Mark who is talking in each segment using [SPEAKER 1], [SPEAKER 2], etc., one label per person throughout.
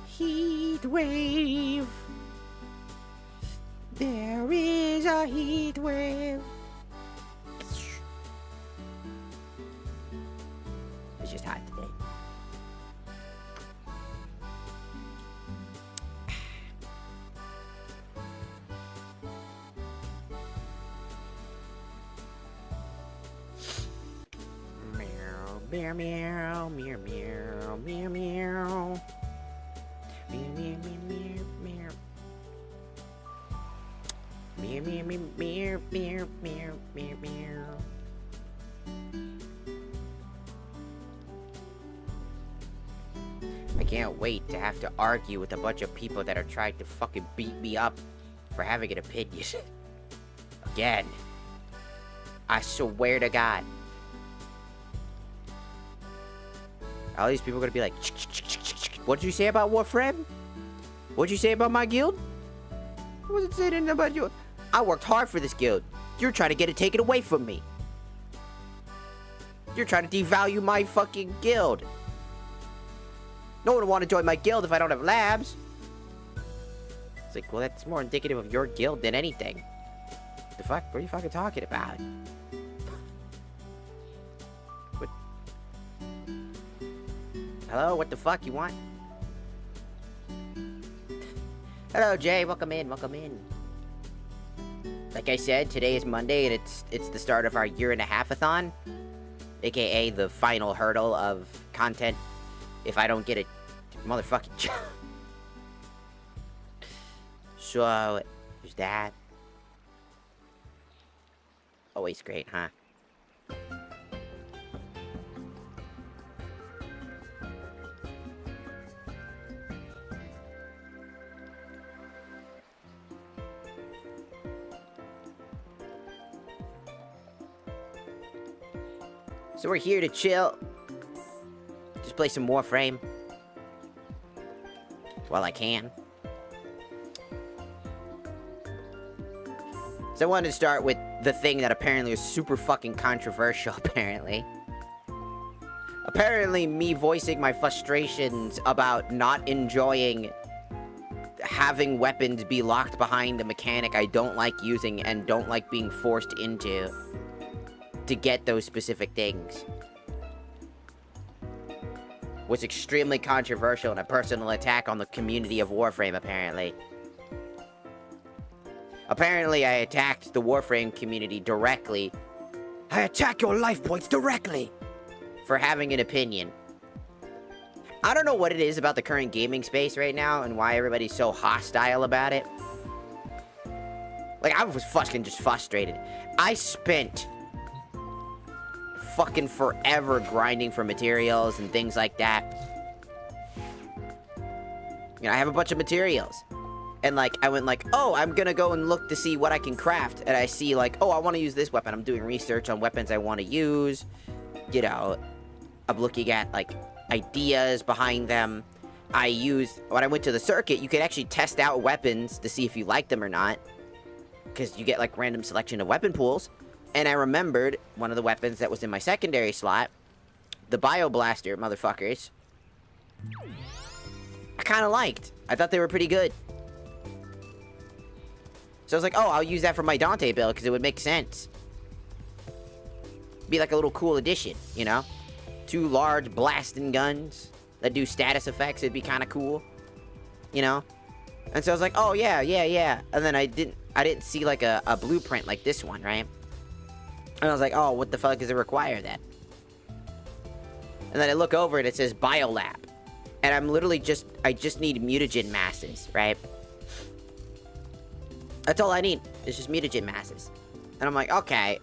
[SPEAKER 1] Heat wave. There is a heat wave. It's just hot today. Meow, meow, meow, meow, meow, meow. Meow, meow, meow, meow, meow. Meow, meow, meow, meow, meow, meow, meow. I can't wait to have to argue with a bunch of people that are trying to fucking beat me up for having an opinion. Again. I swear to God. All these people are gonna be like, what did you say about Warframe? What did you say about my guild? I wasn't saying anything about you. I worked hard for this guild. You're trying to get it taken away from me. You're trying to devalue my fucking guild. No one would want to join my guild if I don't have labs. It's like, well, that's more indicative of your guild than anything. The fuck? What are you fucking talking about? What? Hello? What the fuck you want? Hello, Jay. Welcome in. Welcome in. Like I said, today is Monday, and it's the start of our 1.5-a-thon, aka the final hurdle of content. If I don't get a motherfucking job. So, there's that. Always great, huh? So we're here to chill. Just play some Warframe. While I can. So I wanted to start with the thing that apparently is super fucking controversial, apparently. Apparently, me voicing my frustrations about not enjoying having weapons be locked behind a mechanic I don't like using and don't like being forced into to get those specific things was extremely controversial and a personal attack on the community of Warframe, apparently. Apparently, I attacked the Warframe community directly. I attack your life points directly! For having an opinion. I don't know what it is about the current gaming space right now and why everybody's so hostile about it. Like, I was fucking just frustrated. I spent fucking forever grinding for materials and things like that. You know, I have a bunch of materials. And, like, I went like, oh, I'm gonna go and look to see what I can craft. And I see, like, oh, I want to use this weapon. I'm doing research on weapons I want to use. You know, I'm looking at, like, ideas behind them. When I went to the circuit, you could actually test out weapons to see if you like them or not. Because you get, like, random selection of weapon pools. And I remembered one of the weapons that was in my secondary slot. The Bioblaster, motherfuckers. I kind of liked. I thought they were pretty good. So I was like, oh, I'll use that for my Dante build because it would make sense. Be like a little cool addition, you know? 2 large blasting guns that do status effects. It'd be kind of cool, you know? And so I was like, oh, yeah. And then I didn't see like a blueprint like this one, right? And I was like, oh, what the fuck does it require then? And then I look over and it says Biolab. And I'm literally I just need mutagen masses, right? That's all I need. It's just mutagen masses. And I'm like, okay.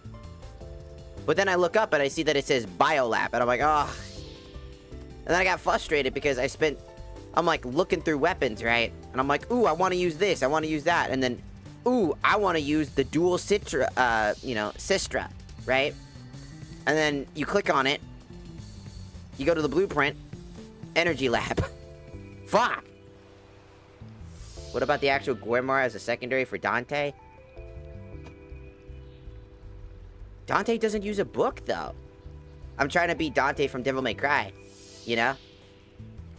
[SPEAKER 1] But then I look up and I see that it says Biolab. And I'm like, oh. And then I got frustrated because I'm like looking through weapons, right? And I'm like, ooh, I want to use this. I want to use that. And then, ooh, I want to use the dual Sistra, Sistra, right? And then you click on it. You go to the blueprint. Energy lab. Fuck. What about the actual Grimoire as a secondary for Dante? Dante doesn't use a book, though. I'm trying to beat Dante from Devil May Cry. you know?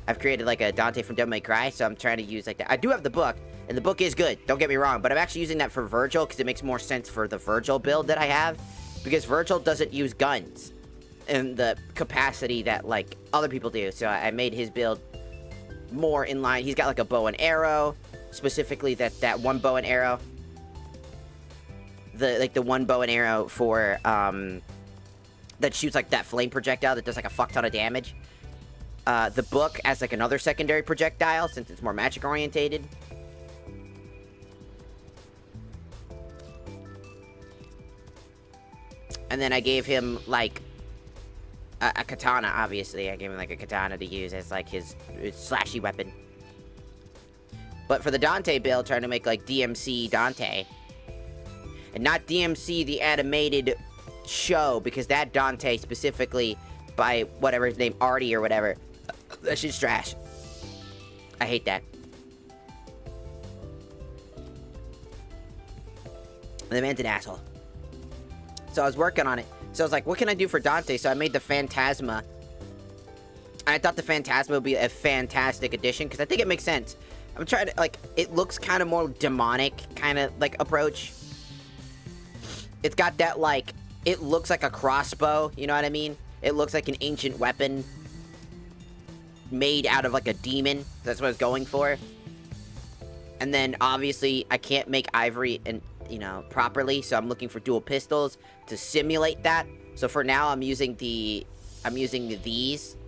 [SPEAKER 1] I've created like a Dante from Devil May Cry, so I'm trying to use like that. I do have the book, and the book is good, don't get me wrong, but I'm actually using that for Virgil because it makes more sense for the Virgil build that I have, because Virgil doesn't use guns in the capacity that like other people do. So I made his build more in line. He's got like a bow and arrow, specifically that one bow and arrow. The one bow and arrow for that shoots like that flame projectile that does like a fuck ton of damage. The book as like another secondary projectile since it's more magic orientated. And then I gave him like a katana, obviously. I gave him like a katana to use as like his slashy weapon. But for the Dante build, trying to make like DMC Dante. And not DMC the animated show, because that Dante specifically by whatever his name, Artie or whatever, that shit's trash. I hate that. The man's an asshole. So I was working on it. So I was like, what can I do for Dante? So I made the Phantasma. And I thought the Phantasma would be a fantastic addition, because I think it makes sense. I'm trying to, like, it looks kind of more demonic kind of, like, approach. It's got that, like, it looks like a crossbow, you know what I mean? It looks like an ancient weapon made out of, like, a demon. That's what I was going for. And then, obviously, I can't make ivory and, you know, properly, so I'm looking for dual pistols to simulate that. So for now, I'm using these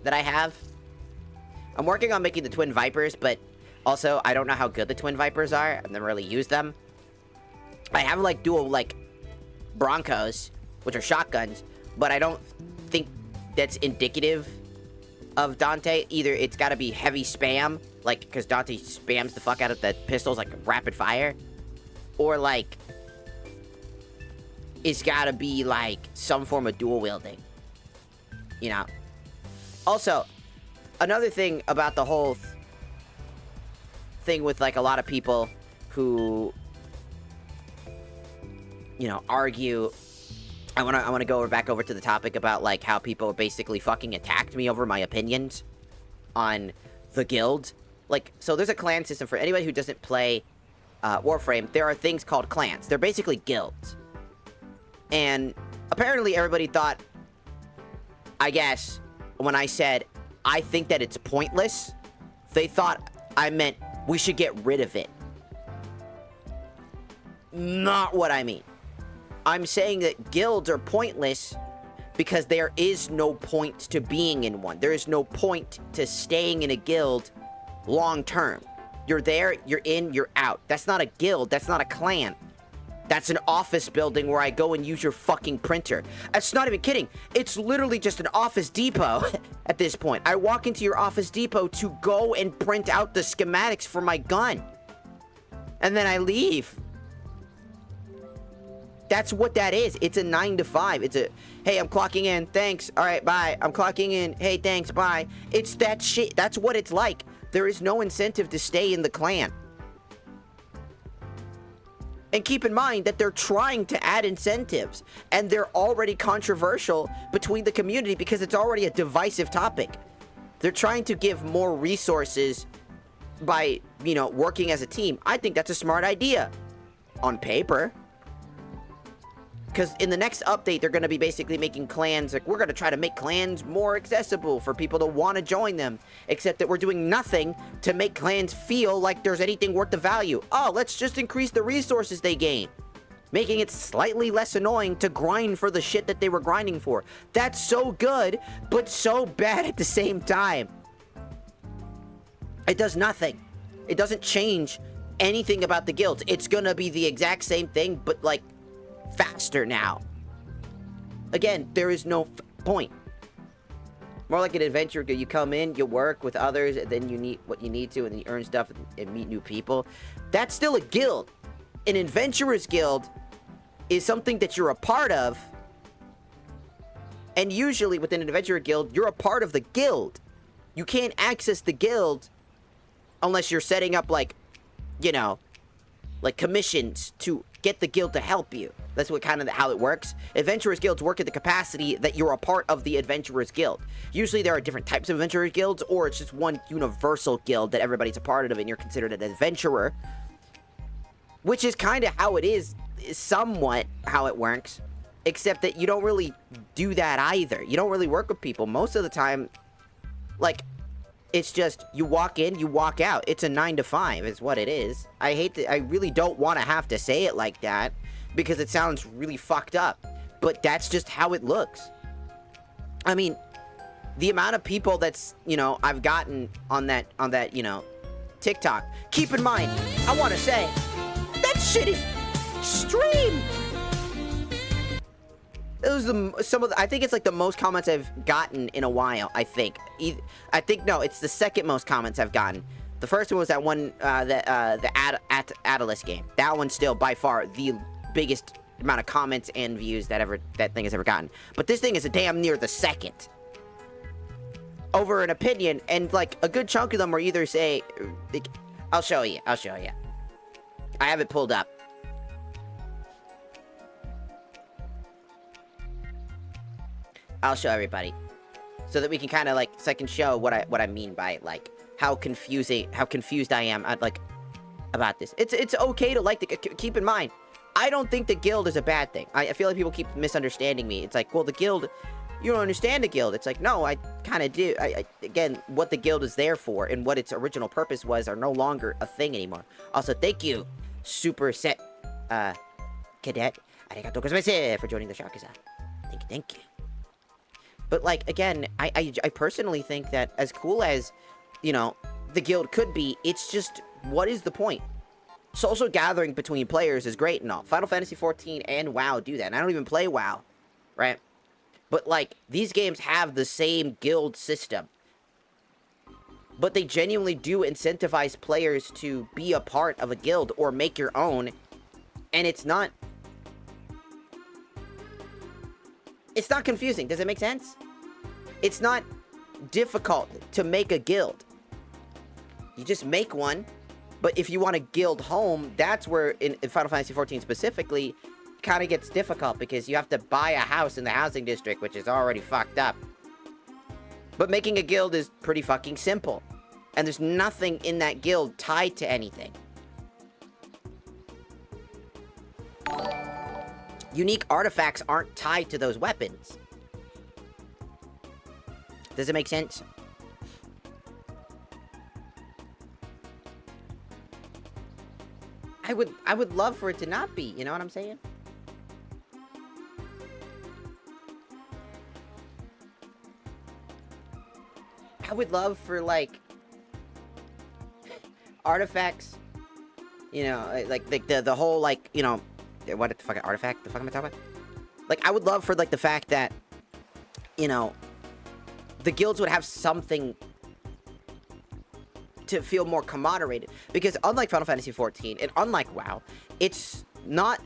[SPEAKER 1] that I have. I'm working on making the Twin Vipers, but also, I don't know how good the Twin Vipers are. I've never really used them. I have, like, dual, like, Broncos, which are shotguns, but I don't think that's indicative of Dante. Either it's got to be heavy spam, like, because Dante spams the fuck out of the pistols, like, rapid fire, or, like, it's got to be, like, some form of dual wielding, you know? Also, another thing about the whole thing with, like, a lot of people who, you know, argue. I want to go back over to the topic about, like, how people basically fucking attacked me over my opinions on the guild. Like, so there's a clan system for anybody who doesn't play Warframe. There are things called clans. They're basically guilds. And apparently everybody thought, I guess, when I said, I think that it's pointless, they thought I meant we should get rid of it. Not what I mean. I'm saying that guilds are pointless because there is no point to being in one. There is no point to staying in a guild long term. You're there, you're in, you're out. That's not a guild, that's not a clan. That's an office building where I go and use your fucking printer. That's not even kidding. It's literally just an office depot at this point. I walk into your office depot to go and print out the schematics for my gun. And then I leave. That's what that is. It's a 9 to 5. It's a, hey, I'm clocking in. Thanks. All right, bye. I'm clocking in. Hey, thanks. Bye. It's that shit. That's what it's like. There is no incentive to stay in the clan. And keep in mind that they're trying to add incentives. And they're already controversial between the community because it's already a divisive topic. They're trying to give more resources by, you know, working as a team. I think that's a smart idea. On paper. Because in the next update, they're going to be basically making clans, like, we're going to try to make clans more accessible for people to want to join them. Except that we're doing nothing to make clans feel like there's anything worth the value. Oh, let's just increase the resources they gain. Making it slightly less annoying to grind for the shit that they were grinding for. That's so good, but so bad at the same time. It does nothing. It doesn't change anything about the guilds. It's going to be the exact same thing, but, like, faster now. Again, there is no point. More like an adventure. You come in, you work with others, and then you need what you need to, and then you earn stuff and meet new people. That's still a guild. An adventurer's guild is something that you're a part of, and usually within an adventurer guild, you're a part of the guild. You can't access the guild unless you're setting up, like, you know, like commissions to get the guild to help you. That's what kind of how it works. Adventurers guilds work at the capacity that you're a part of the adventurers guild. Usually there are different types of adventurers guilds, or it's just one universal guild that everybody's a part of and you're considered an adventurer. Which is kind of how it is somewhat how it works. Except that you don't really do that either. You don't really work with people. Most of the time, like, it's just, you walk in, you walk out. It's a 9 to 5 is what it is. I really don't want to have to say it like that, because it sounds really fucked up. But that's just how it looks. I mean, the amount of people that's, you know, I've gotten on that, you know, TikTok. Keep in mind, I want to say, that shit is extreme. It was I think it's like the most comments I've gotten in a while, I think. No, it's the second most comments I've gotten. The first one was that one, the Atlas game. That one's still by far the biggest amount of comments and views that thing has ever gotten. But this thing is a damn near the second. Over an opinion, and like a good chunk of them are either say, I'll show you. I have it pulled up. I'll show everybody, so that we can kind of like, so I can show what I mean by like how confused I am like about this. It's okay to like the, keep in mind, I don't think the guild is a bad thing. I feel like people keep misunderstanding me. It's like, well, the guild, you don't understand the guild. It's like, no, I kind of do. Again, what the guild is there for and what its original purpose was are no longer a thing anymore. Also, thank you, Super Set Cadet. Arigatou gozaimasu for joining the Shaka-san. Thank you. But, like, again, I personally think that as cool as, you know, the guild could be, it's just, what is the point? Social gathering between players is great and all. Final Fantasy XIV and WoW do that. And I don't even play WoW, right? But, like, these games have the same guild system. But they genuinely do incentivize players to be a part of a guild or make your own. And it's not confusing. Does it make sense? It's not difficult to make a guild. You just make one. But if you want to guild home, that's where, in Final Fantasy XIV specifically, kind of gets difficult, because you have to buy a house in the housing district, which is already fucked up. But making a guild is pretty fucking simple. And there's nothing in that guild tied to anything. Unique artifacts aren't tied to those weapons. Does it make sense? I would love for it to not be, you know what I'm saying? I would love for, like, artifacts, you know, like the whole, like, you know, what the fuck, artifact? The fuck am I talking about? Like, I would love for, like, the fact that, you know, the guilds would have something to feel more commoderated. Because unlike Final Fantasy XIV, and unlike WoW, it's not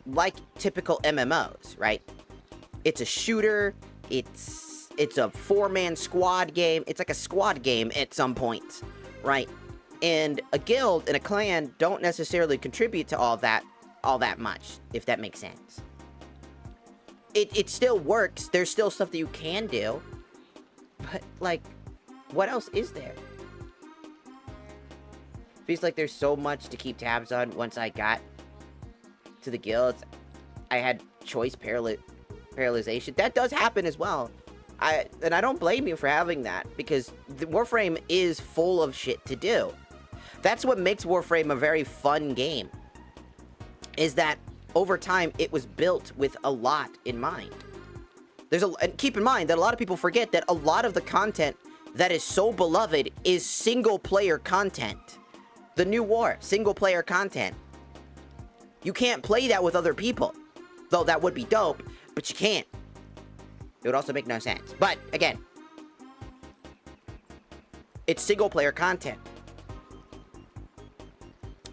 [SPEAKER 1] like typical MMOs, right? It's a shooter, it's a 4-man squad game, it's like a squad game at some points, right? And a guild and a clan don't necessarily contribute to all that much, if that makes sense. It still works, there's still stuff that you can do, but, like, what else is there? Feels like there's so much to keep tabs on. Once I got to the guilds, I had choice paralyzation. That does happen as well. And I don't blame you for having that, because the Warframe is full of shit to do. That's what makes Warframe a very fun game, is that over time it was built with a lot in mind. And keep in mind that a lot of people forget that a lot of the content that is so beloved is single-player content. The New War, single-player content. You can't play that with other people. Though that would be dope, but you can't. It would also make no sense. But, again, it's single-player content.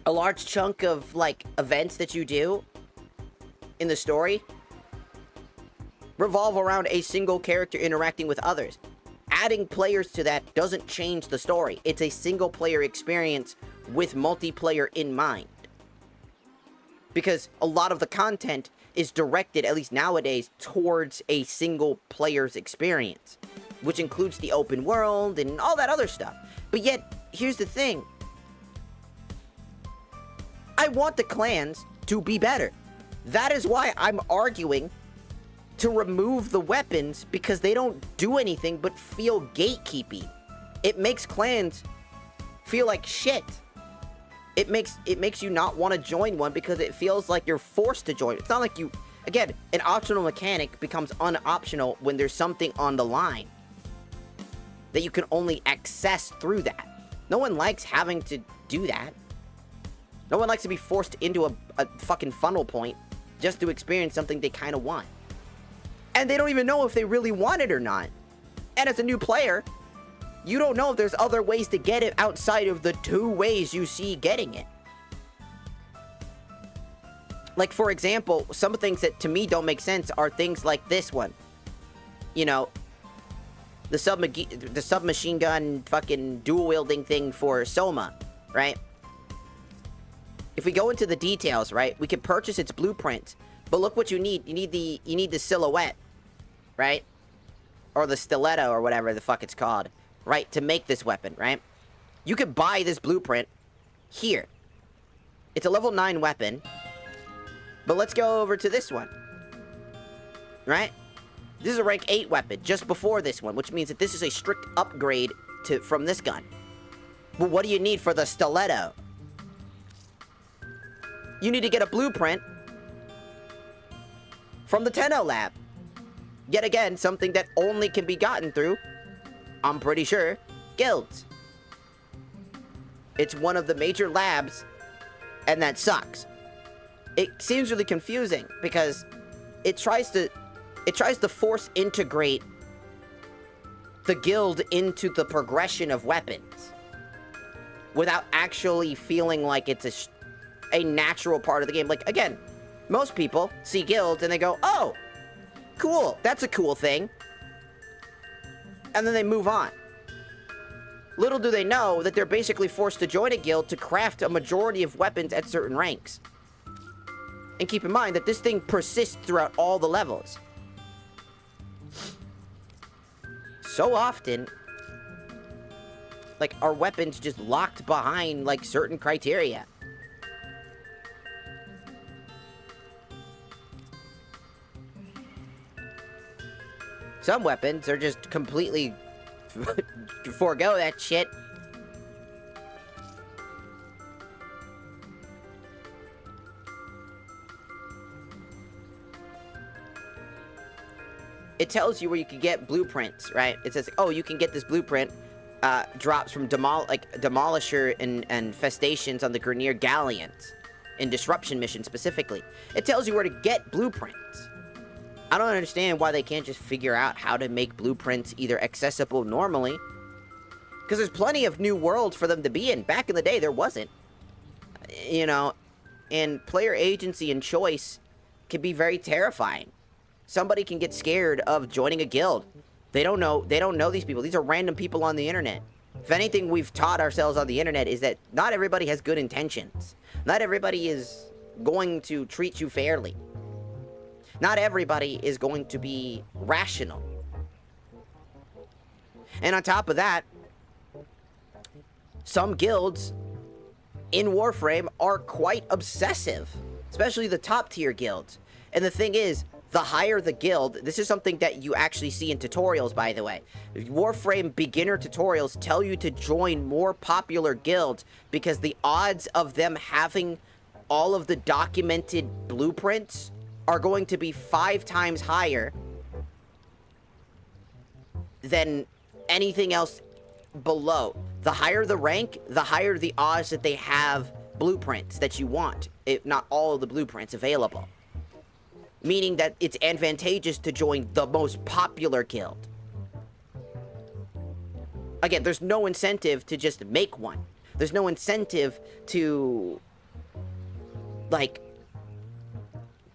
[SPEAKER 1] A large chunk of, like, events that you do in the story revolve around a single character interacting with others. Adding players to that doesn't change the story. It's a single-player experience with multiplayer in mind. Because a lot of the content is directed, at least nowadays, towards a single player's experience, which includes the open world and all that other stuff. But yet, here's the thing. I want the clans to be better. That is why I'm arguing to remove the weapons, because they don't do anything but feel gatekeepy. It makes clans feel like shit. It makes you not want to join one because it feels like you're forced to join. It's not like you... Again, an optional mechanic becomes unoptional when there's something on the line that you can only access through that. No one likes having to do that. No one likes to be forced into a fucking funnel point just to experience something they kind of want. And they don't even know if they really want it or not. And as a new player, you don't know if there's other ways to get it outside of the 2 ways you see getting it. Like, for example, some things that to me don't make sense are things like this one. You know, the submachine gun fucking dual-wielding thing for Soma, right? If we go into the details, right, we can purchase its blueprint. But look what you need. You need the silhouette, right? Or the stiletto, or whatever the fuck it's called. Right, to make this weapon, right? You could buy this blueprint here. It's a level 9 weapon. But let's go over to this one. Right? This is a rank 8 weapon, just before this one, which means that this is a strict upgrade from this gun. But what do you need for the stiletto? You need to get a blueprint from the Tenno lab. Yet again, something that only can be gotten through, I'm pretty sure, guilds. It's one of the major labs, and that sucks. It seems really confusing because it tries to force integrate the guild into the progression of weapons without actually feeling like it's a natural part of the game. Like, again, most people see guilds and they go, oh, cool, that's a cool thing. And then they move on. Little do they know that they're basically forced to join a guild to craft a majority of weapons at certain ranks. And keep in mind that this thing persists throughout all the levels. So often, like, our weapons just locked behind, like, certain criteria. Some weapons are just completely forego that shit. It tells you where you can get blueprints, right? It says, oh, you can get this blueprint. Drops from Demolisher and Festations on the Grenier Galleons. In Disruption Mission specifically. It tells you where to get blueprints. I don't understand why they can't just figure out how to make blueprints either accessible normally. Because there's plenty of new worlds for them to be in. Back in the day, there wasn't. You know, and player agency and choice can be very terrifying. Somebody can get scared of joining a guild. They don't know these people. These are random people on the internet. If anything we've taught ourselves on the internet is that not everybody has good intentions. Not everybody is going to treat you fairly. Not everybody is going to be rational. And on top of that, some guilds in Warframe are quite obsessive. Especially the top tier guilds. And the thing is, the higher the guild, this is something that you actually see in tutorials, by the way. Warframe beginner tutorials tell you to join more popular guilds because the odds of them having all of the documented blueprints are going to be 5 times higher than anything else below. The higher the rank, the higher the odds that they have blueprints that you want, if not all of the blueprints available. Meaning that it's advantageous to join the most popular guild. Again, there's no incentive to just make one. There's no incentive to, like,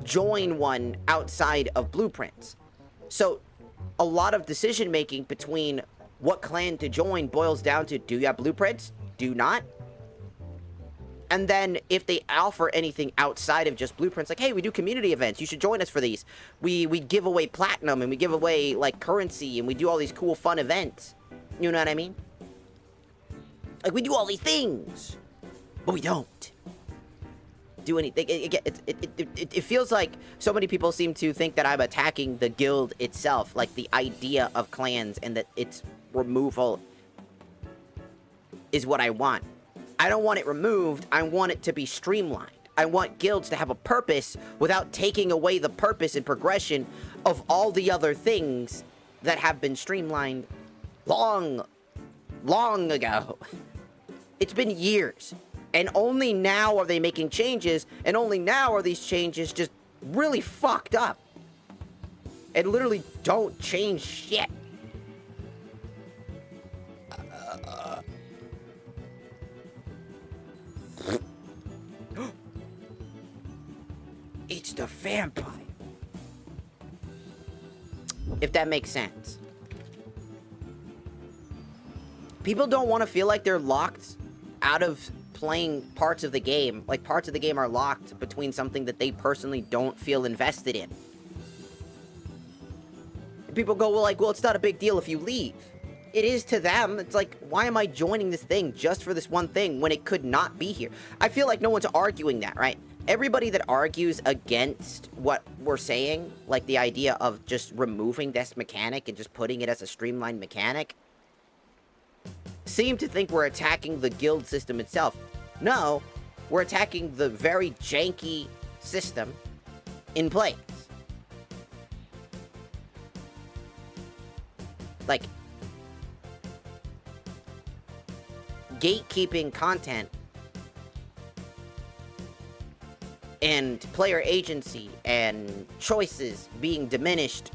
[SPEAKER 1] join one outside of blueprints. So, a lot of decision making between what clan to join boils down to, do you have blueprints? Do not? And then if they offer anything outside of just blueprints, like, hey, we do community events, you should join us for these. We give away platinum, and we give away, like, currency, and we do all these cool, fun events. You know what I mean? Like, we do all these things, but we don't do anything. It feels like so many people seem to think that I'm attacking the guild itself, like the idea of clans, and that its removal is what I want. I don't want it removed, I want it to be streamlined. I want guilds to have a purpose without taking away the purpose and progression of all the other things that have been streamlined long ago. It's been years, and only now are they making changes, and only now are these changes just really fucked up and literally don't change shit. It's the vampire. If that makes sense. People don't want to feel like they're locked out of playing parts of the game. Like, parts of the game are locked between something that they personally don't feel invested in. People go, well, it's not a big deal if you leave. It is to them. It's like, why am I joining this thing just for this one thing when it could not be here? I feel like no one's arguing that, right? Everybody that argues against what we're saying, like the idea of just removing this mechanic and just putting it as a streamlined mechanic, seem to think we're attacking the guild system itself. No, we're attacking the very janky system in place. Like, gatekeeping content and player agency and choices being diminished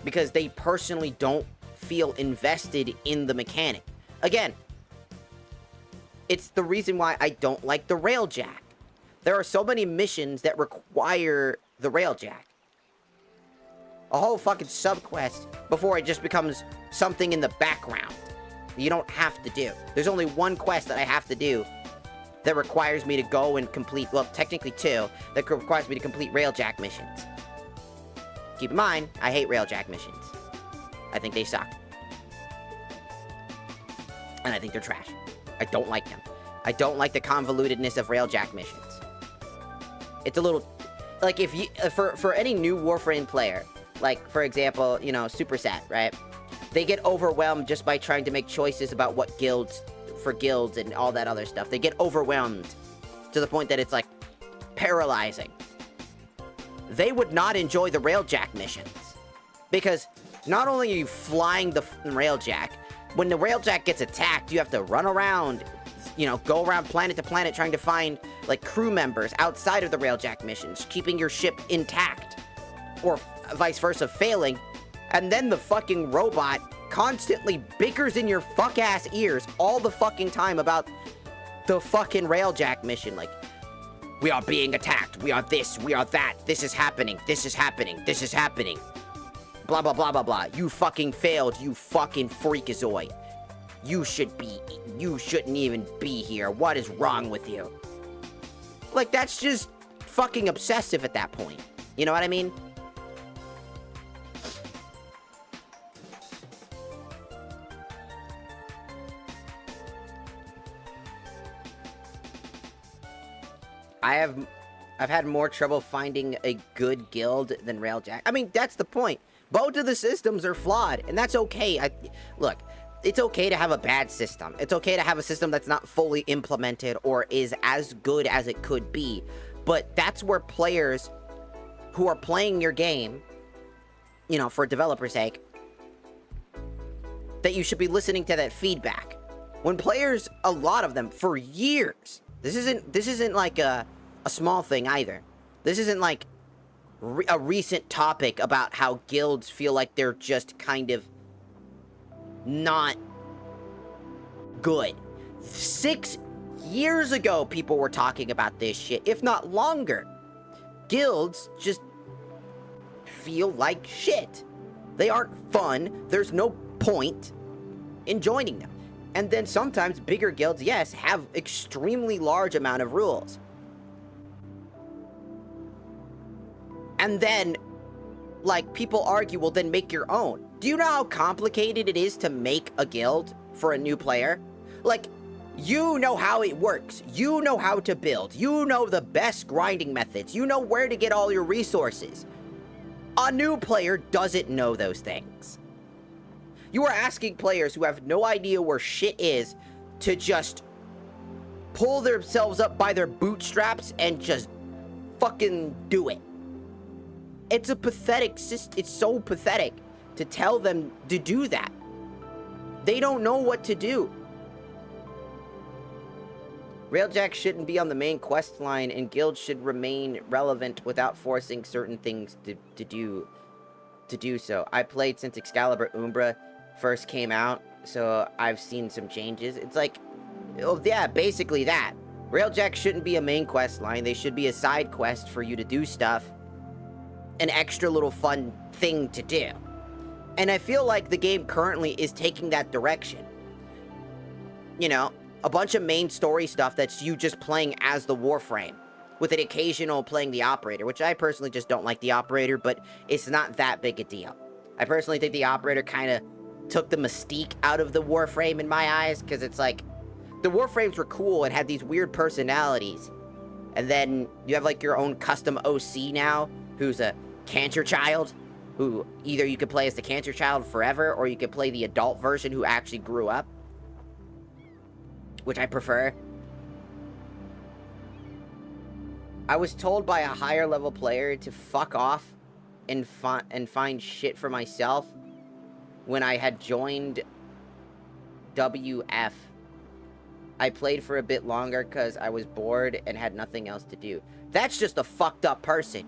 [SPEAKER 1] because they personally don't feel invested in the mechanic. Again, it's the reason why I don't like the railjack. There are so many missions that require the railjack. A whole fucking subquest before it just becomes something in the background you don't have to do. There's only one quest that I have to do that requires me to go and complete, well, technically two, that requires me to complete railjack missions. Keep in mind, I hate railjack missions. I think they suck. And I think they're trash. I don't like them. I don't like the convolutedness of railjack missions. It's a little, like, if you, for any new Warframe player, like, for example, you know, Superset, right? They get overwhelmed just by trying to make choices about what guilds, for guilds and all that other stuff. They get overwhelmed to the point that it's, like, paralyzing. They would not enjoy the railjack missions. Because not only are you flying the railjack, when the railjack gets attacked, you have to run around, you know, go around planet to planet trying to find, like, crew members outside of the railjack missions, keeping your ship intact. Or vice versa, failing. And then the fucking robot constantly bickers in your fuck-ass ears all the fucking time about the fucking railjack mission. Like, we are being attacked. We are this. We are that. This is happening. This is happening. This is happening. Blah, blah, blah, blah, blah. You fucking failed, you fucking freakazoid. You shouldn't even be here. What is wrong with you? Like, that's just fucking obsessive at that point. You know what I mean? I've had more trouble finding a good guild than railjack. I mean, that's the point. Both of the systems are flawed, and that's okay. Look, it's okay to have a bad system. It's okay to have a system that's not fully implemented or is as good as it could be. But that's where players who are playing your game, you know, for developer's sake, that you should be listening to that feedback. When players, a lot of them, for years, this isn't like a small thing either. This isn't like a recent topic about how guilds feel like they're just kind of not good. 6 years ago, people were talking about this shit, if not longer. Guilds just feel like shit. They aren't fun. There's no point in joining them. And then sometimes bigger guilds, yes, have extremely large amount of rules. And then, like, people argue, well, then make your own. Do you know how complicated it is to make a guild for a new player? Like, you know how it works. You know how to build. You know the best grinding methods. You know where to get all your resources. A new player doesn't know those things. You are asking players who have no idea where shit is to just pull themselves up by their bootstraps and just fucking do it. It's a pathetic system. It's so pathetic to tell them to do that. They don't know what to do. Railjack shouldn't be on the main quest line, and guilds should remain relevant without forcing certain things to do so. I played since Excalibur Umbra first came out, so I've seen some changes. It's like, oh yeah, basically that. Railjack shouldn't be a main quest line. They should be a side quest for you to do stuff. An extra little fun thing to do. And I feel like the game currently is taking that direction. You know, a bunch of main story stuff that's you just playing as the Warframe, with an occasional playing the Operator, which I personally just don't like the Operator, but it's not that big a deal. I personally think the Operator kind of took the mystique out of the Warframe in my eyes, because it's like, the Warframes were cool and had these weird personalities, and then you have like your own custom OC now, who's a cancer child, who either you could play as the cancer child forever, or you could play the adult version who actually grew up, which I prefer. I was told by a higher level player to fuck off and find shit for myself when I had joined WF. I played for a bit longer because I was bored and had nothing else to do. That's just a fucked up person.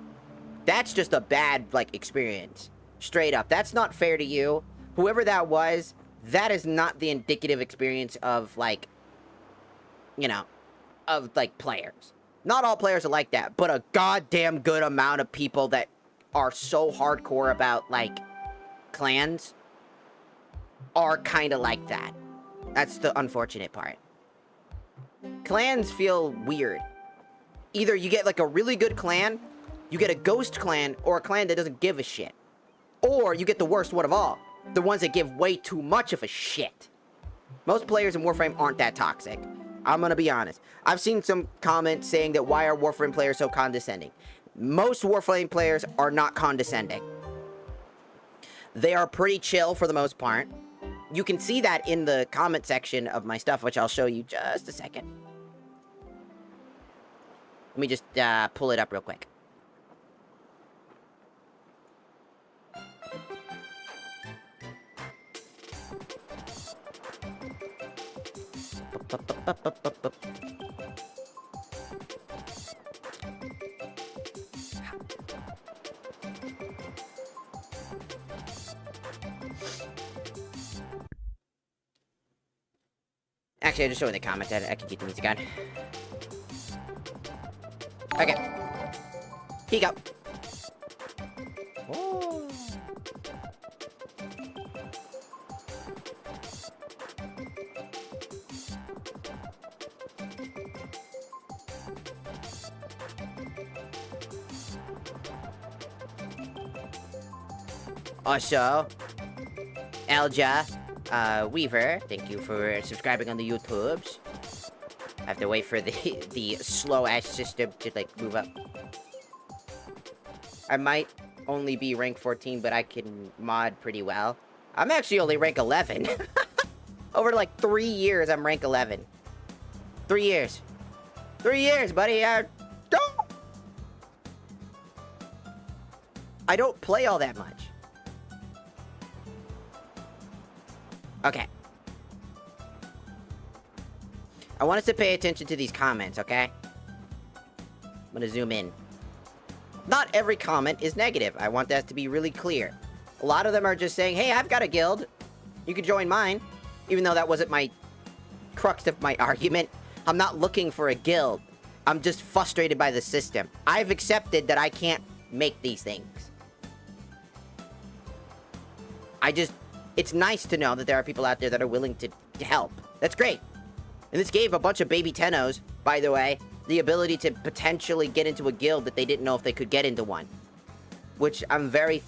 [SPEAKER 1] That's just a bad, like, experience. Straight up. That's not fair to you. Whoever that was, that is not the indicative experience of, like, you know, of, like, players. Not all players are like that, but a goddamn good amount of people that are so hardcore about, like, clans are kind of like that. That's the unfortunate part. Clans feel weird. Either you get, like, a really good clan, you get a ghost clan, or a clan that doesn't give a shit. Or you get the worst one of all. The ones that give way too much of a shit. Most players in Warframe aren't that toxic. I'm gonna be honest. I've seen some comments saying that why are Warframe players so condescending? Most Warframe players are not condescending. They are pretty chill for the most part. You can see that in the comment section of my stuff, which I'll show you just a second. Let me just pull it up real quick. Actually, I just showed in the comments. I can keep the music on. Okay. Here you go. Oh. Also, Elja, Weaver, thank you for subscribing on the YouTubes. I have to wait for the slow-ass system to, like, move up. I might only be rank 14, but I can mod pretty well. I'm actually only rank 11. Over, like, 3 years, I'm rank 11. 3 years. 3 years, buddy. I don't play all that much. Okay. I want us to pay attention to these comments, okay? I'm gonna zoom in. Not every comment is negative. I want that to be really clear. A lot of them are just saying, hey, I've got a guild. You can join mine. Even though that wasn't my crux of my argument. I'm not looking for a guild. I'm just frustrated by the system. I've accepted that I can't make these things. It's nice to know that there are people out there that are willing to help. That's great. And this gave a bunch of baby Tennos, by the way, the ability to potentially get into a guild that they didn't know if they could get into one. Which I'm very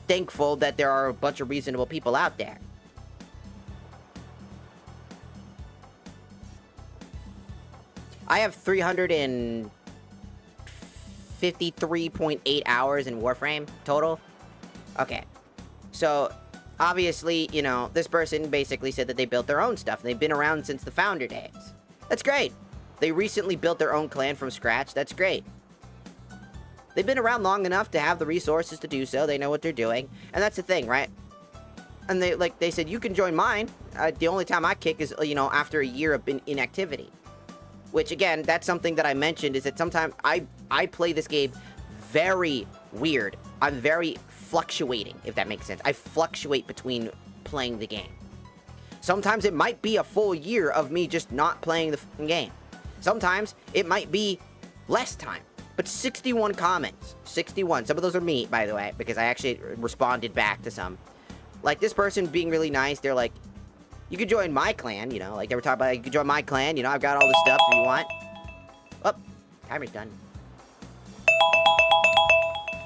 [SPEAKER 1] thankful that there are a bunch of reasonable people out there. I have 353.8 hours in Warframe total. Okay. So, obviously, you know, this person basically said that they built their own stuff. And they've been around since the founder days. That's great. They recently built their own clan from scratch. That's great. They've been around long enough to have the resources to do so. They know what they're doing. And that's the thing, right? And they said, you can join mine. The only time I kick is, you know, after a year of inactivity. Which, again, that's something that I mentioned, is that sometimes I play this game very weird. I'm very fluctuating, if that makes sense. I fluctuate between playing the game. Sometimes it might be a full year of me just not playing the game. Sometimes it might be less time. But 61 comments. 61. Some of those are me, by the way, because I actually responded back to some. Like, this person being really nice, they're like, you can join my clan, you know, like they were talking about, like, you can join my clan, you know, I've got all this stuff if you want. Oh, timer's done.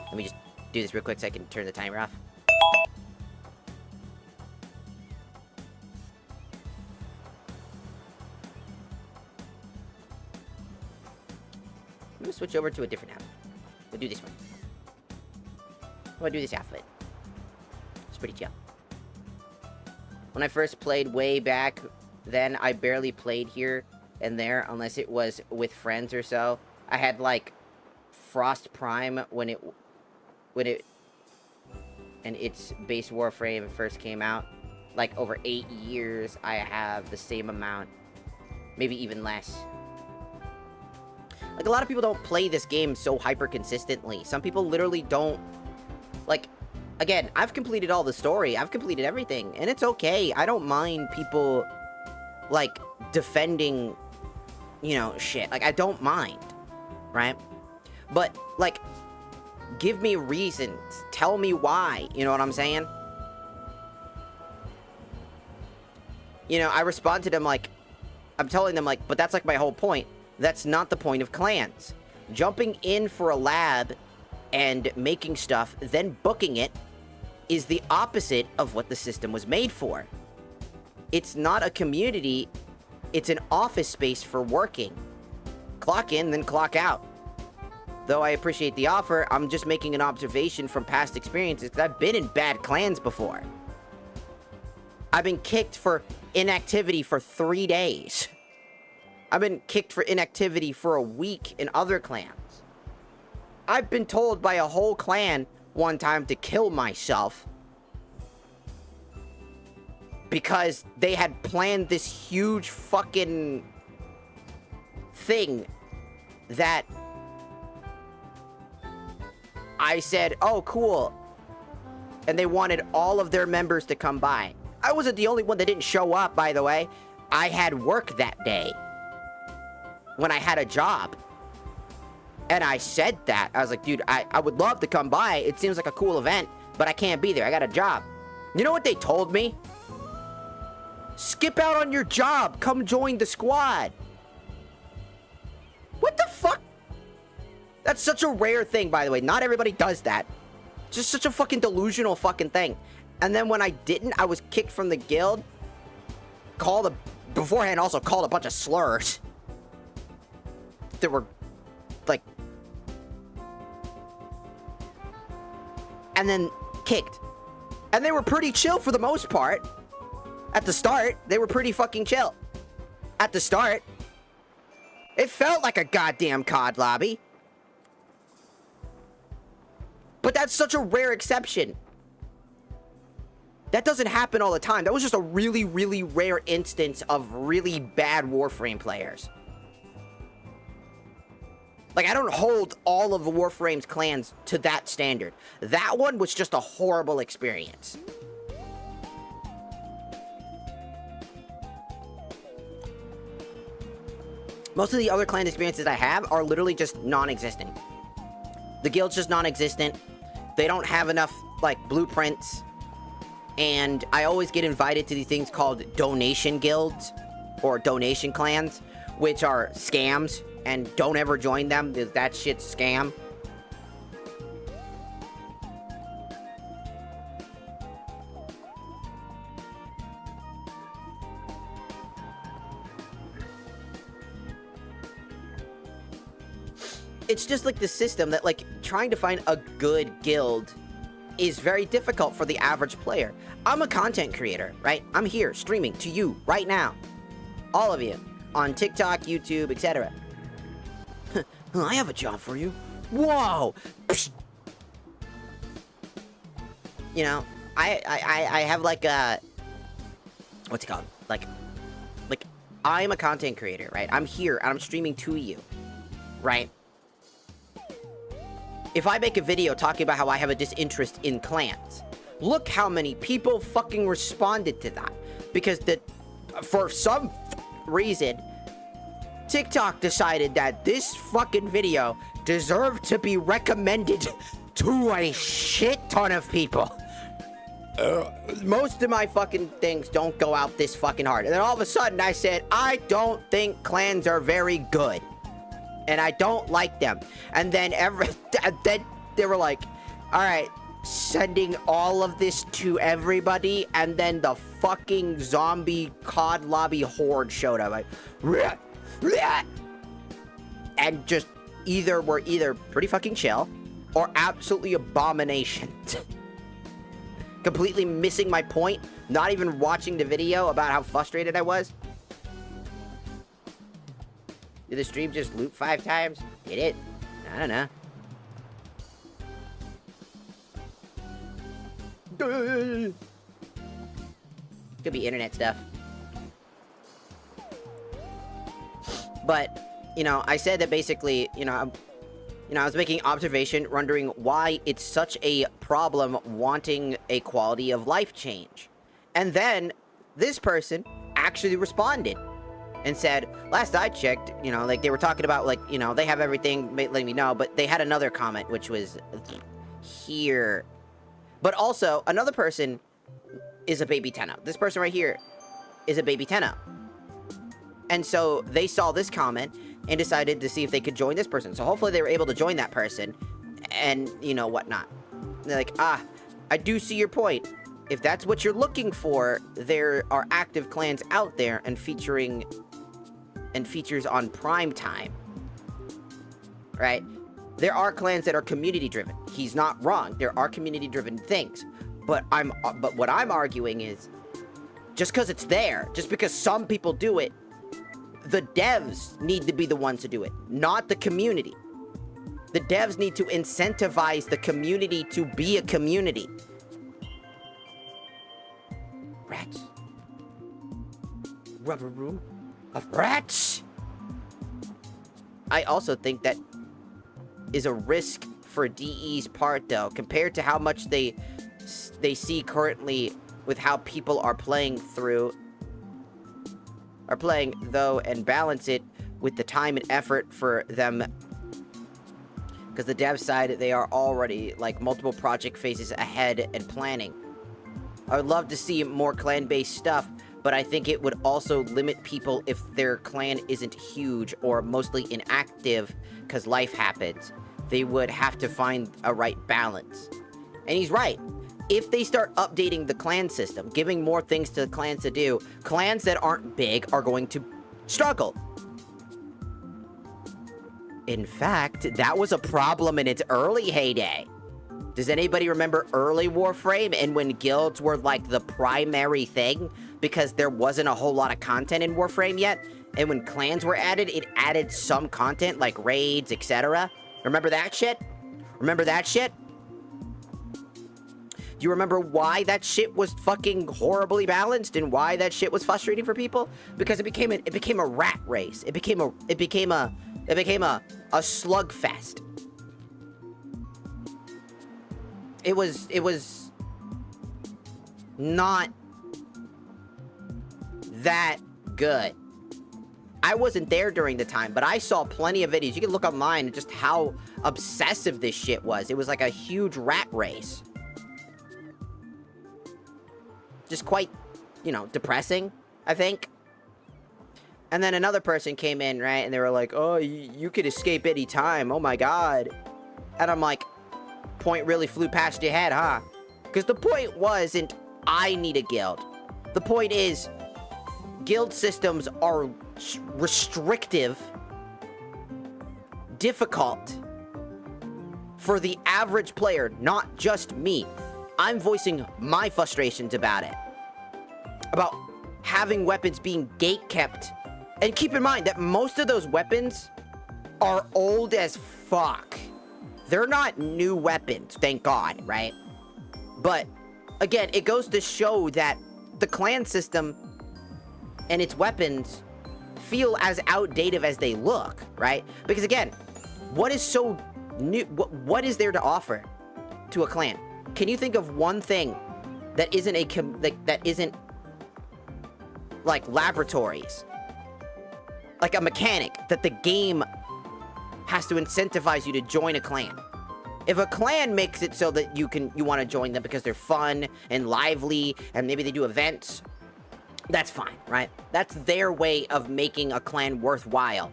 [SPEAKER 1] Let me just do this real quick so I can turn the timer off. I'm gonna switch over to a different outfit. We'll do this one. We'll do this outfit. It's pretty chill. When I first played way back then, I barely played here and there unless it was with friends or so. I had like Frost Prime when its base Warframe first came out. Like over 8 years, I have the same amount, maybe even less. Like, a lot of people don't play this game so hyper consistently. Some people literally don't, like, again, I've completed all the story. I've completed everything. And it's okay. I don't mind people, like, defending, you know, shit. Like, I don't mind. Right? But, like, give me reasons. Tell me why. You know what I'm saying? You know, I respond to them like, I'm telling them, like, but that's, like, my whole point. That's not the point of clans. Jumping in for a lab and making stuff, then booking it, is the opposite of what the system was made for. It's not a community, it's an office space for working. Clock in, then clock out. Though I appreciate the offer, I'm just making an observation from past experiences, because I've been in bad clans before. I've been kicked for inactivity for 3 days. I've been kicked for inactivity for a week in other clans. I've been told by a whole clan one time to kill myself because they had planned this huge fucking thing that I said, oh, cool. And they wanted all of their members to come by. I wasn't the only one that didn't show up, by the way. I had work that day when I had a job. And I said that. I was like, dude, I would love to come by. It seems like a cool event, but I can't be there. I got a job. You know what they told me? Skip out on your job. Come join the squad. What the fuck? That's such a rare thing, by the way. Not everybody does that. It's just such a fucking delusional fucking thing. And then when I didn't, I was kicked from the guild. Beforehand, also called a bunch of slurs. That were, like... And then kicked. And they were pretty chill for the most part. At the start, they were pretty fucking chill. At the start. It felt like a goddamn COD lobby. But that's such a rare exception. That doesn't happen all the time. That was just a really, really rare instance of really bad Warframe players. Like, I don't hold all of the Warframe's clans to that standard. That one was just a horrible experience. Most of the other clan experiences I have are literally just non-existent. The guild's just non-existent. They don't have enough, like, blueprints. And I always get invited to these things called donation guilds or donation clans, which are scams, and don't ever join them, because that shit's scam. It's just like the system that, like, trying to find a good guild is very difficult for the average player. I'm a content creator, right? I'm here streaming to you right now. All of you. On TikTok, YouTube, etc. I have a job for you. Whoa! You know, I have like a... What's it called? Like, I'm a content creator, right? I'm here and I'm streaming to you, right? If I make a video talking about how I have a disinterest in clans, look how many people fucking responded to that. Because for some reason, TikTok decided that this fucking video deserved to be recommended to a shit ton of people. Most of my fucking things don't go out this fucking hard. And then all of a sudden I said, I don't think clans are very good. And I don't like them. And then then they were like, all right, sending all of this to everybody. And then the fucking zombie COD lobby horde showed up. Like, and just were either pretty fucking chill or absolutely abomination. Completely missing my point. Not even watching the video about how frustrated I was. Did the stream just loop 5 times? Did it? I don't know. Could be internet stuff. But, you know, I said that basically, I was making observation, wondering why it's such a problem wanting a quality of life change. And then, this person actually responded. And said, last I checked, like, they were talking about, like, they have everything, letting me know, but they had another comment, which was here. But also, another person is a baby Tenno. This person right here is a baby Tenno. And so, they saw this comment and decided to see if they could join this person. So, hopefully they were able to join that person and, whatnot. They're like, I do see your point. If that's what you're looking for, there are active clans out there and features on prime time, right? There are clans that are community driven. He's not wrong. There are community driven things, but what I'm arguing is, just because it's there, just because some people do it, the devs need to be the ones to do it, not the community. The devs need to incentivize the community to be a community. Rats. Rubber room of rats. I also think that is a risk for DE's part, though, compared to how much they see currently with how people are playing though, and balance it with the time and effort for them. Because the dev side, they are already like multiple project phases ahead and planning. I would love to see more clan-based stuff, but I think it would also limit people if their clan isn't huge or mostly inactive because life happens. They would have to find a right balance. And he's right. If they start updating the clan system, giving more things to the clans to do, clans that aren't big are going to struggle. In fact, that was a problem in its early heyday. Does anybody remember early Warframe and when guilds were like the primary thing? Because there wasn't a whole lot of content in Warframe yet. And when clans were added, it added some content like raids, etc. Remember that shit? Remember that shit? Do you remember why that shit was fucking horribly balanced and why that shit was frustrating for people? Because it became a rat race. It became a slugfest. It was not that good. I wasn't there during the time, but I saw plenty of videos. You can look online and just how obsessive this shit was. It was like a huge rat race. just quite, you know, depressing, I think. And then another person came in, right? And they were like, oh, you could escape any time. Oh, my God. And I'm like, point really flew past your head, huh? Because the point wasn't, I need a guild. The point is, guild systems are restrictive, difficult for the average player, not just me. I'm voicing my frustrations about it. About having weapons being gate-kept. And keep in mind that most of those weapons are old as fuck. They're not new weapons, thank God, right? But, again, it goes to show that the clan system and its weapons feel as outdated as they look, right? Because, again, what is so new? What is there to offer to a clan? Can you think of one thing that isn't that isn't like laboratories? Like a mechanic that the game has to incentivize you to join a clan. If a clan makes it so that you want to join them because they're fun and lively and maybe they do events, that's fine, right? That's their way of making a clan worthwhile.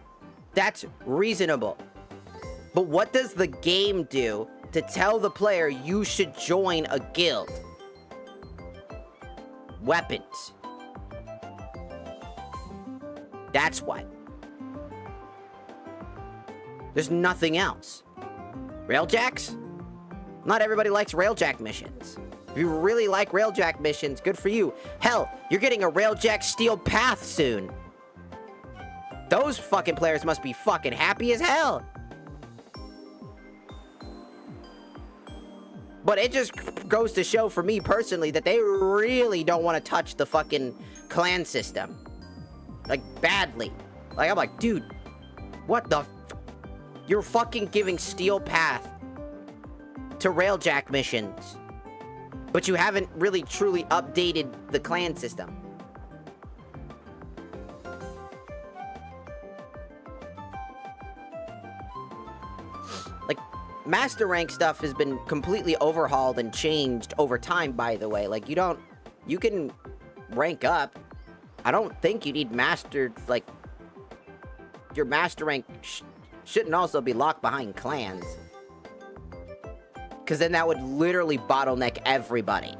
[SPEAKER 1] That's reasonable. But what does the game do to tell the player you should join a guild? Weapons. That's what. There's nothing else. Railjacks? Not everybody likes railjack missions. If you really like railjack missions, good for you. Hell, you're getting a railjack steel path soon. Those fucking players must be fucking happy as hell. But it just goes to show for me personally that they really don't want to touch the fucking clan system. Like, badly. Like, I'm like, dude, what the You're fucking giving steel path to railjack missions. But you haven't really truly updated the clan system. Like, master rank stuff has been completely overhauled and changed over time, by the way. Like, you can rank up. I don't think you need master, like, your master rank shouldn't also be locked behind clans. Because then that would literally bottleneck everybody.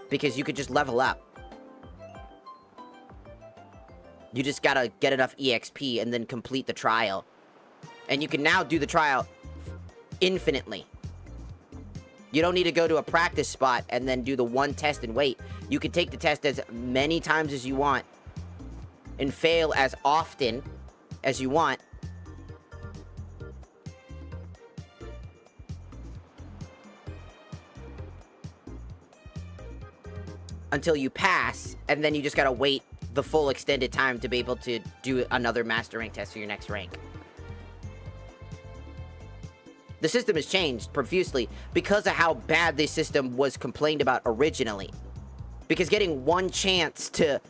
[SPEAKER 1] Because you could just level up. You just gotta get enough EXP and then complete the trial. And you can now do the trial infinitely. You don't need to go to a practice spot and then do the one test and wait. You can take the test as many times as you want. And fail as often as you want. Until you pass, and then you just gotta wait the full extended time to be able to do another master rank test for your next rank. The system has changed profusely because of how bad this system was complained about originally. Because getting one chance to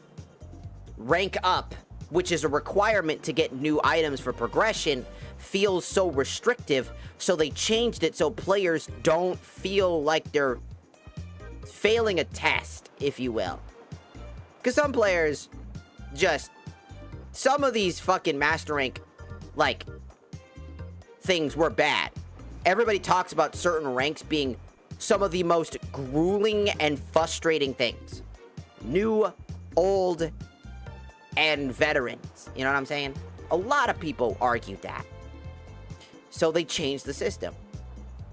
[SPEAKER 1] rank up, which is a requirement to get new items for progression, feels so restrictive, so they changed it so players don't feel like they're failing a test, if you will. Because some players just... Some of these fucking master rank, like, things were bad. Everybody talks about certain ranks being some of the most grueling and frustrating things. New, old, and veterans. You know what I'm saying? A lot of people argued that. So they changed the system.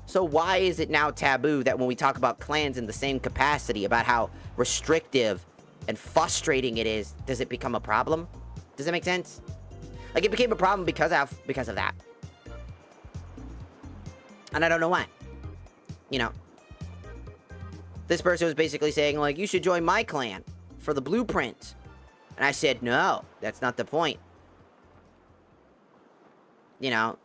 [SPEAKER 1] So why is it now taboo that when we talk about clans in the same capacity, about how restrictive and frustrating it is, does it become a problem? Does that make sense? Like, it became a problem because of that. And I don't know why. You know. This person was basically saying, like, you should join my clan for the blueprint. And I said, no, that's not the point. You know.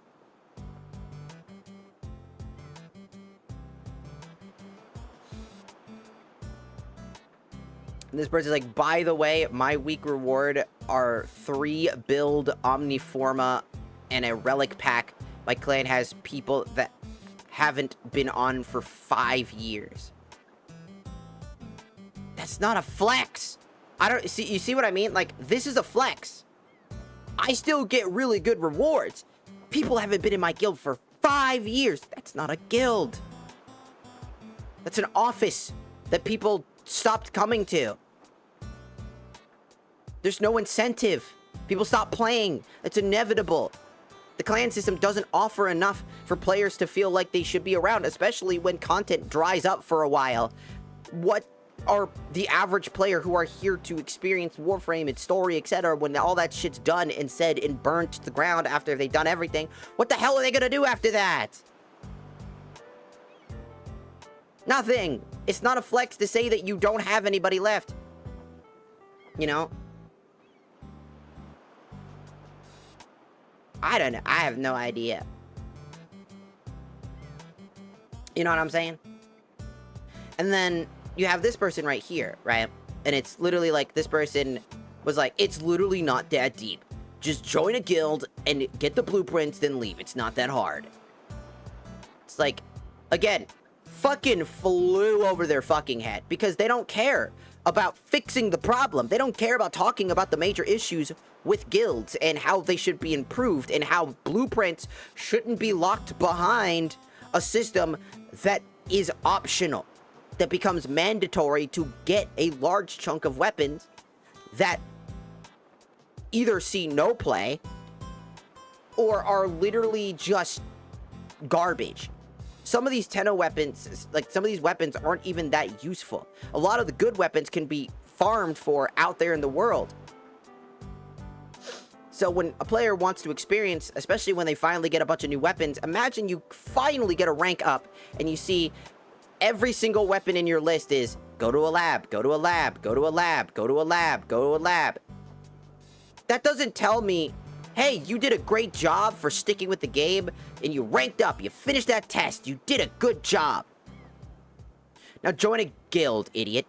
[SPEAKER 1] And this person's like, by the way, my week reward are 3 build Omniforma and a relic pack. My clan has people that haven't been on for 5 years. That's not a flex. I don't see. You see what I mean? Like, this is a flex. I still get really good rewards. People haven't been in my guild for 5 years. That's not a guild. That's an office that people stopped coming to. There's no incentive. People stop playing. It's inevitable. The clan system doesn't offer enough for players to feel like they should be around, especially when content dries up for a while. What are the average player who are here to experience Warframe, its story, etc., when all that shit's done and said and burned to the ground after they've done everything? What the hell are they gonna do after that? Nothing. It's not a flex to say that you don't have anybody left. You know? I don't know. I have no idea. You know what I'm saying? And then you have this person right here, right? And it's literally like, this person was like, it's literally not that deep. Just join a guild and get the blueprints, then leave. It's not that hard. It's like, again, fucking flew over their fucking head because they don't care about fixing the problem. They don't care about talking about the major issues with guilds and how they should be improved and how blueprints shouldn't be locked behind a system that is optional, that becomes mandatory to get a large chunk of weapons that either see no play or are literally just garbage. Some of these Tenno weapons, like some of these weapons aren't even that useful. A lot of the good weapons can be farmed for out there in the world. So when a player wants to experience, especially when they finally get a bunch of new weapons, imagine you finally get a rank up and you see every single weapon in your list is go to a lab, go to a lab, go to a lab, go to a lab, go to a lab. That doesn't tell me, hey, you did a great job for sticking with the game and you ranked up, you finished that test, you did a good job. Now join a guild, idiot.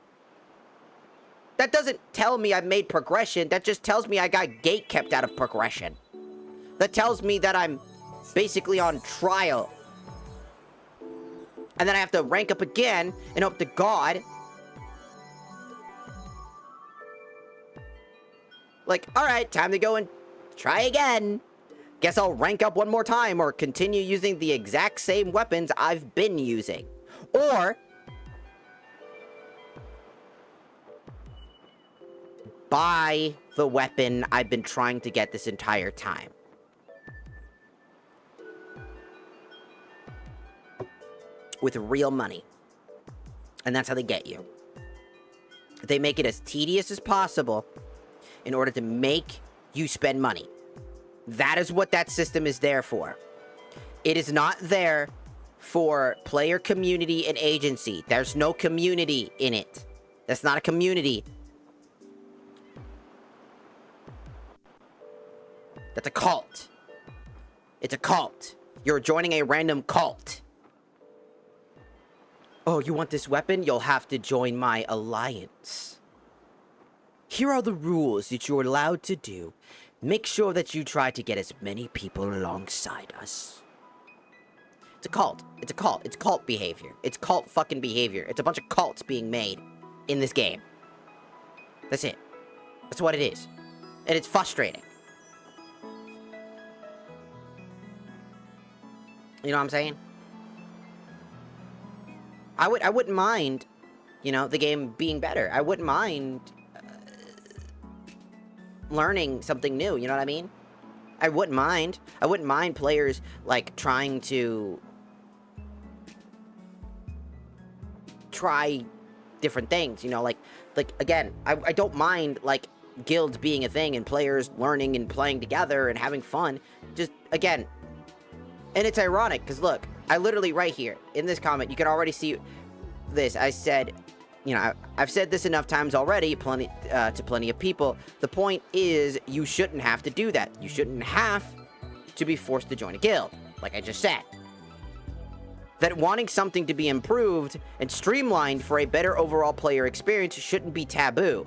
[SPEAKER 1] That doesn't tell me I've made progression, that just tells me I got gate kept out of progression. That tells me that I'm basically on trial. And then I have to rank up again and hope to God. Like, alright, time to go and try again. Guess I'll rank up one more time or continue using the exact same weapons I've been using. Or buy the weapon I've been trying to get this entire time. With real money. And that's how they get you. They make it as tedious as possible in order to make you spend money. That is what that system is there for. It is not there for player community and agency. There's no community in it. That's not a community. That's a cult. It's a cult. You're joining a random cult. Oh, you want this weapon? You'll have to join my alliance. Here are the rules that you're allowed to do. Make sure that you try to get as many people alongside us. It's a cult. It's a cult. It's cult behavior. It's cult fucking behavior. It's a bunch of cults being made in this game. That's it. That's what it is. And it's frustrating. You know what I'm saying? I wouldn't mind, you know, the game being better. I wouldn't mind learning something new, you know what I mean? I wouldn't mind. I wouldn't mind players, like, trying to try different things, you know, like again, I don't mind, like, guilds being a thing and players learning and playing together and having fun. Just, again, and it's ironic, because look, I literally, right here, in this comment, you can already see this. I said, you know, I've said this enough times already, to plenty of people. The point is, you shouldn't have to do that. You shouldn't have to be forced to join a guild, like I just said. That wanting something to be improved and streamlined for a better overall player experience shouldn't be taboo.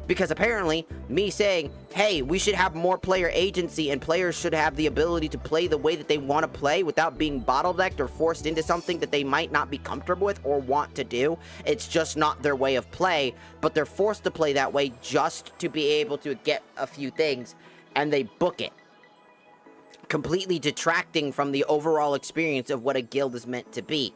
[SPEAKER 1] Because apparently, me saying, hey, we should have more player agency and players should have the ability to play the way that they want to play without being bottlenecked or forced into something that they might not be comfortable with or want to do. It's just not their way of play, but they're forced to play that way just to be able to get a few things, and they book it. Completely detracting from the overall experience of what a guild is meant to be.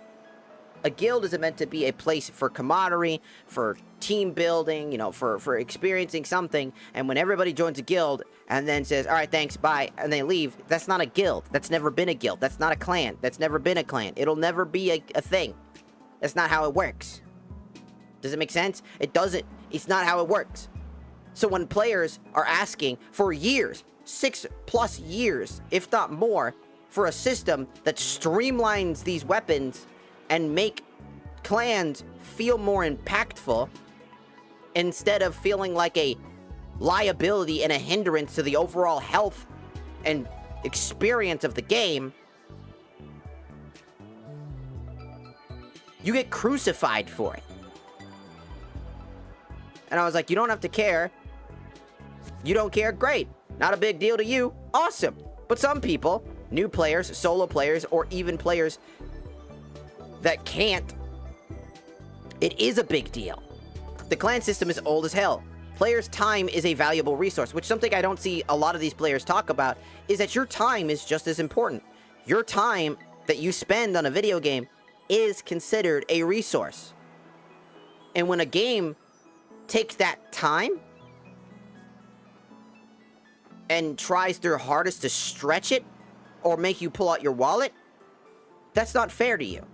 [SPEAKER 1] A guild is meant to be a place for camaraderie, for team building, you know, for experiencing something. And when everybody joins a guild and then says, all right, thanks, bye, and they leave, that's not a guild. That's never been a guild. That's not a clan. That's never been a clan. It'll never be a thing. That's not how it works. Does it make sense? It doesn't. It's not how it works. So when players are asking for years, 6+ years, if not more, for a system that streamlines these weapons and make clans feel more impactful instead of feeling like a liability and a hindrance to the overall health and experience of the game, you get crucified for it. And I was like, you don't have to care. You don't care? Great. Not a big deal to you. Awesome. But some people, new players, solo players, or even players that can't, it is a big deal. The clan system is old as hell. Players' time is a valuable resource, which something I don't see a lot of these players talk about, is that your time is just as important. Your time that you spend on a video game is considered a resource. And when a game takes that time and tries their hardest to stretch it or make you pull out your wallet, that's not fair to you.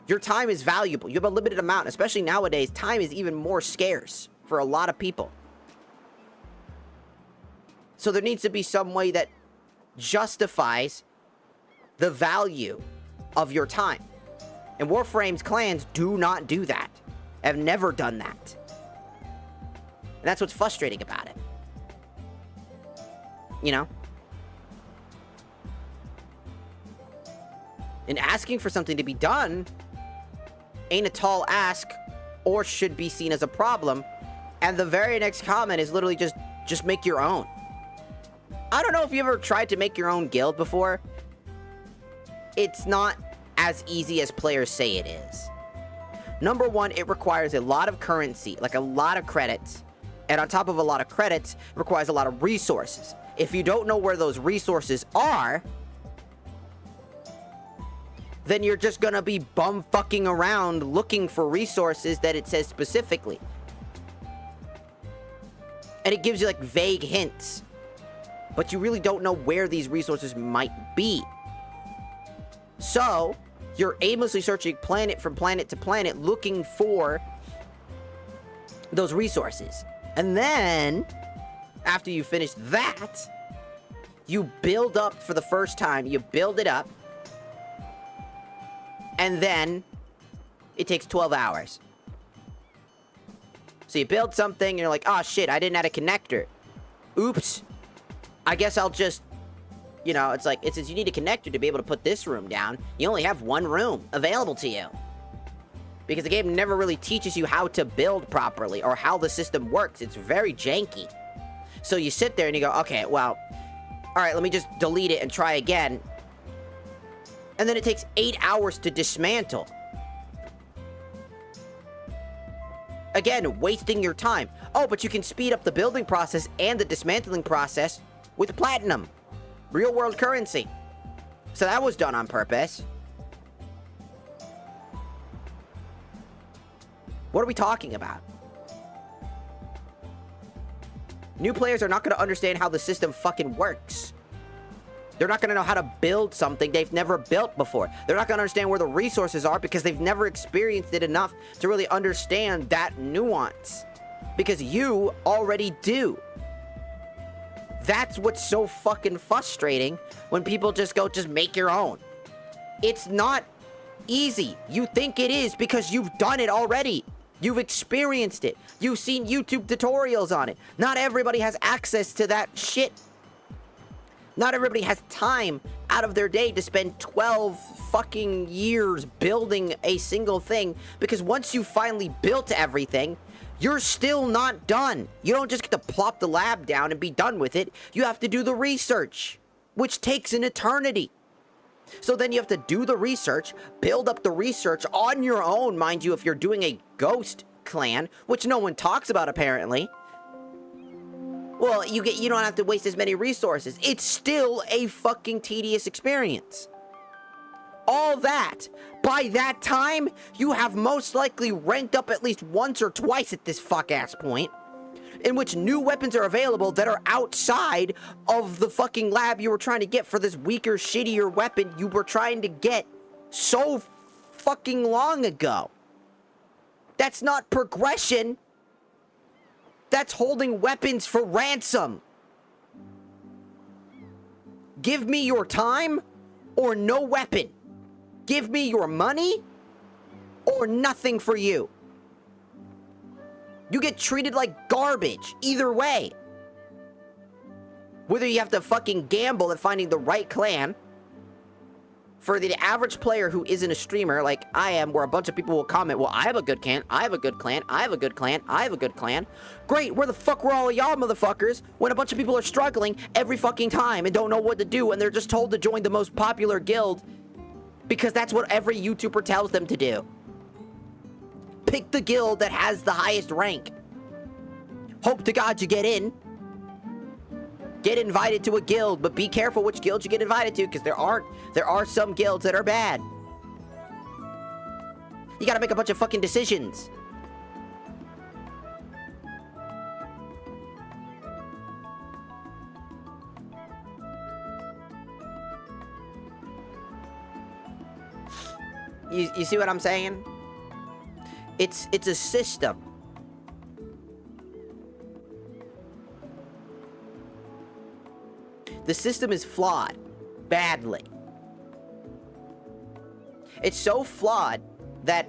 [SPEAKER 1] Your time is valuable. You have a limited amount, especially nowadays. Time is even more scarce for a lot of people. So there needs to be some way that justifies the value of your time. And Warframe's clans do not do that. Have never done that. And that's what's frustrating about it. You know? And asking for something to be done ain't a tall ask or should be seen as a problem. And the very next comment is literally just make your own. I don't know if you ever tried to make your own guild before. It's not as easy as players say it is. Number one, it requires a lot of currency, like a lot of credits. And on top of a lot of credits, it requires a lot of resources. If you don't know where those resources are, then you're just gonna be bum-fucking around looking for resources that it says specifically. And it gives you, like, vague hints. But you really don't know where these resources might be. So, you're aimlessly searching planet from planet to planet looking for those resources. And then, after you finish that, you build up for the first time. You build it up. And then, it takes 12 hours. So you build something, and you're like, oh shit, I didn't add a connector. Oops. I guess I'll just, you know, it's like, it says you need a connector to be able to put this room down. You only have one room available to you. Because the game never really teaches you how to build properly, or how the system works. It's very janky. So you sit there and you go, okay, well, alright, let me just delete it and try again. And then it takes 8 hours to dismantle. Again, wasting your time. Oh, but you can speed up the building process and the dismantling process with platinum. Real world currency. So that was done on purpose. What are we talking about? New players are not going to understand how the system fucking works. They're not going to know how to build something they've never built before. They're not going to understand where the resources are because they've never experienced it enough to really understand that nuance. Because you already do. That's what's so fucking frustrating when people just go, just make your own. It's not easy. You think it is because you've done it already. You've experienced it. You've seen YouTube tutorials on it. Not everybody has access to that shit. Not everybody has time out of their day to spend 12 fucking years building a single thing. Because once you finally built everything, You're still not done. You don't just get to plop the lab down and be done with it. You have to do the research, which takes an eternity. So then you have to do the research, build up the research on your own, mind you, if you're doing a ghost clan, which no one talks about apparently. Well, you don't have to waste as many resources. It's still a fucking tedious experience. All that. By that time, you have most likely ranked up at least once or twice at this fuck-ass point, in which new weapons are available that are outside of the fucking lab you were trying to get for this weaker, shittier weapon you were trying to get so fucking long ago. That's not progression. That's holding weapons for ransom. Give me your time or no weapon. Give me your money or nothing for you. You get treated like garbage either way. Whether you have to fucking gamble at finding the right clan. For the average player who isn't a streamer like I am, where a bunch of people will comment, well, I have a good clan, I have a good clan, I have a good clan, I have a good clan. Great, where the fuck were all of y'all motherfuckers when a bunch of people are struggling every fucking time and don't know what to do and they're just told to join the most popular guild because that's what every YouTuber tells them to do. Pick the guild that has the highest rank. Hope to God you get in. Get invited to a guild, but be careful which guild you get invited to, because there are some guilds that are bad. You gotta make a bunch of fucking decisions. You see what I'm saying? It's a system. The system is flawed. Badly. It's so flawed that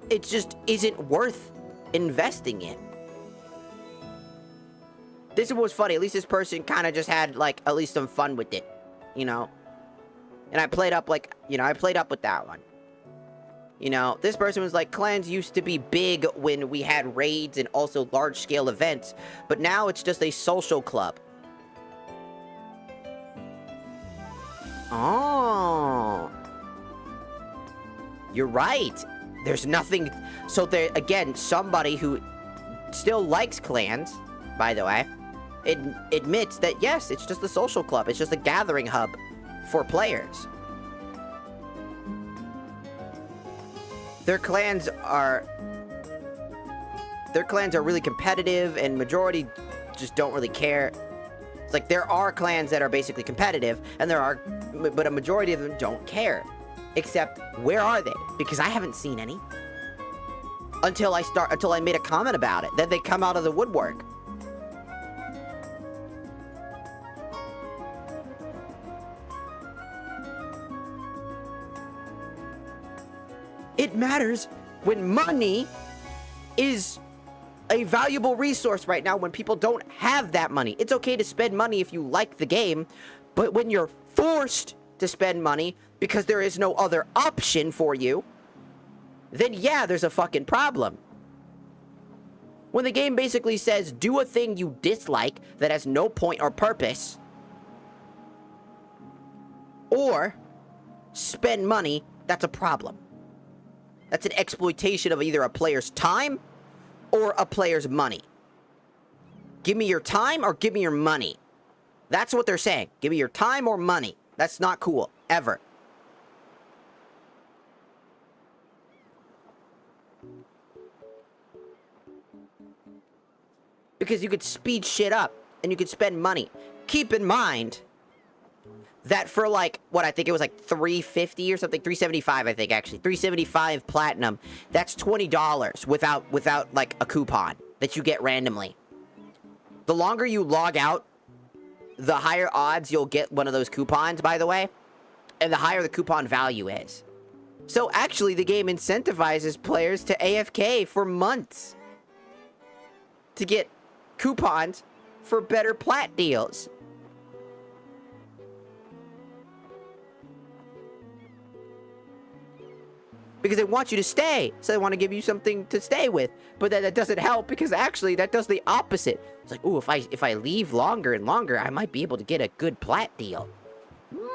[SPEAKER 1] it just isn't worth investing in. This was funny. At least this person kind of just had, like, at least some fun with it. You know? And I played up, like, you know, I played up with that one. You know, this person was like, clans used to be big when we had raids and also large-scale events, but now it's just a social club. Oh. You're right. There's nothing... So there, again, somebody who still likes clans, by the way, admits that, yes, it's just a social club. It's just a gathering hub for players. Their clans are really competitive, and majority just don't really care. It's like there are clans that are basically competitive, and but a majority of them don't care. Except, where are they? Because I haven't seen any. Until I made a comment about it. Then they come out of the woodwork. It matters when money is a valuable resource right now, when people don't have that money. It's okay to spend money if you like the game, but when you're forced to spend money because there is no other option for you, then yeah, there's a fucking problem. When the game basically says, do a thing you dislike that has no point or purpose, or spend money, that's a problem. That's an exploitation of either a player's time or a player's money. Give me your time or give me your money. That's what they're saying. Give me your time or money. That's not cool. Ever. Because you could speed shit up and you could spend money. Keep in mind that for, like, what, I think it was like $350 or something, $375, I think, actually, $375 platinum, that's $20 without like a coupon that you get randomly. The longer you log out, the higher odds you'll get one of those coupons, by the way, and the higher the coupon value is. So actually, the game incentivizes players to AFK for months to get coupons for better plat deals. because they want you to stay. So they want to give you something to stay with. But that doesn't help because actually that does the opposite. It's like, ooh, if I leave longer and longer, I might be able to get a good plat deal.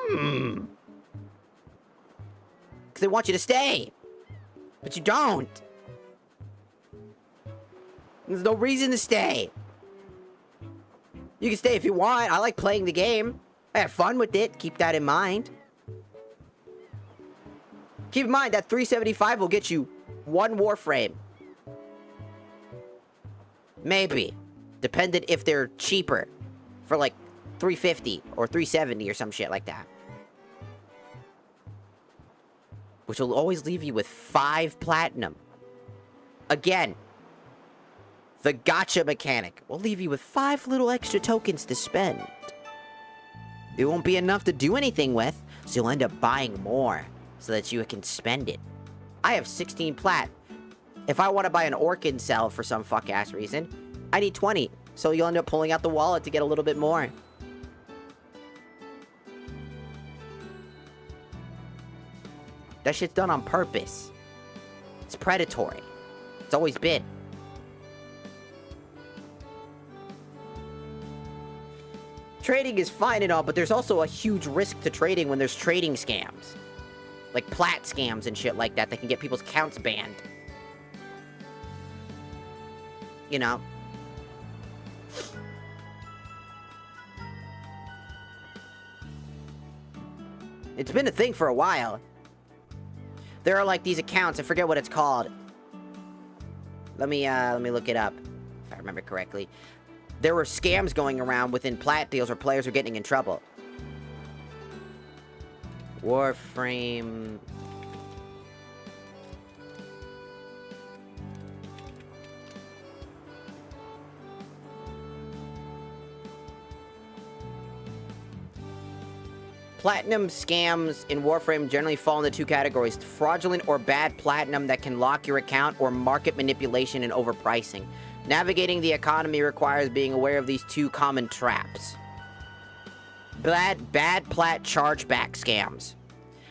[SPEAKER 1] Because they want you to stay. But you don't. There's no reason to stay. You can stay if you want. I like playing the game. I had fun with it. Keep that in mind. Keep in mind that 375 will get you one Warframe. Maybe. Dependent if they're cheaper. For like 350 or 370 or some shit like that. Which will always leave you with 5 platinum. Again. The gotcha mechanic will leave you with 5 little extra tokens to spend. It won't be enough to do anything with, so you'll end up buying more. So that you can spend it. I have 16 plat. If I want to buy an Orkin cell for some fuck-ass reason, I need 20. So you'll end up pulling out the wallet to get a little bit more. That shit's done on purpose. It's predatory. It's always been. Trading is fine and all, but there's also a huge risk to trading when there's trading scams. Like plat scams and shit like that can get people's accounts banned. You know? It's been a thing for a while. There are like these accounts, I forget what it's called. Let me look it up, if I remember correctly. There were scams going around within plat deals where players were getting in trouble. Warframe. Platinum scams in Warframe generally fall into 2 categories. Fraudulent or bad platinum that can lock your account, or market manipulation and overpricing. Navigating the economy requires being aware of these 2 common traps. Bad plat chargeback scams.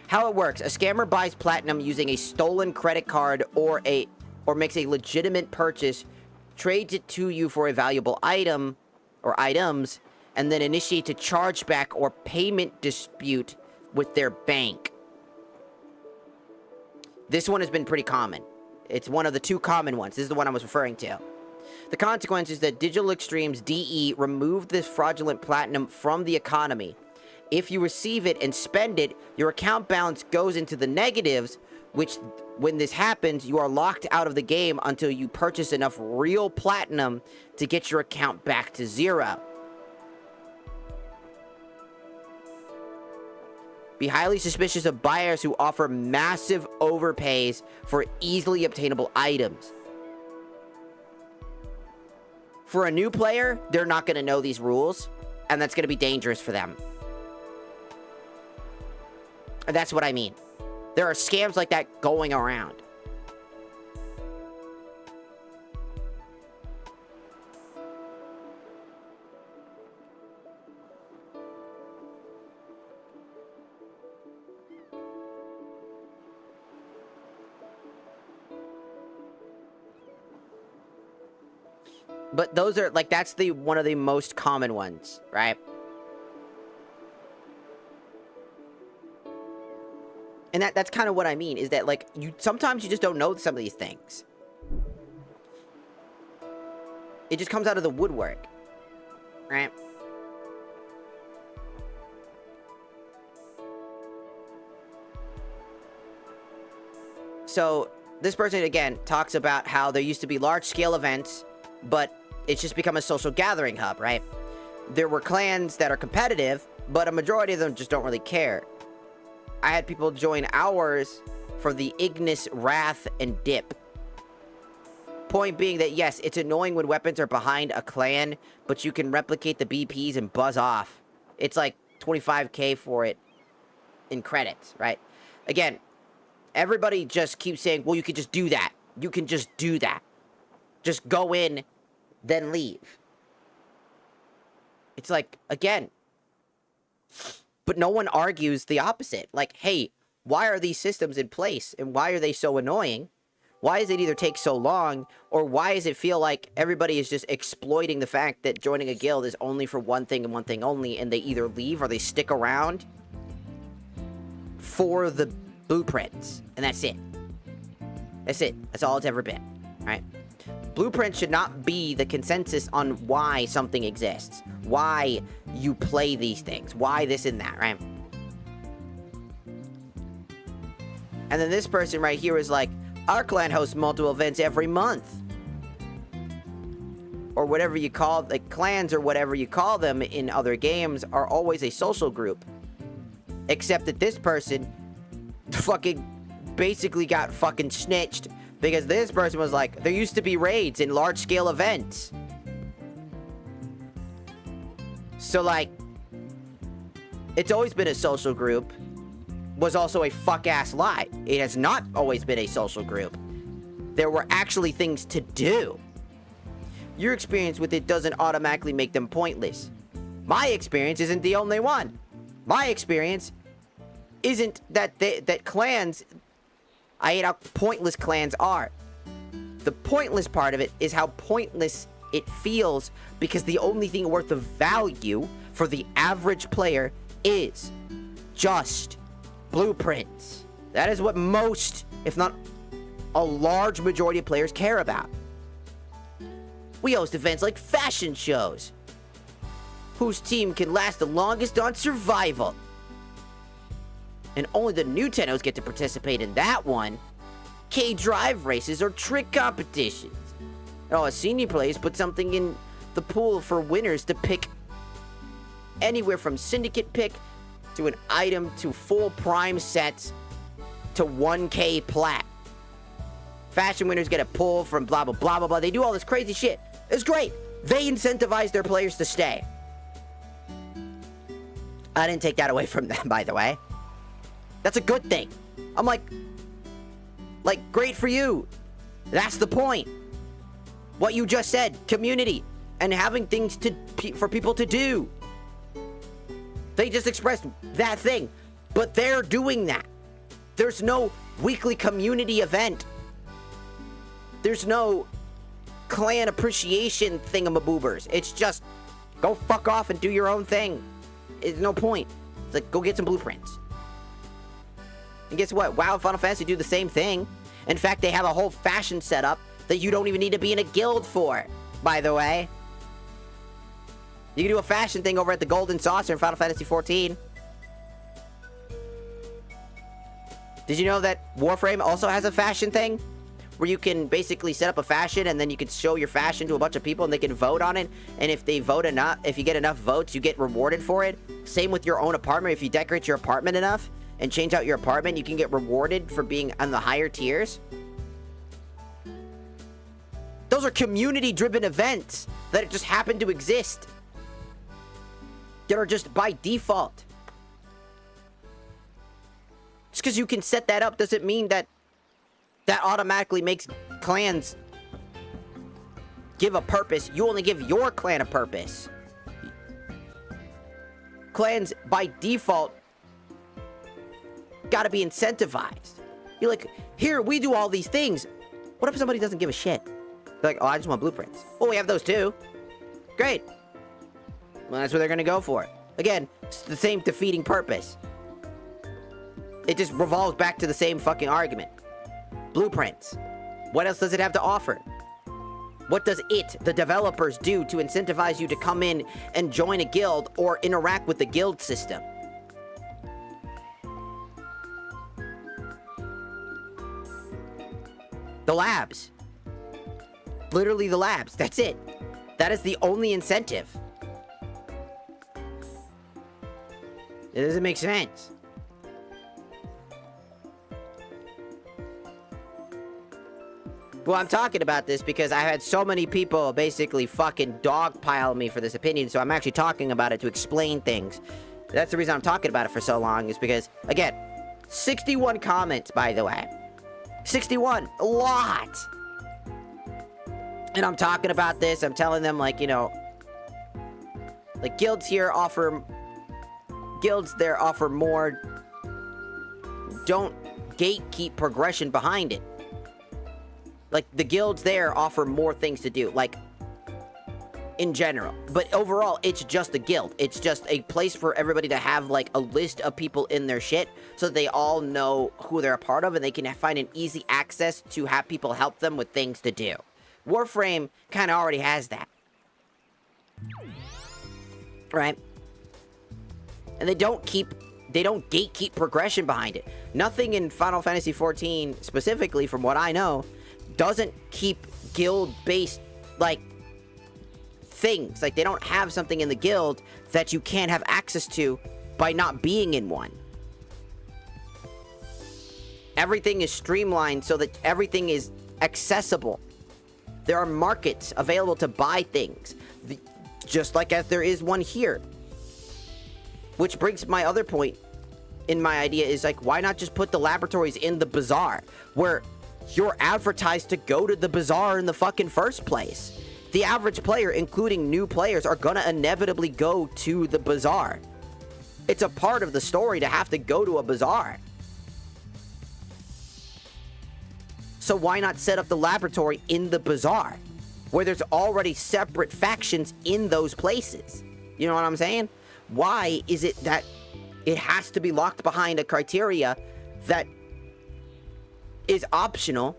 [SPEAKER 1] How it works: a scammer buys platinum using a stolen credit card or makes a legitimate purchase, trades it to you for a valuable item or items, and then initiates a chargeback or payment dispute with their bank. This one has been pretty common. It's one of the 2 common ones. This is the one I was referring to. The consequence is that Digital Extremes DE removed this fraudulent platinum from the economy. If you receive it and spend it, your account balance goes into the negatives, which, when this happens, you are locked out of the game until you purchase enough real platinum to get your account back to 0. Be highly suspicious of buyers who offer massive overpays for easily obtainable items. For a new player, they're not going to know these rules, and that's going to be dangerous for them. And that's what I mean. There are scams like that going around. But those are, like, that's one of the most common ones, right? And that's kind of what I mean, is that, like, sometimes you just don't know some of these things. It just comes out of the woodwork, right? So, this person, again, talks about how there used to be large-scale events, but it's just become a social gathering hub, right? There were clans that are competitive, but a majority of them just don't really care. I had people join ours for the Ignis, Wrath, and Dip. Point being that, yes, it's annoying when weapons are behind a clan, but you can replicate the BPs and buzz off. It's like 25k for it in credits, right? Again, everybody just keeps saying, well, you can just do that. You can just do that. Just go in, then leave. It's like, again... But no one argues the opposite. Like, hey, why are these systems in place, and why are they so annoying? Why does it either take so long, or why does it feel like everybody is just exploiting the fact that joining a guild is only for one thing and one thing only, and they either leave or they stick around for the blueprints, and that's it. That's it. That's all it's ever been, right? Blueprints should not be the consensus on why something exists, why you play these things, why this and that, right? And then this person right here is like, our clan hosts multiple events every month. Or whatever you call, like clans or whatever you call them in other games are always a social group. Except that this person fucking basically got fucking snitched because this person was like, there used to be raids in large-scale events. So, like, it's always been a social group was also a fuck-ass lie. It has not always been a social group. There were actually things to do. Your experience with it doesn't automatically make them pointless. My experience isn't the only one. My experience isn't that clans... I hate how pointless clans are. The pointless part of it is how pointless it feels because the only thing worth of value for the average player is just blueprints. That is what most, if not a large majority of players care about. We host events like fashion shows. Whose team can last the longest on survival? And only the new Tennos get to participate in that one. K-drive races or trick competitions. And all the senior players put something in the pool for winners to pick anywhere from syndicate pick to an item to full prime sets to 1K plat. Fashion winners get a pull from blah, blah, blah, blah, blah. They do all this crazy shit. It's great. They incentivize their players to stay. I didn't take that away from them, by the way. That's a good thing. I'm like, great for you. That's the point. What you just said, community, and having things for people to do. They just expressed that thing, but they're doing that. There's no weekly community event. There's no clan appreciation thingamaboobers. It's just, go fuck off and do your own thing. There's no point. It's like, go get some blueprints. And guess what? WoW and Final Fantasy do the same thing. In fact, they have a whole fashion setup that you don't even need to be in a guild for, by the way. You can do a fashion thing over at the Golden Saucer in Final Fantasy XIV. Did you know that Warframe also has a fashion thing? Where you can basically set up a fashion and then you can show your fashion to a bunch of people and they can vote on it. And if they vote enough, if you get enough votes, you get rewarded for it. Same with your own apartment. If you decorate your apartment enough and change out your apartment, you can get rewarded for being on the higher tiers. Those are community-driven events that just happen to exist. That are just by default. Just because you can set that up doesn't mean that that automatically makes clans give a purpose. You only give your clan a purpose. Clans, by default, gotta be incentivized. You're like, here, we do all these things. What if somebody doesn't give a shit? They're like, oh, I just want blueprints. Oh, we have those too. Great. Well, that's what they're gonna go for. Again, it's the same defeating purpose. It just revolves back to the same fucking argument. Blueprints. What else does it have to offer? What does it, the developers, do to incentivize you to come in and join a guild or interact with the guild system? The labs. Literally the labs. That's it. That is the only incentive. It doesn't make sense. Well, I'm talking about this because I had so many people basically fucking dogpile me for this opinion, so I'm actually talking about it to explain things. That's the reason I'm talking about it for so long, is because, again, 61 comments, by the way. 61. A lot. And I'm talking about this. I'm telling them, like, you know, like, guilds there offer more don't gatekeep progression behind it. Like, the guilds there offer more things to do, like, in general. But overall, it's just a guild. It's just a place for everybody to have, like, a list of people in their shit, so that they all know who they're a part of, and they can find an easy access to have people help them with things to do. Warframe kind of already has that. Right? And they don't gatekeep progression behind it. Nothing in Final Fantasy XIV, specifically, from what I know, doesn't keep guild-based, like, things. Like, they don't have something in the guild that you can't have access to by not being in one. Everything is streamlined so that everything is accessible. There are markets available to buy things, just like as there is one here. Which brings my other point in my idea is, like, why not just put the laboratories in the bazaar, where you're advertised to go to the bazaar in the fucking first place? The average player, including new players, are gonna inevitably go to the bazaar. It's a part of the story to have to go to a bazaar. So why not set up the laboratory in the bazaar, where there's already separate factions in those places? You know what I'm saying? Why is it that it has to be locked behind a criteria that is optional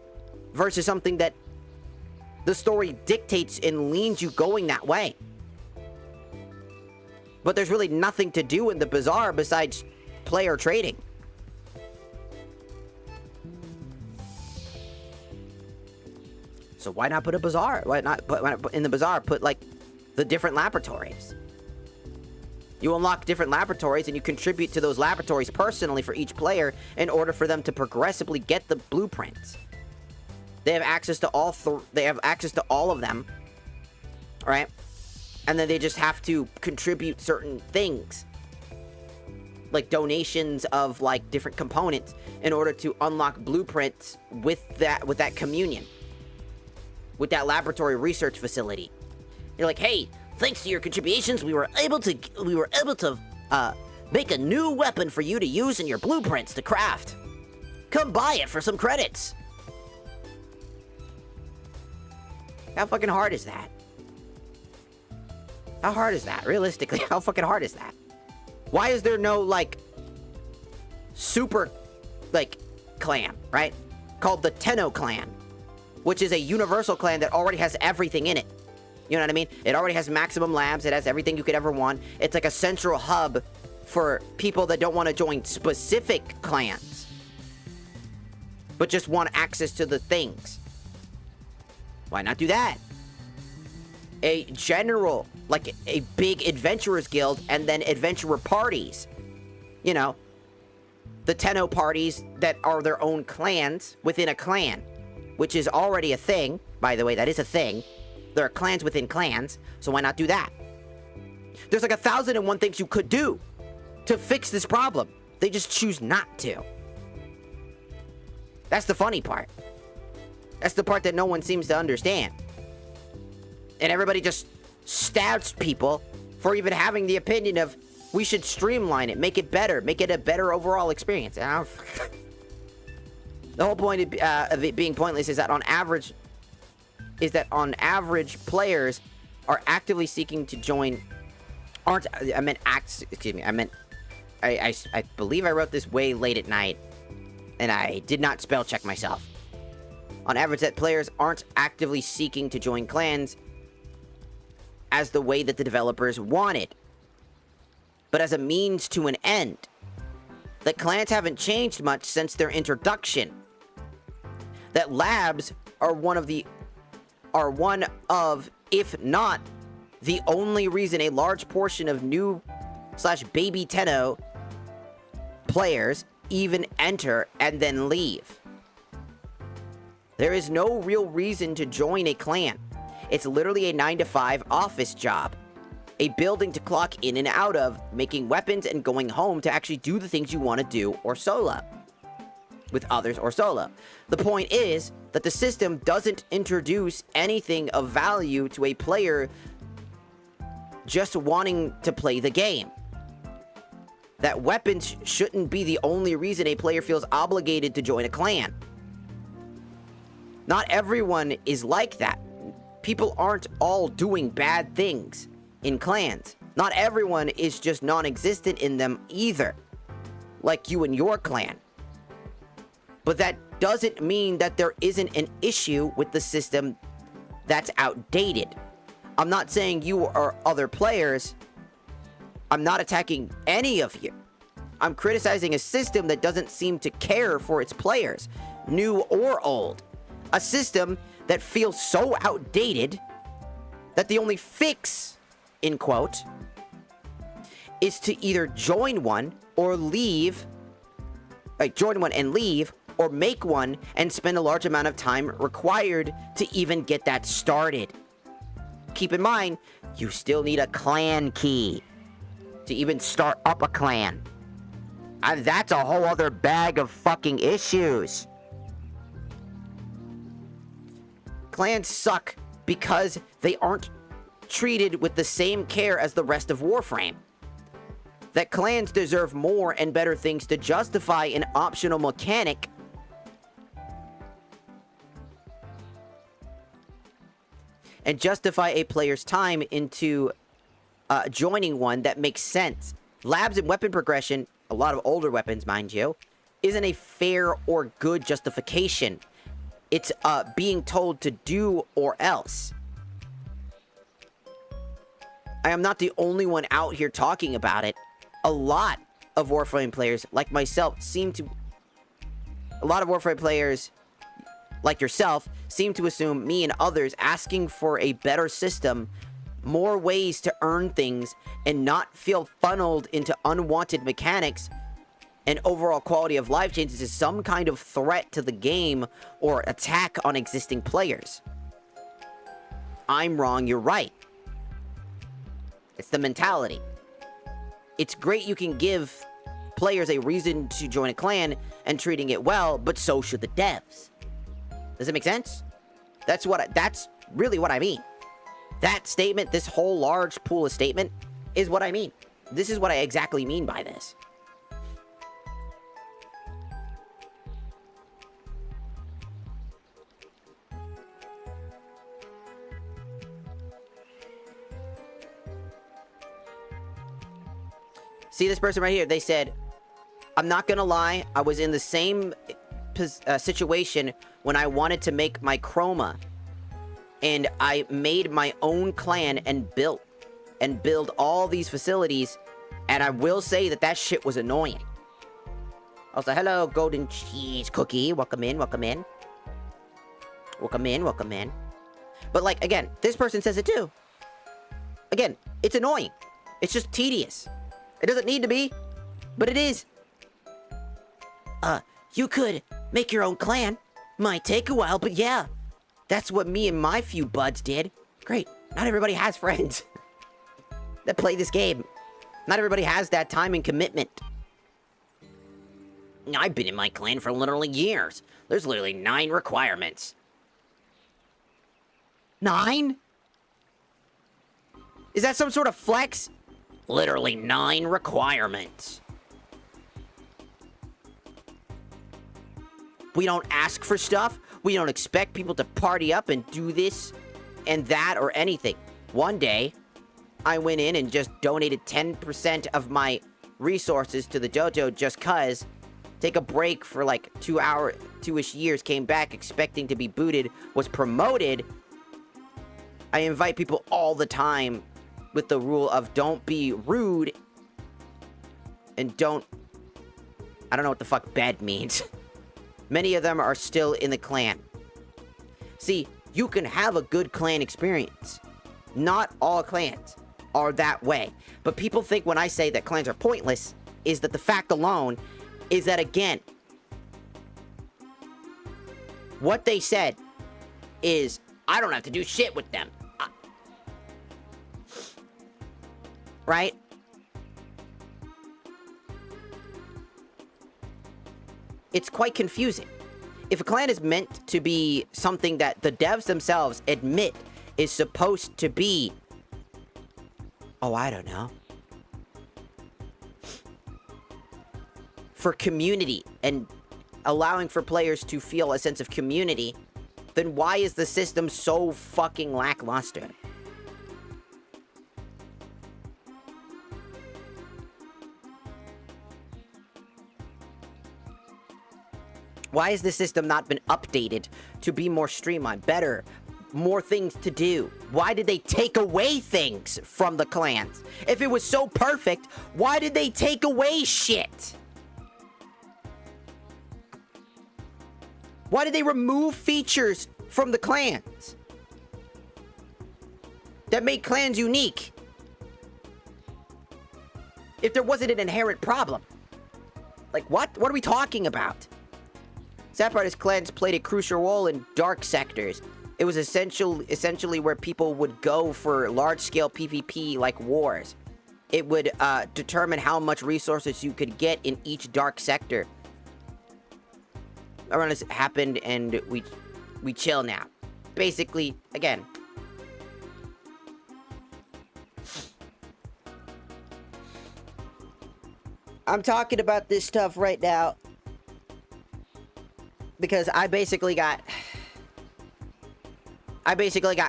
[SPEAKER 1] versus something that the story dictates and leans you going that way? But there's really nothing to do in the bazaar besides player trading. So why not put a bazaar? Why not put in the bazaar, put, like, the different laboratories? You unlock different laboratories, and you contribute to those laboratories personally for each player in order for them to progressively get the blueprints. They have access to all of them, right? And then they just have to contribute certain things, like donations of, like, different components, in order to unlock blueprints with that communion, with that laboratory research facility. You're like, hey, thanks to your contributions, we were able to make a new weapon for you to use in your blueprints to craft. Come buy it for some credits. How fucking hard is that? How hard is that? Realistically, how fucking hard is that? Why is there no, like, super, like, clan, right? Called the Tenno clan, which is a universal clan that already has everything in it. You know what I mean? It already has maximum labs. It has everything you could ever want. It's like a central hub for people that don't want to join specific clans, but just want access to the things. Why not do that? A general, like a big adventurers guild, and then adventurer parties. You know, the Tenno parties that are their own clans within a clan, which is already a thing. By the way, that is a thing. There are clans within clans, so why not do that? There's like 1,001 things you could do to fix this problem. They just choose not to. That's the funny part. That's the part that no one seems to understand. And everybody just stabs people for even having the opinion of, we should streamline it, make it better, make it a better overall experience. The whole point of it being pointless is that on average, players are actively seeking to join. I believe I wrote this way late at night, and I did not spell check myself. On average, that players aren't actively seeking to join clans as the way that the developers wanted, but as a means to an end. That clans haven't changed much since their introduction. That labs are one of, if not the only reason a large portion of new/baby Tenno players even enter and then leave. There is no real reason to join a clan. It's literally a 9-to-5 office job. A building to clock in and out of, making weapons and going home to actually do the things you want to do or solo. With others or solo. The point is that the system doesn't introduce anything of value to a player just wanting to play the game. that weapons shouldn't be the only reason a player feels obligated to join a clan. Not everyone is like that. People aren't all doing bad things in clans. Not everyone is just non-existent in them either, like you and your clan. But that doesn't mean that there isn't an issue with the system that's outdated. I'm not saying you or other players. I'm not attacking any of you. I'm criticizing a system that doesn't seem to care for its players, new or old. A system that feels so outdated that the only fix, in quote, is to either join one or leave, like join one and leave, or make one and spend a large amount of time required to even get that started. Keep in mind, you still need a clan key to even start up a clan. And that's a whole other bag of fucking issues. Clans suck because they aren't treated with the same care as the rest of Warframe. That clans deserve more and better things to justify an optional mechanic and justify a player's time into joining one that makes sense. Labs and weapon progression, a lot of older weapons, mind you, isn't a fair or good justification. It's being told to do or else. I am not the only one out here talking about it. A lot of Warframe players, like myself, a lot of Warframe players, like yourself, seem to assume me and others asking for a better system, more ways to earn things, and not feel funneled into unwanted mechanics and overall quality of life changes is some kind of threat to the game or attack on existing players. I'm wrong, you're right. It's the mentality. It's great you can give players a reason to join a clan and treating it well, but so should the devs. Does it make sense? That's really what I mean. That statement, this whole large pool of statement, is what I mean. This is what I exactly mean by this. See this person right here? They said, I'm not gonna lie, I was in the same situation when I wanted to make my chroma. And I made my own clan and build all these facilities. And I will say that shit was annoying. Also, hello, golden cheese cookie. Welcome in, welcome in. Welcome in, welcome in. But like, again, this person says it too. Again, it's annoying. It's just tedious. It doesn't need to be, but it is. You could make your own clan. Might take a while, but yeah. That's what me and my few buds did. Great. Not everybody has friends that play this game. Not everybody has that time and commitment. I've been in my clan for literally years. There's literally 9 requirements. 9? Is that some sort of flex? Literally 9 requirements. We don't ask for stuff. We don't expect people to party up and do this and that or anything. One day, I went in and just donated 10% of my resources to the dojo just cuz. Take a break for like 2-ish years, came back expecting to be booted, was promoted. I invite people all the time with the rule of don't be rude and don't... I don't know what the fuck bed means. Many of them are still in the clan. See, you can have a good clan experience. Not all clans are that way. But people think when I say that clans are pointless, is that the fact alone is that, again, what they said is, I don't have to do shit with them. Right? It's quite confusing. If a clan is meant to be something that the devs themselves admit is supposed to be... Oh, I don't know. for community and allowing for players to feel a sense of community, then why is the system so fucking lackluster? Why has the system not been updated to be more streamlined, better, more things to do? Why did they take away things from the clans? If it was so perfect, why did they take away shit? Why did they remove features from the clans that made clans unique? If there wasn't an inherent problem. Like, what? What are we talking about? Separatist clans played a crucial role in dark sectors. It was essentially where people would go for large-scale PvP like wars. It would determine how much resources you could get in each dark sector. Around this happened, and we chill now. Basically, again. I'm talking about this stuff right now because I basically got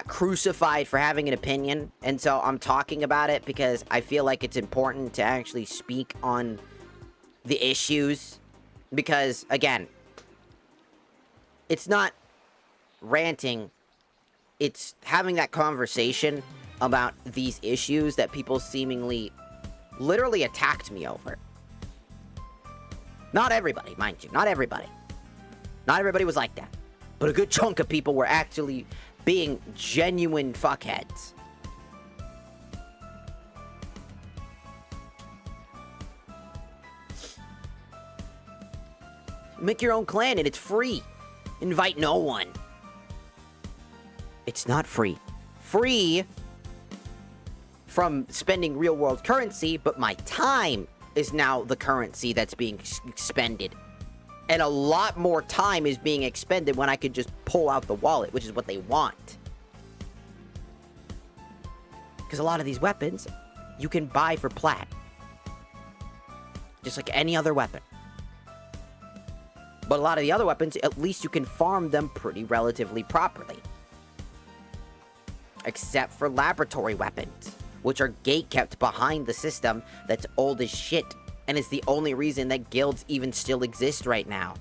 [SPEAKER 1] crucified for having an opinion, and so I'm talking about it because I feel like it's important to actually speak on the issues, because, again, it's not ranting, it's having that conversation about these issues that people seemingly literally attacked me over. Not everybody, mind you, not everybody. Not everybody was like that. But a good chunk of people were actually being genuine fuckheads. Make your own clan and it's free. Invite no one. It's not free. Free from spending real world currency, but my time is now the currency that's being expended. And a lot more time is being expended when I could just pull out the wallet, which is what they want. Because a lot of these weapons, you can buy for plat. Just like any other weapon. But a lot of the other weapons, at least you can farm them pretty relatively properly. Except for laboratory weapons, which are gate-kept behind the system that's old as shit, and is the only reason that guilds even still exist right now.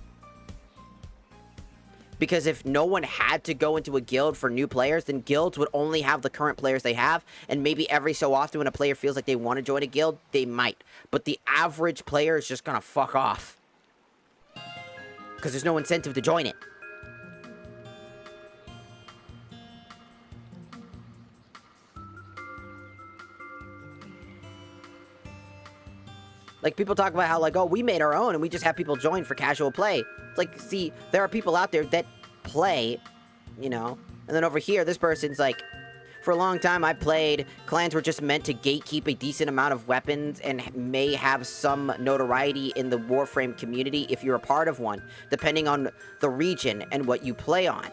[SPEAKER 1] Because if no one had to go into a guild for new players, then guilds would only have the current players they have, and maybe every so often when a player feels like they want to join a guild, they might. But the average player is just gonna fuck off. Because there's no incentive to join it. Like, people talk about how, like, oh, we made our own and we just have people join for casual play. It's like, see, there are people out there that play, you know, and then over here, this person's like, for a long time I played, clans were just meant to gatekeep a decent amount of weapons and may have some notoriety in the Warframe community if you're a part of one, depending on the region and what you play on.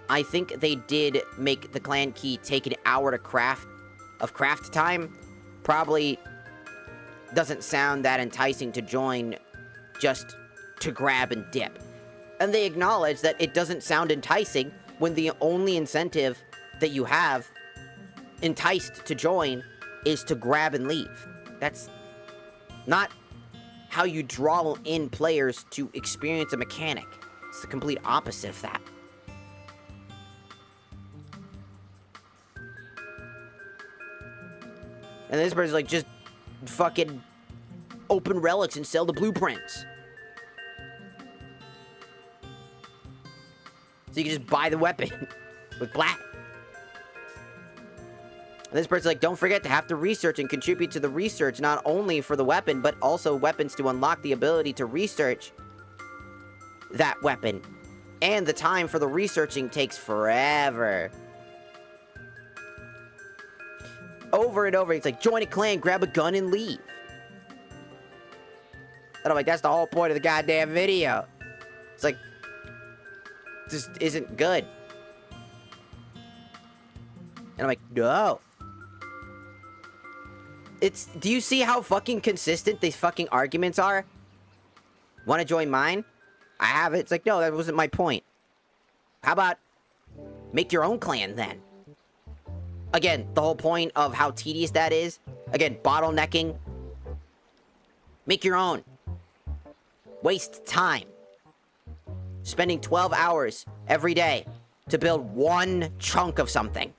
[SPEAKER 1] I think they did make the clan key take an hour to craft time. Probably doesn't sound that enticing to join just to grab and dip. And they acknowledge that it doesn't sound enticing when the only incentive that you have enticed to join is to grab and leave. That's not how you draw in players to experience a mechanic. It's the complete opposite of that. And this person's like, just fucking open relics and sell the blueprints. So you can just buy the weapon with black. And this person's like, don't forget to have to research and contribute to the research, not only for the weapon, but also weapons to unlock the ability to research that weapon. And the time for the researching takes forever. Over and over, it's like, join a clan, grab a gun, and leave. And I'm like, that's the whole point of the goddamn video. It's like, this isn't good. And I'm like, no. Do you see how fucking consistent these fucking arguments are? Want to join mine? I have it. It's like, no, that wasn't my point. How about make your own clan then? Again, the whole point of how tedious that is. Again, bottlenecking. Make your own. Waste time. Spending 12 hours every day to build one chunk of something.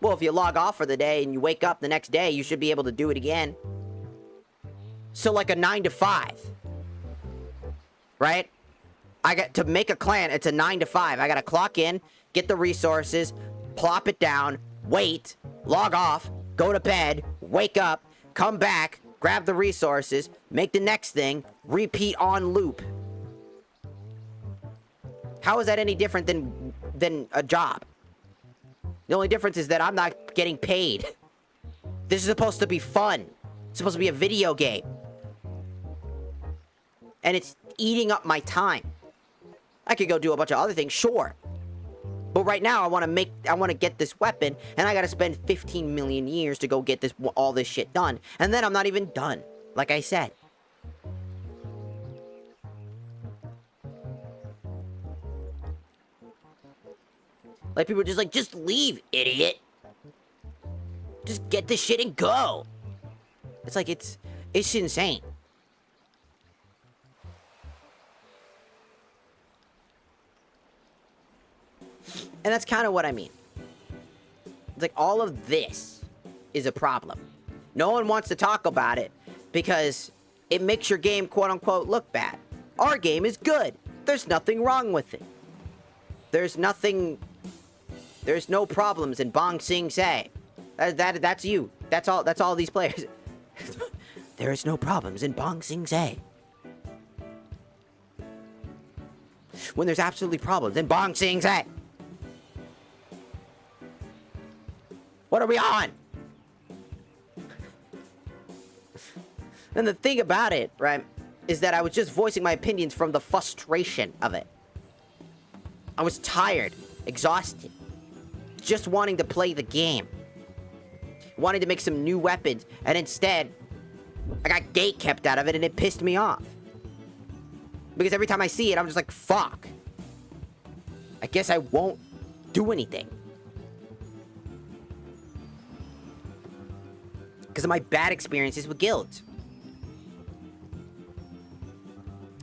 [SPEAKER 1] Well, if you log off for the day and you wake up the next day, you should be able to do it again. So like a 9 to 5. Right? I got to make a clan, it's a 9 to 5. I gotta clock in, get the resources, plop it down, wait, log off, go to bed, wake up, come back, grab the resources, make the next thing, repeat on loop. How is that any different than a job? The only difference is that I'm not getting paid. This is supposed to be fun. It's supposed to be a video game. And it's eating up my time. I could go do a bunch of other things, sure. But right now, I want to get this weapon, and I gotta spend 15 million years to go get all this shit done. And then I'm not even done, like I said. Like, people are just like, just leave, idiot. Just get this shit and go. It's like, it's insane. And that's kind of what I mean. It's like, all of this is a problem. No one wants to talk about it because it makes your game, quote-unquote, look bad. Our game is good. There's nothing wrong with it. There's no problems in Bong Sing Se. That's you. That's all these players. There is no problems in Bong Sing Se. When there's absolutely problems in Bong Sing Se. What are we on? And the thing about it, right, is that I was just voicing my opinions from the frustration of it. I was tired, exhausted, just wanting to play the game. Wanting to make some new weapons, and instead, I got gate kept out of it, and it pissed me off. Because every time I see it, I'm just like, fuck. I guess I won't do anything. Because of my bad experiences with guilds.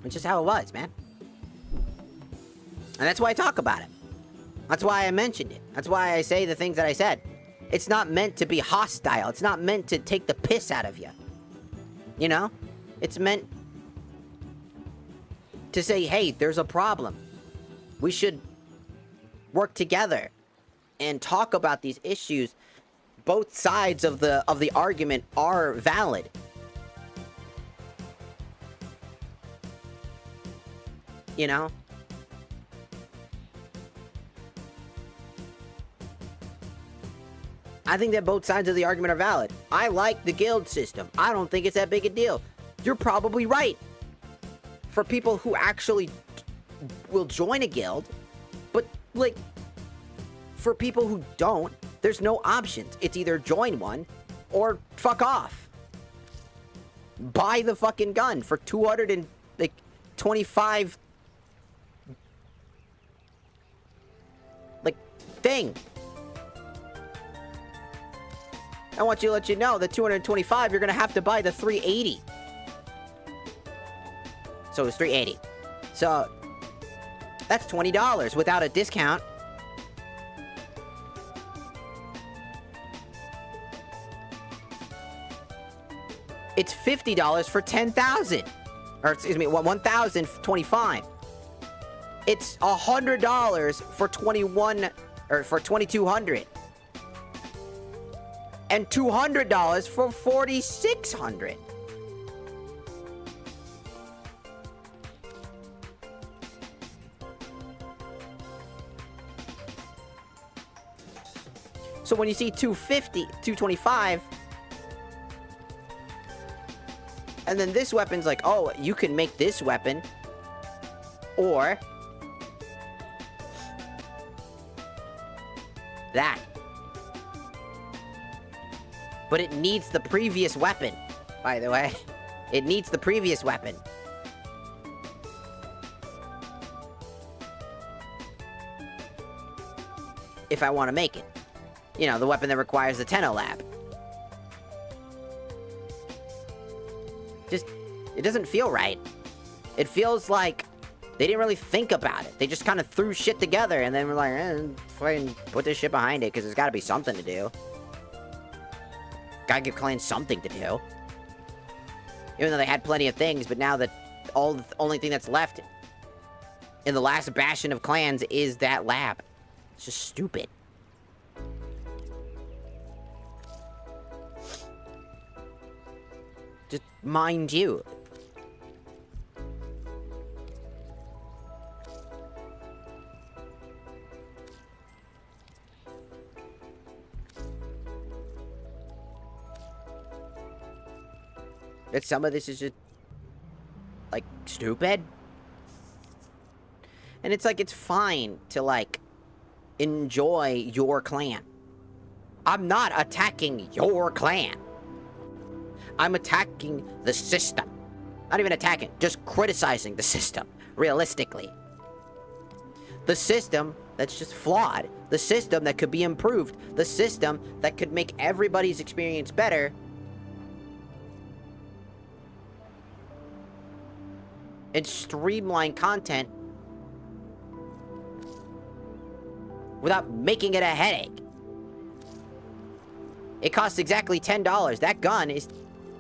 [SPEAKER 1] It's just how it was, man. And that's why I talk about it. That's why I mentioned it. That's why I say the things that I said. It's not meant to be hostile. It's not meant to take the piss out of you. You know? It's meant to say, hey, there's a problem. We should work together and talk about these issues. Both sides of the argument are valid. You know? I think that both sides of the argument are valid. I like the guild system. I don't think it's that big a deal. You're probably right. For people who actually will join a guild, but, like, for people who don't, there's no options. It's either join one or fuck off. Buy the fucking gun for 225 thing. I want you to let you know that 225, you're gonna have to buy the 380. So it's 380. So that's $20 without a discount. It's $50 for 10,000. Or excuse me, 1,025. It's $100 for 21 or for 2,200. And $200 for 4,600. So when you see 250, 225, and then this weapon's like, oh, you can make this weapon, or that. But it needs the previous weapon, by the way. It needs the previous weapon. if I want to make it. You know, the weapon that requires the Tenno lab. Just, it doesn't feel right. It feels like they didn't really think about it. They just kind of threw shit together and then were like, fucking put this shit behind it because there's got to be something to do. Gotta give clans something to do. Even though they had plenty of things, but now that the only thing that's left in the last bastion of clans is that lab. It's just stupid. Just mind you. That some of this is just, like, stupid. And it's like, it's fine to, like, enjoy your clan. I'm not attacking your clan. I'm attacking the system. Not even attacking, just criticizing the system, realistically. The system that's just flawed. The system that could be improved. The system that could make everybody's experience better. And streamline content without making it a headache. It costs exactly $10.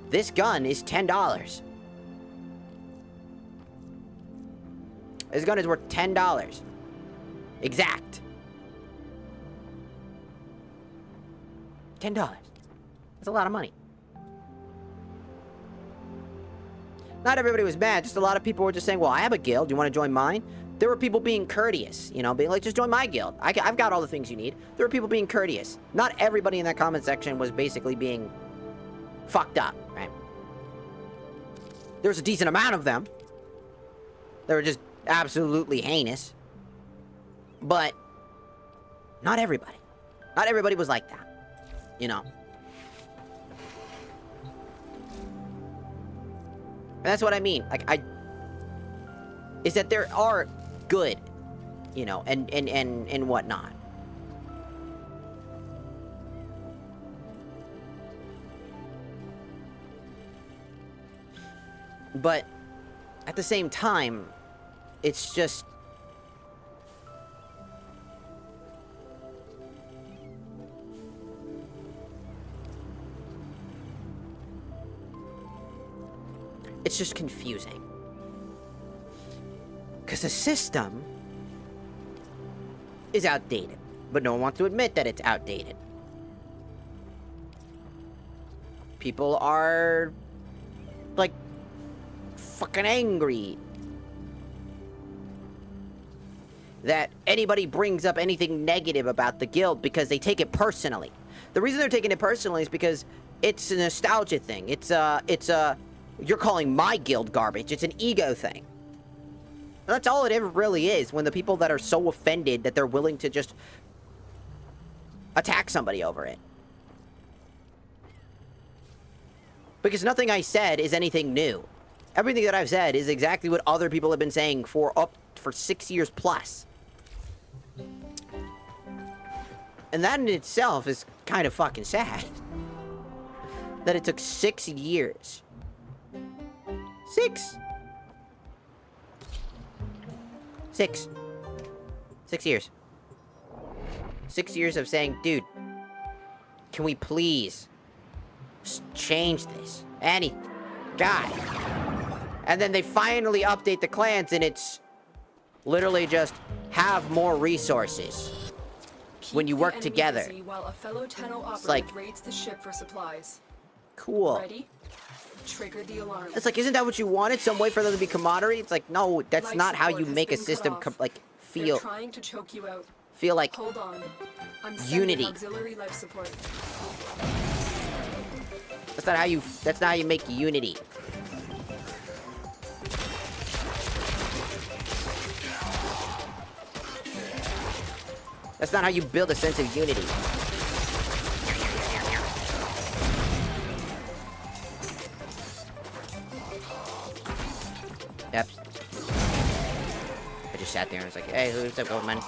[SPEAKER 1] This gun is $10. This gun is worth $10. Exact. $10. That's a lot of money. Not everybody was mad, just a lot of people were just saying, well, I have a guild, you want to join mine? There were people being courteous, you know, being like, just join my guild. I've got all the things you need. There were people being courteous. Not everybody in that comment section was basically being fucked up, right? There's a decent amount of them. They were just absolutely heinous. But not everybody. Not everybody was like that, you know? And that's what I mean. Like, is that there are good, you know, and whatnot. But at the same time, it's just confusing. Because the system is outdated. But no one wants to admit that it's outdated. People are, like, fucking angry that anybody brings up anything negative about the guild because they take it personally. The reason they're taking it personally is because it's a nostalgia thing. It's you're calling my guild garbage. It's an ego thing. That's all it ever really is, when the people that are so offended that they're willing to just attack somebody over it. Because nothing I said is anything new. Everything that I've said is exactly what other people have been saying for 6 years plus. And that in itself is kind of fucking sad. That it took 6 years. 6 years. 6 years of saying, dude, can we please change this? Any guy. And then they finally update the clans and it's literally just have more resources when you work together.
[SPEAKER 2] While a fellow Tenno
[SPEAKER 1] It's like,
[SPEAKER 2] raids the ship for supplies.
[SPEAKER 1] Cool.
[SPEAKER 2] Ready? Trigger the alarm.
[SPEAKER 1] It's like, isn't that what you wanted? Some way for them to be camaraderie? It's like, no, that's
[SPEAKER 2] Life
[SPEAKER 1] not how you
[SPEAKER 2] support
[SPEAKER 1] make a
[SPEAKER 2] has been
[SPEAKER 1] system
[SPEAKER 2] cut off.
[SPEAKER 1] like
[SPEAKER 2] They're
[SPEAKER 1] feel
[SPEAKER 2] trying to choke you out.
[SPEAKER 1] like
[SPEAKER 2] Hold on. I'm
[SPEAKER 1] unity.
[SPEAKER 2] sending auxiliary life support.
[SPEAKER 1] That's not how you make unity. That's not how you build a sense of unity. Yep. I just sat there and was like, hey, who's up, Goldman?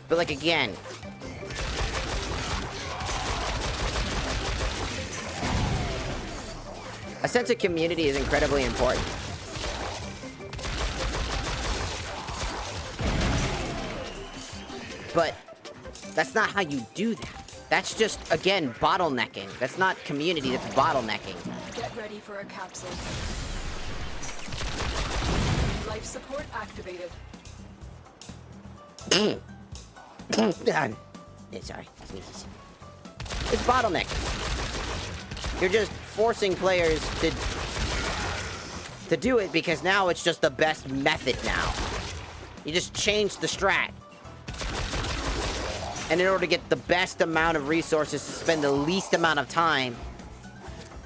[SPEAKER 1] But, like, again... a sense of community is incredibly important. But that's not how you do that. That's just, again, bottlenecking. That's not community, that's bottlenecking.
[SPEAKER 2] Get ready for a capsule. Life support activated.
[SPEAKER 1] Sorry. Sneezes. It's bottlenecking. You're just forcing players to do it because now it's just the best method now. You just change the strat. And in order to get the best amount of resources to spend the least amount of time,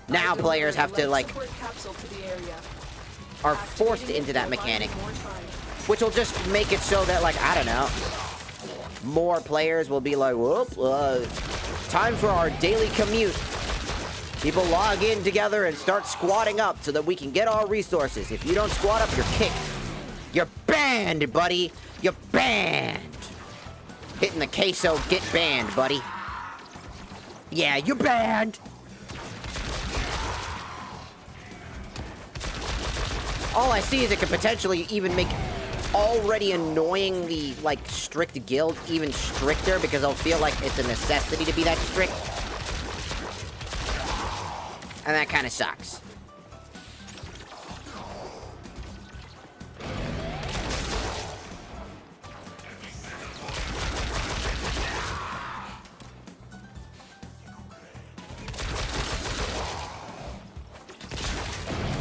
[SPEAKER 1] now players have to, like, are forced into that mechanic. Which will just make it so that, like, I don't know, more players will be like, whoop, time for our daily commute. People log in together and start squatting up so that we can get our resources. If you don't squat up, you're kicked. You're banned, buddy. You're banned. Hitting the queso, get banned, buddy. Yeah, you're banned. All I see is it could potentially even make already annoyingly, like, strict guild even stricter because they'll feel like it's a necessity to be that strict. And that kind of sucks.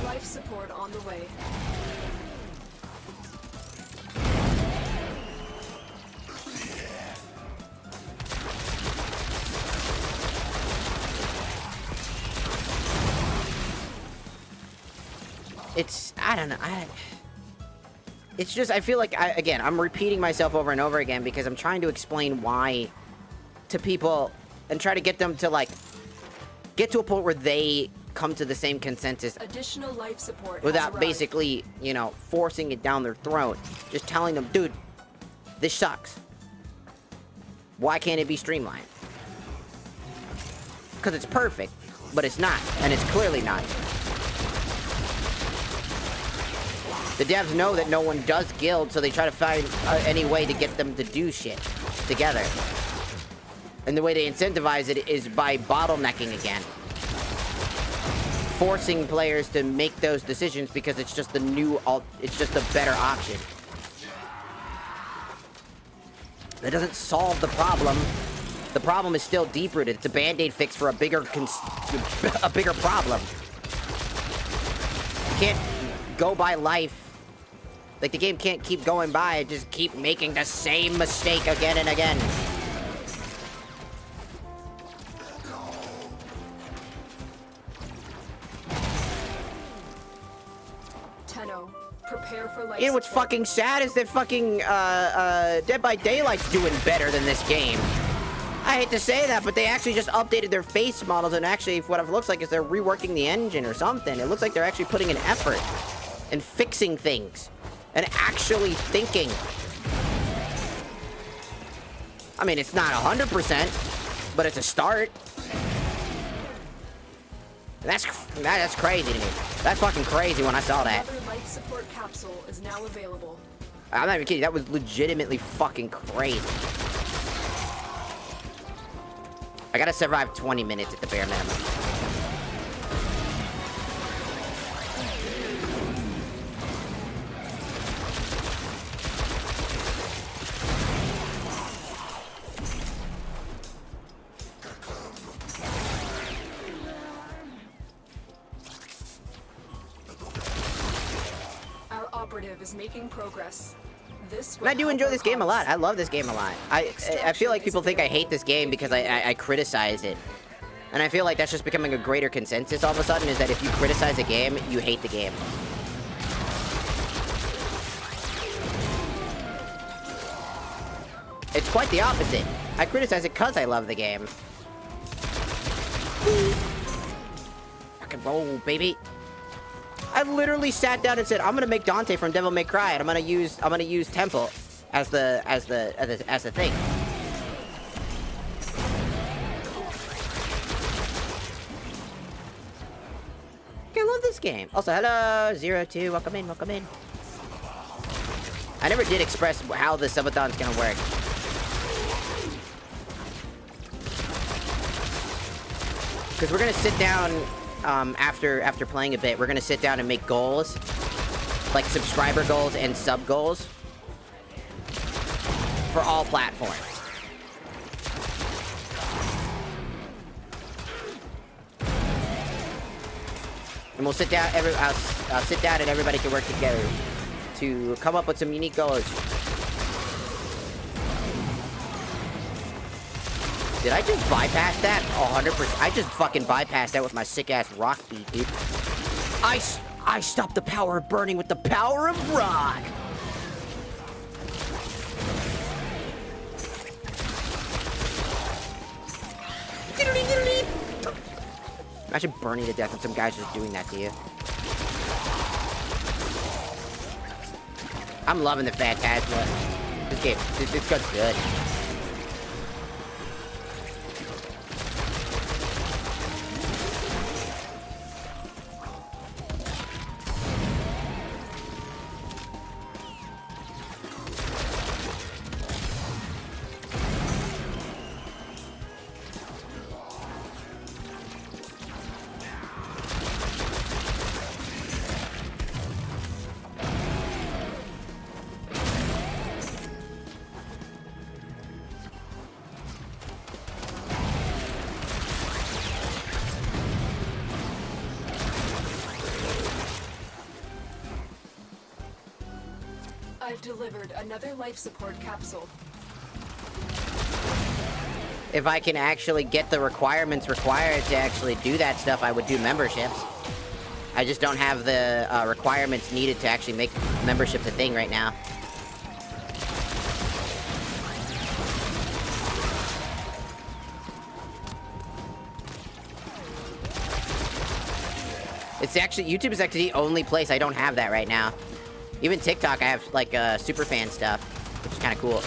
[SPEAKER 2] Life support on the way.
[SPEAKER 1] It's, I don't know, it's just, I feel like, again, I'm repeating myself over and over again because I'm trying to explain why to people and try to get them to, like, get to a point where they come to the same consensus
[SPEAKER 2] Additional life support
[SPEAKER 1] without basically, you know, forcing it down their throat. Just telling them, dude, this sucks. Why can't it be streamlined? Because it's perfect, but it's not, and it's clearly not. The devs know that no one does guild, so they try to find any way to get them to do shit together. And the way they incentivize it is by bottlenecking again. Forcing players to make those decisions because it's just the new, it's just a better option. That doesn't solve the problem. The problem is still deep-rooted. It's a band-aid fix for a bigger problem. You can't go by life. Like, the game can't keep going by and just keep making the same mistake again and again.
[SPEAKER 2] Tenno, prepare for life.
[SPEAKER 1] You know what's
[SPEAKER 2] support.
[SPEAKER 1] fucking sad is that fucking, Dead by Daylight's doing better than this game. I hate to say that, but they actually just updated their face models, and actually, what it looks like is they're reworking the engine or something. It looks like they're actually putting an effort in fixing things. And actually thinking. I mean, it's not 100%, but it's a start. That's crazy to me. That's fucking crazy when I saw that.
[SPEAKER 2] Another life support capsule is now available.
[SPEAKER 1] I'm not even kidding. That was legitimately fucking crazy. I gotta survive 20 minutes at the bare minimum.
[SPEAKER 2] Operative is making progress.
[SPEAKER 1] And I do enjoy this game a lot. I love this game a lot. I feel like people think I hate this game because I criticize it. And I feel like that's just becoming a greater consensus all of a sudden, is that if you criticize a game, you hate the game. It's quite the opposite. I criticize it because I love the game. Fucking roll, baby. I literally sat down and said, I'm gonna make Dante from Devil May Cry, and I'm gonna use Temple as the thing. love this game. Also, hello, 02, welcome in, welcome in. I never did express how the subathon's gonna work. Because we're gonna sit down, after playing a bit, we're gonna sit down and make goals. Like subscriber goals and sub goals. For all platforms. And we'll sit down, I'll sit down and everybody can work together to come up with some unique goals. Did I just bypass that? 100%. I just fucking bypassed that with my sick-ass rock beat, dude. I stopped the power of burning with the power of rock! Imagine burning to death and some guy's just doing that to you. I'm loving the Phantasma. This game, this gun's good.
[SPEAKER 2] I've delivered another life support capsule.
[SPEAKER 1] If I can actually get the requirements required to actually do that stuff, I would do memberships. I just don't have the requirements needed to actually make memberships a thing right now. It's actually, YouTube is actually the only place I don't have that right now. Even TikTok, I have, like, super fan stuff, which is kind of cool.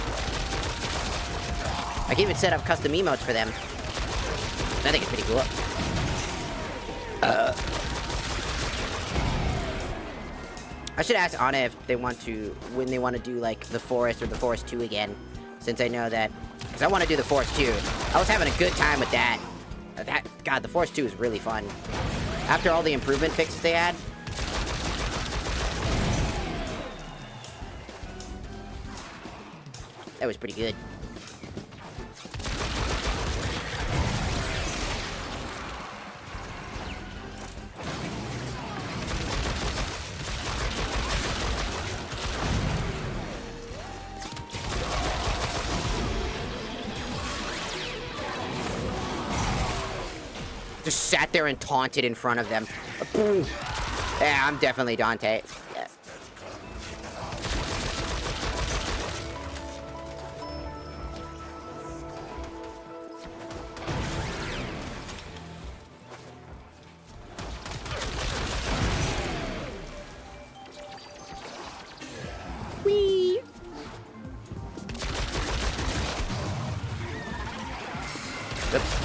[SPEAKER 1] I can even set up custom emotes for them. I think it's pretty cool. I should ask Anna if they want to, when they want to do, like, The Forest or The Forest 2 again, since I know that, because I want to do The Forest 2. I was having a good time with that. God, The Forest 2 is really fun. After all the improvement fixes they had, that was pretty good. Just sat there and taunted in front of them. Boom. Yeah, I'm definitely Dante. Yeah. Whee! Oops.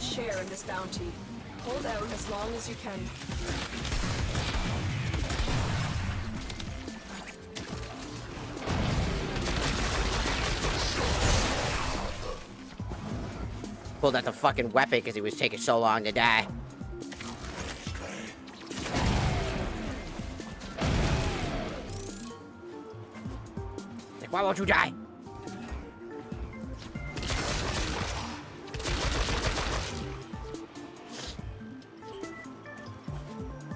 [SPEAKER 2] Share in this bounty. Hold out as long as you can.
[SPEAKER 1] Pulled out the fucking weapon because it was taking so long to die. Like, why won't you die?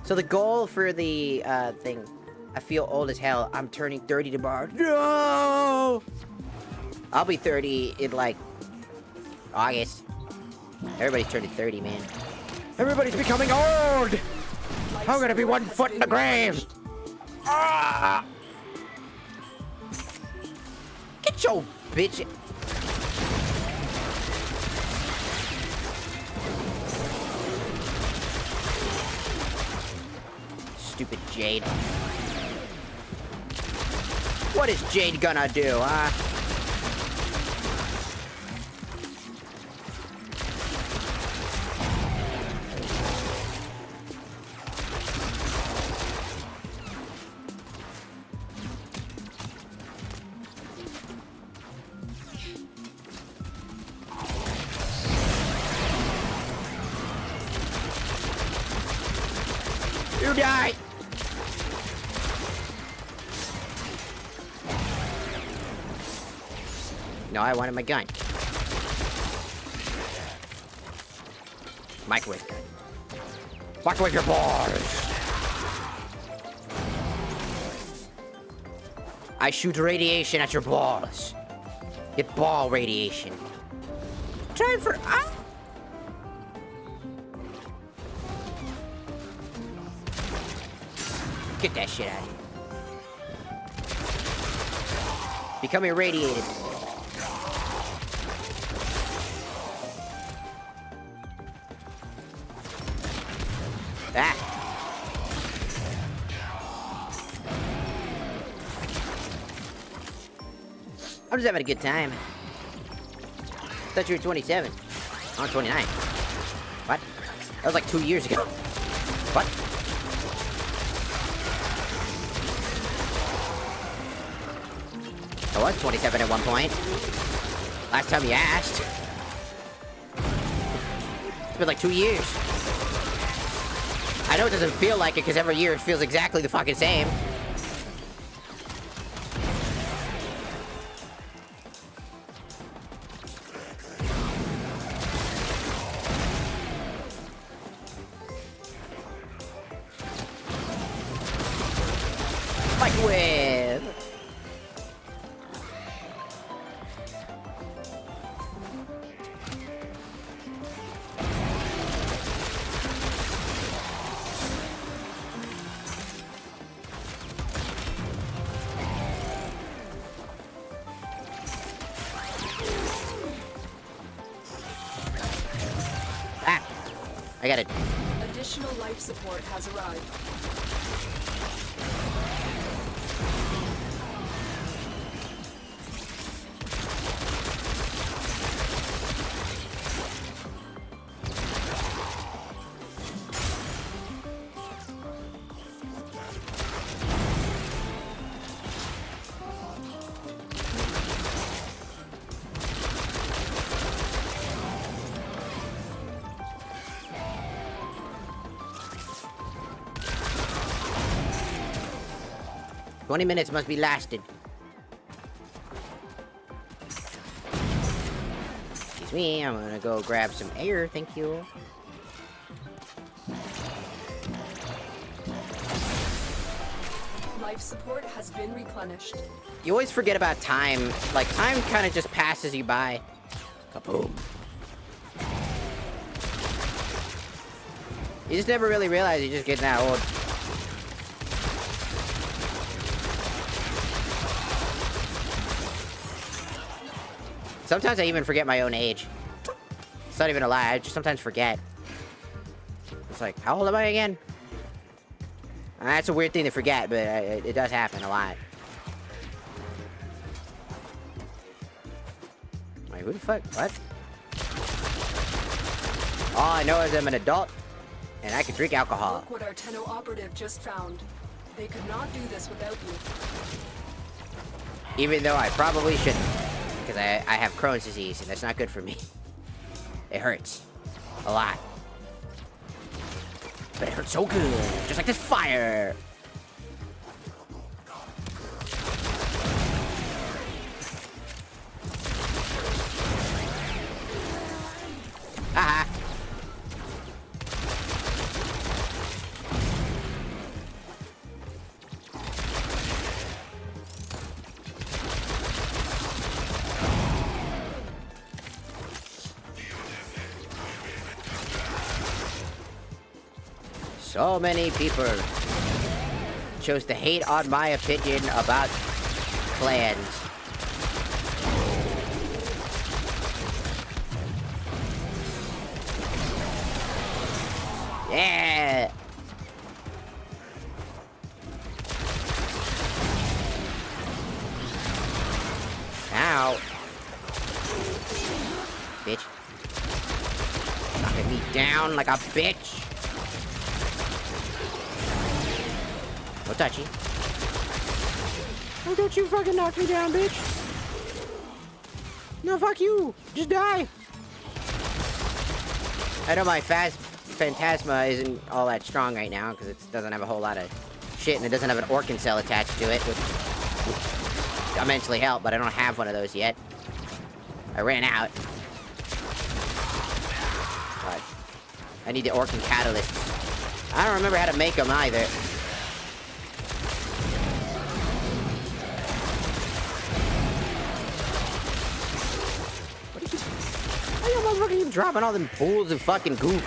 [SPEAKER 1] So the goal for the thing, I feel old as hell. I'm turning 30 tomorrow. No! I'll be 30 in, like, August. Everybody's turning 30, man. Everybody's becoming old! I'm gonna be 1 foot in the grave! Ah! Get your bitch... Stupid Jade. What is Jade gonna do, huh? You die! No, I wanted my gun. Microwave gun. Microwave your balls! I shoot radiation at your balls. Get ball radiation. Time for... Ah! Get that shit out of here. Become irradiated. Ah. I'm just having a good time. Thought you were 27. I'm 29. What? That was like 2 years ago. What? I was 27 at one point. Last time you asked. It's been like 2 years. I know it doesn't feel like it because every year it feels exactly the fucking same. Microwave! Ah! I got it.
[SPEAKER 2] Additional life support has arrived.
[SPEAKER 1] "20 minutes must be lasted." Excuse me, I'm gonna go grab some air, thank you.
[SPEAKER 2] Life support has been replenished.
[SPEAKER 1] You always forget about time. Like, time kind of just passes you by. Kaboom. You just never really realize you're just getting that old. Sometimes I even forget my own age. It's not even a lie, I just sometimes forget. It's like, how old am I again? That's a weird thing to forget, but it does happen a lot. Wait, who the fuck? What? All I know is I'm an adult, and I can drink alcohol.
[SPEAKER 2] Look what our Tenno operative just found. They could not do this without you.
[SPEAKER 1] Even though I probably shouldn't. Because I have Crohn's disease, and that's not good for me. It hurts. A lot. But it hurts so good. Just like this fire. Haha. So many people chose to hate on my opinion about clans. Yeah! Ow. Bitch. Knocking me down like a bitch. No touchy. Oh, don't you fucking knock me down, bitch. No, fuck you. Just die. I know my Phantasma isn't all that strong right now because it doesn't have a whole lot of shit and it doesn't have an Orkin cell attached to it, which immensely help, but I don't have one of those yet. I ran out. But I need the Orkin catalysts. I don't remember how to make them either. What are you... Why you motherfucker keep dropping all them pools of fucking goop?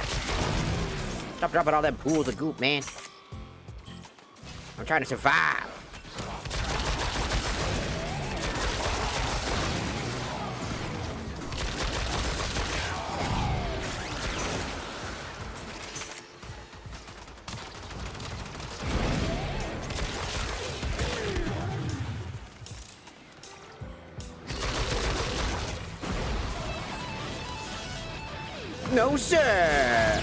[SPEAKER 1] Stop dropping all them pools of goop, man. I'm trying to survive. No, sir!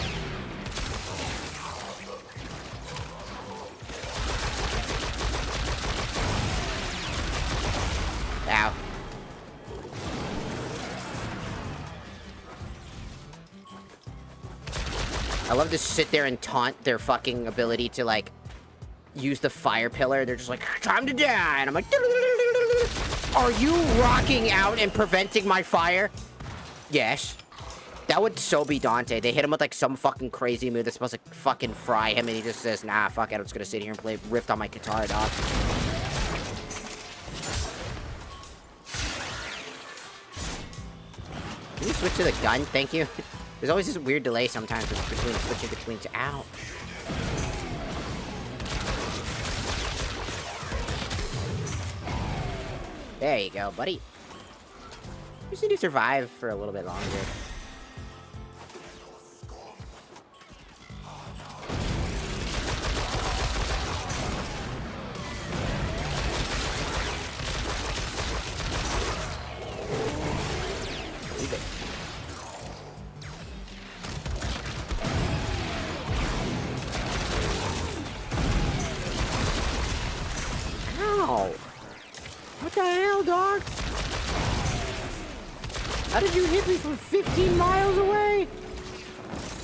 [SPEAKER 1] Ow. I love to sit there and taunt their fucking ability to, like, use the fire pillar. They're just like, time to die! And I'm like, are you rocking out and preventing my fire? Yes. That would so be Dante. They hit him with, like, some fucking crazy move that's supposed to fucking fry him, and he just says, nah, fuck it, I'm just gonna sit here and play Rift on my guitar, dog. Can you switch to the gun? Thank you. There's always this weird delay sometimes between switching between... Ow. There you go, buddy. You just need to survive for a little bit longer. What the hell, dog? How did you hit me from 15 miles away?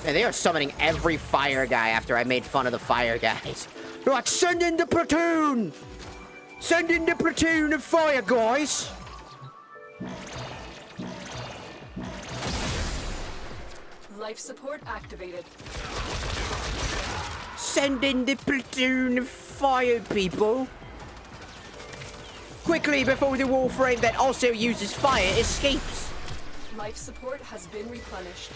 [SPEAKER 1] And they are summoning every fire guy after I made fun of the fire guys. They're like, send in the platoon! Send in the platoon of fire guys!
[SPEAKER 2] Life support activated.
[SPEAKER 1] Send in the platoon of fire people! Quickly, before the Warframe that also uses fire escapes!
[SPEAKER 2] Life support has been replenished.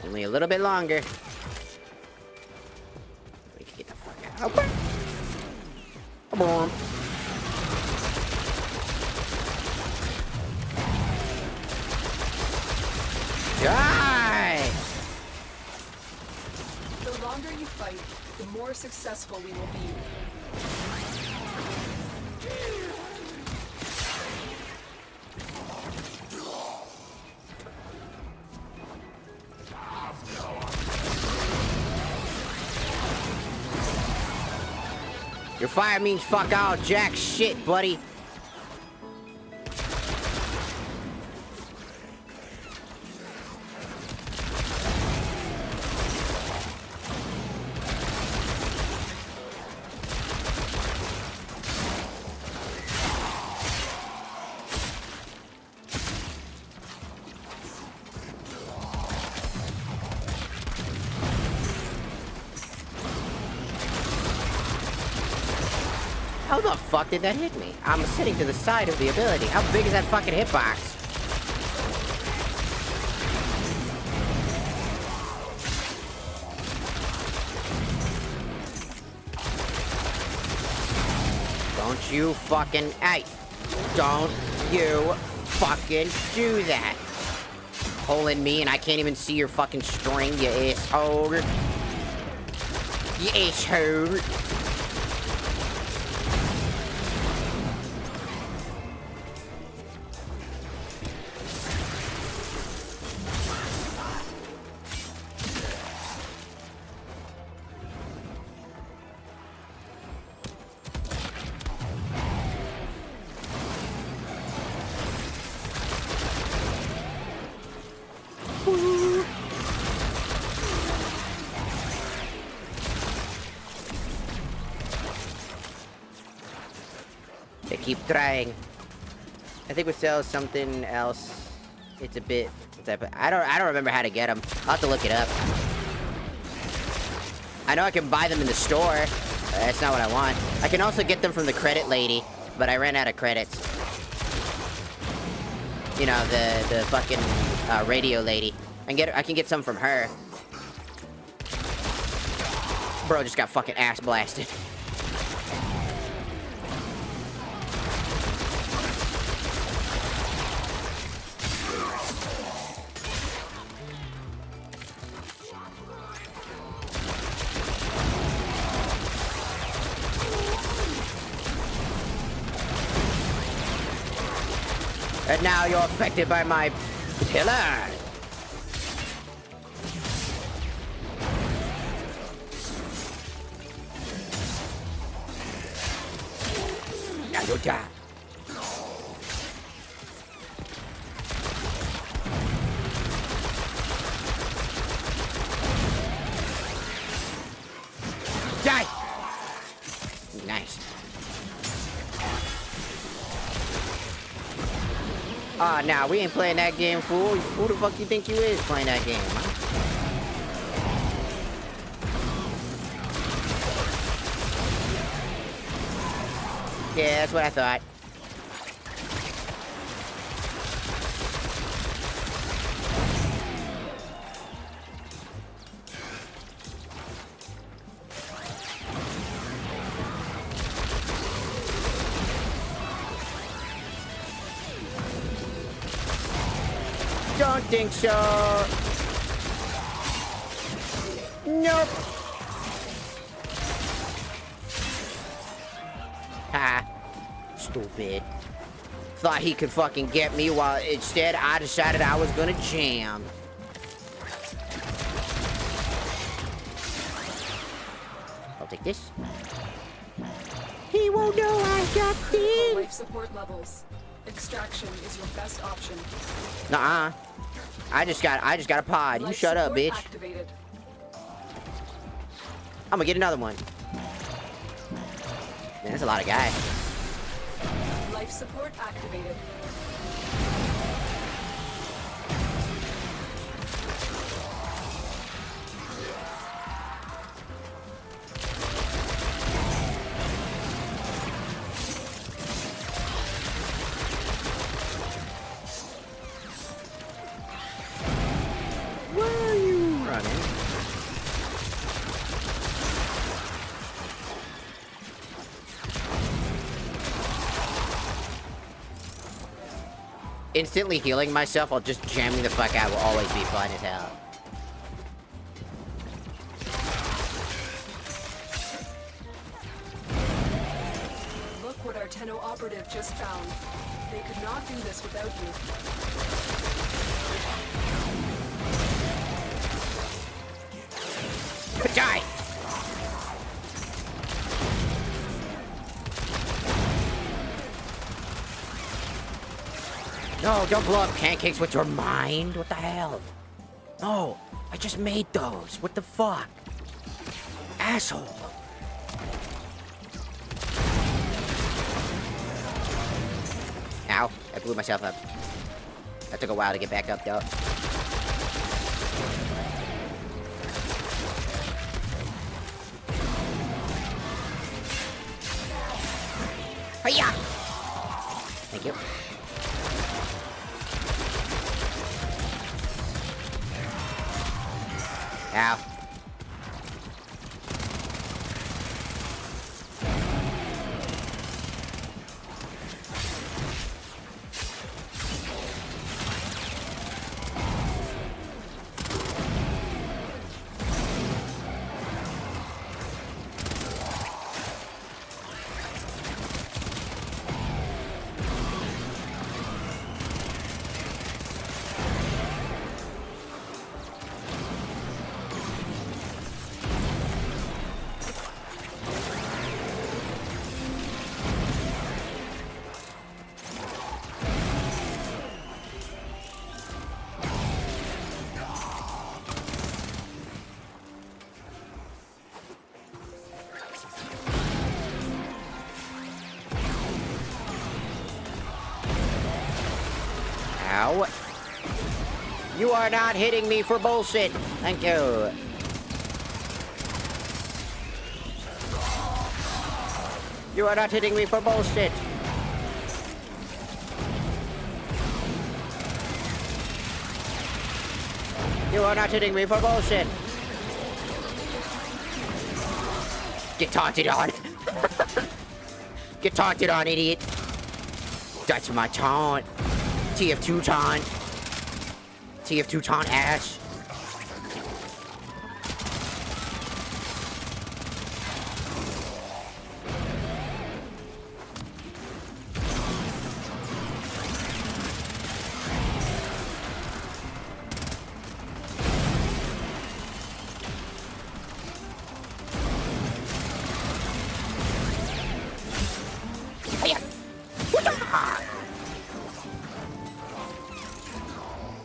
[SPEAKER 1] Only a little bit longer. We can get the fuck out. Okay. Come on. Die!
[SPEAKER 2] The longer you fight, the more successful we will be.
[SPEAKER 1] Your fire means fuck all jack shit, buddy. How the fuck did that hit me? I'm sitting to the side of the ability. How big is that fucking hitbox? Don't you fucking... Hey! Don't you fucking do that! Pulling me and I can't even see your fucking string, you asshole. You asshole. They keep trying. I think we sell something else. It's a bit. I don't remember how to get them. I'll have to look it up. I know I can buy them in the store. That's not what I want. I can also get them from the credit lady, but I ran out of credits. You know, the fucking radio lady. I can get some from her. Bro just got fucking ass blasted. And now you're affected by my pillar. Now you'll die. Die! Nice. Ah, nah, we ain't playing that game, fool. Who the fuck you think you is playing that game, huh? Yeah, that's what I thought. Don't think so. Nope. Ha. Stupid. Thought he could fucking get me while instead I decided I was gonna jam. I'll take this. He won't know I got this.
[SPEAKER 2] Life support levels. Extraction is your best option.
[SPEAKER 1] Nuh-uh. I just got a pod. You shut up, bitch.
[SPEAKER 2] Activated.
[SPEAKER 1] I'm gonna get another one. Man, that's a lot of guys.
[SPEAKER 2] Life support activated.
[SPEAKER 1] Where are you running? Instantly healing myself while just jamming the fuck out will always be fun as hell.
[SPEAKER 2] Look what our Tenno operative just found. They could not do this without you.
[SPEAKER 1] Die! No, don't blow up pancakes with your mind. What the hell? No, I just made those. What the fuck? Asshole. Ow, I blew myself up. That took a while to get back up, though. Hiya! Thank you. Ow. Ow. You are not hitting me for bullshit. Thank you. You are not hitting me for bullshit. You are not hitting me for bullshit. Get taunted on. Get taunted on, idiot. That's my taunt. TF2 taunt. TF2 taunt Ash.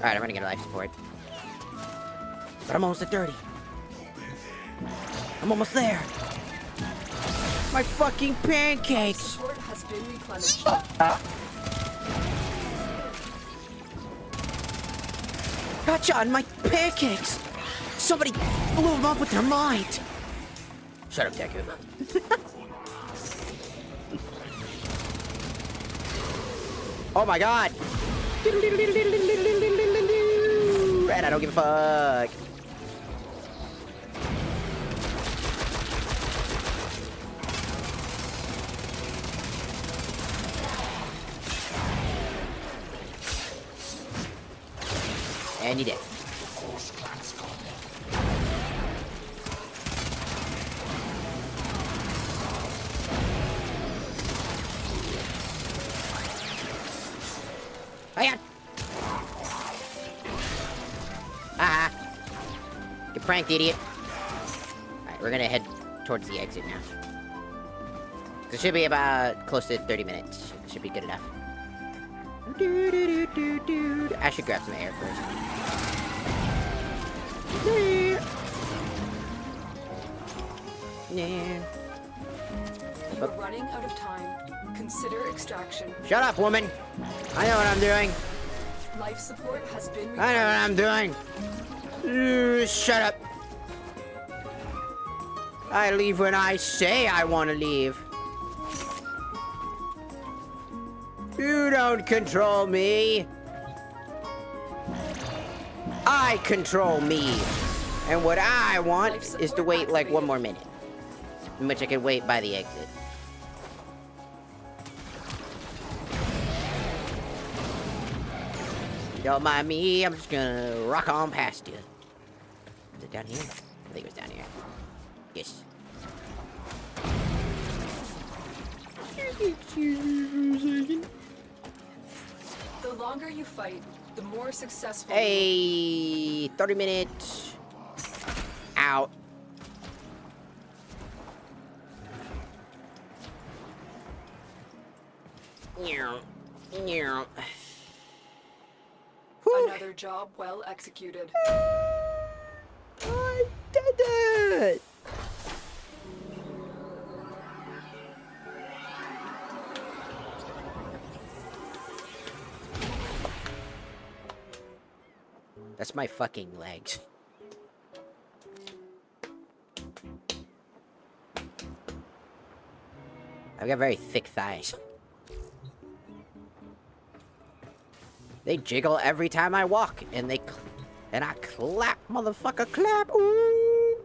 [SPEAKER 1] Alright, I'm gonna get a life support. But I'm almost at 30. I'm almost there. My fucking pancakes!
[SPEAKER 2] Support has been replenished.
[SPEAKER 1] Gotcha on my pancakes! Somebody blew them up with their mind! Shut up, Deku. Oh my god! And I don't give a fuck. And you did. Hiya! Ah! Get pranked, idiot. Alright, we're gonna head towards the exit now. It should be about close to 30 minutes. Should be good enough. I should grab some air first.
[SPEAKER 2] You are running out of time. Consider extraction.
[SPEAKER 1] Shut up, woman! I know what I'm doing.
[SPEAKER 2] Life support has been replenished.
[SPEAKER 1] I know what I'm doing. Shut up. I leave when I say I want to leave. You don't control me. I control me. And what I want is to wait like one more minute. In which I can wait by the exit. Don't mind me, I'm just gonna rock on past you. Is it down here? I think it was down here. Yes.
[SPEAKER 2] The longer you fight, the more successful.
[SPEAKER 1] Hey, 30 minutes. Out.
[SPEAKER 2] Another job well executed.
[SPEAKER 1] I did it! That's my fucking legs. I've got very thick thighs. They jiggle every time I walk, and and I clap, motherfucker, clap. Ooh.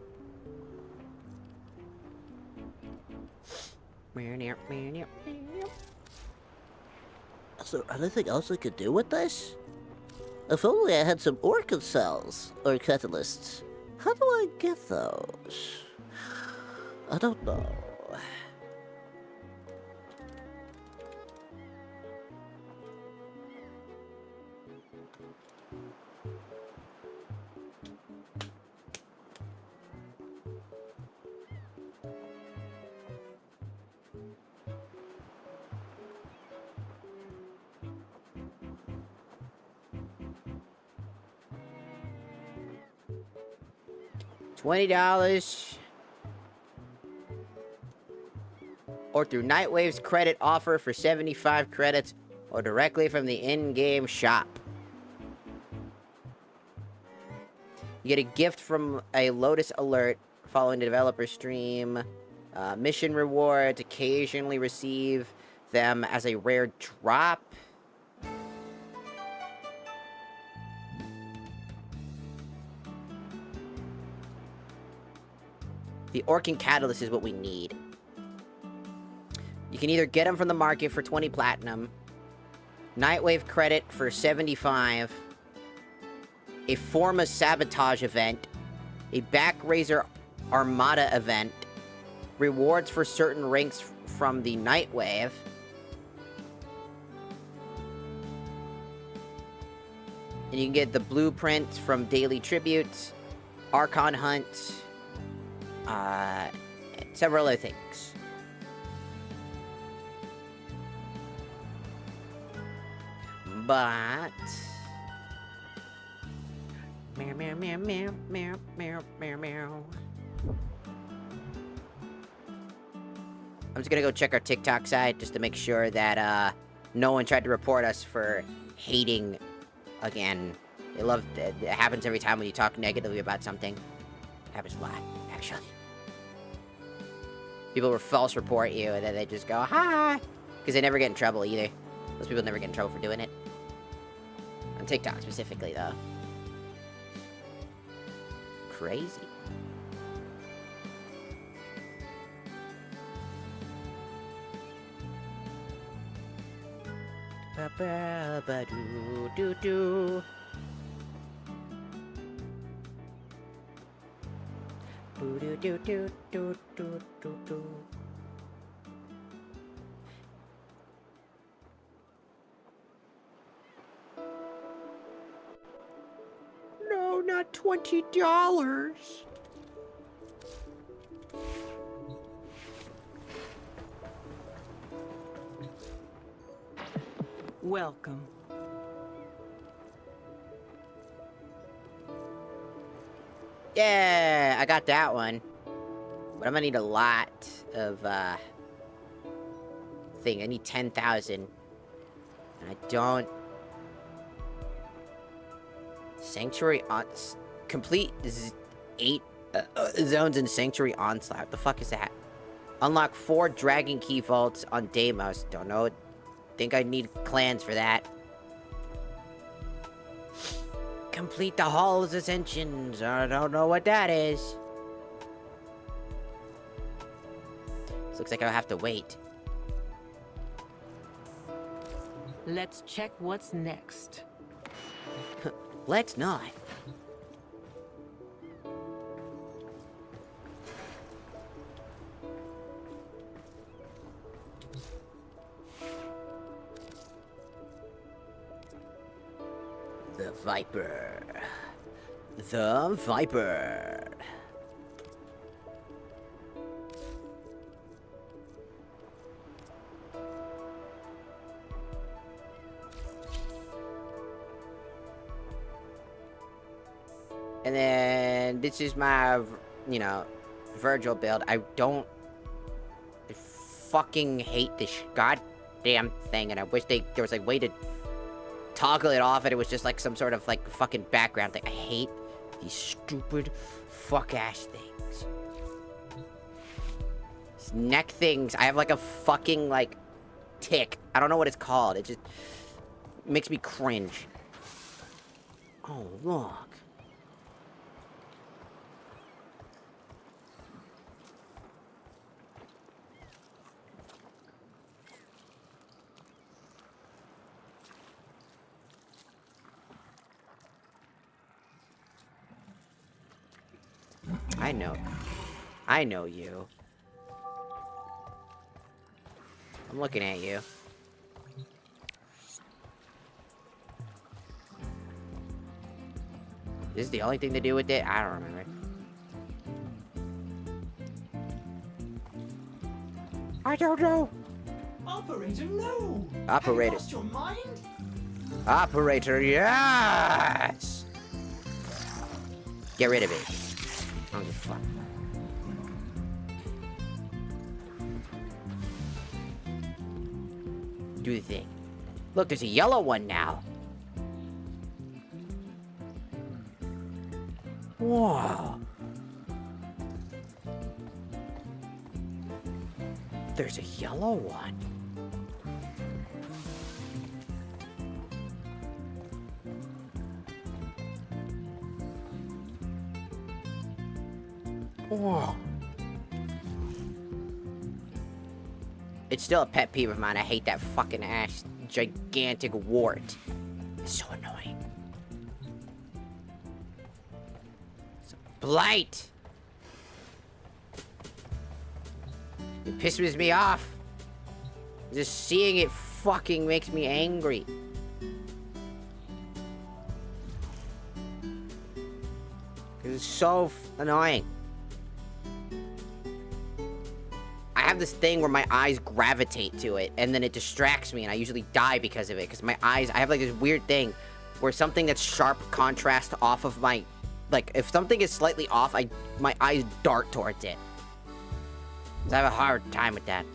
[SPEAKER 3] Is there anything else I could do with this? If only I had some orchid cells or catalysts. How do I get those? I don't know.
[SPEAKER 1] $20. Or through Nightwave's credit offer for 75 credits, or directly from the in-game shop. You get a gift from a Lotus alert following the developer stream. Mission rewards, occasionally receive them as a rare drop. The Orkin Catalyst is what we need. You can either get them from the market for 20 platinum, Nightwave credit for 75, a Forma Sabotage event, a Backraiser Armada event, rewards for certain ranks from the Nightwave, and you can get the blueprints from daily tributes, Archon hunts, several other things. But meow meow meow meow meow meow meow meow. I'm just gonna go check our TikTok site just to make sure that no one tried to report us for hating again. It happens every time when you talk negatively about something. It happens a lot, actually. People will false report you, and then they just go, hi! Because they never get in trouble, either. Those people never get in trouble for doing it. On TikTok, specifically, though. Crazy. Ba-ba-ba-doo-doo-doo. Boo-doo-doo-doo-doo-doo-doo-doo. No, not $20.
[SPEAKER 4] Welcome.
[SPEAKER 1] Yeah, I got that one. But I'm gonna need a lot of, thing. I need 10,000. And I don't... Sanctuary on... Complete 8 zones in Sanctuary Onslaught. What the fuck is that? Unlock 4 Dragon Key Vaults on Deimos. Don't know. Think I need clans for that. Complete the Hall's Ascensions. I don't know what that is. This looks like I'll have to wait.
[SPEAKER 4] Let's check what's next.
[SPEAKER 1] Let's not. The Viper. The Viper. And then this is my, you know, Virgil build. I fucking hate this goddamn thing, and I wish there was like way to toggle it off and it was just like some sort of like fucking background thing. I hate these stupid fuck-ass things. These neck things. I have like a fucking like tick. I don't know what it's called. It just makes me cringe. Oh, look. I know. I know you. I'm looking at you. Is this the only thing to do with it? I don't remember. I don't know.
[SPEAKER 5] Operator, no!
[SPEAKER 1] Operator.
[SPEAKER 5] Have you lost your mind?
[SPEAKER 1] Operator, yes! Get rid of it. I don't give a fuck. Do the thing. Look, there's a yellow one now. Whoa. There's a yellow one. Whoa. It's still a pet peeve of mine. I hate that fucking ass gigantic wart. It's so annoying. It's a blight. It pisses me off. Just seeing it fucking makes me angry. Cause it's so annoying. I have this thing where my eyes gravitate to it, and then it distracts me, and I usually die because of it. Because my eyes, I have like this weird thing where something that's sharp contrast off of my, like if something is slightly off, my eyes dart towards it. 'Cause I have a hard time with that.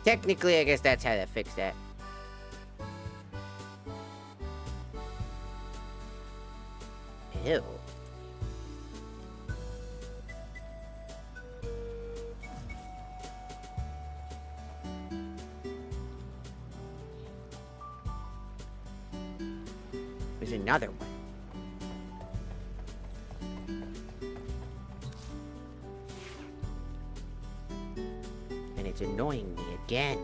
[SPEAKER 1] Technically, I guess that's how they fix that. Ew. There's another one. And it's annoying me again.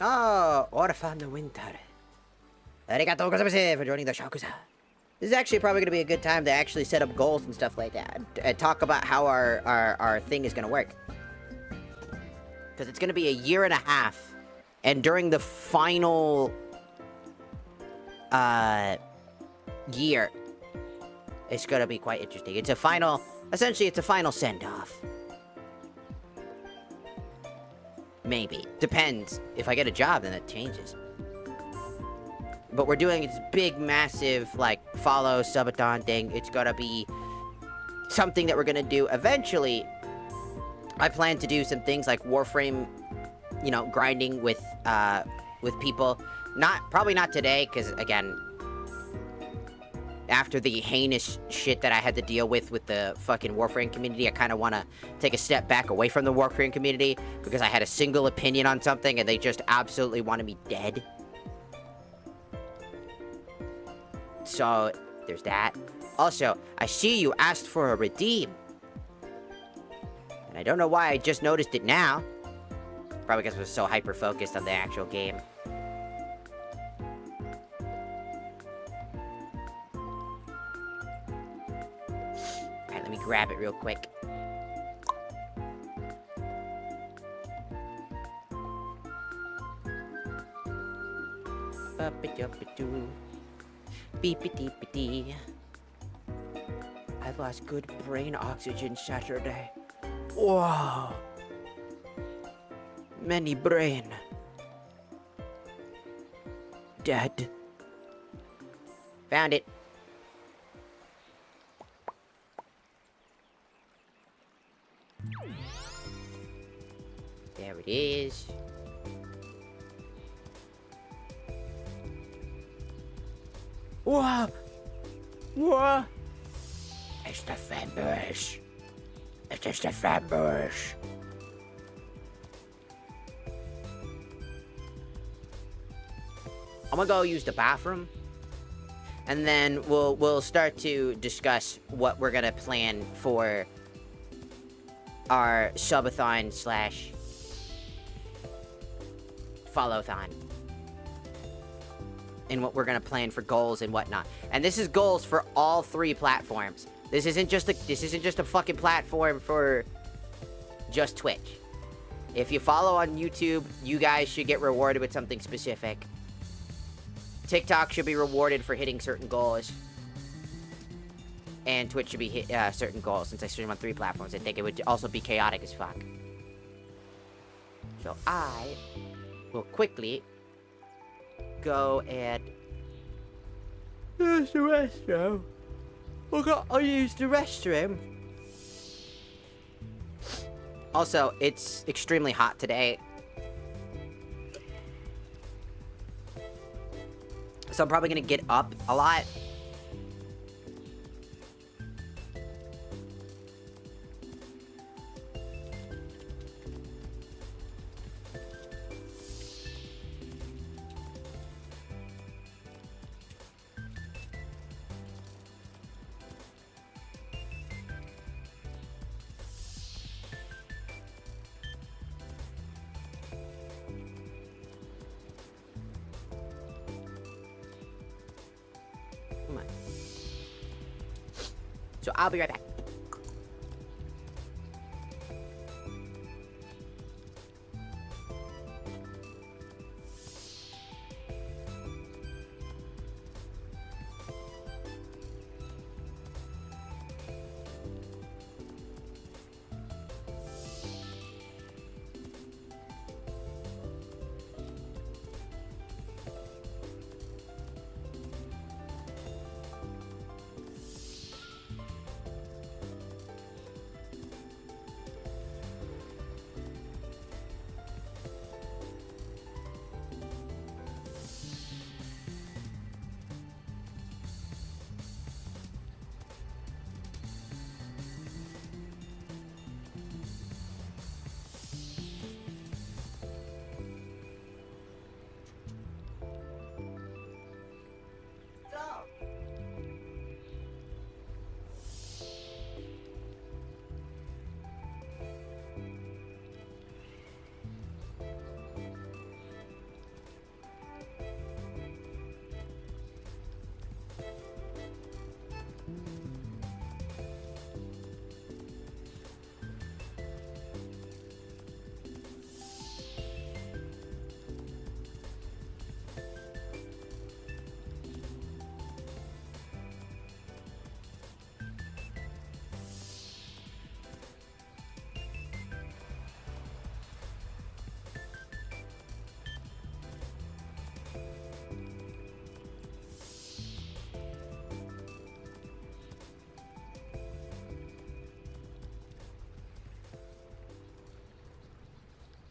[SPEAKER 1] Oh, Orphan the Winter. Arigatou gozaimasu for joining the Shakusa. This is actually probably going to be a good time to actually set up goals and stuff like that. And talk about how our thing is going to work. Because it's going to be a year and a half. And during the final year, it's going to be quite interesting. It's a final, essentially it's a final send-off. Maybe. Depends. If I get a job, then that changes. But we're doing this big, massive, like, follow subathon thing. It's gonna be something that we're gonna do eventually. I plan to do some things like Warframe, you know, grinding with people. Probably not today, because, again, after the heinous shit that I had to deal with the fucking Warframe community, I kind of want to take a step back away from the Warframe community, because I had a single opinion on something, and they just absolutely wanted me dead. So, there's that. Also, I see you asked for a redeem. And I don't know why I just noticed it now. Probably because I was so hyper-focused on the actual game. Alright, let me grab it real quick. Ba-ba-da-ba-doo. Beep-a-deep-a-dee. I lost good brain oxygen Saturday. Whoa. Many brain. Dead. Found it. There it is. Whoa! Whoa! It's the Fembers. It is the Fembers. I'm gonna go use the bathroom, and then we'll start to discuss what we're gonna plan for our subathon slash follow-thon, and what we're gonna plan for goals and whatnot. And this is goals for all 3 platforms. This isn't just a fucking platform for just Twitch. If you follow on YouTube, you guys should get rewarded with something specific. TikTok should be rewarded for hitting certain goals. And Twitch should be hit certain goals. Since I stream on 3 platforms, I think it would also be chaotic as fuck. So I will quickly go and use the restroom. I'll use the restroom. Also, it's extremely hot today. So I'm probably gonna get up a lot. Come on. So I'll be right back.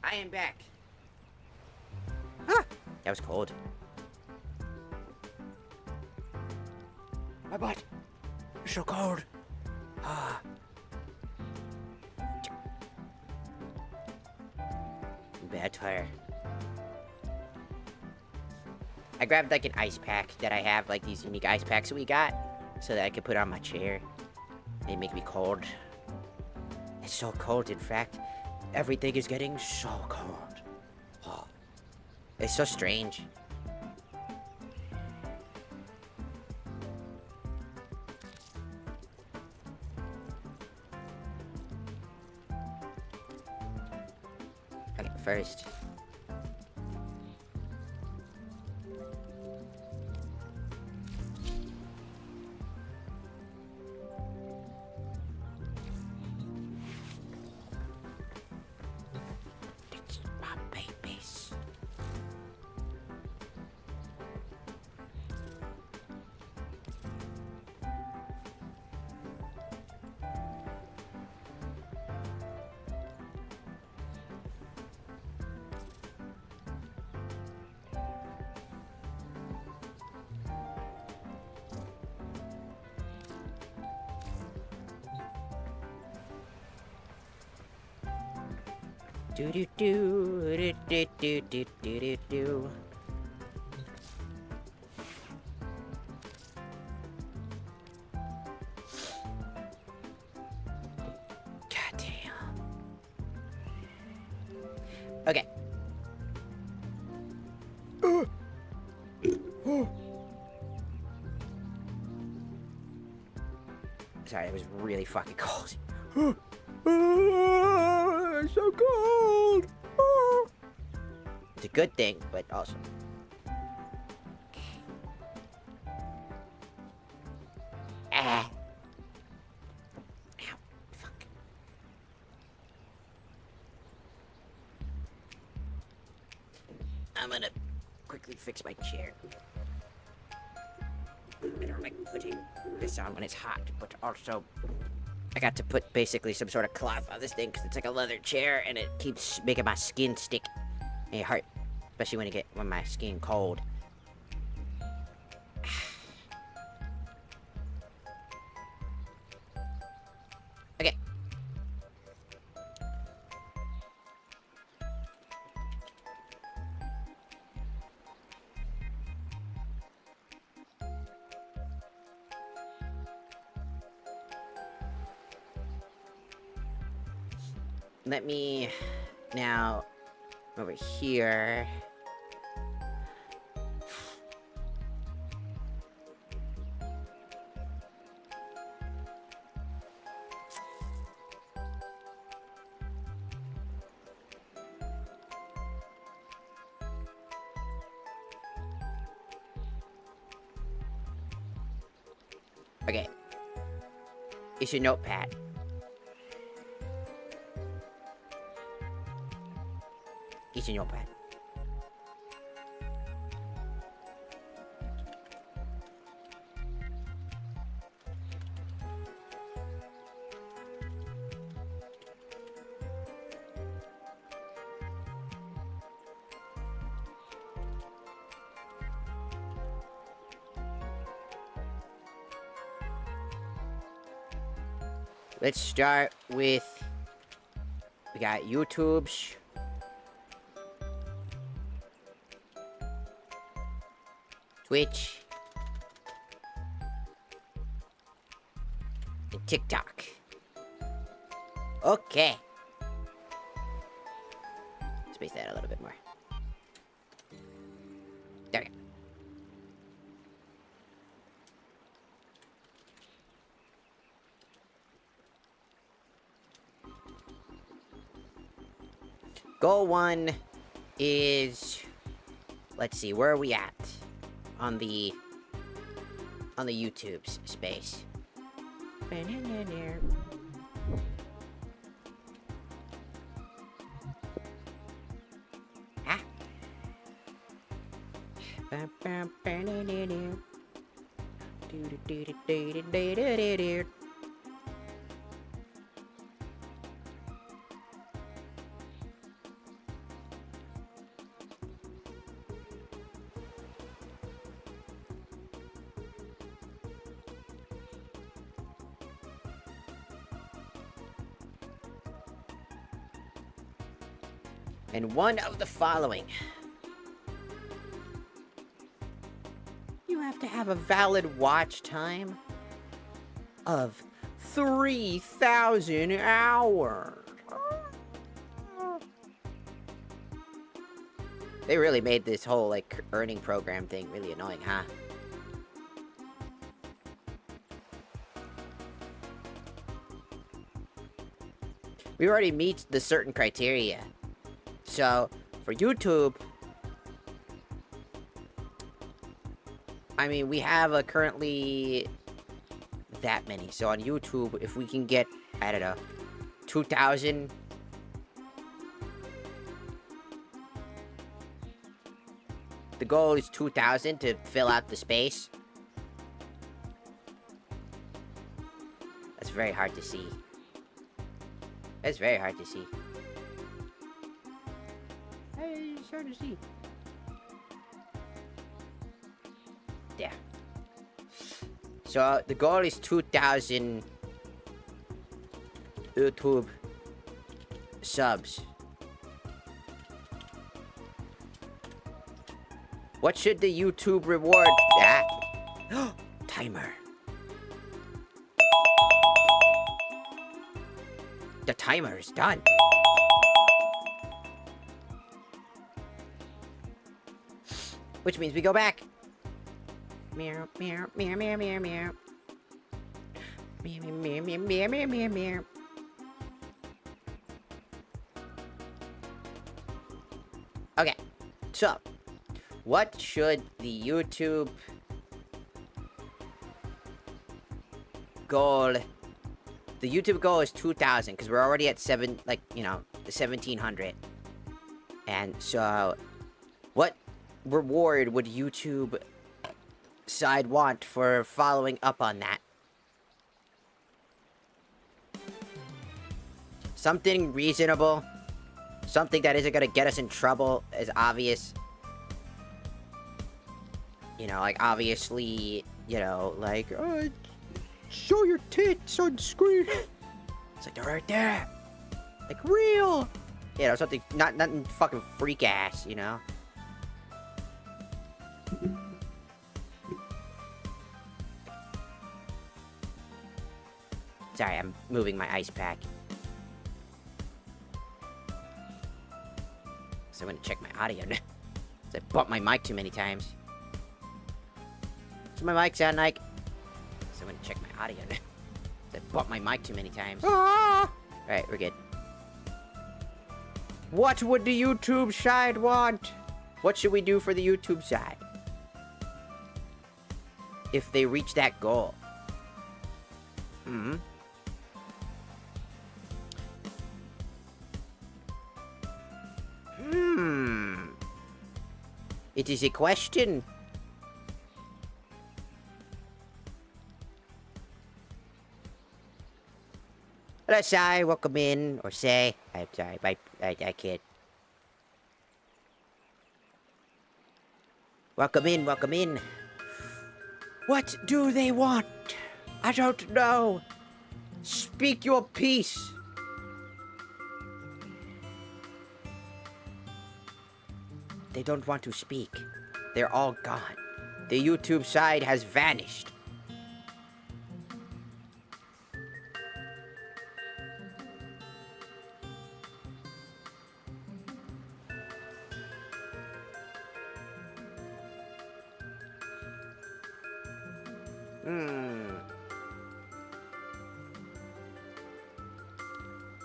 [SPEAKER 1] I am back. Ah, that was cold. My butt. It's so cold. Ah. Better. I grabbed like an ice pack that I have, like these unique ice packs that we got, so that I could put on my chair. They make me cold. It's so cold, in fact. Everything is getting so cold. Oh, it's so strange. Okay, first. It's my babies. Do do do do do do do do do. God damn. Okay. Sorry, it was really fucking cold. It's so cold. It's a good thing, but also. Ah. Ow. Fuck. I'm gonna quickly fix my chair. I don't like putting this on when it's hot, but also I got to put basically some sort of cloth on this thing because it's like a leather chair and it keeps making my skin stick. And it hurt, especially when my skin cold. Okay. Let me now over here. Okay. It's your notepad. It's in your notepad. Let's start with, we got YouTube's. Twitch. And TikTok. Okay. Space that a little bit more. There we go. Goal 1 is, let's see, where are we at on the YouTube space? Ah. And one of the following. You have to have a valid watch time of 3,000 hours. They really made this whole, like, earning program thing really annoying, huh? We already meet the certain criteria. So, for YouTube, I mean, we have currently that many. So on YouTube, if we can get, I don't know, 2,000... The goal is 2,000 to fill out the space. That's very hard to see. That's very hard to see. It's hard to see. Yeah. So the goal is 2,000 YouTube subs. What should the YouTube reward? Ah. Timer. The timer is done. Which means we go back. Meow, meow, meow, meow, meow, meow. Meow, meow, meow, meow, meow, meow, meow. Okay, so what should the YouTube goal? The YouTube goal is 2,000 because we're already at 1,700. And so, what reward would YouTube side want for following up on that? Something reasonable. Something that isn't gonna get us in trouble is obvious. You know, like, obviously, you know, like, show your tits on screen. It's like, they're right there. Like, real. You know, something, nothing fucking freak ass, you know? Sorry, I'm moving my ice pack. So I'm gonna check my audio now. I bumped my mic too many times. Does my mic sound like? So I'm gonna check my audio now. I bumped my mic too many times. Ah! Alright, we're good. What would the YouTube side want? What should we do for the YouTube side? If they reach that goal. It is a question. Hello, Sai. Welcome in. Or say. I'm sorry. I can't. Welcome in. Welcome in. What do they want? I don't know. Speak your piece. They don't want to speak. They're all gone. The YouTube side has vanished.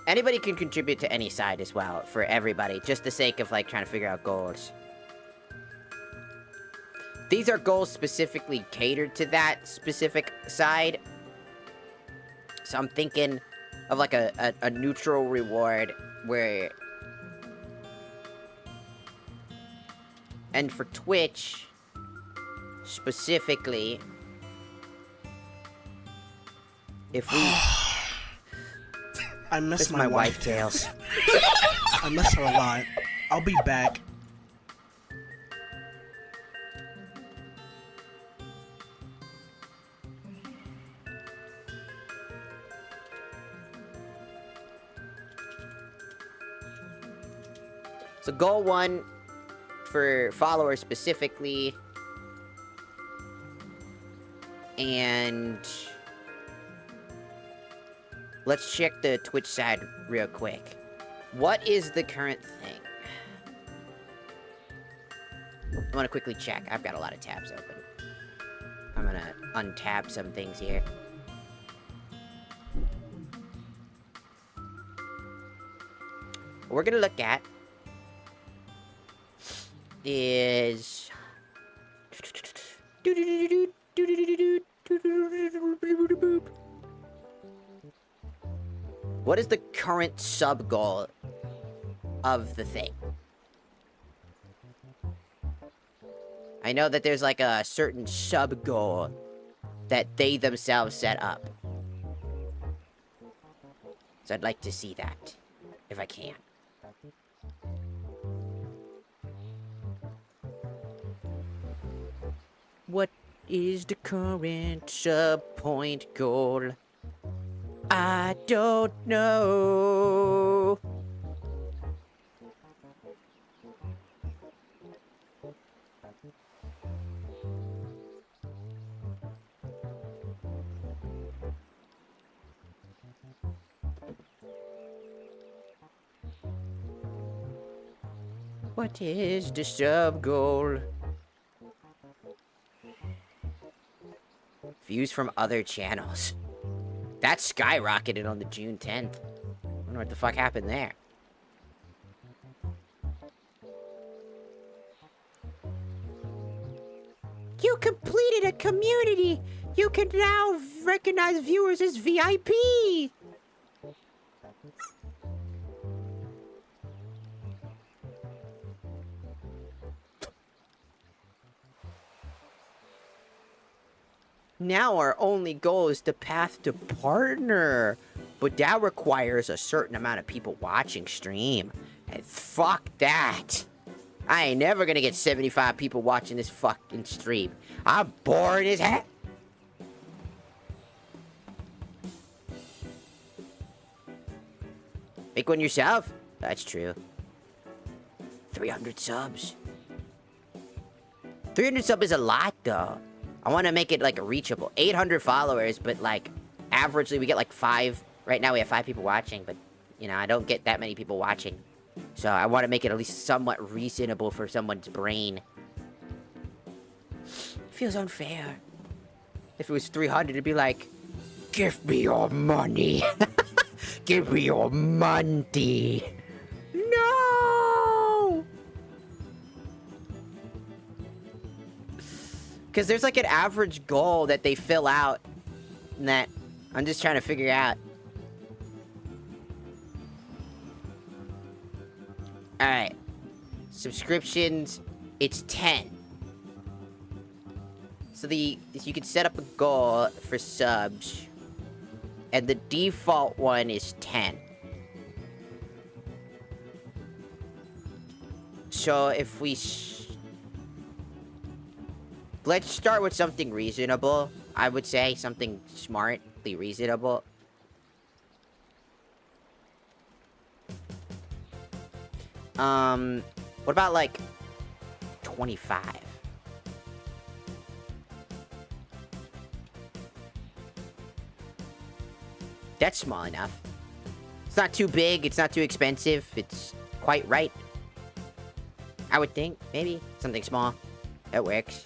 [SPEAKER 1] Anybody can contribute to any side as well, for everybody, just the sake of, like, trying to figure out goals. These are goals specifically catered to that specific side. So I'm thinking of, like, a neutral reward where... And for Twitch, specifically, if we...
[SPEAKER 6] I miss
[SPEAKER 1] my wife, Tails.
[SPEAKER 6] I miss her a lot. I'll be back.
[SPEAKER 1] So goal 1 for followers specifically, and let's check the Twitch side real quick. What is the current thing? I want to quickly check. I've got a lot of tabs open. I'm gonna untab some things here. What we're gonna look at is what is the current sub goal of the thing? I know that there's like a certain sub goal that they themselves set up. So I'd like to see that, if I can. What is the current sub point goal? I don't know. What is the sub goal? Views from other channels. That skyrocketed on the June 10th. I wonder what the fuck happened there. You completed a community! You can now recognize viewers as VIP! Now our only goal is the path to partner. But that requires a certain amount of people watching stream. And fuck that. I ain't never gonna get 75 people watching this fucking stream. I'm bored as heck. Make one yourself? That's true. 300 subs. 300 subs is a lot, though. I want to make it, like, reachable. 800 followers, but, like, averagely we get, like, 5. Right now we have 5 people watching, but, you know, I don't get that many people watching. So I want to make it at least somewhat reasonable for someone's brain. Feels unfair. If it was 300, it'd be like, give me your money. Give me your money. No! Because there's like an average goal that they fill out and that I'm just trying to figure out. Alright. Subscriptions, it's 10. So you can set up a goal for subs. And the default one is 10. So if we... let's start with something reasonable. I would say something smartly reasonable. What about like 25? That's small enough. It's not too big, it's not too expensive, it's quite right. I would think, maybe, something small. That works.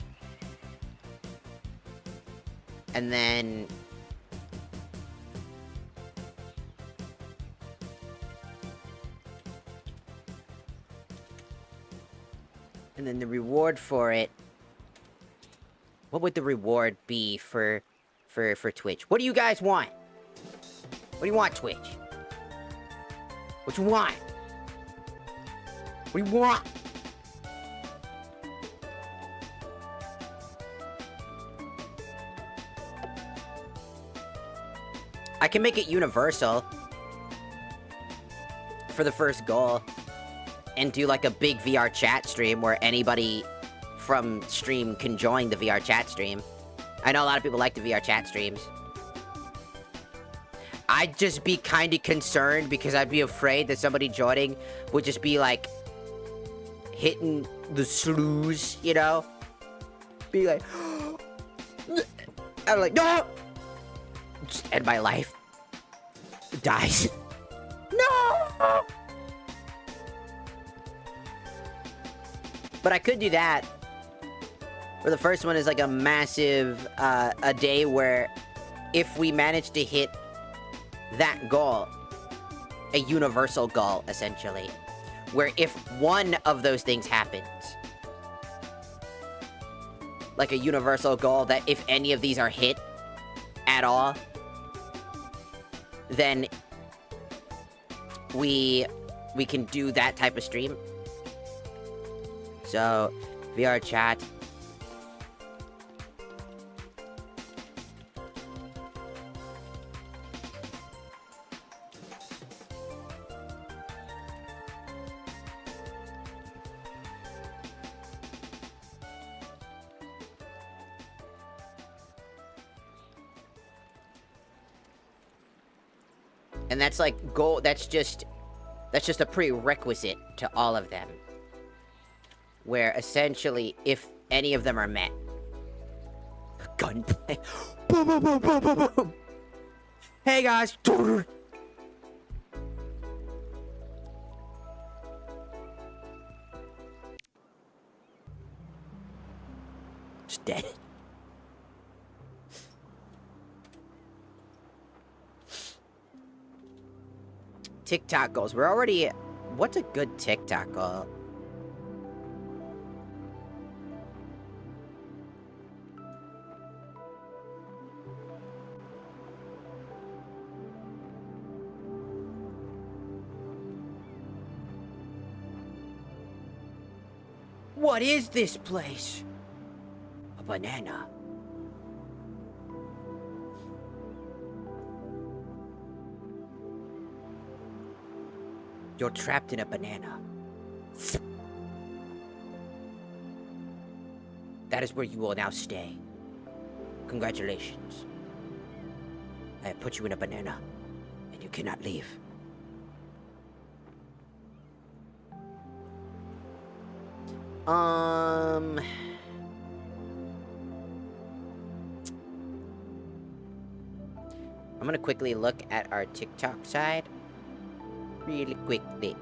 [SPEAKER 1] And then... and then the reward for it... what would the reward be for Twitch? What do you guys want? What do you want, Twitch? What you want? What do you want? I can make it universal for the first goal and do like a big VR chat stream where anybody from stream can join the VR chat stream. I know a lot of people like the VR chat streams. I'd just be kind of concerned because I'd be afraid that somebody joining would just be like hitting the snooze, you know? Be like, I'm like, no! Just end my life. dies. No! But I could do that. Where the first one is like a massive, a day where if we manage to hit that goal, a universal goal, essentially, where if one of those things happens, like a universal goal that if any of these are hit at all, then we can do that type of stream. So, VR chat. And that's like that's just a prerequisite to all of them. Where essentially, if any of them are met, gunplay. Boom, boom, boom, boom, boom, boom. Hey guys. It's dead. TikTok goals. We're already... What's a good TikTok goal? What is this place? A banana. You're trapped in a banana. That is where you will now stay. Congratulations. I have put you in a banana, and you cannot leave. I'm gonna quickly look at our TikTok side. Really quickly.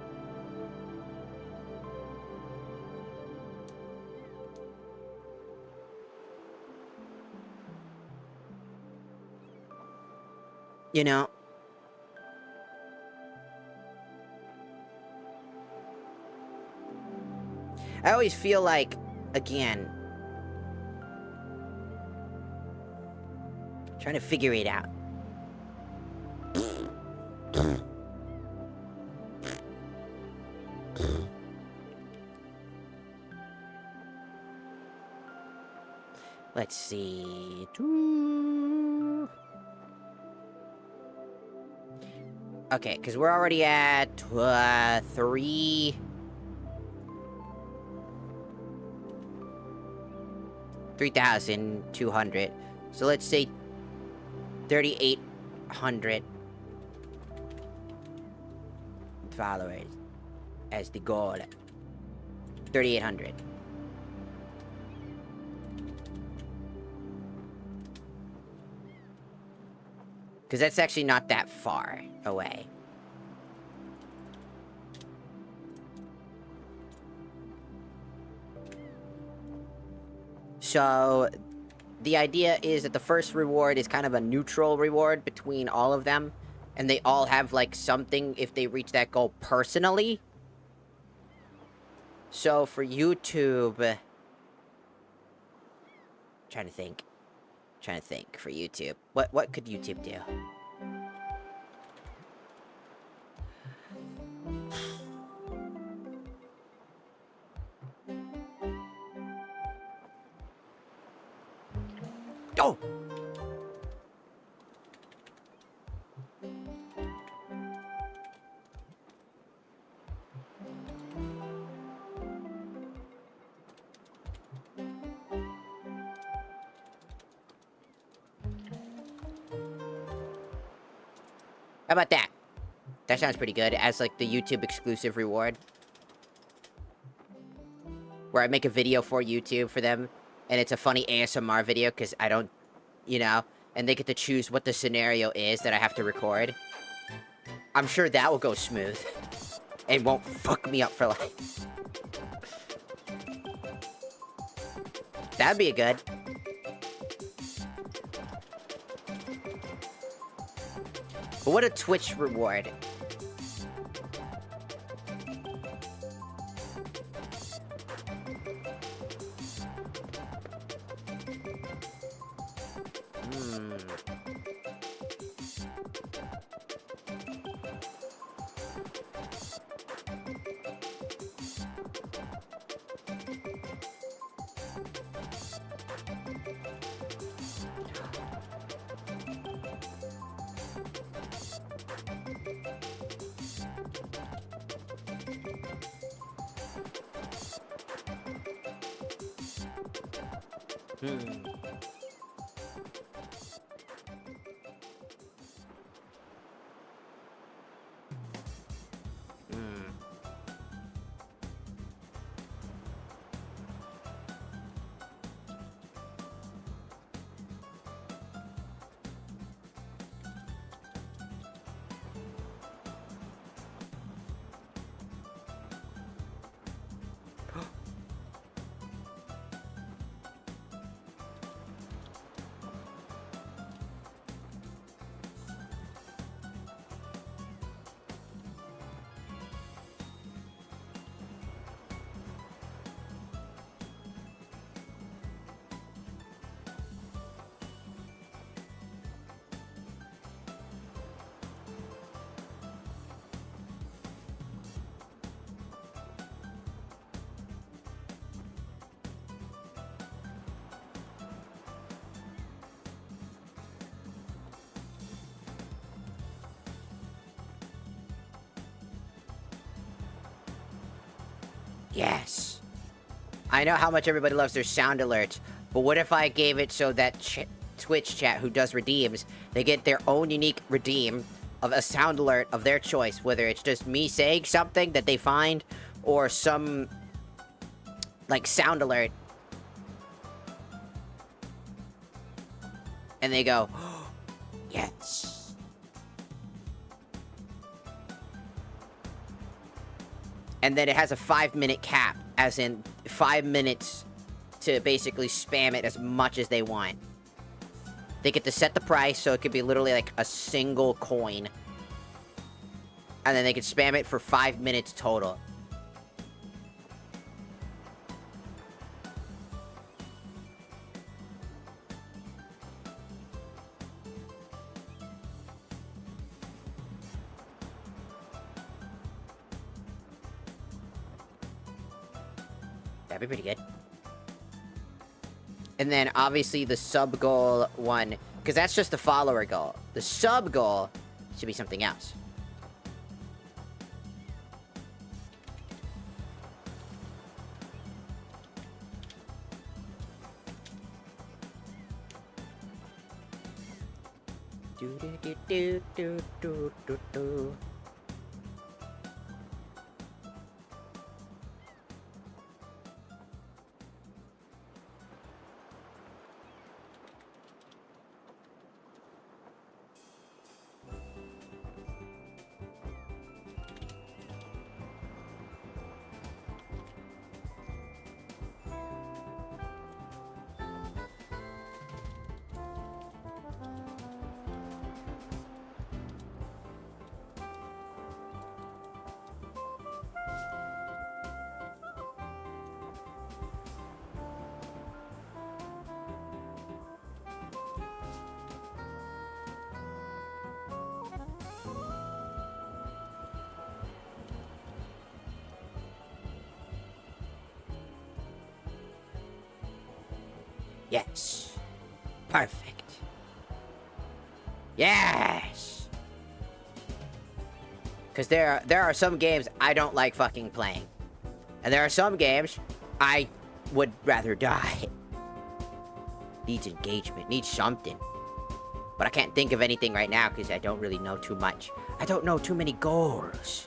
[SPEAKER 1] You know, I always feel like, again, trying to figure it out. Let's see. Okay, because we're already at 3,200. So let's say 3,800 followers as the goal. 3,800. Because that's actually not that far away. So, the idea is that the first reward is kind of a neutral reward between all of them. And they all have, like, something if they reach that goal personally. So, for YouTube... Trying to think for YouTube. What could YouTube do? Oh! How about that? That sounds pretty good, as like the YouTube exclusive reward. Where I make a video for YouTube for them, and it's a funny ASMR video, because I don't, you know, and they get to choose what the scenario is that I have to record. I'm sure that will go smooth. It won't fuck me up for life. That'd be a good. But what a Twitch reward. Yes. I know how much everybody loves their sound alerts, but what if I gave it so that Twitch chat who does redeems, they get their own unique redeem of a sound alert of their choice, whether it's just me saying something that they find, or some, like, sound alert. And they go, oh, yes. And then it has a 5-minute cap, as in 5 minutes to basically spam it as much as they want. They get to set the price, so it could be literally like a single coin. And then they can spam it for 5 minutes total. That'd be pretty good. And then, obviously, the sub-goal one, because that's just the follower goal. The sub-goal should be something else. Do-do-do-do-do-do-do-do. Yes. Perfect. Yes. Because there are some games I don't like fucking playing. And there are some games I would rather die. Needs engagement. Needs something. But I can't think of anything right now because I don't really know too much. I don't know too many goals.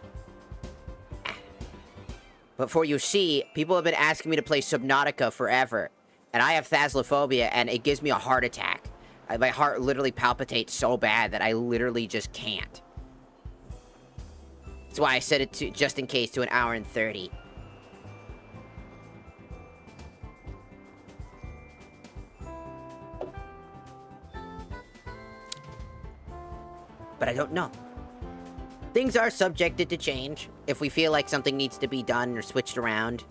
[SPEAKER 1] But for you see, people have been asking me to play Subnautica forever. And I have thalassophobia, and it gives me a heart attack. My heart literally palpitates so bad that I literally just can't. That's why I set it to, just in case, to an hour and 30. But I don't know. Things are subjected to change if we feel like something needs to be done or switched around.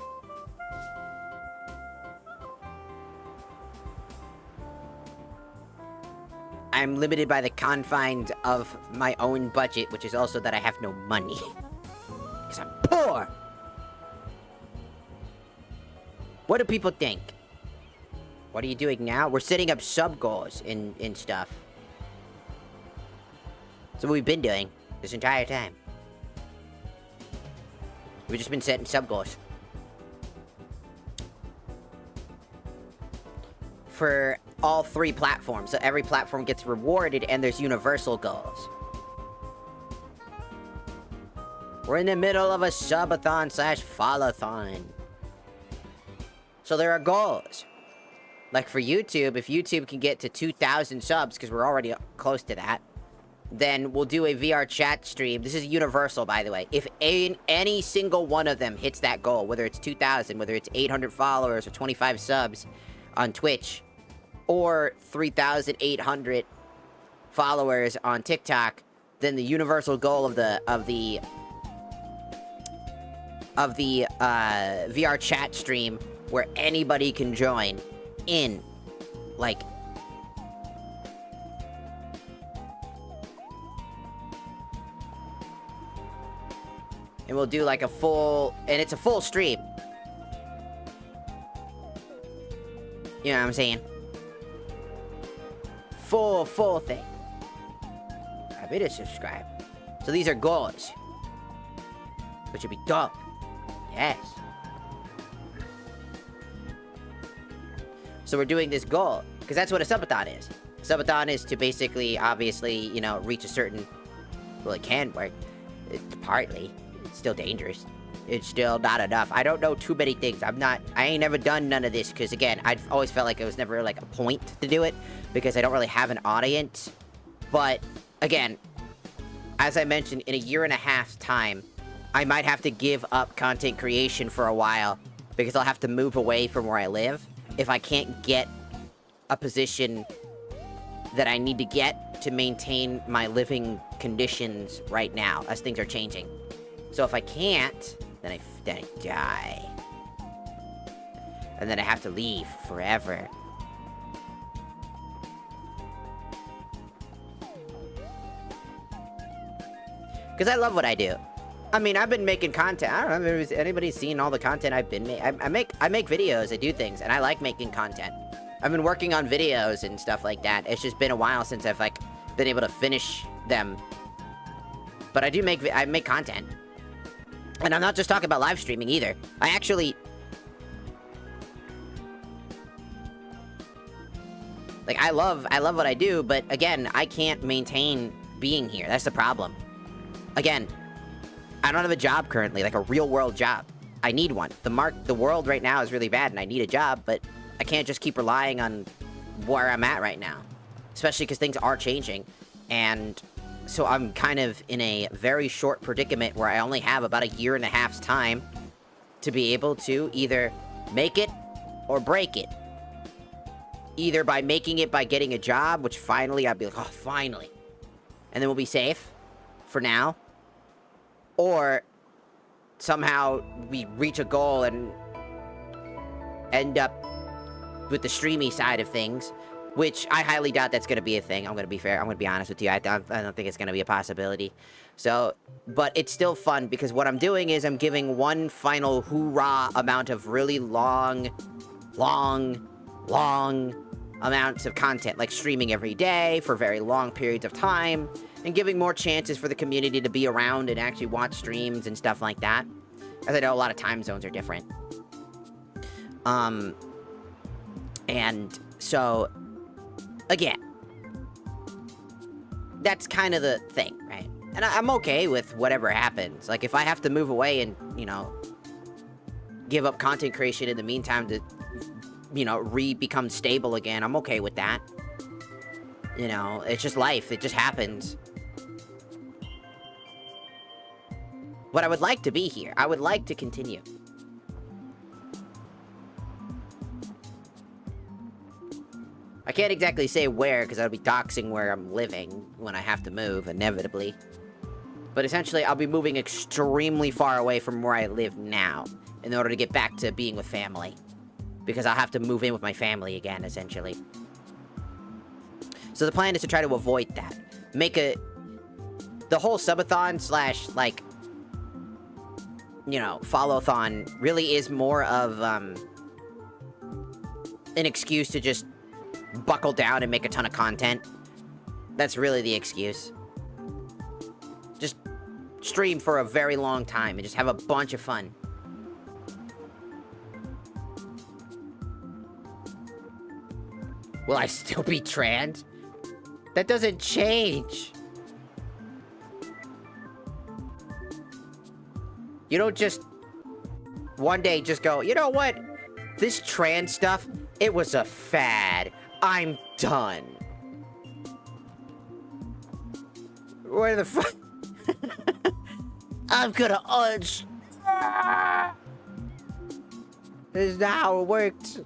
[SPEAKER 1] I'm limited by the confines of my own budget, which is also that I have no money. Because I'm poor! What do people think? What are you doing now? We're setting up sub-goals in stuff. That's what we've been doing this entire time. We've just been setting sub-goals. For all 3 platforms, so every platform gets rewarded and there's universal goals. We're in the middle of a subathon / fallathon. So there are goals. Like for YouTube, if YouTube can get to 2,000 subs, because we're already close to that, then we'll do a VR chat stream. This is universal, by the way. If any single one of them hits that goal, whether it's 2,000, whether it's 800 followers or 25 subs on Twitch, or 3,800 followers on TikTok, then the universal goal of the VR chat stream, where anybody can join in, like, and we'll do like a full, and it's a full stream. You know what I'm saying? Full thing. I better subscribe. So these are goals, which would be dope. Yes. So we're doing this goal, because that's what a subathon is. A subathon is to basically, obviously, you know, reach a certain... Well, it can work. Partly. It's still dangerous. It's still not enough. I don't know too many things. I ain't never done none of this, because, again, I've always felt like it was never, like, a point to do it, because I don't really have an audience. But, again, as I mentioned, in a 1.5 time, I might have to give up content creation for a while, because I'll have to move away from where I live if I can't get a position that I need to get to maintain my living conditions right now, as things are changing. So if I can't, then I die. And then I have to leave forever. Because I love what I do. I mean, I've been making content. I don't know if anybody's seen all the content I've been making. I make videos, I do things, and I like making content. I've been working on videos and stuff like that. It's just been a while since I've, like, been able to finish them. But I make content. And I'm not just talking about live streaming either. I actually... Like, I love what I do, but again, I can't maintain being here. That's the problem. Again, I don't have a job currently, like a real-world job. I need one. The world right now is really bad, and I need a job, but I can't just keep relying on where I'm at right now. Especially because things are changing, and so I'm kind of in a very short predicament where I only have about a 1.5 time to be able to either make it or break it. Either by making it by getting a job, which finally I'd be like, oh, finally. And then we'll be safe for now. Or somehow we reach a goal and end up with the streamy side of things, which I highly doubt that's going to be a thing. I'm going to be fair. I'm going to be honest with you. I don't think it's going to be a possibility. So, but it's still fun because what I'm doing is I'm giving one final hoorah amount of really long amounts of content, like streaming every day for very long periods of time, and giving more chances for the community to be around and actually watch streams and stuff like that. As I know, a lot of time zones are different. And so, again, that's kind of the thing, right? And I'm okay with whatever happens. Like, if I have to move away and, you know, give up content creation in the meantime to, you know, become stable again, I'm okay with that. You know, it's just life. It just happens. But I would like to be here. I would like to continue. I can't exactly say where, because I'll be doxing where I'm living when I have to move, inevitably. But essentially, I'll be moving extremely far away from where I live now, in order to get back to being with family. Because I'll have to move in with my family again, essentially. So the plan is to try to avoid that. Make a... The whole subathon slash, like... You know, follow-thon really is more of, an excuse to just buckle down and make a ton of content. That's really the excuse. Just stream for a very long time and just have a bunch of fun. Will I still be trans? That doesn't change. You don't just one day just go, you know what? This trans stuff, it was a fad. I'm done. Where the fuck? I'm gonna This is not how it works.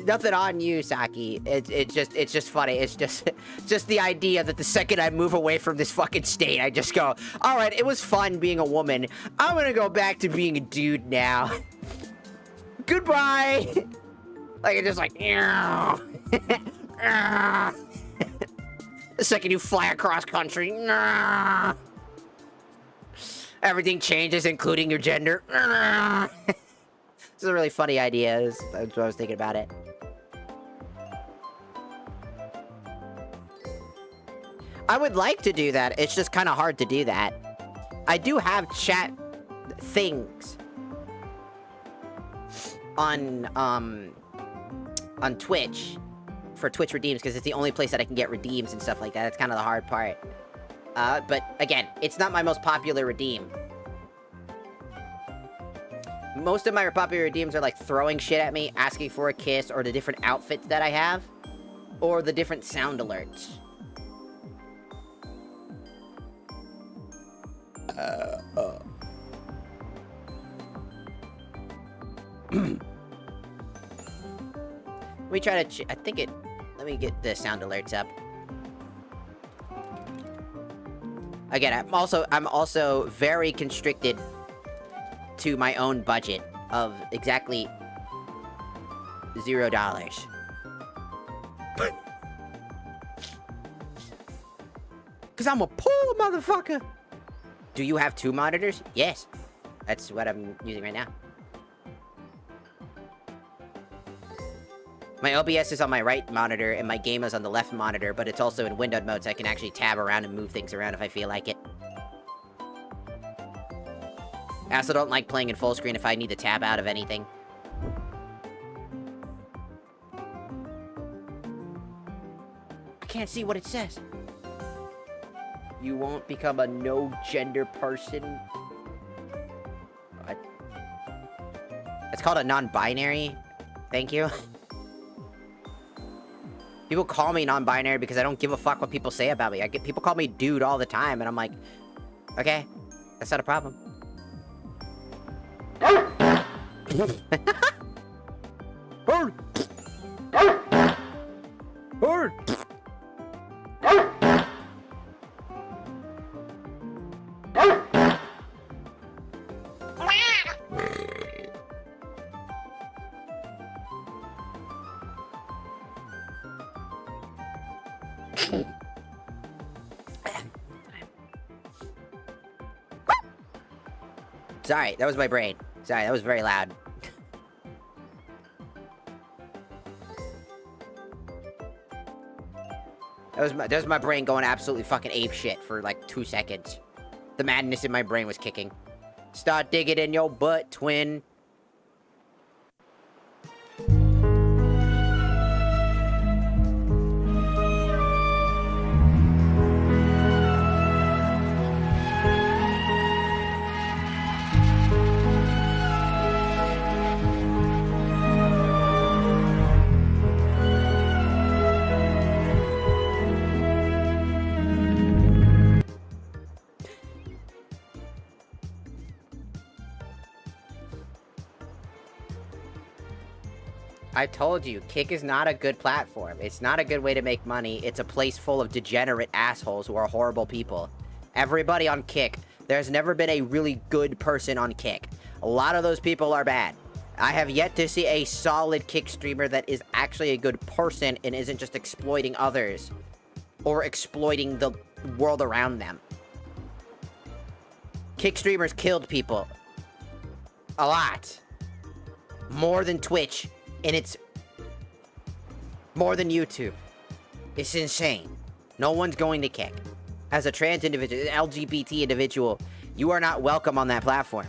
[SPEAKER 1] Nothing on you, Saki. It's just funny. It's just the idea that the second I move away from this fucking state, I just go, all right, it was fun being a woman. I'm gonna go back to being a dude now. Goodbye. Like, it's just like, the second you fly across country, everything changes, including your gender. This is a really funny idea. That's what I was thinking about it. I would like to do that. It's just kind of hard to do that. I do have chat things on Twitch for Twitch redeems, because it's the only place that I can get redeems and stuff like that. That's kind of the hard part. But again, it's not my most popular redeem. Most of my popular redeems are like throwing shit at me, asking for a kiss, or the different outfits that I have, or the different sound alerts. Let me try to I think it... Let me get the sound alerts up. Again, I'm also very constricted to my own budget of exactly $0. Cause I'm a poor motherfucker. Do you have 2 monitors? Yes. That's what I'm using right now. My OBS is on my right monitor, and my game is on the left monitor, but it's also in windowed mode, so I can actually tab around and move things around if I feel like it. I also don't like playing in full screen if I need to tab out of anything. I can't see what it says. You won't become a no-gender person? What? It's called a non-binary? Thank you. People call me non-binary because I don't give a fuck what people say about me. People call me dude all the time, and I'm like, okay, that's not a problem. Bird! Bird! Sorry, that was my brain. Sorry, that was very loud. That was my brain going absolutely fucking ape shit for like 2 seconds. The madness in my brain was kicking. Start digging in your butt, twin. I told you, Kick is not a good platform. It's not a good way to make money. It's a place full of degenerate assholes who are horrible people. Everybody on Kick, there's never been a really good person on Kick. A lot of those people are bad. I have yet to see a solid Kick streamer that is actually a good person and isn't just exploiting others or exploiting the world around them. Kick streamers killed people. A lot. More than Twitch, and it's more than YouTube. It's insane. No one's going to Kick. As a trans individual, an LGBT individual, you are not welcome on that platform.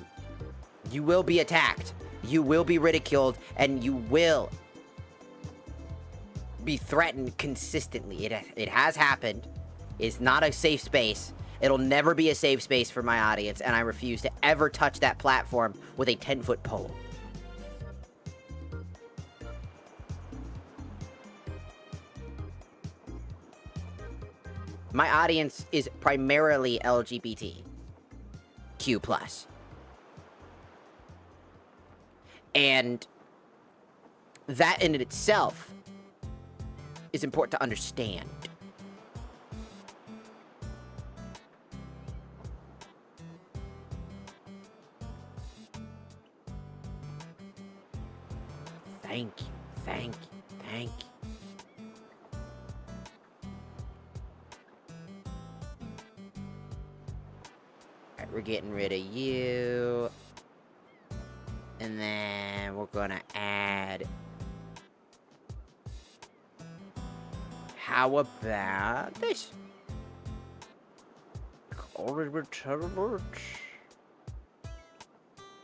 [SPEAKER 1] You will be attacked. You will be ridiculed, and you will be threatened consistently. It has happened. It's not a safe space. It'll never be a safe space for my audience, and I refuse to ever touch that platform with a 10-foot pole. My audience is primarily LGBTQ+. And that in itself is important to understand. Thank you, thank you, thank you. Alright, we're getting rid of you. And then we're gonna add... How about this?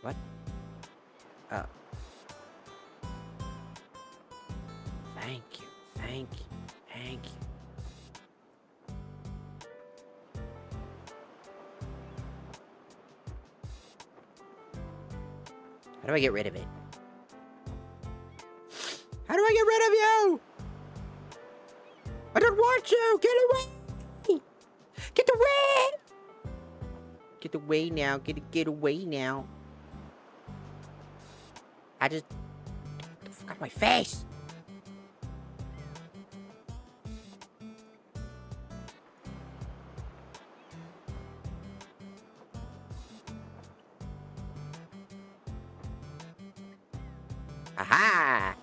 [SPEAKER 1] What? Oh. Thank you, thank you, thank you. How do I get rid of it? How do I get rid of you? I don't want you! Get away! Get away! Get away now. Get away now. I just... Get the fuck out of my face! Aha!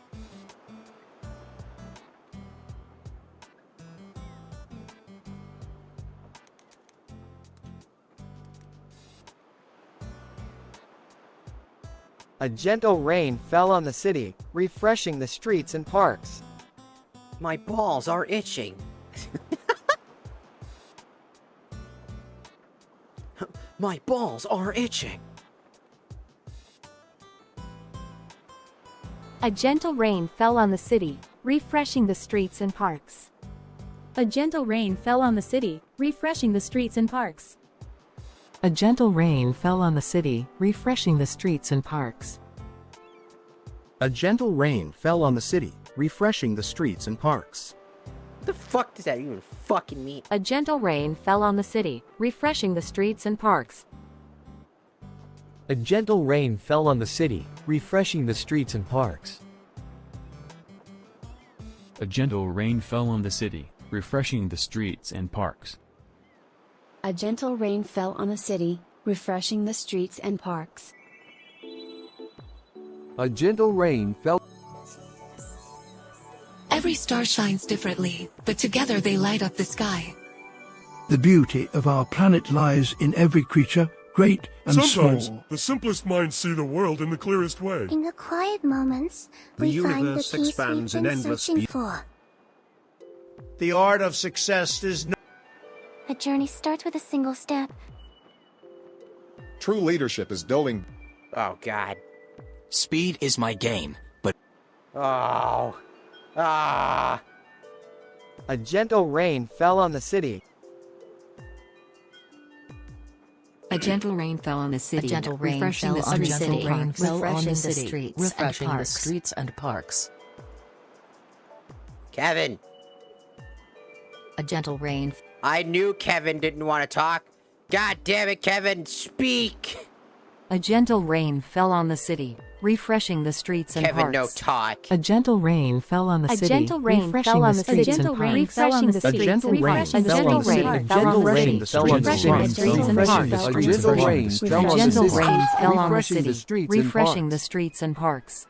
[SPEAKER 7] A gentle rain fell on the city, refreshing the streets and parks.
[SPEAKER 1] My balls are itching. My balls are itching.
[SPEAKER 8] A gentle rain fell on the city, refreshing the streets and parks.
[SPEAKER 9] A gentle rain fell on the city, refreshing the streets and parks.
[SPEAKER 4] A gentle rain fell on the city, refreshing the streets and parks.
[SPEAKER 10] A gentle rain fell on the city, refreshing the streets and parks.
[SPEAKER 1] What the fuck does that even fucking mean?
[SPEAKER 8] A gentle rain fell on the city, refreshing the streets and parks.
[SPEAKER 11] A gentle rain fell on the city, refreshing the streets and parks.
[SPEAKER 12] A gentle rain fell on the city, refreshing the streets and parks.
[SPEAKER 9] A gentle rain fell on the city, refreshing the streets and parks.
[SPEAKER 11] A gentle rain fell.
[SPEAKER 13] Every star shines differently, but together they light up the sky.
[SPEAKER 14] The beauty of our planet lies in every creature, great and
[SPEAKER 15] Sometimes,
[SPEAKER 14] small.
[SPEAKER 15] the simplest minds see the world in the clearest way.
[SPEAKER 16] In the quiet moments, we find the peace we've been searching for.
[SPEAKER 17] The art of success is no...
[SPEAKER 16] A journey starts with a single step.
[SPEAKER 18] True leadership is building...
[SPEAKER 1] Oh, God.
[SPEAKER 19] Speed is my game, but...
[SPEAKER 1] Oh. Ah.
[SPEAKER 7] A gentle rain fell on the city.
[SPEAKER 20] A gentle rain fell on the city, refreshing the streets and parks.
[SPEAKER 1] Kevin.
[SPEAKER 20] A gentle rain.
[SPEAKER 1] I knew Kevin didn't want to talk. God damn it, Kevin, speak!
[SPEAKER 8] A gentle rain fell on the city,
[SPEAKER 20] refreshing the streets and
[SPEAKER 1] Kevin,
[SPEAKER 20] parks.
[SPEAKER 1] no talk.
[SPEAKER 4] A gentle rain fell on the
[SPEAKER 8] A
[SPEAKER 4] city,
[SPEAKER 8] gentle rain
[SPEAKER 4] refreshing
[SPEAKER 8] fell on
[SPEAKER 4] the
[SPEAKER 8] the
[SPEAKER 4] streets
[SPEAKER 8] city.
[SPEAKER 4] and
[SPEAKER 8] Gentle rain
[SPEAKER 4] parks.
[SPEAKER 8] fell on the
[SPEAKER 10] A
[SPEAKER 8] streets
[SPEAKER 10] gentle
[SPEAKER 8] and
[SPEAKER 10] rain
[SPEAKER 8] parks.
[SPEAKER 10] fell on the city,
[SPEAKER 20] refreshing the
[SPEAKER 10] refreshing the streets and parks.
[SPEAKER 20] A gentle rain fell on the
[SPEAKER 11] refreshing the
[SPEAKER 20] city,
[SPEAKER 11] streets and
[SPEAKER 20] refreshing the
[SPEAKER 11] parks.
[SPEAKER 20] streets and parks.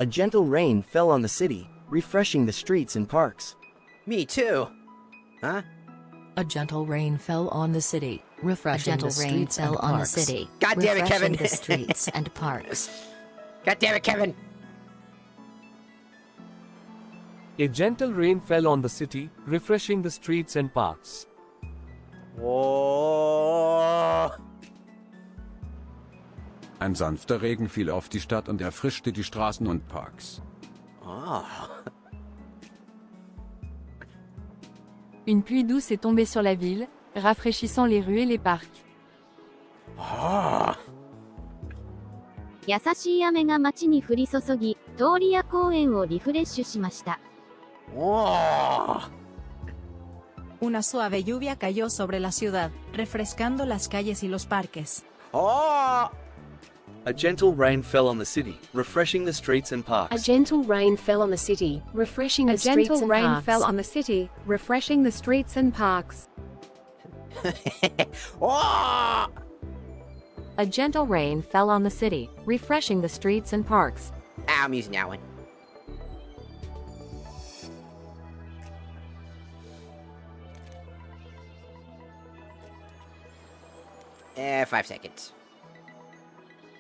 [SPEAKER 7] A gentle rain fell on the city, refreshing the streets and parks.
[SPEAKER 1] Me too. Huh?
[SPEAKER 20] A gentle rain fell on the city, refreshing the streets and
[SPEAKER 13] on the
[SPEAKER 20] parks.
[SPEAKER 13] city,
[SPEAKER 1] God damn it, Kevin.
[SPEAKER 13] refreshing the streets and parks.
[SPEAKER 1] God damn it, Kevin.
[SPEAKER 11] A gentle rain fell on the city, refreshing the streets and parks.
[SPEAKER 1] Oh.
[SPEAKER 21] Ein sanfter Regen fiel auf die Stadt und erfrischte die Straßen und Parks.
[SPEAKER 1] Oh.
[SPEAKER 8] Une pluie douce est tombée sur la ville, rafraîchissant les rues et les parcs.
[SPEAKER 1] Oh.
[SPEAKER 16] 優しい雨が街に降り注ぎ、通りや公園をリフレッシュしました。
[SPEAKER 1] Oh.
[SPEAKER 22] Una suave lluvia cayó sobre la ciudad, refrescando las calles y los parques.
[SPEAKER 1] Oh.
[SPEAKER 23] A gentle rain fell on the city, refreshing the streets and parks.
[SPEAKER 8] A gentle rain fell on the city, refreshing the streets and parks. A gentle rain fell on the city, refreshing the streets and parks.
[SPEAKER 1] Oh.
[SPEAKER 8] A gentle rain fell on the city, refreshing the streets and parks.
[SPEAKER 1] I'm using that one. 5 seconds.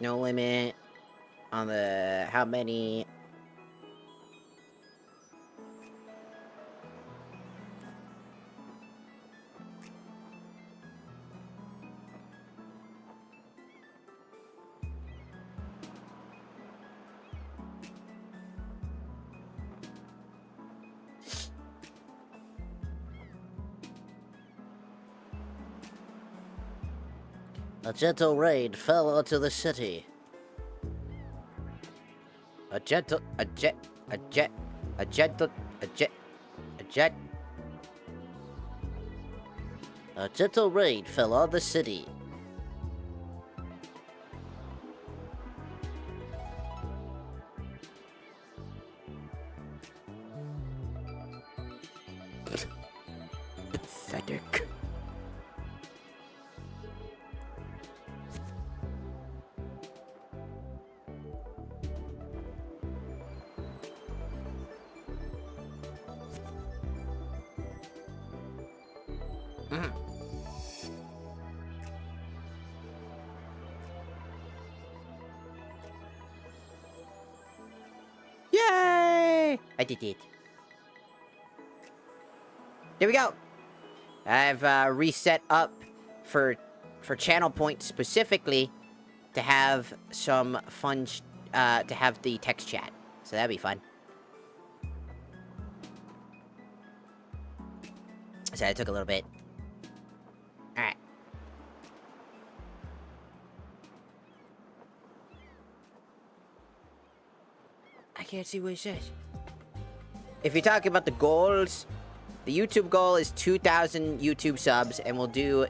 [SPEAKER 1] No limit on the how many.
[SPEAKER 3] A gentle rain fell onto the city.
[SPEAKER 1] A gentle
[SPEAKER 3] rain fell on the city.
[SPEAKER 1] Pathetic. Yay! I did it. There we go. I've reset up for channel points specifically to have some fun, to have the text chat. So that'd be fun. So it took a little bit. Alright. I can't see what it says. If you're talking about the goals, the YouTube goal is 2,000 YouTube subs, and we'll do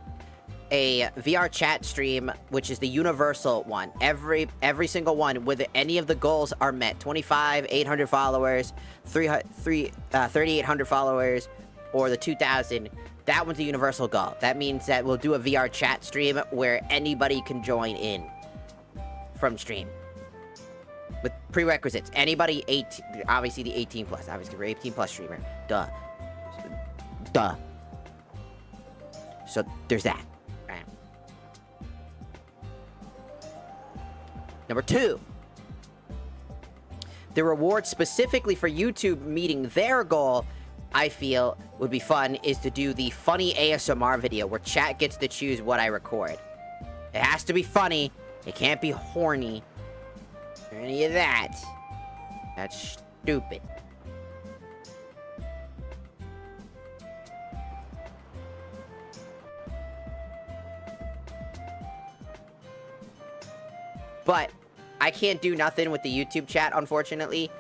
[SPEAKER 1] a VR chat stream, which is the universal one. Every single one, whether any of the goals are met. 25, 800 followers, 3,800 followers, or the 2,000. That one's a universal goal. That means that we'll do a VR chat stream where anybody can join in from stream. With prerequisites. Anybody 18, obviously the 18 plus. Obviously we're 18 plus streamer. Duh. So there's that. Right. Number 2. The reward specifically for YouTube meeting their goal, I feel would be fun, is to do the funny ASMR video where chat gets to choose what I record. It has to be funny. It can't be horny. Or any of that. That's stupid. But I can't do nothing with the YouTube chat, unfortunately,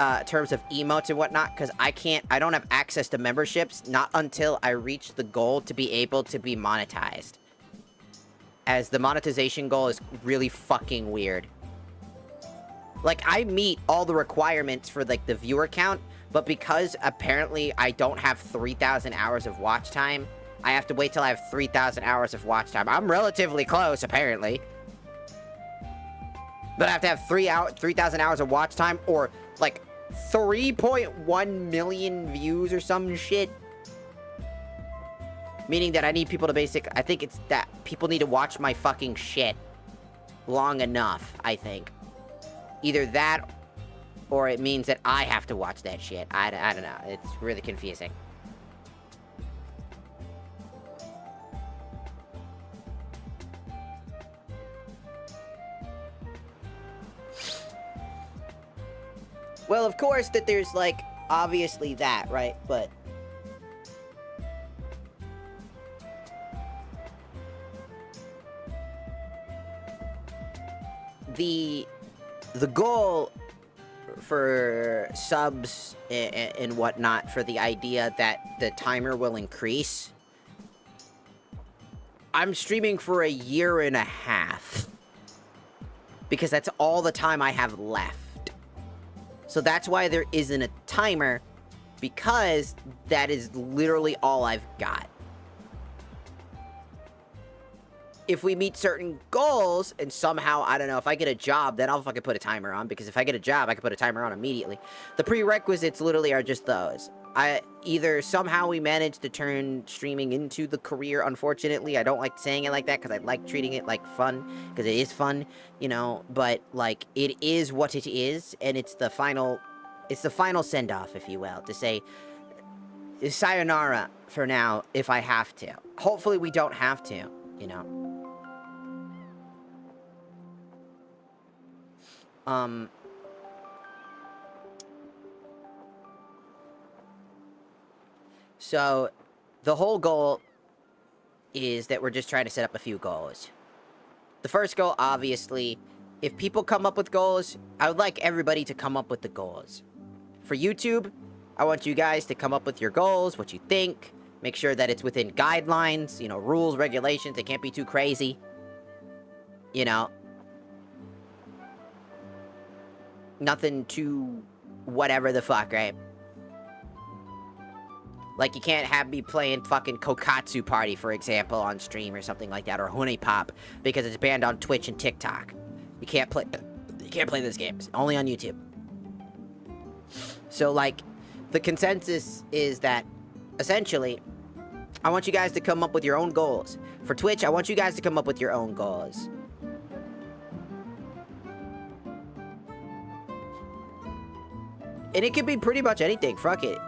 [SPEAKER 1] in terms of emotes and whatnot, because I don't have access to memberships, not until I reach the goal to be able to be monetized. As the monetization goal is really fucking weird. Like, I meet all the requirements for, like, the viewer count, but because apparently I don't have 3,000 hours of watch time, I have to wait till I have 3,000 hours of watch time. I'm relatively close, apparently. But I have to have 3,000 hours of watch time, or, like, 3.1 million views or some shit. Meaning that I need people to I think it's that people need to watch my fucking shit long enough, I think. Either that, or it means that I have to watch that shit. I don't know. It's really confusing. Well, of course, that there's, like, obviously that, right? But the goal for subs and whatnot, for the idea that the timer will increase, I'm streaming for 1.5 years. Because that's all the time I have left. So that's why there isn't a timer, because that is literally all I've got. If we meet certain goals, and somehow, I don't know, if I get a job, then I'll fucking put a timer on, because if I get a job, I can put a timer on immediately. The prerequisites literally are just those. Either somehow we manage to turn streaming into the career, unfortunately. I don't like saying it like that, because I like treating it like fun, because it is fun, you know, but, like, it is what it is, and it's the final send-off, if you will, to say, sayonara for now, if I have to. Hopefully we don't have to, you know. So, the whole goal is that we're just trying to set up a few goals. The first goal, obviously, if people come up with goals, I would like everybody to come up with the goals. For YouTube, I want you guys to come up with your goals, what you think, make sure that it's within guidelines, you know, rules, regulations, it can't be too crazy. You know, nothing too whatever the fuck, right? Like, you can't have me playing fucking Kokatsu Party, for example, on stream or something like that, or Hune Pop, because it's banned on Twitch and TikTok. You can't play those games. Only on YouTube. So, like, the consensus is that, essentially, I want you guys to come up with your own goals. For Twitch, I want you guys to come up with your own goals. And it could be pretty much anything. Fuck it.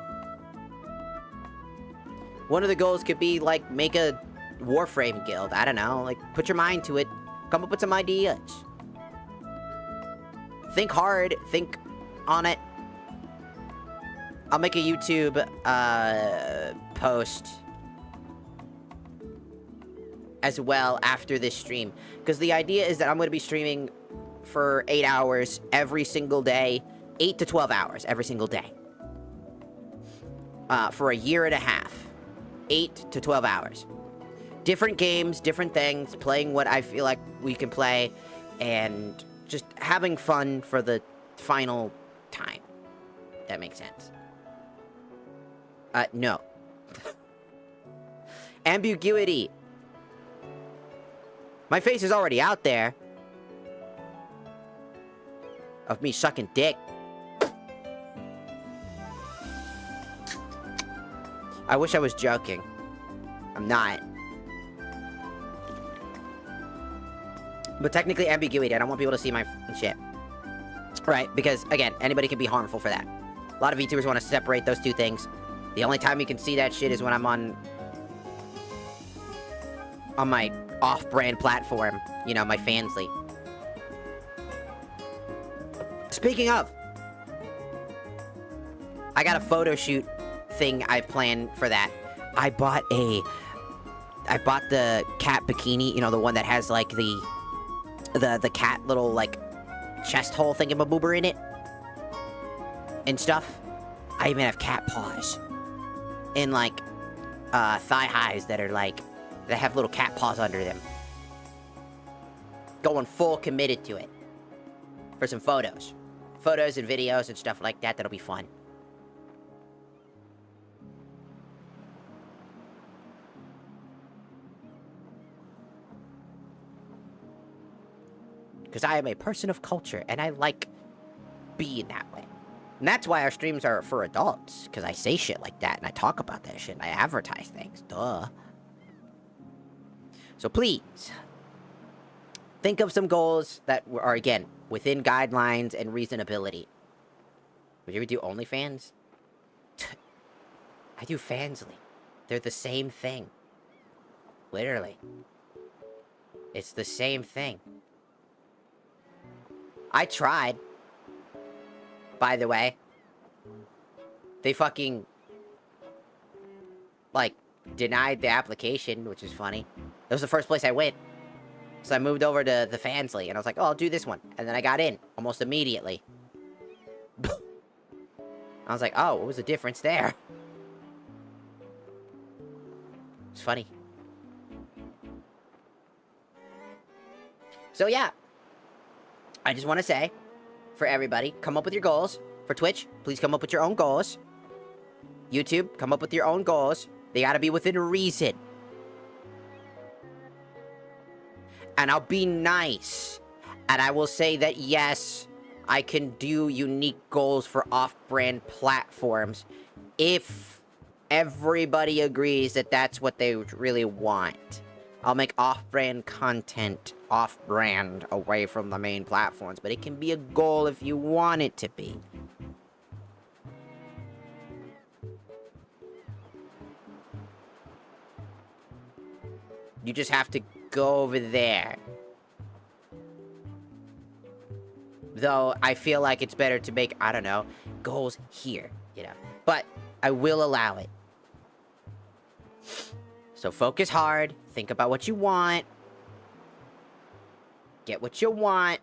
[SPEAKER 1] One of the goals could be, like, make a Warframe guild. I don't know. Like, put your mind to it. Come up with some ideas. Think hard. Think on it. I'll make a YouTube post as well after this stream. Because the idea is that I'm going to be streaming for 8 hours every single day. 8 to 12 hours every single day. For 1.5 years. 8 to 12 hours. Different games, different things, playing what I feel like we can play, and just having fun for the final time. That makes sense. No. Ambiguity. My face is already out there. Of me sucking dick. I wish I was joking. I'm not. But technically ambiguity. I don't want people to see my shit. Right, because, again, anybody can be harmful for that. A lot of VTubers want to separate those two things. The only time you can see that shit is when I'm on my off-brand platform. You know, my Fansly. Speaking of, I got a photo shoot thing I planned for that. I bought the cat bikini, you know, the one that has, like, the cat little, like, chest hole thingamaboober in it. And stuff. I even have cat paws. And, like, thigh highs that are, like, that have little cat paws under them. Going full committed to it. For some photos. photos and videos and stuff like that. That'll be fun. Because I am a person of culture, and I like being that way. And that's why our streams are for adults, because I say shit like that, and I talk about that shit, and I advertise things. Duh. So please, think of some goals that are, again, within guidelines and reasonability. Would you ever do OnlyFans? I do Fansly. They're the same thing. Literally. It's the same thing. I tried. By the way. They fucking... like, denied the application, which is funny. That was the first place I went. So I moved over to the Fansly, and I was like, oh, I'll do this one. And then I got in, almost immediately. I was like, oh, what was the difference there? It's funny. So yeah. I just want to say, for everybody, come up with your goals. For Twitch, please come up with your own goals. YouTube, come up with your own goals. They gotta be within reason. And I'll be nice. And I will say that, yes, I can do unique goals for off-brand platforms if everybody agrees that that's what they really want. I'll make off-brand content off-brand away from the main platforms, but it can be a goal if you want it to be. You just have to go over there. Though, I feel like it's better to make, I don't know, goals here, you know. But, I will allow it. So focus hard, think about what you want. Get what you want.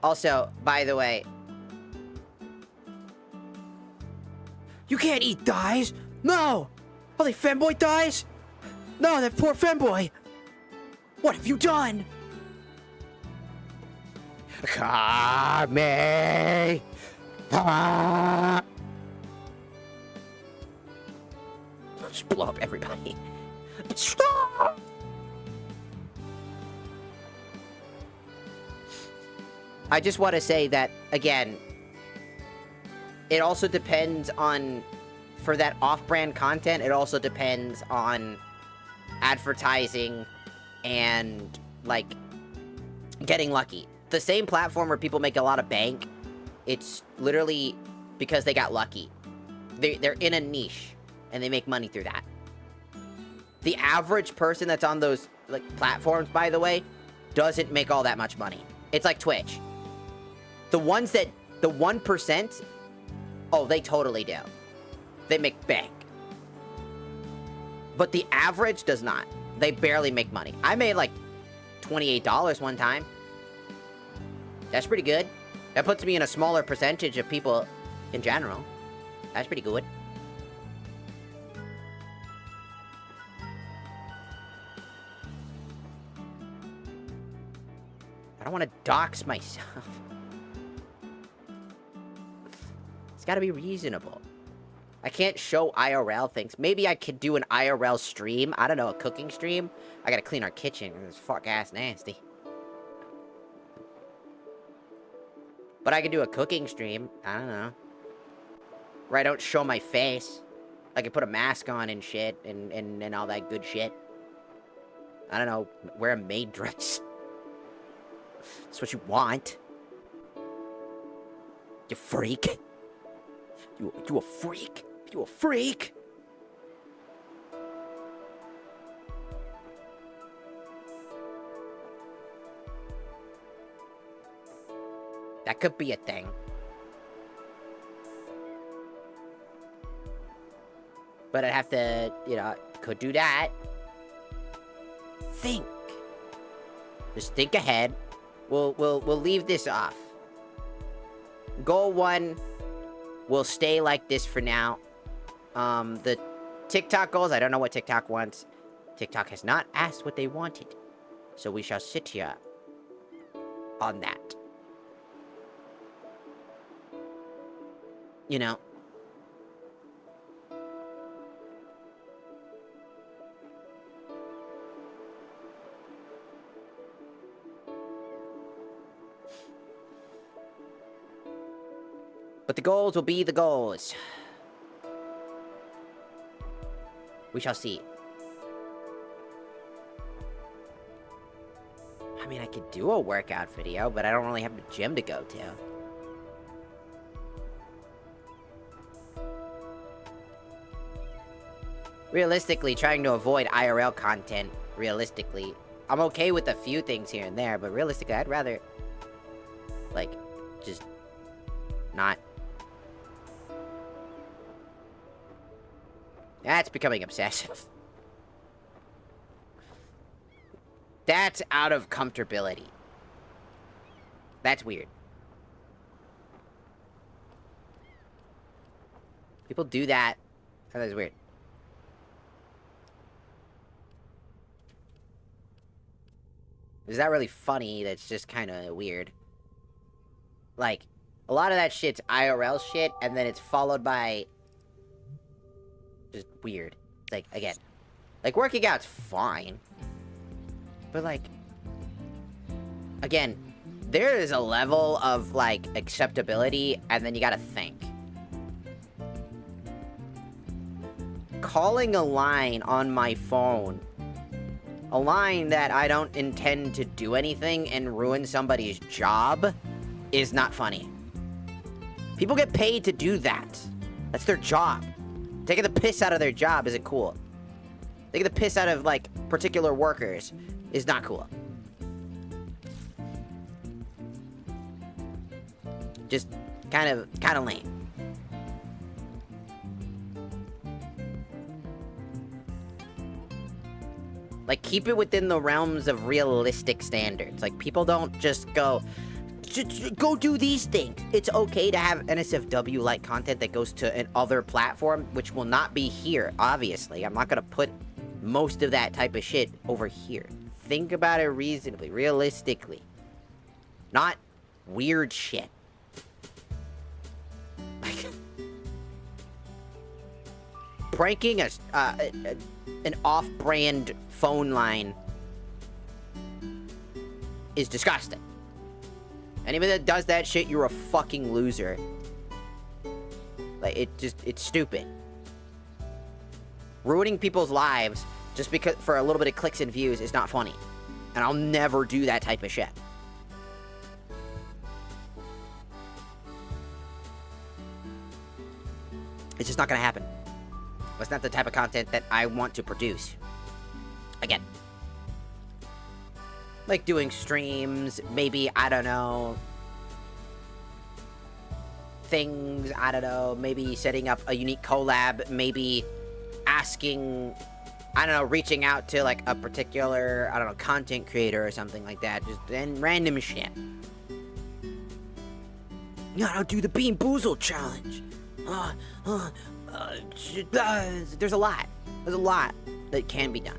[SPEAKER 1] Also, by the way, you can't eat thighs! No! Are they femboy thighs? No, that poor femboy! What have you done? Kame! Ah! Just blow up everybody. Stop! I just want to say that, again, it also depends on, for that off-brand content, it also depends on advertising and, like, getting lucky. The same platform where people make a lot of bank, it's literally because they got lucky. They're in a niche, and they make money through that. The average person that's on those, like, platforms, by the way, doesn't make all that much money. It's like Twitch. The ones that, the 1%, oh, they totally do. They make bank. But the average does not. They barely make money. I made, like, $28 one time. That's pretty good. That puts me in a smaller percentage of people in general. That's pretty good. I don't want to dox myself. It's got to be reasonable. I can't show IRL things. Maybe I could do an IRL stream. I don't know, a cooking stream. I gotta clean our kitchen. It's fuck-ass nasty. But I could do a cooking stream. I don't know. Where I don't show my face. I could put a mask on and shit. And all that good shit. I don't know. Wear a maid dress. That's what you want. You freak. You a freak. You a freak. That could be a thing. But I'd have to, you know, could do that. Think. Just think ahead. We'll leave this off. Goal 1 will stay like this for now. The TikTok goals, I don't know what TikTok wants. TikTok has not asked what they wanted. So we shall sit here on that. You know. But the goals will be the goals. We shall see. I mean, I could do a workout video, but I don't really have a gym to go to. Realistically, trying to avoid IRL content, realistically, I'm okay with a few things here and there, but realistically, I'd rather, like, just not. That's becoming obsessive. That's out of comfortability. That's weird. People do that. That is weird. Is that really funny? That's just kind of weird. Like, a lot of that shit's IRL shit, and then it's followed by just weird. Like, again, like, working out's fine. But, like, again, there is a level of, like, acceptability, and then you gotta think. Calling a line on my phone, a line that I don't intend to do anything and ruin somebody's job, is not funny. People get paid to do that. That's their job. Taking the piss out of their job isn't cool. Taking the piss out of, like, particular workers is not cool. Just kind of lame. Like, keep it within the realms of realistic standards. Like, people don't just go do these things. It's okay to have NSFW-like content that goes to another platform, which will not be here, obviously. I'm not gonna put most of that type of shit over here. Think about it reasonably, realistically. Not weird shit. Like, pranking an off-brand phone line is disgusting. Anybody that does that shit, you're a fucking loser. Like, it's stupid. Ruining people's lives just because for a little bit of clicks and views is not funny. And I'll never do that type of shit. It's just not gonna happen. That's not the type of content that I want to produce. Again. Like doing streams, maybe, I don't know, things, I don't know, maybe setting up a unique collab, maybe asking, I don't know, reaching out to, like, a particular, I don't know, content creator or something like that, just, and random shit. No, don't do the Bean Boozled challenge. There's a lot that can be done.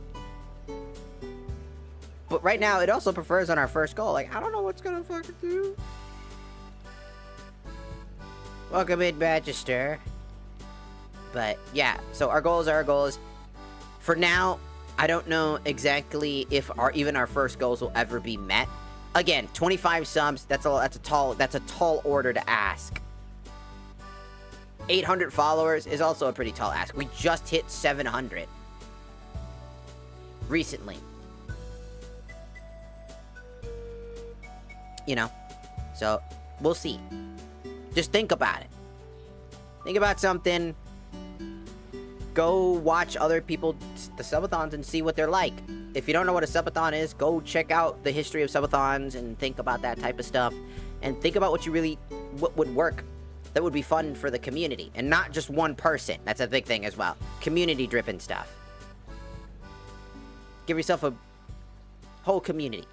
[SPEAKER 1] But right now, it also prefers on our first goal. Like, I don't know what's gonna fucking do. Welcome in, Magister. But, yeah. So, our goals are our goals. For now, I don't know exactly if even our first goals will ever be met. Again, 25 subs, that's a tall order to ask. 800 followers is also a pretty tall ask. We just hit 700. Recently. You know, so we'll see. Just think about it. Think about something. Go watch other people, the subathons, and see what they're like. If you don't know what a subathon is, go check out the history of subathons and think about that type of stuff. And think about what would work, that would be fun for the community. And not just one person. That's a big thing as well. Community-driven stuff. Give yourself a whole community.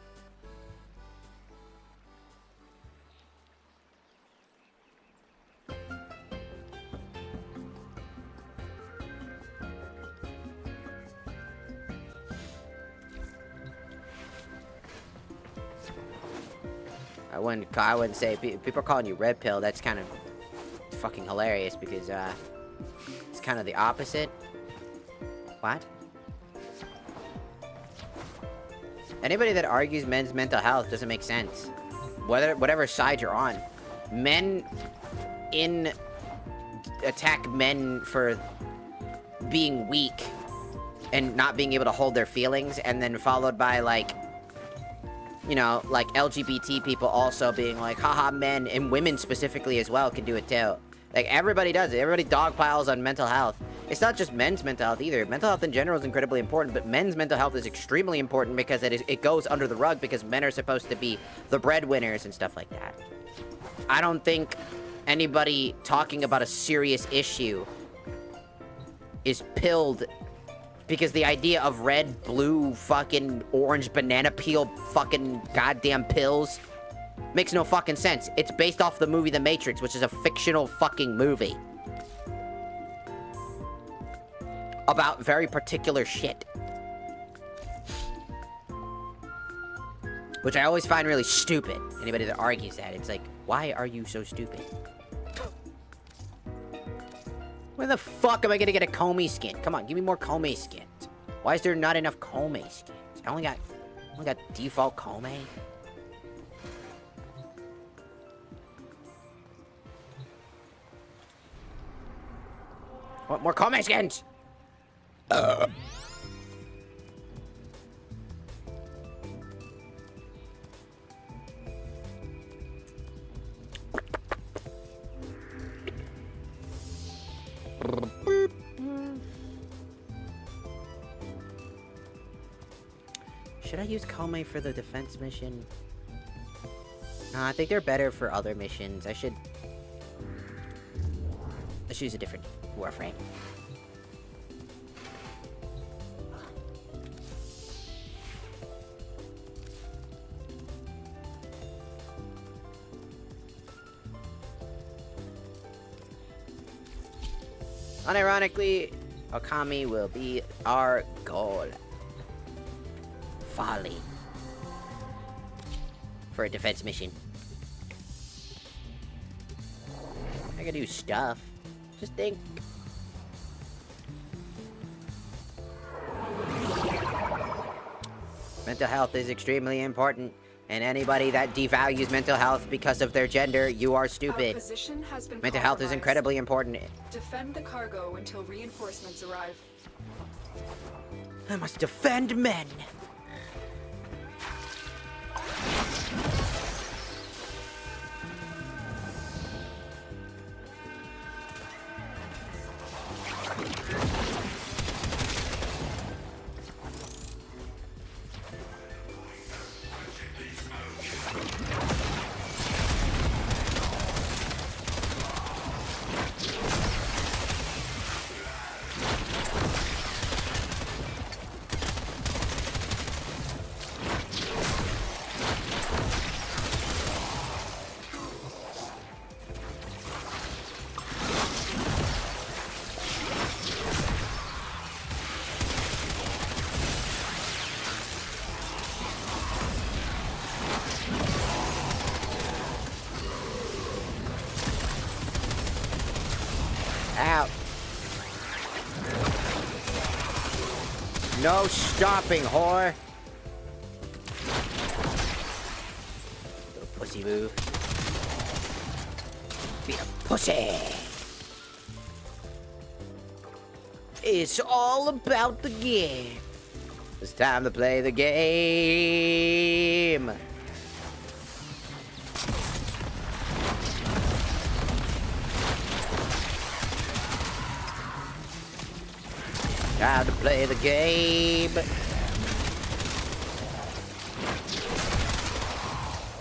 [SPEAKER 1] I wouldn't say people are calling you red pill. That's kind of fucking hilarious because it's kind of the opposite. What? Anybody that argues men's mental health doesn't make sense. Whatever side you're on, men attack men for being weak and not being able to hold their feelings, and then followed by like, you know, like LGBT people also being like, haha, men, and women specifically as well can do it too. Like, everybody does it. Everybody dogpiles on mental health. It's not just men's mental health either. Mental health in general is incredibly important, but men's mental health is extremely important because it goes under the rug because men are supposed to be the breadwinners and stuff like that. I don't think anybody talking about a serious issue is pilled because the idea of red, blue, fucking orange, banana peel, fucking goddamn pills makes no fucking sense. It's based off the movie The Matrix, which is a fictional fucking movie about very particular shit. Which I always find really stupid. Anybody that argues that, it's like, why are you so stupid? Where the fuck am I gonna get a Comey skin? Come on, give me more Comey skins. Why is there not enough Comey skins? I only got default Comey. What more Comey skins? Should I use Comey for the defense mission? No, I think they're better for other missions. Let's use a different Warframe. Unironically, Okami will be our goal. Folly. For a defense mission. I can do stuff. Just think. Mental health is extremely important, and anybody that devalues mental health because of their gender, you are stupid. Mental health is incredibly important.
[SPEAKER 2] Defend the cargo until reinforcements arrive.
[SPEAKER 1] I must defend men. Out. No stopping, whore. Little pussy move. Be a pussy. It's all about the game. It's time to play the game. Time to play the game.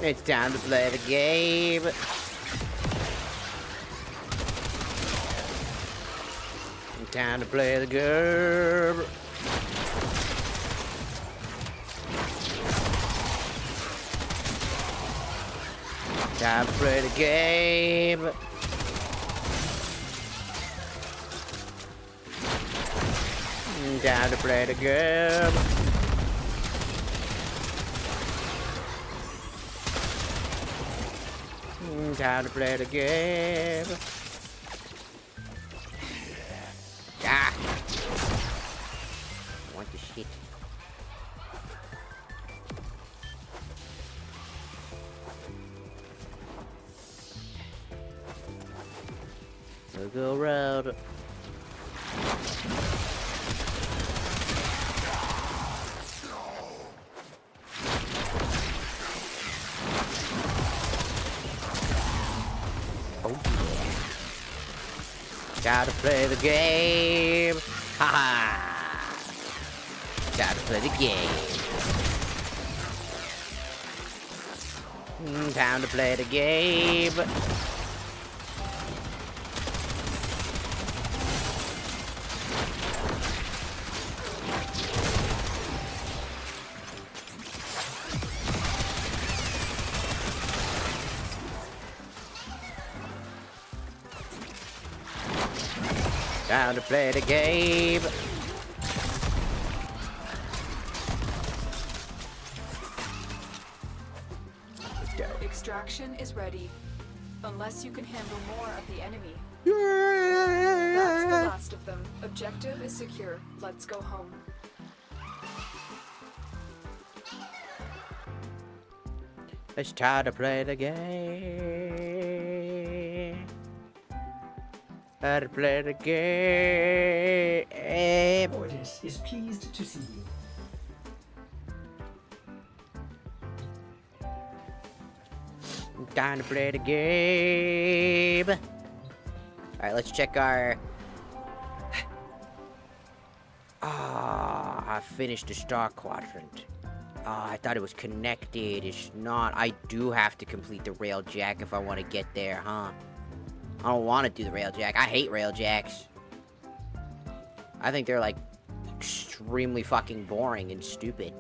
[SPEAKER 1] It's time to play the game. Time to play the game. Time to play the game. Time to play the game. Time to play the game. Ah! I want the shit. We'll go around. Oh yeah. Gotta play the game. Haha. Gotta play the game. Time to play the game. Time to play the game.
[SPEAKER 2] Extraction is ready. Unless you can handle more of the enemy. That's the last of them. Objective is secure. Let's go home.
[SPEAKER 1] It's time to play the game. Time to play the game.
[SPEAKER 5] Ordis is pleased to see you.
[SPEAKER 1] Time to play the game. Alright, let's check our... I finished the star quadrant. I thought it was connected. It's not. I do have to complete the railjack if I want to get there, huh? I don't want to do the railjack. I hate railjacks. I think they're, like, extremely fucking boring and stupid.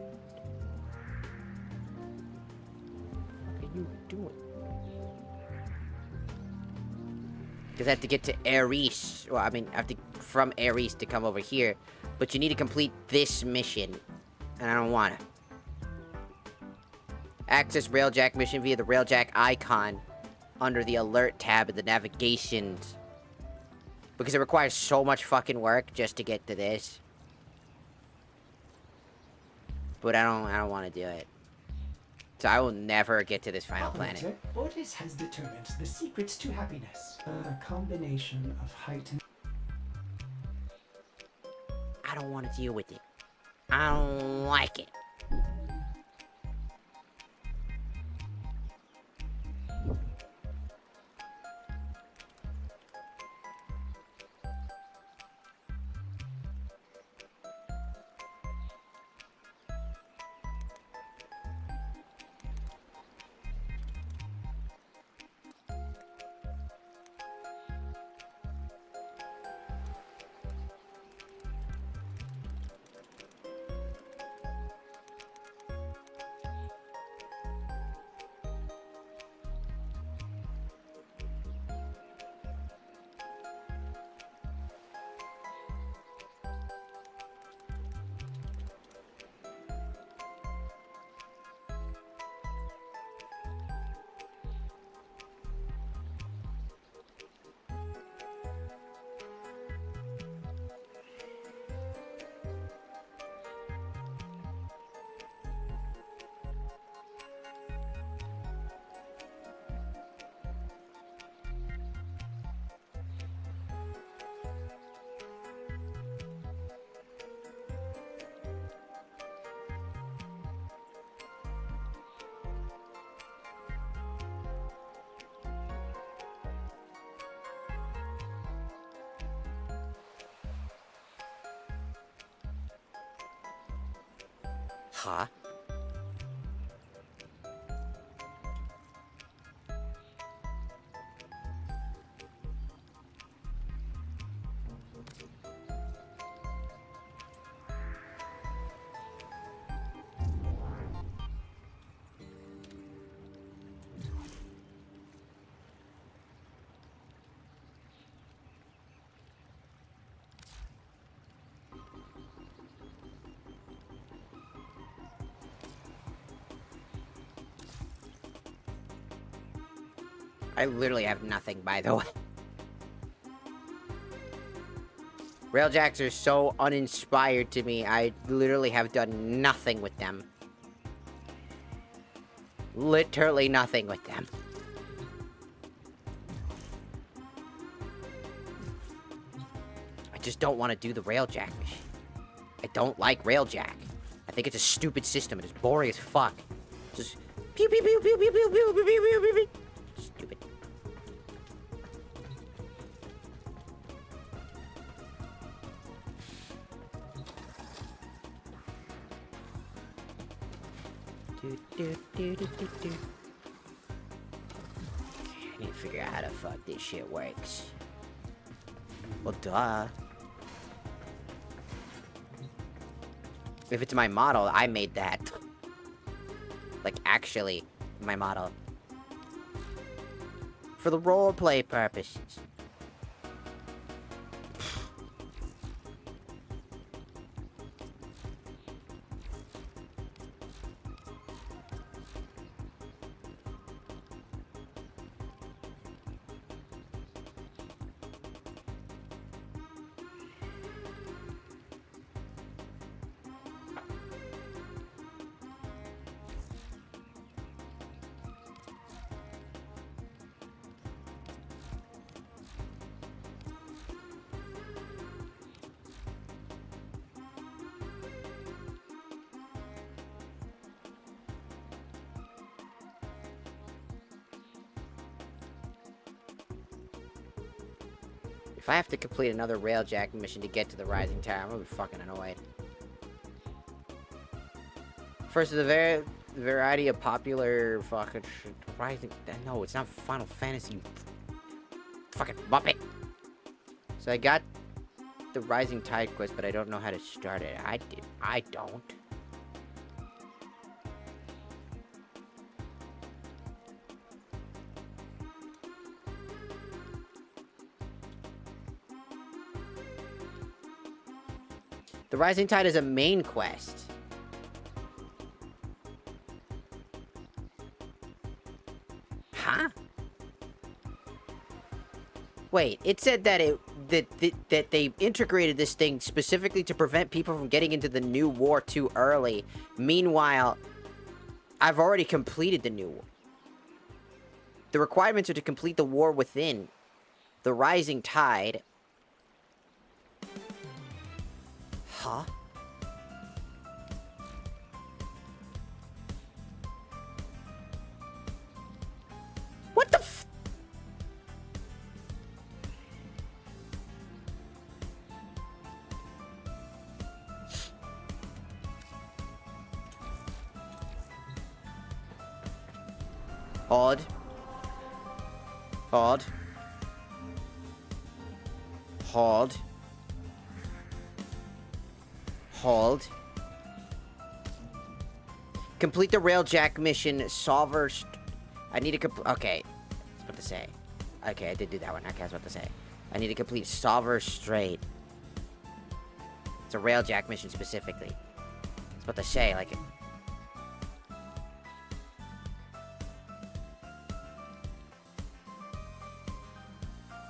[SPEAKER 1] What are you doing? Because I have to get to Ares. Well, I mean, I have to from Ares to come over here. But you need to complete this mission. And I don't want it. Access Railjack mission via the Railjack icon under the Alert tab of the Navigations. Because it requires so much fucking work just to get to this. But I don't want to do it. So I will never get to this final planet.
[SPEAKER 5] Ordis has determined the secrets to happiness. A combination of heightened...
[SPEAKER 1] I don't want to deal with it. I don't like it. Huh? I literally have nothing, by the way. Railjacks are so uninspired to me. I literally have done nothing with them. Literally nothing with them. I just don't want to do the Railjack machine. I don't like Railjack. I think it's a stupid system. It is boring as fuck. Just pew pew pew pew pew pew pew pew pew pew pew. Stupid. Do, do, do, do, do, do. Okay, I need to figure out how the fuck this shit works. Well, duh. If it's my model, I made that. Like, actually, my model. For the roleplay purposes. If I have to complete another Railjack mission to get to the Rising Tower, I'm gonna be fucking annoyed. First of the variety of popular fucking Rising... No, it's not Final Fantasy, you fucking Muppet! So I got the Rising Tide quest, but I don't know how to start it. I don't. The Rising Tide is a main quest. Huh? Wait, it said that that they integrated this thing specifically to prevent people from getting into the new war too early. Meanwhile, I've already completed the new war. The requirements are to complete the war within the Rising Tide. Huh? What the f- Odd. Odd. Hold. Hold. Complete the Railjack mission. Solver. I need to complete. Okay. I was about to say. Okay, I did do that one. Okay, I was about to say. I need to complete Solver Strait. It's a Railjack mission specifically. I was about to say, like. I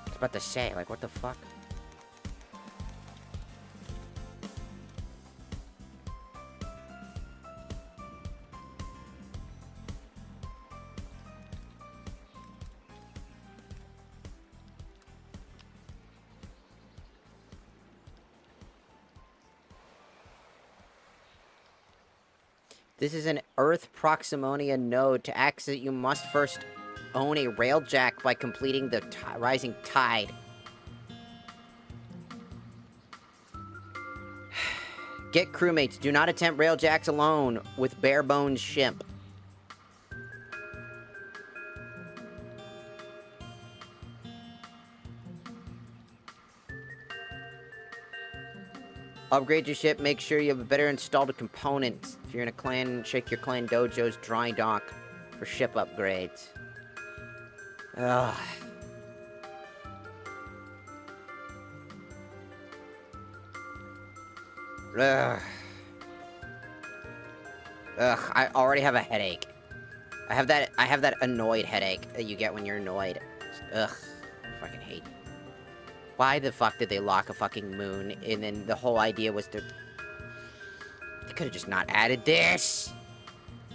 [SPEAKER 1] was about to say, like, what the fuck? This is an Earth Proximonia node. To access it, you must first own a Railjack by completing the Rising Tide. Get crewmates. Do not attempt Railjacks alone with bare bones ship. Upgrade your ship. Make sure you have a better installed components. If you're in a clan, check your clan dojo's dry dock for ship upgrades. Ugh. Ugh. Ugh, I already have a headache. I have that annoyed headache that you get when you're annoyed. Ugh. I fucking hate. Why the fuck did they lock a fucking moon? And then the whole idea was to... They could have just not added this.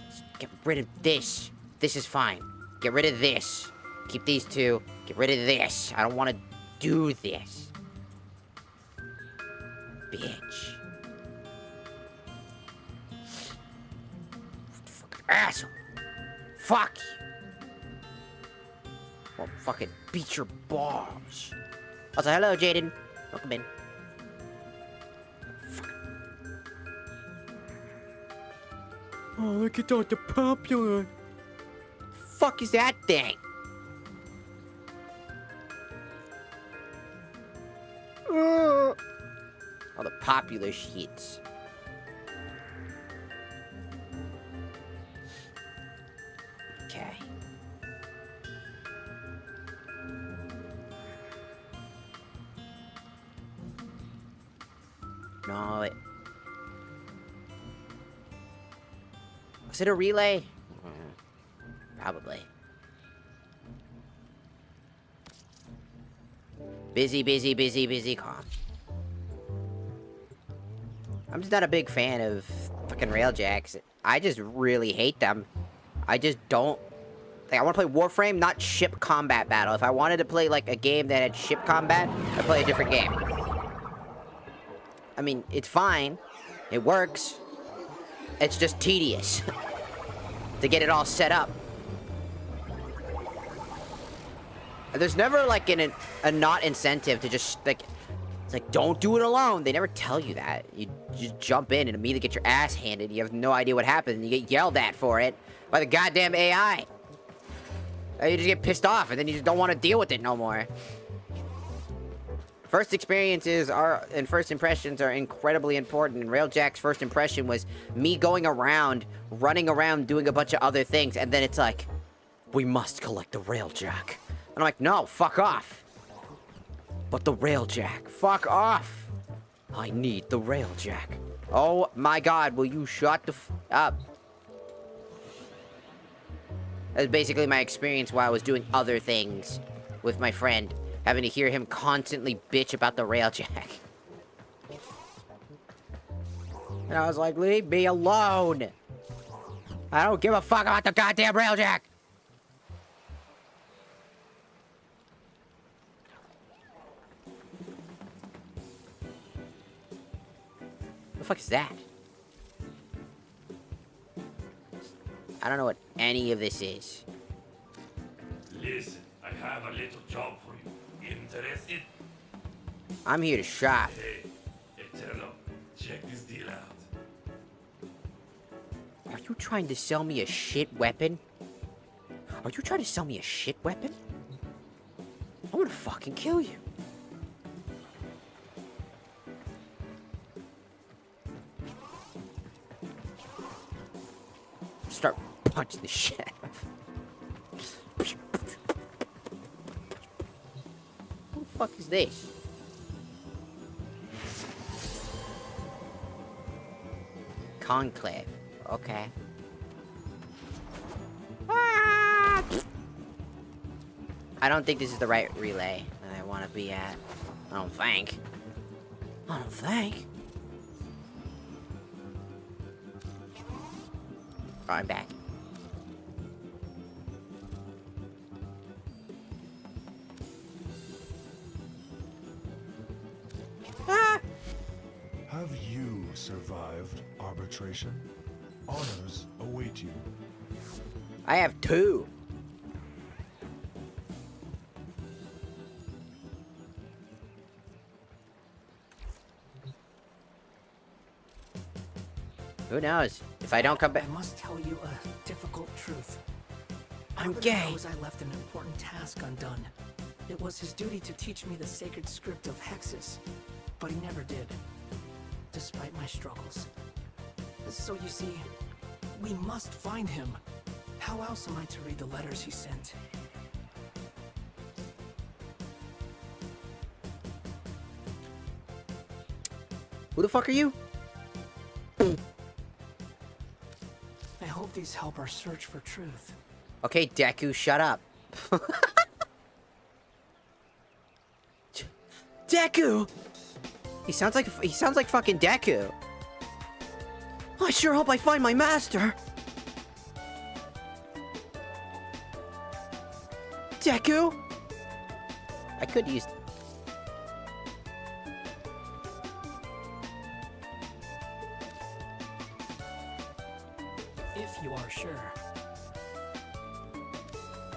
[SPEAKER 1] Just get rid of this. This is fine. Get rid of this. Keep these two. Get rid of this. I don't want to do this. Bitch. Fucking asshole. Fuck you. I'll fucking beat your balls. Also, hello, Jaden. Welcome in. Fuck. Oh, look at all the popular. Fuck is that thing? All the popular shits. Okay. No, was it a relay? Probably. Busy, calm. I'm just not a big fan of fucking railjacks. I just really hate them. I just don't... Like, I want to play Warframe, not ship combat battle. If I wanted to play, like, a game that had ship combat, I'd play a different game. I mean, it's fine. It works. It's just tedious to get it all set up. There's never, like, a not incentive to just, like... It's like, don't do it alone. They never tell you that. You just jump in and immediately get your ass handed. You have no idea what happened, and you get yelled at for it by the goddamn AI. You just get pissed off, and then you just don't want to deal with it no more. First experiences and first impressions are incredibly important. And Railjack's first impression was me going around, running around, doing a bunch of other things, and then it's like, we must collect the Railjack. And I'm like, no, fuck off. But the Railjack, fuck off. I need the Railjack. Oh my god, will you shut the f up? That was basically my experience while I was doing other things with my friend. Having to hear him constantly bitch about the Railjack. And I was like, leave me alone. I don't give a fuck about the goddamn Railjack. What the fuck is that? I don't know what any of this is.
[SPEAKER 6] Listen, I have a little job for you. Interested?
[SPEAKER 1] I'm here to shop.
[SPEAKER 6] Hey, Eternal, check this deal out.
[SPEAKER 1] Are you trying to sell me a shit weapon? Are you trying to sell me a shit weapon? I'm gonna fucking kill you. Start punching the shit out of him. What the fuck is this? Conclave. Okay. Ah! I don't think this is the right relay that I want to be at. I don't think. Oh, I'm back. Ah!
[SPEAKER 15] Have you survived arbitration? Honors await you.
[SPEAKER 1] I have 2. Who knows? If I don't come back...
[SPEAKER 5] I must tell you a difficult truth.
[SPEAKER 1] I'm
[SPEAKER 5] Father
[SPEAKER 1] gay.
[SPEAKER 5] knows I left an important task undone. It was his duty to teach me the sacred script of hexes, but he never did, despite my struggles. So you see, we must find him. How else am I to read the letters he sent?
[SPEAKER 1] Who the fuck are you?
[SPEAKER 5] I hope Please help our search for truth.
[SPEAKER 1] Okay, Deku, shut up. Deku! He sounds like fucking Deku. I sure hope I find my master. Deku? I could use...
[SPEAKER 5] If you are sure.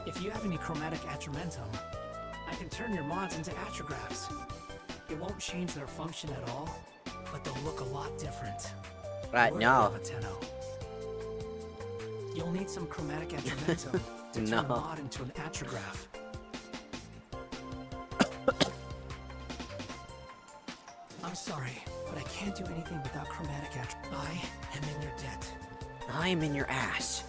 [SPEAKER 5] If you have any chromatic atramentum, I can turn your mods into atrographs. It won't change their function at all, but they'll look a lot different.
[SPEAKER 1] No.
[SPEAKER 5] You'll need some chromatic atramentum to turn a mod into an atrograph. I'm sorry, but I can't do anything without chromatic atramentum. I am in your debt.
[SPEAKER 1] I am in your ass.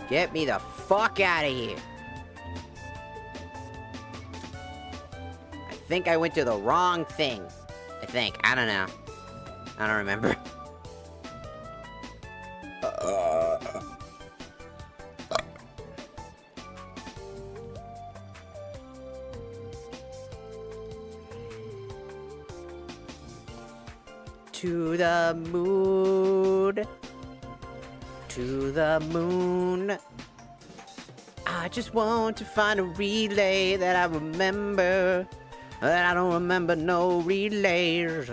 [SPEAKER 1] Get me the fuck out of here. I think I went to the wrong thing. I don't know. I don't remember. To the moon. To the moon. I just want to find a relay that I remember. That I don't remember no relays.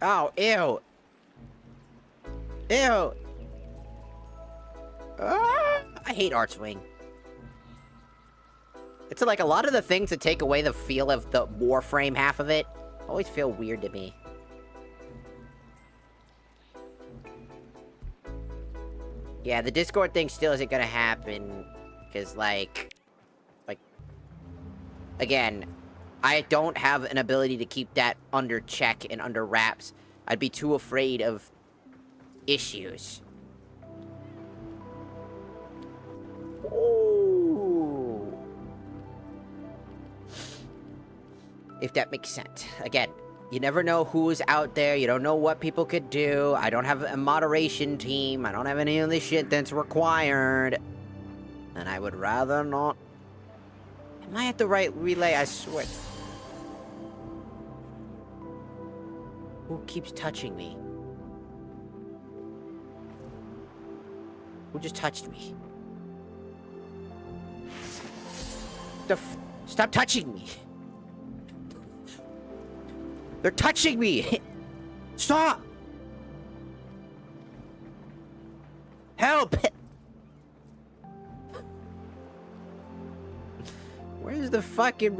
[SPEAKER 1] Oh, ew. Ew. I hate Archwing. It's like a lot of the things that take away the feel of the Warframe half of it always feel weird to me. Yeah, the Discord thing still isn't gonna happen. Because, like, again, I don't have an ability to keep that under check and under wraps. I'd be too afraid of issues. Ooh. If that makes sense. Again, you never know who's out there. You don't know what people could do. I don't have a moderation team. I don't have any of the shit that's required. And I would rather not... Am I at the right relay? I swear. Who keeps touching me? Who just touched me? Stop touching me! They're touching me! Stop! Help! Where's the fucking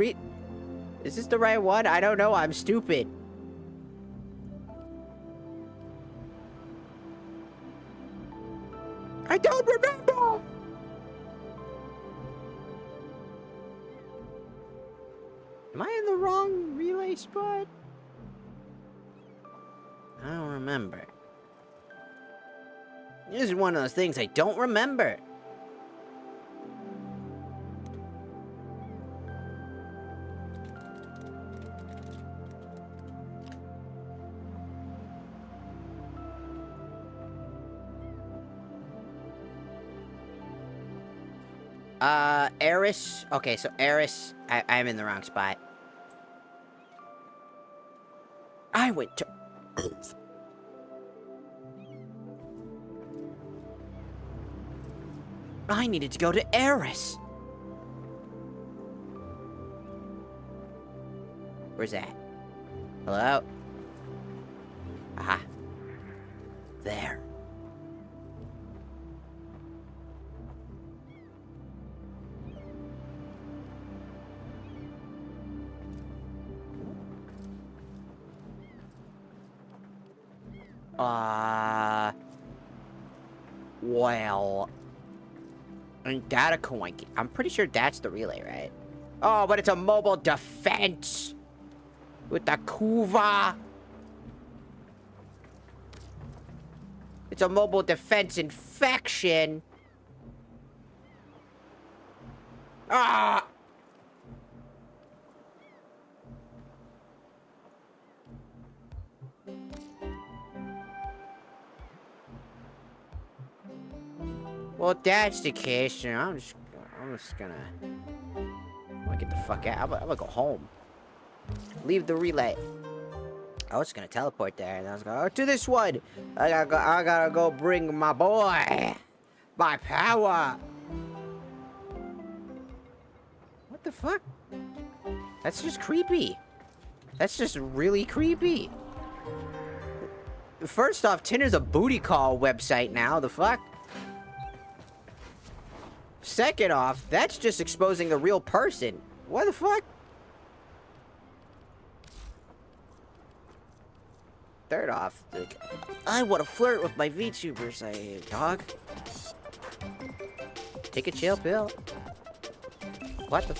[SPEAKER 1] Is this the right one? I don't know, I'm stupid. I don't remember! Am I in the wrong relay spot? I don't remember. This is one of those things I don't remember. Eris. Okay, so Eris, I'm in the wrong spot. I went to Earth. I needed to go to Eris. Where's that? Hello? Aha. There. Well, and data coin. I'm pretty sure that's the relay, right? Oh, but it's a mobile defense with the Kuva. It's a mobile defense infection. Ah! Well, if that's the case, you know, I'm just gonna get the fuck out. I'm gonna go home. Leave the relay. I was gonna teleport there, and I was going to this one. I gotta go bring my boy, my power. What the fuck? That's just creepy. That's just really creepy. First off, Tinder's a booty call website now. The fuck? Second off, that's just exposing a real person. What the fuck? Third off, like, I want to flirt with my VTubers, dog. Take a chill pill. What the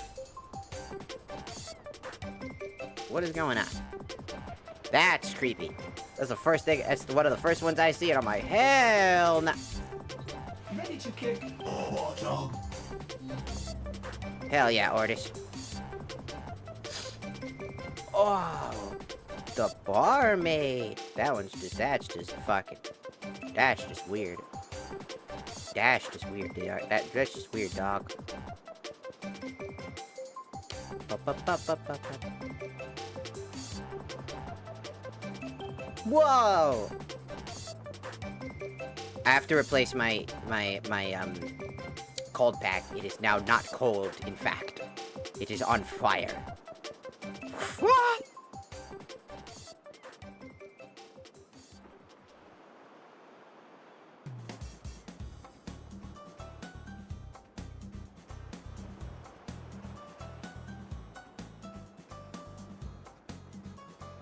[SPEAKER 1] what is going on? That's creepy. That's the first thing, that's one of the first ones I see, and I'm like, hell no.
[SPEAKER 5] Ready to kick. Oh, dog.
[SPEAKER 1] Hell yeah, Ordis. Oh, the barmaid. That's just weird. That's just weird, dude. That's just weird, dog. Whoa! I have to replace my cold pack. It is now not cold, in fact. It is on fire. What?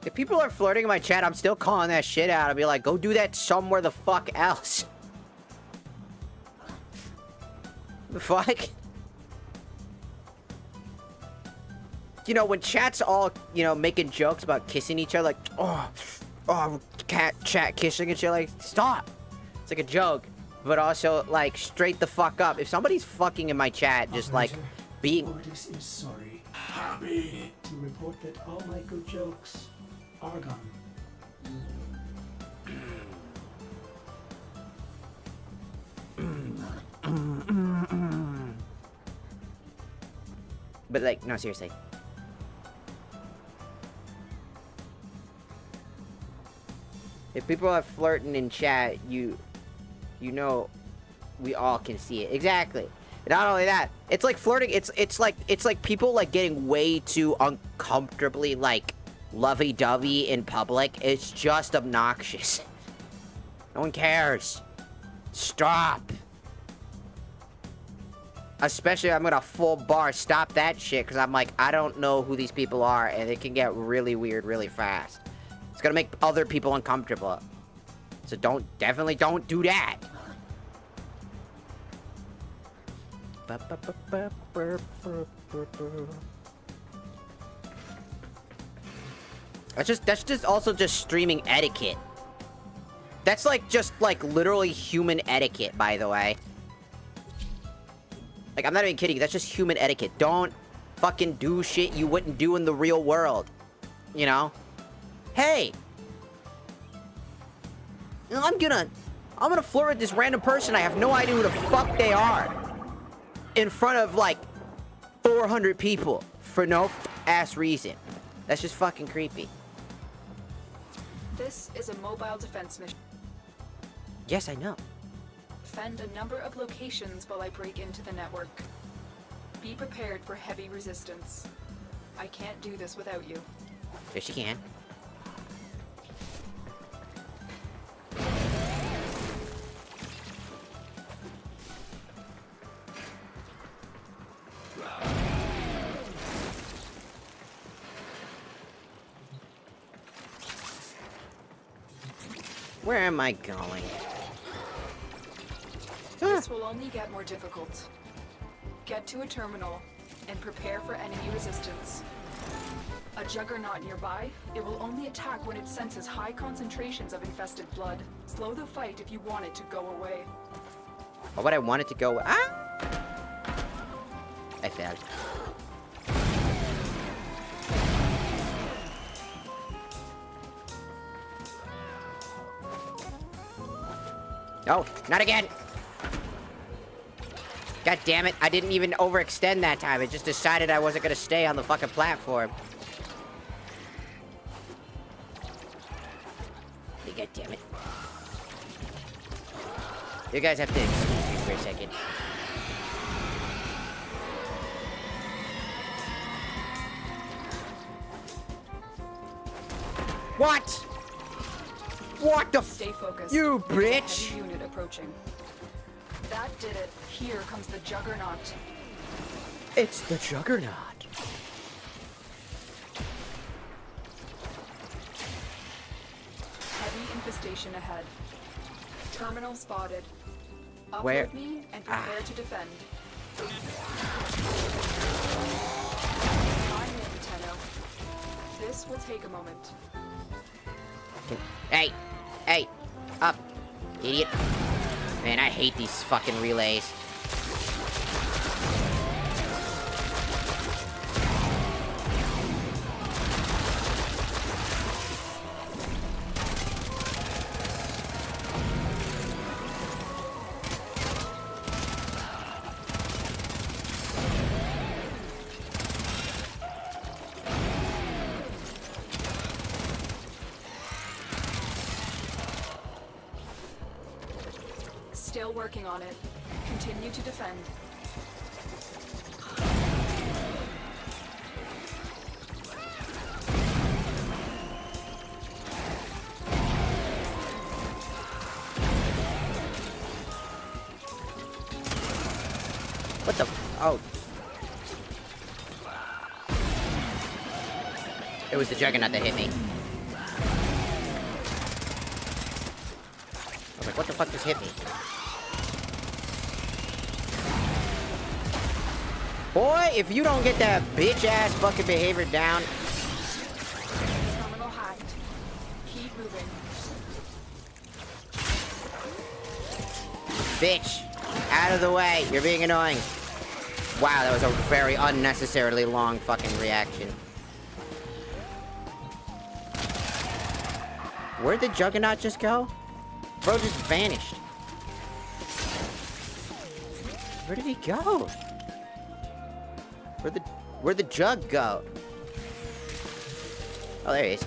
[SPEAKER 1] If people are flirting in my chat, I'm still calling that shit out. I'll be like, go do that somewhere the fuck else. The fuck? You know, when chat's all, you know, making jokes about kissing each other, like, oh, chat kissing and shit, like, stop. It's like a joke. But also, like, straight the fuck up. If somebody's fucking in my chat, just like, being...
[SPEAKER 5] Ordis is sorry. Happy to report that all Michael jokes are gone.
[SPEAKER 1] But like, no, seriously. If people are flirting in chat, you know, we all can see it. Exactly. Not only that, it's like flirting. It's like people like getting way too uncomfortably like lovey-dovey in public. It's just obnoxious. No one cares. Stop. Especially, I'm gonna full bar stop that shit, because I'm like, I don't know who these people are, and it can get really weird really fast. It's gonna make other people uncomfortable. So definitely don't do that. That's just also just streaming etiquette. That's like just like literally human etiquette, by the way. Like, I'm not even kidding. That's just human etiquette. Don't fucking do shit you wouldn't do in the real world. You know? Hey! You know, I'm gonna flirt with this random person. I have no idea who the fuck they are. In front of, like, 400 people. For no ass reason. That's just fucking creepy.
[SPEAKER 2] This is a mobile defense mission.
[SPEAKER 1] Yes, I know.
[SPEAKER 2] Defend a number of locations while I break into the network. Be prepared for heavy resistance. I can't do this without you.
[SPEAKER 1] Yes, you can. Where am I going?
[SPEAKER 2] This will only get more difficult. Get to a terminal and prepare for enemy resistance. A juggernaut nearby, it will only attack when it senses high concentrations of infested blood. Slow the fight if you want it to go away.
[SPEAKER 1] Why would I want it to go? Ah! I I failed. Oh, not again! God damn it, I didn't even overextend that time. It just decided I wasn't gonna stay on the fucking platform. God damn it. You guys have to excuse me for a second. What? What the
[SPEAKER 2] Stay focused.
[SPEAKER 1] You bitch!
[SPEAKER 2] Heavy unit approaching. That did it. Here comes the Juggernaut.
[SPEAKER 1] It's the Juggernaut.
[SPEAKER 2] Heavy infestation ahead. Terminal spotted. Upload
[SPEAKER 1] Where?
[SPEAKER 2] me and prepare to defend. I'm in, Tenno. This will take a moment.
[SPEAKER 1] Hey! Hey! Up! Idiot! Man, I hate these fucking relays.
[SPEAKER 2] Still working on it. Continue to defend.
[SPEAKER 1] What the? Oh. It was the Juggernaut that hit me. I was like, what the fuck just hit me? Boy, if you don't get that bitch-ass fucking behavior down...
[SPEAKER 2] Terminal hacked. Keep moving.
[SPEAKER 1] Bitch! Out of the way! You're being annoying. Wow, that was a very unnecessarily long fucking reaction. Where'd the Juggernaut just go? Bro just vanished. Where did he go? Where'd the Jug go? Oh, there he is.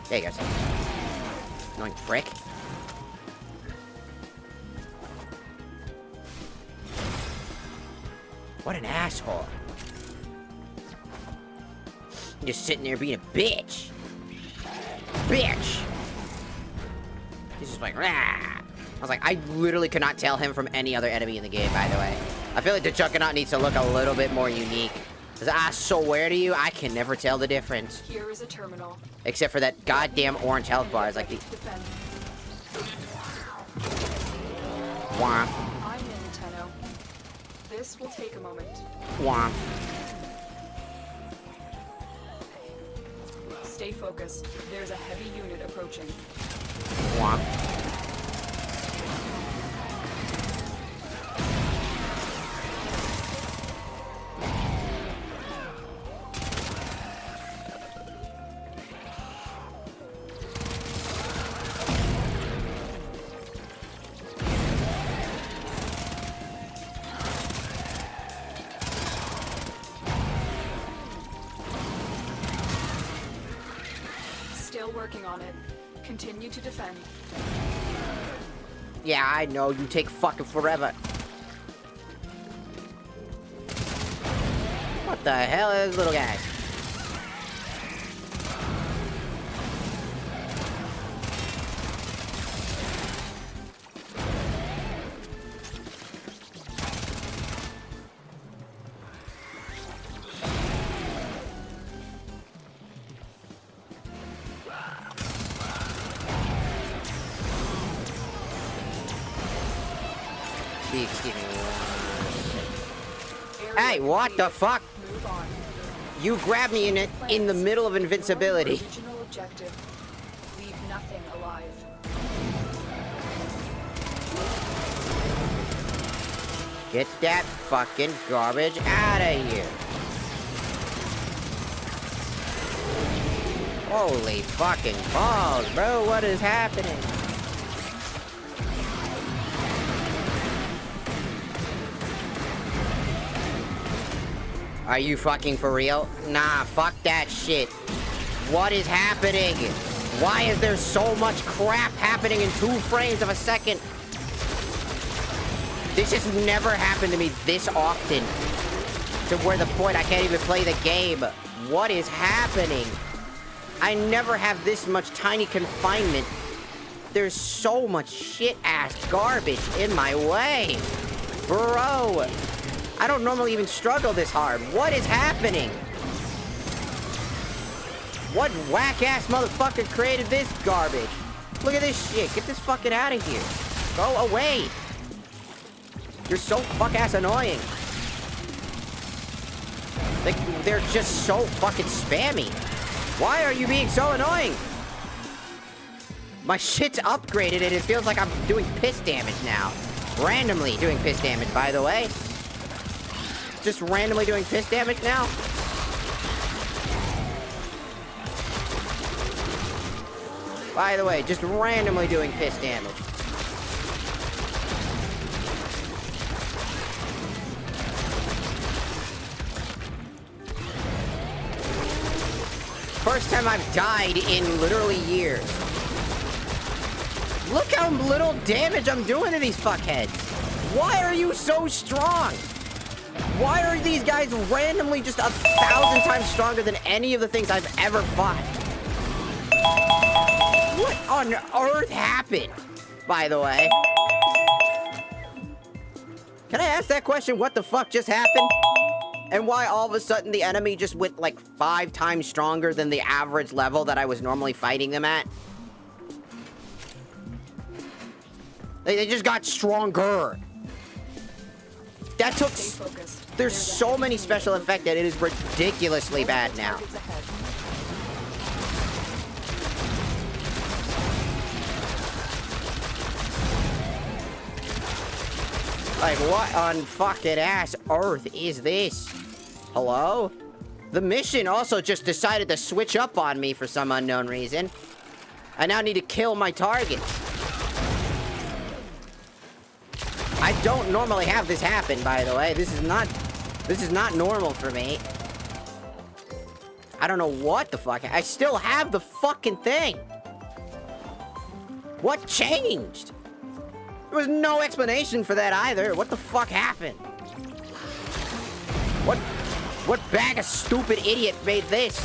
[SPEAKER 1] There you go, son. Annoying prick. What an asshole. Just sitting there being a bitch. Bitch! He's just like, rah! I was like, I literally could not tell him from any other enemy in the game, by the way. I feel like the Juggernaut needs to look a little bit more unique. Because I swear to you, I can never tell the difference.
[SPEAKER 2] Here is a terminal.
[SPEAKER 1] Except for that goddamn orange health bar. It's like the... Womp.
[SPEAKER 2] I'm in, Tenno. This will take a moment.
[SPEAKER 1] Womp.
[SPEAKER 2] Stay focused. There's a heavy unit approaching.
[SPEAKER 1] Womp.
[SPEAKER 2] Still working on it. Continue to defend.
[SPEAKER 1] Yeah, I know. You take fucking forever. What the hell are those little guys? Excuse me. Hey, what the fuck? You grabbed me in the middle of invincibility.
[SPEAKER 2] Original objective. Leave nothing alive.
[SPEAKER 1] Get that fucking garbage out of here. Holy fucking balls, bro. What is happening? Are you fucking for real? Nah, fuck that shit. What is happening? Why is there so much crap happening in 2 frames of a second? This has never happened to me this often. To where the point I can't even play the game. What is happening? I never have this much tiny confinement. There's so much shit-ass garbage in my way. Bro, I don't normally even struggle this hard. What is happening? What whack-ass motherfucker created this garbage? Look at this shit. Get this fucking out of here. Go away. You're so fuck-ass annoying. Like, they're just so fucking spammy. Why are you being so annoying? My shit's upgraded and it feels like I'm doing piss damage now. Randomly doing piss damage, by the way. Just randomly doing piss damage now? By the way, just randomly doing piss damage. First time I've died in literally years. Look how little damage I'm doing to these fuckheads. Why are you so strong? Why are these guys randomly just 1,000 times stronger than any of the things I've ever fought? What on earth happened, by the way? Can I ask that question? What the fuck just happened? And why all of a sudden the enemy just went like 5 times stronger than the average level that I was normally fighting them at? They just got stronger. That took... There's so many special effects that it is ridiculously bad now. Like, what on fucking ass earth is this? Hello? The mission also just decided to switch up on me for some unknown reason. I now need to kill my targets. I don't normally have this happen, by the way. This is not normal for me. I don't know what the fuck. I still have the fucking thing. What changed? There was no explanation for that either. What the fuck happened? What bag of stupid idiot made this?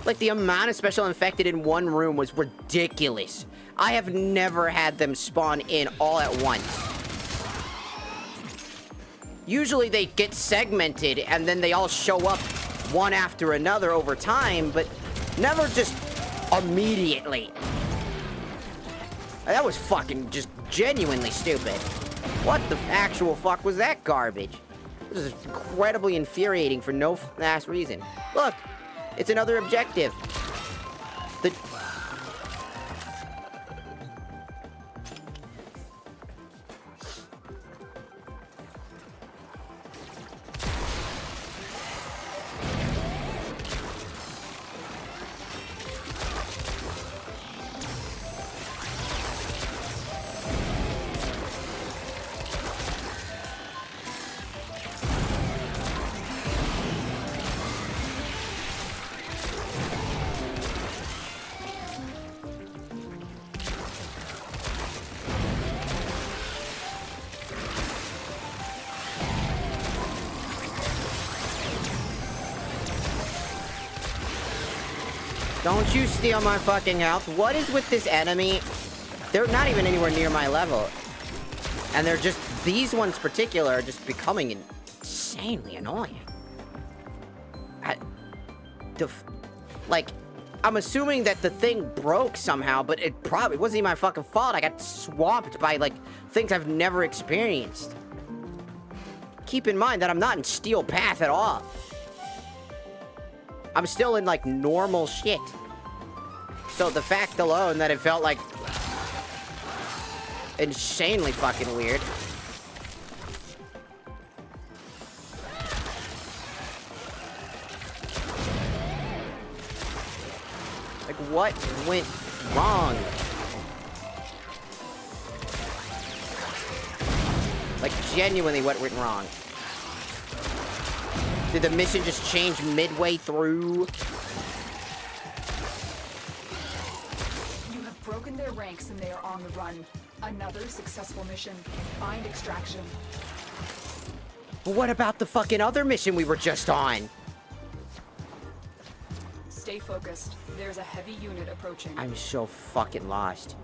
[SPEAKER 1] Like, the amount of special infected in one room was ridiculous. I have never had them spawn in all at once. Usually they get segmented and then they all show up one after another over time, but never just immediately. That was fucking just genuinely stupid. What the actual fuck was that garbage? This is incredibly infuriating for no ass reason. Look, it's another objective. Don't you steal my fucking health. What is with this enemy? They're not even anywhere near my level. And they're just, these ones particular are just becoming insanely annoying. Like, I'm assuming that the thing broke somehow, but it probably wasn't even my fucking fault. I got swamped by, like, things I've never experienced. Keep in mind that I'm not in Steel Path at all. I'm still in, like, normal shit. So the fact alone that it felt like insanely fucking weird. Like, what went wrong? Like, genuinely, what went wrong? Did the mission just change midway through?
[SPEAKER 2] You have broken their ranks and they are on the run. Another successful mission. Find extraction.
[SPEAKER 1] But what about the fucking other mission we were just on?
[SPEAKER 2] Stay focused. There's a heavy unit approaching.
[SPEAKER 1] I'm so fucking lost.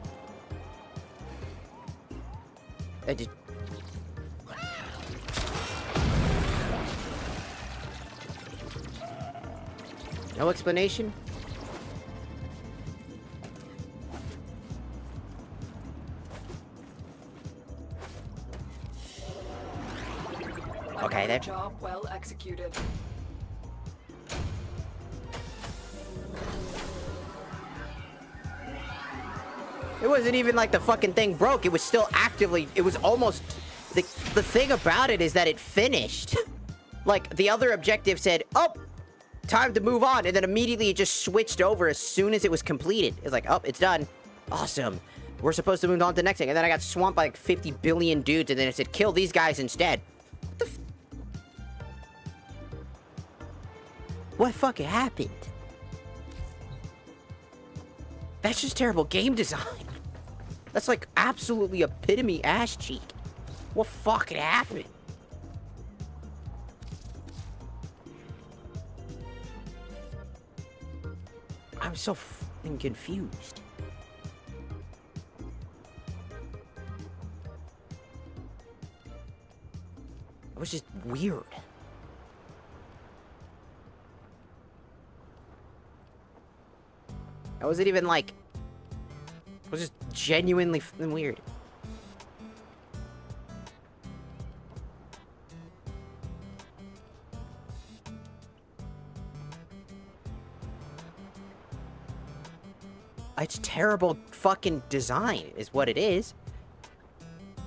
[SPEAKER 1] I did... No explanation? Okay,
[SPEAKER 2] Another
[SPEAKER 1] that...
[SPEAKER 2] job well executed.
[SPEAKER 1] It wasn't even like the fucking thing broke. It was still actively... It was almost... The thing about it is that it finished. Like, the other objective said, oh, time to move on. And then immediately it just switched over as soon as it was completed. It's like, oh, it's done. Awesome. We're supposed to move on to the next thing. And then I got swamped by like 50 billion dudes. And then it said, kill these guys instead. What the what fucking happened? That's just terrible game design. That's like absolutely epitome ass cheek. What fucking happened? I'm so fucking confused. It was just weird. I wasn't even like... It was just genuinely fucking weird. It's terrible fucking design is what it is.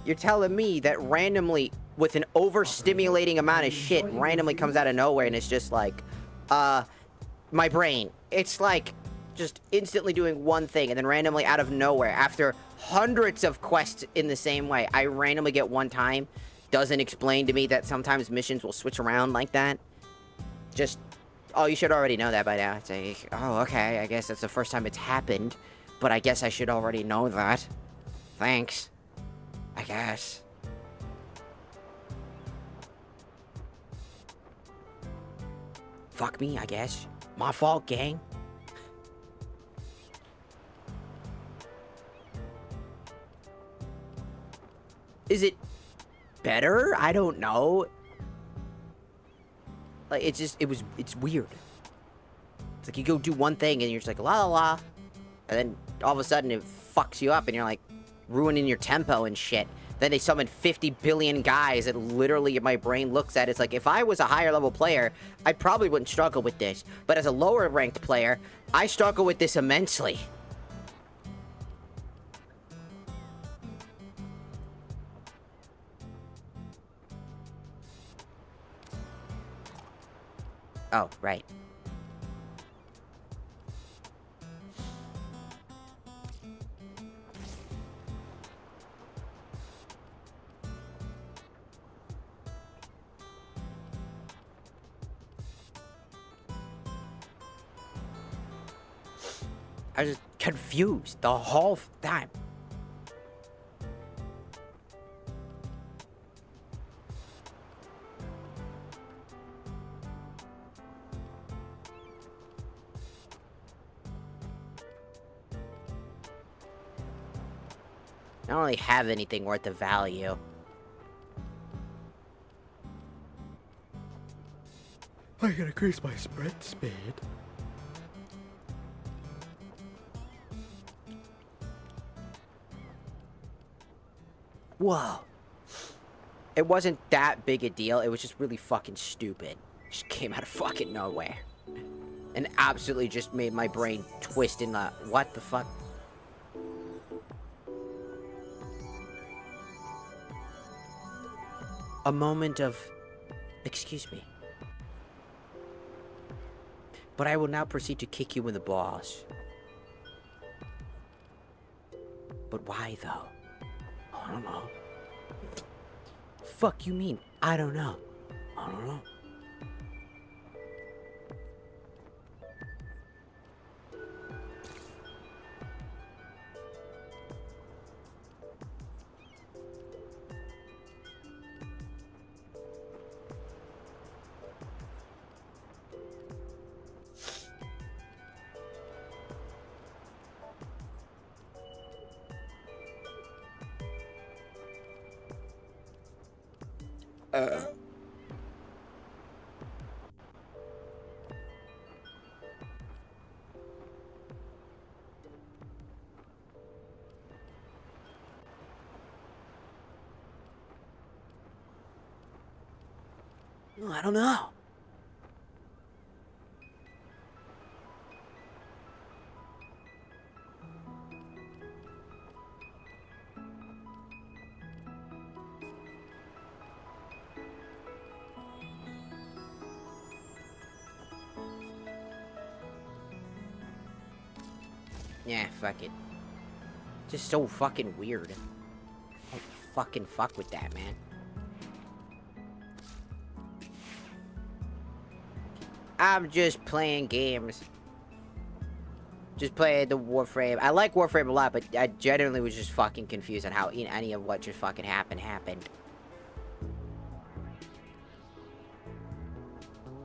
[SPEAKER 1] You're telling me that randomly, with an overstimulating amount of shit, randomly comes out of nowhere and it's just like, my brain. It's like just instantly doing one thing and then randomly out of nowhere, after hundreds of quests in the same way, I randomly get one time. Doesn't explain to me that sometimes missions will switch around like that. Just... Oh, you should already know that by now. It's like, oh, okay, I guess that's the first time it's happened. But I guess I should already know that. Thanks. I guess. Fuck me, I guess. My fault, gang. Is it better? I don't know. Like, it's just, it's weird. It's like you go do one thing and you're just like, la la la. And then all of a sudden it fucks you up and you're like ruining your tempo and shit. Then they summon 50 billion guys and literally my brain looks at it. It's like, if I was a higher level player, I probably wouldn't struggle with this. But as a lower ranked player, I struggle with this immensely. Oh, right. I was just confused the whole time. I don't really have anything worth of value. I gotta increase my sprint speed. Whoa. It wasn't that big a deal. It was just really fucking stupid. It just came out of fucking nowhere. And absolutely just made my brain twist in the... What the fuck? A moment of... Excuse me. But I will now proceed to kick you in the balls. But why, though? I don't know. Fuck you mean? I don't know. I don't know. I don't know. Yeah, fuck it. Just so fucking weird. Don't fucking fuck with that, man. I'm just playing games. Just playing the Warframe. I like Warframe a lot, but I genuinely was just fucking confused on how any of what just fucking happened.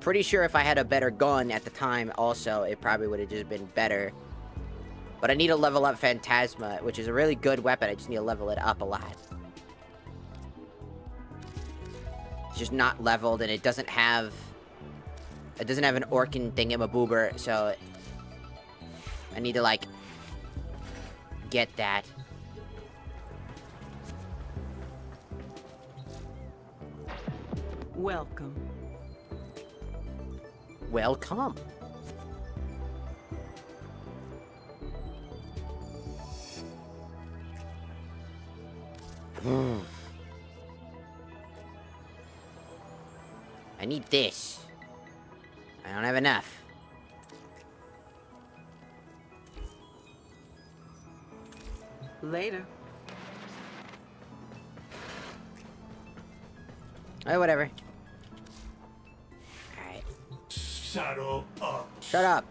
[SPEAKER 1] Pretty sure if I had a better gun at the time also, it probably would have just been better. But I need to level up Phantasma, which is a really good weapon. I just need to level it up a lot. It's just not leveled, and it doesn't have... It doesn't have an Orkin thingamaboober, so... I need to, like... get that.
[SPEAKER 9] Welcome.
[SPEAKER 1] Welcome. I need this. I don't have enough.
[SPEAKER 9] Later.
[SPEAKER 1] Oh, whatever. Alright.
[SPEAKER 6] Shut up.
[SPEAKER 1] Shut up.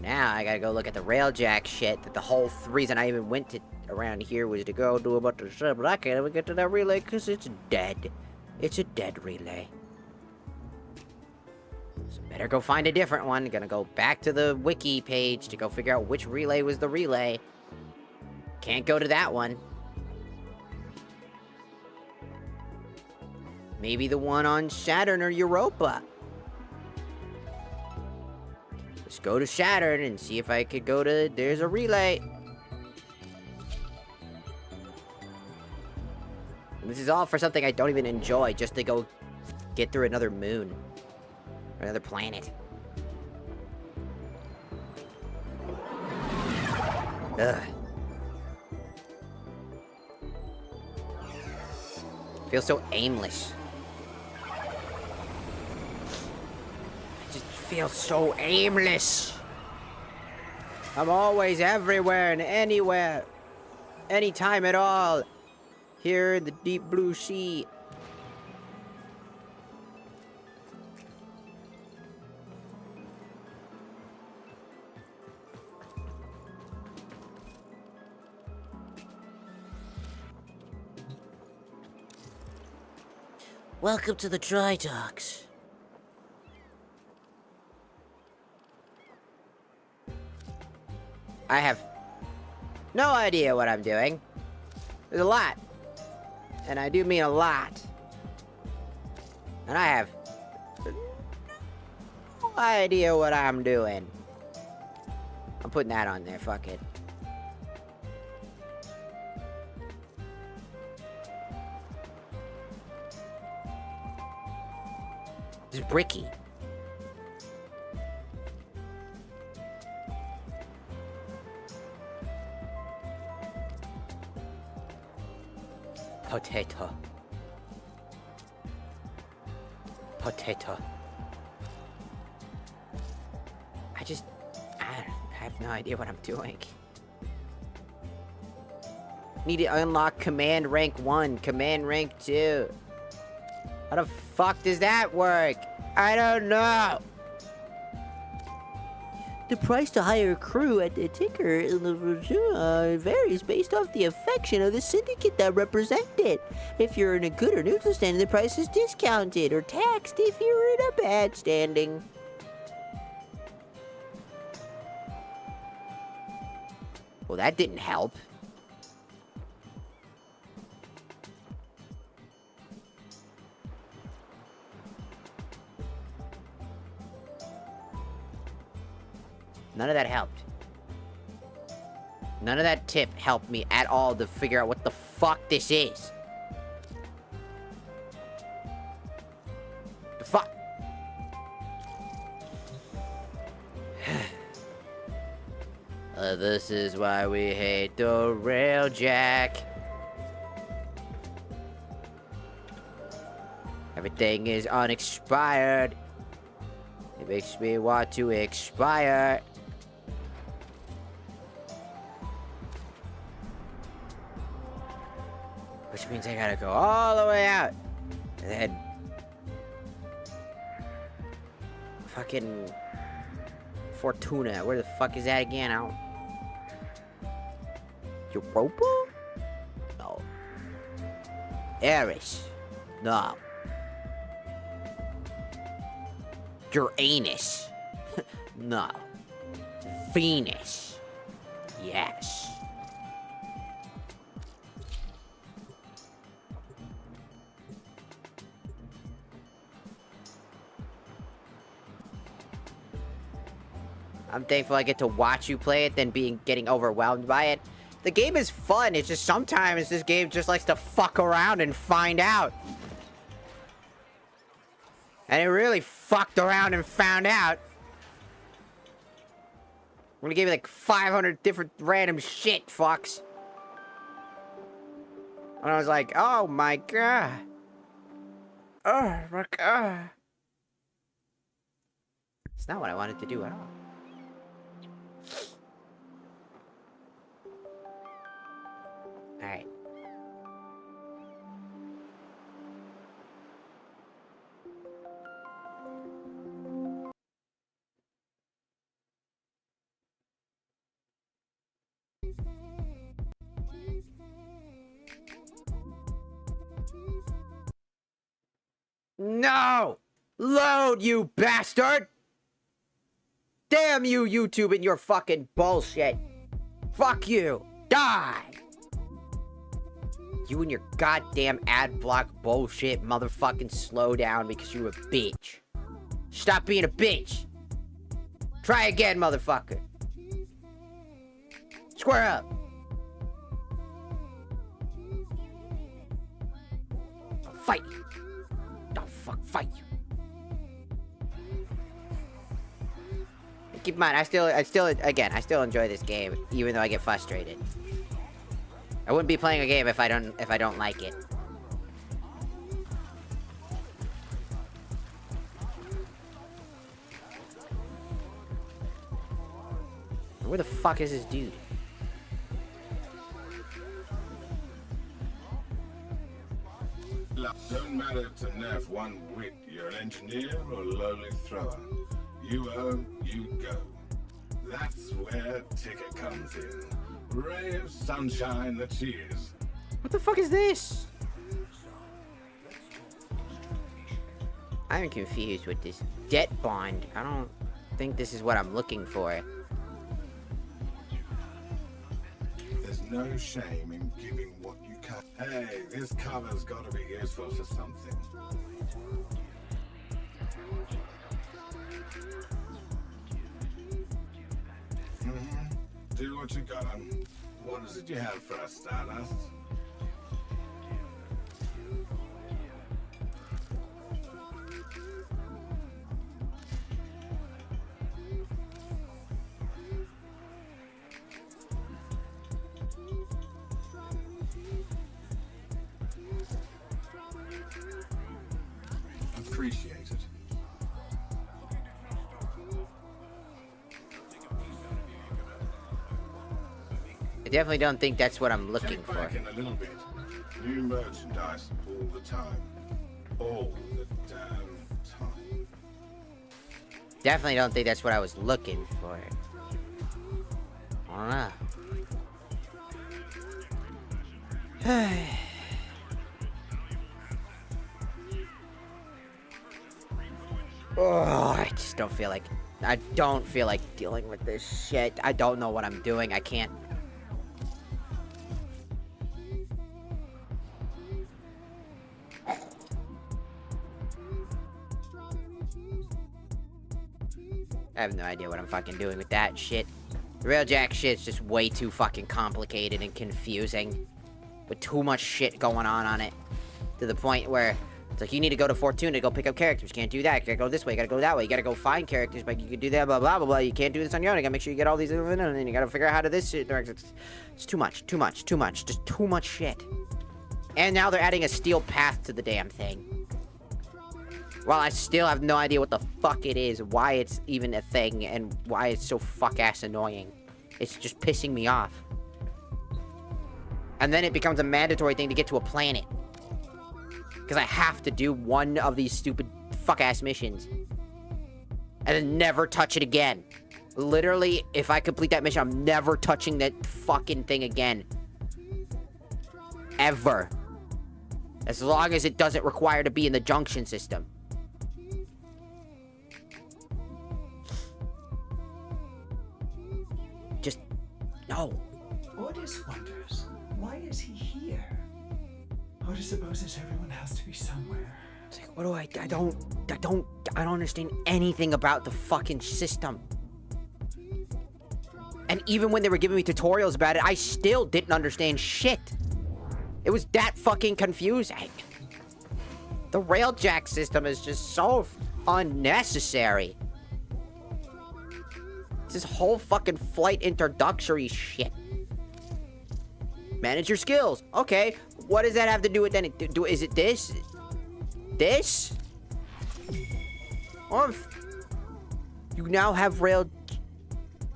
[SPEAKER 1] Now I gotta go look at the railjack shit that the whole reason I even went to around here was to go do a bunch of shit, but I can't even get to that relay because it's dead. It's a dead relay. So better go find a different one. Gonna go back to the wiki page to go figure out which relay was the relay. Can't go to that one. Maybe the one on Saturn or Europa. Let's go to Saturn and see if I could go to... There's a relay. And this is all for something I don't even enjoy, just to go get through another moon. Or another planet. Ugh. Feels so aimless. It just feels so aimless. I'm always everywhere and anywhere. Anytime at all. Here in the deep blue sea.
[SPEAKER 3] Welcome to the dry docks.
[SPEAKER 1] I have no idea what I'm doing. There's a lot. And I do mean a lot. And I have no idea what I'm doing. I'm putting that on there, fuck it. This is bricky. Potato. Potato. I have no idea what I'm doing. Need to unlock command rank 1, command rank 2. How the fuck does that work? I don't know.
[SPEAKER 3] The price to hire a crew at the Tinker in the Virginia varies based off the affection of the syndicate that represent it. If you're in a good or neutral standing, the price is discounted or taxed if you're in a bad standing.
[SPEAKER 1] Well, that didn't help. None of that helped. None of that tip helped me at all to figure out what the fuck this is. The fuck? This is why we hate the railjack. Everything is unexpired. It makes me want to expire. Which means I gotta go all the way out. And then... fucking... Fortuna. Where the fuck is that again? I don't... Europa? No. Eris? No. Uranus? No. Venus? Yes. I'm thankful I get to watch you play it than getting overwhelmed by it. The game is fun, it's just sometimes this game just likes to fuck around and find out. And it really fucked around and found out. I'm gonna give you like 500 different random shit, fucks. And I was like, oh my god. Oh my god. It's not what I wanted to do at all. Alright. No! Load, you bastard! Damn you, YouTube, and your fucking bullshit! Fuck you! Die! You and your goddamn ad block bullshit motherfucking slow down because you're a bitch. Stop being a bitch! Try again, motherfucker! Square up! I'll fight you! Don't fuck fight you! Keep in mind, I still enjoy this game, even though I get frustrated. I wouldn't be playing a game if I don't like it. Where the fuck is this dude?
[SPEAKER 12] Don't matter to Nerf one whit. You're an engineer or lowly thrower. You own, you go. That's where Ticket comes in. Ray of sunshine that she is.
[SPEAKER 1] What the fuck is this? I'm confused with this debt bond. I don't think this is what I'm looking for.
[SPEAKER 12] There's no shame in giving what you can. Hey, this cover's got to be useful for something. Do what you got on. What is it you have for us, Stardust?
[SPEAKER 1] definitely don't think that's what I'm looking
[SPEAKER 12] Check
[SPEAKER 1] for.
[SPEAKER 12] back in a little bit. New merchandise all the time. All the damn time.
[SPEAKER 1] Definitely don't think that's what I was looking for. I don't know. Oh, I just don't feel like... I don't feel like dealing with this shit. I don't know what I'm doing. I can't... I have no idea what I'm fucking doing with that shit. The Railjack shit's just way too fucking complicated and confusing. With too much shit going on it. To the point where it's like, you need to go to Fortuna to go pick up characters. You can't do that. You gotta go this way. You gotta go that way. You gotta go find characters, but you can do that, blah, blah, blah, blah. You can't do this on your own. You gotta make sure you get all these, and then you gotta figure out how to this shit. It's too much, too much, too much. Just too much shit. And now they're adding a steel path to the damn thing. Well, I still have no idea what the fuck it is, why it's even a thing, and why it's so fuck-ass annoying. It's just pissing me off. And then it becomes a mandatory thing to get to a planet. Because I have to do one of these stupid fuck-ass missions. And then never touch it again. Literally, if I complete that mission, I'm never touching that fucking thing again. Ever. As long as it doesn't require to be in the junction system. Just... no.
[SPEAKER 14] Ordis wonders, why is he here? Ordis supposes everyone has to be somewhere.
[SPEAKER 1] It's like, what do I don't understand anything about the fucking system. And even when they were giving me tutorials about it, I still didn't understand shit. It was that fucking confusing. The Railjack system is just so unnecessary. It's this whole fucking flight introductory shit. Manage your skills. Okay, what does that have to do with anything? Is it this? This? Or if you now have a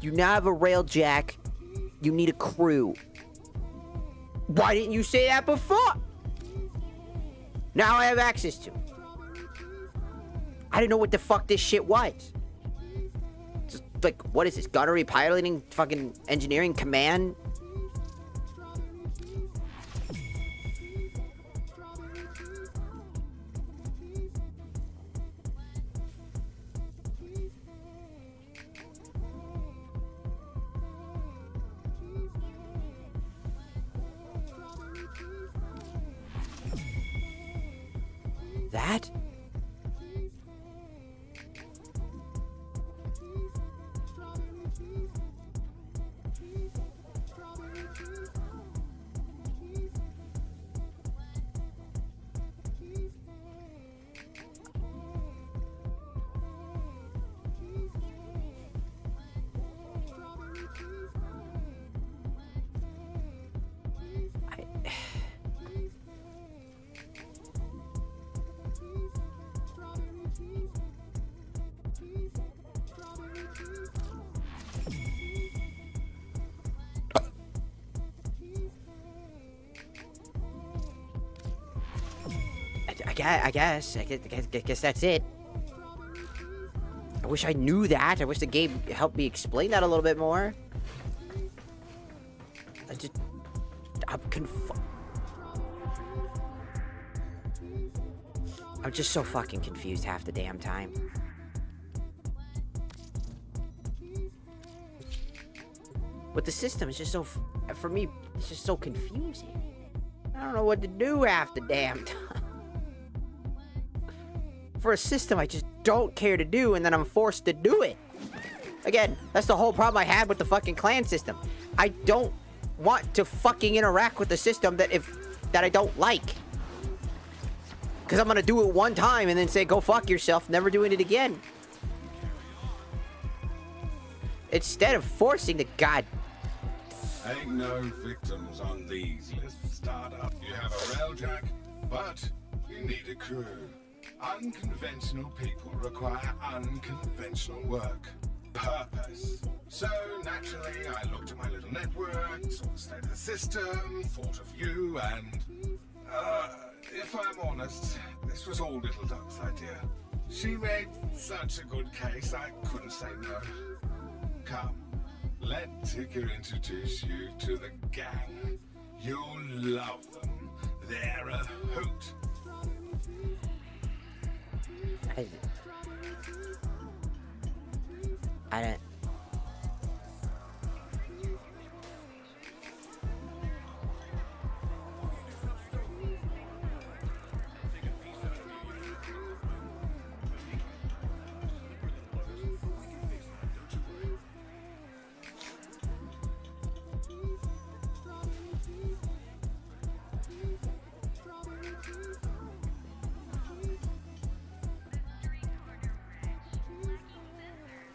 [SPEAKER 1] Railjack. You need a crew. Why didn't you say that before? Now I have access to it. I didn't know what the fuck this shit was. Just like, what is this? Gunnery, piloting, fucking engineering, command? That? I guess that's it. I wish I knew that. I wish the game helped me explain that a little bit more. I'm just so fucking confused half the damn time. But the system is just so, for me, it's just so confusing. I don't know what to do half the damn time. For a system I just don't care to do, and then I'm forced to do it. Again, that's the whole problem I had with the fucking clan system. I don't want to fucking interact with the system that I don't like. Because I'm gonna do it one time and then say, go fuck yourself, never doing it again. Instead of forcing the god...
[SPEAKER 12] Ain't no victims on these lists, startup. You have a Railjack, but you need a crew. Unconventional people require unconventional work. purpose. So naturally, I looked at my little network, saw the state of the system, thought of you, and if I'm honest, this was all Little Duck's idea. She made such a good case, I couldn't say no. Come, let Ticker introduce you to the gang. You'll love them. They're a hoot.
[SPEAKER 1] I don't...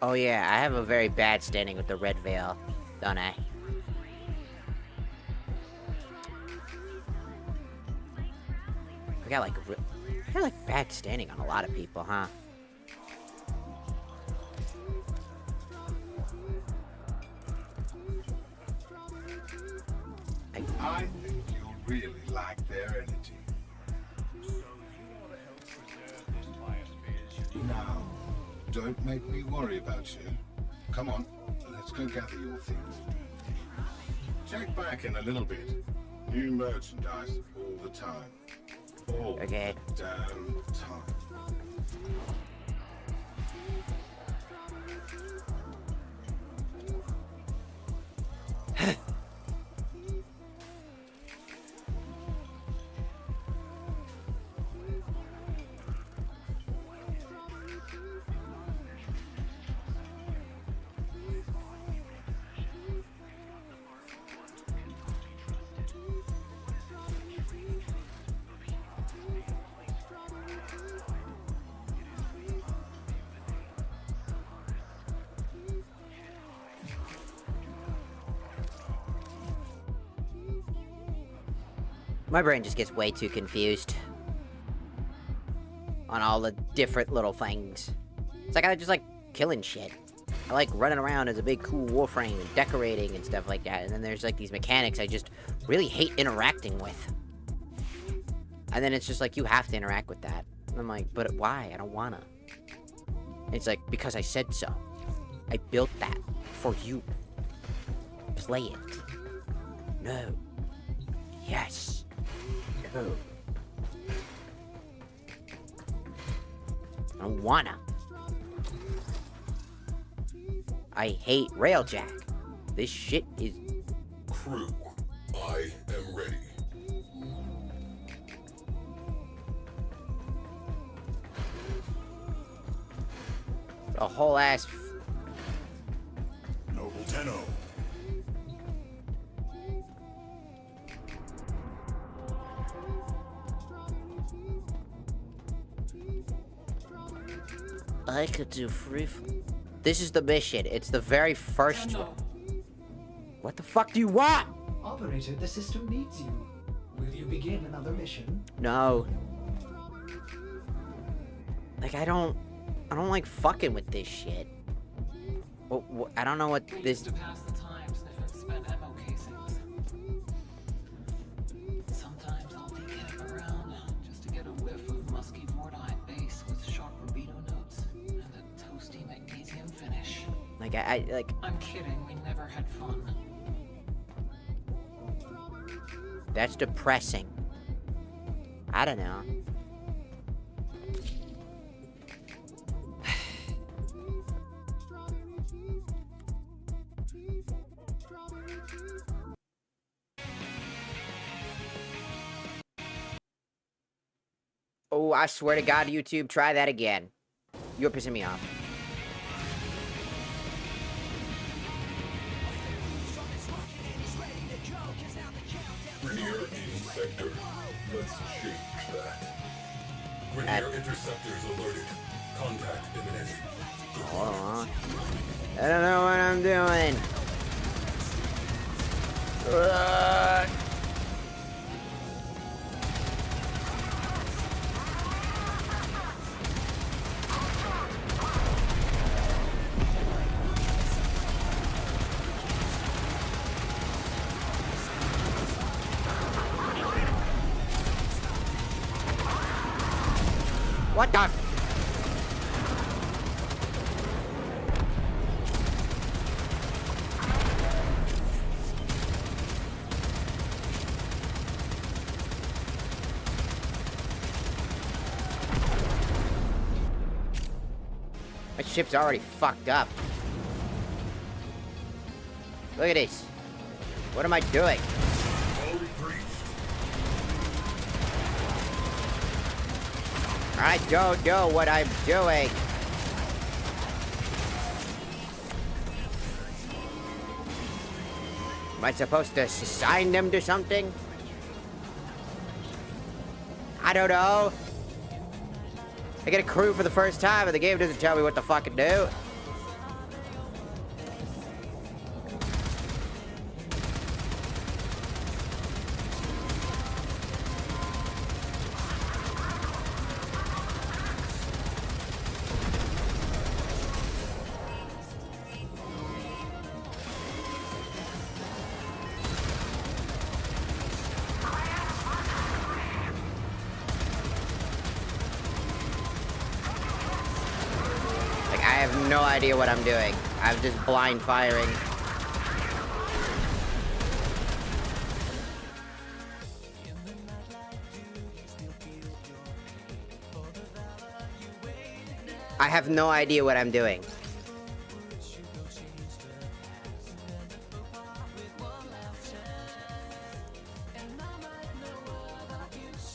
[SPEAKER 1] Oh yeah, I have a very bad standing with the red veil, don't I? I got like bad standing on a lot of people, huh?
[SPEAKER 12] I think you'll really like their energy. Now, don't make me worry about you. Come on, let's go gather your things. Check back in a little bit. New merchandise all the time. All the damn time.
[SPEAKER 1] My brain just gets way too confused on all the different little things. It's like I just like killing shit. I like running around as a big cool Warframe and decorating and stuff like that. And then there's like these mechanics I just really hate interacting with. And then it's just like, you have to interact with that. And I'm like, but why? I don't wanna. And it's like, because I said so. I built that for you. Play it. No. Yes. No. I don't wanna. I hate Railjack. This shit is...
[SPEAKER 17] Crew, I am ready.
[SPEAKER 1] A whole ass...
[SPEAKER 17] Noble Tenno.
[SPEAKER 3] I could do free...
[SPEAKER 1] This is the mission. It's the very first one. What the fuck do you want?
[SPEAKER 14] Operator, the system needs you. Will you begin another mission?
[SPEAKER 1] No. Like, I don't like fucking with this shit. I don't know what this...
[SPEAKER 5] To pass the time, sniff and spend ammo casings. Sometimes I'll decamp around just to get a whiff of musky Mordine base with sharp rubido notes and a toasty magnesium finish.
[SPEAKER 1] Like,
[SPEAKER 5] I'm kidding, we never had fun.
[SPEAKER 1] That's depressing. I don't know. Oh, I swear to God, YouTube, try that again. You're pissing me off.
[SPEAKER 17] Grenier in sector. Let's change that. Grenier interceptors alerted. Contact imminent.
[SPEAKER 1] Hold on. I don't know what I'm doing. What the? My ship's already fucked up. Look at this. What am I doing? I don't know what I'm doing. Am I supposed to assign them to something? I don't know. I get a crew for the first time and the game doesn't tell me what the fuck to do. I have no idea what I'm doing. I'm just blind firing. I have no idea what I'm doing.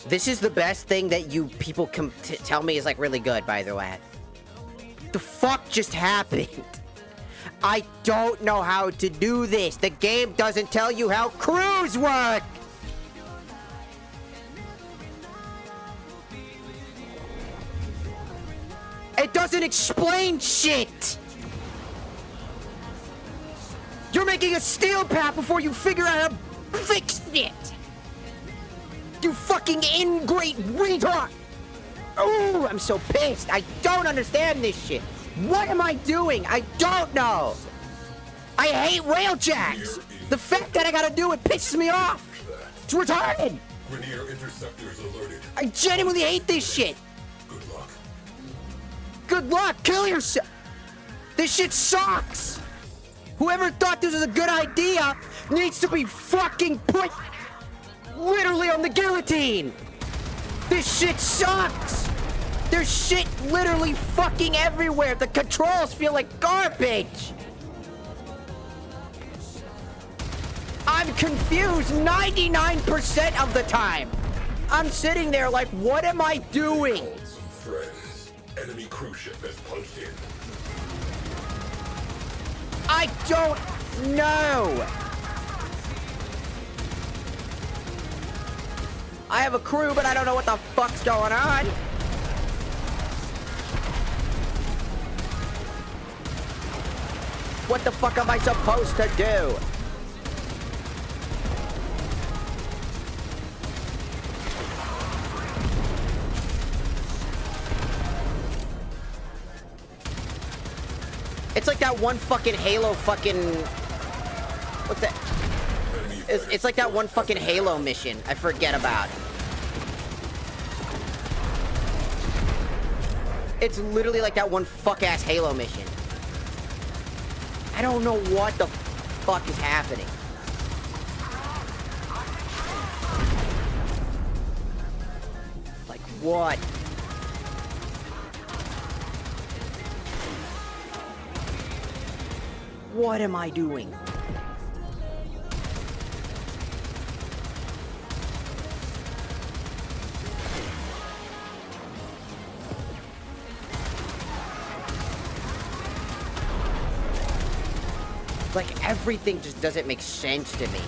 [SPEAKER 1] This is the best thing that you people can tell me is like really good, by the way. The fuck just happened? I don't know how to do this. The game doesn't tell you how crews work. It doesn't explain shit. You're making a steel path before you figure out how to fix it. You fucking ingrate retard. Oh, I'm so pissed. I don't understand this shit. What am I doing? I don't know. I hate whaljacks. The fact that I gotta do it pisses me off. It's retarded.
[SPEAKER 17] Grenier interceptors alerted.
[SPEAKER 1] I genuinely hate this shit.
[SPEAKER 17] Good luck.
[SPEAKER 1] Good luck. Kill yourself. This shit sucks. Whoever thought this was a good idea needs to be fucking put literally on the guillotine. This shit sucks! There's shit literally fucking everywhere! The controls feel like garbage! I'm confused 99% of the time! I'm sitting there like, what am I doing?
[SPEAKER 17] Friends. Enemy cruise ship has punched in.
[SPEAKER 1] I don't know! I have a crew, but I don't know what the fuck's going on. What the fuck am I supposed to do? It's like that one fucking Halo fucking... What's that? It's like that one fucking Halo mission I forget about. It's literally like that one fuck-ass Halo mission. I don't know what the fuck is happening. Like, what? What am I doing? Like, everything just doesn't make sense to me.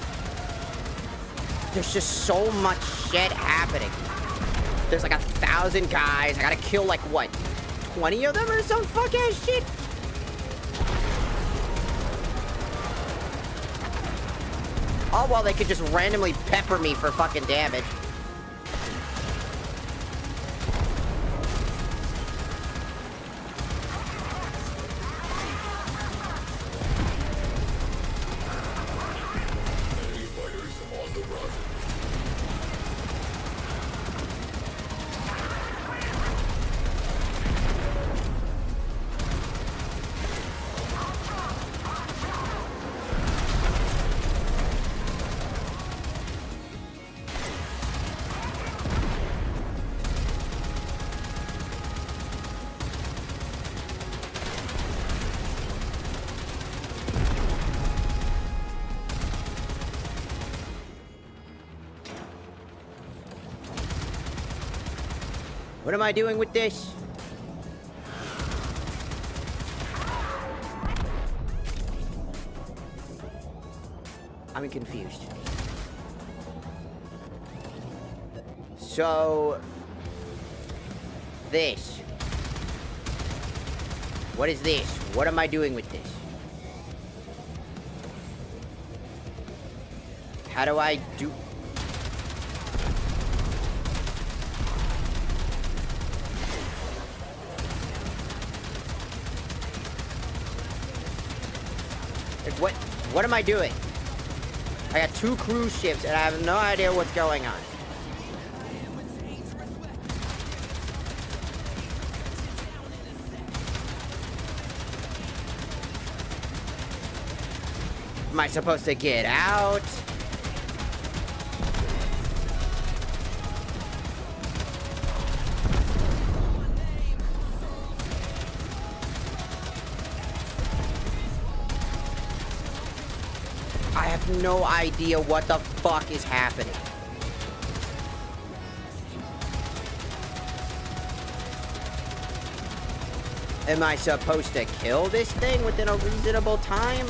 [SPEAKER 1] There's just so much shit happening. There's like 1,000 guys. I gotta kill like, what, 20 of them or some fuck-ass shit? Oh, well, they could just randomly pepper me for fucking damage. What am I doing with this? I'm confused. So... this. What is this? What am I doing with this? How do I do... like, what am I doing? I got 2 cruise ships and I have no idea what's going on. Am I supposed to get out? I have no idea what the fuck is happening. Am I supposed to kill this thing within a reasonable time?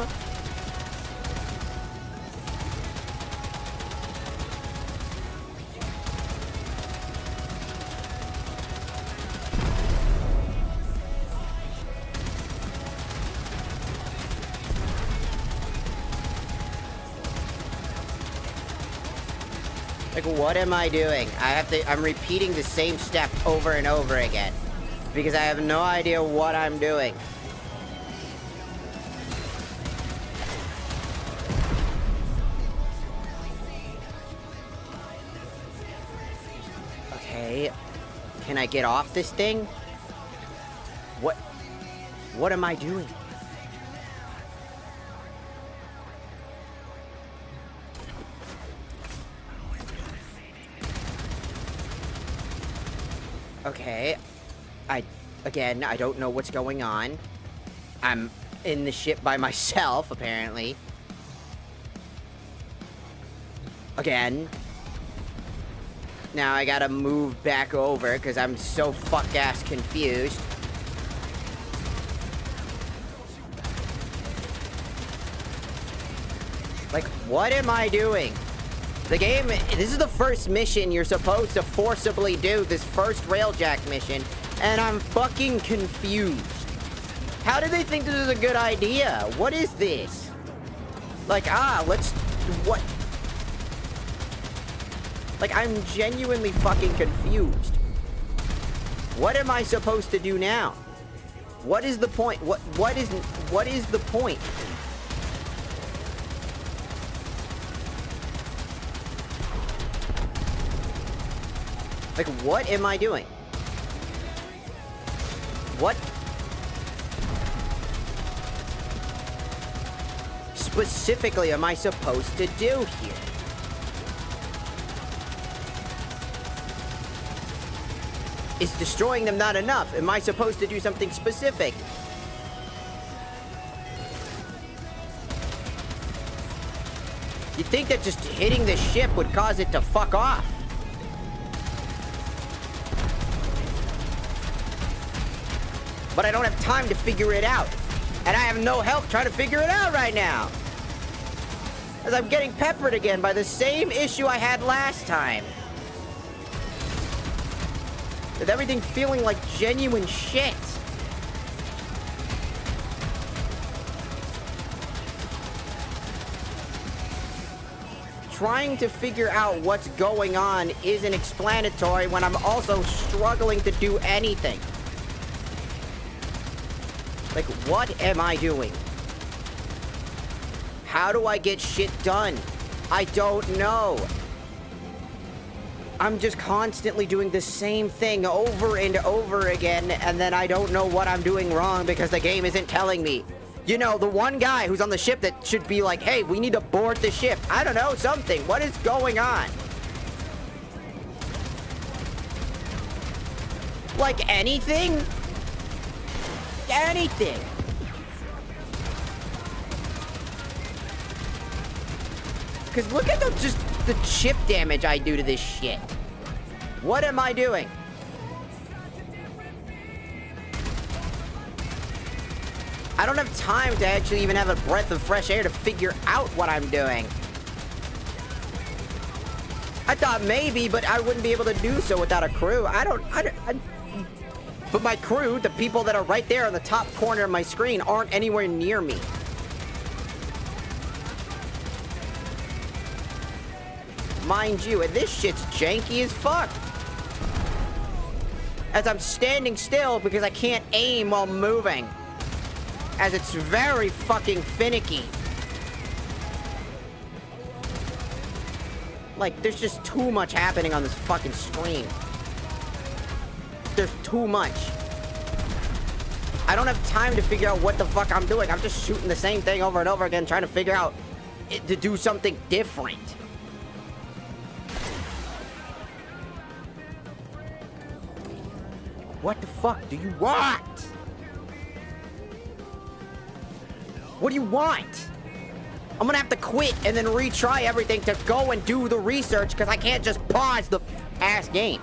[SPEAKER 1] Like, what am I doing? I'm repeating the same step over and over again. Because I have no idea what I'm doing. Okay. Can I get off this thing? What am I doing? Okay, again, I don't know what's going on. I'm in the ship by myself, apparently. Again. Now I gotta move back over, because I'm so fuck-ass confused. Like, what am I doing? The game, this is the first mission you're supposed to forcibly do, this first railjack mission, and I'm fucking confused. How did they think this is a good idea? What is this? Like, what? Like, I'm genuinely fucking confused. What am I supposed to do now? What is the point? What is the point? Like, what am I doing? What specifically am I supposed to do here? Is destroying them not enough? Am I supposed to do something specific? You'd think that just hitting the ship would cause it to fuck off. But I don't have time to figure it out. And I have no help trying to figure it out right now. As I'm getting peppered again by the same issue I had last time. With everything feeling like genuine shit. Trying to figure out what's going on isn't explanatory when I'm also struggling to do anything. Like, what am I doing? How do I get shit done? I don't know. I'm just constantly doing the same thing over and over again, and then I don't know what I'm doing wrong because the game isn't telling me. You know, the one guy who's on the ship that should be like, hey, we need to board the ship. I don't know, something. What is going on? Like anything? Anything. Because look at just the chip damage I do to this shit. What am I doing? I don't have time to actually even have a breath of fresh air to figure out what I'm doing. I thought maybe, but I wouldn't be able to do so without a crew. But my crew, the people that are right there in the top corner of my screen, aren't anywhere near me. Mind you, and this shit's janky as fuck. As I'm standing still because I can't aim while moving. As it's very fucking finicky. Like, there's just too much happening on this fucking screen. There's too much. I don't have time to figure out what the fuck I'm doing. I'm just shooting the same thing over and over again, trying to figure out to do something different. What the fuck do you want? What do you want? I'm gonna have to quit and then retry everything to go and do the research because I can't just pause the ass game.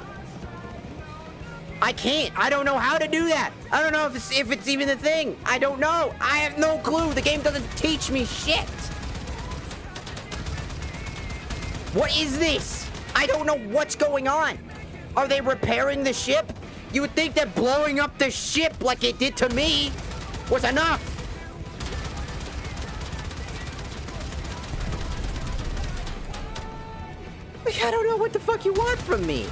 [SPEAKER 1] I can't. I don't know how to do that. I don't know if it's even a thing. I don't know. I have no clue. The game doesn't teach me shit. What is this? I don't know what's going on. Are they repairing the ship? You would think that blowing up the ship like it did to me was enough. I don't know what the fuck you want from me.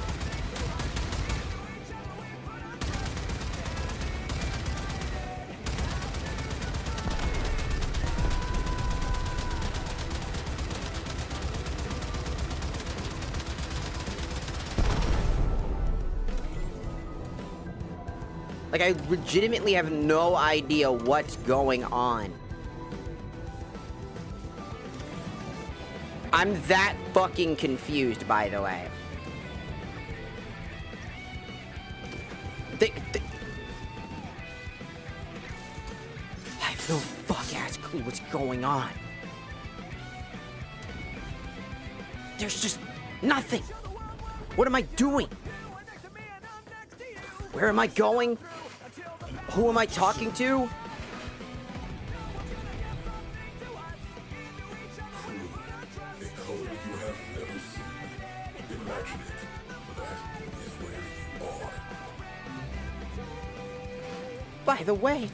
[SPEAKER 1] Like, I legitimately have no idea what's going on. I'm that fucking confused, by the way. I have no fuck-ass clue what's going on. There's just nothing. What am I doing? Where am I going? Who am I talking to? By the way,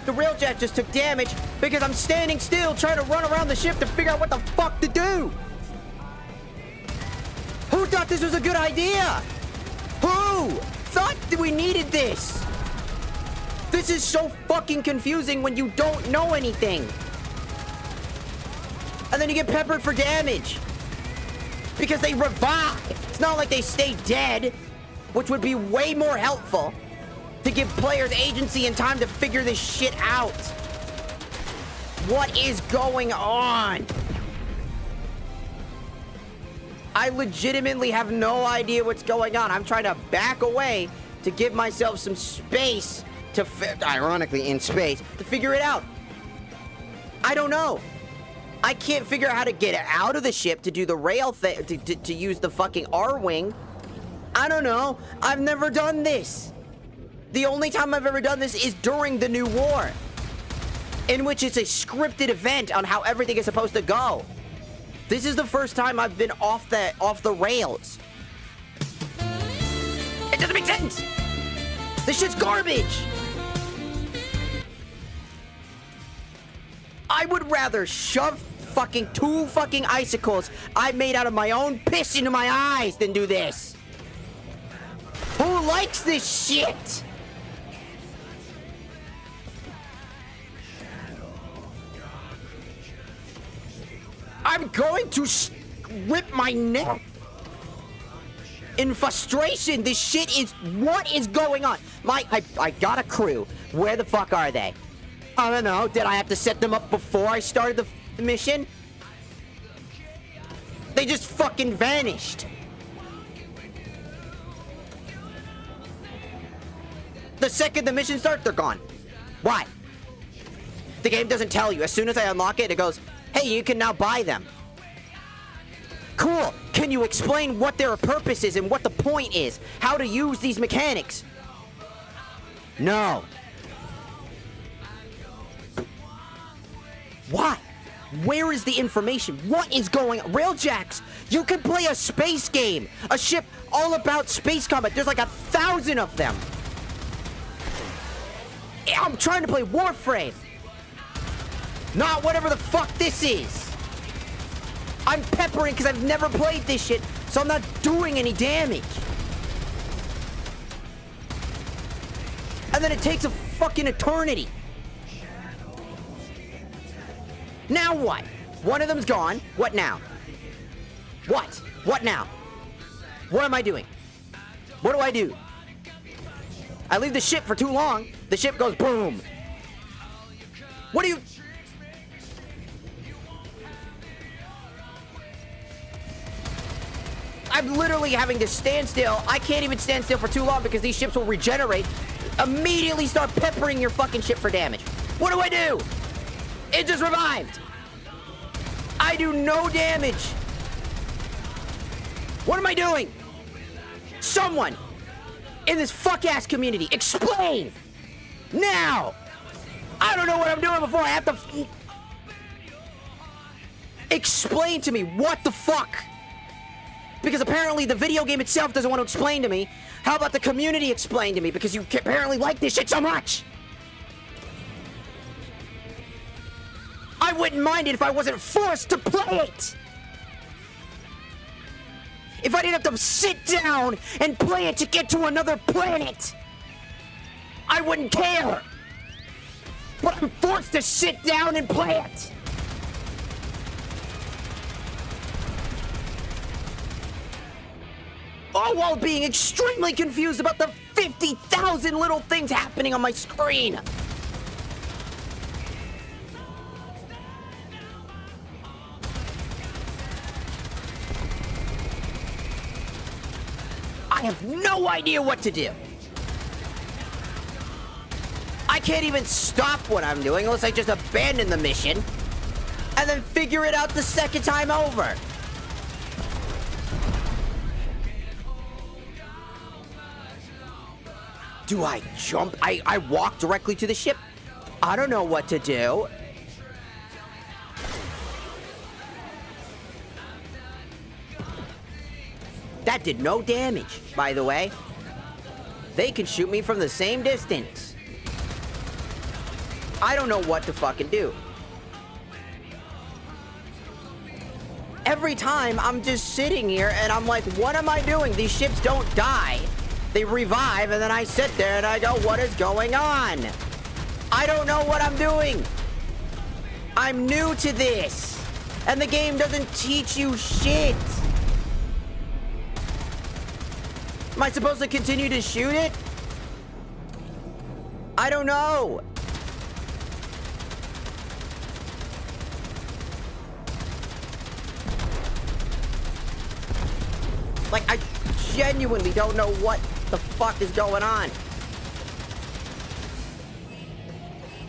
[SPEAKER 1] the railjet just took damage because I'm standing still trying to run around the ship to figure out what the fuck to do. Who thought this was a good idea? Who thought that we needed this? This is so fucking confusing when you don't know anything. And then you get peppered for damage. Because they revive. It's not like they stay dead, which would be way more helpful to give players agency and time to figure this shit out. What is going on? I legitimately have no idea what's going on. I'm trying to back away to give myself some space to, ironically in space, to figure it out. I don't know. I can't figure out how to get out of the ship to do the rail thing, to use the fucking R-wing. I don't know. I've never done this. The only time I've ever done this is during the new war, in which it's a scripted event on how everything is supposed to go. This is the first time I've been off the rails. It doesn't make sense. This shit's garbage. I would rather shove fucking 2 fucking icicles I made out of my own piss into my eyes than do this. Who likes this shit? I'm going to rip my neck in frustration. This shit is... What is going on? I got a crew. Where the fuck are they? I don't know. Did I have to set them up before I started the mission? They just fucking vanished. The second the mission starts, they're gone. Why? The game doesn't tell you. As soon as I unlock it, it goes, hey, you can now buy them. Cool. Can you explain what their purpose is and what the point is? How to use these mechanics? No. Why? Where is the information? What is going on? Railjacks, you can play a space game. A ship all about space combat. There's like 1,000 of them. I'm trying to play Warframe. Not whatever the fuck this is. I'm peppering because I've never played this shit, so I'm not doing any damage. And then it takes a fucking eternity. Now what? One of them's gone. What now? What? What now? What am I doing? What do I do? I leave the ship for too long. The ship goes boom. What do you... I'm literally having to stand still. I can't even stand still for too long because these ships will regenerate. Immediately start peppering your fucking ship for damage. What do I do? It just revived. I do no damage. What am I doing? Someone in this fuck-ass community, explain! Now! I don't know what I'm doing before I have to... Explain to me what the fuck? Because apparently the video game itself doesn't want to explain to me. How about the community explain to me? Because you apparently like this shit so much! I wouldn't mind it if I wasn't forced to play it! If I didn't have to sit down and play it to get to another planet! I wouldn't care! But I'm forced to sit down and play it! All while being extremely confused about the 50,000 little things happening on my screen! I have no idea what to do. I can't even stop what I'm doing unless I just abandon the mission and then figure it out the second time over. Do I jump? I walk directly to the ship? I don't know what to do. That did no damage, by the way. They can shoot me from the same distance. I don't know what to fucking do. Every time I'm just sitting here and I'm like, what am I doing? These ships don't die. They revive and then I sit there and I go, what is going on? I don't know what I'm doing. I'm new to this. And the game doesn't teach you shit. Am I supposed to continue to shoot it? I don't know. Like, I genuinely don't know what the fuck is going on.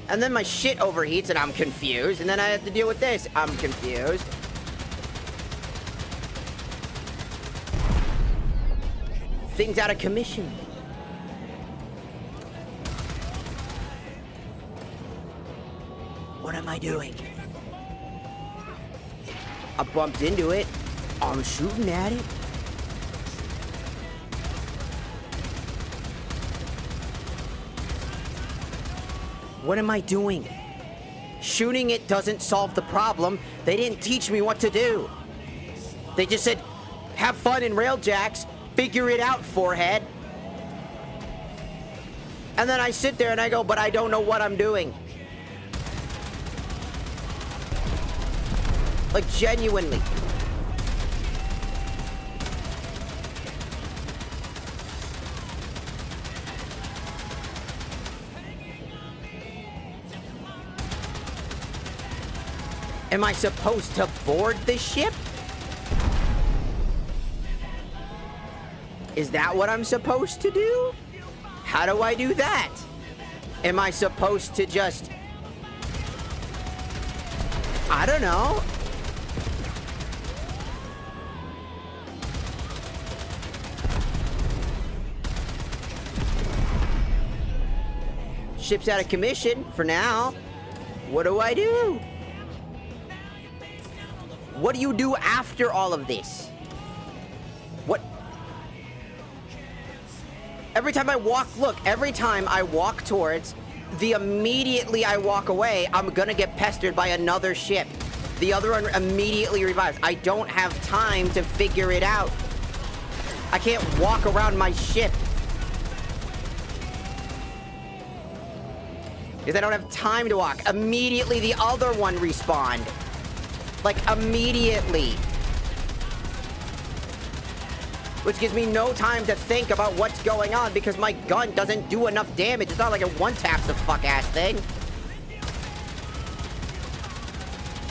[SPEAKER 1] And then my shit overheats and I'm confused. And then I have to deal with this. I'm confused. Things out of commission. What am I doing? I bumped into it. I'm shooting at it. What am I doing? Shooting it doesn't solve the problem. They didn't teach me what to do. They just said, have fun in Railjacks. Figure it out, forehead. And then I sit there and I go, but I don't know what I'm doing. Like, genuinely. Am I supposed to board the ship? Is that what I'm supposed to do? How do I do that? Am I supposed to just... I don't know. Ship's out of commission for now. What do I do? What do you do after all of this? What? Every time I walk, look, every time I walk towards, the immediately I walk away, I'm gonna get pestered by another ship. The other one immediately revives. I don't have time to figure it out. I can't walk around my ship. Because I don't have time to walk. Immediately the other one respawned. Like, immediately. Which gives me no time to think about what's going on because my gun doesn't do enough damage. It's not like it one-taps the fuck-ass thing.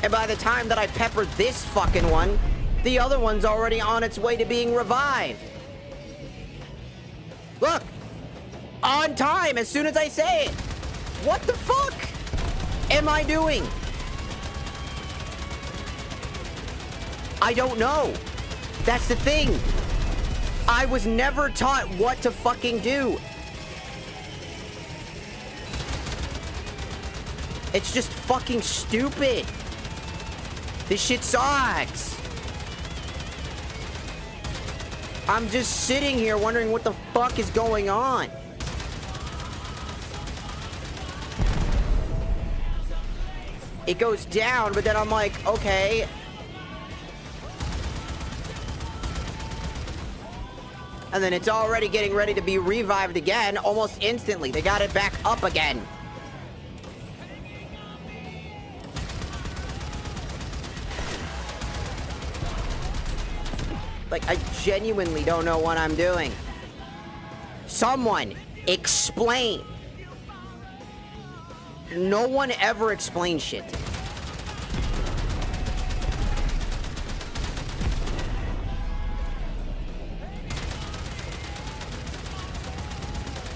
[SPEAKER 1] And by the time that I pepper this fucking one, the other one's already on its way to being revived. Look! On time as soon as I say it! What the fuck am I doing? I don't know. That's the thing. I was never taught what to fucking do. It's just fucking stupid. This shit sucks. I'm just sitting here wondering what the fuck is going on. It goes down, but then I'm like, okay. And then it's already getting ready to be revived again, almost instantly. They got it back up again. Like, I genuinely don't know what I'm doing. Someone, explain. No one ever explains shit.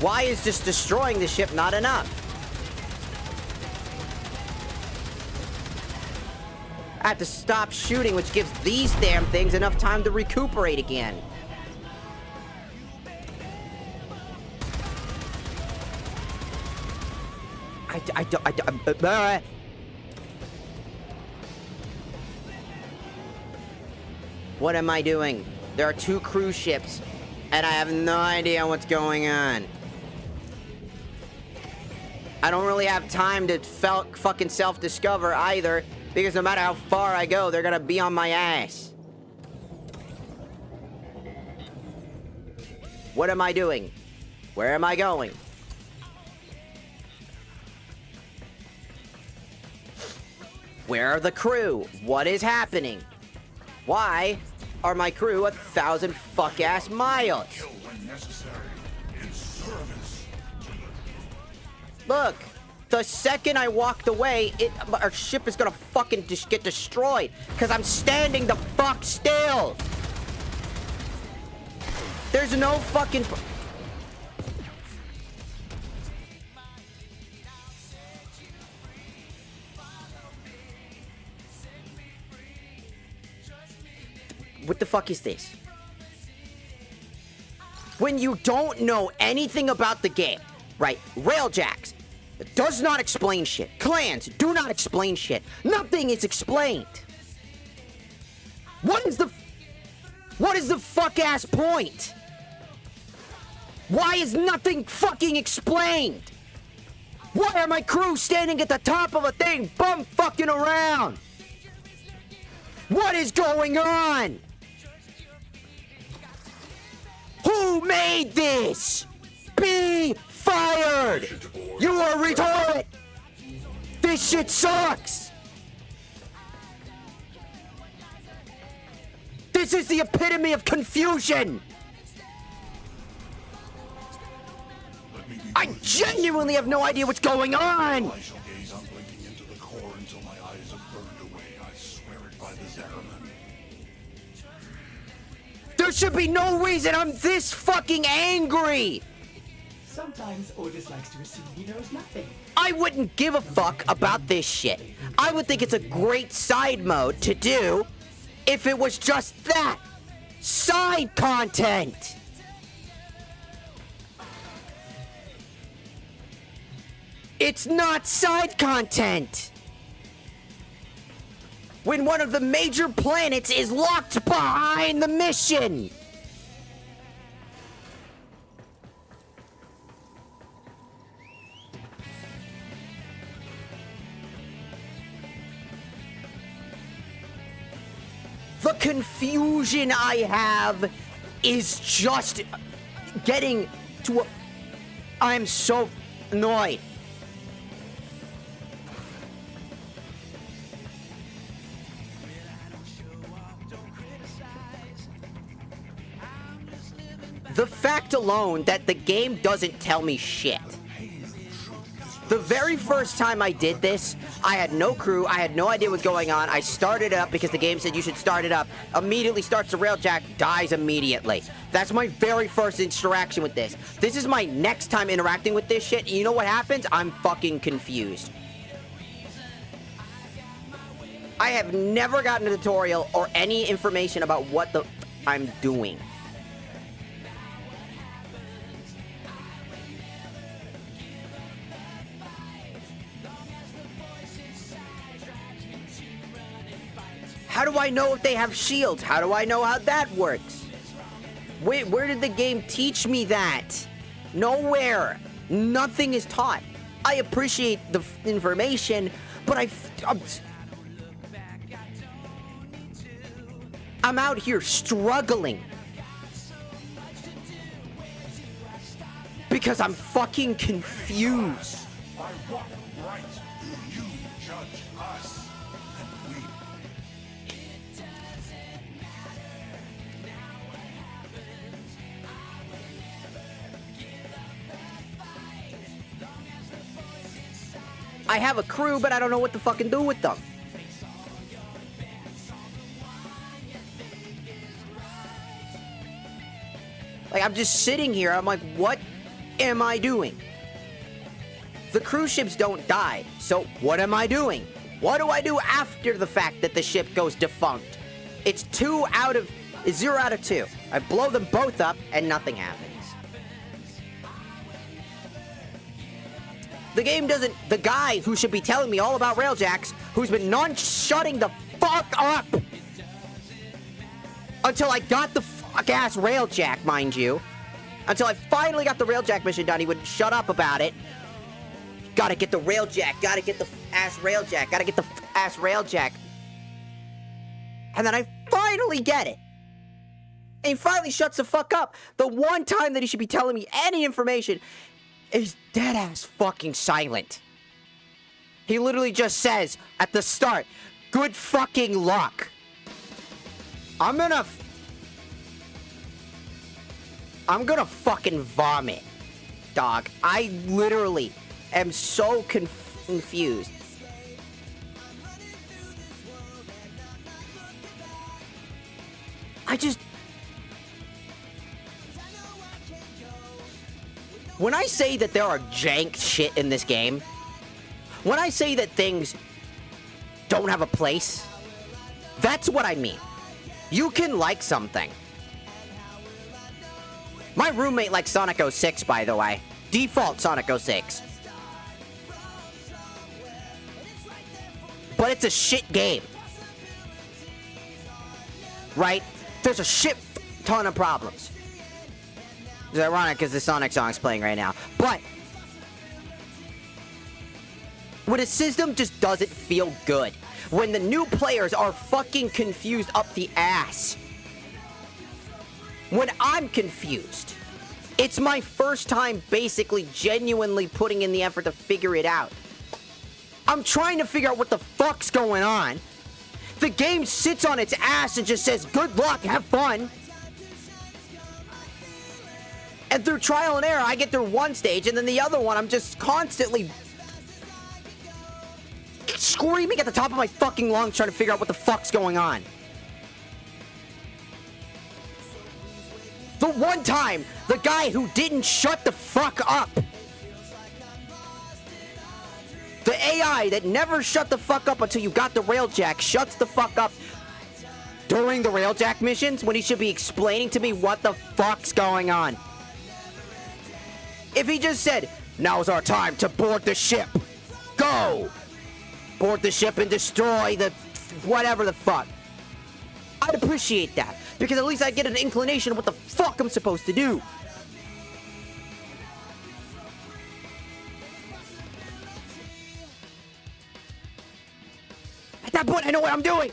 [SPEAKER 1] Why is just destroying the ship not enough? I have to stop shooting, which gives these damn things enough time to recuperate again. What am I doing? There are 2 cruise ships, and I have no idea what's going on. I don't really have time to fucking self-discover either, because no matter how far I go, they're gonna be on my ass. What am I doing? Where am I going? Where are the crew? What is happening? Why are my crew 1,000 fuck-ass miles? Look, the second I walked away, our ship is gonna fucking just get destroyed because I'm standing the fuck still. There's no fucking... What the fuck is this? When you don't know anything about the game, right? Railjacks does not explain shit. Clans do not explain shit. Nothing is explained. What is the fuck-ass point? Why is nothing fucking explained? Why are my crew standing at the top of a thing, bum fucking around? What is going on? Who made this? Be fired! You are retarded! This shit sucks! This is the epitome of confusion! I genuinely have no idea what's going on! There should be no reason I'm this fucking angry!
[SPEAKER 14] Sometimes Otis likes to assume he knows nothing.
[SPEAKER 1] I wouldn't give a fuck about this shit. I would think it's a great side mode to do if it was just that. Side content! It's not side content! when one of the major planets is locked behind the mission? The confusion I have is just getting to a... I'm so annoyed. The fact alone that the game doesn't tell me shit. The very first time I did this, I had no crew, I had no idea what's going on. I started up because the game said you should start it up. Immediately starts the railjack, dies immediately. That's my very first interaction with this. This is my next time interacting with this shit. And you know what happens? I'm fucking confused. I have never gotten a tutorial or any information about what the I'm doing. How do I know if they have shields? How do I know how that works? Where did the game teach me that? Nowhere. Nothing is taught. I appreciate the information, but I'm out here struggling. Because I'm fucking confused.
[SPEAKER 15] By what right do you judge us? And we...
[SPEAKER 1] I have a crew, but I don't know what to fucking do with them. Like, I'm just sitting here, I'm like, what am I doing? The cruise ships don't die, so what am I doing? What do I do after the fact that the ship goes defunct? It's 0 out of 2. I blow them both up, and nothing happens. The game doesn't... The guy who should be telling me all about railjacks, who's been non-shutting the fuck up until I got the fuck-ass railjack, mind you. Until I finally got the railjack mission done, he wouldn't shut up about it. Gotta get the railjack, gotta get the ass railjack, gotta get the ass railjack. And then I finally get it. And he finally shuts the fuck up. The one time that he should be telling me any information... is dead-ass fucking silent. He literally just says, at the start, good fucking luck. I'm gonna fucking vomit, dog. I literally am so confused. When I say that there are jank shit in this game, when I say that things don't have a place, that's what I mean. You can like something. My roommate likes Sonic 06, by the way. Default Sonic 06. But it's a shit game. Right? There's a shit ton of problems. It's ironic because the Sonic song's playing right now. But when a system just doesn't feel good, when the new players are fucking confused up the ass, when I'm confused, it's my first time basically genuinely putting in the effort to figure it out. I'm trying to figure out what the fuck's going on. The game sits on its ass and just says, good luck, have fun. And through trial and error, I get through one stage, and then the other one, I'm just constantly screaming at the top of my fucking lungs trying to figure out what the fuck's going on. The one time, the guy who didn't shut the fuck up, the AI that never shut the fuck up until you got the railjack, shuts the fuck up during the railjack missions when he should be explaining to me what the fuck's going on. If he just said, now's our time to board the ship. Go! Board the ship and destroy the whatever the fuck. I'd appreciate that, because at least I get an inclination of what the fuck I'm supposed to do. At that point, I know what I'm doing.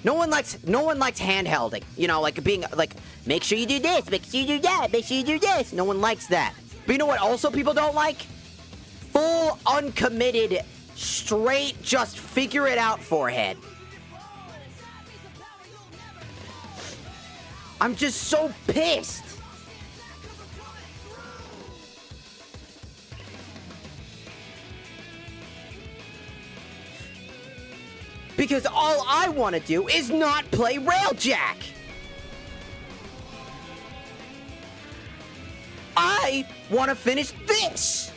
[SPEAKER 1] No one likes handhelding. You know, like being like, make sure you do this, make sure you do that, make sure you do this. No one likes that. But you know what also people don't like? Full, uncommitted, straight, just figure it out forehead. I'm just so pissed. Because all I want to do is not play Railjack. I want to finish this.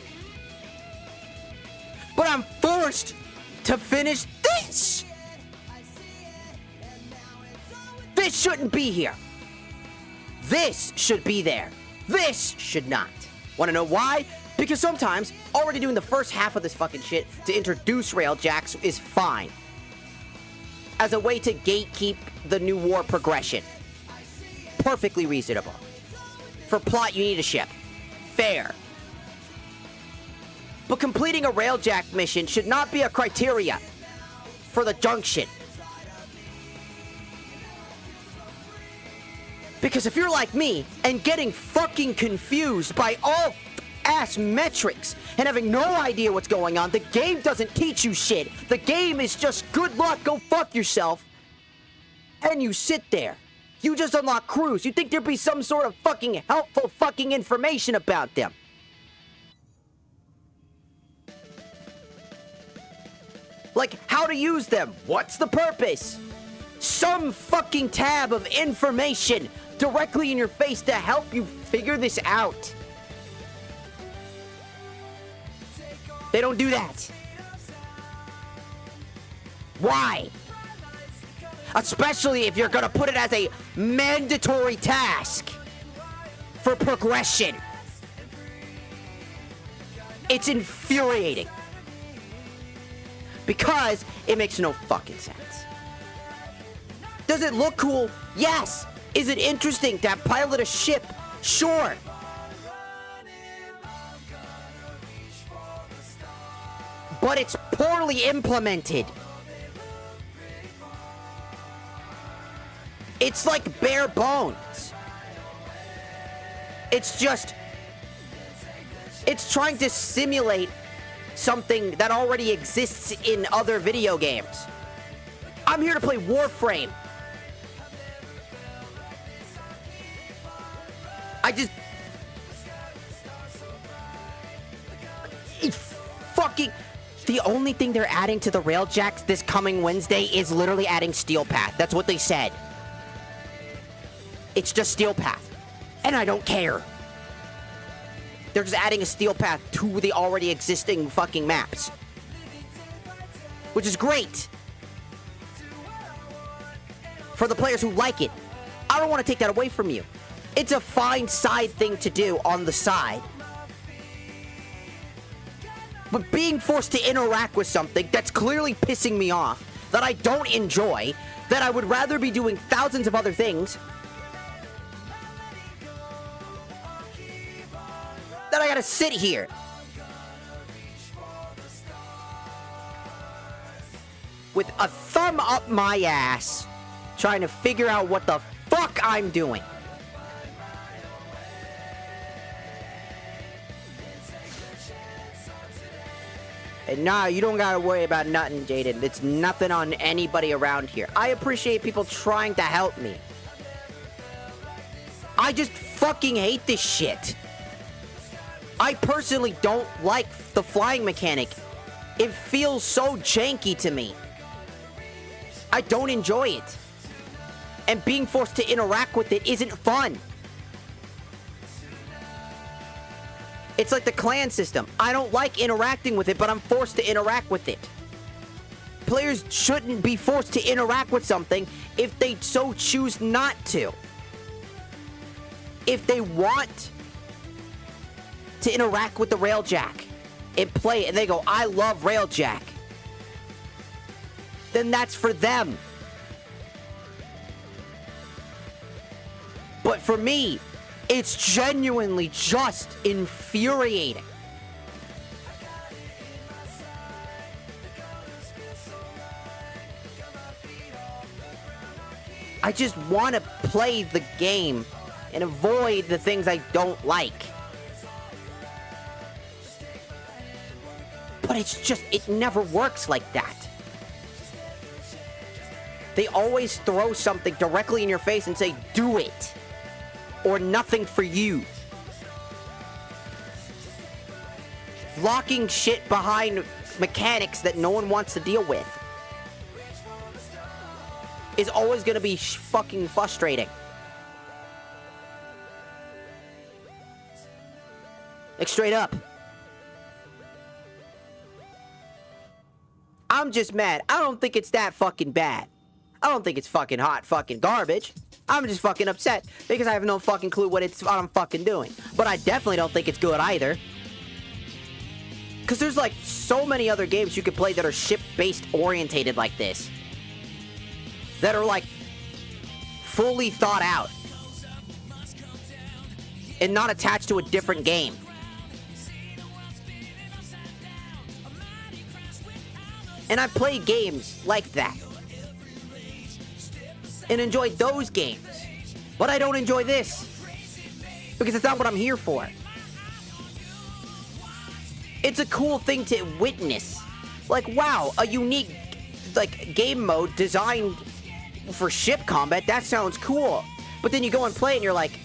[SPEAKER 1] But I'm forced to finish this. This shouldn't be here. This should be there. This should not. Want to know why? Because sometimes already doing the first half of this fucking shit to introduce Railjacks is fine. As a way to gatekeep the new war progression. Perfectly reasonable. For plot, you need a ship. Fair. But completing a Railjack mission should not be a criteria for the junction. Because if you're like me and getting fucking confused by all ass metrics and having no idea what's going on, the game doesn't teach you shit. The game is just good luck, go fuck yourself. And you sit there. You just unlock crews. You think there'd be some sort of fucking helpful fucking information about them. Like how to use them. What's the purpose? Some fucking tab of information directly in your face to help you figure this out. They don't do that. Why? Especially if you're gonna put it as a mandatory task for progression. It's infuriating. Because it makes no fucking sense. Does it look cool? Yes. Is it interesting to pilot a ship? Sure. But it's poorly implemented. It's like bare bones. It's just... It's trying to simulate something that already exists in other video games. I'm here to play Warframe. It's fucking... The only thing they're adding to the Railjacks this coming Wednesday is literally adding Steel Path. That's what they said. It's just Steel Path. And I don't care. They're just adding a Steel Path to the already existing fucking maps. Which is great. For the players who like it. I don't want to take that away from you. It's a fine side thing to do on the side. But being forced to interact with something that's clearly pissing me off, that I don't enjoy, that I would rather be doing thousands of other things, that I gotta sit here. With a thumb up my ass, trying to figure out what the fuck I'm doing. And nah, you don't gotta worry about nothing, Jaden. It's nothing on anybody around here. I appreciate people trying to help me. I just fucking hate this shit. I personally don't like the flying mechanic. It feels so janky to me. I don't enjoy it. And being forced to interact with it isn't fun. It's like the clan system. I don't like interacting with it, but I'm forced to interact with it. Players shouldn't be forced to interact with something if they so choose not to. If they want to interact with the Railjack and play it, and they go, I love Railjack, then that's for them. But for me, it's genuinely just infuriating. I just want to play the game and avoid the things I don't like. But it's just, it never works like that. They always throw something directly in your face and say, do it, or nothing for you. Locking shit behind mechanics that no one wants to deal with is always gonna be fucking frustrating. Like, straight up. I'm just mad. I don't think it's that fucking bad. I don't think it's fucking hot fucking garbage. I'm just fucking upset because I have no fucking clue what I'm fucking doing. But I definitely don't think it's good either. Because there's like so many other games you could play that are ship-based orientated like this. That are like fully thought out. And not attached to a different game. And I play games like that. And enjoy those games. But I don't enjoy this. Because it's not what I'm here for. It's a cool thing to witness. Like, wow, a unique like game mode designed for ship combat. That sounds cool. But then you go and play it and you're like,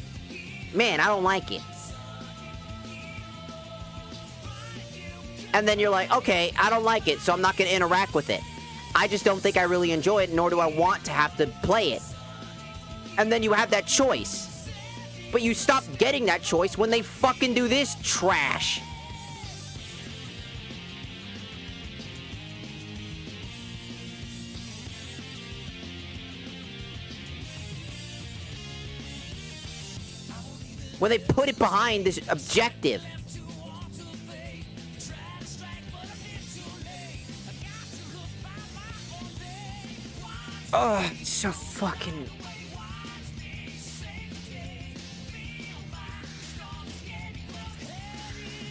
[SPEAKER 1] man, I don't like it. And then you're like, okay, I don't like it, so I'm not going to interact with it. I just don't think I really enjoy it, nor do I want to have to play it. And then you have that choice. But you stop getting that choice when they fucking do this trash. When they put it behind this objective. Ugh, it's so fucking...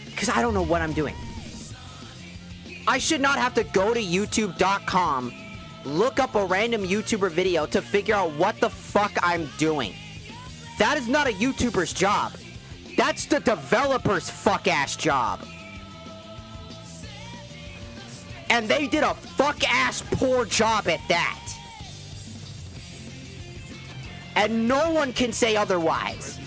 [SPEAKER 1] Because I don't know what I'm doing. I should not have to go to YouTube.com, look up a random YouTuber video to figure out what the fuck I'm doing. That is not a YouTuber's job. That's the developer's fuck-ass job. And they did a fuck-ass poor job at that. And no one can say otherwise.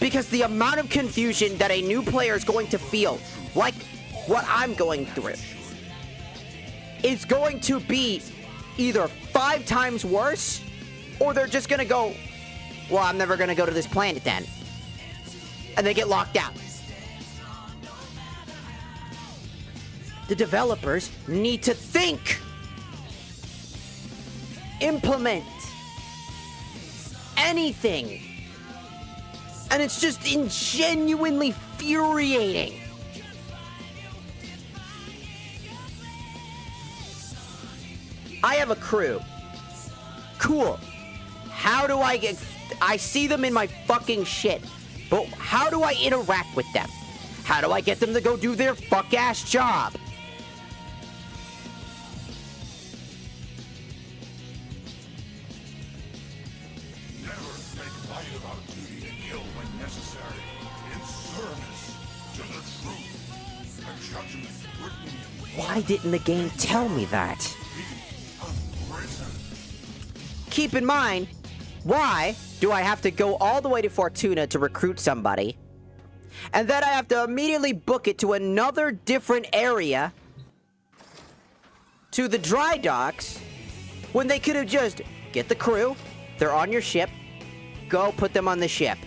[SPEAKER 1] Because the amount of confusion that a new player is going to feel, like what I'm going through, is going to be either 5 times worse, or they're just gonna go, well, I'm never gonna go to this planet then. And they get locked out. The developers need to think. Implement. Anything. And it's just genuinely infuriating. I have a crew. Cool. How do I get... I see them in my fucking shit. But how do I interact with them? How do I get them to go do their fuck-ass job?
[SPEAKER 15] Never make light of our duty to kill when necessary. In service to the truth. A judgment written in blood.
[SPEAKER 1] Why didn't the game tell me that? Keep in mind, why do I have to go all the way to Fortuna to recruit somebody? And then I have to immediately book it to another different area to the dry docks when they could have just get the crew, they're on your ship, go put them on the ship.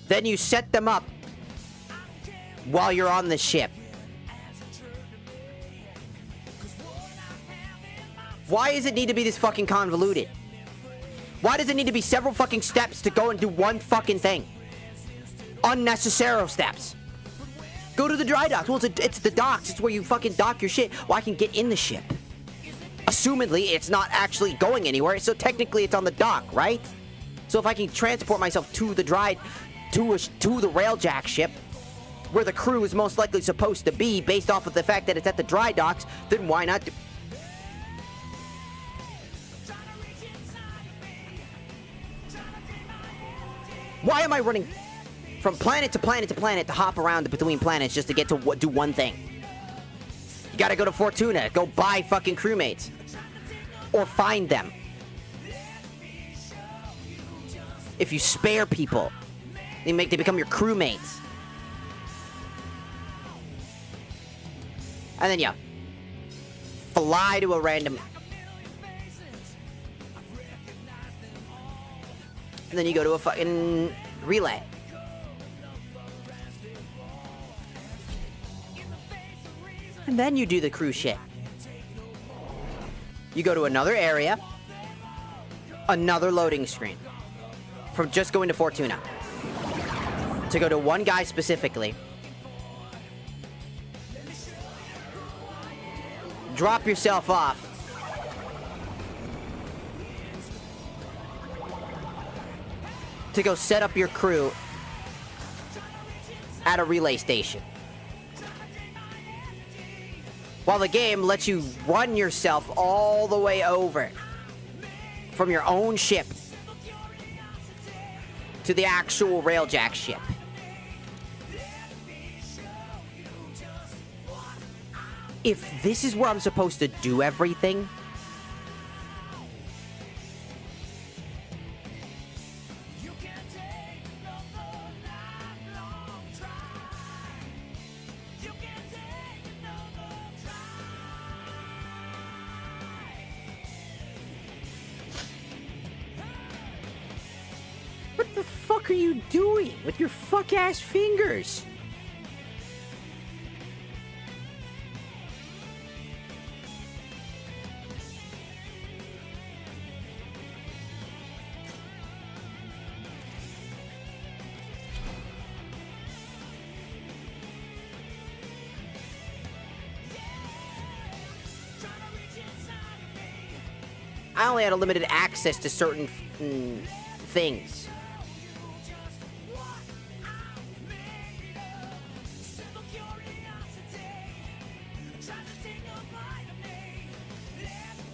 [SPEAKER 1] Then you set them up while you're on the ship. Why does it need to be this fucking convoluted? Why does it need to be several fucking steps to go and do one fucking thing? Unnecessary steps. Go to the dry docks. Well, it's the docks. It's where you fucking dock your shit. Well, I can get in the ship. Assumedly, it's not actually going anywhere, so technically it's on the dock, right? So if I can transport myself to the to the railjack ship, where the crew is most likely supposed to be, based off of the fact that it's at the dry docks, then why not do... Why am I running from planet to planet to planet to hop around between planets just to get to do one thing? You gotta go to Fortuna, go buy fucking crewmates. Or find them. If you spare people, they become your crewmates. And then you fly to a random... And then you go to a fucking relay. And then you do the cruise ship. You go to another area. Another loading screen. From just going to Fortuna. To go to one guy specifically. Drop yourself off. To go set up your crew at a relay station. While the game lets you run yourself all the way over from your own ship to the actual railjack ship. If this is where I'm supposed to do everything, what the fuck are you doing with your fuck-ass fingers? I only had a limited access to certain things.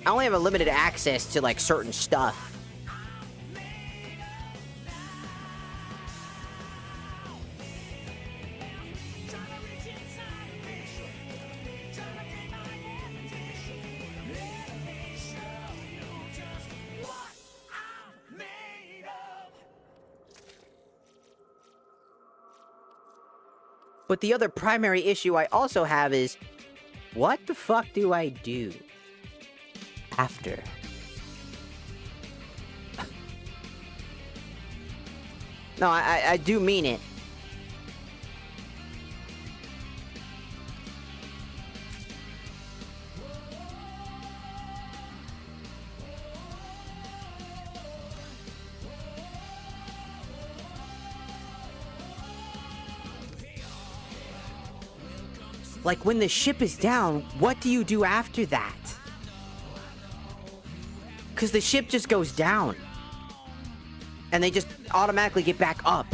[SPEAKER 1] I only have a limited access to, like, certain stuff. But the other primary issue I also have is, what the fuck do I do after? No, I do mean it. Like, when the ship is down, what do you do after that? Because the ship just goes down. And they just automatically get back up.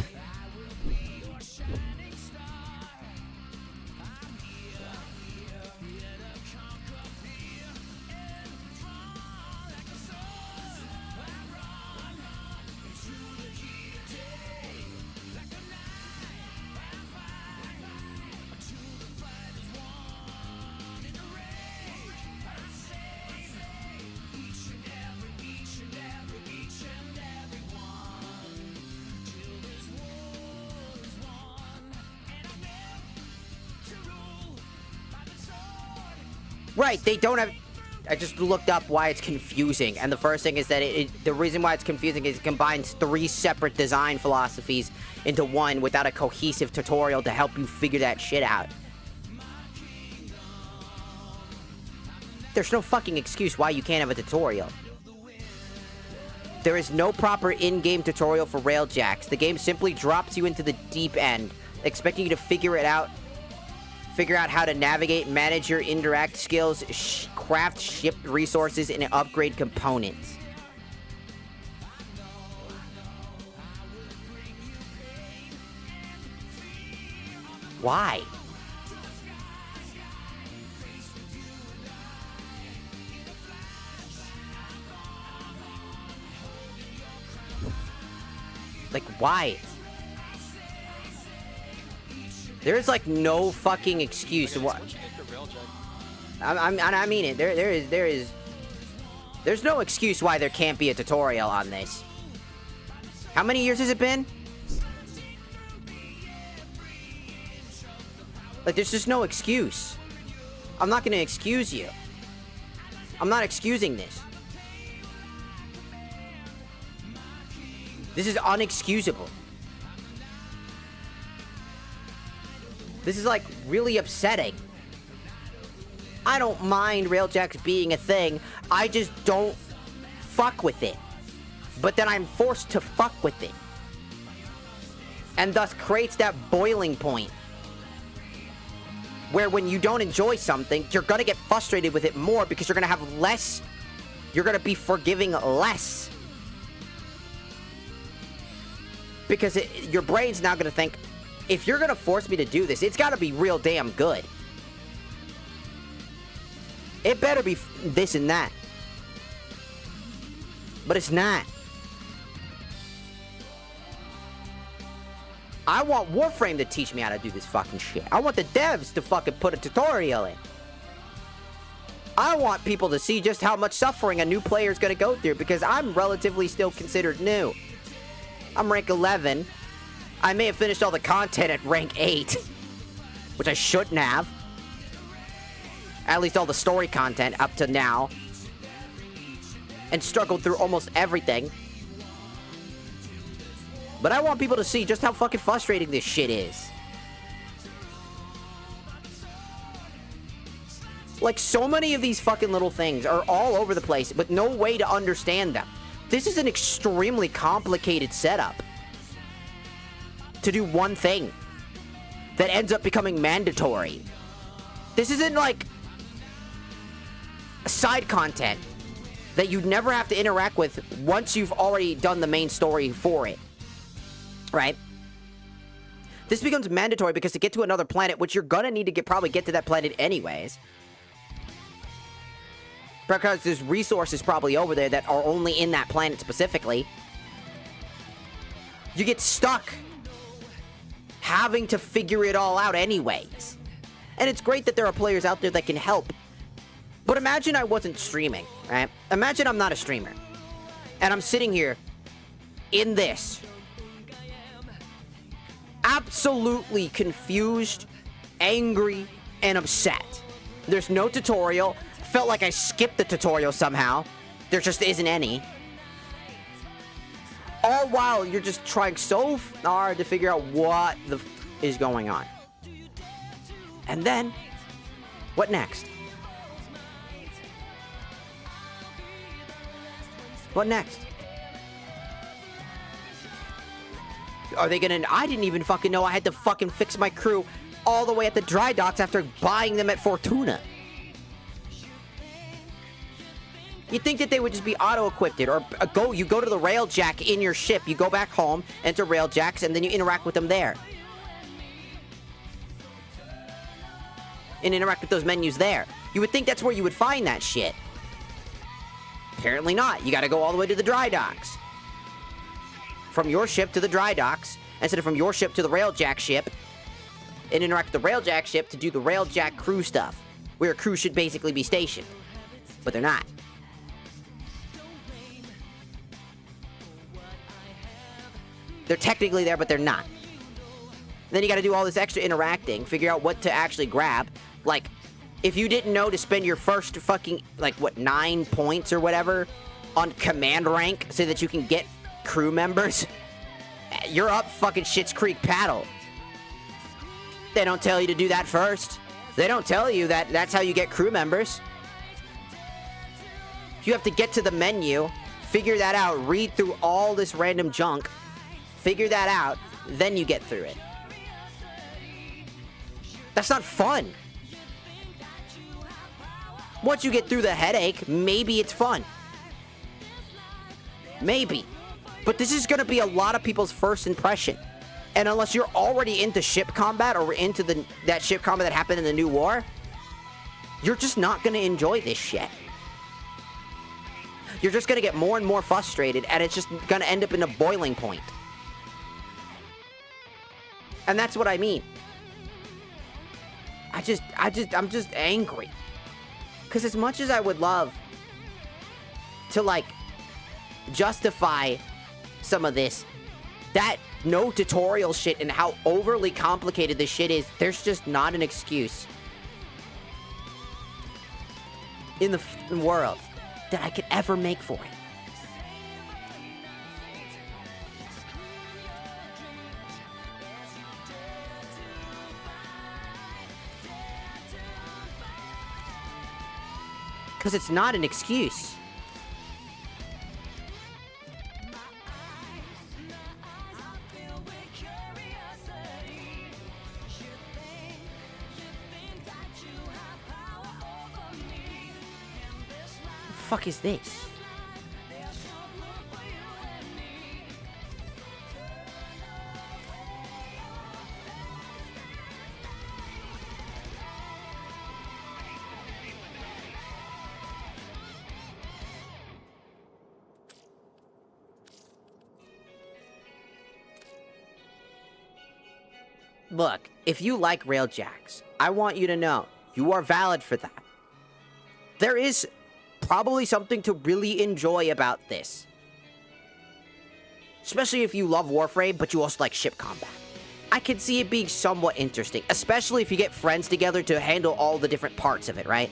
[SPEAKER 1] Right, they don't have... I just looked up why it's confusing, and the first thing is that the reason why it's confusing is it combines 3 separate design philosophies into one without a cohesive tutorial to help you figure that shit out. There's no fucking excuse why you can't have a tutorial. There is no proper in-game tutorial for railjacks. The game simply drops you into the deep end, expecting you to figure out how to navigate, manage your indirect skills, craft shipped resources, and upgrade components. Why? Like, why? There is like no fucking excuse. What? I mean it. There's no excuse why there can't be a tutorial on this. How many years has it been? Like, there's just no excuse. I'm not gonna excuse you. I'm not excusing this. This is unexcusable. This is, like, really upsetting. I don't mind railjacks being a thing. I just don't fuck with it. But then I'm forced to fuck with it. And thus creates that boiling point. Where when you don't enjoy something, you're gonna get frustrated with it more because you're gonna have less. You're gonna be forgiving less. Because your brain's now gonna think, if you're gonna force me to do this, it's gotta be real damn good. It better be this and that. But it's not. I want Warframe to teach me how to do this fucking shit. I want the devs to fucking put a tutorial in. I want people to see just how much suffering a new player is gonna go through, because I'm relatively still considered new. I'm rank 11. I may have finished all the content at rank 8, which I shouldn't have. At least all the story content up to now. And struggled through almost everything. But I want people to see just how fucking frustrating this shit is. Like, so many of these fucking little things are all over the place, but no way to understand them. This is an extremely complicated setup to do one thing that ends up becoming mandatory. This isn't like side content that you'd never have to interact with once you've already done the main story for it. Right? This becomes mandatory because to get to another planet, which you're gonna need to probably get to that planet anyways, because there's resources probably over there that are only in that planet specifically, you get stuck having to figure it all out anyways. And it's great that there are players out there that can help. But imagine I wasn't streaming, right? Imagine I'm not a streamer. And I'm sitting here in this. Absolutely confused, angry, and upset. There's no tutorial. Felt like I skipped the tutorial somehow. There just isn't any. All while you're just trying so hard to figure out what the f is going on. And then, what next? What next? Are they gonna... I didn't even fucking know I had to fucking fix my crew all the way at the dry docks after buying them at Fortuna. You'd think that they would just be auto-equipped, or you go to the railjack in your ship, you go back home, enter railjacks, and then you interact with them there. And interact with those menus there. You would think that's where you would find that shit. Apparently not. You gotta go all the way to the dry docks. From your ship to the dry docks, instead of from your ship to the railjack ship, and interact with the railjack ship to do the railjack crew stuff, where a crew should basically be stationed. But they're not. They're technically there, but they're not. Then you gotta do all this extra interacting, figure out what to actually grab. Like, if you didn't know to spend your first fucking, 9 points or whatever on command rank so that you can get crew members, you're up fucking Schitt's Creek paddle. They don't tell you to do that first. They don't tell you that that's how you get crew members. You have to get to the menu, figure that out, read through all this random junk, figure that out, then you get through it. That's not fun. Once you get through the headache, maybe it's fun. Maybe. But this is going to be a lot of people's first impression. And unless you're already into ship combat or into that ship combat that happened in the new war, you're just not going to enjoy this shit. You're just going to get more and more frustrated, and it's just going to end up in a boiling point. And that's what I mean. I'm just angry. Because as much as I would love to, like, justify some of this, that no tutorial shit and how overly complicated this shit is, there's just not an excuse in the world that I could ever make for it. Because it's not an excuse. The fuck is this? Look, if you like railjacks, I want you to know you are valid for that. There is probably something to really enjoy about this. Especially if you love Warframe, but you also like ship combat. I can see it being somewhat interesting, especially if you get friends together to handle all the different parts of it, right?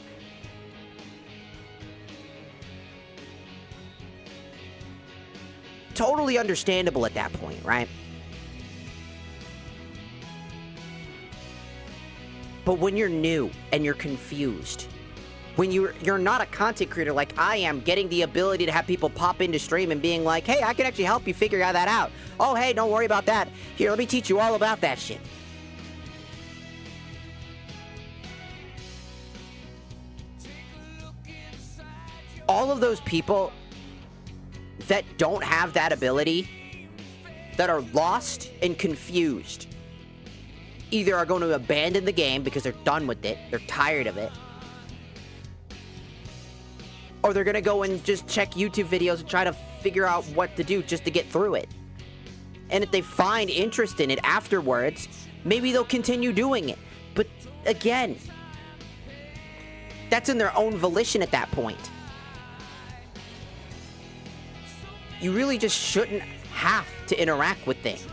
[SPEAKER 1] Totally understandable at that point, right? But when you're new and you're confused, when you're not a content creator like I am, getting the ability to have people pop into stream and being like, hey, I can actually help you figure that out. Oh, hey, don't worry about that. Here, let me teach you all about that shit. All of those people that don't have that ability, that are lost and confused, either are going to abandon the game because they're done with it, they're tired of it, or they're going to go and just check YouTube videos and try to figure out what to do just to get through it. And if they find interest in it afterwards, maybe they'll continue doing it. But again, that's in their own volition at that point. You really just shouldn't have to interact with things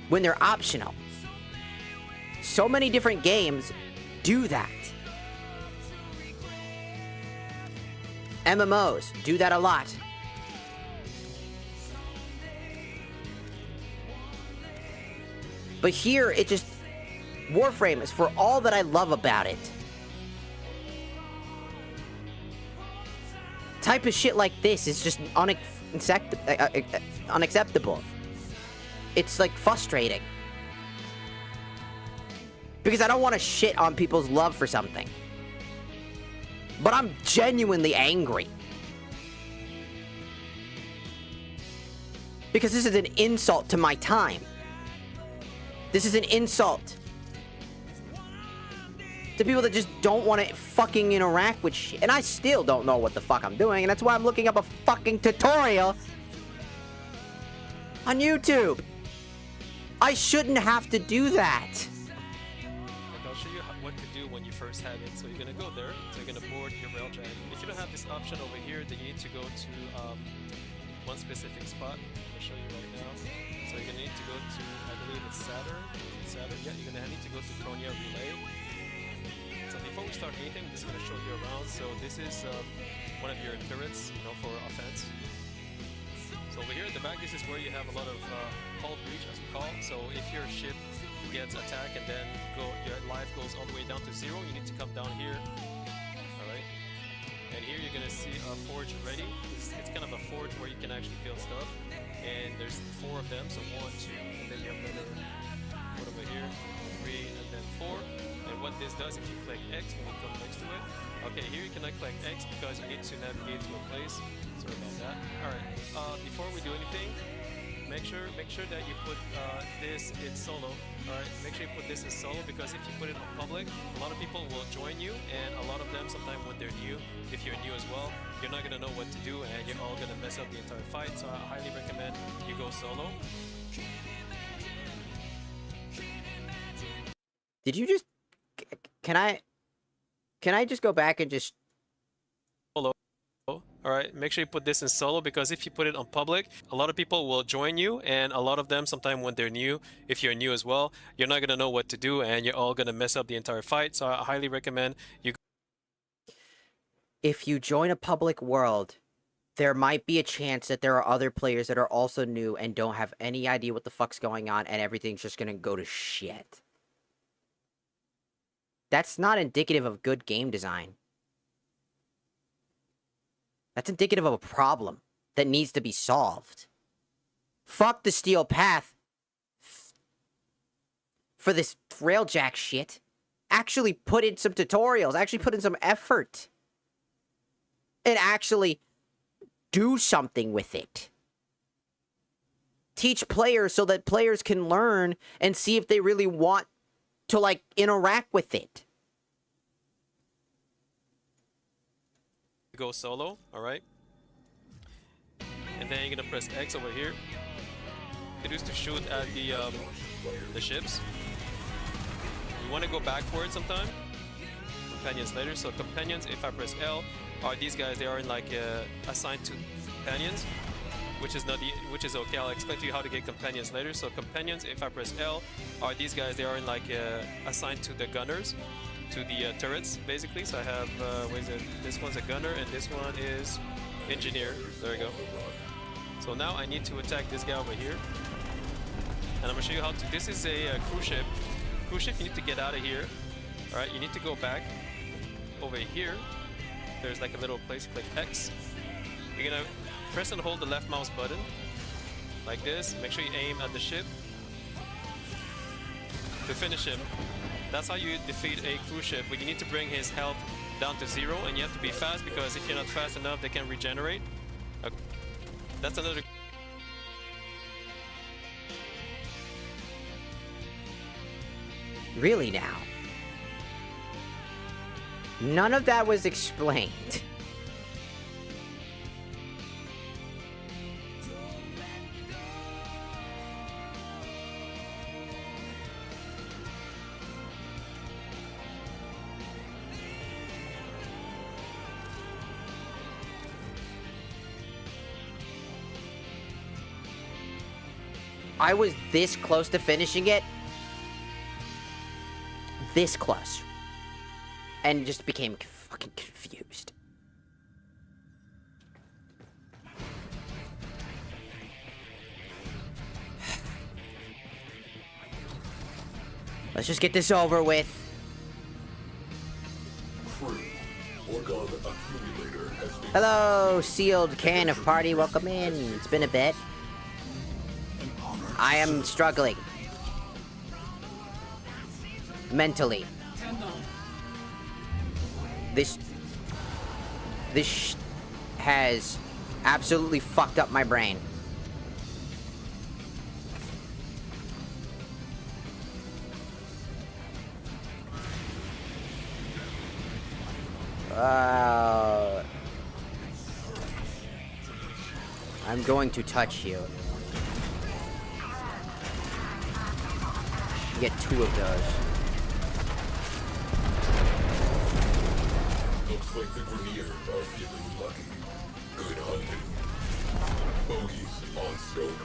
[SPEAKER 1] when they're optional. So many different games do that. MMOs do that a lot. But here, it just... Warframe is for all that I love about it. Type of shit like this is just unacceptable. It's, like, frustrating. Because I don't want to shit on people's love for something. But I'm genuinely angry. Because this is an insult to my time. This is an insult to people that just don't want to fucking interact with shit. And I still don't know what the fuck I'm doing, and that's why I'm looking up a fucking tutorial on YouTube. I shouldn't have to do that.
[SPEAKER 4] I'll show you what to do when you first have it. So you're gonna go there, so you're gonna board your railjack. If you don't have this option over here, then you need to go to one specific spot. I'll show you right now. So you're gonna need to go to, I believe it's Saturn. Yeah, you're gonna need to go to Konya Relay. So before we start anything, I'm just gonna show you around. So this is one of your turrets, you know, for offense. So over here at the back, this is where you have a lot of hull breach, as we call. So if your ship gets attacked and then your life goes all the way down to 0, you need to come down here. All right. And here you're gonna see a forge ready. It's kind of a forge where you can actually build stuff. And there's 4 of them, so 1, 2, and then you have another one over here, 3, and then 4. And what this does, if you click X, when you come next to it, okay, here you cannot click X because you need to navigate to a place. Sorry about that. Alright, before we do anything, make sure that you put this in solo. Alright, make sure you put this in solo because if you put it on public, a lot of people will join you, and a lot of them sometimes when they're new, if you're new as well, you're not gonna know what to do and you're all gonna mess up the entire fight. So I highly recommend you go solo.
[SPEAKER 1] Did you just... Can I just go back and just...
[SPEAKER 4] Solo. Alright, make sure you put this in solo because if you put it on public, a lot of people will join you, and a lot of them sometimes when they're new, if you're new as well, you're not gonna know what to do and you're all gonna mess up the entire fight. So I highly recommend you.
[SPEAKER 1] If you join a public world, there might be a chance that there are other players that are also new and don't have any idea what the fuck's going on, and everything's just gonna go to shit. That's not indicative of good game design. That's indicative of a problem that needs to be solved. Fuck the steel path for this railjack shit. Actually put in some tutorials, actually put in some effort. And actually do something with it. Teach players so that players can learn and see if they really want to, like, interact with it.
[SPEAKER 4] Go solo, alright? And then you're gonna press X over here. It is to shoot at the ships. You want to go backwards sometime. Companions later. So companions, if I press L, are these guys? They are in like assigned to companions, which is okay. I'll explain to you how to get companions later. So companions, if I press L, are these guys? They are in like assigned to the gunners, to the turrets basically. So I have what is it? This one's a gunner and this one is engineer. There we go. So now I need to attack this guy over here, and I'm gonna show you how to. This is a cruise ship. Cruise ship, you need to get out of here. All right, you need to go back over here. There's like a little place. Click X. You're gonna press and hold the left mouse button like this. Make sure you aim at the ship to finish him. That's how you defeat a cruise ship, but you need to bring his health down to 0, and you have to be fast because if you're not fast enough, they can regenerate. Okay. That's another.
[SPEAKER 1] Really now? None of that was explained. I was this close to finishing it. This close. And just became fucking confused. Let's just get this over with. Hello, sealed can of party. Welcome in. It's been a bit. I am struggling. Mentally. This has absolutely fucked up my brain. I'm going to touch you. You get 2 of those.
[SPEAKER 17] Looks like the Grenier are feeling lucky. Good hunting. Bogies on scope.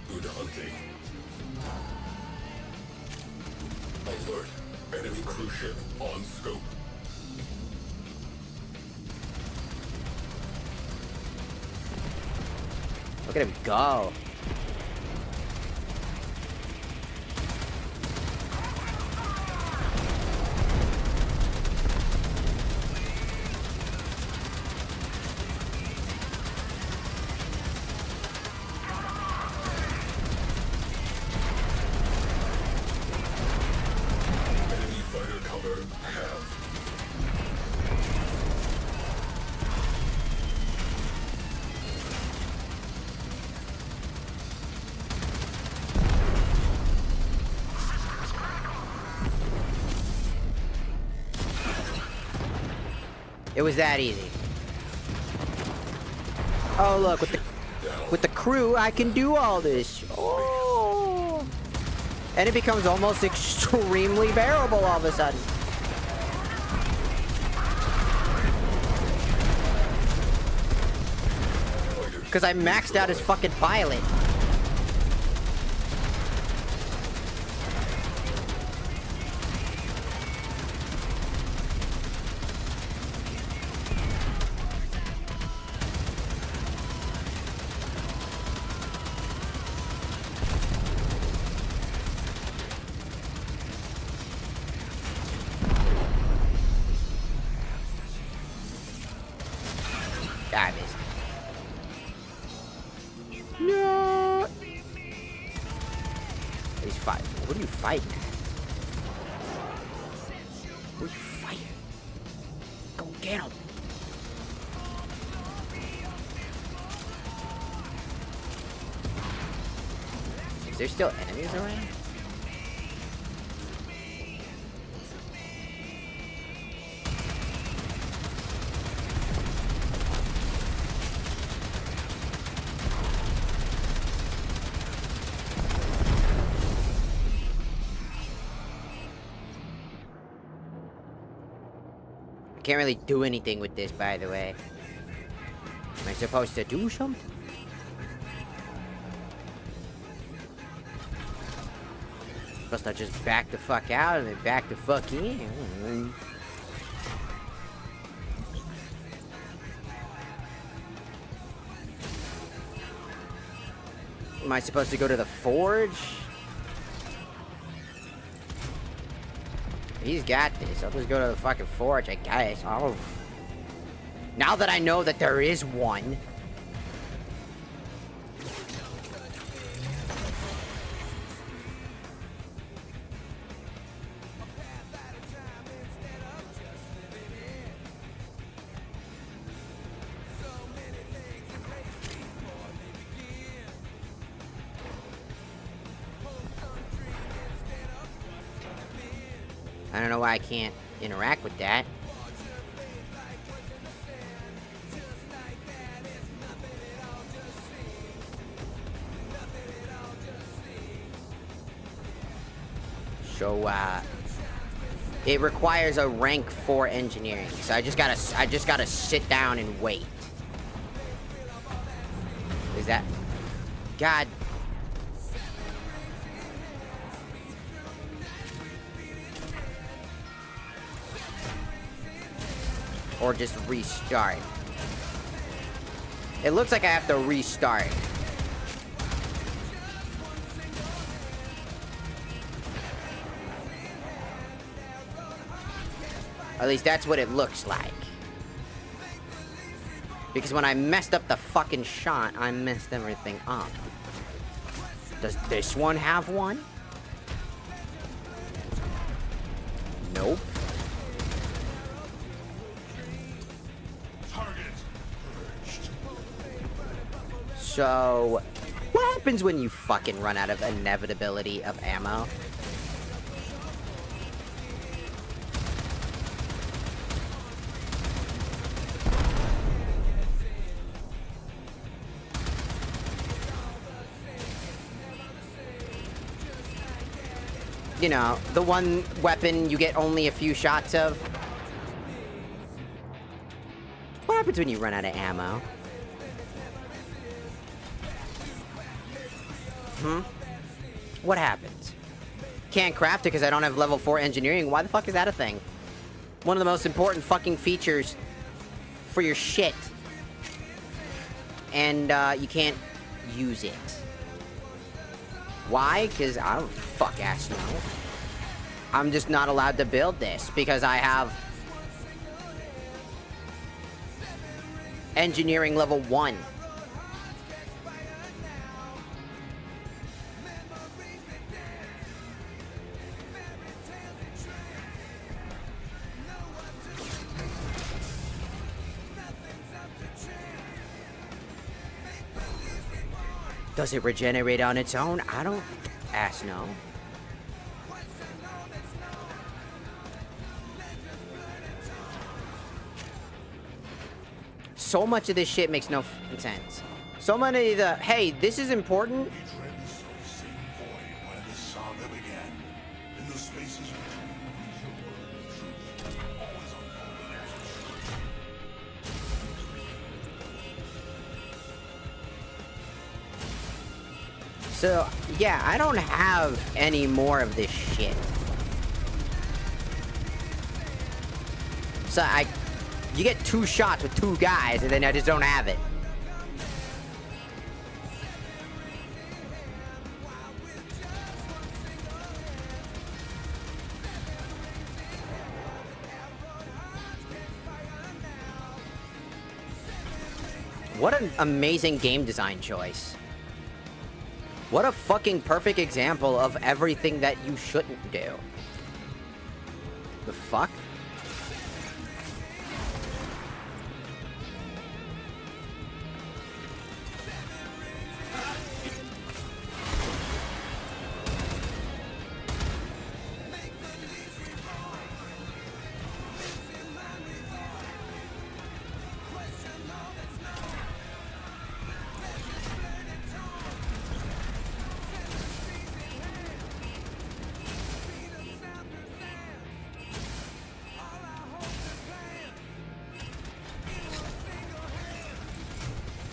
[SPEAKER 17] Good hunting. Alert. Enemy cruise ship on scope.
[SPEAKER 1] Look at him go. It was that easy. Oh look, with the crew, I can do all this. Oh. And it becomes almost extremely bearable all of a sudden. Because I maxed out as fucking pilot. I missed. No. He's fighting. What are you fighting? What are you fighting? Go get him. Is there still enemies around? I can't really do anything with this, by the way. Am I supposed to do something? Supposed to just back the fuck out and then back the fuck in? Am I supposed to go to the forge? He's got this. I'll just go to the fucking forge, I guess. Oh. Now that I know that there is one. I don't know why I can't interact with that. So, it requires a rank 4 engineering. So I just gotta sit down and wait. Is that... God... Or just restart. It looks like I have to restart. At least that's what it looks like. Because when I messed up the fucking shot, I messed everything up. Does this one have one? Nope. So, what happens when you fucking run out of inevitability of ammo? You know, the one weapon you get only a few shots of. What happens when you run out of ammo? What happens? Can't craft it because I don't have level 4 engineering. Why the fuck is that a thing? One of the most important fucking features for your shit. And, you can't use it. Why? Because I don't fuck ass know. I'm just not allowed to build this because I have engineering level 1. Does it regenerate on its own? I don't ass know. so much of this shit makes no sense. So many of the, hey, this is important. So, yeah, I don't have any more of this shit. So, you get 2 shots with 2 guys, and then I just don't have it. What an amazing game design choice. What a fucking perfect example of everything that you shouldn't do. The fuck?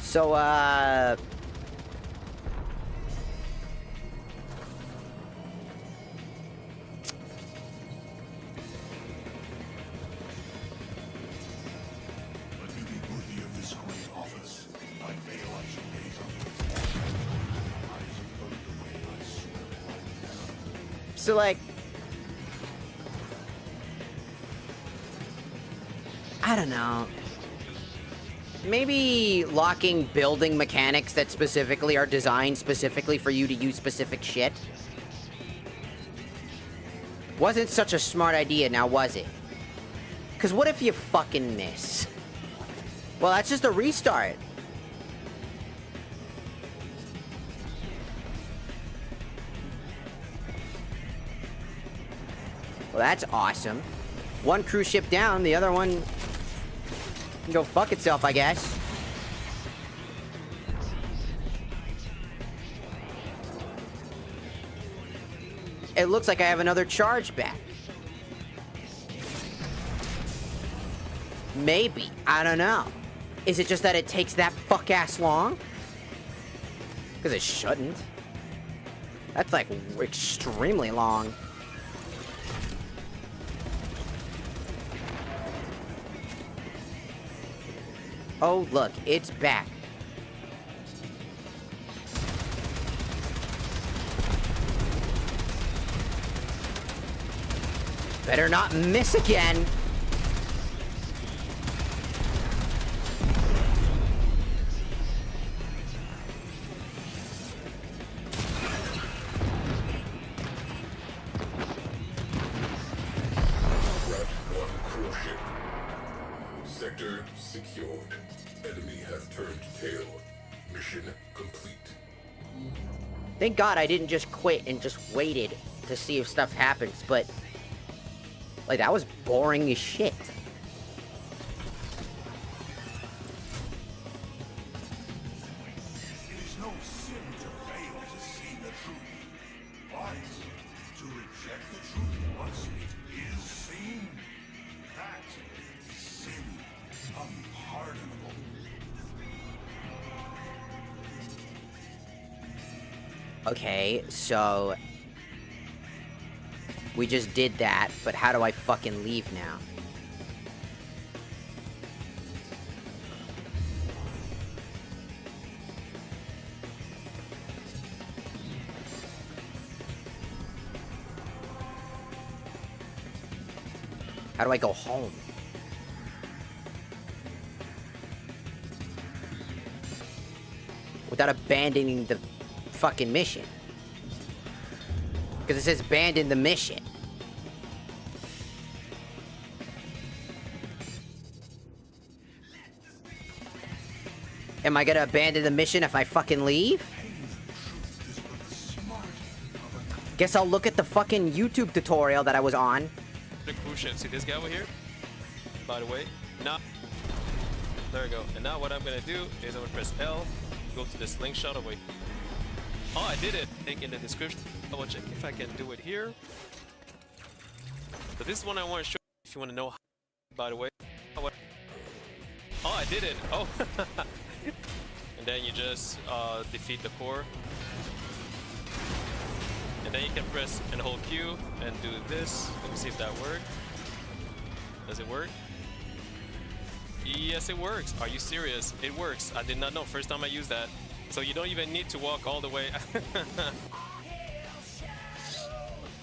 [SPEAKER 1] So, So, like, I don't know. Maybe locking building mechanics that specifically are designed specifically for you to use specific shit wasn't such a smart idea, now was it? Because what if you fucking miss? Well, that's just a restart. Well, that's awesome. One cruise ship down, the other one can go fuck itself, I guess. It looks like I have another charge back. Maybe. I don't know. Is it just that it takes that fuck-ass long? Because it shouldn't. That's, like, extremely long. Oh, look, it's back. Better not miss again.
[SPEAKER 17] Sector secured. Enemy has turned tail. Mission complete.
[SPEAKER 1] Thank God I didn't just quit and just waited to see if stuff happens, but like that was boring as shit.
[SPEAKER 15] It is no sin to fail to see the truth, but to reject the truth once it is seen, that is sin unpardonable.
[SPEAKER 1] Okay, so we just did that, but how do I fucking leave now? How do I go home? Without abandoning the fucking mission. Because it says abandon the mission. Am I gonna abandon the mission if I fucking leave? Guess I'll look at the fucking YouTube tutorial that I was on.
[SPEAKER 4] The cruise ship. See this guy over here? By the way, not. There we go. And now what I'm gonna do is I'm gonna press L, go to the slingshot away. Oh, I did it! Link in the description. I will check if I can do it here. But this is one I want to show you if you want to know how, by the way. Oh, I did it! Oh! And then you just defeat the core. And then you can press and hold Q and do this. Let me see if that works. Does it work? Yes, it works. Are you serious? It works. I did not know. First time I used that. So you don't even need to walk all the way.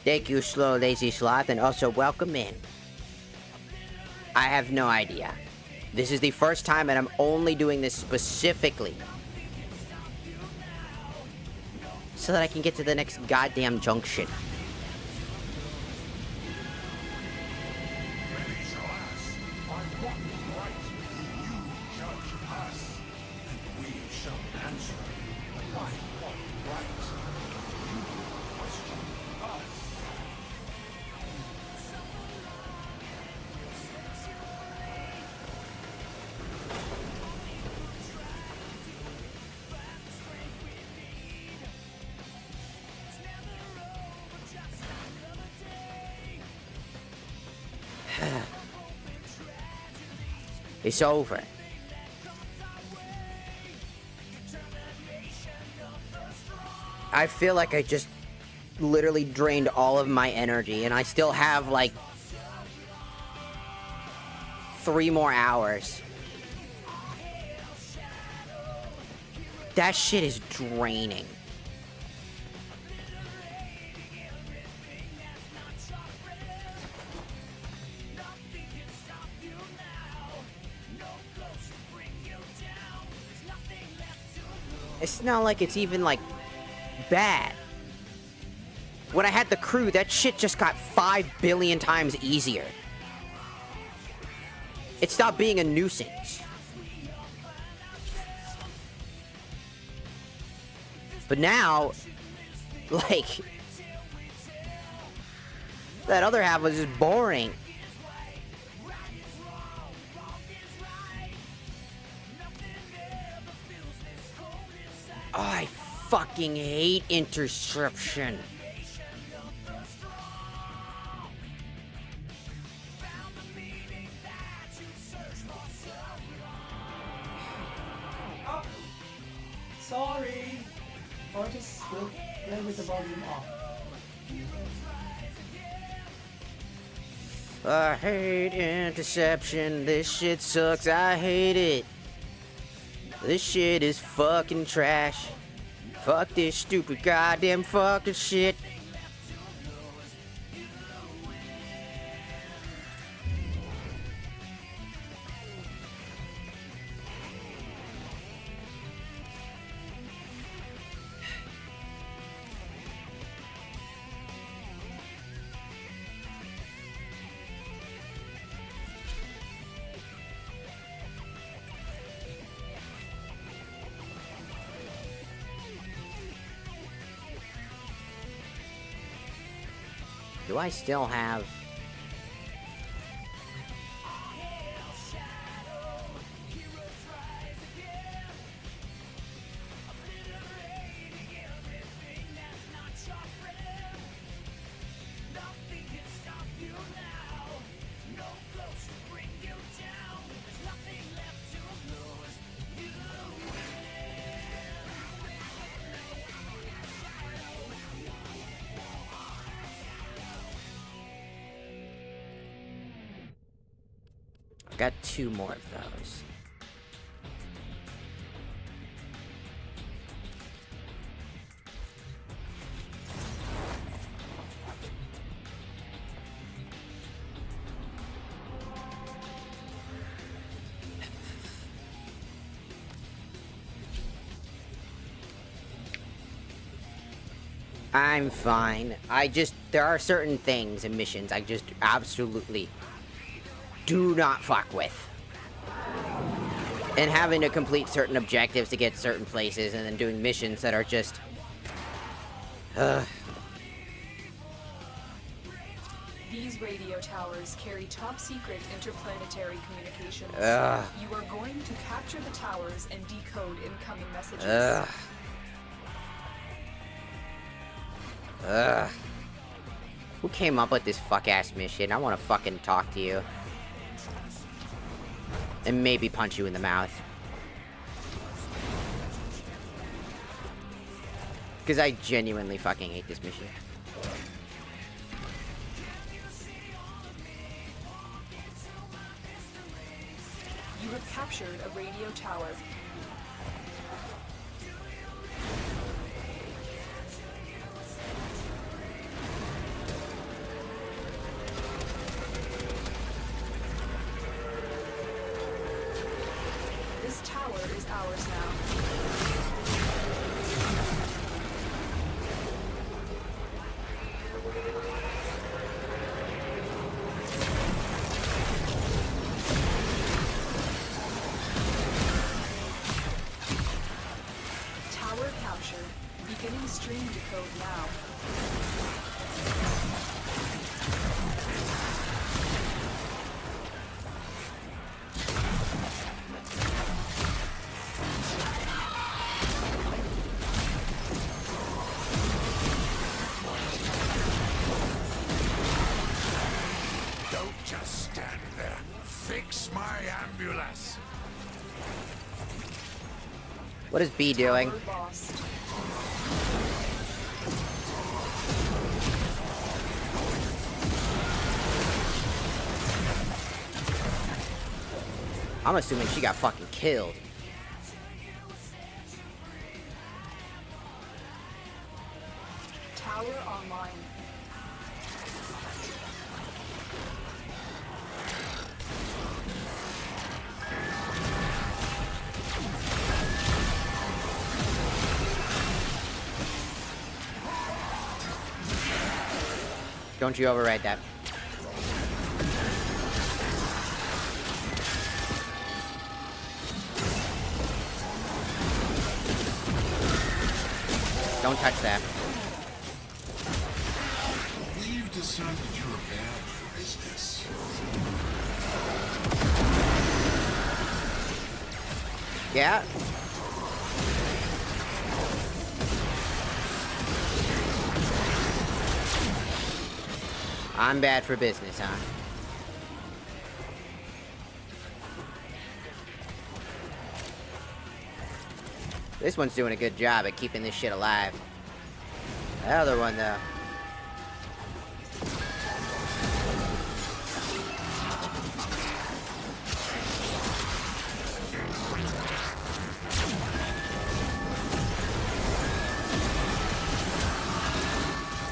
[SPEAKER 1] Thank you, Slow Lazy Sloth, and also welcome in. I have no idea. This is the first time, and I'm only doing this specifically so that I can get to the next goddamn junction. It's over. I feel like I just literally drained all of my energy, and I still have like 3 more hours. That shit is draining. It's not like it's even, like, bad. When I had the crew, that shit just got 5 billion times easier. It stopped being a nuisance. But now, like, that other half was just boring. Oh, I fucking hate interception.
[SPEAKER 14] Oh, sorry. Artists will play with the volume off.
[SPEAKER 1] I hate interception. This shit sucks. I hate it. This shit is fucking trash. Fuck this stupid goddamn fucking shit. Do I still have... Got 2 more of those. I'm fine. There are certain things and missions I just absolutely do not fuck with. And having to complete certain objectives to get certain places, and then doing missions that are just...
[SPEAKER 2] These radio towers carry top-secret interplanetary communications.
[SPEAKER 1] Ugh.
[SPEAKER 2] You are going to capture the towers and decode incoming messages.
[SPEAKER 1] Ugh. Ugh. Who came up with this fuck-ass mission? I want to fucking talk to you. And maybe punch you in the mouth. Because I genuinely fucking hate this mission.
[SPEAKER 2] You have captured a radio tower. This tower is ours now. Tower captured. Beginning stream decode now.
[SPEAKER 15] Don't just stand there. Fix my ambulance.
[SPEAKER 1] What is B doing?
[SPEAKER 2] Tower lost.
[SPEAKER 1] I'm assuming she got fucking killed.
[SPEAKER 2] Tower online.
[SPEAKER 1] Don't you override that. Don't touch that.
[SPEAKER 15] We've decided you're bad for business.
[SPEAKER 1] Yeah? I'm bad for business, huh? This one's doing a good job at keeping this shit alive. The other one, though.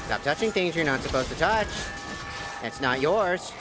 [SPEAKER 1] Stop touching things you're not supposed to touch. It's not yours.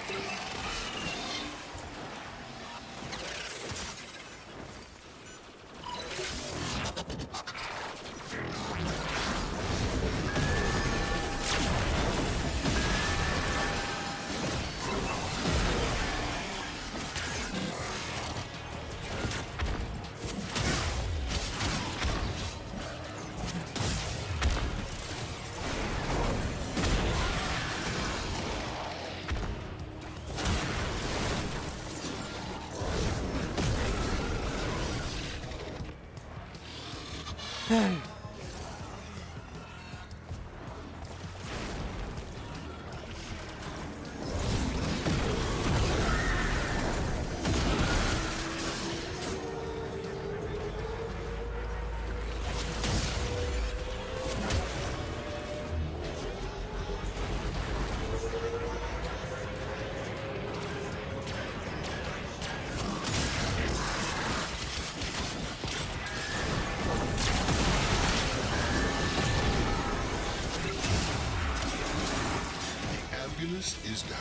[SPEAKER 15] Ambulance is down.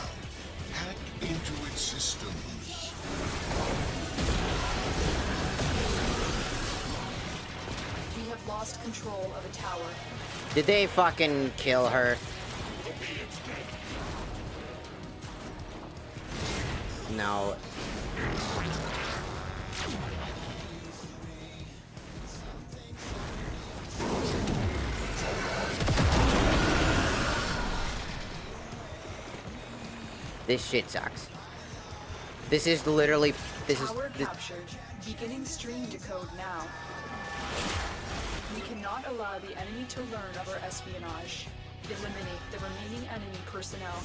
[SPEAKER 15] Hack into its systems.
[SPEAKER 2] We have lost control of a tower.
[SPEAKER 1] Did they fucking kill her? No. This shit sucks. This is literally...
[SPEAKER 2] Tower captured. Beginning stream decode now. We cannot allow the enemy to learn of our espionage. Eliminate the remaining enemy personnel.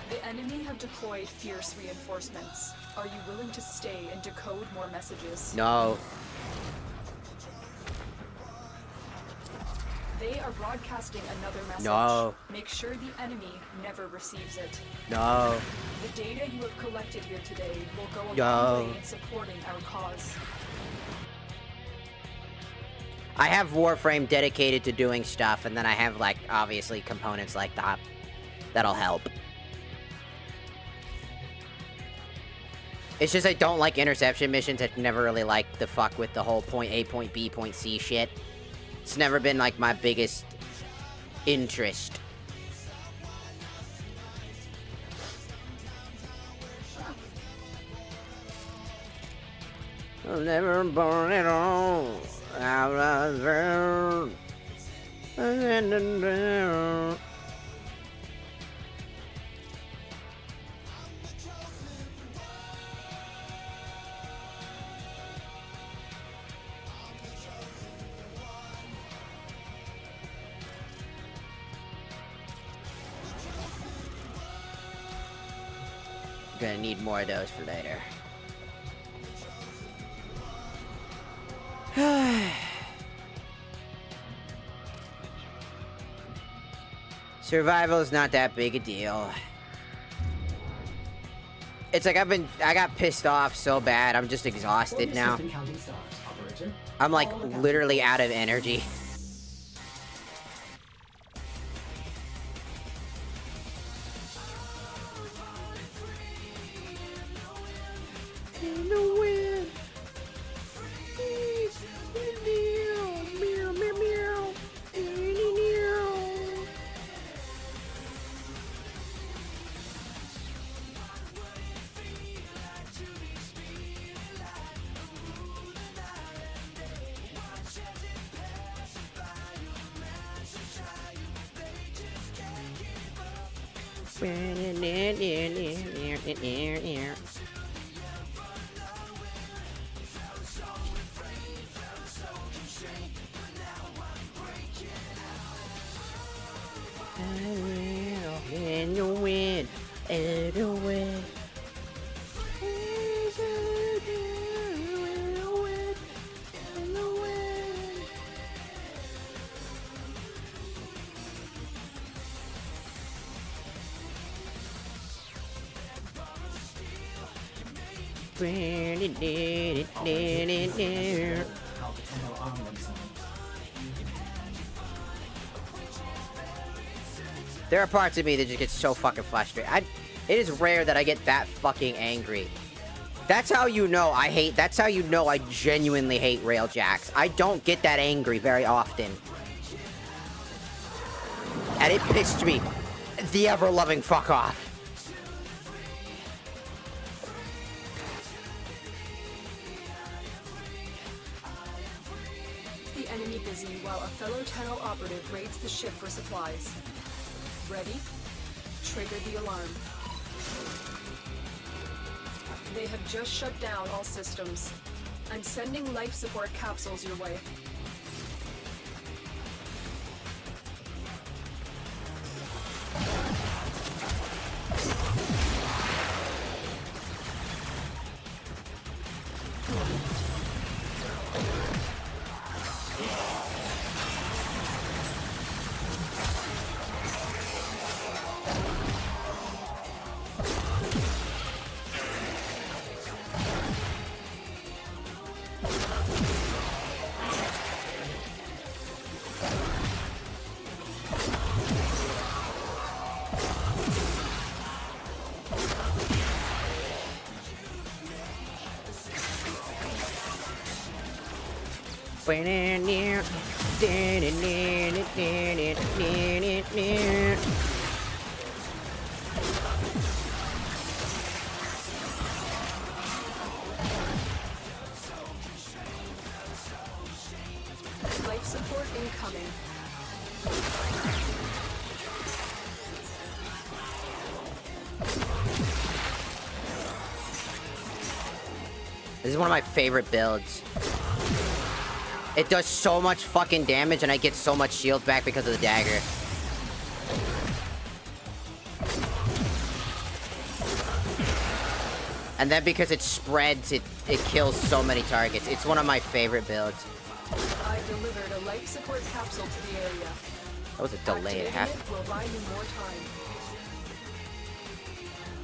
[SPEAKER 2] The enemy have deployed fierce reinforcements. Are you willing to stay and decode more messages?
[SPEAKER 1] No.
[SPEAKER 2] They are broadcasting another message.
[SPEAKER 1] No.
[SPEAKER 2] Make sure the enemy never receives it.
[SPEAKER 1] No.
[SPEAKER 2] The data you have collected here today will go a
[SPEAKER 1] No.
[SPEAKER 2] long way in supporting our cause.
[SPEAKER 1] I have Warframe dedicated to doing stuff, and then I have, like, obviously components like that. That'll help. It's just I don't like interception missions. I've never really liked the fuck with the whole point A, point B, point C shit. It's never been, like, my biggest interest. I'll never burn it all out of there. Gonna need more of those for later. Survival is not that big a deal. It's like I got pissed off so bad, I'm just exhausted now. I'm like literally out of energy. In the wind, in the wind. There are parts of me that just get so fucking frustrated. It is rare that I get that fucking angry. That's how you know that's how you know I genuinely hate railjacks. I don't get that angry very often. And it pissed me the ever-loving fuck off.
[SPEAKER 2] The enemy busy while a fellow Tenno operative raids the ship for supplies. Ready? Trigger the alarm. They have just shut down all systems. I'm sending life support capsules your way. incoming.
[SPEAKER 1] This is one of my favorite builds. It does so much fucking damage and I get so much shield back because of the dagger. And then because it spreads, it kills so many targets. It's one of my favorite builds.
[SPEAKER 2] I delivered a life support capsule to the area.
[SPEAKER 1] That was a delay. It happened.
[SPEAKER 2] Will buy you more time.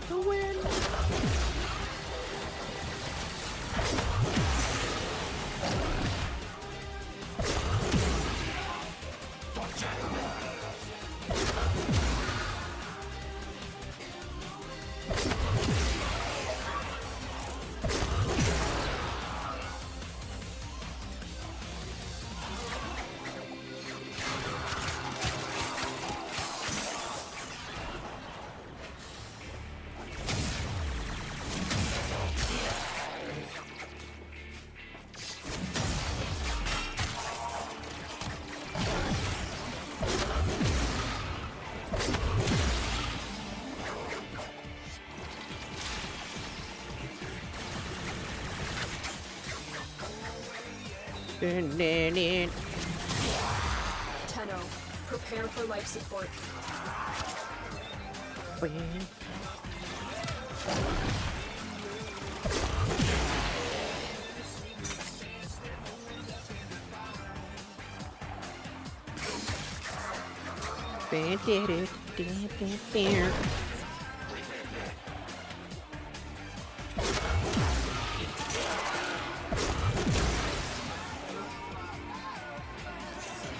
[SPEAKER 1] The win.
[SPEAKER 2] Tenno, prepare for life support.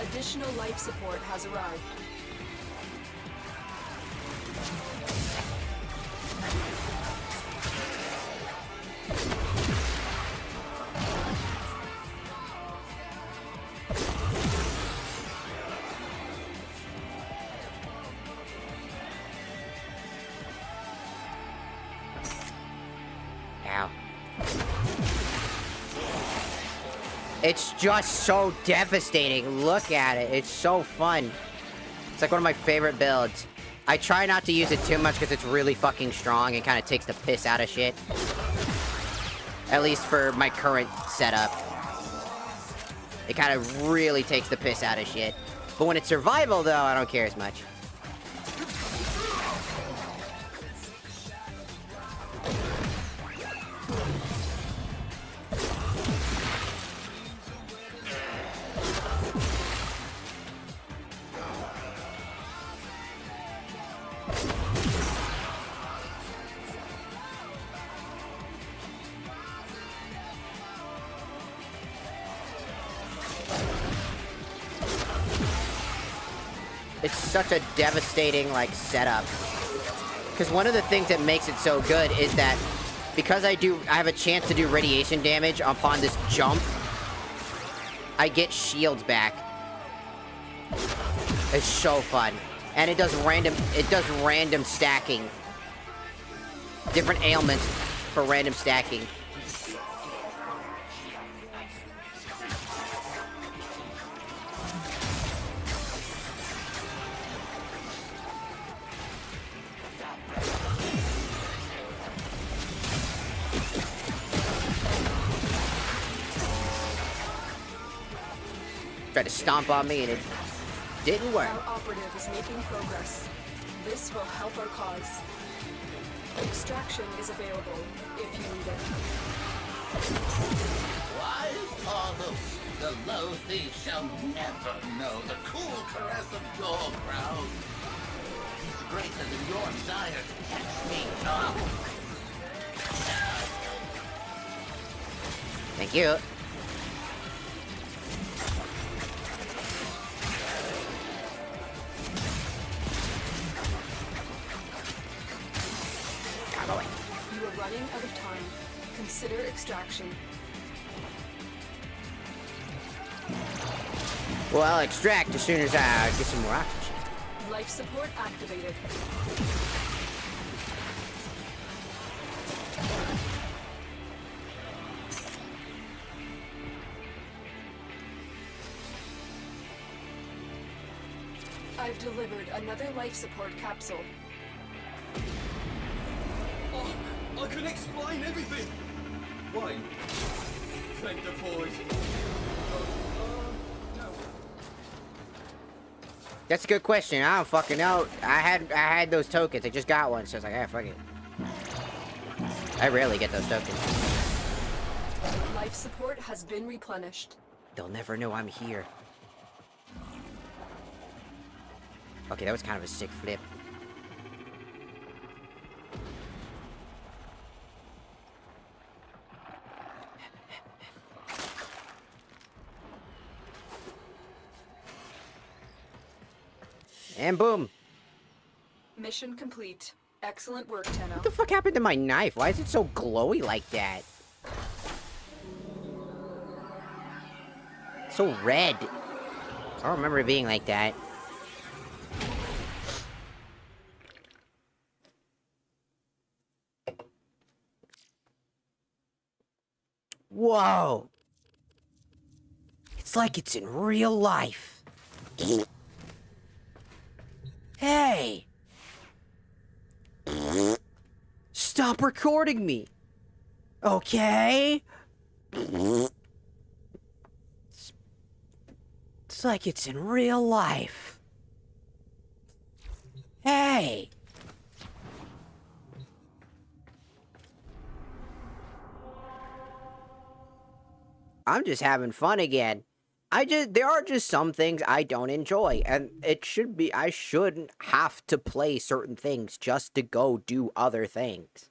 [SPEAKER 2] Additional life support has arrived.
[SPEAKER 1] Ow. It's just so devastating. Look at it. It's so fun. It's like one of my favorite builds. I try not to use it too much because it's really fucking strong and kind of takes the piss out of shit. At least for my current setup. It kind of really takes the piss out of shit. But when it's survival, though, I don't care as much. It's such a devastating, like, setup. Because one of the things that makes it so good is that because I have a chance to do radiation damage upon this jump, I get shields back. It's so fun. And it does random stacking. Different ailments for random stacking. Tried to stomp on me and it didn't work.
[SPEAKER 2] Our operative is making progress. This will help our cause. Extraction is available if you need it.
[SPEAKER 10] Wise Father, the low thief shall never know the cool caress of your crown. He's greater than your desire to catch me up.
[SPEAKER 1] Thank you.
[SPEAKER 2] You are running out of time. Consider extraction.
[SPEAKER 1] Well, I'll extract as soon as I get some more oxygen.
[SPEAKER 2] Life support activated. I've delivered another life support capsule.
[SPEAKER 7] Oh, I can explain everything! Wait. Thank the void. No.
[SPEAKER 1] That's a good question. I don't fucking know. I had those tokens. I just got one, so I was like, ah, fuck it. I rarely get those tokens.
[SPEAKER 2] Life support has been replenished.
[SPEAKER 1] They'll never know I'm here. Okay, that was kind of a sick flip. And boom.
[SPEAKER 2] Mission complete. Excellent work, Tenno.
[SPEAKER 1] What the fuck happened to my knife? Why is it so glowy like that? So red. I don't remember it being like that. Whoa. It's like it's in real life. Hey. Stop recording me. Okay? It's like it's in real life. Hey. I'm just having fun again. There are just some things I don't enjoy, and I shouldn't have to play certain things just to go do other things.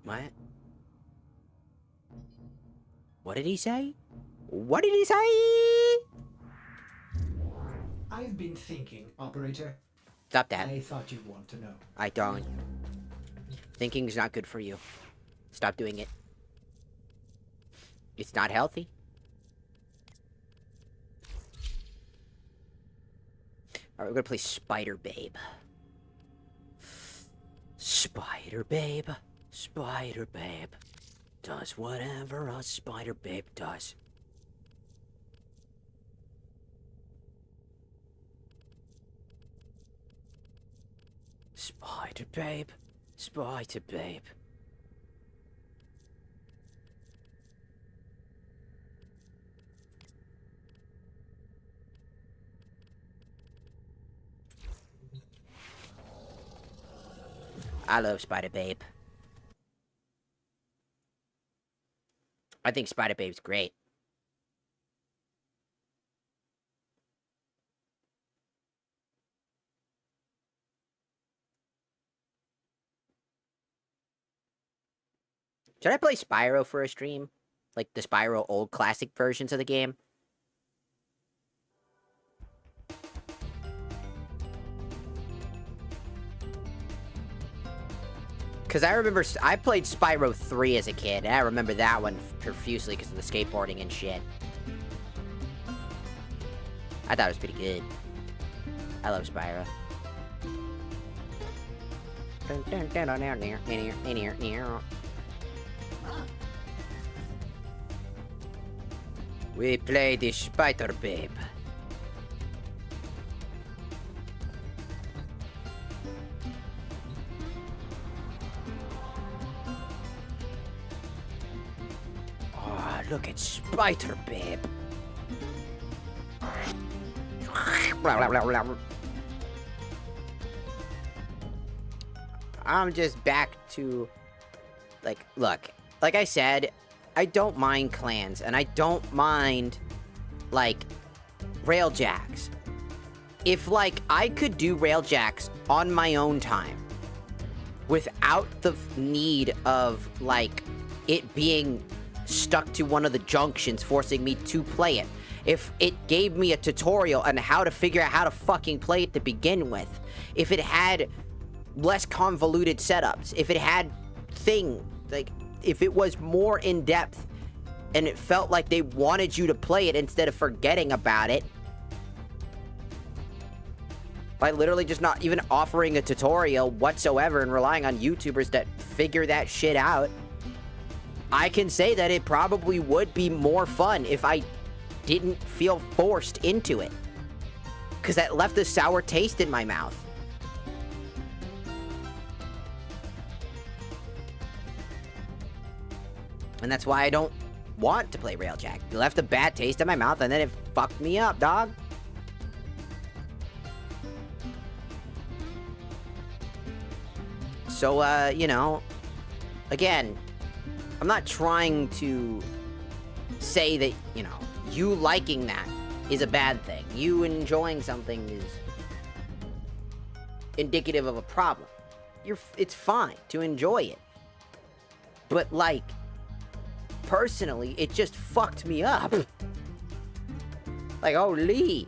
[SPEAKER 1] What? What did he say? What did he say?
[SPEAKER 14] I've been thinking, Operator.
[SPEAKER 1] Stop that.
[SPEAKER 14] I thought you'd want to know.
[SPEAKER 1] I don't. Thinking's not good for you. Stop doing it. It's not healthy. Alright, we're gonna play Spider Babe. Spider Babe. Spider Babe. Does whatever a Spider Babe does. Spider Babe. Spider Babe. I love Spider Babe. I think Spider Babe's great. Should I play Spyro for a stream? Like the Spyro old classic versions of the game? Because I remember, I played Spyro 3 as a kid, and I remember that one profusely because of the skateboarding and shit. I thought it was pretty good. I love Spyro. We play the Spider Babe. Look at Spider Babe. Blah, blah, blah, blah. I'm just back to, like, look, like I said, I don't mind clans, and I don't mind, like, railjacks. If, like, I could do railjacks on my own time, without the need of, like, it being stuck to one of the junctions forcing me to play it. If it gave me a tutorial on how to figure out how to fucking play it to begin with. If it had less convoluted setups. If it had like, if it was more in-depth and it felt like they wanted you to play it instead of forgetting about it, by literally just not even offering a tutorial whatsoever and relying on YouTubers that figure that shit out, I can say that it probably would be more fun if I didn't feel forced into it. Because that left a sour taste in my mouth. And that's why I don't want to play Railjack. It left a bad taste in my mouth and then it fucked me up, dog. So, you know, again, I'm not trying to say that, you know, you liking that is a bad thing. You enjoying something is indicative of a problem. It's fine to enjoy it. But, like, personally, it just fucked me up. Like, holy.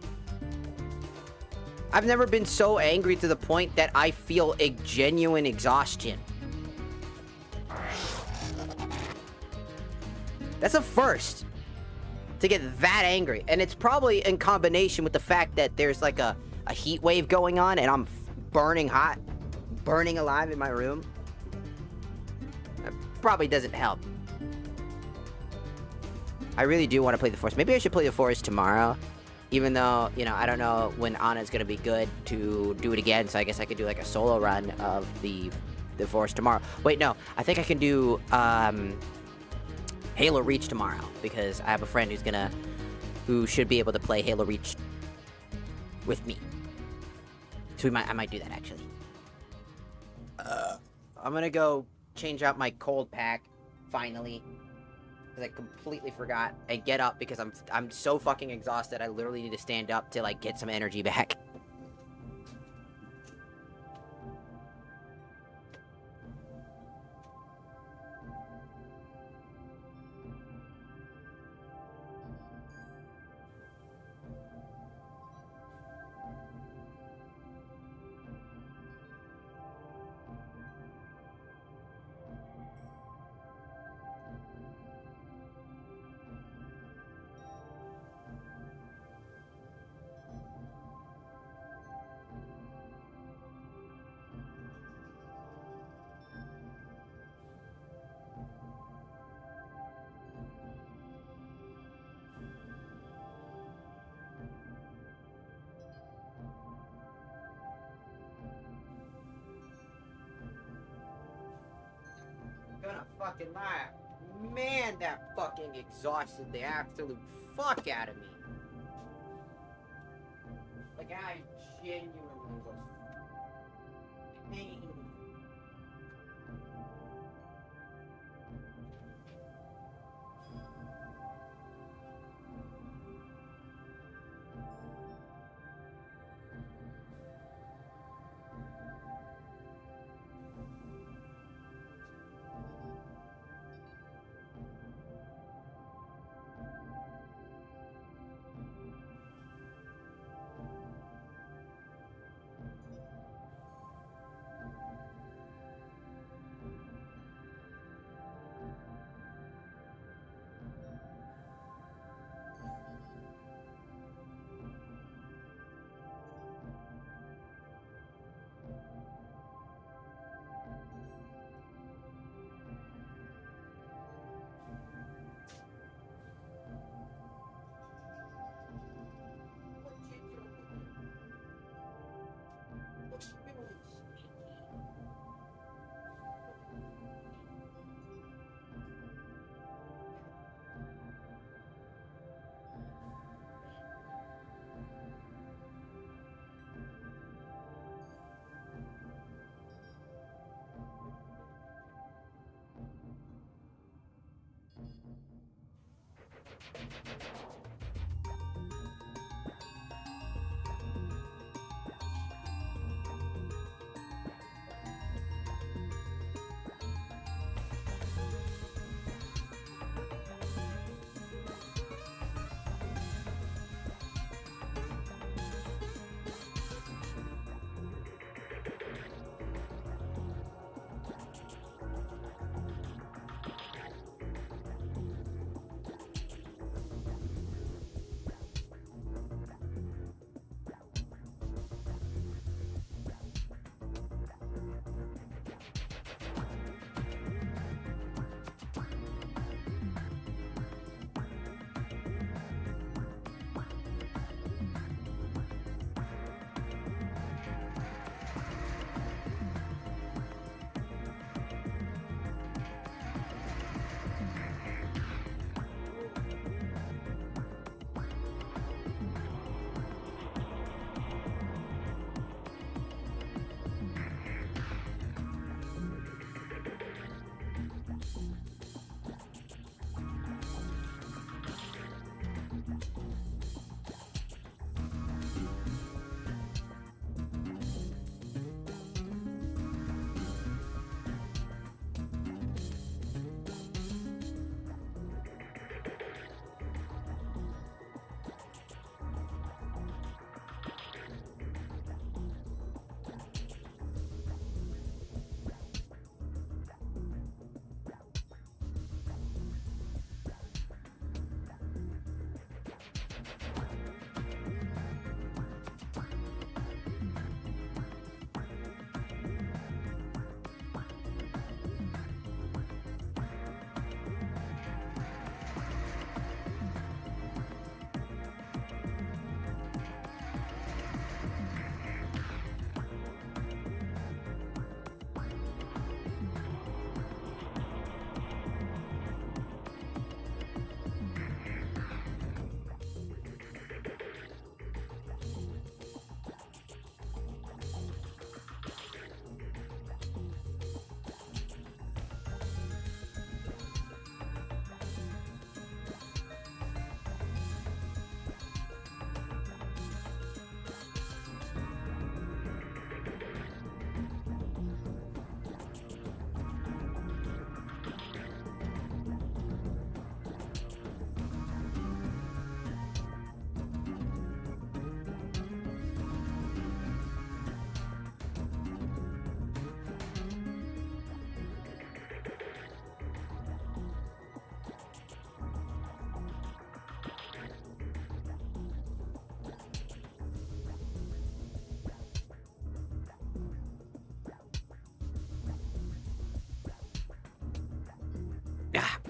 [SPEAKER 1] I've never been so angry to the point that I feel a genuine exhaustion. That's a first. To get that angry. And it's probably in combination with the fact that there's like a heat wave going on and I'm burning hot. Burning alive in my room. That probably doesn't help. I really do want to play the Forest. Maybe I should play the Forest tomorrow. Even though, you know, I don't know when Anna's going to be good to do it again. So I guess I could do like a solo run of the Forest tomorrow. Wait, no. I think I can do Halo Reach tomorrow. Because I have a friend who should be able to play Halo Reach with me. So I might do that actually. I'm going to go change out my cold pack finally. Because I completely forgot, and get up because I'm so fucking exhausted. I literally need to stand up to like get some energy back. Gonna fucking lie. Man, that fucking exhausted the absolute fuck out of me. Like, I genuinely was pain.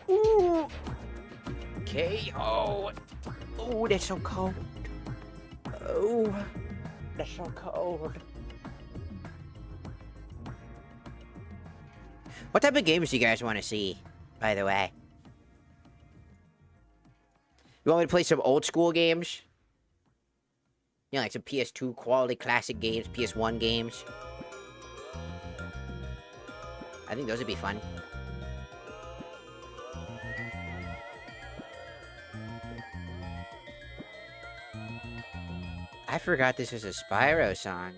[SPEAKER 1] Ooh. KO. Oh, that's so cold. Oh, that's so cold. What type of games do you guys want to see, by the way? You want me to play some old school games? You know, like some PS2 quality classic games, PS1 games. I think those would be fun. I forgot this was a Spyro song.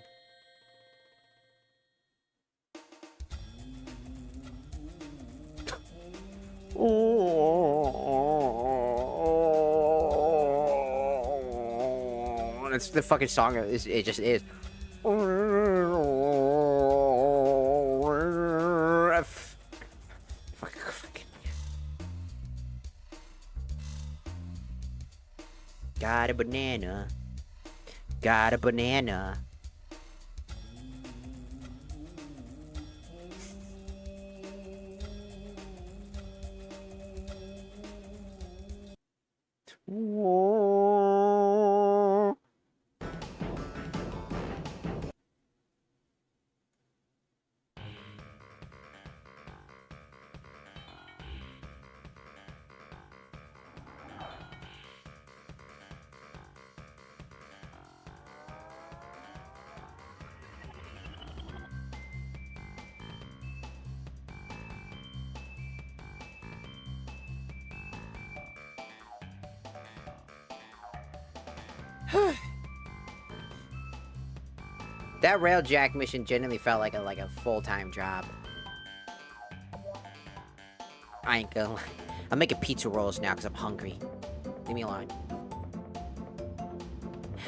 [SPEAKER 1] Oh, that's the fucking song. It just is. Got a banana. Got a banana. Whoa. That railjack mission genuinely felt like a full-time job. I ain't gonna lie. I'm making pizza rolls now because I'm hungry. Leave me alone.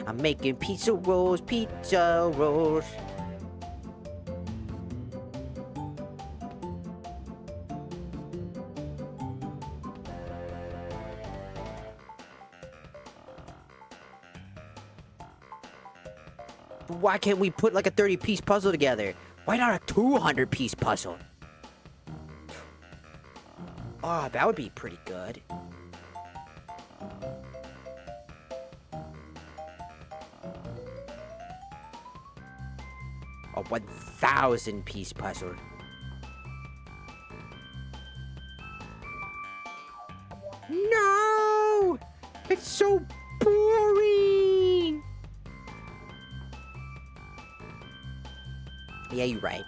[SPEAKER 1] I'm making pizza rolls, pizza rolls. Why can't we put like a 30-piece puzzle together? Why not a 200-piece puzzle? Oh, that would be pretty good. A 1,000-piece puzzle. No! It's so boring! Yeah, you're right.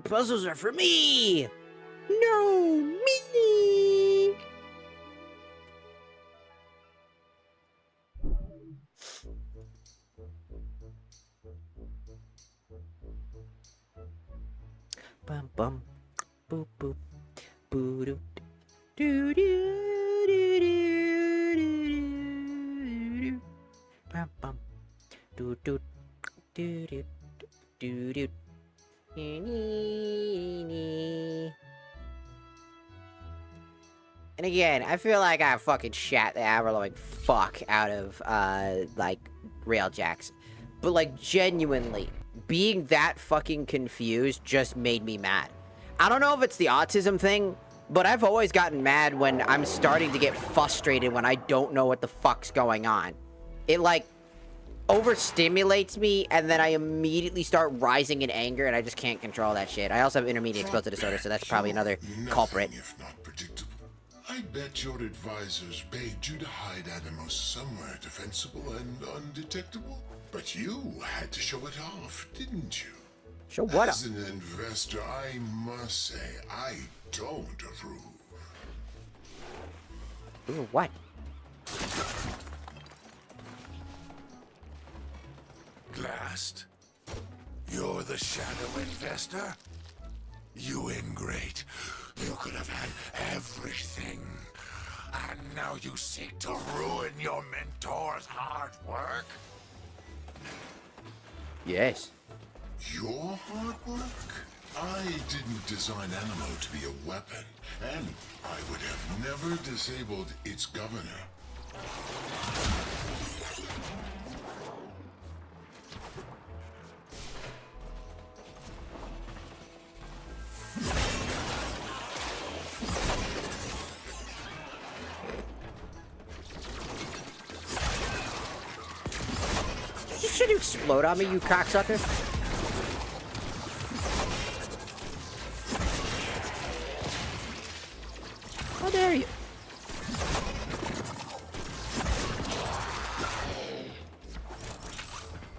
[SPEAKER 1] Puzzles are for me! No, me! Bum bum, boop boop, boo doo doo doo doo doo doo. Bum bum, doo doo doo doo doo doo. And again, I feel like I fucking shat the ever-loving fuck out of, like, railjacks. But, like, genuinely, being that fucking confused just made me mad. I don't know if it's the autism thing, but I've always gotten mad when I'm starting to get frustrated when I don't know what the fuck's going on. It, like, overstimulates me, and then I immediately start rising in anger, and I just can't control that shit. I also have intermediate explosive disorder, so that's probably another culprit.
[SPEAKER 15] If not predictable. I bet your advisors begged you to hide Animo somewhere defensible and undetectable. But you had to show it off, didn't you?
[SPEAKER 1] Show what
[SPEAKER 15] As an investor, I must say, I don't approve.
[SPEAKER 1] Ooh, what?
[SPEAKER 15] Blast. You're the shadow investor? You ingrate. You could have had everything. And now you seek to ruin your mentor's hard work?
[SPEAKER 1] Yes.
[SPEAKER 15] Your hard work? I didn't design Animo to be a weapon, and I would have never disabled its governor.
[SPEAKER 1] Should you explode on me, you cocksucker? How dare you?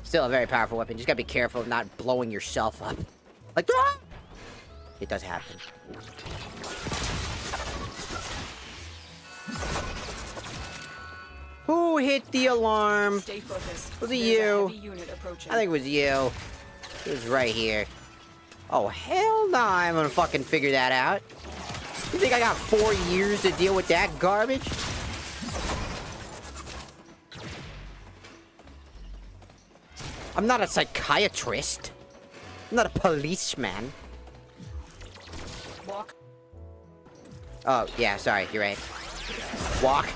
[SPEAKER 1] Still a very powerful weapon. Just gotta be careful of not blowing yourself up. Like, ah! It does happen. Who hit the alarm?
[SPEAKER 2] Stay focused.
[SPEAKER 1] Was it
[SPEAKER 2] There's a
[SPEAKER 1] you?
[SPEAKER 2] heavy unit approaching.
[SPEAKER 1] I think it was you. It was right here. Oh, hell no, I'm gonna fucking figure that out. You think I got 4 years to deal with that garbage? I'm not a psychiatrist. I'm not a policeman.
[SPEAKER 2] Walk.
[SPEAKER 1] Oh, yeah, sorry, you're right. Walk.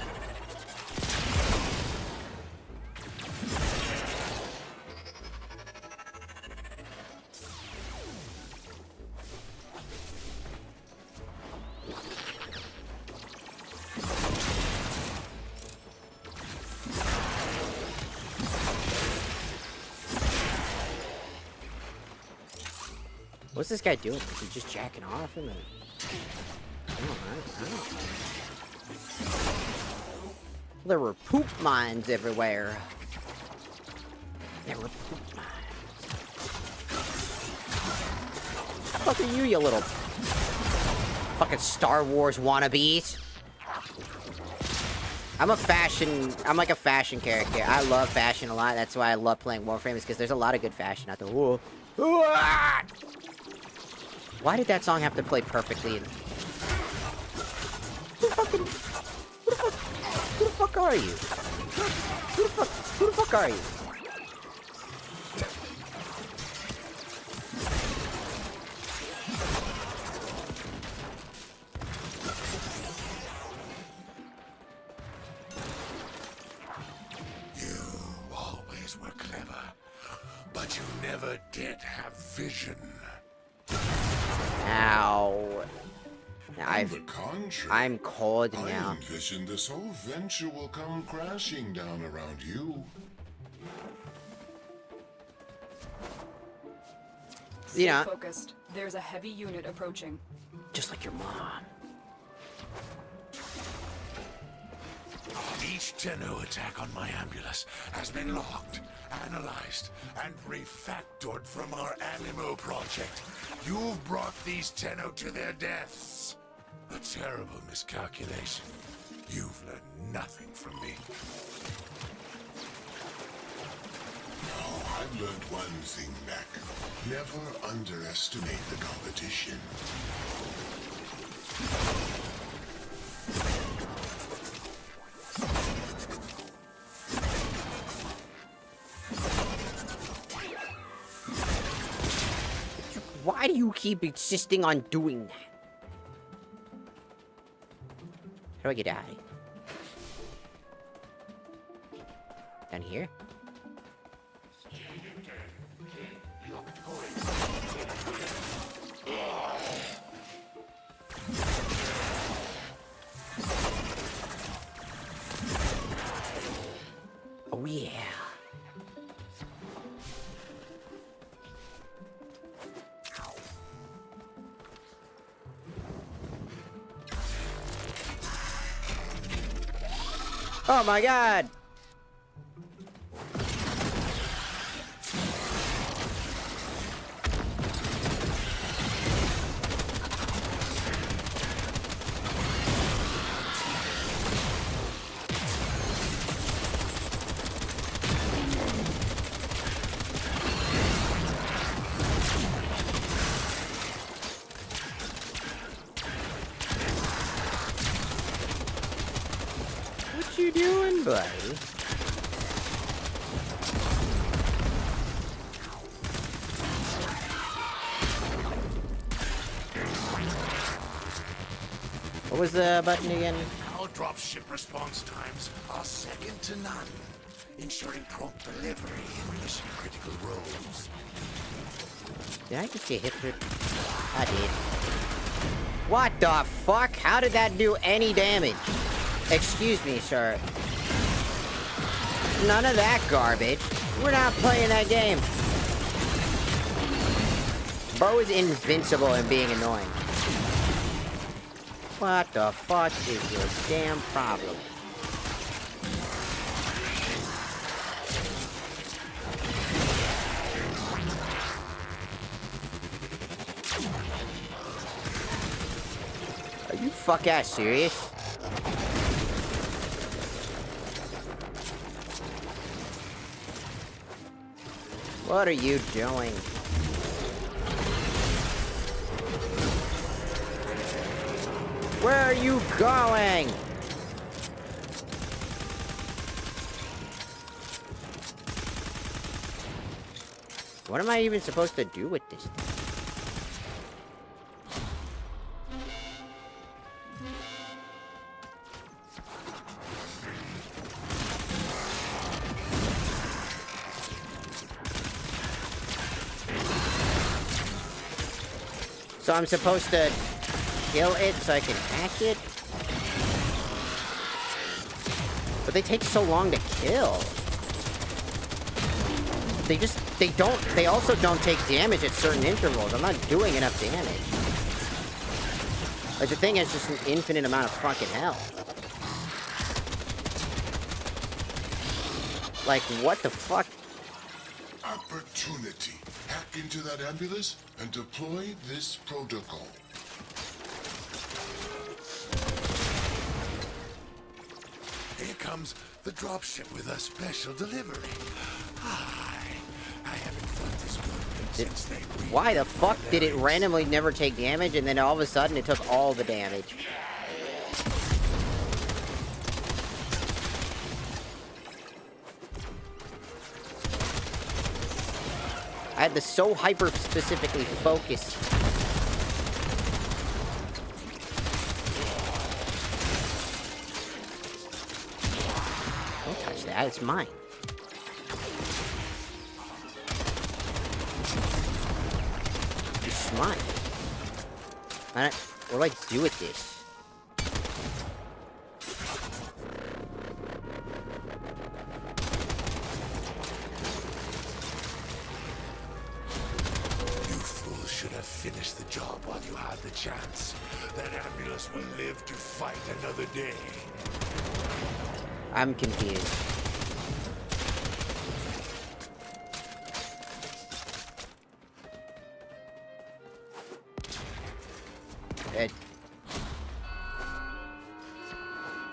[SPEAKER 1] What's this guy doing? Is he just jacking off? I don't know. There were poop mines everywhere. There were poop mines. Fuck are you, you little fucking Star Wars wannabes? I'm like a fashion character. I love fashion a lot. That's why I love playing Warframe, is because there's a lot of good fashion out there. Whoa. Why did that song have to play perfectly? Who the fuck are you? Who the fuck are you?
[SPEAKER 15] You always were clever, but you never did have vision.
[SPEAKER 1] Ow.
[SPEAKER 15] On the contrary,
[SPEAKER 1] I'm cold
[SPEAKER 15] I
[SPEAKER 1] now.
[SPEAKER 15] envision this whole venture will come crashing down around you.
[SPEAKER 2] Stay focused. There's a heavy unit approaching.
[SPEAKER 1] Just like your mom.
[SPEAKER 15] Each Tenno attack on my ambulance has been logged, analyzed, and refactored from our Animo project. You've brought these Tenno to their deaths. A terrible miscalculation. You've learned nothing from me. No, I've learned one thing, Mac. Never underestimate the competition.
[SPEAKER 1] Why do you keep insisting on doing that? How do I get out of here? Down here? Oh yeah. Oh my god! What you doing, buddy? What was the button again?
[SPEAKER 15] Our dropship response times are second to none, ensuring prompt delivery in mission-critical roles.
[SPEAKER 1] Did I just get hit for... I did. What the fuck? How did that do any damage? Excuse me, sir. None of that garbage. We're not playing that game. Bro is invincible in being annoying. What the fuck is your damn problem? Are you fuck-ass serious? What are you doing? Where are you going? What am I even supposed to do with this thing? So I'm supposed to kill it so I can hack it? But they take so long to kill. They also don't take damage at certain intervals. I'm not doing enough damage. Like, the thing has just an infinite amount of fucking health. Like, what the fuck?
[SPEAKER 15] Opportunity. Hack into that ambulance and deploy this protocol. Here comes the dropship with a special delivery. I haven't felt this good since they...
[SPEAKER 1] Why the fuck did it randomly never take damage and then all of a sudden it took all the damage? I had to so hyper-specifically focus. Don't touch that, it's mine. It's mine. What do I do with this?
[SPEAKER 15] Should have finished the job while you had the chance. That ambulance will live to fight another day.
[SPEAKER 1] I'm confused.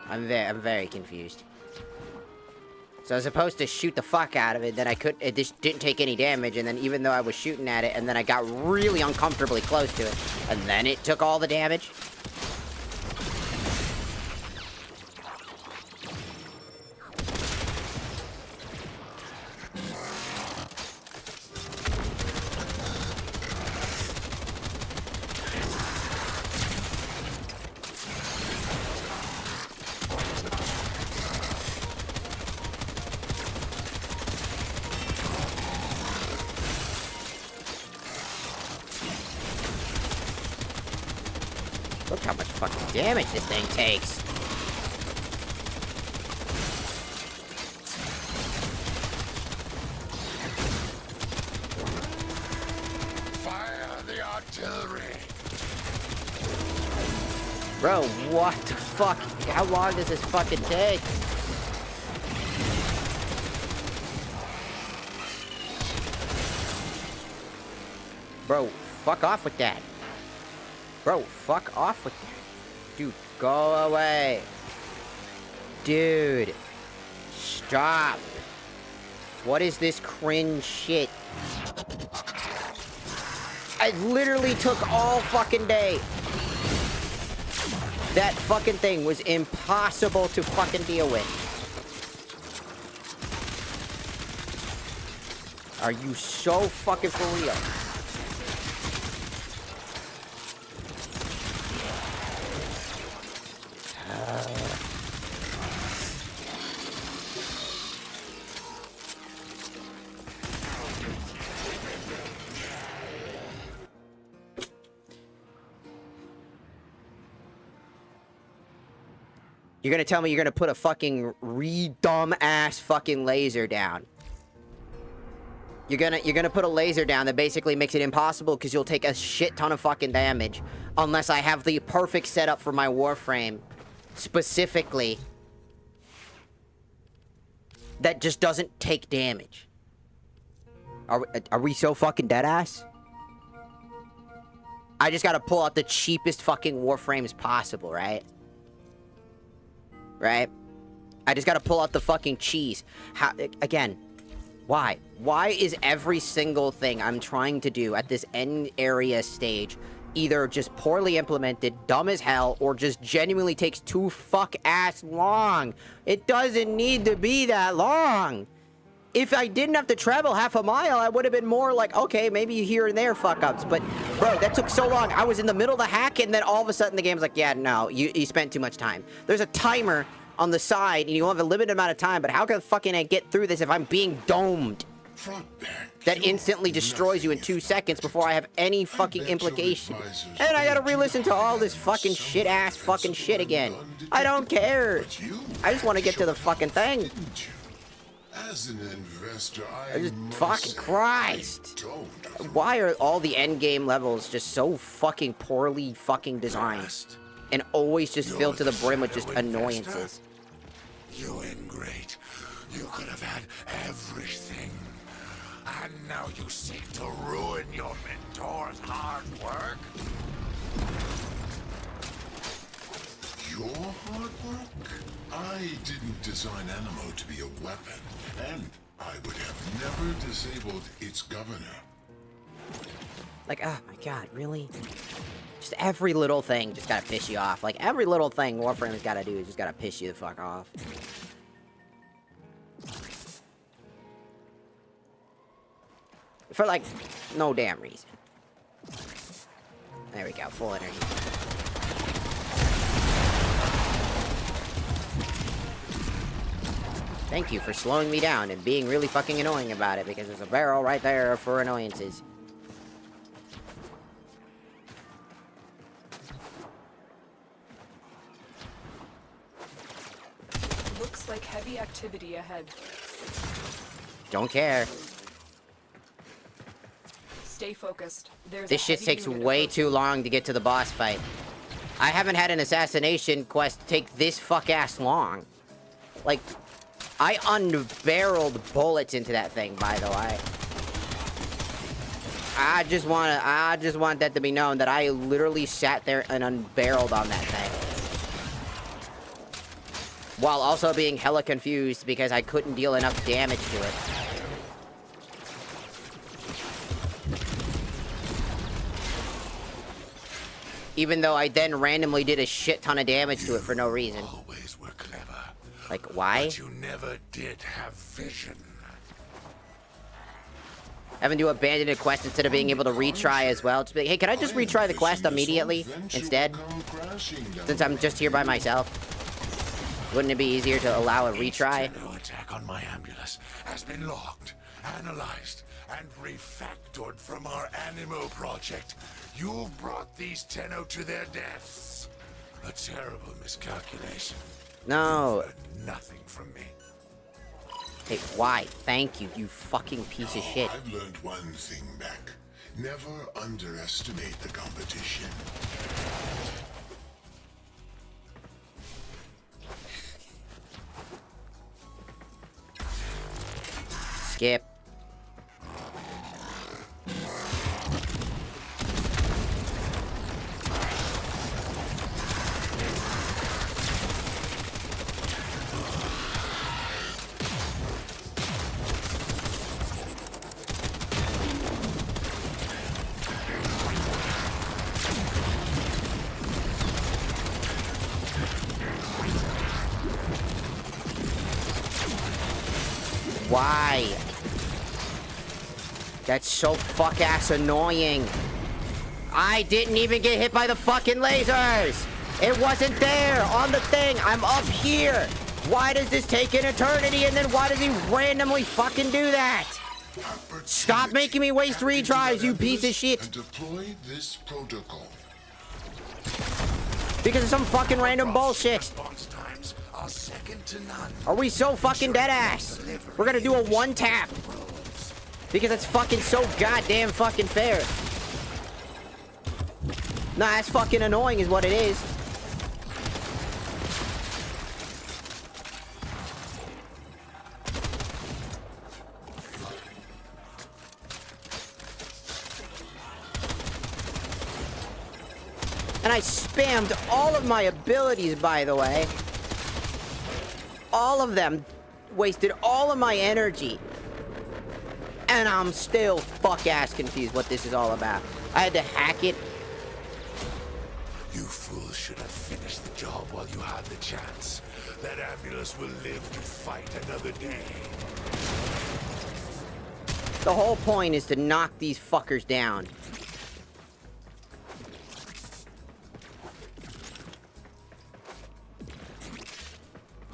[SPEAKER 1] I'm very confused. So I was supposed to shoot the fuck out of it, then it just didn't take any damage, and then even though I was shooting at it, and then I got really uncomfortably close to it, and then it took all the damage? Look how much fucking damage this thing takes.
[SPEAKER 15] Fire the artillery.
[SPEAKER 1] Bro, what the fuck? How long does this fucking take? Bro, fuck off with that. Bro, fuck off with that. Dude, go away. Dude. Stop. What is this cringe shit? I literally took all fucking day. That fucking thing was impossible to fucking deal with. Are you so fucking for real? You're gonna tell me you're gonna put a fucking dumb-ass fucking laser down. You're gonna put a laser down that basically makes it impossible because you'll take a shit ton of fucking damage unless I have the perfect setup for my Warframe specifically that just doesn't take damage. Are we so fucking deadass? I just gotta pull out the cheapest fucking Warframes possible, right? Right? I just gotta pull out the fucking cheese. How, again, why? Why is every single thing I'm trying to do at this end area stage either just poorly implemented, dumb as hell, or just genuinely takes too fuck-ass long? It doesn't need to be that long. If I didn't have to travel half a mile, I would have been more like, okay, maybe here and there fuck-ups. But, bro, that took so long. I was in the middle of the hack, and then all of a sudden the game's like, yeah, no, you spent too much time. There's a timer on the side, and you have a limited amount of time, but how can fucking I get through this if I'm being domed? That instantly destroys you in 2 seconds before I have any fucking implication. And I gotta re-listen to all this fucking shit-ass fucking shit again. I don't care. I just want to get to the fucking thing.
[SPEAKER 15] As an investor,
[SPEAKER 1] Fucking Christ. Why are all the endgame levels just so fucking poorly fucking designed? And always just filled to the brim with just annoyances.
[SPEAKER 15] You ingrate. You could have had everything. And now you seek to ruin your mentor's hard work? Your hard work? I didn't design Animo to be a weapon, and I would have never disabled its governor.
[SPEAKER 1] Like, oh my god, really? Just every little thing just gotta piss you off. Like, every little thing Warframe's gotta do is just gotta piss you the fuck off. For, like, no damn reason. There we go, full energy. Thank you for slowing me down and being really fucking annoying about it, because there's a barrel right there for annoyances.
[SPEAKER 2] Looks like heavy activity ahead.
[SPEAKER 1] Don't care.
[SPEAKER 2] Stay focused.
[SPEAKER 1] This shit takes way too long to get to the boss fight. I haven't had an assassination quest take this fuck-ass long. Like, I unbarreled bullets into that thing, by the way. I just want that to be known that I literally sat there and unbarreled on that thing. While also being hella confused because I couldn't deal enough damage to it. Even though I then randomly did a shit ton of damage to it for no reason.
[SPEAKER 15] Always were clever.
[SPEAKER 1] Like, why?
[SPEAKER 15] But you never did have vision.
[SPEAKER 1] Having to abandon a quest instead of being able to retry as well. Just be like, hey, can I just retry the quest immediately instead? Since I'm just here by myself. Wouldn't it be easier to allow a retry?
[SPEAKER 15] No attack on my ambulance has been logged, analyzed, and refactored from our Animo project. You brought these Tenno to their deaths. A terrible miscalculation.
[SPEAKER 1] No.
[SPEAKER 15] Nothing from me.
[SPEAKER 1] Hey, why? Thank you, you fucking piece of shit.
[SPEAKER 15] I've learned one thing back. Never underestimate the competition.
[SPEAKER 1] Skip. Why? That's so fuck-ass annoying. I didn't even get hit by the fucking lasers! It wasn't there on the thing! I'm up here! Why does this take an eternity, and then why does he randomly fucking do that? Stop making me waste retries, you piece of shit!
[SPEAKER 15] And deploy this protocol.
[SPEAKER 1] Because of some fucking random bullshit.
[SPEAKER 15] Response times are second to none.
[SPEAKER 1] Are we so fucking dead ass? We're gonna do a one tap. Because it's fucking so goddamn fucking fair. Nah, that's fucking annoying is what it is. And I spammed all of my abilities, by the way. All of them. Wasted all of my energy. And I'm still fuck-ass confused what this is all about. I had to hack it.
[SPEAKER 15] You fools should have finished the job while you had the chance. That ambulance will live to fight another day.
[SPEAKER 1] The whole point is to knock these fuckers down.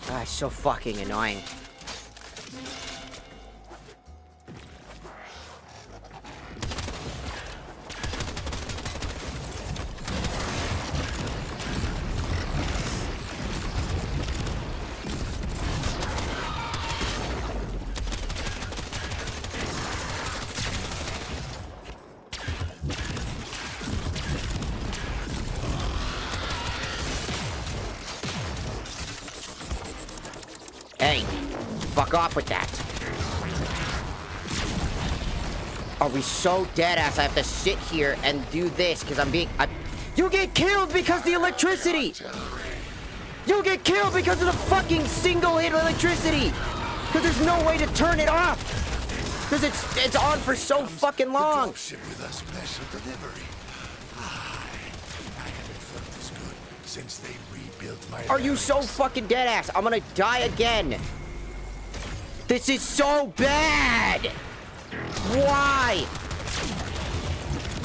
[SPEAKER 1] Ah, it's so fucking annoying. Hey, fuck off with that. Are we so dead ass I have to sit here and do this because you get killed because the electricity! You get killed because of the fucking single hit electricity! Because there's no way to turn it off! Because it's on for so fucking long!
[SPEAKER 15] With a special delivery. I haven't felt this good since they rebuilt my
[SPEAKER 1] Are you so fucking dead ass? I'm gonna die again! This is so bad! Why?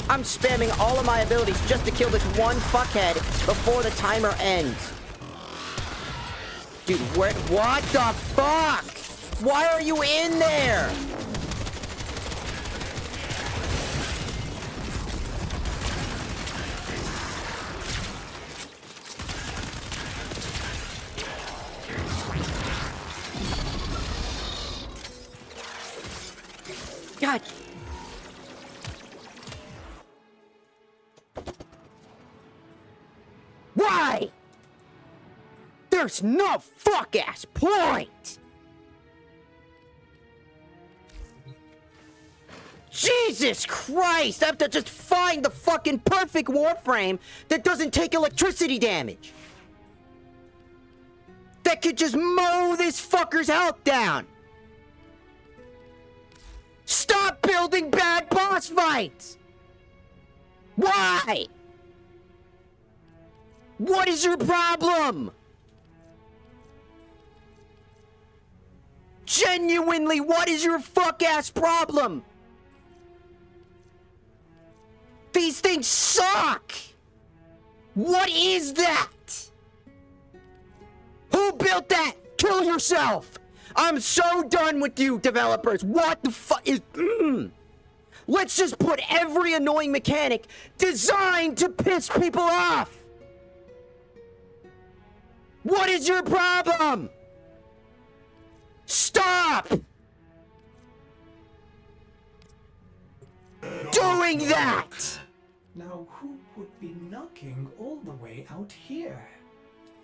[SPEAKER 1] I'm spamming all of my abilities just to kill this one fuckhead before the timer ends. Dude, what the fuck? Why are you in there? God. Why? There's no fuck-ass point! Jesus Christ! I have to just find the fucking perfect warframe that doesn't take electricity damage! That could just mow this fucker's health down! Stop building bad boss fights! Why? What is your problem? Genuinely, what is your fuck-ass problem? These things suck! What is that? Who built that? Kill yourself! I'm so done with you, developers. What the fuck is... Let's just put every annoying mechanic designed to piss people off! What is your problem? Stop! Doing that!
[SPEAKER 14] Now, who would be knocking all the way out here?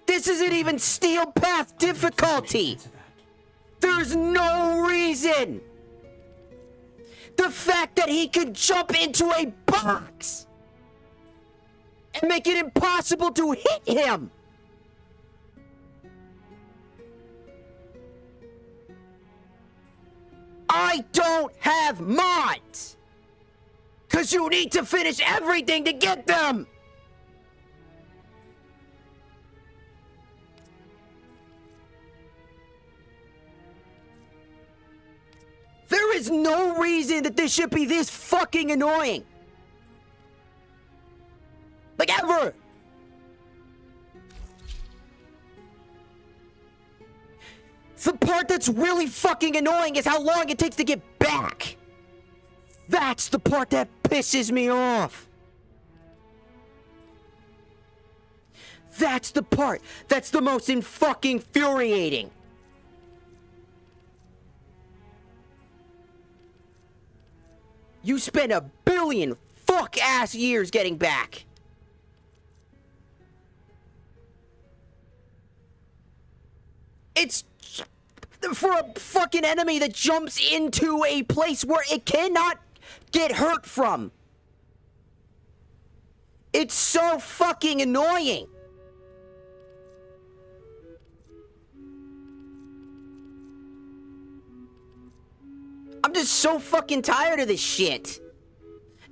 [SPEAKER 1] This isn't even steel path difficulty! There's no reason! The fact that he could jump into a box and make it impossible to hit him! I don't have mods! Cause you need to finish everything to get them! is no reason that this should be this fucking annoying. Like, ever. The part that's really fucking annoying is how long it takes to get back. That's the part that pisses me off. That's the part that's the most fucking infuriating. You spend 1 billion fuck-ass years getting back. It's for a fucking enemy that jumps into a place where it cannot get hurt from. It's so fucking annoying. I'm just so fucking tired of this shit.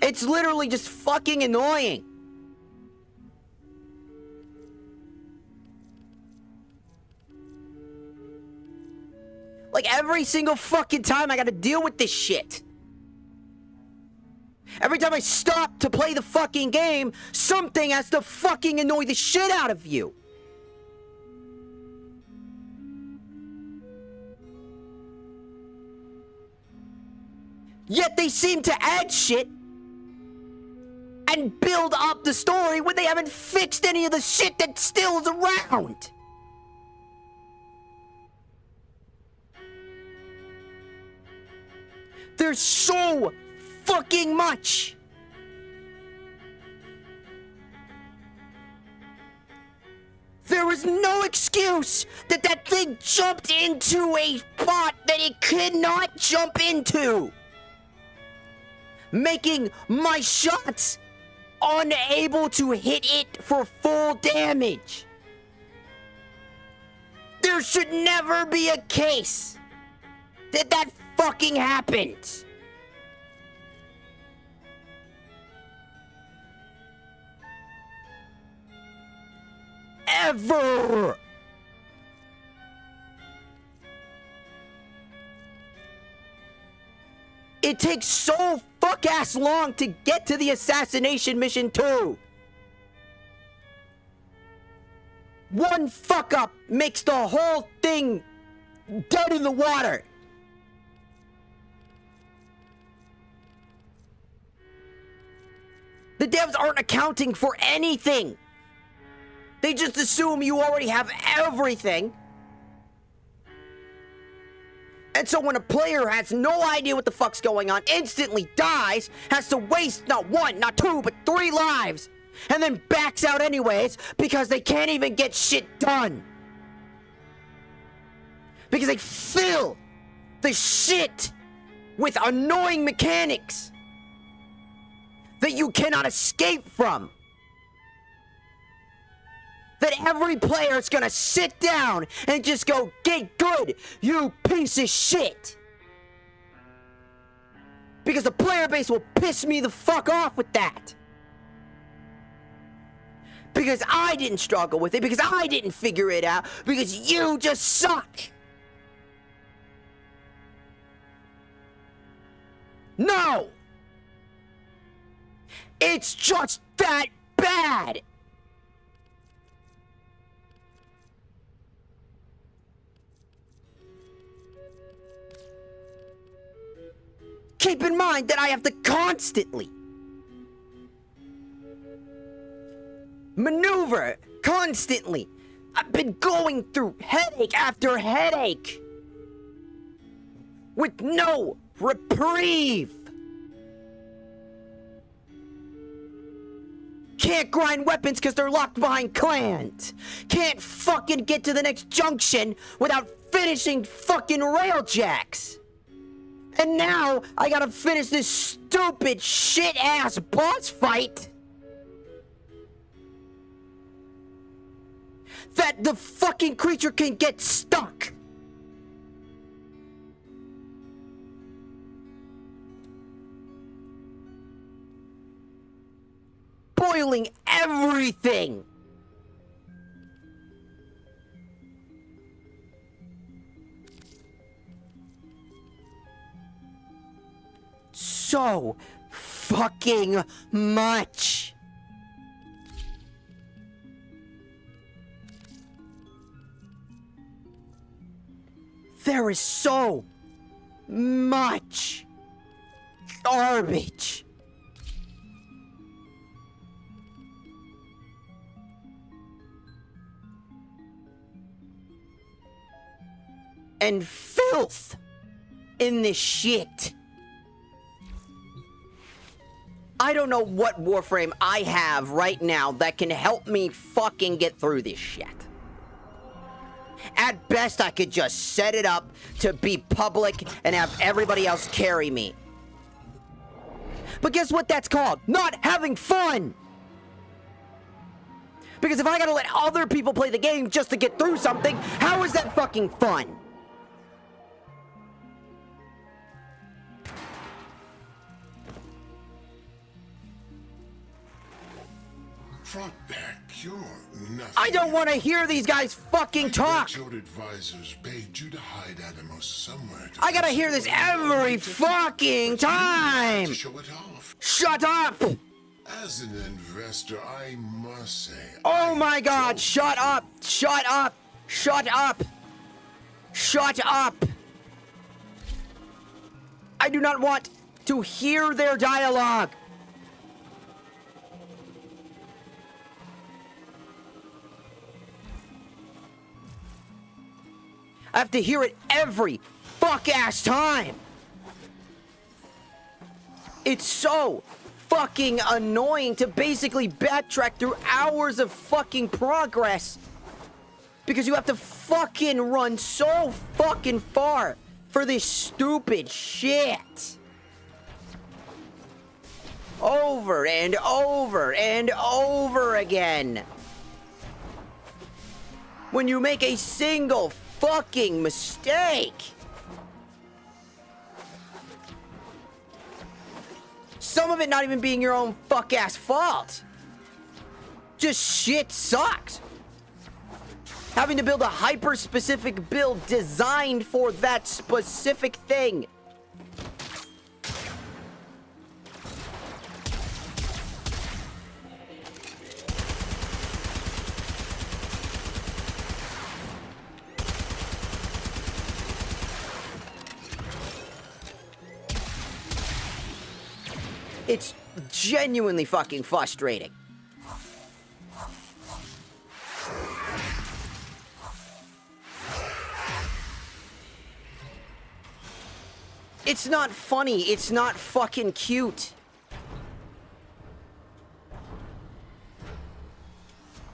[SPEAKER 1] It's literally just fucking annoying. Like, every single fucking time I gotta deal with this shit. Every time I stop to play the fucking game, something has to fucking annoy the shit out of you. Yet they seem to add shit and build up the story when they haven't fixed any of the shit that still is around. There's so fucking much. There was no excuse that that thing jumped into a spot that it could not jump into, making my shots unable to hit it for full damage. There should never be a case that that fucking happens. Ever. It takes so fuck-ass long to get to the assassination mission too. One fuck-up makes the whole thing dead in the water. The devs aren't accounting for anything. They just assume you already have everything. And so when a player has no idea what the fuck's going on, instantly dies, has to waste not 1, not 2, but 3 lives, and then backs out anyways because they can't even get shit done. Because they fill the shit with annoying mechanics that you cannot escape from. That every player is gonna sit down and just go, get good, you piece of shit. Because the player base will piss me the fuck off with that. Because I didn't struggle with it, because I didn't figure it out, because you just suck. No! It's just that bad! Keep in mind that I have to constantly maneuver, constantly. I've been going through headache after headache with no reprieve. Can't grind weapons because they're locked behind clans. Can't fucking get to the next junction without finishing fucking railjacks. And now, I gotta finish this stupid shit-ass boss fight that the fucking creature can get stuck. Boiling everything. so fucking much. There is so much garbage. And filth in this shit. I don't know what Warframe I have right now that can help me fucking get through this shit. At best, I could just set it up to be public and have everybody else carry me. But guess what that's called? Not having fun! Because if I gotta let other people play the game just to get through something, how is that fucking fun?
[SPEAKER 15] Front back, you're nothing.
[SPEAKER 1] I don't want to hear these guys fucking talk!
[SPEAKER 15] Your advisors paid you to hide Animus somewhere.
[SPEAKER 1] I gotta hear this every fucking time!
[SPEAKER 15] To show it off.
[SPEAKER 1] Shut up!
[SPEAKER 15] As an investor, I must say.
[SPEAKER 1] Oh my god, shut up! Shut up! Shut up! Shut up! I do not want to hear their dialogue! I have to hear it every fuck-ass time! It's so fucking annoying to basically backtrack through hours of fucking progress because you have to fucking run so fucking far for this stupid shit. Over and over and over again. When you make a single fucking mistake. Some of it not even being your own fuck-ass fault. Just shit sucks. Having to build a hyper-specific build designed for that specific thing. It's genuinely fucking frustrating. It's not funny. It's not fucking cute.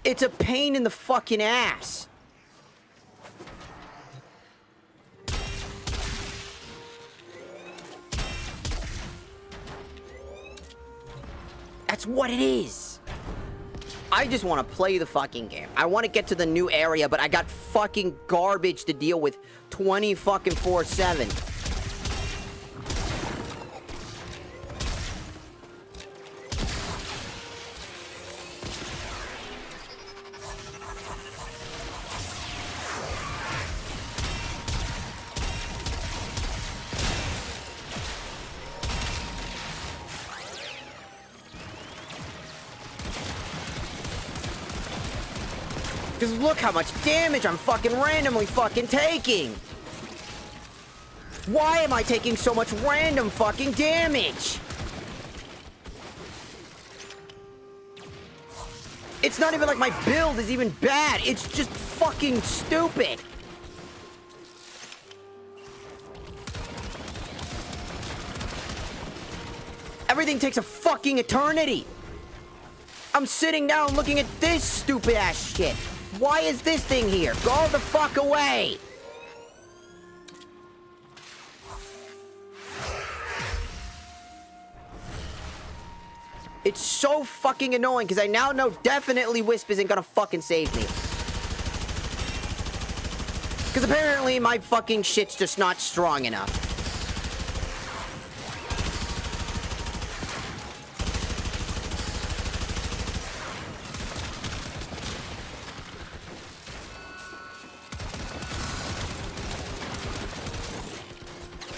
[SPEAKER 1] It's a pain in the fucking ass. That's what it is. I just want to play the fucking game. I want to get to the new area, but I got fucking garbage to deal with 24/7. Because look how much damage I'm fucking randomly fucking taking. Why am I taking so much random fucking damage? It's not even like my build is even bad. It's just fucking stupid. Everything takes a fucking eternity. I'm sitting down looking at this stupid ass shit. Why is this thing here? Go the fuck away! It's so fucking annoying because I now know definitely Wisp isn't gonna fucking save me. Because apparently my fucking shit's just not strong enough.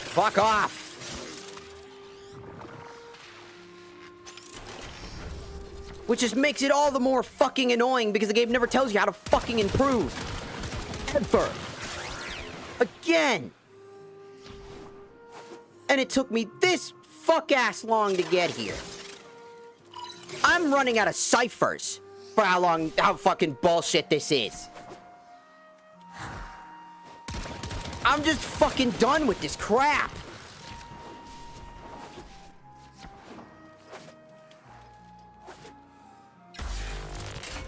[SPEAKER 1] Fuck off! Which just makes it all the more fucking annoying because the game never tells you how to fucking improve. Ever. Again. And it took me this fuck-ass long to get here. I'm running out of ciphers for how fucking bullshit this is. I'm just fucking done with this crap.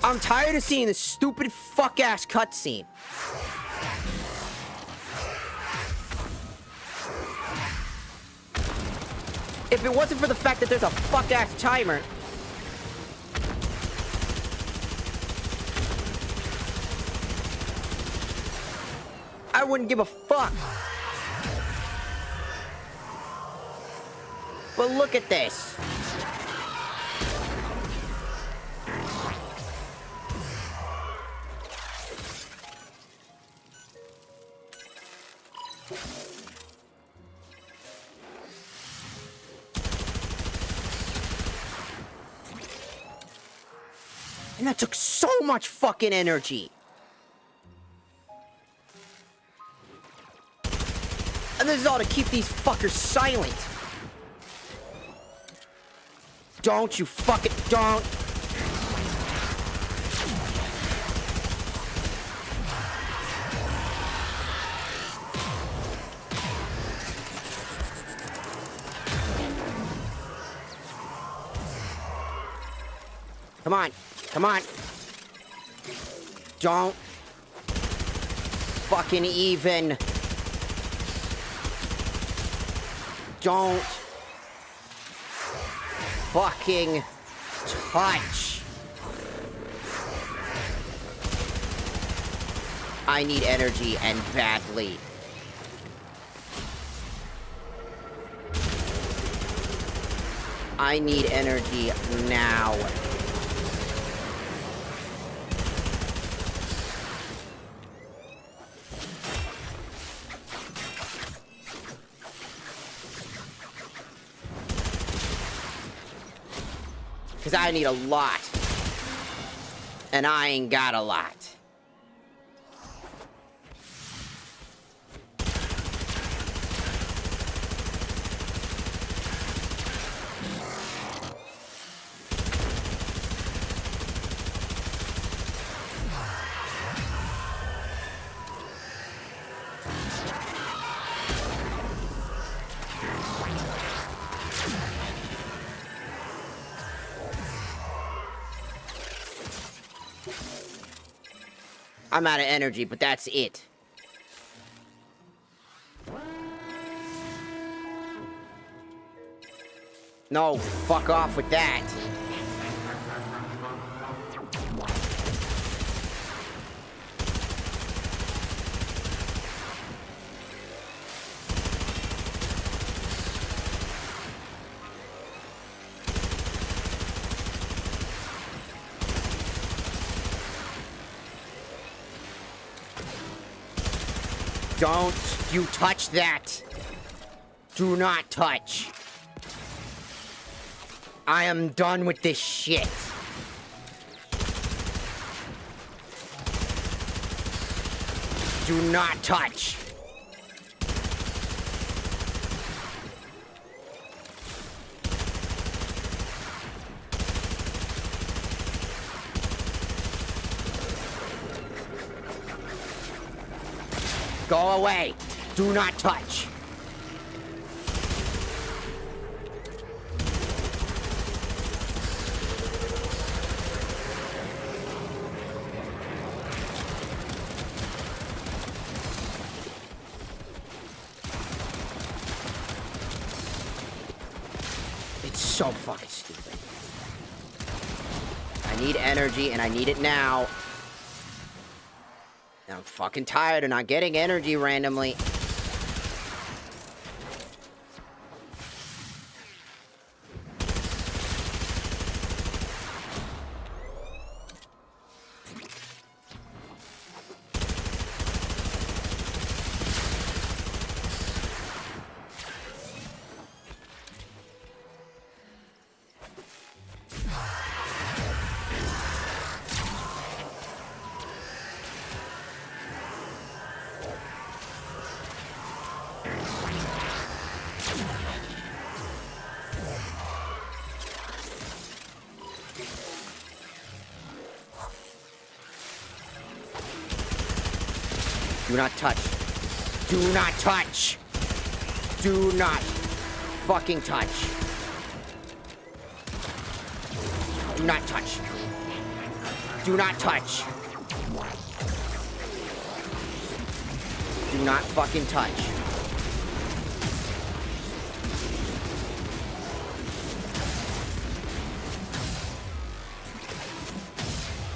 [SPEAKER 1] I'm tired of seeing this stupid fuck-ass cutscene. If it wasn't for the fact that there's a fuck-ass timer... I wouldn't give a fuck. But look at this. And that took so much fucking energy. And this is all to keep these fuckers silent. Don't you fucking don't. Come on. Come on. Don't fucking even. Don't fucking touch. I need energy, and badly. I need energy now. Because I need a lot. And I ain't got a lot. I'm out of energy, but that's it. No, fuck off with that. Don't you touch that. Do not touch. I am done with this shit. Do not touch. Go away. Do not touch. It's so fucking stupid. I need energy and I need it now. And I'm fucking tired of not getting energy randomly. Do not touch. Do not touch. Do not fucking touch. Do not touch. Do not touch. Do not fucking touch.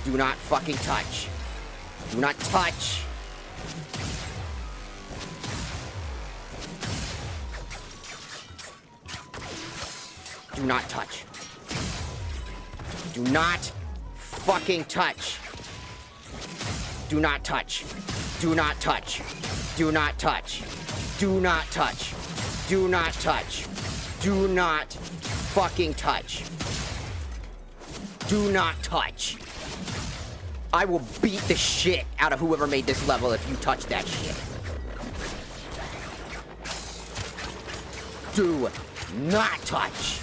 [SPEAKER 1] Do not fucking touch. Do not touch. Do not touch. Do not fucking touch. Do not touch. Do not touch. Do not touch. Do not touch. Do not touch. Do not fucking touch. Do not touch. I will beat the shit out of whoever made this level if you touch that shit. Do not touch.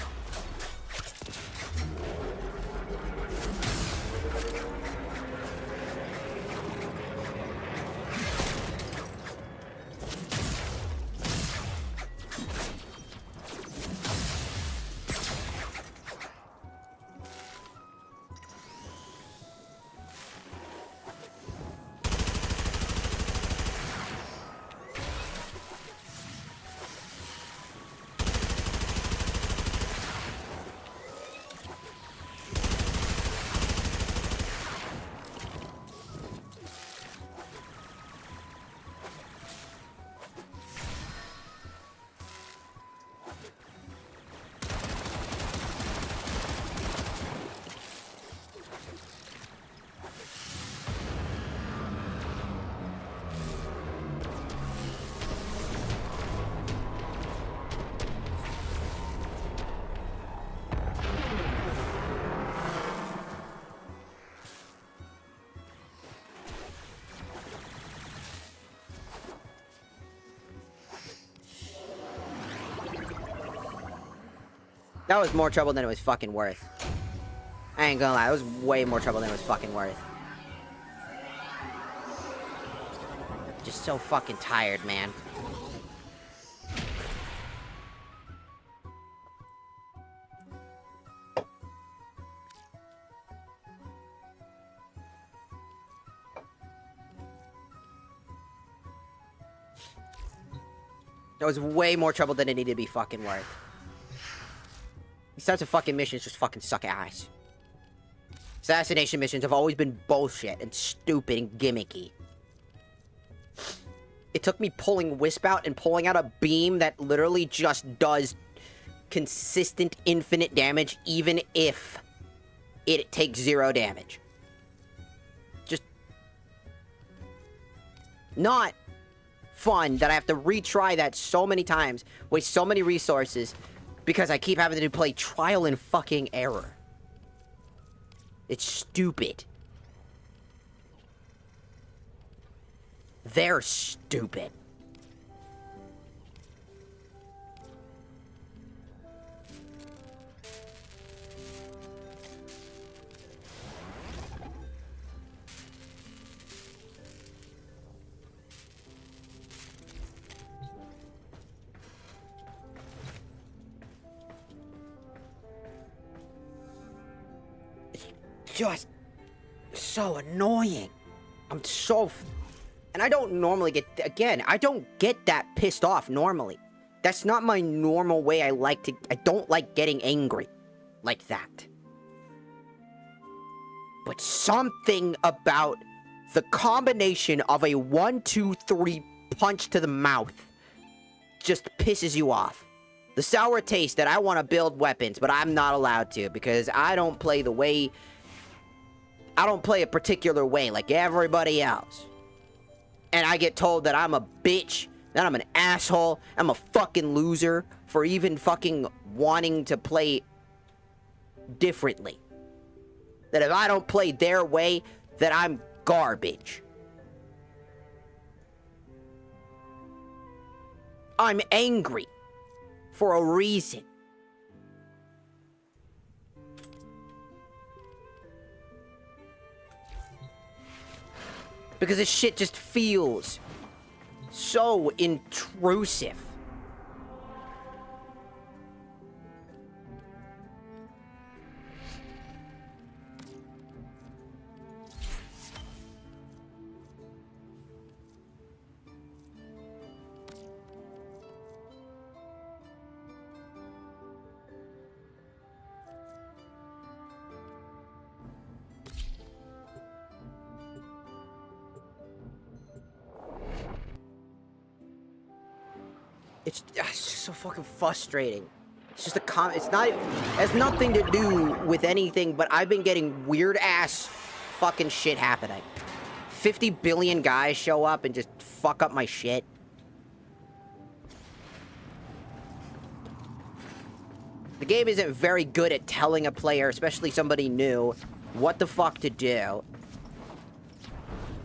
[SPEAKER 1] That was more trouble than it was fucking worth. I ain't gonna lie, it was way more trouble than it was fucking worth. Just so fucking tired, man. That was way more trouble than it needed to be fucking worth. These types of fucking missions just fucking suck ass. Assassination missions have always been bullshit and stupid and gimmicky. It took me pulling Wisp out and pulling out a beam that literally just does consistent infinite damage even if it takes 0 damage. Just not fun that I have to retry that so many times, waste so many resources, because I keep having to play trial and fucking error. It's stupid. They're stupid. Just so annoying. I'm so... And I don't normally get... Again, I don't get that pissed off normally. That's not my normal way I like to... I don't like getting angry like that. But something about the combination of a 1, 2, 3 punch to the mouth just pisses you off. The sour taste that I want to build weapons, but I'm not allowed to because I don't play the way... I don't play a particular way like everybody else. And I get told that I'm a bitch, that I'm an asshole, I'm a fucking loser for even fucking wanting to play differently. That if I don't play their way, that I'm garbage. I'm angry for a reason. Because this shit just feels So intrusive. It's just so fucking frustrating. It's just it's not, it has nothing to do with anything, but I've been getting weird ass fucking shit happening. 50 billion guys show up and just fuck up my shit. The game isn't very good at telling a player, especially somebody new, what the fuck to do,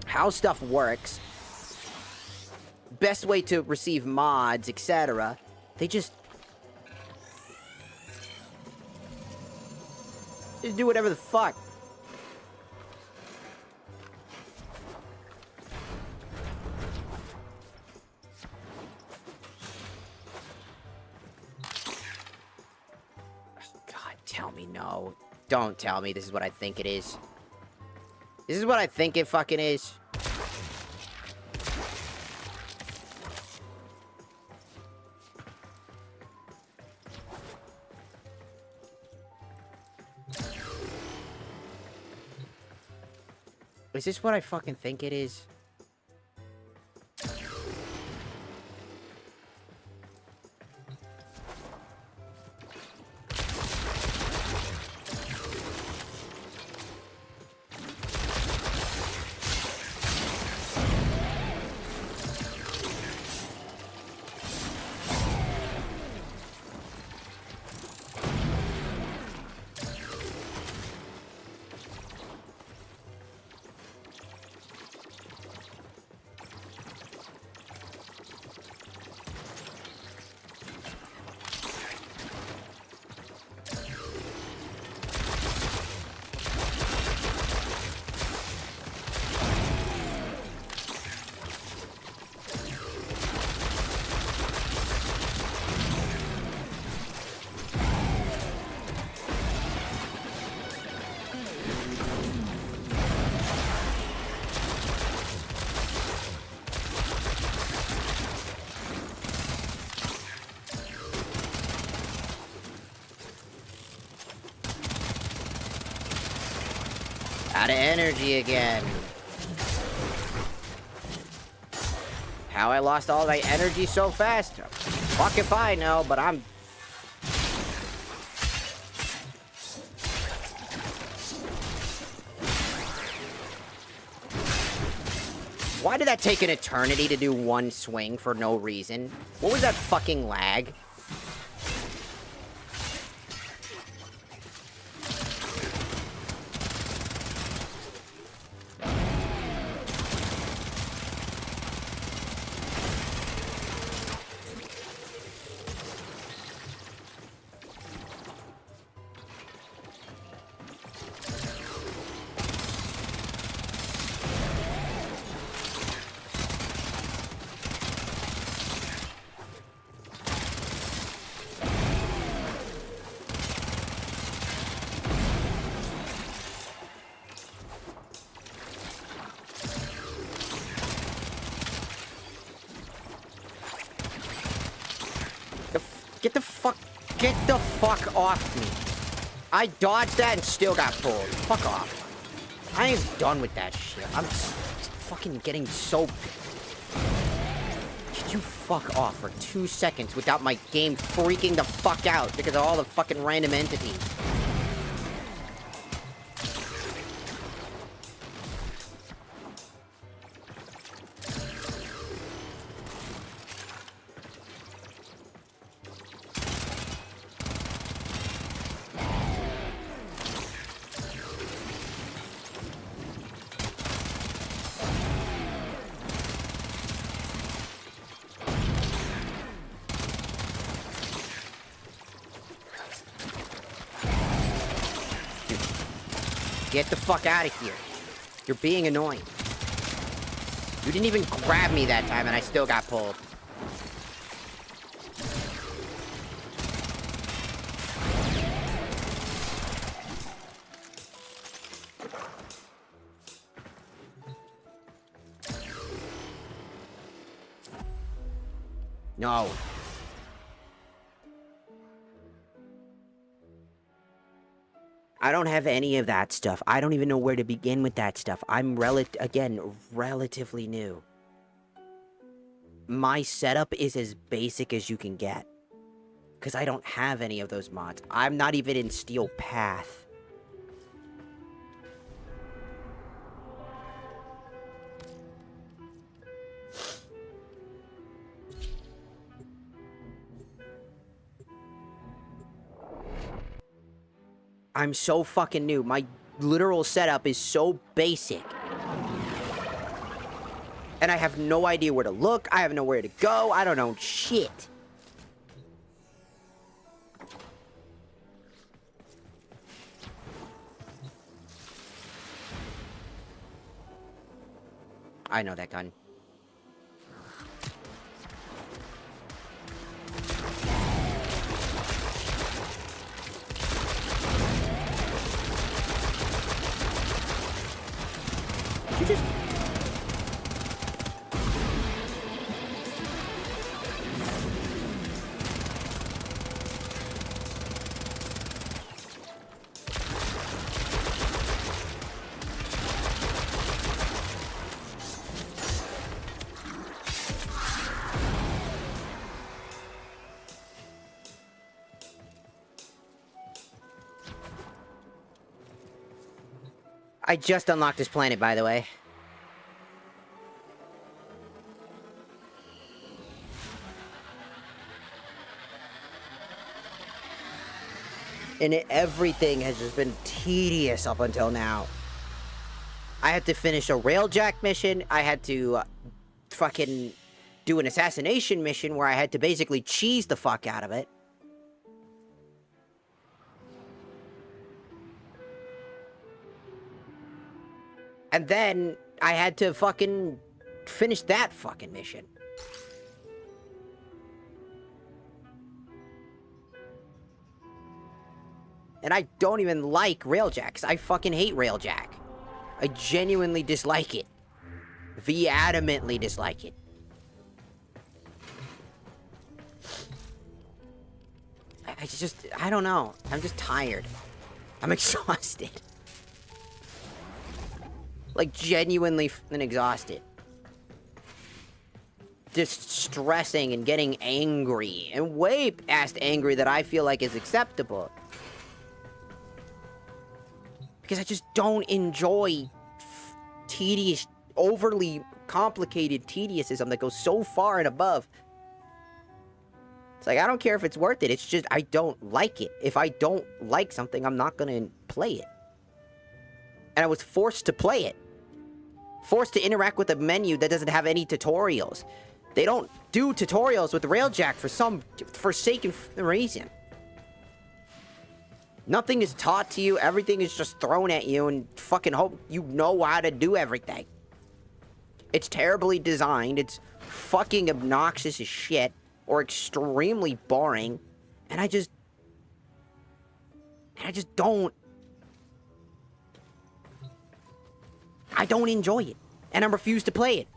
[SPEAKER 1] how stuff works, best way to receive mods, etc. They just do whatever the fuck. God, tell me no. Don't tell me this is what I think it is. This is what I think it fucking is. Is this what I fucking think it is? Out of energy again. How I lost all my energy so fast? Fuck if I know, but I'm... Why did that take an eternity to do one swing for no reason? What was that fucking lag? Get the fuck off me. I dodged that and still got pulled. Fuck off. I am done with that shit. I'm fucking getting so... Could you fuck off for 2 seconds without my game freaking the fuck out because of all the fucking random entities? Get the fuck out of here. You're being annoying. You didn't even grab me that time, and I still got pulled. No. I don't have any of that stuff. I don't even know where to begin with that stuff. I'm relatively new. My setup is as basic as you can get. Because I don't have any of those mods. I'm not even in Steel Path. I'm so fucking new. My literal setup is so basic. And I have no idea where to look. I have nowhere to go. I don't know shit. I know that gun. You just... I just unlocked this planet, by the way. And everything has just been tedious up until now. I had to finish a railjack mission. I had to fucking do an assassination mission where I had to basically cheese the fuck out of it. And then I had to fucking finish that fucking mission. And I don't even like Railjacks. I fucking hate Railjack. I genuinely dislike it. Vehemently dislike it. I don't know. I'm just tired. I'm exhausted. Like, genuinely exhausted. Just stressing and getting angry. And way past angry that I feel like is acceptable. Because I just don't enjoy tedious, overly complicated tediousness that goes so far and above. It's like, I don't care if it's worth it. It's just, I don't like it. If I don't like something, I'm not going to play it. And I was forced to play it. Forced to interact with a menu that doesn't have any tutorials. They don't do tutorials with Railjack for some forsaken reason. Nothing is taught to you. Everything is just thrown at you and fucking hope you know how to do everything. It's terribly designed. It's fucking obnoxious as shit. Or extremely boring. And I just don't... I don't enjoy it. And I refuse to play it.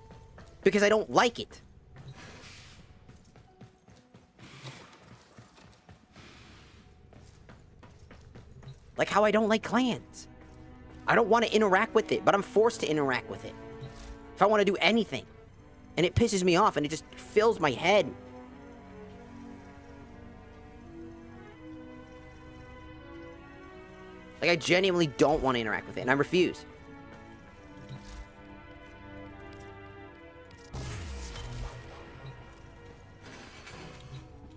[SPEAKER 1] Because I don't like it. Like how I don't like clans. I don't want to interact with it, but I'm forced to interact with it. If I want to do anything. And it pisses me off and it just fills my head. Like I genuinely don't want to interact with it and I refuse.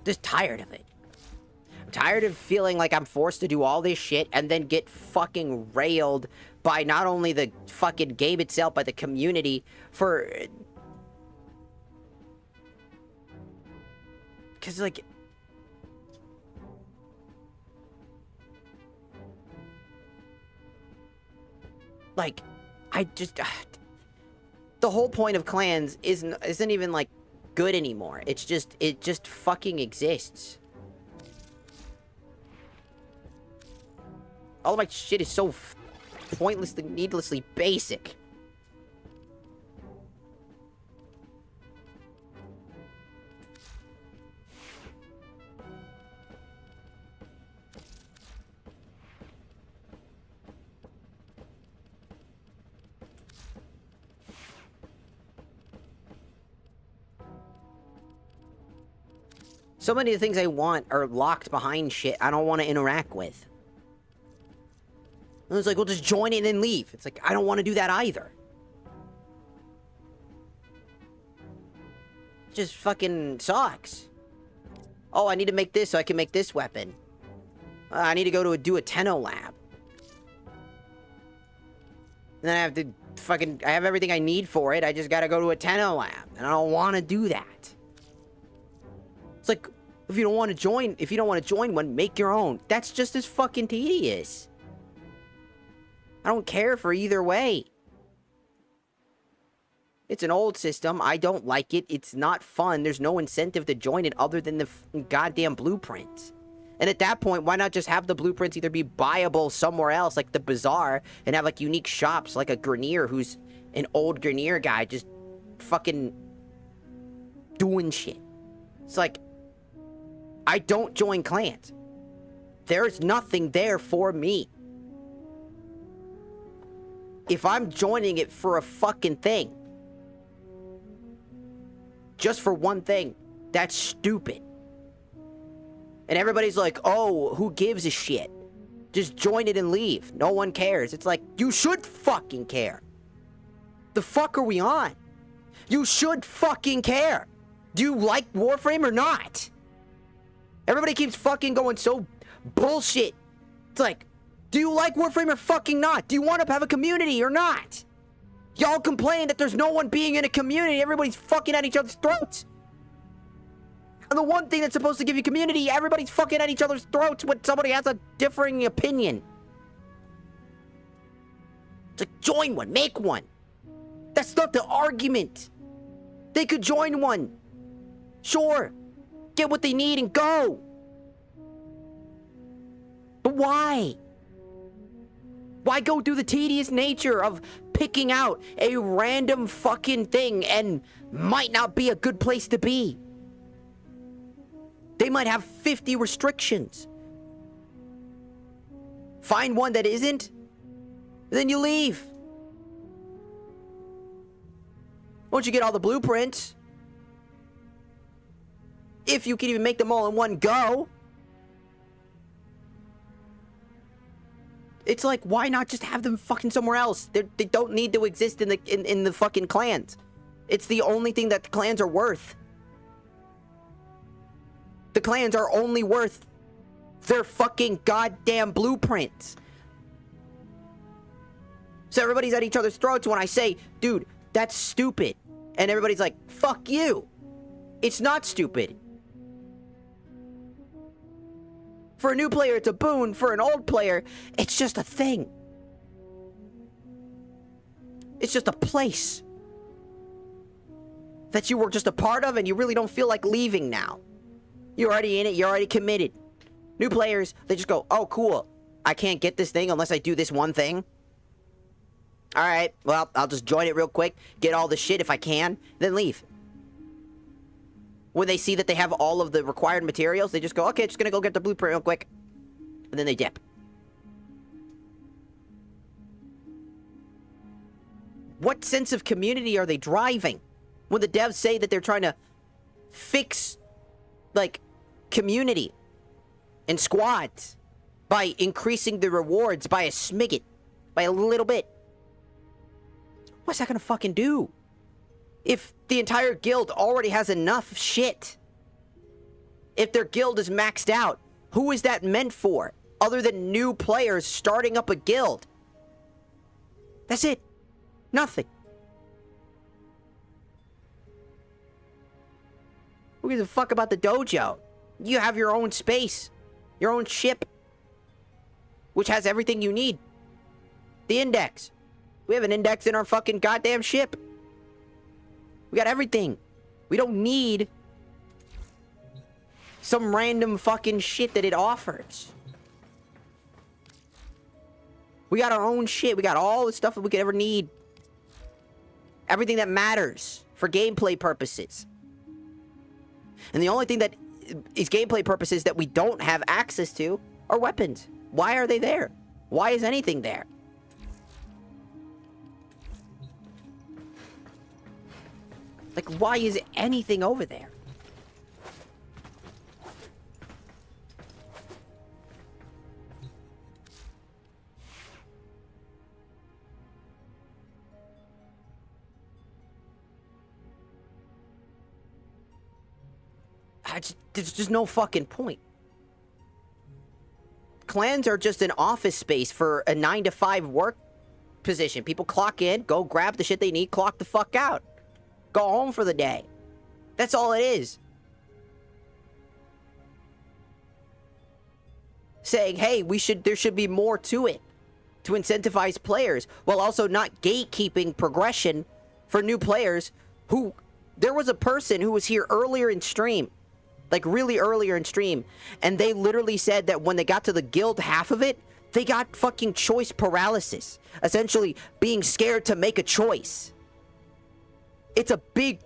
[SPEAKER 1] Just tired of it. I'm tired of feeling like I'm forced to do all this shit and then get fucking railed by not only the fucking game itself, but the community for... Because, like... I just... the whole point of clans isn't even like good anymore. It just fucking exists. All of my shit is so pointlessly, needlessly basic. So many of the things I want are locked behind shit I don't want to interact with. And it's like, well, just join in and leave. It's like, I don't want to do that either. It just fucking sucks. Oh, I need to make this so I can make this weapon. I need to go to do a Tenno lab. And then I have to I have everything I need for it. I just gotta go to a Tenno lab. And I don't want to do that. It's like, if you don't want to join one, make your own. That's just as fucking tedious. I don't care for either way. It's an old system. I don't like it. It's not fun. There's no incentive to join it other than the goddamn blueprints. And at that point, why not just have the blueprints either be buyable somewhere else, like the bazaar, and have like unique shops, like a Grenier who's an old Grenier guy just fucking doing shit. It's like, I don't join clans. There's nothing there for me. If I'm joining it for a fucking thing, just for one thing, that's stupid. And everybody's like, oh, who gives a shit? Just join it and leave. No one cares. It's like, you should fucking care. The fuck are we on? You should fucking care. Do you like Warframe or not? Everybody keeps fucking going so bullshit. It's like, do you like Warframe or fucking not? Do you want to have a community or not? Y'all complain that there's no one being in a community. Everybody's fucking at each other's throats. And the one thing that's supposed to give you community, everybody's fucking at each other's throats when somebody has a differing opinion. It's like, join one, make one. That's not the argument. They could join one. Sure. Get what they need and go. But why? Why go through the tedious nature of picking out a random fucking thing and might not be a good place to be? They might have 50 restrictions. Find one that isn't, then you leave. Once you get all the blueprints, if you can even make them all in one go. It's like, why not just have them fucking somewhere else? They don't need to exist in the fucking clans. It's the only thing that the clans are worth. The clans are only worth their fucking goddamn blueprints. So everybody's at each other's throats when I say, dude, that's stupid. And everybody's like, fuck you. It's not stupid. For a new player, it's a boon. For an old player, it's just a thing. It's just a place that you were just a part of and you really don't feel like leaving now. You're already in it. You're already committed. New players, they just go, oh, cool. I can't get this thing unless I do this one thing. All right, well, I'll just join it real quick, get all the shit if I can, then leave. When they see that they have all of the required materials, they just go, okay, just gonna go get the blueprint real quick. And then they dip. What sense of community are they driving? When the devs say that they're trying to fix, like, community and squads by increasing the rewards by a smidget, by a little bit. What's that gonna fucking do? If the entire guild already has enough shit. If their guild is maxed out, who is that meant for? Other than new players starting up a guild. That's it. Nothing. Who gives a fuck about the dojo? You have your own space. Your own ship. Which has everything you need. The index. We have an index in our fucking goddamn ship. We got everything. We don't need some random fucking shit that it offers. We got our own shit. We got all the stuff that we could ever need. Everything that matters for gameplay purposes. And the only thing that is gameplay purposes that we don't have access to are weapons. Why are they there? Why is anything there? Like, why is anything over there? There's just no fucking point. Clans are just an office space for a 9-to-5 work position. People clock in, go grab the shit they need, clock the fuck out. Go home for the day. That's all it is. Saying, hey, there should be more to it to incentivize players, while also not gatekeeping progression for new players who... There was a person who was here earlier in stream, like really earlier in stream, and they literally said that when they got to the guild half of it, they got fucking choice paralysis. Essentially, being scared to make a choice. It's a big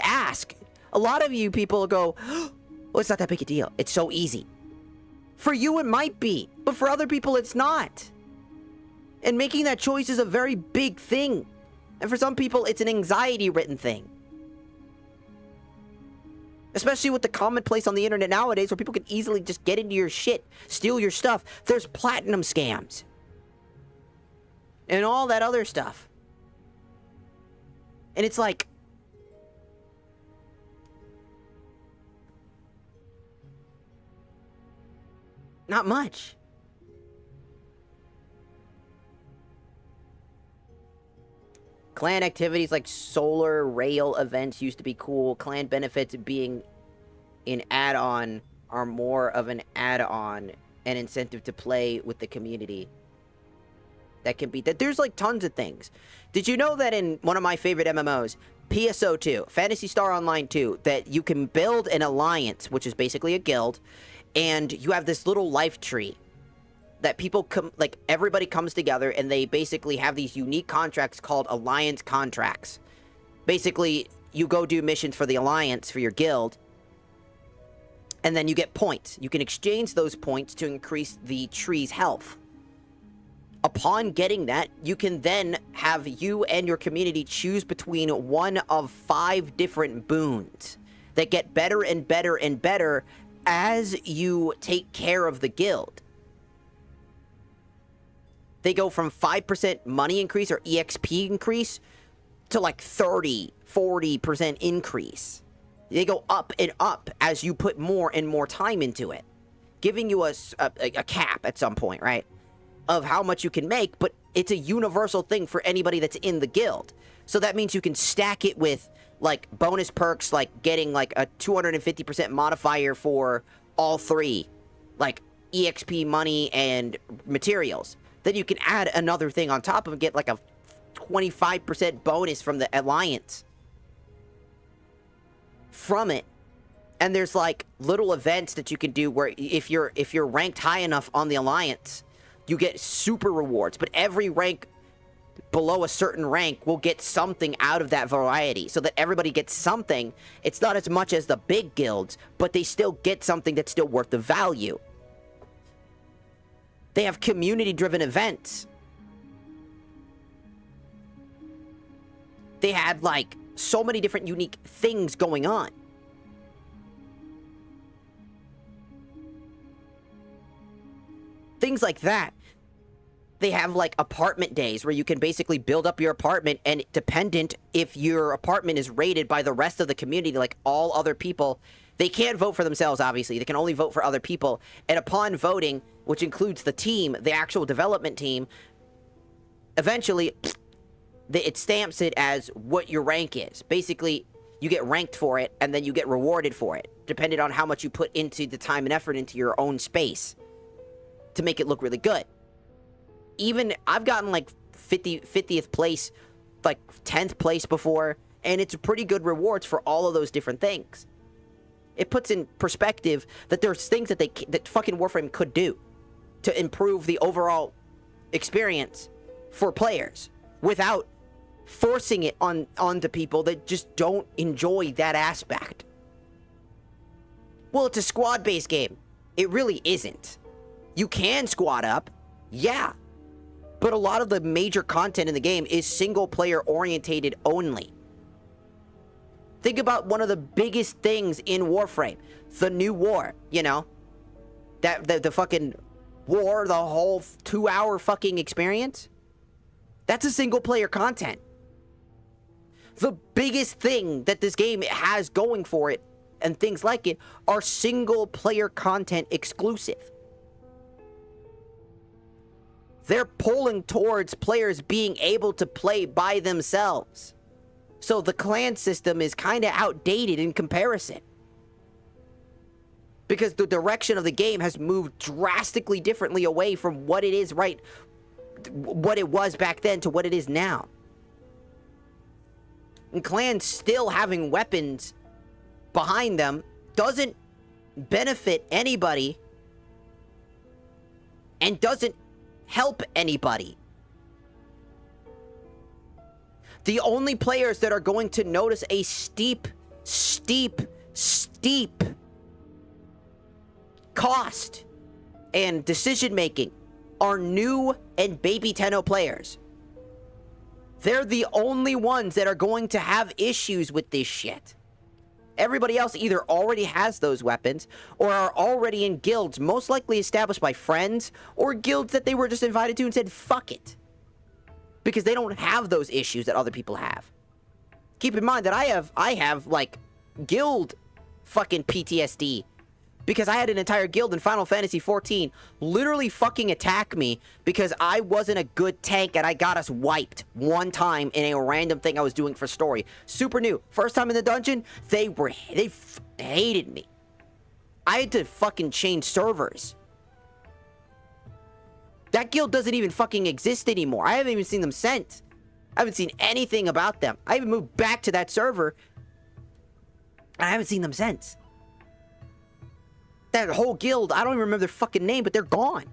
[SPEAKER 1] ask. A lot of you people go, well, it's not that big a deal. It's so easy. For you, it might be, but for other people, it's not. And making that choice is a very big thing. And for some people, it's an anxiety-ridden thing. Especially with the commonplace on the internet nowadays where people can easily just get into your shit, steal your stuff. There's platinum scams. And all that other stuff. And it's like... not much. Clan activities like solar rail events used to be cool. Clan benefits being an add-on are more of an add-on and incentive to play with the community. That can be... There's like tons of things. Did you know that in one of my favorite MMOs, PSO2, Phantasy Star Online 2, that you can build an alliance, which is basically a guild, and you have this little life tree that people come, like, everybody comes together and they basically have these unique contracts called alliance contracts. Basically, you go do missions for the alliance, for your guild, and then you get points. You can exchange those points to increase the tree's health. Upon getting that, you can then have you and your community choose between one of 5 different boons that get better and better and better as you take care of the guild. They go from 5% money increase or EXP increase to like 30, 40% increase. They go up and up as you put more and more time into it, giving you a cap at some point, right, of how much you can make, but it's a universal thing for anybody that's in the guild. So that means you can stack it with like bonus perks, like getting like a 250% modifier for all 3, like EXP, money, and materials. Then you can add another thing on top of it and get like a 25% bonus from the alliance from it. And there's like little events that you can do where if you're ranked high enough on the alliance, you get super rewards. But every rank below a certain rank will get something out of that variety, so that everybody gets something. It's not as much as the big guilds, but they still get something that's still worth the value. They have community-driven events. They had, like, so many different unique things going on. Things like that. They have, like, apartment days where you can basically build up your apartment, and dependent if your apartment is rated by the rest of the community, like all other people, they can't vote for themselves, obviously. They can only vote for other people. And upon voting, which includes the team, the actual development team, eventually, it stamps it as what your rank is. Basically, you get ranked for it, and then you get rewarded for it, depending on how much you put into the time and effort into your own space to make it look really good. Even, I've gotten like 50th place, like 10th place before, And it's pretty good rewards for all of those different things. It puts in perspective that there's things that fucking Warframe could do to improve the overall experience for players without forcing it onto people that just don't enjoy that aspect. Well, it's a squad-based game. It really isn't. You can squad up, yeah, but a lot of the major content in the game is single-player orientated only. Think about one of the biggest things in Warframe, the new war, you know? The fucking war, the whole 2-hour fucking experience. That's a single-player content. The biggest thing that this game has going for it, and things like it, are single-player content exclusive. They're pulling towards players being able to play by themselves. So the clan system is kind of outdated in comparison. Because the direction of the game has moved drastically differently away from what it is what it was back then to what it is now. And clans still having weapons behind them doesn't benefit anybody and doesn't help anybody. The only players that are going to notice a steep cost and decision making are new and baby Tenno players. They're the only ones that are going to have issues with this shit. Everybody else either already has those weapons or are already in guilds, most likely established by friends or guilds that they were just invited to and said, fuck it. Because they don't have those issues that other people have. Keep in mind that I have like guild fucking PTSD. Because I had an entire guild in Final Fantasy XIV literally fucking attack me because I wasn't a good tank and I got us wiped one time in a random thing I was doing for story. Super new. First time in the dungeon, they hated me. I had to fucking change servers. That guild doesn't even fucking exist anymore. I haven't even seen them sent. I haven't seen anything about them. I even moved back to that server and I haven't seen them since. That whole guild, I don't even remember their fucking name, but they're gone.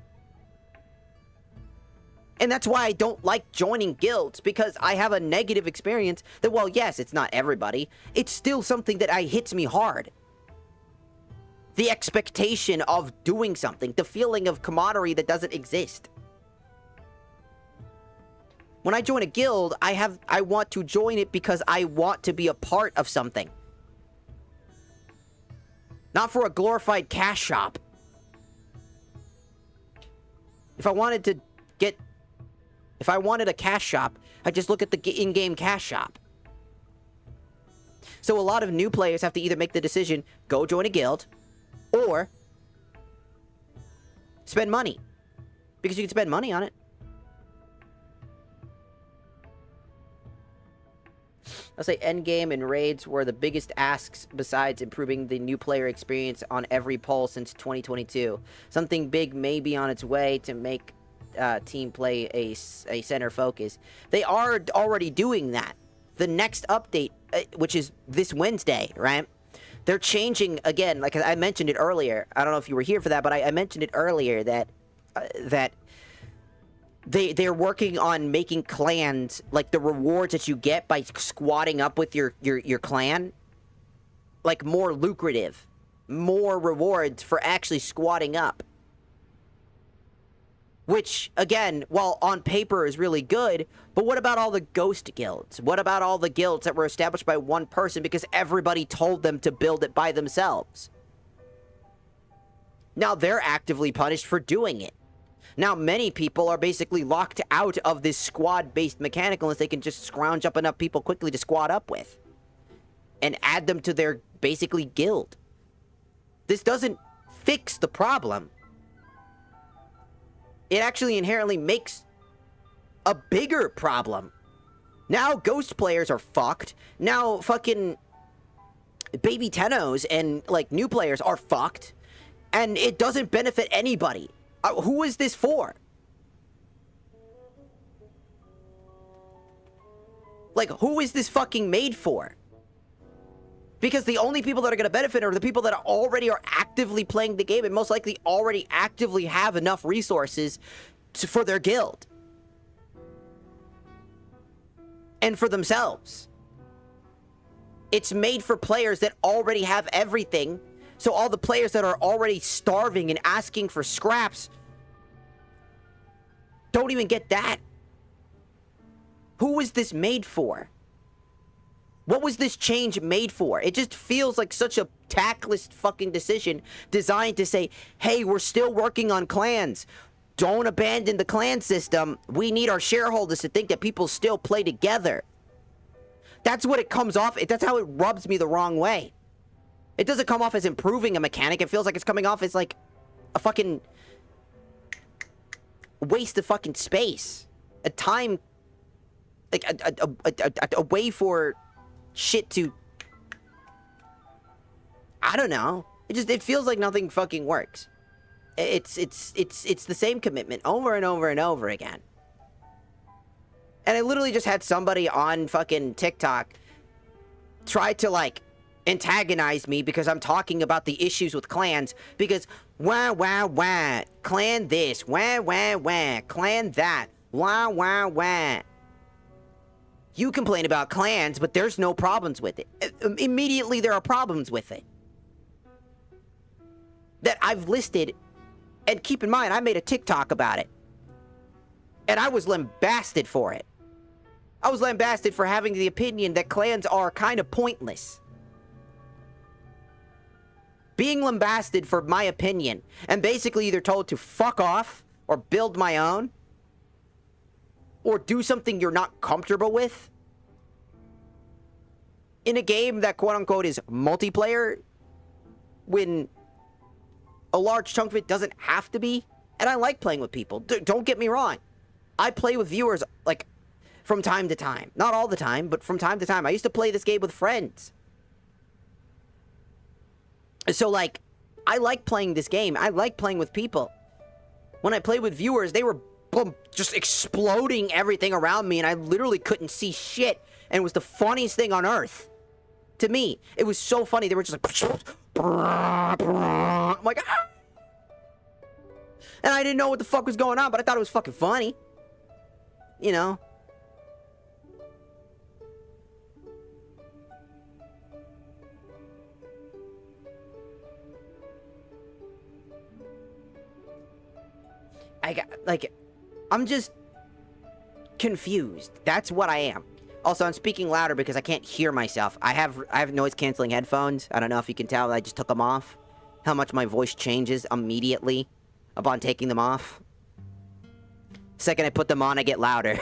[SPEAKER 1] And that's why I don't like joining guilds, because I have a negative experience that, well, yes, it's not everybody. It's still something that hits me hard. The expectation of doing something, the feeling of camaraderie that doesn't exist. When I join a guild, I want to join it because I want to be a part of something. Not for a glorified cash shop. If I wanted a cash shop, I'd just look at the in-game cash shop. So a lot of new players have to either make the decision, go join a guild, or spend money. Because you can spend money on it. I'll say endgame and raids were the biggest asks besides improving the new player experience on every poll since 2022. Something big may be on its way to make team play a center focus. They are already doing that. The next update, which is this Wednesday, right? They're changing again, like I mentioned it earlier. I don't know if you were here for that, but I mentioned it earlier that they're working on making clans, like the rewards that you get by squatting up with your clan, like more lucrative, more rewards for actually squatting up. Which, again, while on paper is really good, but what about all the ghost guilds? What about all the guilds that were established by one person because everybody told them to build it by themselves? Now they're actively punished for doing it. Now, many people are basically locked out of this squad-based mechanic unless they can just scrounge up enough people quickly to squad up with. And add them to their, basically, guild. This doesn't fix the problem. It actually inherently makes a bigger problem. Now, ghost players are fucked. Now, fucking baby Tennos and, like, new players are fucked. And it doesn't benefit anybody. Who is this for? Like, who is this fucking made for? Because the only people that are going to benefit are the people that already are actively playing the game and most likely already actively have enough resources for their guild. And for themselves. It's made for players that already have everything. So all the players that are already starving and asking for scraps don't even get that. Who is this made for? What was this change made for? It just feels like such a tactless fucking decision designed to say, hey, we're still working on clans. Don't abandon the clan system. We need our shareholders to think that people still play together. That's what it comes off. That's how it rubs me the wrong way. It doesn't come off as improving a mechanic. It feels like it's coming off as like a fucking waste of fucking space. A time, like a way for shit to, I don't know. It feels like nothing fucking works. It's the same commitment over and over and over again. And I literally just had somebody on fucking TikTok try to like antagonize me because I'm talking about the issues with clans because wah wah wah, clan this, wah wah wah, clan that, wah wah wah. You complain about clans, but there's no problems with it. Immediately there are problems with it. That I've listed, and keep in mind, I made a TikTok about it. And I was lambasted for it. I was lambasted for having the opinion that clans are kind of pointless. Being lambasted for my opinion, and basically either told to fuck off, or build my own, or do something you're not comfortable with, in a game that quote-unquote is multiplayer, when a large chunk of it doesn't have to be, and I like playing with people. Don't get me wrong. I play with viewers, like, from time to time. Not all the time, but from time to time. I used to play this game with friends. So, like, I like playing this game. I like playing with people. When I played with viewers, they were just exploding everything around me, and I literally couldn't see shit. And it was the funniest thing on earth. To me, it was so funny. They were just like... I'm like, ah! And I didn't know what the fuck was going on, but I thought it was fucking funny. You know? I'm just confused. That's what I am. Also, I'm speaking louder because I can't hear myself. I have noise-canceling headphones. I don't know if you can tell. I just took them off. How much my voice changes immediately upon taking them off. Second I put them on, I get louder.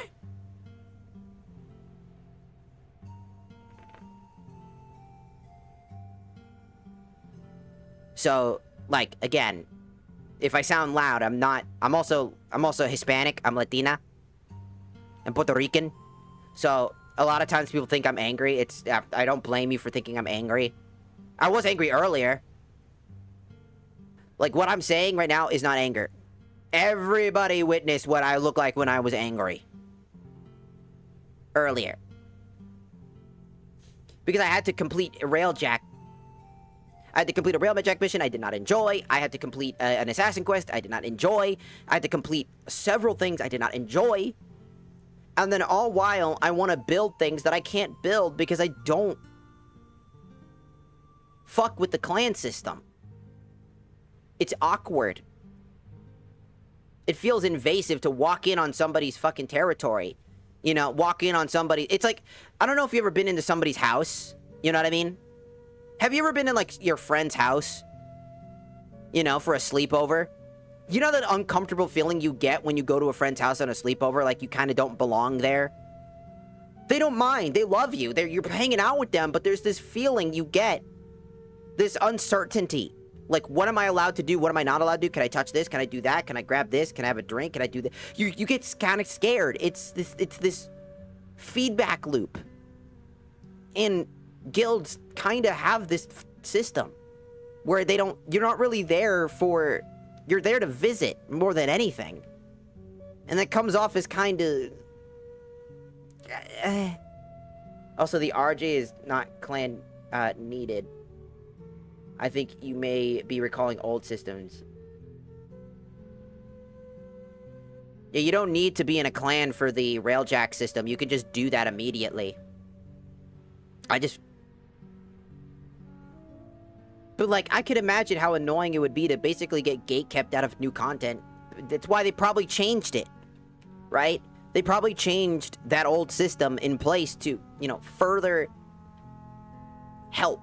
[SPEAKER 1] So, like, again, if I sound loud, I'm also Hispanic. I'm Latina. I'm Puerto Rican. So, a lot of times people think I'm angry. I don't blame you for thinking I'm angry. I was angry earlier. Like, what I'm saying right now is not anger. Everybody witnessed what I look like when I was angry. Earlier. Because I had to complete a railjack. I had to complete a railjack mission I did not enjoy. I had to complete an assassin quest I did not enjoy. I had to complete several things I did not enjoy. And then all while, I want to build things that I can't build because I don't fuck with the clan system. It's awkward. It feels invasive to walk in on somebody's fucking territory. You know, walk in on somebody. It's like, I don't know if you've ever been into somebody's house. You know what I mean? Have you ever been in, like, your friend's house? You know, for a sleepover? You know that uncomfortable feeling you get when you go to a friend's house on a sleepover? Like, you kind of don't belong there? They don't mind. They love you. You're hanging out with them, but there's this feeling you get. This uncertainty. Like, what am I allowed to do? What am I not allowed to do? Can I touch this? Can I do that? Can I grab this? Can I have a drink? Can I do that? You get kind of scared. It's this feedback loop. And guilds kind of have this system where you're not really there for, you're there to visit more than anything. And that comes off as kind of, Also, the RJ is not clan needed. I think you may be recalling old systems. Yeah, you don't need to be in a clan for the Railjack system. You can just do that immediately. But, like, I could imagine how annoying it would be to basically get gate kept out of new content. That's why they probably changed it, right? They probably changed that old system in place to, you know, further help,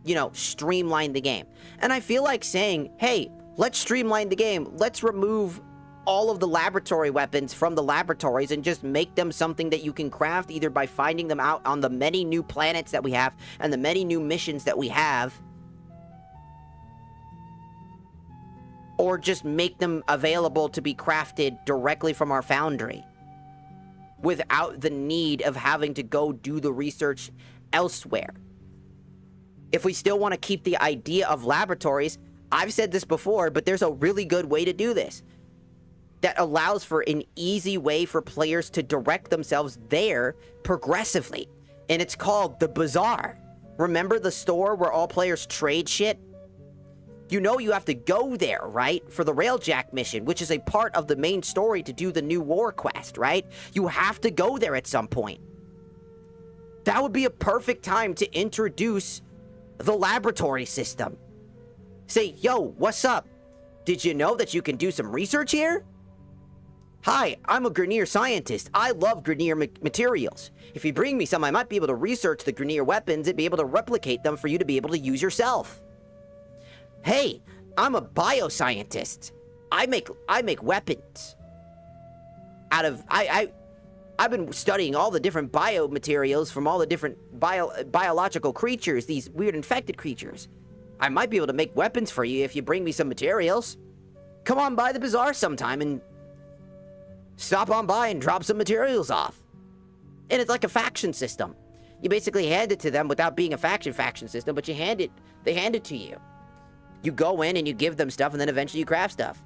[SPEAKER 1] you know, streamline the game. And I feel like saying, hey, let's streamline the game. Let's remove all of the laboratory weapons from the laboratories and just make them something that you can craft either by finding them out on the many new planets that we have and the many new missions that we have, or just make them available to be crafted directly from our foundry without the need of having to go do the research elsewhere. If we still want to keep the idea of laboratories, I've said this before, but there's a really good way to do this that allows for an easy way for players to direct themselves there progressively. And it's called the Bazaar. Remember the store where all players trade shit? You know you have to go there, right? For the Railjack mission, which is a part of the main story to do the new war quest, right? You have to go there at some point. That would be a perfect time to introduce the laboratory system. Say, yo, what's up? Did you know that you can do some research here? Hi, I'm a Grineer scientist. I love Grineer materials. If you bring me some, I might be able to research the Grineer weapons and be able to replicate them for you to be able to use yourself. Hey, I'm a bioscientist. I make weapons out of I've been studying all the different biomaterials from all the different biological creatures, these weird infected creatures. I might be able to make weapons for you if you bring me some materials. Come on by the bazaar sometime and stop on by and drop some materials off. And it's like a faction system. You basically hand it to them without being a faction system, but they hand it to you. You go in and you give them stuff, and then eventually you craft stuff.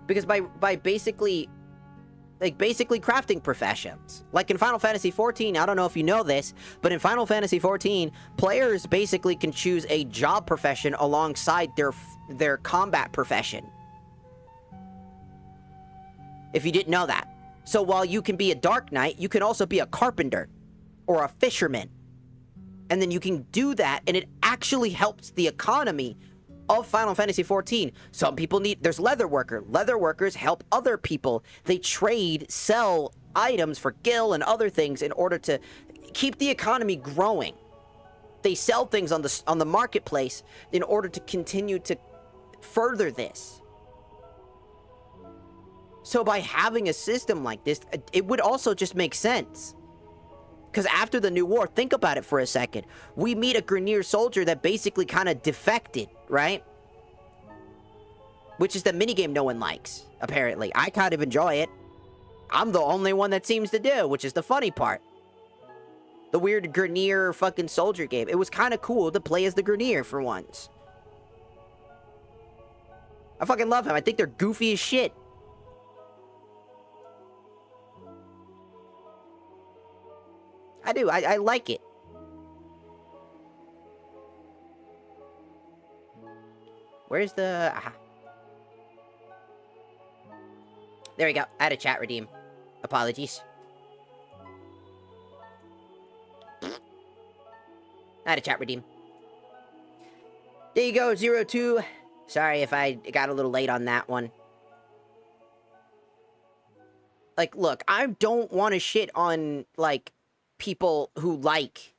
[SPEAKER 1] Because by basically crafting professions. Like in Final Fantasy XIV, I don't know if you know this, but in Final Fantasy XIV, players basically can choose a job profession alongside their combat profession. If you didn't know that. So while you can be a Dark Knight, you can also be a carpenter or a fisherman. And then you can do that, and it actually helps the economy of Final Fantasy XIV. Some people there's leather worker. Leather workers help other people. They trade, sell items for gil and other things in order to keep the economy growing. They sell things on the marketplace in order to continue to further this. So by having a system like this, it would also just make sense. Because after the new war, think about it for a second. We meet a Grineer soldier that basically kind of defected, right? Which is the minigame no one likes, apparently. I kind of enjoy it. I'm the only one that seems to do, which is the funny part. The weird Grineer fucking soldier game. It was kind of cool to play as the Grineer for once. I fucking love him. I think they're goofy as shit. I do. I like it. Where's the... Aha. There we go. I had a chat redeem. Apologies. I had a chat redeem. There you go, 02. Sorry if I got a little late on that one. Like, look, I don't want to shit on, like, people who like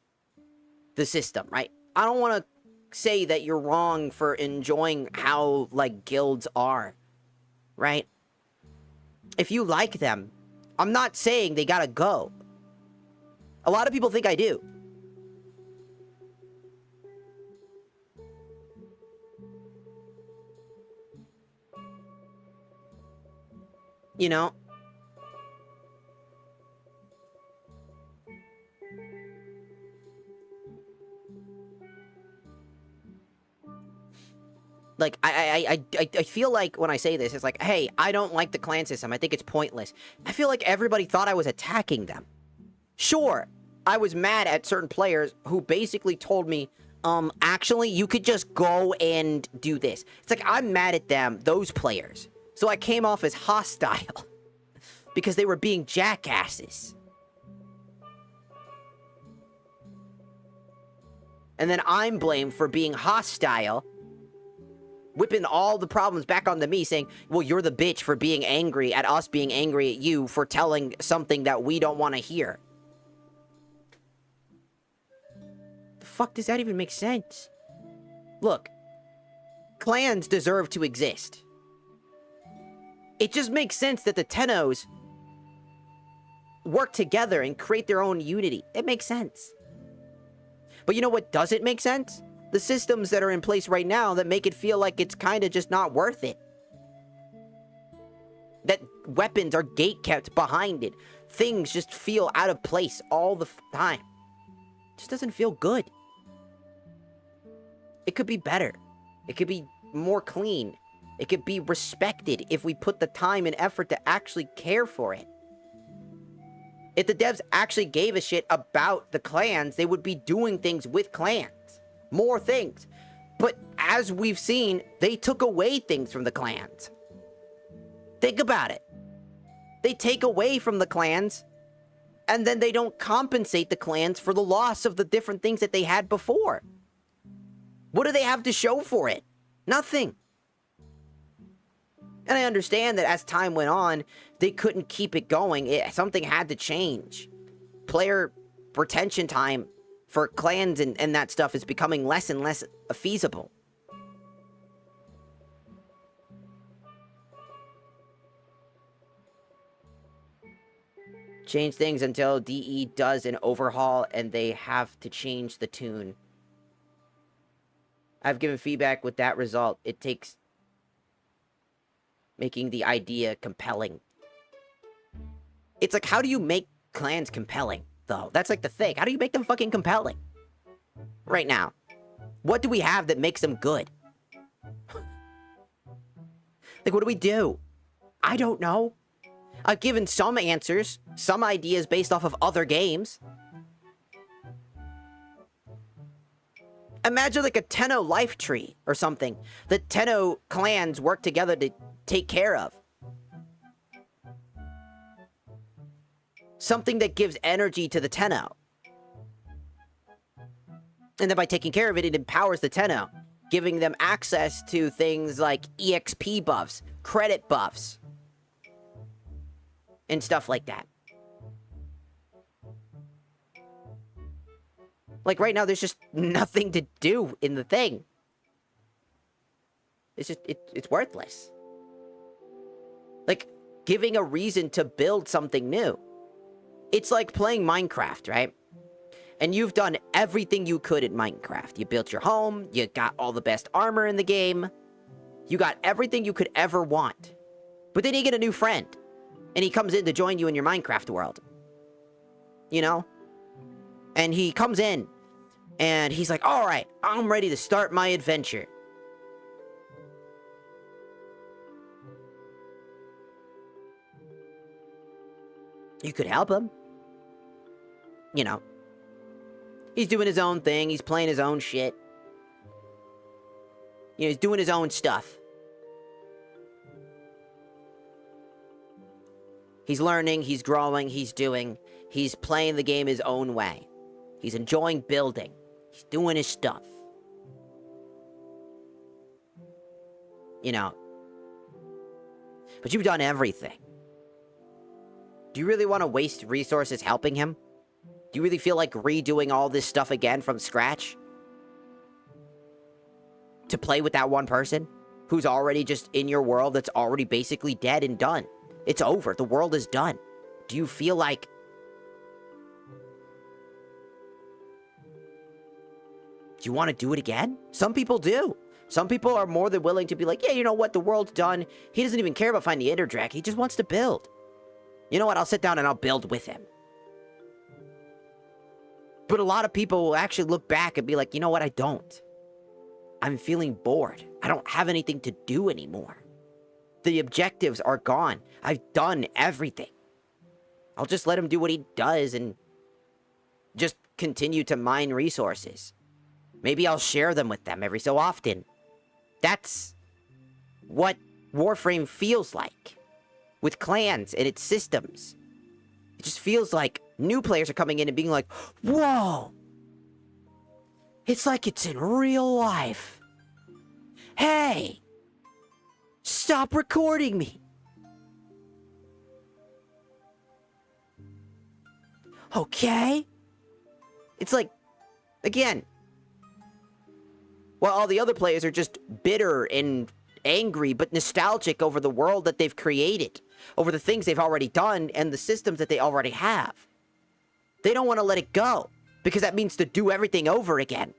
[SPEAKER 1] the system, right? I don't want to say that you're wrong for enjoying how, like, guilds are, right? If you like them, I'm not saying they gotta go. A lot of people think I do. You know? Like, I feel like when I say this, it's like, hey, I don't like the clan system. I think it's pointless. I feel like everybody thought I was attacking them. Sure, I was mad at certain players who basically told me, actually, you could just go and do this. It's like, I'm mad at them, those players. So I came off as hostile because they were being jackasses. And then I'm blamed for being hostile, whipping all the problems back onto me, saying, well, you're the bitch for being angry at us being angry at you for telling something that we don't want to hear. The fuck does that even make sense? Look, clans deserve to exist. It just makes sense that the Tennos work together and create their own unity. It makes sense. But you know what doesn't make sense? The systems that are in place right now that make it feel like it's kind of just not worth it. That weapons are gate-kept behind it. Things just feel out of place all the time. It just doesn't feel good. It could be better. It could be more clean. It could be respected if we put the time and effort to actually care for it. If the devs actually gave a shit about the clans, they would be doing things with clans. More things. But as we've seen, they took away things from the clans. Think about it. They take away from the clans, and then they don't compensate the clans for the loss of the different things that they had before. What do they have to show for it? Nothing. And I understand that as time went on, they couldn't keep it going. Something had to change. Player retention time for clans and that stuff is becoming less and less feasible. Change things until DE does an overhaul and they have to change the tune. I've given feedback with that result. It takes making the idea compelling. It's like, how do you make clans compelling, though? That's like the thing. How do you make them fucking compelling? Right now. What do we have that makes them good? Like, what do we do? I don't know. I've given some answers, some ideas based off of other games. Imagine like a Tenno life tree or something that Tenno clans work together to take care of. Something that gives energy to the Tenno. And then by taking care of it, it empowers the Tenno, giving them access to things like EXP buffs, credit buffs, and stuff like that. Like, right now, there's just nothing to do in the thing. It's just, it's worthless. Like, giving a reason to build something new. It's like playing Minecraft, right? And you've done everything you could in Minecraft. You built your home, you got all the best armor in the game, you got everything you could ever want. But then you get a new friend, and he comes in to join you in your Minecraft world. You know? And he comes in, and he's like, alright, I'm ready to start my adventure. You could help him. You know. He's doing his own thing, he's playing his own shit. You know, he's doing his own stuff. He's learning, he's growing, he's playing the game his own way. He's enjoying building. He's doing his stuff. You know. But you've done everything. Do you really want to waste resources helping him? Do you really feel like redoing all this stuff again from scratch? To play with that one person? Who's already just in your world that's already basically dead and done? It's over. The world is done. Do you feel like... Do you want to do it again? Some people do. Some people are more than willing to be like, yeah, you know what? The world's done. He doesn't even care about finding the Ender Dragon. He just wants to build. You know what? I'll sit down and I'll build with him. But a lot of people will actually look back and be like, you know what? I don't. I'm feeling bored. I don't have anything to do anymore. The objectives are gone. I've done everything. I'll just let him do what he does and just continue to mine resources. Maybe I'll share them with them every so often. That's what Warframe feels like with clans and its systems. It just feels like new players are coming in and being like, whoa! It's like it's in real life. Hey! Stop recording me! Okay? It's like, again, while all the other players are just bitter and angry but nostalgic over the world that they've created, over the things they've already done and the systems that they already have. They don't want to let it go, because that means to do everything over again.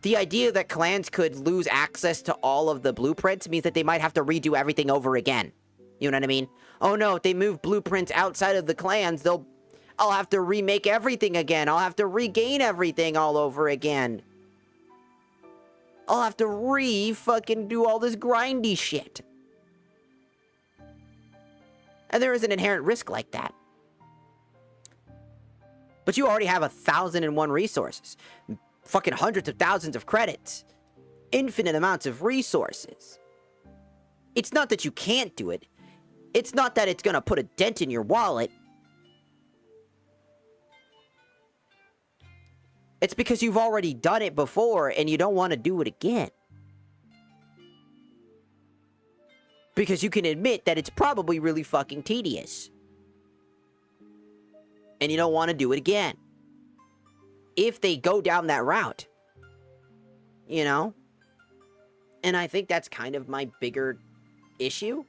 [SPEAKER 1] The idea that clans could lose access to all of the blueprints means that they might have to redo everything over again. You know what I mean? Oh no, if they move blueprints outside of the clans, I'll have to remake everything again. I'll have to regain everything all over again. I'll have to fucking do all this grindy shit. And there is an inherent risk like that. But you already have 1,001 resources. Fucking hundreds of thousands of credits. Infinite amounts of resources. It's not that you can't do it. It's not that it's gonna put a dent in your wallet. It's because you've already done it before and you don't want to do it again. Because you can admit that it's probably really fucking tedious. And you don't want to do it again. If they go down that route. You know? And I think that's kind of my bigger issue.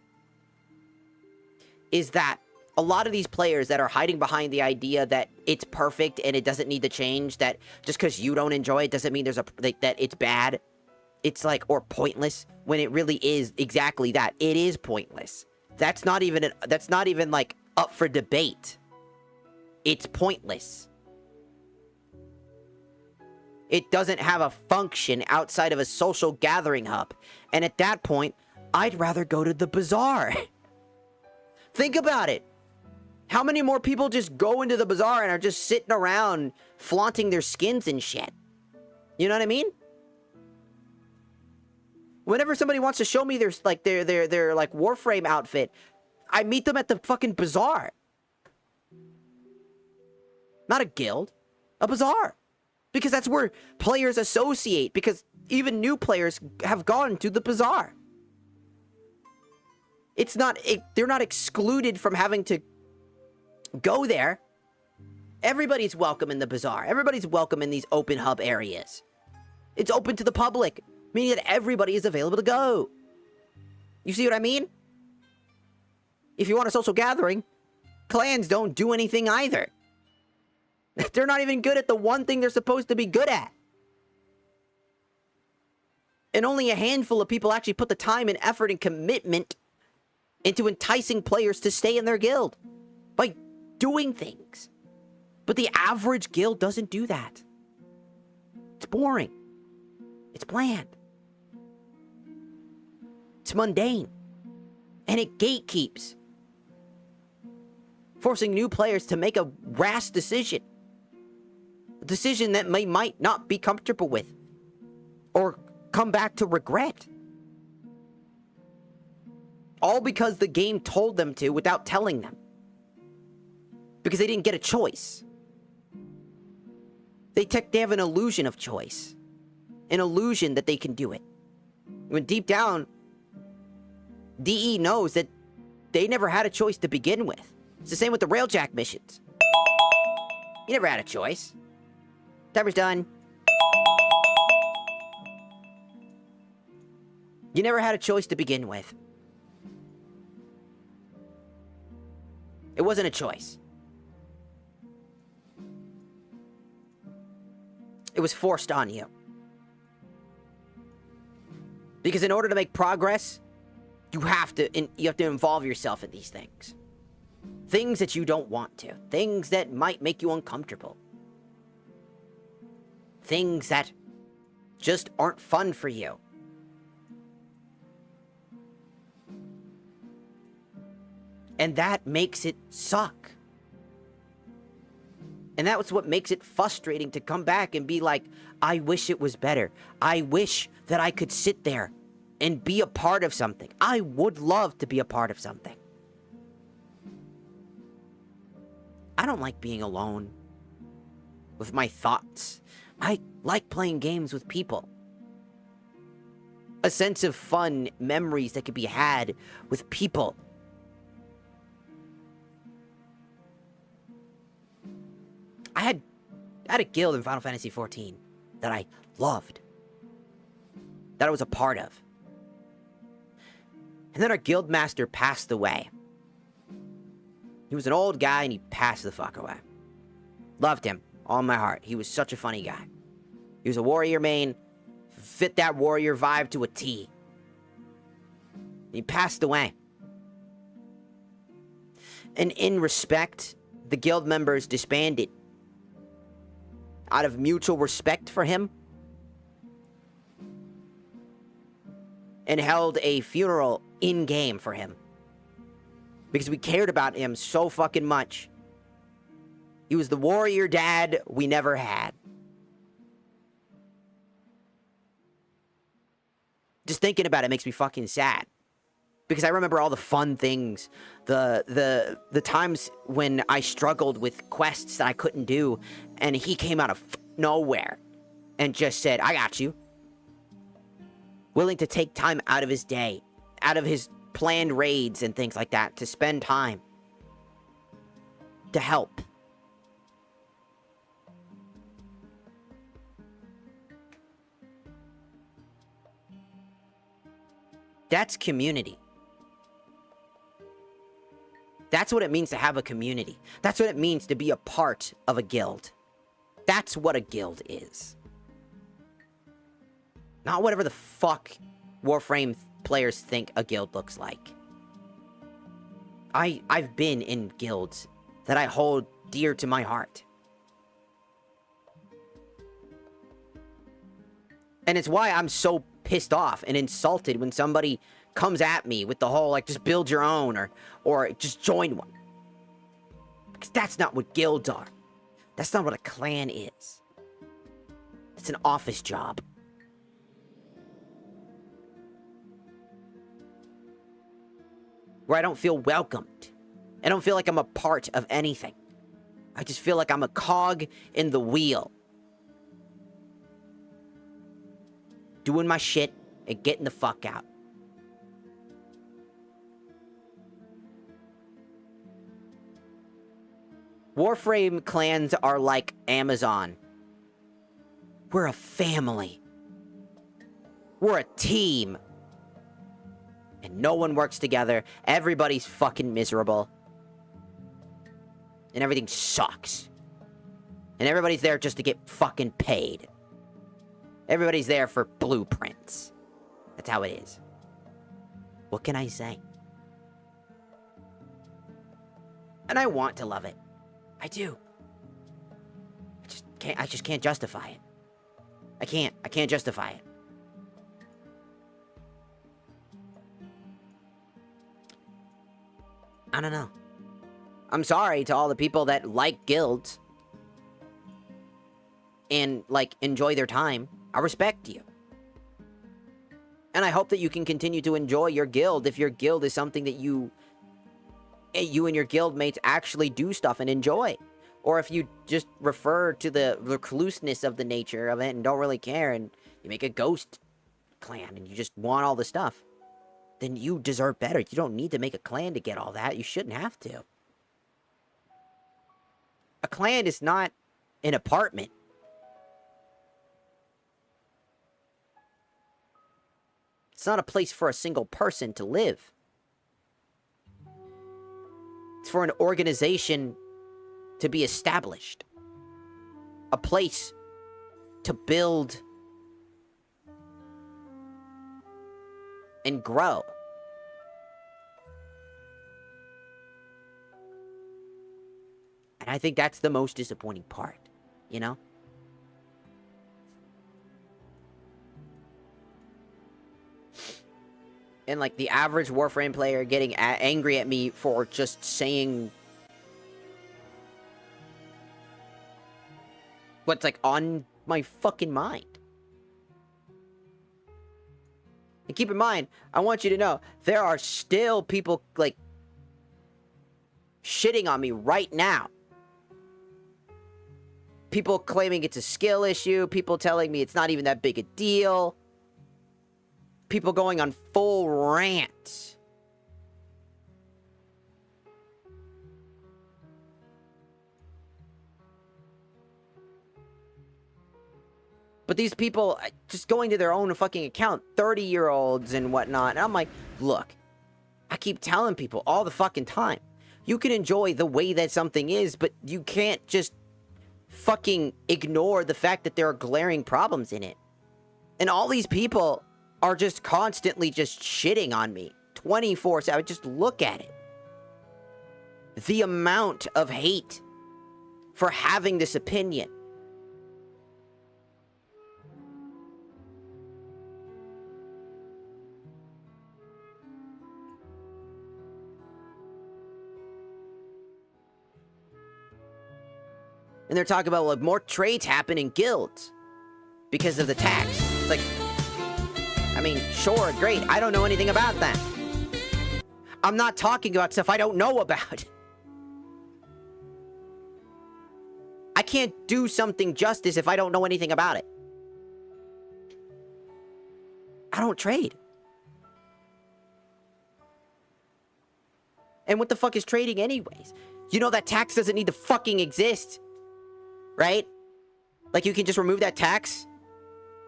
[SPEAKER 1] Is that a lot of these players that are hiding behind the idea that it's perfect and it doesn't need to change, that just because you don't enjoy it doesn't mean that it's bad. It's like, or pointless, when it really is exactly that. It is pointless. That's not even like up for debate. It's pointless. It doesn't have a function outside of a social gathering hub. And at that point, I'd rather go to the bazaar. Think about it. How many more people just go into the bazaar and are just sitting around flaunting their skins and shit? You know what I mean? Whenever somebody wants to show me their Warframe outfit, I meet them at the fucking bazaar. Not a guild, a bazaar. Because that's where players associate, because even new players have gone to the bazaar. They're not excluded from having to go there. Everybody's welcome in the bazaar. Everybody's welcome in these open hub areas. It's open to the public, meaning that everybody is available to go. You see what I mean? If you want a social gathering, clans don't do anything either. They're not even good at the one thing they're supposed to be good at. And only a handful of people actually put the time and effort and commitment into enticing players to stay in their guild by doing things. But the average guild doesn't do that. It's boring. It's bland. It's mundane. And it gatekeeps, forcing new players to make a rash decision. A decision that might not be comfortable with, or come back to regret. All because the game told them to without telling them. Because they didn't get a choice. They have an illusion of choice. An illusion that they can do it. When deep down, DE knows that they never had a choice to begin with. It's the same with the Railjack missions. You never had a choice. Timer's done. You never had a choice to begin with. It wasn't a choice. It was forced on you. Because in order to make progress, you have to involve yourself in these things. Things that you don't want to. Things that might make you uncomfortable. Things that just aren't fun for you. And that makes it suck. And that's what makes it frustrating to come back and be like, I wish it was better. I wish that I could sit there and be a part of something. I would love to be a part of something. I don't like being alone with my thoughts. I like playing games with people. A sense of fun, memories that could be had with people. I had a guild in Final Fantasy XIV that I loved. That I was a part of. And then our guild master passed away. He was an old guy and he passed the fuck away. Loved him, all in my heart. He was such a funny guy. He was a warrior main, fit that warrior vibe to a T. He passed away. And in respect, the guild members disbanded. Out of mutual respect for him. And held a funeral in-game for him. Because we cared about him so fucking much. He was the warrior dad we never had. Just thinking about it makes me fucking sad. Because I remember all the fun things. The times when I struggled with quests that I couldn't do. And he came out of nowhere. And just said, I got you. Willing to take time out of his day. Out of his planned raids and things like that. To spend time. To help. That's community. That's what it means to have a community. That's what it means to be a part of a guild. That's what a guild is. Not whatever the fuck Warframe players think a guild looks like. I've been in guilds that I hold dear to my heart. And it's why I'm so pissed off and insulted when somebody comes at me with the whole, like, just build your own or just join one. Because that's not what guilds are. That's not what a clan is. It's an office job. Where I don't feel welcomed. I don't feel like I'm a part of anything. I just feel like I'm a cog in the wheel. Doing my shit and getting the fuck out. Warframe clans are like Amazon. We're a family. We're a team. And no one works together. Everybody's fucking miserable. And everything sucks. And everybody's there just to get fucking paid. Everybody's there for blueprints. That's how it is. What can I say? And I want to love it. I do. I just can't justify it. I can't justify it. I don't know. I'm sorry to all the people that like guilds. And, like, enjoy their time. I respect you. And I hope that you can continue to enjoy your guild if your guild is something that you and your guild mates actually do stuff and enjoy. Or if you just refer to the recluseness of the nature of it and don't really care and you make a ghost clan and you just want all the stuff, then you deserve better. You don't need to make a clan to get all that. You shouldn't have to. A clan is not an apartment. It's not a place for a single person to live. It's for an organization to be established. A place to build and grow. And I think that's the most disappointing part, you know? and like the average Warframe player getting angry at me for just saying what's like on my fucking mind. And keep in mind, I want you to know, there are still people, like, shitting on me right now. People claiming it's a skill issue. People telling me it's not even that big a deal. People going on full rants. But these people just going to their own fucking account, 30-year-olds and whatnot. And I'm like, look, I keep telling people all the fucking time, you can enjoy the way that something is, but you can't just fucking ignore the fact that there are glaring problems in it. And all these people are just constantly just shitting on me 24/7. Just look at it. The amount of hate for having this opinion. And they're talking about, like, more trades happen in guilds because of the tax. It's like, I mean, sure, great. I don't know anything about that. I'm not talking about stuff I don't know about. I can't do something justice if I don't know anything about it. I don't trade. And what the fuck is trading anyways? You know that tax doesn't need to fucking exist. Right? Like, you can just remove that tax.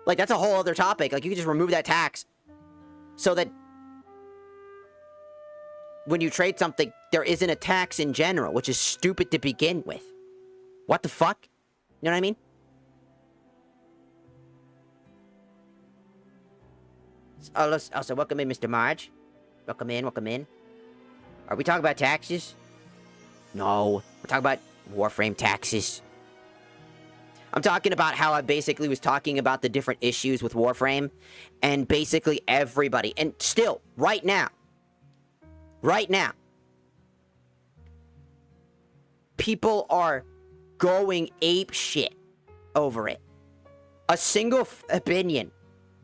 [SPEAKER 1] Like, that's a whole other topic. Like, you can just remove that tax so that when you trade something, there isn't a tax in general, which is stupid to begin with. What the fuck? You know what I mean? Also, welcome in, Mr. Marge. Welcome in, welcome in. Are we talking about taxes? No, we're talking about Warframe taxes. I'm talking about how I basically was talking about the different issues with Warframe, and basically everybody, and still, right now, people are going ape shit over it. A single opinion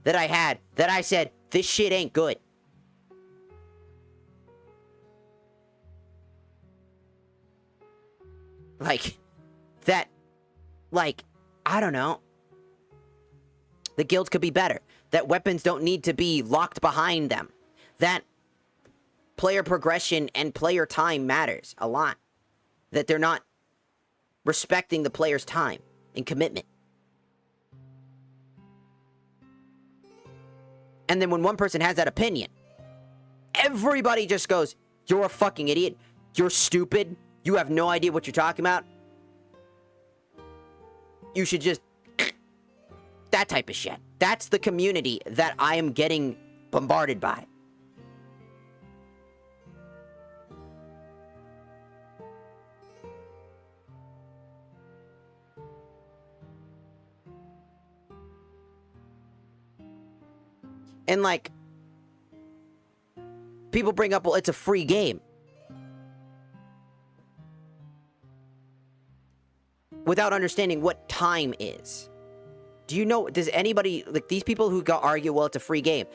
[SPEAKER 1] that I had, that I said, this shit ain't good. Like, that, like, I don't know. The guilds could be better. That weapons don't need to be locked behind them. That player progression and player time matters a lot. That they're not respecting the player's time and commitment. And then when one person has that opinion, everybody just goes, you're a fucking idiot. You're stupid. You have no idea what you're talking about. You should just... that type of shit. That's the community that I am getting bombarded by. And like, people bring up, well, it's a free game. Without understanding what time is. Do you know, does anybody, like these people who argue, well, it's a free game.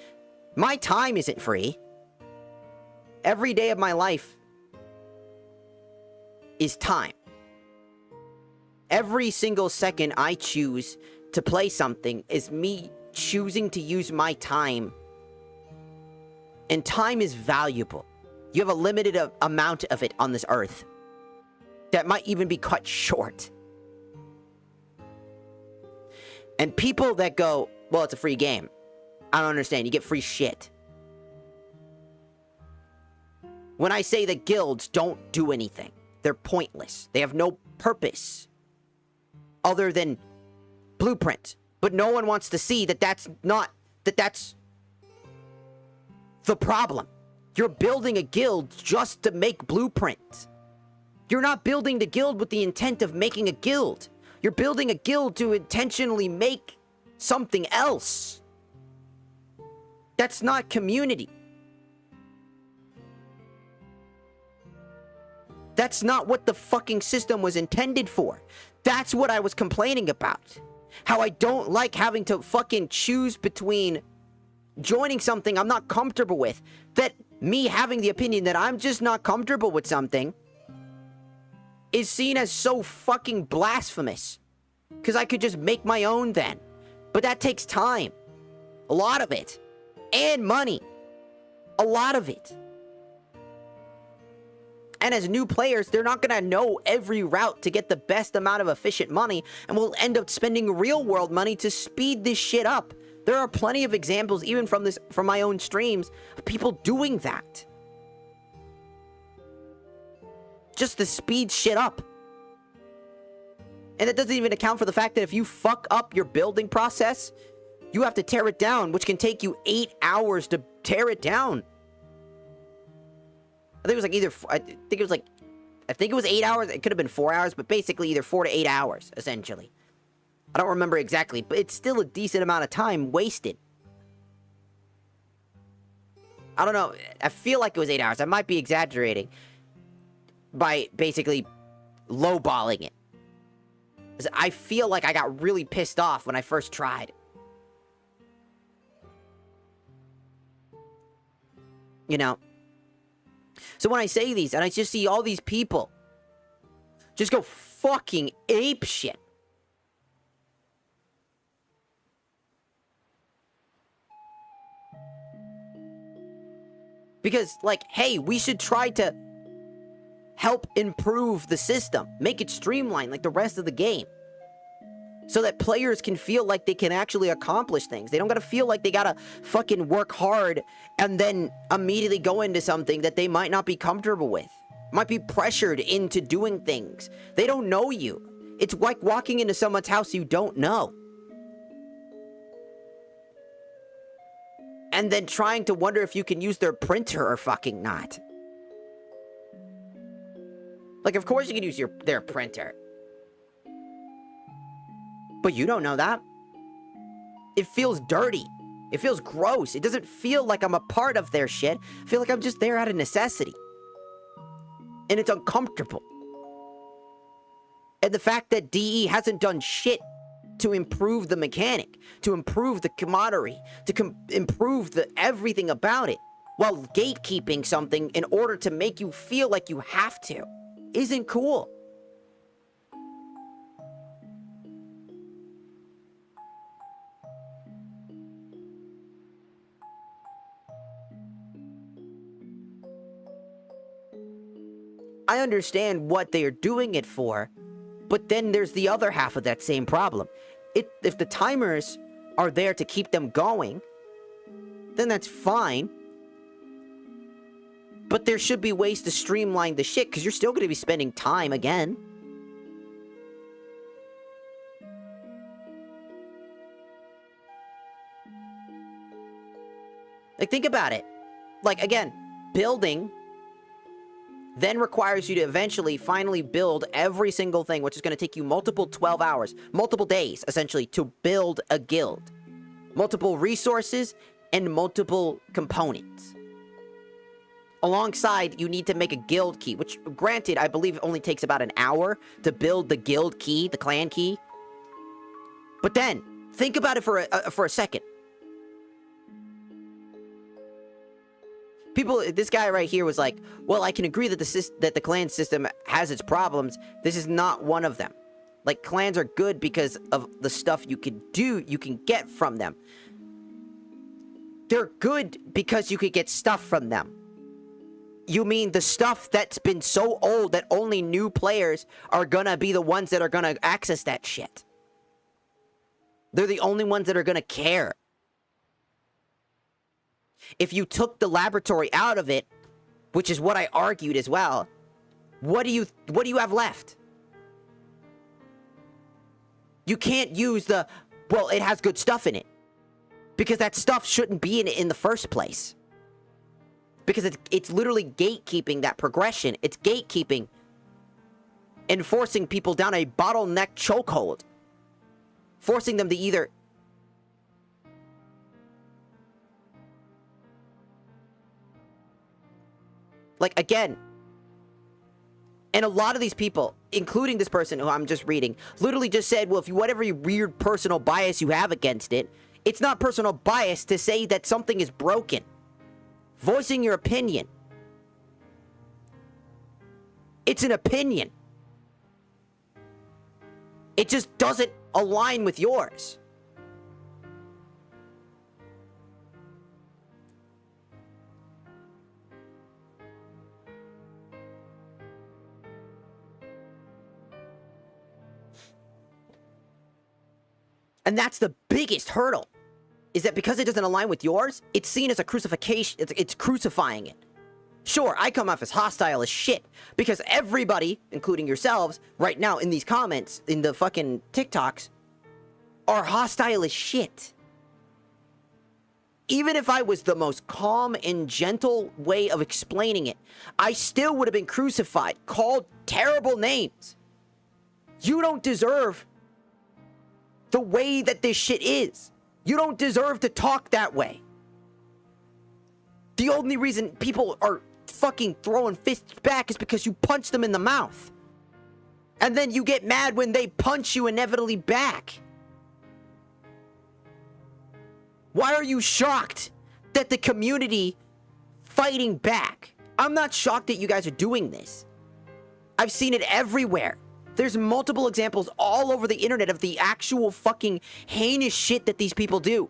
[SPEAKER 1] My time isn't free. Every day of my life is time. Every single second I choose to play something is me choosing to use my time. And time is valuable. You have a limited amount of it on this earth. That might even be cut short. And people that go, well, it's a free game. I don't understand. You get free shit. When I say that guilds don't do anything, they're pointless. They have no purpose other than blueprint. But no one wants to see that that's the problem. You're building a guild just to make blueprints. You're not building the guild with the intent of making a guild. You're building a guild to intentionally make something else. That's not community. That's not what the fucking system was intended for. That's what I was complaining about. How I don't like having to fucking choose between joining something I'm not comfortable with. That me having the opinion that I'm just not comfortable with something is seen as so fucking blasphemous. Because I could just make my own then. But that takes time. A lot of it. And money. A lot of it. And as new players, they're not going to know every route to get the best amount of efficient money, and will end up spending real-world money to speed this shit up. There are plenty of examples, even from my own streams, of people doing that. Just to speed shit up. And that doesn't even account for the fact that if you fuck up your building process, you have to tear it down, which can take you 8 hours to tear it down. I think it was like I think it was 8 hours. It could have been 4 hours, but basically either 4 to 8 hours, essentially. I don't remember exactly, but it's still a decent amount of time wasted. I don't know. I feel like it was 8 hours. I might be exaggerating by basically lowballing it. I feel like I got really pissed off when I first tried. You know? So when I say these, and I just see all these people just go fucking ape shit. Because, like, hey, we should try to help improve the system. Make it streamlined like the rest of the game. So that players can feel like they can actually accomplish things. They don't gotta feel like they gotta fucking work hard and then immediately go into something that they might not be comfortable with. Might be pressured into doing things. They don't know you. It's like walking into someone's house you don't know. And then trying to wonder if you can use their printer or fucking not. Like, of course you can use their printer. But you don't know that. It feels dirty. It feels gross. It doesn't feel like I'm a part of their shit. I feel like I'm just there out of necessity. And it's uncomfortable. And the fact that DE hasn't done shit to improve the mechanic, to improve the camaraderie, to improve the everything about it, while gatekeeping something in order to make you feel like you have to, isn't cool. I understand what they are doing it for, but then there's the other half of that same problem. If the timers are there to keep them going, then that's fine. But there should be ways to streamline the shit, because you're still going to be spending time again. Like, think about it. Like, again, building then requires you to eventually finally build every single thing, which is going to take you multiple 12 hours, multiple days, essentially, to build a guild. Multiple resources and multiple components. Alongside, you need to make a guild key, which, granted, I believe only takes about an hour to build the guild key, the clan key. But then, think about it for a second. This guy right here was like, well, I can agree that the clan system has its problems. This is not one of them. Like, clans are good because of the stuff you can get from them. They're good because you could get stuff from them. You mean the stuff that's been so old that only new players are gonna be the ones that are gonna access that shit. They're the only ones that are gonna care. If you took the laboratory out of it, which is what I argued as well, what do you have left? You can't use well, it has good stuff in it. Because that stuff shouldn't be in it in the first place. Because it's literally gatekeeping that progression. It's gatekeeping and forcing people down a bottleneck chokehold. Forcing them to either like, again, And a lot of these people, including this person who I'm just reading, literally just said, well, if you, whatever weird personal bias you have against it, it's not personal bias to say that something is broken. Voicing your opinion. It's an opinion. It just doesn't align with yours. And that's the biggest hurdle, is that because it doesn't align with yours, it's seen as a crucifixion. It's crucifying it. Sure, I come off as hostile as shit, because everybody, including yourselves, right now in these comments, in the fucking TikToks, are hostile as shit. Even if I was the most calm and gentle way of explaining it, I still would have been crucified, called terrible names. You don't deserve the way that this shit is. You don't deserve to talk that way. The only reason people are fucking throwing fists back is because you punch them in the mouth. And then you get mad when they punch you inevitably back. Why are you shocked that the community fighting back? I'm not shocked that you guys are doing this. I've seen it everywhere. There's multiple examples all over the internet of the actual fucking heinous shit that these people do.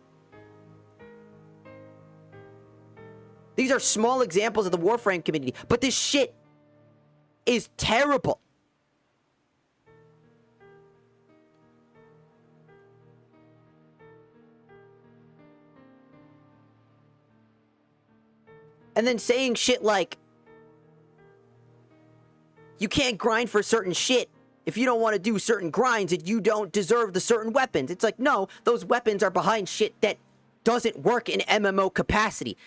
[SPEAKER 1] These are small examples of the Warframe community, but this shit is terrible. And then saying shit like, you can't grind for certain shit if you don't want to do certain grinds and you don't deserve the certain weapons. It's like, no, those weapons are behind shit that doesn't work in MMO capacity.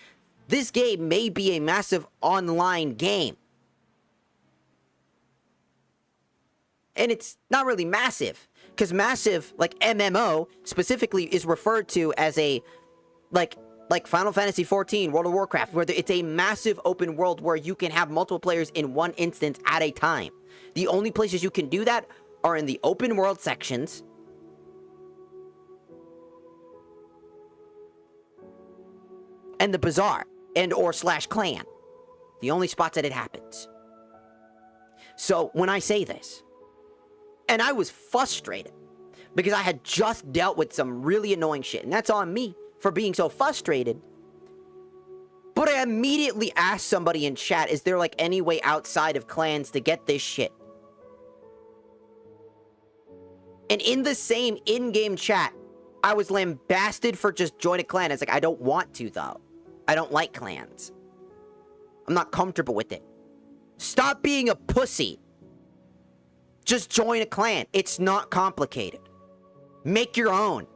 [SPEAKER 1] This game may be a massive online game. And it's not really massive, because massive, like MMO, specifically is referred to as a, like Final Fantasy XIV, World of Warcraft, where it's a massive open world where you can have multiple players in one instance at a time. The only places you can do that are in the open world sections and the bazaar and or /clan. The only spots that it happens. So when I say this, and I was frustrated because I had just dealt with some really annoying shit, and that's on me for being so frustrated. But I immediately asked somebody in chat, is there like any way outside of clans to get this shit? And in the same in-game chat, I was lambasted for just joining a clan. It's like, I don't want to, though. I don't like clans. I'm not comfortable with it. Stop being a pussy. Just join a clan. It's not complicated. Make your own.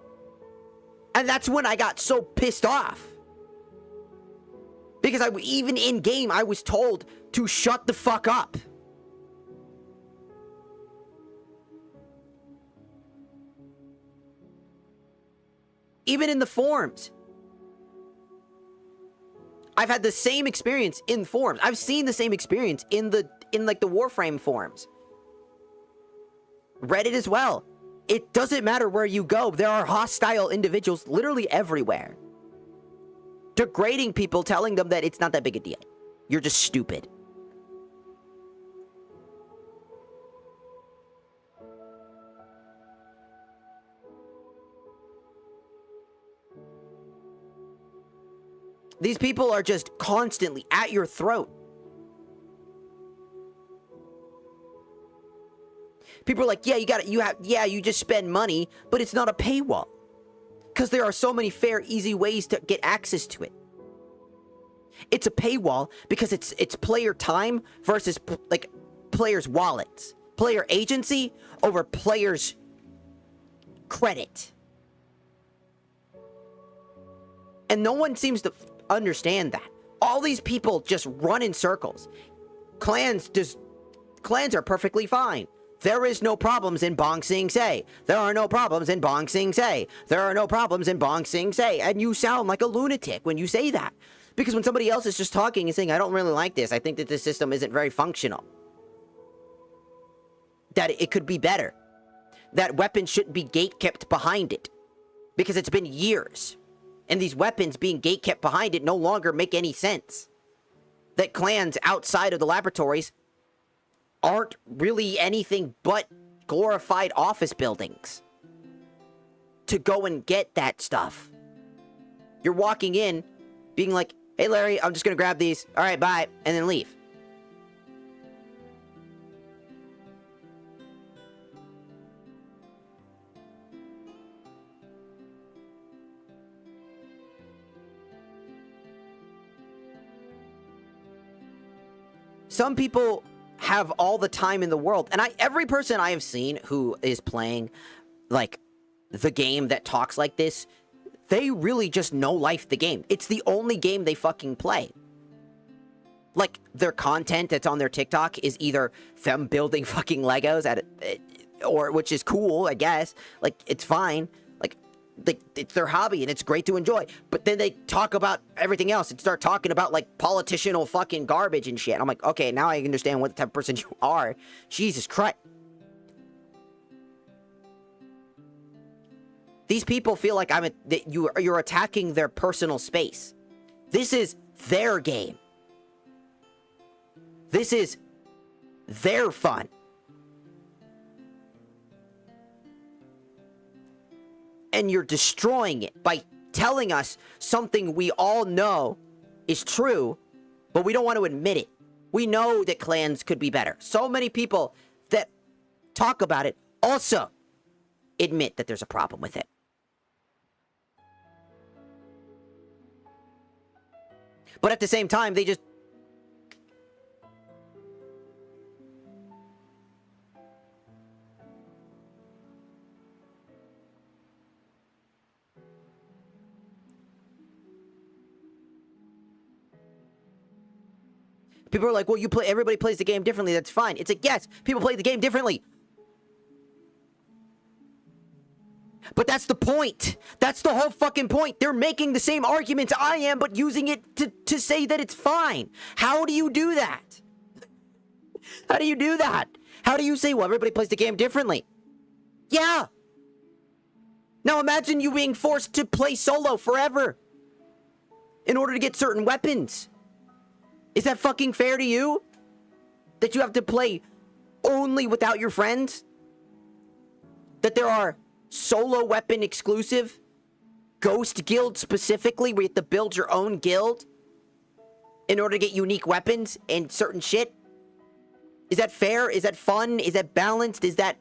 [SPEAKER 1] And that's when I got so pissed off. Because even in-game, I was told to shut the fuck up. Even in the forums. I've had the same experience in forums. I've seen the same experience in like the Warframe forums. Reddit as well. It doesn't matter where you go. There are hostile individuals literally everywhere. Degrading people, telling them that it's not that big a deal. You're just stupid. These people are just constantly at your throat. People are like, yeah, you just spend money, but it's not a paywall. Because there are so many fair, easy ways to get access to it. It's a paywall because it's player time versus like players' wallets. Player agency over players' credit. And no one seems to understand that. All these people just run in circles. Clans are perfectly fine. There is no problems in Bong Sing Se. There are no problems in Bong Sing Se. There are no problems in Bong Sing Se. And you sound like a lunatic when you say that. Because when somebody else is just talking and saying, I don't really like this, I think that this system isn't very functional. that it could be better. That weapons shouldn't be gate-kept behind it. Because it's been years. And these weapons being gate-kept behind it no longer make any sense. That clans outside of the laboratories aren't really anything but glorified office buildings. To go and get that stuff. You're walking in, being like, hey Larry, I'm just gonna grab these. Alright, bye. And then leave. Some people have all the time in the world, and every person I have seen who is playing, like, the game that talks like this, they really just know life the game. It's the only game they fucking play. Like, their content that's on their TikTok is either them building fucking Legos or which is cool, I guess. Like, it's fine. It's their hobby and it's great to enjoy. But then they talk about everything else and start talking about like politicianal fucking garbage and shit. I'm like, okay, now I understand what type of person you are. Jesus Christ. These people feel like that you're attacking their personal space. This is their game. This is their fun. And you're destroying it by telling us something we all know is true, but we don't want to admit it. We know that clans could be better. So many people that talk about it also admit that there's a problem with it. But at the same time, they just... People are like, well, everybody plays the game differently. That's fine. It's like, yes, people play the game differently. But that's the point. That's the whole fucking point. They're making the same arguments I am, but using it to say that it's fine. How do you do that? How do you do that? How do you say, well, everybody plays the game differently? Yeah. Now imagine you being forced to play solo forever in order to get certain weapons. Is that fucking fair to you? That you have to play only without your friends? That there are solo weapon exclusive ghost guilds specifically where you have to build your own guild in order to get unique weapons and certain shit? Is that fair? Is that fun? Is that balanced? Is that...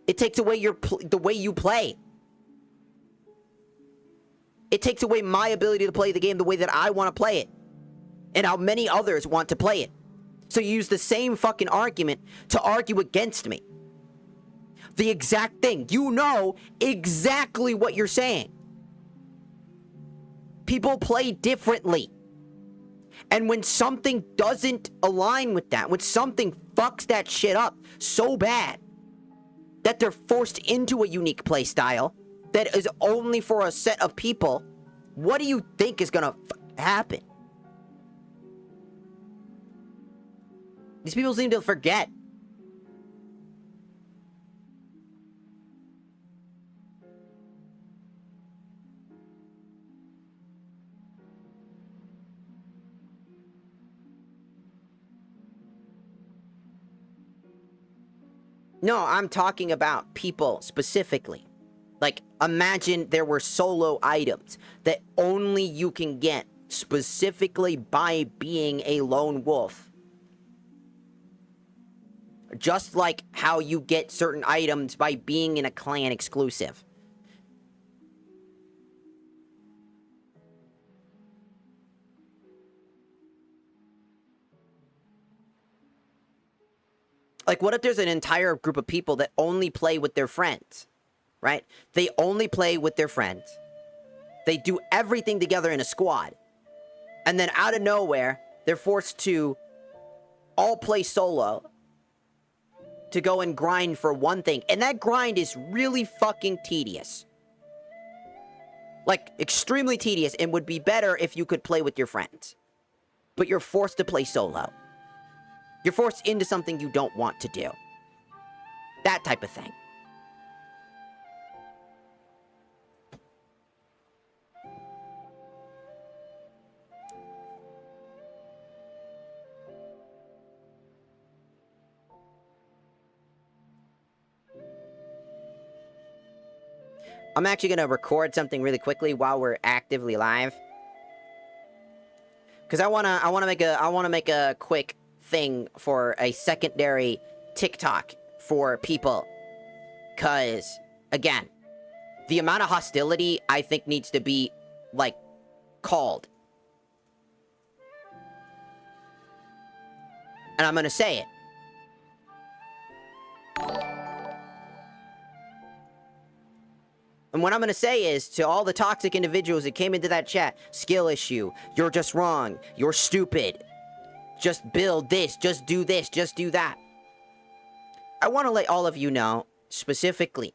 [SPEAKER 1] It takes away the way you play. It takes away my ability to play the game the way that I want to play it. And how many others want to play it. So you use the same fucking argument to argue against me. The exact thing. You know exactly what you're saying. People play differently. And when something doesn't align with that, when something fucks that shit up so bad that they're forced into a unique play style that is only for a set of people, what do you think is gonna happen? These people seem to forget. No, I'm talking about people specifically. Like, imagine there were solo items that only you can get specifically by being a lone wolf. Just like how you get certain items by being in a clan exclusive. Like, what if there's an entire group of people that only play with their friends? Right? They only play with their friends. They do everything together in a squad. And then out of nowhere, they're forced to all play solo to go and grind for one thing. And that grind is really fucking tedious. Like, extremely tedious, and would be better if you could play with your friends. But you're forced to play solo. You're forced into something you don't want to do. That type of thing. I'm actually going to record something really quickly while we're actively live. Because I want to make a quick thing for a secondary TikTok for people. Because, again, the amount of hostility I think needs to be, like, called. And I'm going to say it. And what I'm going to say is, to all the toxic individuals that came into that chat, skill issue, you're just wrong, you're stupid, just build this, just do that. I want to let all of you know, specifically,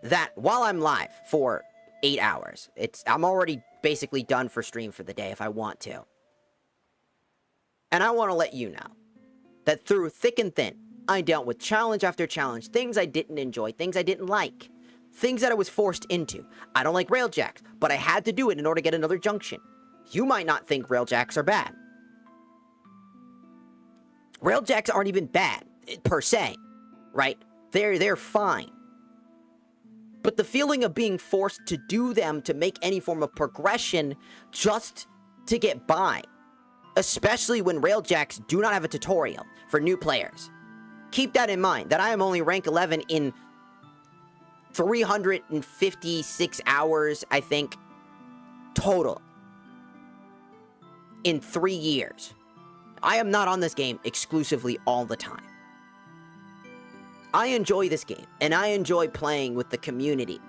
[SPEAKER 1] that while I'm live for 8 hours, I'm already basically done for stream for the day if I want to. And I want to let you know that through thick and thin, I dealt with challenge after challenge, things I didn't enjoy, things I didn't like, things that I was forced into. I don't like railjacks, but I had to do it in order to get another junction. You might not think railjacks are bad. Railjacks aren't even bad, per se, right? They're fine. But the feeling of being forced to do them to make any form of progression just to get by, especially when railjacks do not have a tutorial for new players. Keep that in mind, that I am only rank 11 in 356 hours, I think, total. In 3 years. I am not on this game exclusively all the time. I enjoy this game, and I enjoy playing with the community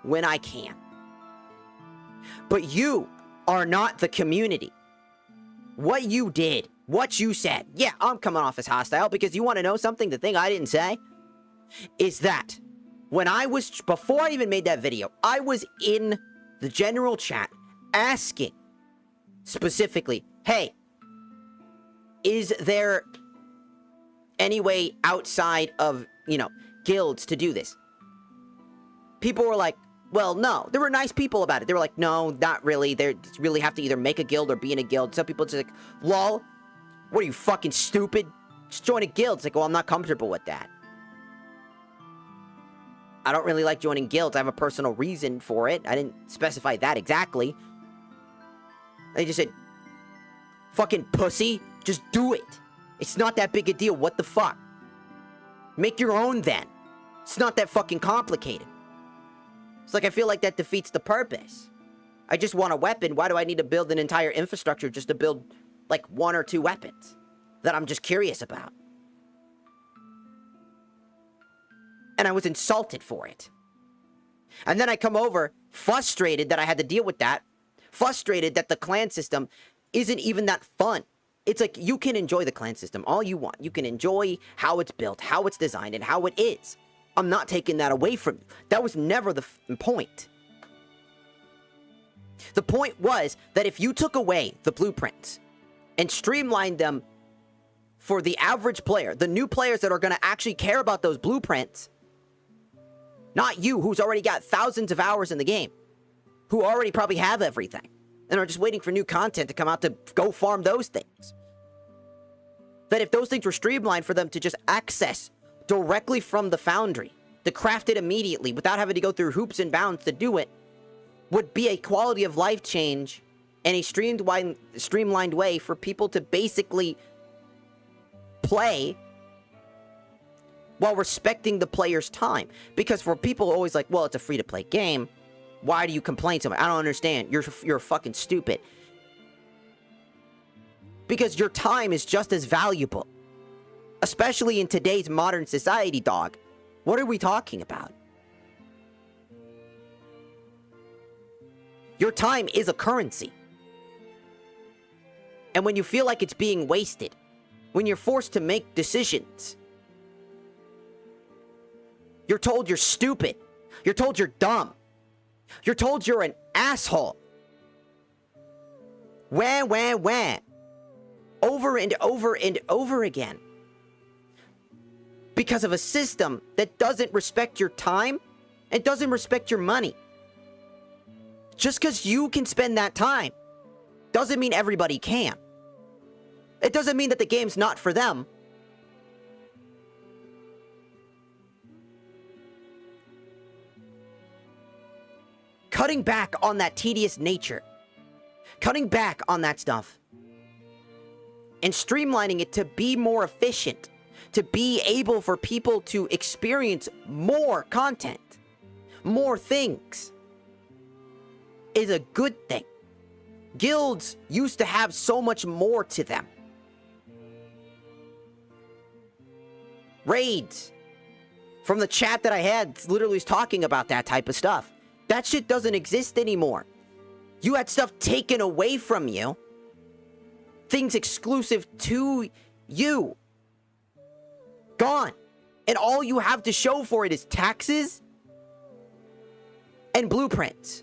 [SPEAKER 1] when I can. But you are not the community. What you did, what you said, yeah, I'm coming off as hostile because you want to know something, the thing I didn't say, is that when before I even made that video, I was in the general chat asking specifically, hey, is there any way outside of, guilds to do this? People were like, well, no. There were nice people about it. They were like, no, not really. They really have to either make a guild or be in a guild. Some people just like, lol, what are you, fucking stupid? Just join a guild. It's like, well, I'm not comfortable with that. I don't really like joining guilds. I have a personal reason for it. I didn't specify that exactly. They just said, fucking pussy, just do it. It's not that big a deal. What the fuck? Make your own then. It's not that fucking complicated. It's like, I feel like that defeats the purpose. I just want a weapon. Why do I need to build an entire infrastructure just to build, like, 1 or 2 weapons that I'm just curious about? And I was insulted for it. And then I come over, frustrated that I had to deal with that, frustrated that the clan system isn't even that fun. It's like, you can enjoy the clan system all you want. You can enjoy how it's built, how it's designed, and how it is. I'm not taking that away from you. That was never the point. The point was that if you took away the blueprints and streamlined them for the average player, the new players that are going to actually care about those blueprints, not you, who's already got thousands of hours in the game, who already probably have everything, and are just waiting for new content to come out to go farm those things. That if those things were streamlined for them to just access directly from the foundry, to craft it immediately without having to go through hoops and bounds to do it, would be a quality of life change and a streamlined way for people to basically play while respecting the player's time. Because for people always like, well, it's a free-to-play game, why do you complain so much? I don't understand. You're fucking stupid. Because your time is just as valuable. Especially in today's modern society, dog. What are we talking about? Your time is a currency. And when you feel like it's being wasted, when you're forced to make decisions, you're told you're stupid. You're told you're dumb. You're told you're an asshole. Wah. Over and over and over again. because of a system that doesn't respect your time and doesn't respect your money. Just because you can spend that time doesn't mean everybody can. It doesn't mean that the game's not for them. Cutting back on that tedious nature, cutting back on that stuff, and streamlining it to be more efficient, to be able for people to experience more content, more things, is a good thing. Guilds used to have so much more to them. Raids. From the chat that I had, literally was talking about that type of stuff. That shit doesn't exist anymore. You had stuff taken away from you. Things exclusive to you. Gone. And all you have to show for it is taxes and blueprints.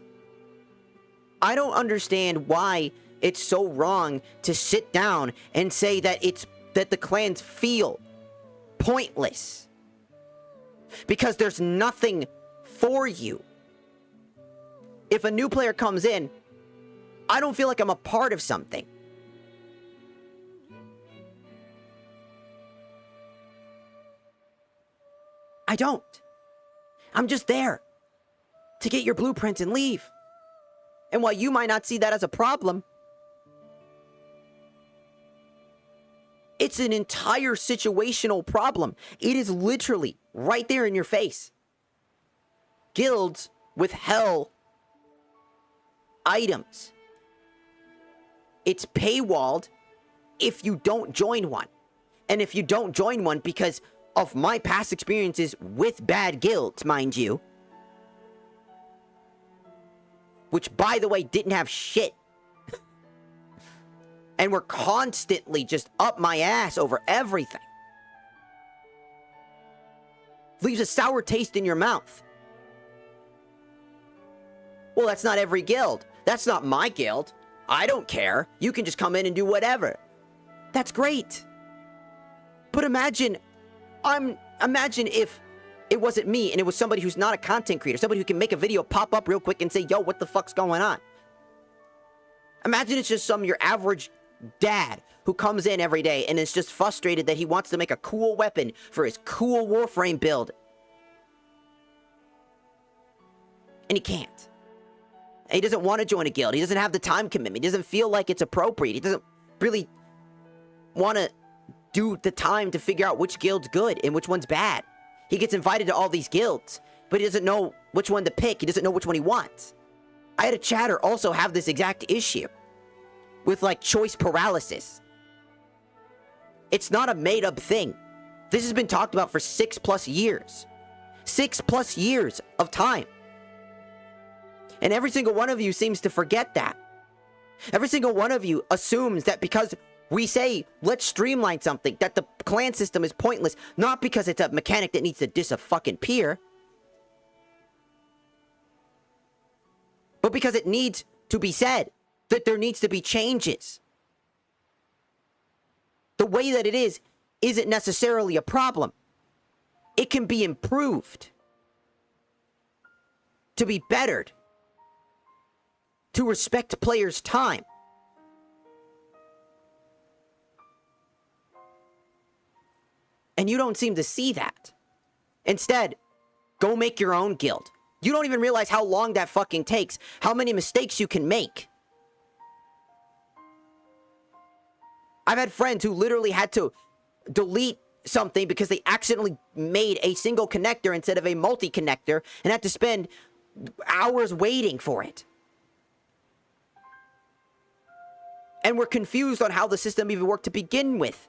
[SPEAKER 1] I don't understand why it's so wrong to sit down and say that that the clans feel pointless. Because there's nothing for you. If a new player comes in, I don't feel like I'm a part of something. I don't. I'm just there to get your blueprints and leave. And while you might not see that as a problem, it's an entire situational problem. It is literally right there in your face. Guilds with hell items. It's paywalled if you don't join one. And if you don't join one, because of my past experiences with bad guilds, mind you, which, by the way, didn't have shit, and were constantly just up my ass over everything, leaves a sour taste in your mouth. Well, that's not every guild. That's not my guild. I don't care. You can just come in and do whatever. That's great. But imagine if it wasn't me and it was somebody who's not a content creator, somebody who can make a video pop up real quick and say, yo, what the fuck's going on? Imagine it's just your average dad who comes in every day and is just frustrated that he wants to make a cool weapon for his cool Warframe build. And he can't. And he doesn't want to join a guild. He doesn't have the time commitment. He doesn't feel like it's appropriate. He doesn't really want to do the time to figure out which guild's good and which one's bad. He gets invited to all these guilds, but he doesn't know which one to pick. He doesn't know which one he wants. I had a chatter also have this exact issue with, like, choice paralysis. It's not a made-up thing. This has been talked about for 6+ years. 6+ years of time. And every single one of you seems to forget that. Every single one of you assumes that because we say, let's streamline something, that the clan system is pointless, not because it's a mechanic that needs to disappear, but because it needs to be said that there needs to be changes. The way that it is isn't necessarily a problem. It can be improved, to be bettered, to respect players' time. And you don't seem to see that. Instead, go make your own guild. You don't even realize how long that fucking takes, how many mistakes you can make. I've had friends who literally had to delete something because they accidentally made a single connector instead of a multi-connector and had to spend hours waiting for it. And were confused on how the system even worked to begin with.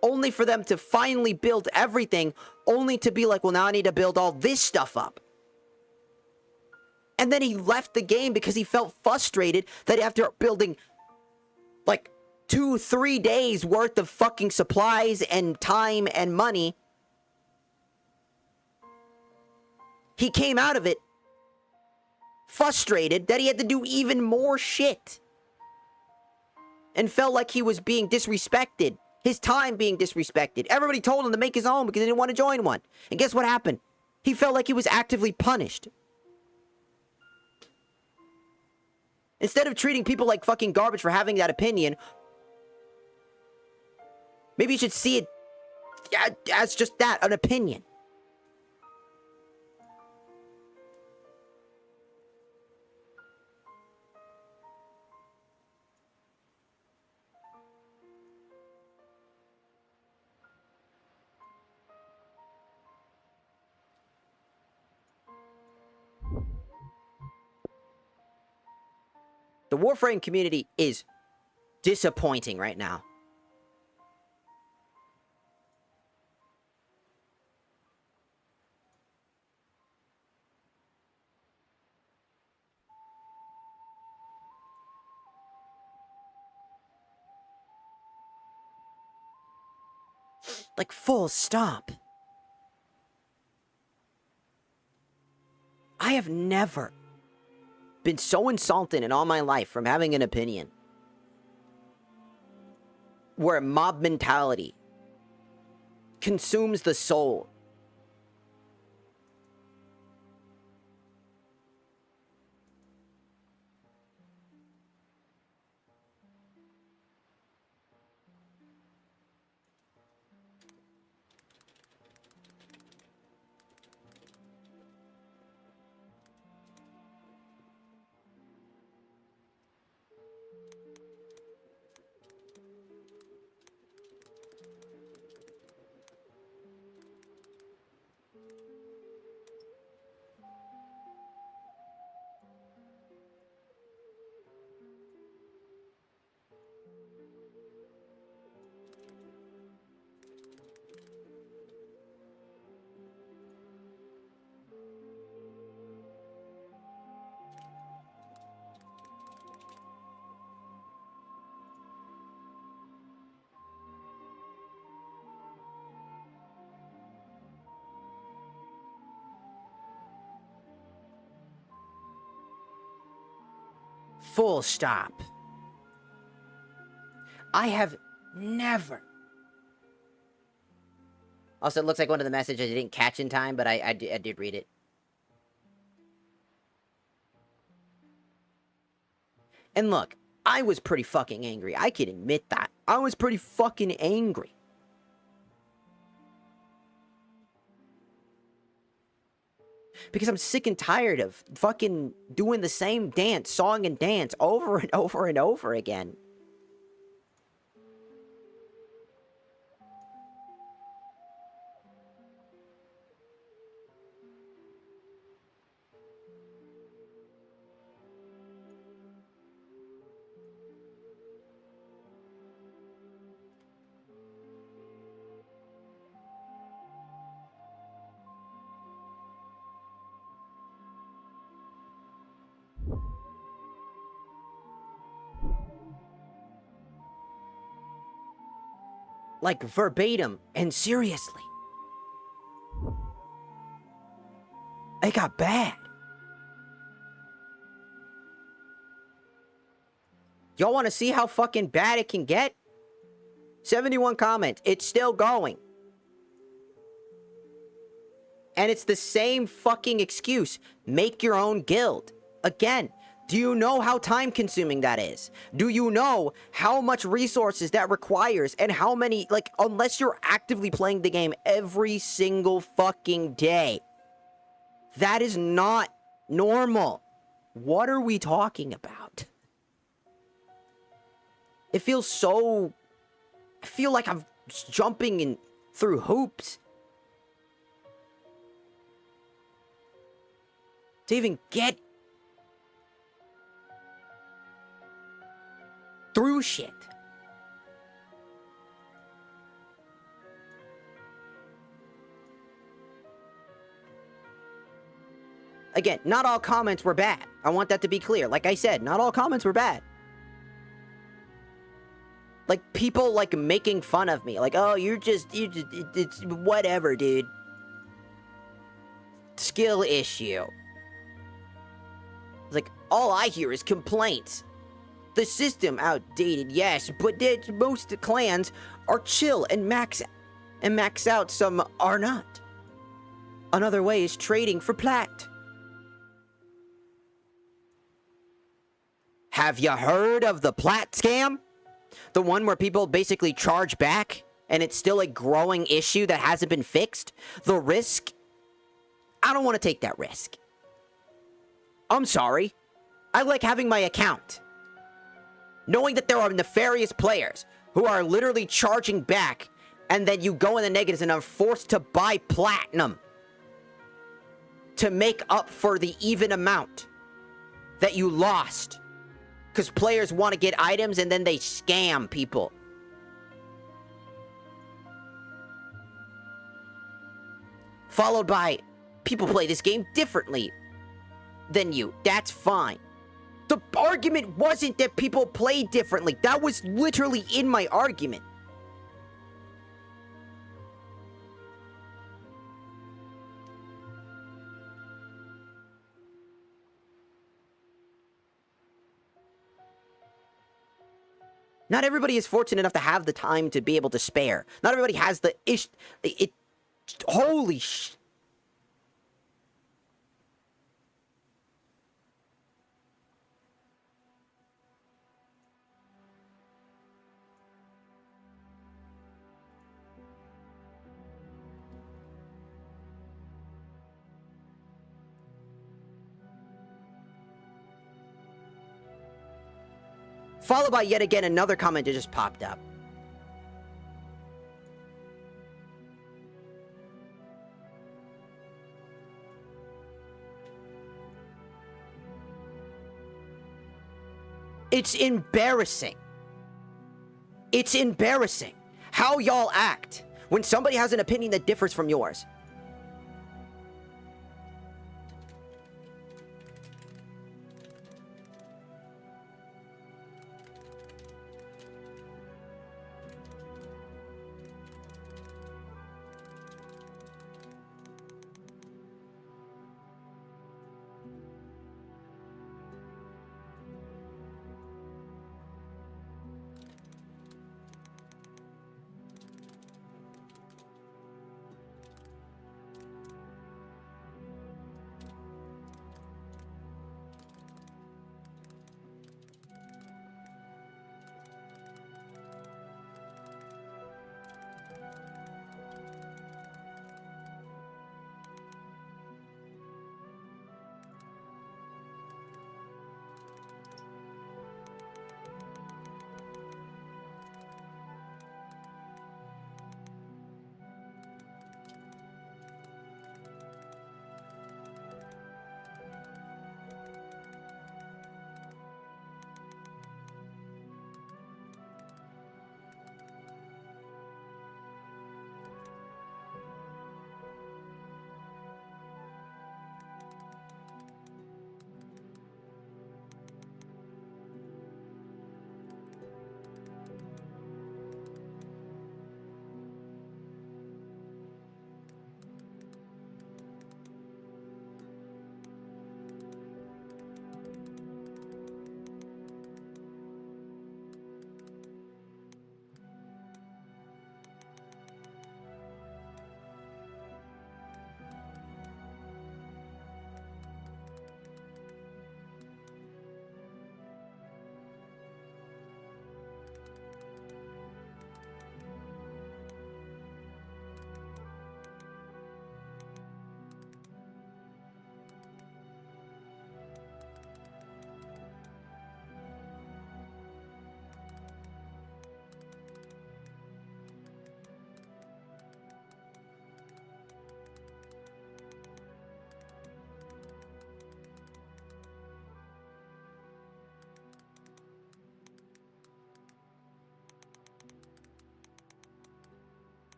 [SPEAKER 1] Only for them to finally build everything, only to be like, well, now I need to build all this stuff up. And then he left the game because he felt frustrated that after building like 2-3 days worth of fucking supplies and time and money, he came out of it frustrated that he had to do even more shit. And felt like he was being disrespected. His time being disrespected. Everybody told him to make his own because he didn't want to join one. And guess what happened? He felt like he was actively punished. Instead of treating people like fucking garbage for having that opinion, maybe you should see it as just that, an opinion. The Warframe community is disappointing right now. Like, full stop. I have never been so insulted in all my life from having an opinion where mob mentality consumes the soul. Full stop. I have never. Also, it looks like one of the messages I didn't catch in time, but I did read it. And look, I was pretty fucking angry. I can admit that. I was pretty fucking angry. Because I'm sick and tired of fucking doing the same dance, song and dance, over and over and over again. Like, verbatim and seriously. It got bad. Y'all want to see how fucking bad it can get? 71 comments. It's still going. And it's the same fucking excuse. Make your own guild. Again. Do you know how time-consuming that is? Do you know how much resources that requires? And how many, like, unless you're actively playing the game every single fucking day. That is not normal. What are we talking about? It feels so... I feel like I'm jumping in through hoops. To even get... through shit. Again, not all comments were bad. I want that to be clear. Like I said, not all comments were bad. Like, people, like, making fun of me. Like, oh, it's whatever, dude. Skill issue. It's like, all I hear is complaints. the system outdated, yes, but most clans are chill and max out, some are not. Another way is trading for plat. Have you heard of the plat scam? The one where people basically charge back and it's still a growing issue that hasn't been fixed? The risk? I don't want to take that risk. I'm sorry. I like having my account, knowing that there are nefarious players who are literally charging back, and then you go in the negatives and are forced to buy platinum to make up for the even amount that you lost. Because players want to get items and then they scam people. Followed by, people play this game differently than you. That's fine. The argument wasn't that people play differently. That was literally in my argument. Not everybody is fortunate enough to have the time to be able to spare. Not everybody has the holy sh... Followed by yet again another comment that just popped up. It's embarrassing. It's embarrassing how y'all act when somebody has an opinion that differs from yours.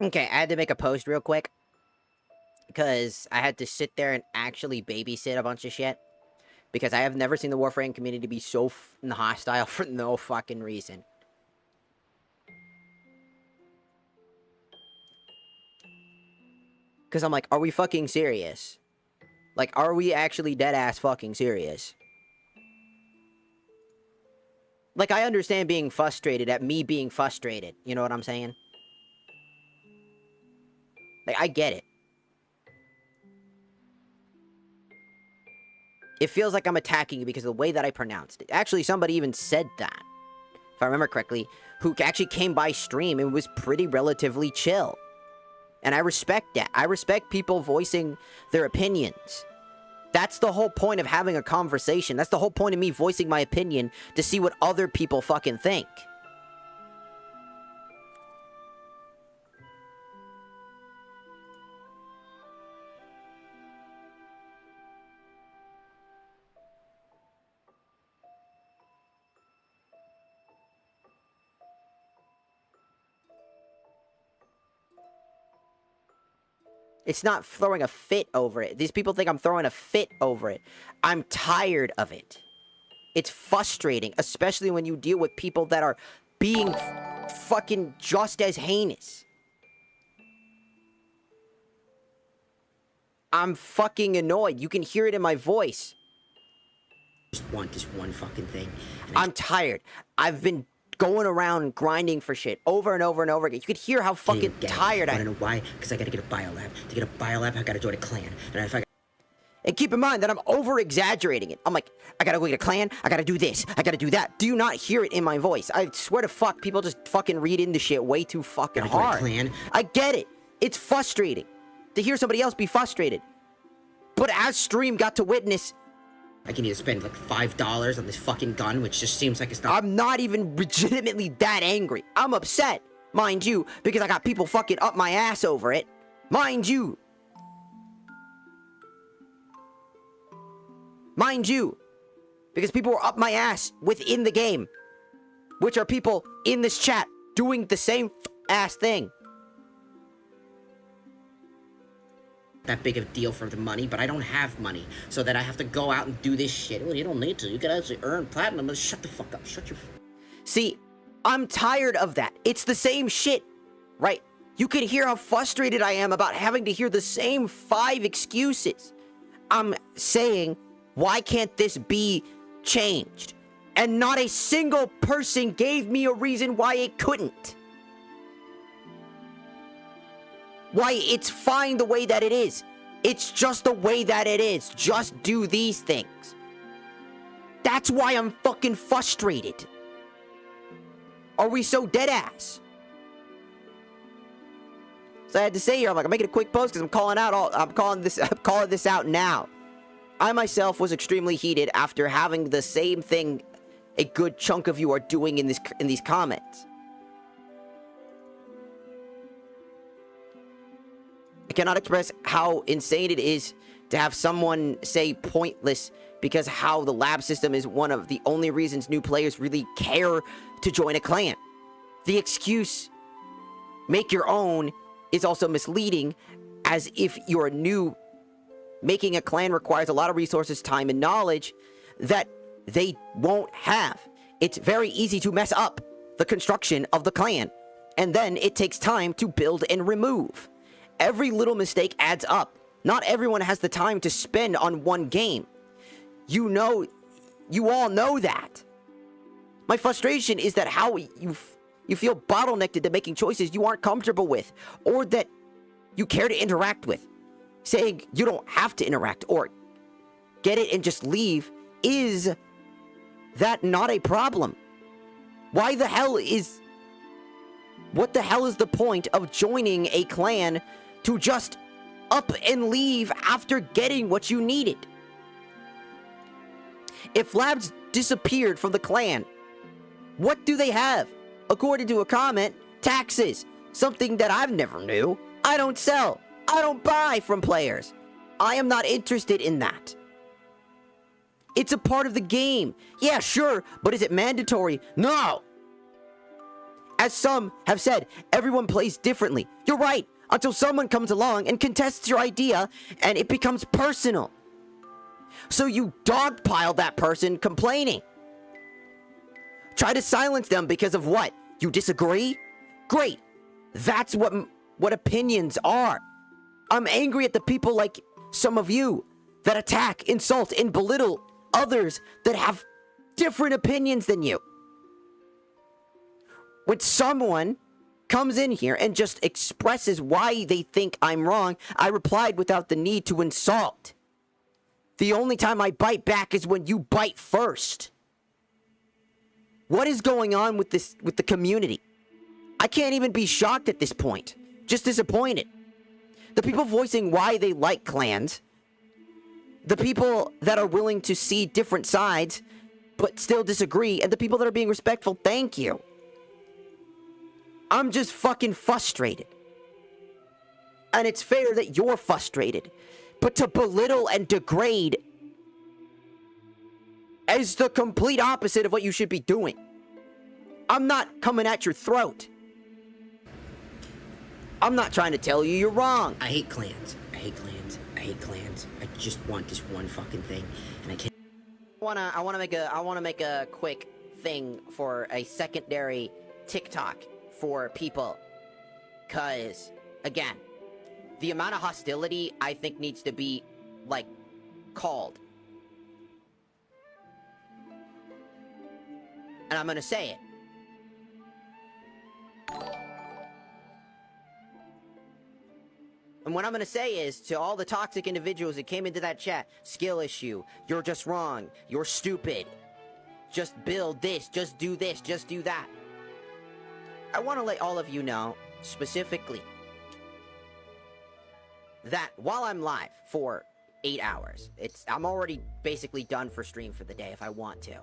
[SPEAKER 1] Okay, I had to make a post real quick. Because I had to sit there and actually babysit a bunch of shit. Because I have never seen the Warframe community be so hostile for no fucking reason. Because I'm like, are we fucking serious? Like, are we actually dead-ass fucking serious? Like, I understand being frustrated at me being frustrated. You know what I'm saying? Like, I get it. It feels like I'm attacking you because of the way that I pronounced it. Actually, somebody even said that, if I remember correctly, who actually came by stream and was pretty relatively chill. And I respect that. I respect people voicing their opinions. That's the whole point of having a conversation. That's the whole point of me voicing my opinion, to see what other people fucking think. It's not throwing a fit over it. These people think I'm throwing a fit over it. I'm tired of it. It's frustrating, especially when you deal with people that are being fucking just as heinous. I'm fucking annoyed. You can hear it in my voice. Just want this one fucking thing. I'm tired. I've been going around grinding for shit over and over and over again. You could hear how fucking tired I am. I don't know why, because I gotta get a biolab. To get a biolab, I gotta join a clan. And keep in mind that I'm over-exaggerating it. I'm like, I gotta go get a clan, I gotta do this, I gotta do that. Do you not hear it in my voice? I swear to fuck, people just fucking read into shit way too fucking hard. Clan. I get it. It's frustrating to hear somebody else be frustrated. But as stream got to witness, I can either spend like $5 on this fucking gun, which just seems like it's not— I'm not even legitimately that angry. I'm upset, mind you, because I got people fucking up my ass over it. Mind you. Mind you. Because people were up my ass within the game. Which are people in this chat doing the same ass thing. That big of a deal for the money, but I don't have money, so that I have to go out and do this shit. Well, you don't need to. You can actually earn platinum. Shut the fuck up. Shut your... See, I'm tired of that. It's the same shit, right? You can hear how frustrated I am about having to hear the same 5 excuses. I'm saying, why can't this be changed? And not a single person gave me a reason why it couldn't. Why it's fine the way that it is. It's just the way that it is. Just do these things. That's why I'm fucking frustrated. Are we so dead ass? So I had to say here, I'm making a quick post because I'm calling this out now. I myself was extremely heated after having the same thing a good chunk of you are doing in these comments. I cannot express how insane it is to have someone say pointless, because how the lab system is one of the only reasons new players really care to join a clan. The excuse, make your own, is also misleading, as if you're new. Making a clan requires a lot of resources, time, and knowledge that they won't have. It's very easy to mess up the construction of the clan, and then it takes time to build and remove. Every little mistake adds up. Not everyone has the time to spend on one game. You all know that. My frustration is that how you feel bottlenecked into making choices you aren't comfortable with, or that you care to interact with. Saying you don't have to interact or get it and just leave, is that not a problem? What the hell is the point of joining a clan to just up and leave after getting what you needed? If Labs disappeared from the clan, what do they have? According to a comment, taxes. Something that I've never knew. I don't sell. I don't buy from players. I am not interested in that. It's a part of the game. Yeah, sure, but is it mandatory? No. As some have said, everyone plays differently. You're right, until someone comes along and contests your idea, and it becomes personal. So you dogpile that person complaining. Try to silence them because of what? You disagree? Great. That's what opinions are. I'm angry at the people like some of you that attack, insult, and belittle others that have different opinions than you. When someone comes in here and just expresses why they think I'm wrong, I replied without the need to insult. The only time I bite back is when you bite first. What is going on with the community? I can't even be shocked at this point. Just disappointed. The people voicing why they like clans, the people that are willing to see different sides but still disagree, and the people that are being respectful, thank you. I'm just fucking frustrated. And it's fair that you're frustrated. But to belittle and degrade is the complete opposite of what you should be doing. I'm not coming at your throat. I'm not trying to tell you you're wrong.
[SPEAKER 18] I hate clans. I hate clans. I hate clans. I just want this one fucking thing, and I can't.
[SPEAKER 1] I wanna make a quick thing for a secondary TikTok for people, cause again, the amount of hostility I think needs to be like called, and I'm gonna say it. And what I'm gonna say is, to all the toxic individuals that came into that chat, skill issue, you're just wrong, you're stupid, just build this, just do that. I want to let all of you know, specifically, that while I'm live for 8 hours, I'm already basically done for stream for the day if I want to.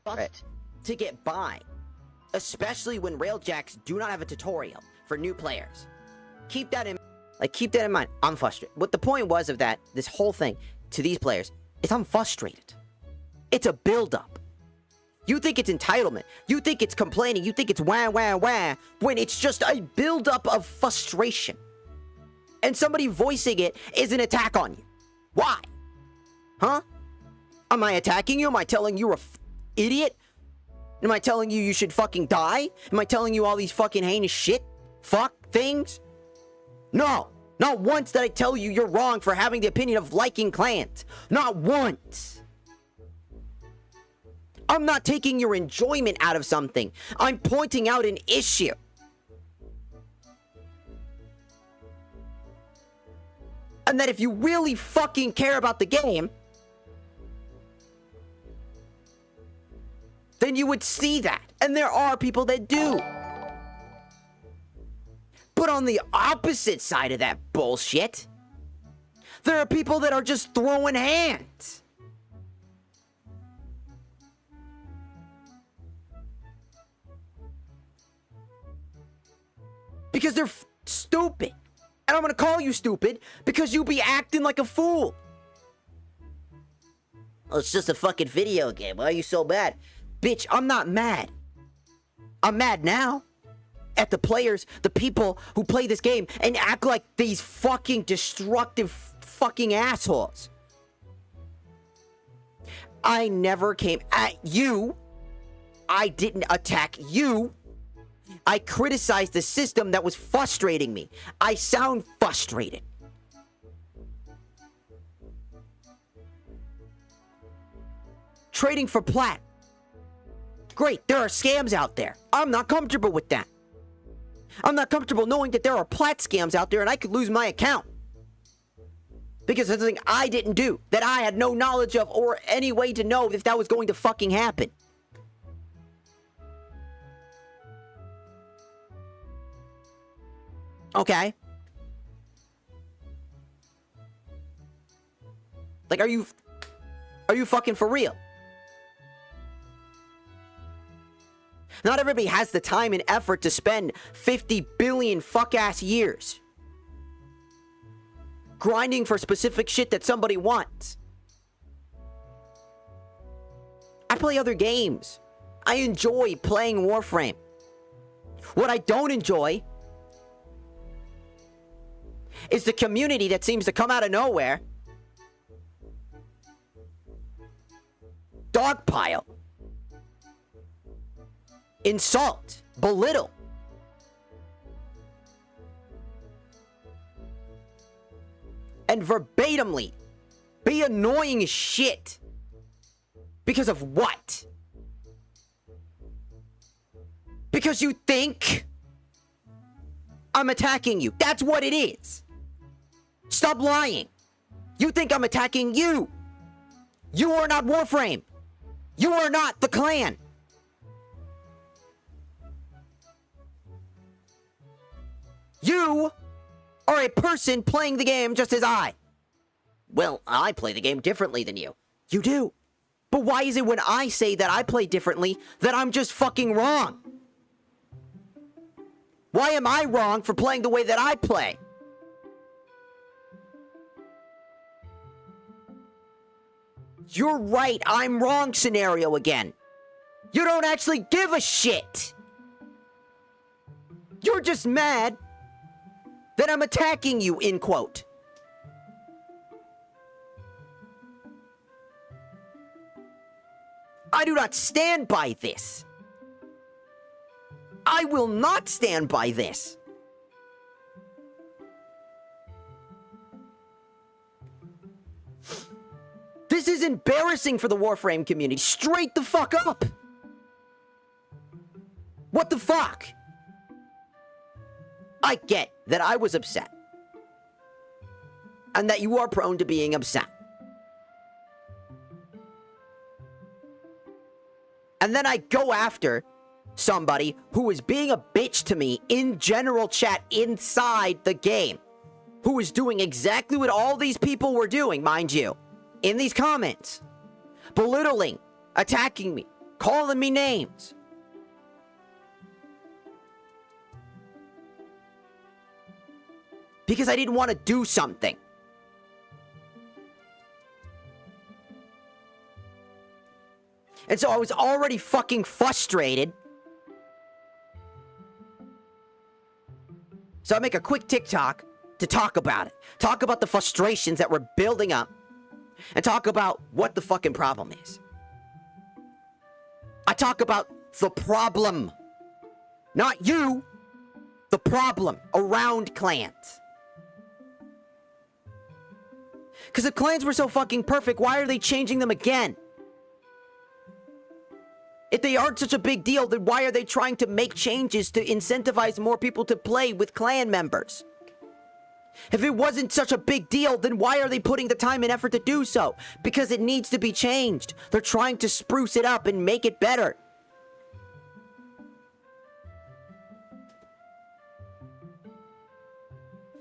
[SPEAKER 1] But to get by, especially when Railjacks do not have a tutorial for new players, keep that in mind. I'm frustrated. What the point was of this whole thing to these players is I'm frustrated. It's a build-up. You think it's entitlement. You think it's complaining. You think it's wah, wah, wah, when it's just a buildup of frustration. And somebody voicing it is an attack on you. Why? Huh? Am I attacking you? Am I telling you you're idiot? Am I telling you should fucking die? Am I telling you all these fucking heinous shit? Fuck things? No. Not once did I tell you you're wrong for having the opinion of liking clans. Not once. I'm not taking your enjoyment out of something. I'm pointing out an issue. And that if you really fucking care about the game, then you would see that. And there are people that do. But on the opposite side of that bullshit, there are people that are just throwing hands. Because they're stupid. And I'm gonna call you stupid because you be acting like a fool. Oh, it's just a fucking video game. Why are you so mad? Bitch, I'm not mad. I'm mad now at the players, the people who play this game and act like these fucking destructive fucking assholes. I never came at you. I didn't attack you. I criticized the system that was frustrating me. I sound frustrated. Trading for plat. Great, there are scams out there. I'm not comfortable with that. I'm not comfortable knowing that there are plat scams out there and I could lose my account. Because of something I didn't do, that I had no knowledge of or any way to know if that was going to fucking happen. Okay. Like, are you fucking for real? Not everybody has the time and effort to spend 50 billion fuck-ass years grinding for specific shit that somebody wants. I play other games. I enjoy playing Warframe. What I don't enjoy is the community that seems to come out of nowhere, dogpile, insult, belittle, and verbatimly be annoying as shit. Because of what? Because you think I'm attacking you. That's what it is. Stop lying. You think I'm attacking you. You are not Warframe. You are not the clan. You are a person playing the game just as I. Well, I play the game differently than you. You do. But why is it when I say that I play differently that I'm just fucking wrong? Why am I wrong for playing the way that I play? You're right, I'm wrong scenario again. You don't actually give a shit. You're just mad that I'm attacking you, in quote. I do not stand by this. I will not stand by this. This is embarrassing for the Warframe community. Straight the fuck up. What the fuck? I get that I was upset. And that you are prone to being upset. And then I go after somebody who is being a bitch to me in general chat inside the game. Who is doing exactly what all these people were doing, mind you. In these comments. Belittling, attacking me, calling me names. Because I didn't want to do something. And so I was already fucking frustrated. So I make a quick TikTok to talk about it. Talk about the frustrations that were building up. And talk about what the fucking problem is. I talk about the problem. Not you. The problem around clans. Because if clans were so fucking perfect, why are they changing them again? If they aren't such a big deal, then why are they trying to make changes to incentivize more people to play with clan members? If it wasn't such a big deal, then why are they putting the time and effort to do so? Because it needs to be changed. They're trying to spruce it up and make it better.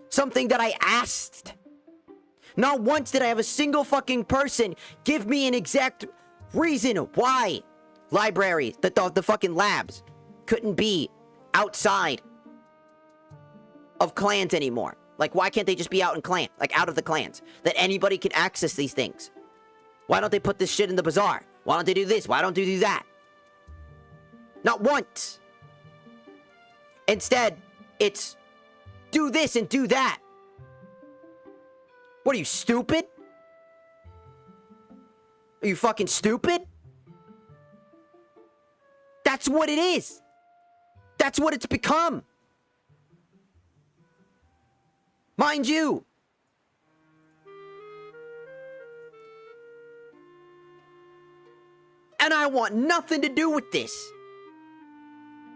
[SPEAKER 1] Something that I asked. Not once did I have a single fucking person give me an exact reason why libraries, the fucking labs, couldn't be outside of clans anymore. Like, why can't they just be out in clan? Like, out of the clans. That anybody can access these things. Why don't they put this shit in the bazaar? Why don't they do this? Why don't they do that? Not once. Instead, it's do this and do that. What are you, stupid? Are you fucking stupid? That's what it is. That's what it's become. Mind you. And I want nothing to do with this.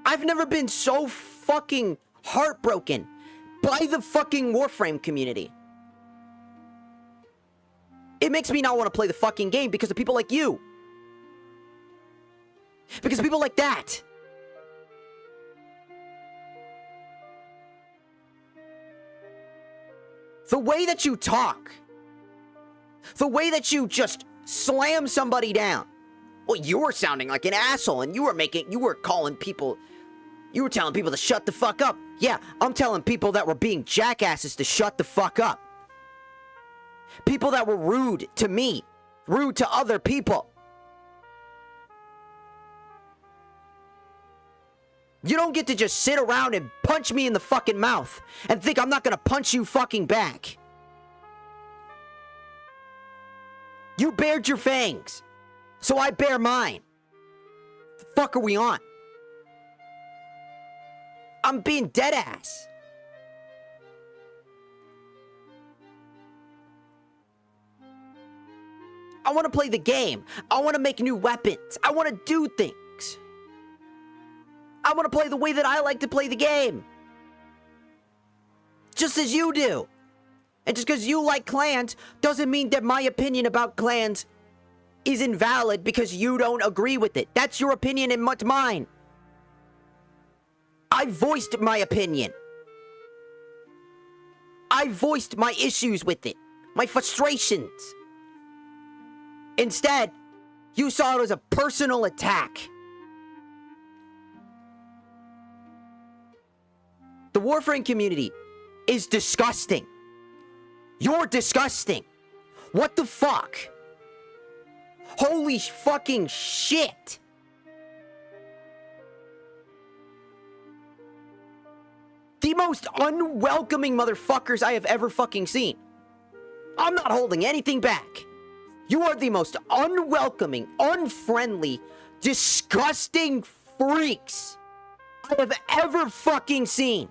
[SPEAKER 1] I've never been so fucking heartbroken by the fucking Warframe community. It makes me not want to play the fucking game because of people like you. Because of people like that. The way that you talk. The way that you just slam somebody down. Well, you were sounding like an asshole and you were calling people, you were telling people to shut the fuck up. Yeah, I'm telling people that were being jackasses to shut the fuck up. People that were rude to me, rude to other people. You don't get to just sit around and punch me in the fucking mouth and think I'm not gonna punch you fucking back. You bared your fangs, so I bare mine. The fuck are we on? I'm being dead ass. I want to play the game. I want to make new weapons. I want to do things. I want to play the way that I like to play the game. Just as you do. And just because you like clans doesn't mean that my opinion about clans is invalid because you don't agree with it. That's your opinion and what's mine. I voiced my opinion. I voiced my issues with it. My frustrations. Instead, you saw it as a personal attack. The Warframe community is disgusting. You're disgusting. What the fuck? Holy fucking shit. The most unwelcoming motherfuckers I have ever fucking seen. I'm not holding anything back. You are the most unwelcoming, unfriendly, disgusting freaks I have ever fucking seen.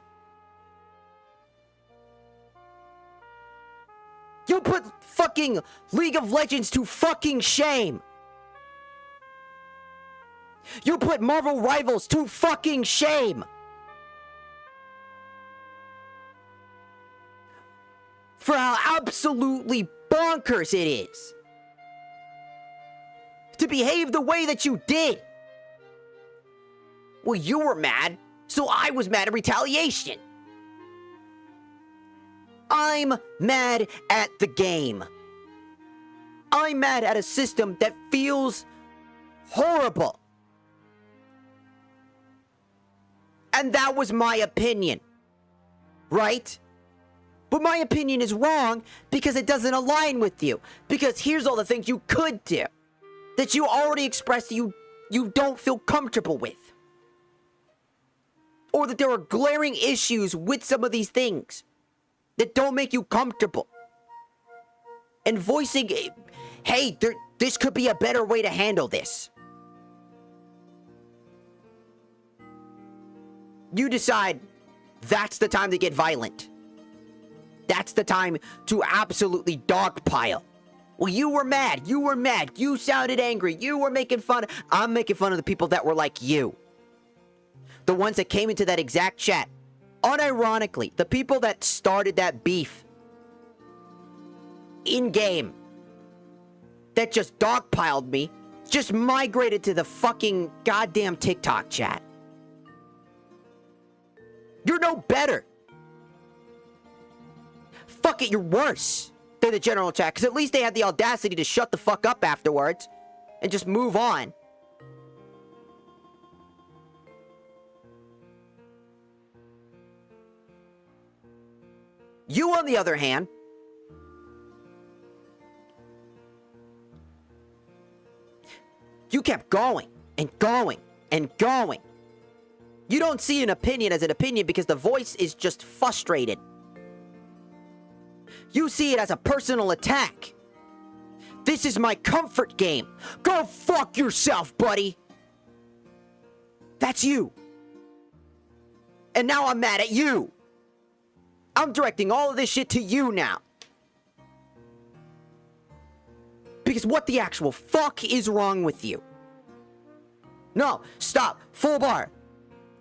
[SPEAKER 1] You put fucking League of Legends to fucking shame. You put Marvel Rivals to fucking shame. For how absolutely bonkers it is to behave the way that you did. Well, you were mad, so I was mad at retaliation. I'm mad at the game. I'm mad at a system that feels horrible. And that was my opinion. Right? But my opinion is wrong because it doesn't align with you. Because here's all the things you could do that you already expressed you don't feel comfortable with. Or that there are glaring issues with some of these things that don't make you comfortable. And voicing, hey, this could be a better way to handle this. You decide that's the time to get violent. That's the time to absolutely dogpile. Well, you were mad. You were mad. You sounded angry. You were making fun. I'm making fun of the people that were like you. The ones that came into that exact chat. Unironically, the people that started that beef in-game, that just dogpiled me, just migrated to the fucking goddamn TikTok chat. You're no better. Fuck it, you're worse than the general chat, because at least they had the audacity to shut the fuck up afterwards and just move on. You, on the other hand, you kept going and going and going. You don't see an opinion as an opinion because the voice is just frustrated. You see it as a personal attack. This is my comfort game. Go fuck yourself, buddy. That's you. And now I'm mad at you. I'm directing all of this shit to you now. Because what the actual fuck is wrong with you? No, stop. Full bar.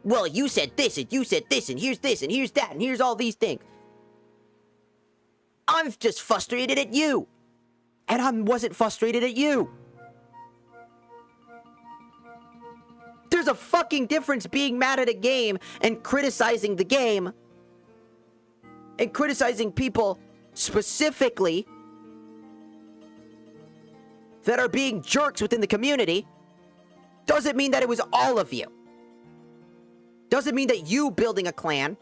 [SPEAKER 1] Well, you said this, and you said this, and here's that, and here's all these things. I'm just frustrated at you. And I wasn't frustrated at you. There's a fucking difference being mad at a game and criticizing the game. And criticizing people specifically that are being jerks within the community. Doesn't mean that it was all of you. Doesn't mean that you building a clan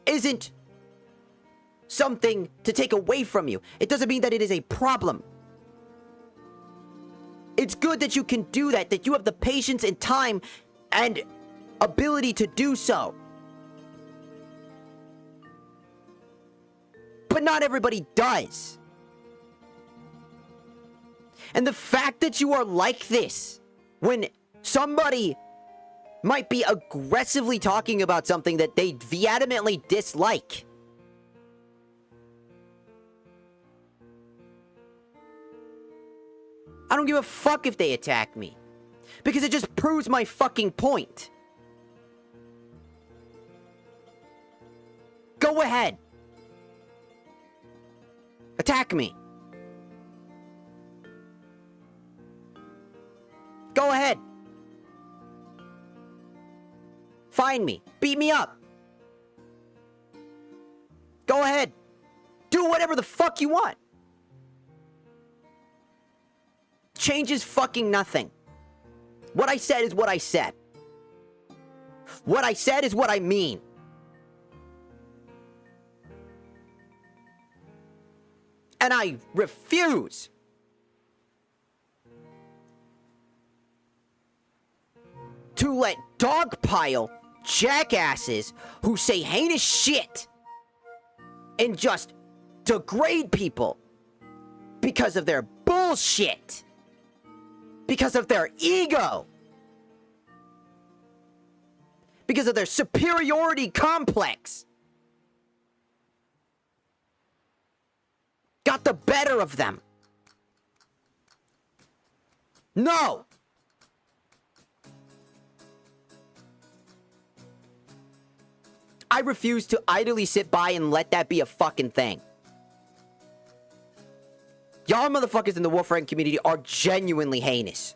[SPEAKER 1] isn't something to take away from you. It doesn't mean that it is a problem. It's good that you can do that you have the patience and time and ability to do so. But not everybody does. And the fact that you are like this, when somebody might be aggressively talking about something that they vehemently dislike, I don't give a fuck if they attack me. Because it just proves my fucking point. Go ahead. Attack me. Go ahead. Find me. Beat me up. Go ahead. Do whatever the fuck you want. Changes fucking nothing. What I said is what I said. What I said is what I mean. And I refuse to let dogpile jackasses who say heinous shit and just degrade people because of their bullshit, because of their ego, because of their superiority complex, got the better of them. No! I refuse to idly sit by and let that be a fucking thing. Y'all motherfuckers in the Warframe community are genuinely heinous.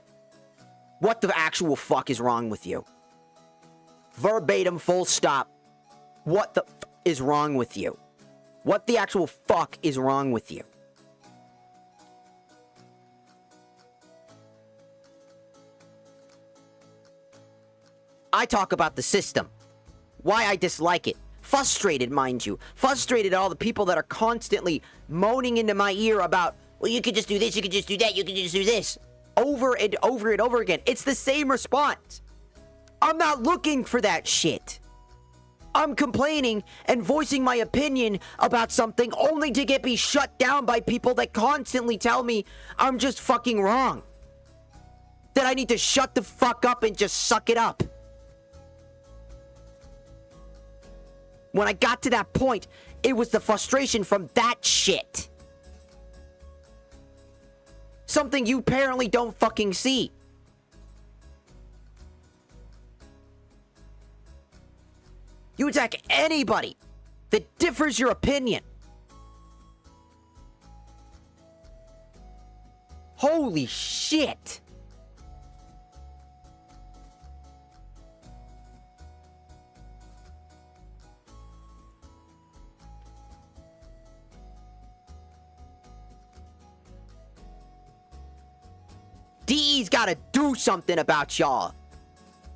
[SPEAKER 1] What the actual fuck is wrong with you? Verbatim, full stop. What the is wrong with you? What the actual fuck is wrong with you? I talk about the system. Why I dislike it. Frustrated, mind you. Frustrated at all the people that are constantly moaning into my ear about, well, you could just do this, you could just do that, you could just do this. Over and over and over again. It's the same response. I'm not looking for that shit. I'm complaining and voicing my opinion about something only to get me shut down by people that constantly tell me I'm just fucking wrong. That I need to shut the fuck up and just suck it up. When I got to that point, it was the frustration from that shit. Something you apparently don't fucking see. You attack anybody that differs your opinion. Holy shit. DE's gotta do something about y'all.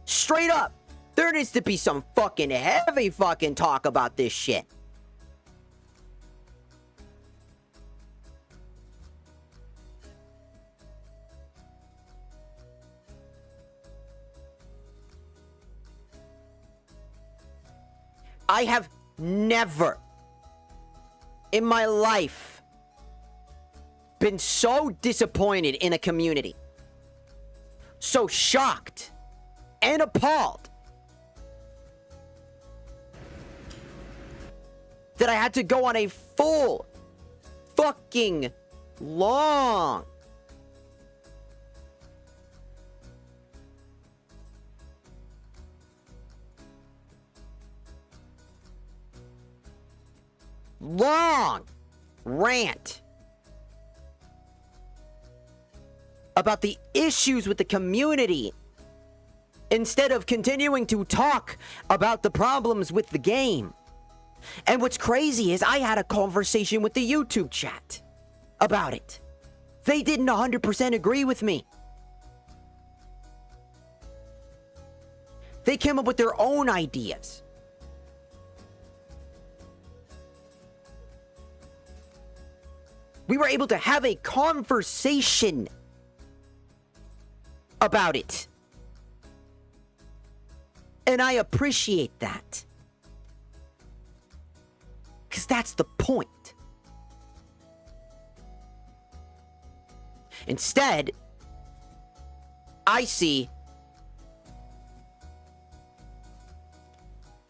[SPEAKER 1] Straight up. There needs to be some fucking heavy fucking talk about this shit. I have never in my life been so disappointed in a community, so shocked and appalled that I had to go on a full fucking long rant about the issues with the community instead of continuing to talk about the problems with the game. And what's crazy is I had a conversation with the YouTube chat about it. They didn't 100% agree with me. They came up with their own ideas. We were able to have a conversation about it. And I appreciate that. Because that's the point. Instead, I see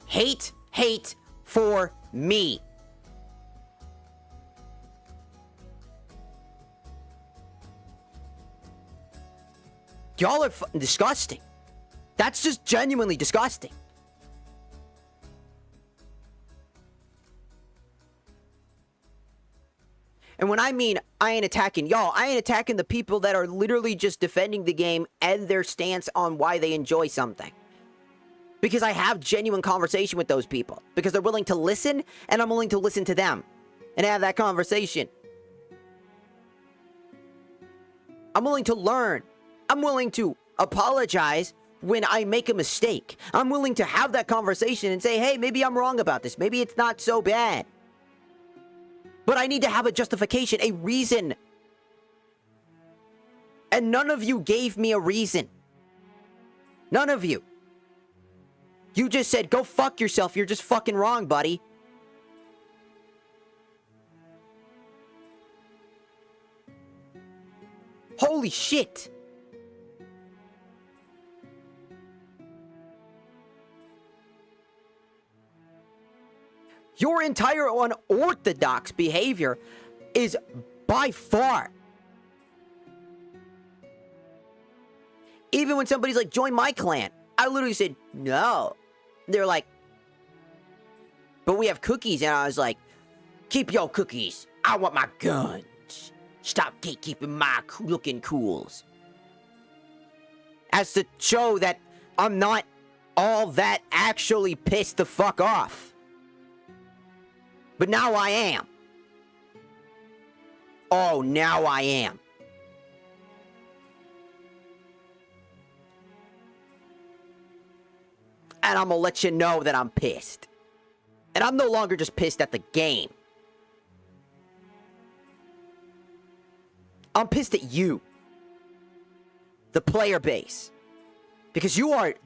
[SPEAKER 1] hate for me. Y'all are fucking disgusting. That's just genuinely disgusting. And when I mean I ain't attacking y'all, I ain't attacking the people that are literally just defending the game and their stance on why they enjoy something. Because I have genuine conversation with those people. Because they're willing to listen, and I'm willing to listen to them. And have that conversation. I'm willing to learn. I'm willing to apologize when I make a mistake. I'm willing to have that conversation and say, hey, maybe I'm wrong about this. Maybe it's not so bad. But I need to have a justification, a reason. And none of you gave me a reason. None of you. You just said, go fuck yourself. You're just fucking wrong, buddy. Holy shit. Your entire unorthodox behavior is by far. Even when somebody's like, join my clan, I literally said, no. They're like, but we have cookies. And I was like, keep your cookies. I want my guns. Stop gatekeeping my looking cools. As to show that I'm not all that actually pissed the fuck off. But now I am. Oh, now I am. And I'm gonna let you know that I'm pissed. And I'm no longer just pissed at the game. I'm pissed at you. The player base. Because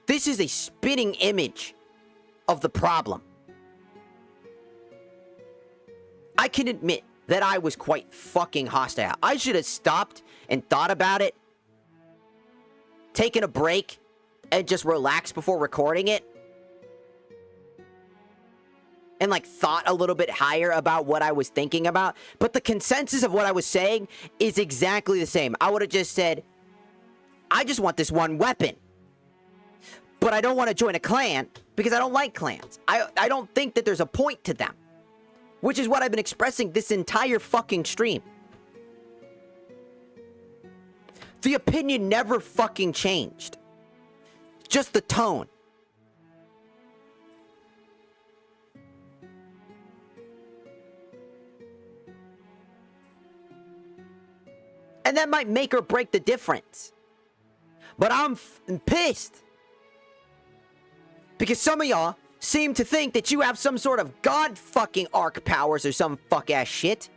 [SPEAKER 1] this is a spitting image of the problem. I can admit that I was quite fucking hostile. I should have stopped and thought about it. Taken a break and just relaxed before recording it. And like thought a little bit higher about what I was thinking about. But the consensus of what I was saying is exactly the same. I would have just said, I just want this one weapon. But I don't want to join a clan because I don't like clans. I don't think that there's a point to them. Which is what I've been expressing this entire fucking stream. The opinion never fucking changed. Just the tone. And that might make or break the difference. But I'm pissed. Because some of y'all seem to think that you have some sort of god fucking arc powers or some fuck ass shit.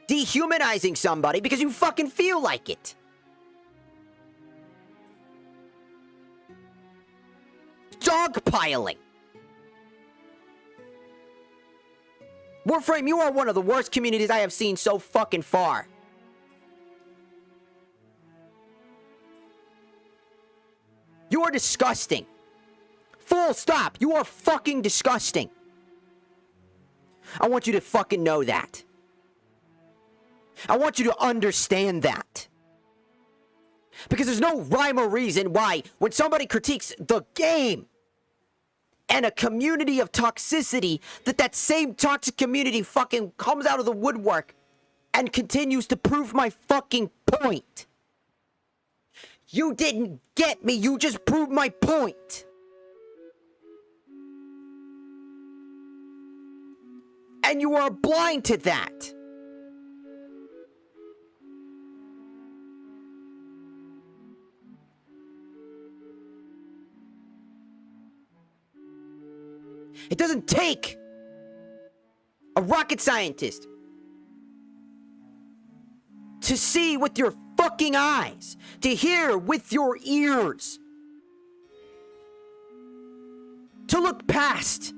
[SPEAKER 1] Dehumanizing somebody because you fucking feel like it. Dogpiling. Warframe, you are one of the worst communities I have seen so fucking far. You are disgusting. Full stop. You are fucking disgusting. I want you to fucking know that. I want you to understand that. Because there's no rhyme or reason why when somebody critiques the game and a community of toxicity, that same toxic community fucking comes out of the woodwork and continues to prove my fucking point. You didn't get me, you just proved my point. And you are blind to that. It doesn't take a rocket scientist to see with your fucking eyes, to hear with your ears, to look past.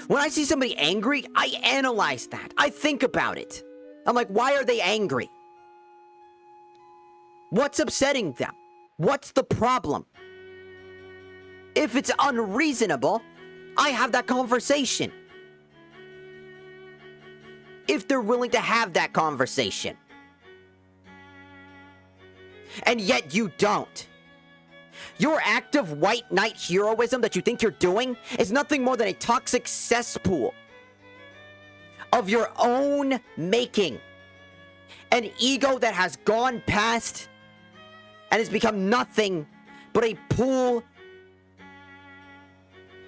[SPEAKER 1] When I see somebody angry, I analyze that. I think about it. I'm like, why are they angry? What's upsetting them? What's the problem? If it's unreasonable, I have that conversation. If they're willing to have that conversation. And yet you don't. Your act of white knight heroism that you think you're doing is nothing more than a toxic cesspool of your own making. An ego that has gone past and has become nothing but a pool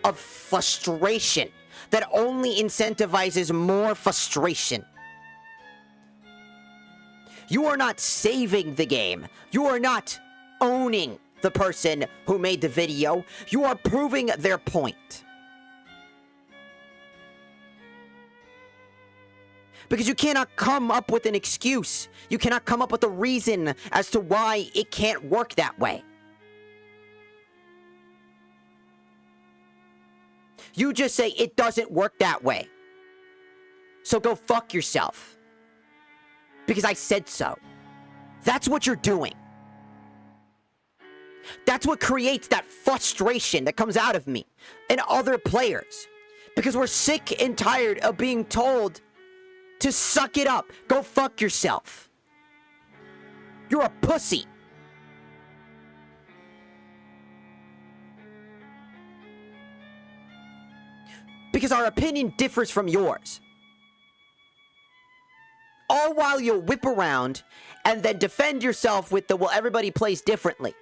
[SPEAKER 1] of frustration that only incentivizes more frustration. You are not saving the game. You are not owning the person who made the video. You are proving their point. Because you cannot come up with an excuse. You cannot come up with a reason as to why it can't work that way. You just say it doesn't work that way. So go fuck yourself. Because I said so. That's what you're doing. That's what creates that frustration that comes out of me and other players. Because we're sick and tired of being told to suck it up. Go fuck yourself. You're a pussy. Because our opinion differs from yours. All while you'll whip around and then defend yourself with the, well, everybody plays differently.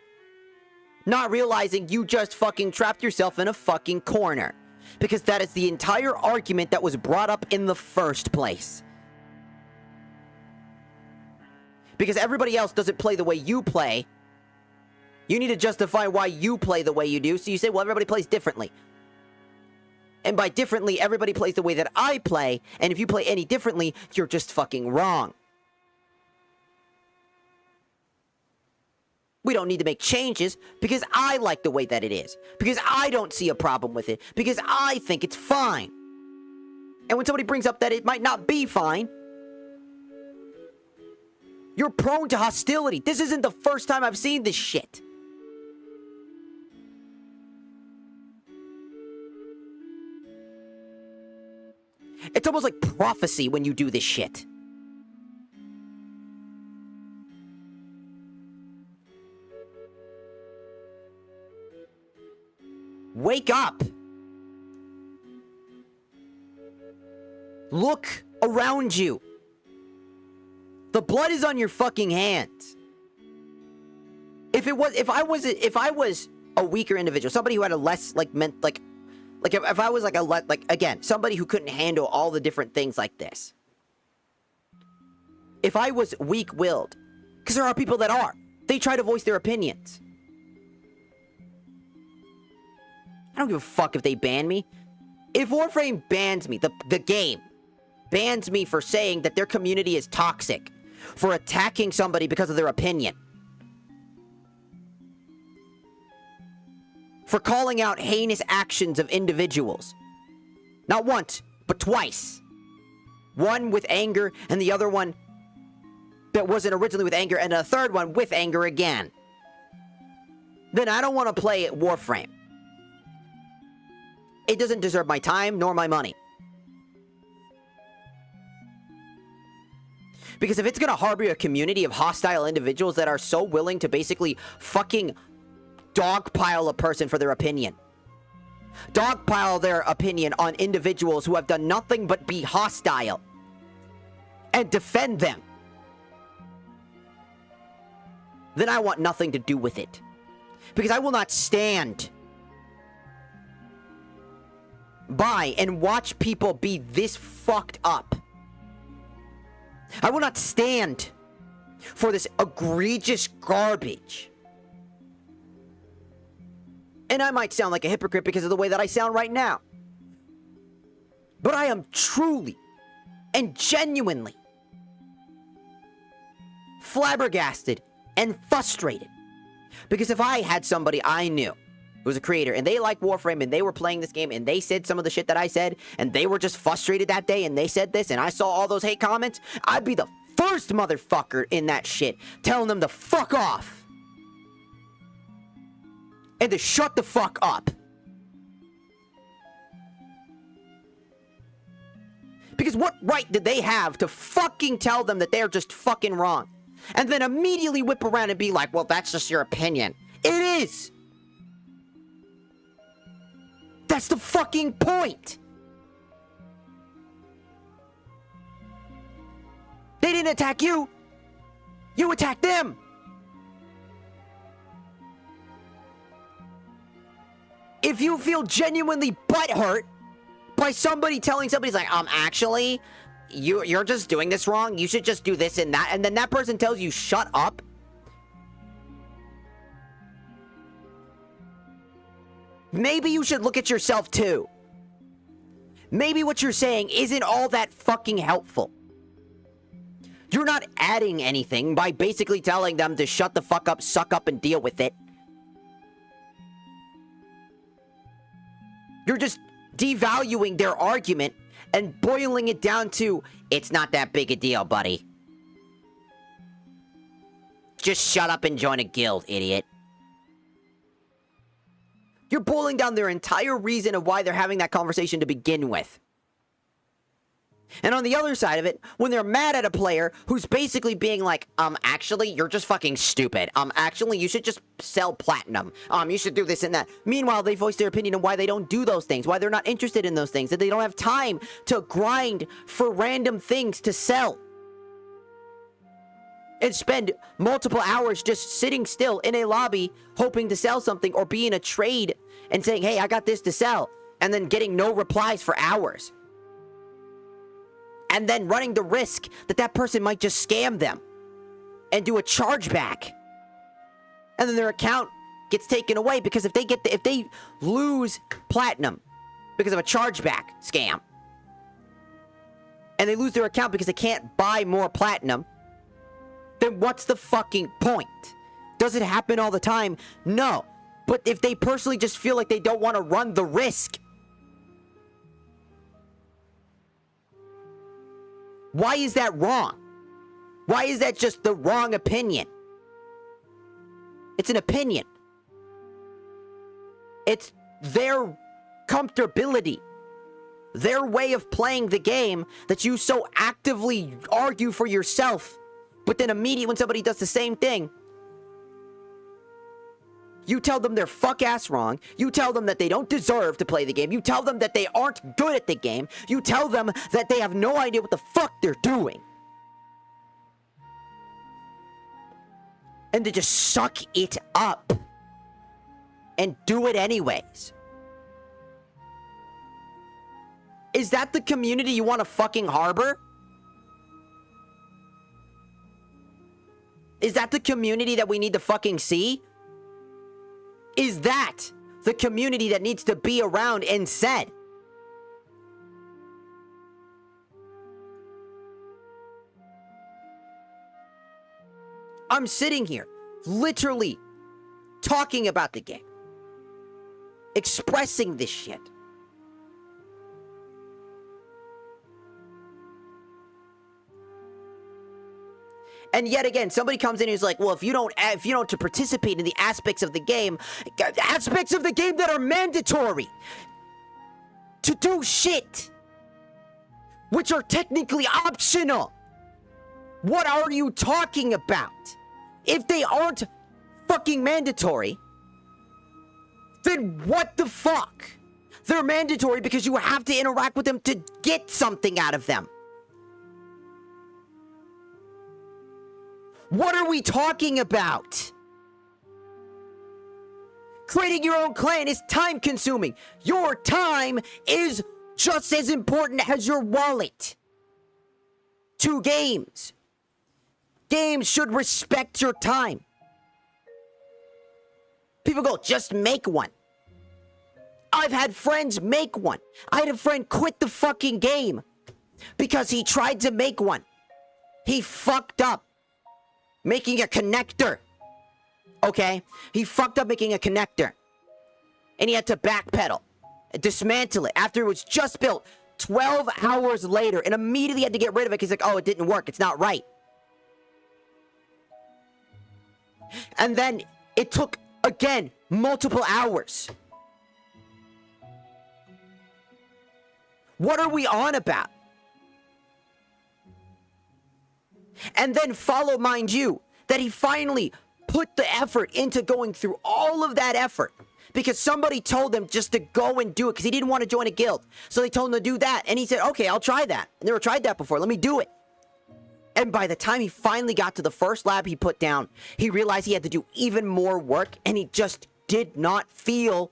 [SPEAKER 1] Not realizing you just fucking trapped yourself in a fucking corner. Because that is the entire argument that was brought up in the first place. Because everybody else doesn't play the way you play. You need to justify why you play the way you do. So you say, well, everybody plays differently. And by differently, everybody plays the way that I play. And if you play any differently, you're just fucking wrong. We don't need to make changes because I like the way that it is. Because I don't see a problem with it. Because I think it's fine. And when somebody brings up that it might not be fine, you're prone to hostility. This isn't the first time I've seen this shit. It's almost like prophecy when you do this shit. Wake up. Look around you. The blood is on your fucking hands. If I was a weaker individual, somebody who had a less if I was again, somebody who couldn't handle all the different things like this. If I was weak-willed, because there are people that are, they try to voice their opinions. I don't give a fuck if they ban me. If Warframe bans me, the game bans me for saying that their community is toxic, for attacking somebody because of their opinion, for calling out heinous actions of individuals. Not once, but twice. One with anger, and the other one that wasn't originally with anger, and a third one with anger again. Then I don't want to play Warframe. It doesn't deserve my time, nor my money. Because if it's gonna harbor a community of hostile individuals that are so willing to basically fucking dogpile a person for their opinion. Dogpile their opinion on individuals who have done nothing but be hostile. And defend them. Then I want nothing to do with it. Because I will not stand by and watch people be this fucked up. I will not stand for this egregious garbage. And I might sound like a hypocrite because of the way that I sound right now. But I am truly, and genuinely flabbergasted and frustrated. Because if I had somebody I knew who was a creator and they liked Warframe and they were playing this game and they said some of the shit that I said and they were just frustrated that day and they said this and I saw all those hate comments, I'd be the first motherfucker in that shit telling them to fuck off and to shut the fuck up. Because what right did they have to fucking tell them that they're just fucking wrong? And then immediately whip around and be like, well, that's just your opinion. It is! That's the fucking point! They didn't attack you! You attacked them! If you feel genuinely butthurt by somebody telling somebody's like, actually, you're just doing this wrong, you should just do this and that, and then that person tells you, shut up. Maybe you should look at yourself too. Maybe what you're saying isn't all that fucking helpful. You're not adding anything by basically telling them to shut the fuck up, suck up, and deal with it. You're just devaluing their argument and boiling it down to, it's not that big a deal, buddy. Just shut up and join a guild, idiot. You're boiling down their entire reason of why they're having that conversation to begin with. And on the other side of it, when they're mad at a player who's basically being like, actually, you're just fucking stupid. Actually, you should just sell platinum. You should do this and that. Meanwhile, they voice their opinion on why they don't do those things, why they're not interested in those things, that they don't have time to grind for random things to sell. And spend multiple hours just sitting still in a lobby, hoping to sell something or be in a trade and saying, hey, I got this to sell, and then getting no replies for hours. And then running the risk that that person might just scam them and do a chargeback. And then their account gets taken away because if they lose platinum because of a chargeback scam, and they lose their account because they can't buy more platinum, then what's the fucking point? Does it happen all the time? No. But if they personally just feel like they don't want to run the risk, why is that wrong? Why is that just the wrong opinion? It's an opinion. It's their comfortability, their way of playing the game that you so actively argue for yourself. But then immediately when somebody does the same thing, you tell them they're fuck-ass wrong. You tell them that they don't deserve to play the game. You tell them that they aren't good at the game. You tell them that they have no idea what the fuck they're doing. And to just suck it up and do it anyways. Is that the community you want to fucking harbor? Is that the community that we need to fucking see? Is that the community that needs to be around and said? I'm sitting here, literally talking about the game, expressing this shit. And yet again, somebody comes in and is like, well, if you don't to participate in the aspects of the game that are mandatory to do shit, which are technically optional, what are you talking about? If they aren't fucking mandatory, then what the fuck? They're mandatory because you have to interact with them to get something out of them. What are we talking about? Creating your own clan is time consuming. Your time is just as important as your wallet. To games. Games should respect your time. People go, just make one. I've had friends make one. I had a friend quit the fucking game Because he tried to make one. He fucked up making a connector. Okay? He fucked up making a connector. And he had to backpedal and dismantle it after it was just built 12 hours later, and immediately had to get rid of it because, like, oh, it didn't work. It's not right. And then it took, again, multiple hours. What are we on about? And then follow, mind you, that he finally put the effort into going through all of that effort because somebody told him just to go and do it because he didn't want to join a guild. So they told him to do that. And he said, okay, I'll try that. I never tried that before. Let me do it. And by the time he finally got to the first lab he put down, he realized he had to do even more work, and he just did not feel...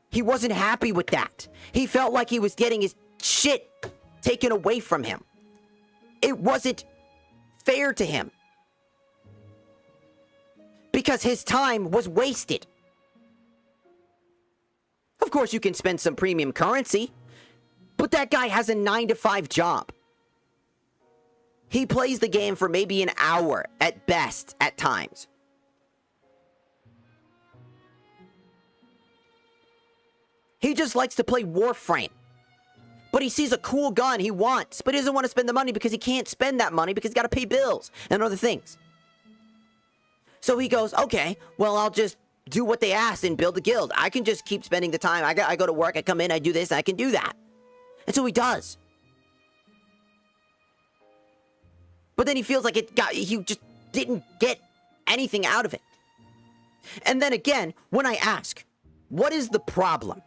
[SPEAKER 1] He wasn't happy with that. He felt like he was getting his shit taken away from him. It wasn't fair to him. Because his time was wasted. Of course, you can spend some premium currency, but that guy has a 9-to-5 job. He plays the game for maybe an hour at best at times. He just likes to play Warframe. But he sees a cool gun he wants, but he doesn't want to spend the money because he can't spend that money because he's got to pay bills and other things. So he goes, okay, well, I'll just do what they asked and build a guild. I can just keep spending the time. I go to work, I come in, I do this, and I can do that. And so he does. But then he feels like he just didn't get anything out of it. And then again, when I ask, what is the problem?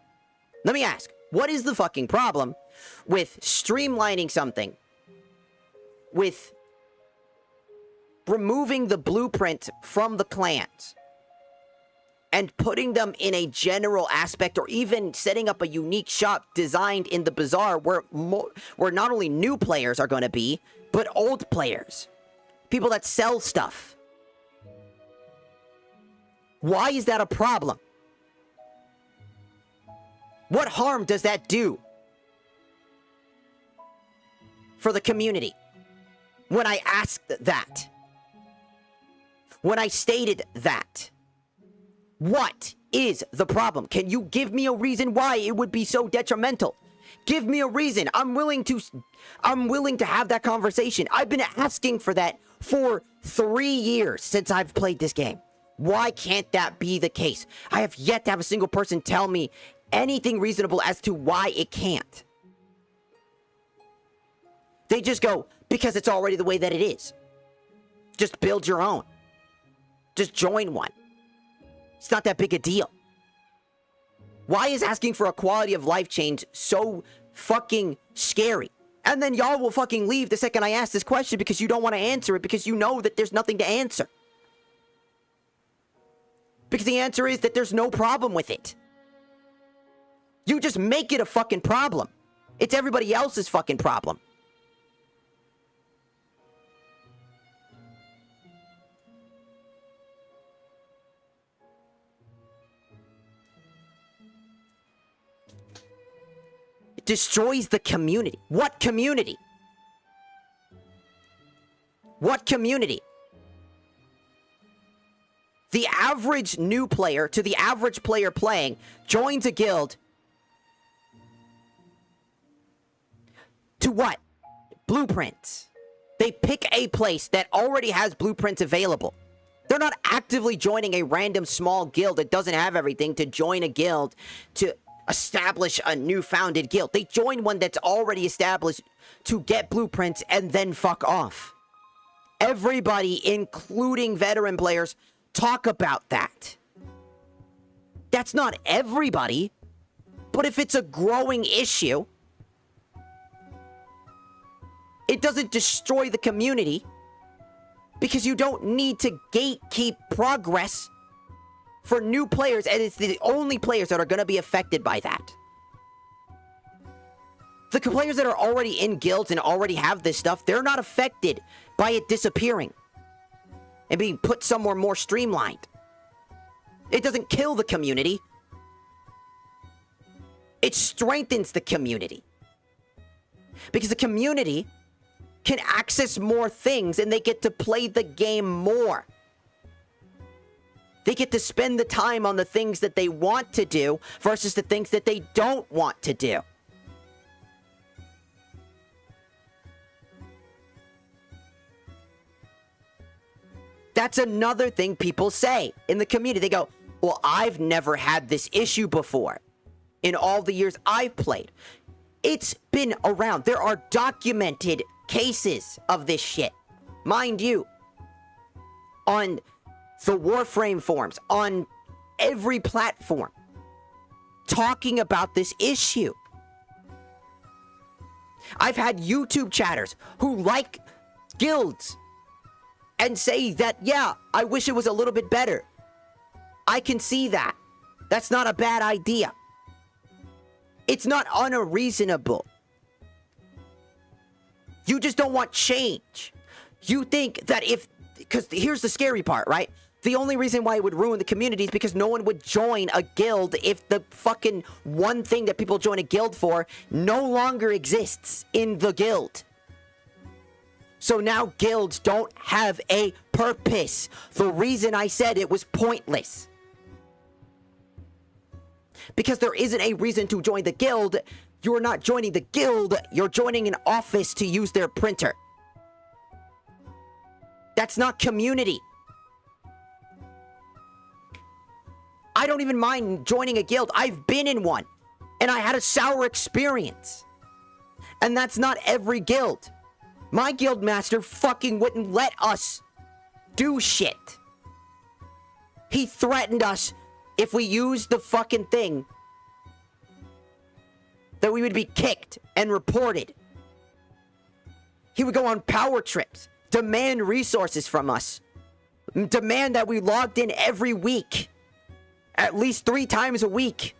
[SPEAKER 1] Let me ask, what is the fucking problem with streamlining something, with removing the blueprint from the clans and putting them in a general aspect, or even setting up a unique shop designed in the bazaar where not only new players are going to be, but old players, people that sell stuff? Why is that a problem? What harm does that do for the community? When I asked that, when I stated that, what is the problem? Can you give me a reason why it would be so detrimental? Give me a reason. I'm willing to have that conversation. I've been asking for that for 3 years since I've played this game. Why can't that be the case? I have yet to have a single person tell me anything reasonable as to why it can't. They just go, because it's already the way that it is. Just build your own. Just join one. It's not that big a deal. Why is asking for a quality of life change so fucking scary? And then y'all will fucking leave the second I ask this question because you don't want to answer it, because you know that there's nothing to answer. Because the answer is that there's no problem with it. You just make it a fucking problem. It's everybody else's fucking problem. It destroys the community. What community? What community? The average new player to the average player playing joins a guild to what? Blueprints. They pick a place that already has blueprints available. They're not actively joining a random small guild that doesn't have everything to join a guild to establish a new founded guild. They join one that's already established to get blueprints and then fuck off. Everybody, including veteran players, talk about that. That's not everybody, but if it's a growing issue, it doesn't destroy the community, because you don't need to gatekeep progress for new players, and it's the only players that are going to be affected by that. The players that are already in guilds and already have this stuff, they're not affected by it disappearing and being put somewhere more streamlined. It doesn't kill the community. It strengthens the community. Because the community can access more things and they get to play the game more. They get to spend the time on the things that they want to do versus the things that they don't want to do. That's another thing people say in the community. They go, well, I've never had this issue before in all the years I've played. It's been around. There are documented cases of this shit. Mind you, on the Warframe forums, on every platform, talking about this issue. I've had YouTube chatters who like guilds and say that, yeah, I wish it was a little bit better. I can see that. That's not a bad idea. It's not unreasonable. You just don't want change. You think that because here's the scary part, right? The only reason why it would ruin the community is because no one would join a guild if the fucking one thing that people join a guild for no longer exists in the guild. So now guilds don't have a purpose. The reason I said it was pointless. Because there isn't a reason to join the guild. You're not joining the guild, you're joining an office to use their printer. That's not community. I don't even mind joining a guild. I've been in one, and I had a sour experience. And that's not every guild. My guild master fucking wouldn't let us do shit. He threatened us if we used the fucking thing that we would be kicked and reported. He would go on power trips, demand resources from us, demand that we logged in every week, at least 3 times a week.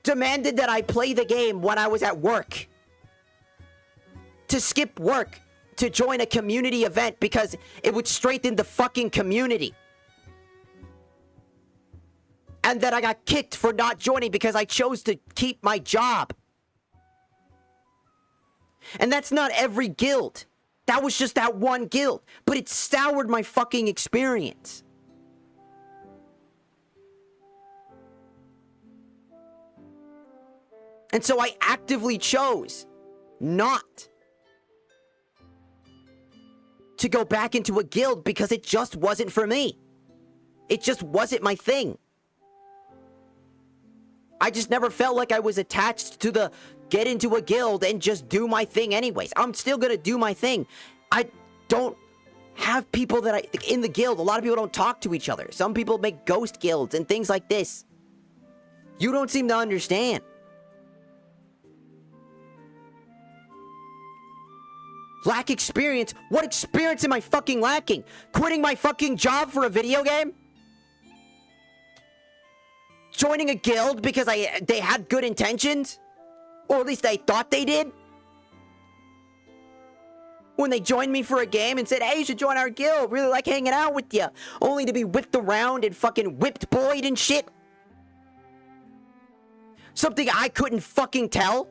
[SPEAKER 1] Demanded that I play the game when I was at work. To skip work to join a community event because it would strengthen the fucking community. And that I got kicked for not joining because I chose to keep my job. And that's not every guild. That was just that one guild. But it soured my fucking experience. And so I actively chose not to go back into a guild because it just wasn't for me. It just wasn't my thing. I just never felt like I was attached to the get into a guild and just do my thing anyways. I'm still gonna do my thing. I don't have people that in the guild. A lot of people don't talk to each other. Some people make ghost guilds and things like this. You don't seem to understand. Lack experience? What experience am I fucking lacking? Quitting my fucking job for a video game? Joining a guild because they had good intentions? Or at least they thought they did? When they joined me for a game and said, hey, you should join our guild. Really like hanging out with you. Only to be whipped around and fucking whipped boyed and shit. Something I couldn't fucking tell?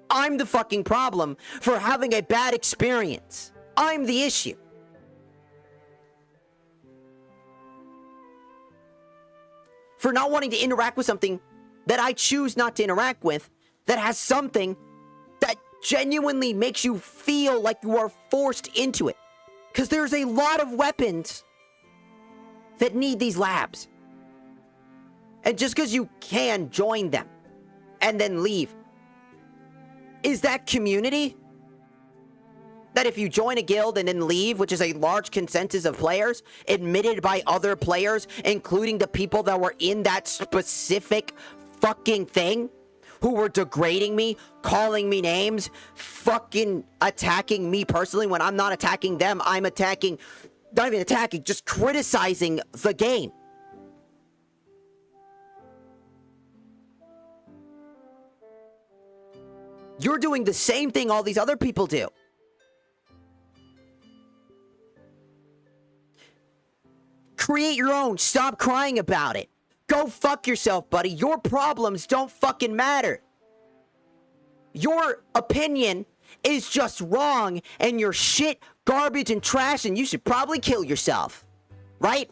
[SPEAKER 1] I'm the fucking problem for having a bad experience. I'm the issue. For not wanting to interact with something that I choose not to interact with, that has something that genuinely makes you feel like you are forced into it. Because there's a lot of weapons that need these labs. And just because you can join them and then leave, is that community? That if you join a guild and then leave, which is a large consensus of players, admitted by other players, including the people that were in that specific fucking thing, who were degrading me, calling me names, fucking attacking me personally when I'm not attacking them, I'm attacking, not even attacking, just criticizing the game. You're doing the same thing all these other people do. Create your own. Stop crying about it. Go fuck yourself, buddy. Your problems don't fucking matter. your opinion is just wrong and you're shit, garbage, and trash, and you should probably kill yourself. Right?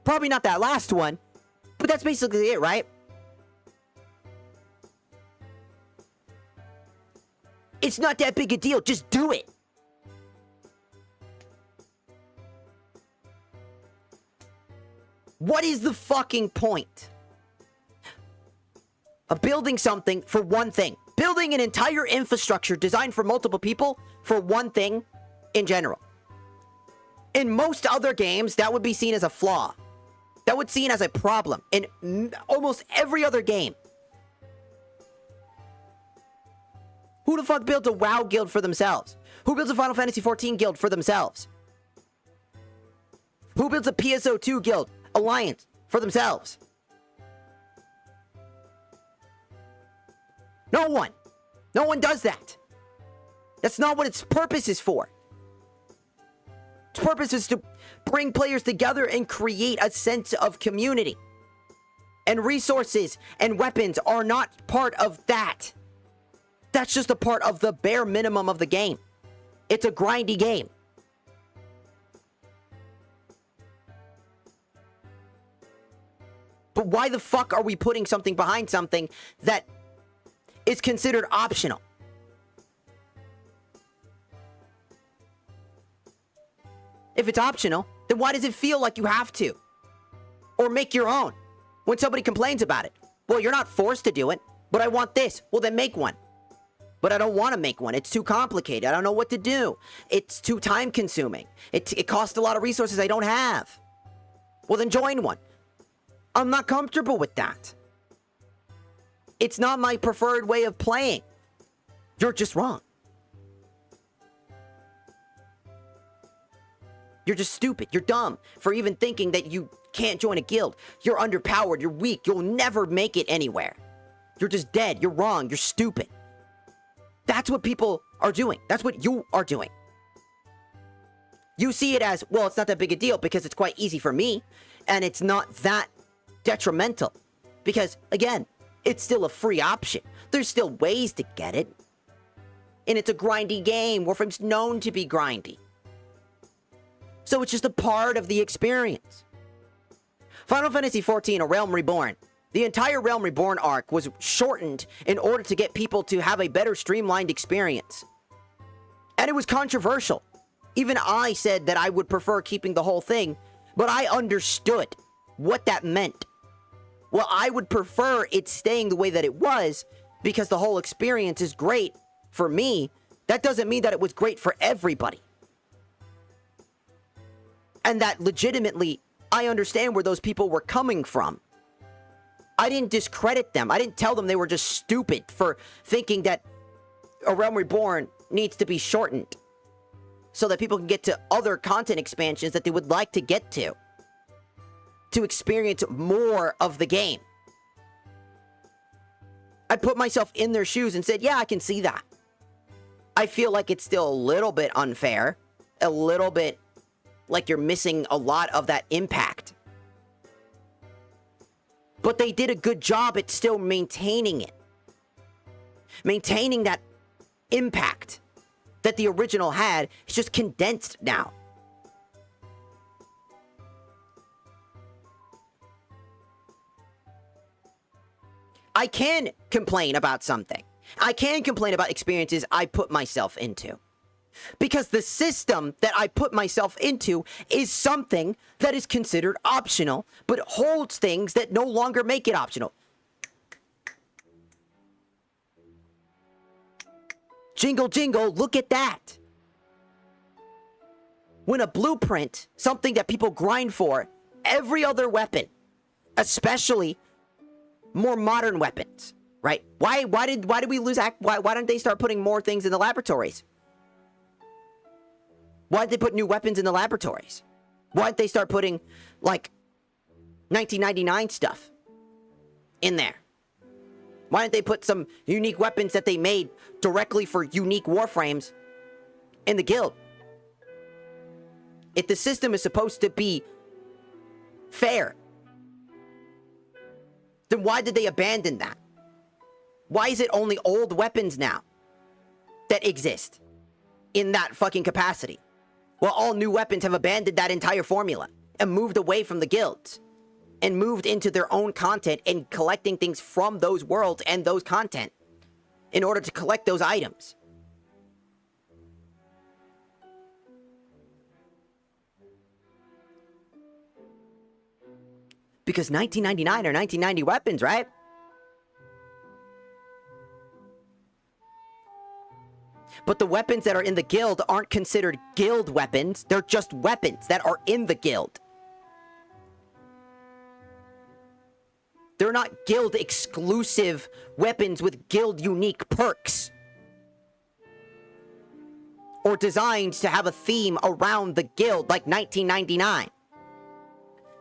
[SPEAKER 1] Probably not that last one, but that's basically it, right? It's not that big a deal. Just do it. What is the fucking point of building something for one thing? Building an entire infrastructure designed for multiple people for one thing in general. In most other games, that would be seen as a flaw. That would be seen as a problem in almost every other game. Who the fuck builds a WoW guild for themselves? Who builds a Final Fantasy XIV guild for themselves? Who builds a PSO2 guild alliance for themselves? No one. No one does that. That's not what its purpose is for. Its purpose is to bring players together and create a sense of community. And resources and weapons are not part of that. That's just a part of the bare minimum of the game. It's a grindy game. But why the fuck are we putting something behind something that is considered optional? If it's optional, then why does it feel like you have to? Or make your own when somebody complains about it? Well, you're not forced to do it, but I want this. Well, then make one. But I don't want to make one. It's too complicated. I don't know what to do. It's too time consuming. It costs a lot of resources I don't have. Well, then join one. I'm not comfortable with that. It's not my preferred way of playing. You're just wrong. You're just stupid. You're dumb for even thinking that you can't join a guild. You're underpowered. You're weak. You'll never make it anywhere. You're just dead. You're wrong. You're stupid. That's what people are doing. That's what you are doing. You see it as, well, it's not that big a deal because it's quite easy for me. And it's not that detrimental. Because, again, it's still a free option. There's still ways to get it. And it's a grindy game. Warframe's known to be grindy. So it's just a part of the experience. Final Fantasy XIV, A Realm Reborn. The entire Realm Reborn arc was shortened in order to get people to have a better streamlined experience. And it was controversial. Even I said that I would prefer keeping the whole thing, but I understood what that meant. Well, I would prefer it staying the way that it was because the whole experience is great for me. That doesn't mean that it was great for everybody. And that legitimately, I understand where those people were coming from. I didn't discredit them. I didn't tell them they were just stupid for thinking that A Realm Reborn needs to be shortened so that people can get to other content expansions that they would like to get to experience more of the game. I put myself in their shoes and said, yeah, I can see that. I feel like it's still a little bit unfair, a little bit like you're missing a lot of that impact. But they did a good job at still maintaining it. Maintaining that impact that the original had. It's just condensed now. I can complain about something. I can complain about experiences I put myself into. Because the system that I put myself into is something that is considered optional, but holds things that no longer make it optional. Jingle, jingle, look at that. When a blueprint, something that people grind for, every other weapon, especially more modern weapons, right? Why did we lose why didn't they start putting more things in the laboratories? Why did they put new weapons in the laboratories? Why did they start putting, like, 1999 stuff in there? Why didn't they put some unique weapons that they made directly for unique warframes in the guild? If the system is supposed to be fair, then why did they abandon that? Why is it only old weapons now that exist in that fucking capacity? Well, all new weapons have abandoned that entire formula and moved away from the guilds and moved into their own content and collecting things from those worlds and those content in order to collect those items. Because 1999 or 1990 weapons, right? But the weapons that are in the guild aren't considered guild weapons. They're just weapons that are in the guild. They're not guild exclusive weapons with guild unique perks. Or designed to have a theme around the guild like 1999.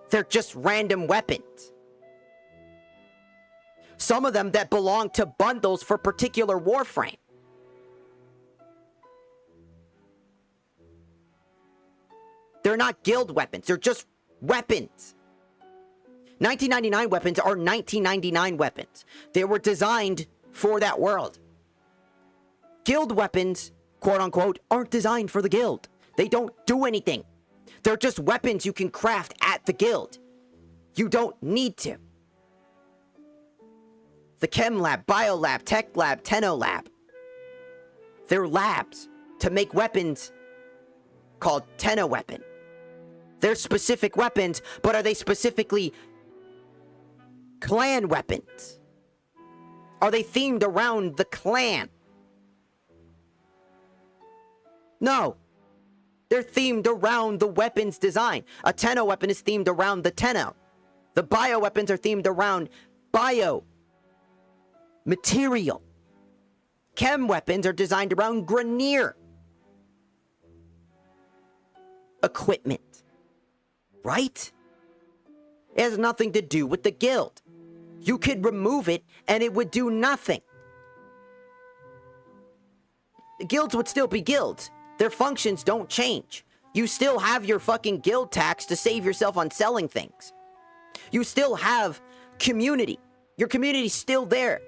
[SPEAKER 1] They're just random weapons. Some of them that belong to bundles for particular Warframe. They're not guild weapons. They're just weapons. 1999 weapons are 1999 weapons. They were designed for that world. Guild weapons, quote unquote, aren't designed for the guild. They don't do anything. They're just weapons you can craft at the guild. You don't need to. The Chem Lab, Bio Lab, Tech Lab, Tenno Lab. They're labs to make weapons called Tenno Weapon. They're specific weapons, but are they specifically clan weapons? Are they themed around the clan? No. They're themed around the weapon's design. A Tenno weapon is themed around the Tenno. The bio weapons are themed around bio material. Chem weapons are designed around Grenier equipment. Right? It has nothing to do with the guild. You could remove it and it would do nothing. The guilds would still be guilds. Their functions don't change. You still have your fucking guild tax to save yourself on selling things. You still have community. Your community's still there.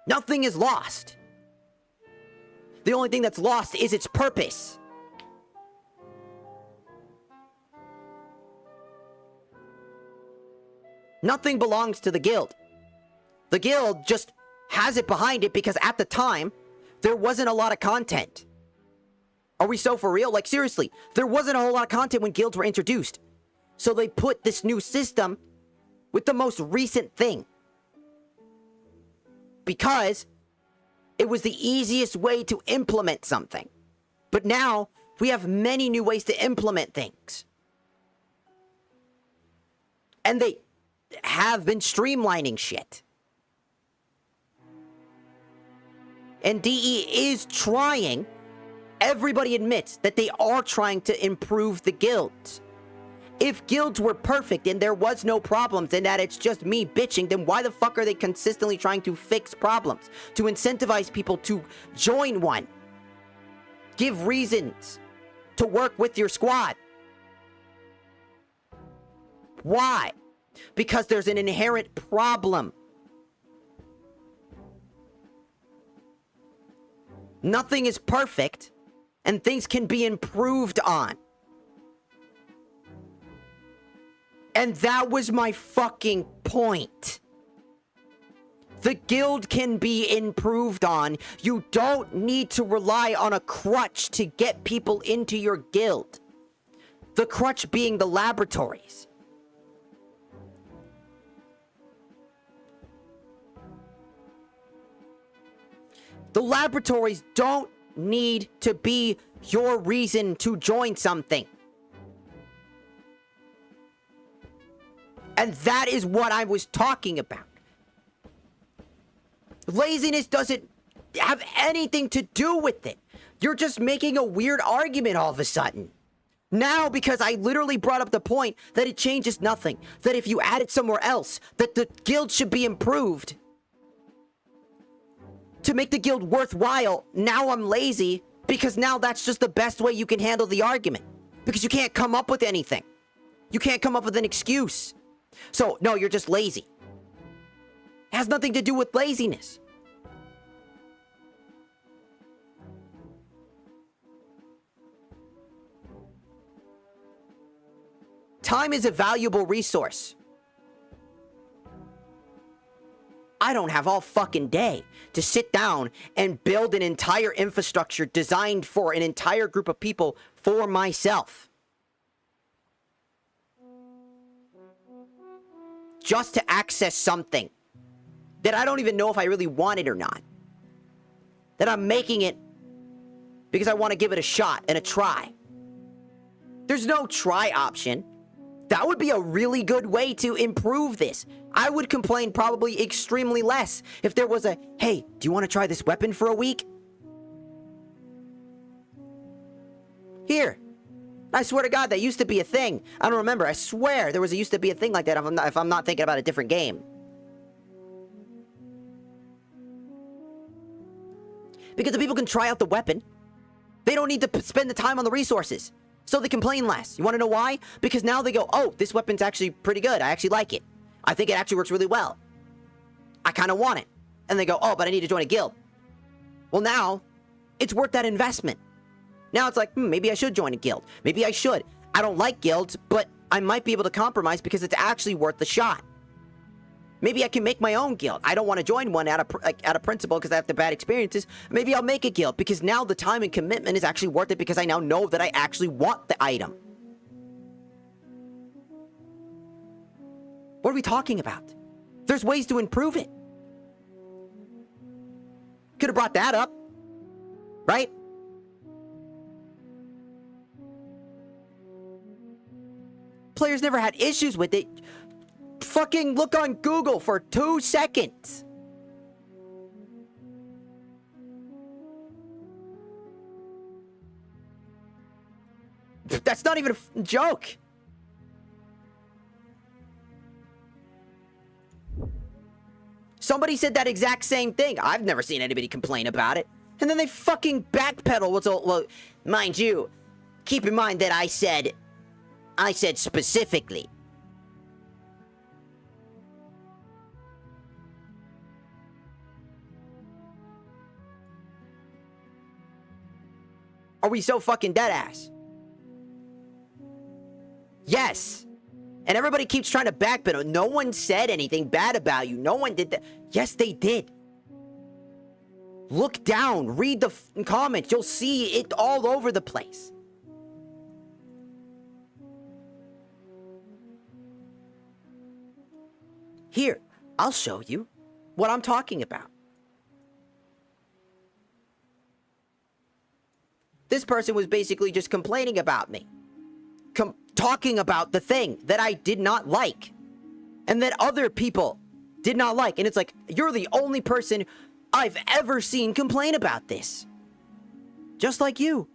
[SPEAKER 1] Nothing is lost. The only thing that's lost is its purpose. Nothing belongs to the guild. The guild just has it behind it because at the time, there wasn't a lot of content. Are we so for real? Like, seriously, there wasn't a whole lot of content when guilds were introduced. So they put this new system with the most recent thing. Because it was the easiest way to implement something. But now, we have many new ways to implement things. And they have been streamlining shit. And DE is trying. Everybody admits that they are trying to improve the guilds. If guilds were perfect and there was no problems and that it's just me bitching, then why the fuck are they consistently trying to fix problems? To incentivize people to join one. Give reasons to work with your squad. Why? Because there's an inherent problem. Nothing is perfect, and things can be improved on. And that was my fucking point. The guild can be improved on. You don't need to rely on a crutch to get people into your guild. The crutch being the laboratories. The laboratories don't need to be your reason to join something. And that is what I was talking about. Laziness doesn't have anything to do with it. You're just making a weird argument all of a sudden. Now, because I literally brought up the point that it changes nothing. That if you add it somewhere else, that the guild should be improved. To make the guild worthwhile, now I'm lazy because now that's just the best way you can handle the argument. Because you can't come up with anything. You can't come up with an excuse. So, no, you're just lazy. It has nothing to do with laziness. Time is a valuable resource. I don't have all fucking day to sit down and build an entire infrastructure designed for an entire group of people for myself. Just to access something that I don't even know if I really want it or not. That I'm making it because I want to give it a shot and a try. There's no try option. That would be a really good way to improve this. I would complain probably extremely less if there was a, hey, do you want to try this weapon for a week? Here. I swear to God, that used to be a thing. I don't remember. I swear there used to be a thing like that if I'm not thinking about a different game. Because the people can try out the weapon. They don't need to spend the time on the resources. So they complain less. You want to know why? Because now they go, oh, this weapon's actually pretty good. I actually like it. I think it actually works really well. I kind of want it. And they go, oh, but I need to join a guild. Well, now, it's worth that investment. Now it's like, maybe I should join a guild. Maybe I should. I don't like guilds, but I might be able to compromise because it's actually worth the shot. Maybe I can make my own guild. I don't want to join one out of principle because I have the bad experiences. Maybe I'll make a guild because now the time and commitment is actually worth it because I now know that I actually want the item. What are we talking about? There's ways to improve it. Could have brought that up, right? Players never had issues with it. Fucking look on Google for 2 seconds. That's not even a joke. Somebody said that exact same thing. I've never seen anybody complain about it. And then they fucking backpedal. Well, mind you, keep in mind that I said specifically. Are we so fucking deadass? Yes. And everybody keeps trying to backpedal. No one said anything bad about you. No one did that. Yes, they did. Look down. Read the comments. You'll see it all over the place. Here, I'll show you what I'm talking about. This person was basically just complaining about me. Talking about the thing that I did not like. And that other people did not like. And it's like, you're the only person I've ever seen complain about this. Just like you.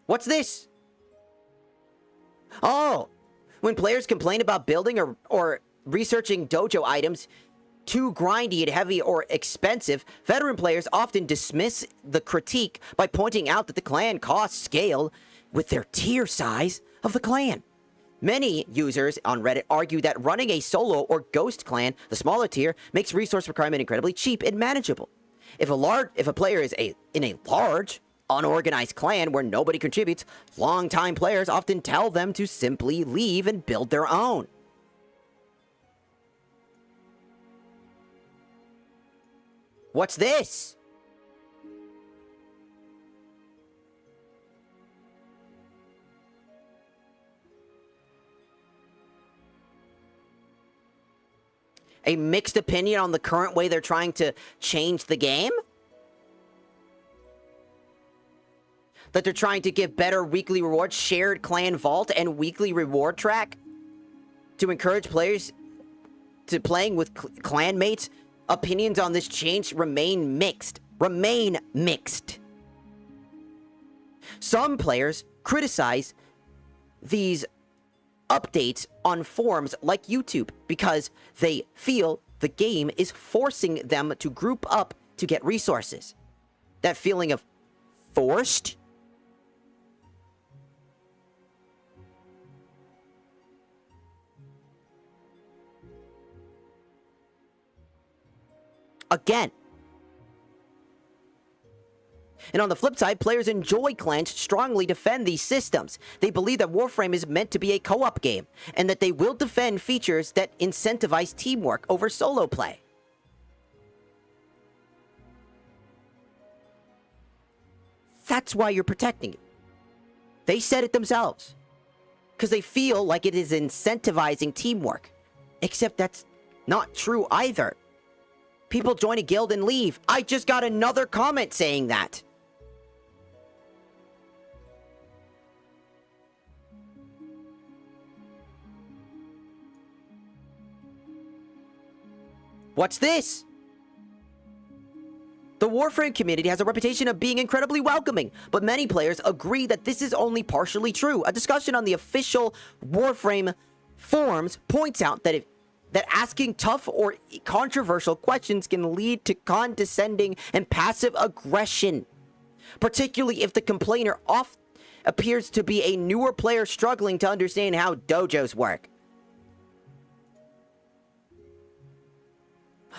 [SPEAKER 1] What's this? Oh, when players complain about building or researching dojo items too grindy and heavy or expensive, veteran players often dismiss the critique by pointing out that the clan costs scale with their tier size of the clan. Many users on Reddit argue that running a solo or ghost clan, the smaller tier, makes resource requirement incredibly cheap and manageable. If a player is in a large, unorganized clan where nobody contributes, longtime players often tell them to simply leave and build their own. What's this? A mixed opinion on the current way they're trying to change the game? That they're trying to give better weekly rewards, shared clan vault, and weekly reward track to encourage players to playing with clan mates. Opinions on this change remain mixed. Some players criticize these updates on forums like YouTube because they feel the game is forcing them to group up to get resources. That feeling of forced? again. And on the flip side, players enjoy clans strongly defend these systems. They believe that Warframe is meant to be a co-op game, and that they will defend features that incentivize teamwork over solo play. That's why you're protecting it. They said it themselves. Because they feel like it is incentivizing teamwork. Except that's not true either. People join a guild and leave. I just got another comment saying that. What's this? The Warframe community has a reputation of being incredibly welcoming, but many players agree that this is only partially true. A discussion on the official Warframe forums points out that asking tough or controversial questions can lead to condescending and passive aggression, particularly if the complainer appears to be a newer player struggling to understand how dojos work.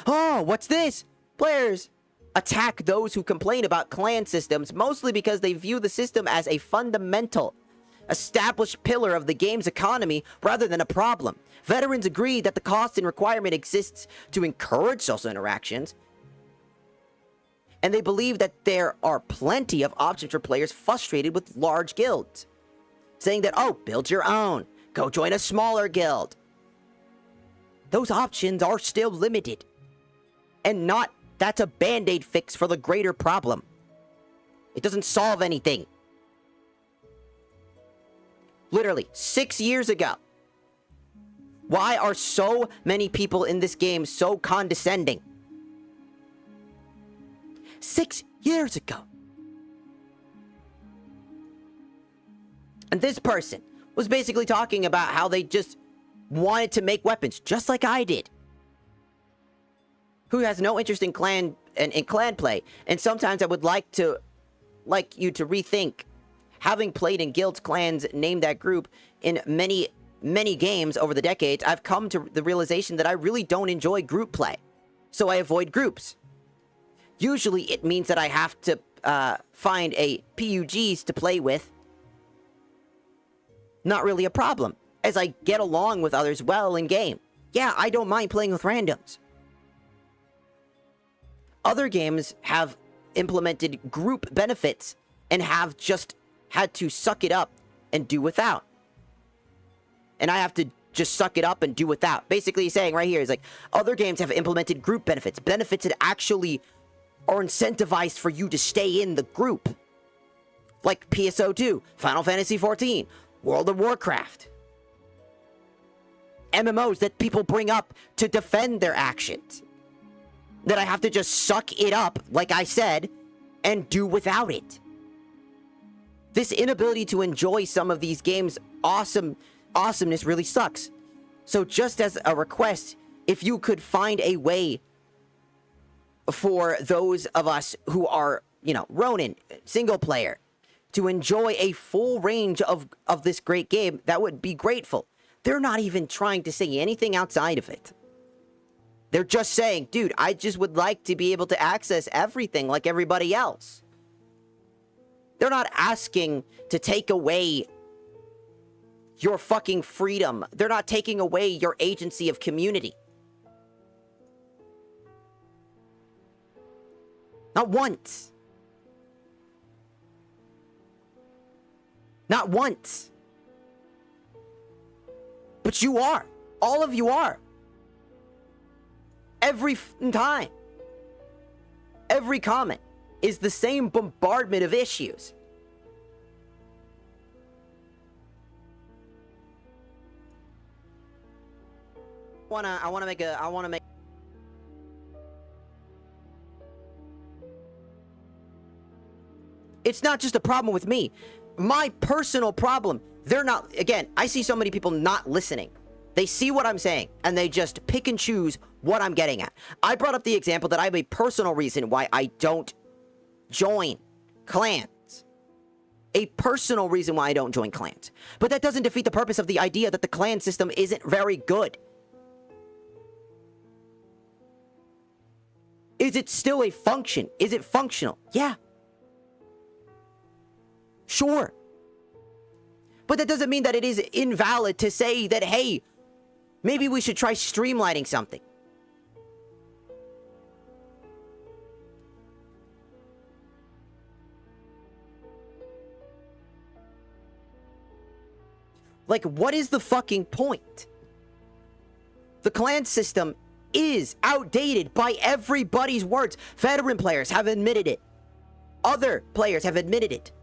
[SPEAKER 1] Oh, what's this? Players attack those who complain about clan systems, mostly because they view the system as a fundamental, established pillar of the game's economy rather than a problem. Veterans agree that the cost and requirement exists to encourage social interactions, and they believe that there are plenty of options for players frustrated with large guilds, saying that, oh, build your own, go join a smaller guild. Those options are still limited, and that's a band-aid fix for the greater problem. It doesn't solve anything. Literally, 6 years ago. Why are so many people in this game so condescending? 6 years ago. And this person was basically talking about how they just wanted to make weapons, just like I did. Who has no interest in clan play, and sometimes I would like you to rethink. Having played in guilds, clans, name that group, in many games over the decades, I've come to the realization that I really don't enjoy group play, so I avoid groups. Usually it means that I have to find a PUGs to play with. Not really a problem, as I get along with others well in game. Yeah, I don't mind playing with randoms. Other games have implemented group benefits and have just had to suck it up and do without. And I have to just suck it up and do without. Basically saying right here is like, other games have implemented group benefits. Benefits that actually are incentivized for you to stay in the group. Like PSO2, Final Fantasy XIV, World of Warcraft. MMOs that people bring up to defend their actions. That I have to just suck it up, like I said, and do without it. This inability to enjoy some of these games' awesomeness really sucks. So just as a request, if you could find a way for those of us who are, Ronin, single player, to enjoy a full range of this great game, that would be grateful. They're not even trying to say anything outside of it. They're just saying, dude, I just would like to be able to access everything like everybody else. They're not asking to take away your fucking freedom. They're not taking away your agency of community. Not once. Not once. But you are. All of you are. Every time. Every comment is the same bombardment of issues. I wanna make It's not just a problem with me. My personal problem. They're not, again, I see so many people not listening. They see what I'm saying, and they just pick and choose what I'm getting at. I brought up the example that I have a personal reason why I don't join clans. A personal reason why I don't join clans. But that doesn't defeat the purpose of the idea that the clan system isn't very good. Is it still a function? Is it functional? Yeah. Sure. But that doesn't mean that it is invalid to say that, hey, maybe we should try streamlining something. Like, what is the fucking point? The clan system is outdated by everybody's words. Veteran players have admitted it. Other players have admitted it.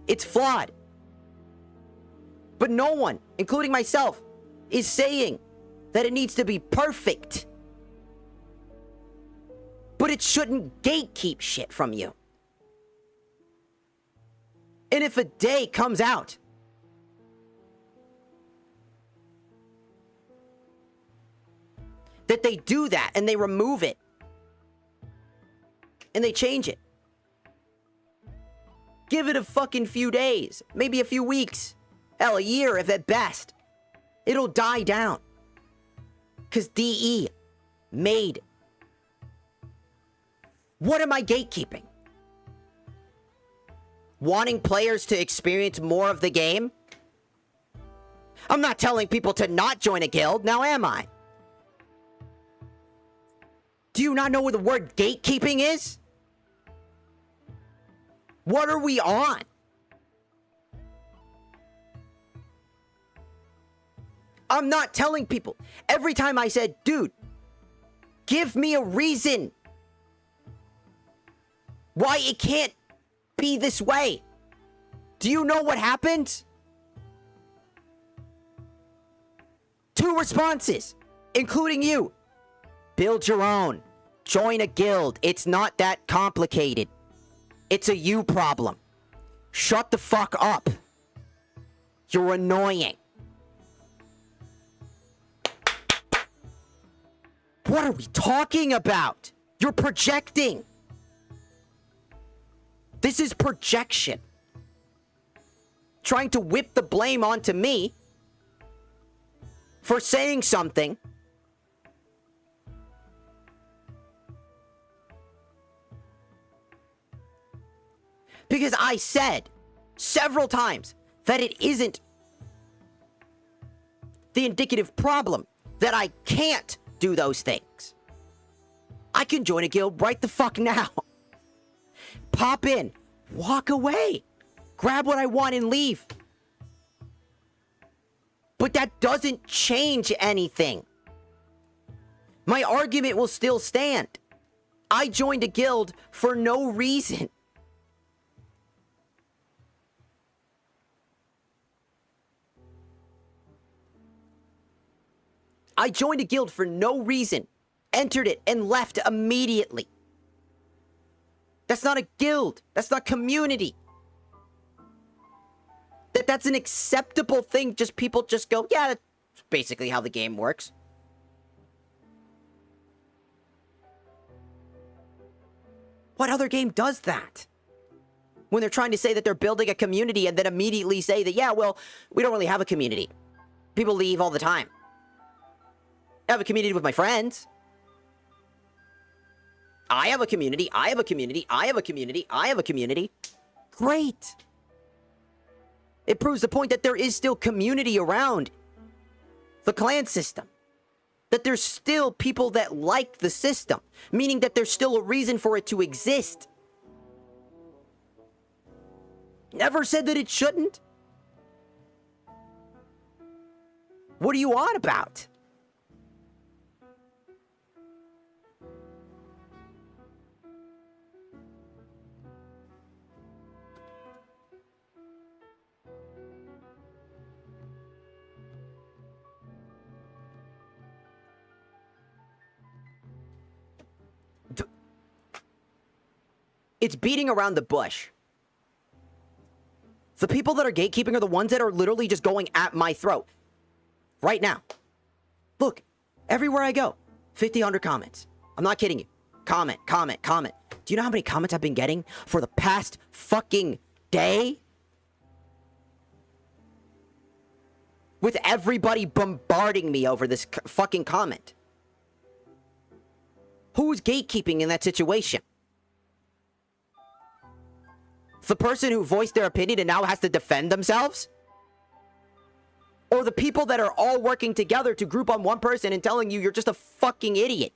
[SPEAKER 1] It's flawed. But no one, including myself, is saying that it needs to be perfect. But it shouldn't gatekeep shit from you. And if a day comes out that they do that and they remove it and they change it, give it a fucking few days, maybe a few weeks, hell, a year if at best. It'll die down. Because DE made. What am I gatekeeping? Wanting players to experience more of the game? I'm not telling people to not join a guild, now am I? Do you not know what the word gatekeeping is? What are we on? I'm not telling people. Every time I said, dude, give me a reason why it can't be this way. Do you know what happened? 2 responses, including you. Build your own. Join a guild. It's not that complicated. It's a you problem. Shut the fuck up. You're annoying. What are we talking about? You're projecting. This is projection. Trying to whip the blame onto me for saying something because I said several times that it isn't the indicative problem that I can't do those things. I can join a guild right the fuck now. Pop in, walk away, grab what I want and leave. But that doesn't change anything. My argument will still stand. I joined a guild for no reason. I joined a guild for no reason, entered it, and left immediately. That's not a guild. That's not community. That's an acceptable thing. Just people just go, yeah, that's basically how the game works. What other game does that? When they're trying to say that they're building a community and then immediately say that, yeah, well, we don't really have a community. People leave all the time. I have a community with my friends. I have a community. I have a community. I have a community. I have a community. Great. It proves the point that there is still community around the clan system. That there's still people that like the system. Meaning that there's still a reason for it to exist. Never said that it shouldn't. What are you on about? It's beating around the bush. The people that are gatekeeping are the ones that are literally just going at my throat. Right now. Look, everywhere I go, 50, 100 comments. I'm not kidding you. Comment, comment, comment. Do you know how many comments I've been getting for the past fucking day? With everybody bombarding me over this fucking comment. Who's gatekeeping in that situation? The person who voiced their opinion and now has to defend themselves? Or the people that are all working together to group on one person and telling you you're just a fucking idiot?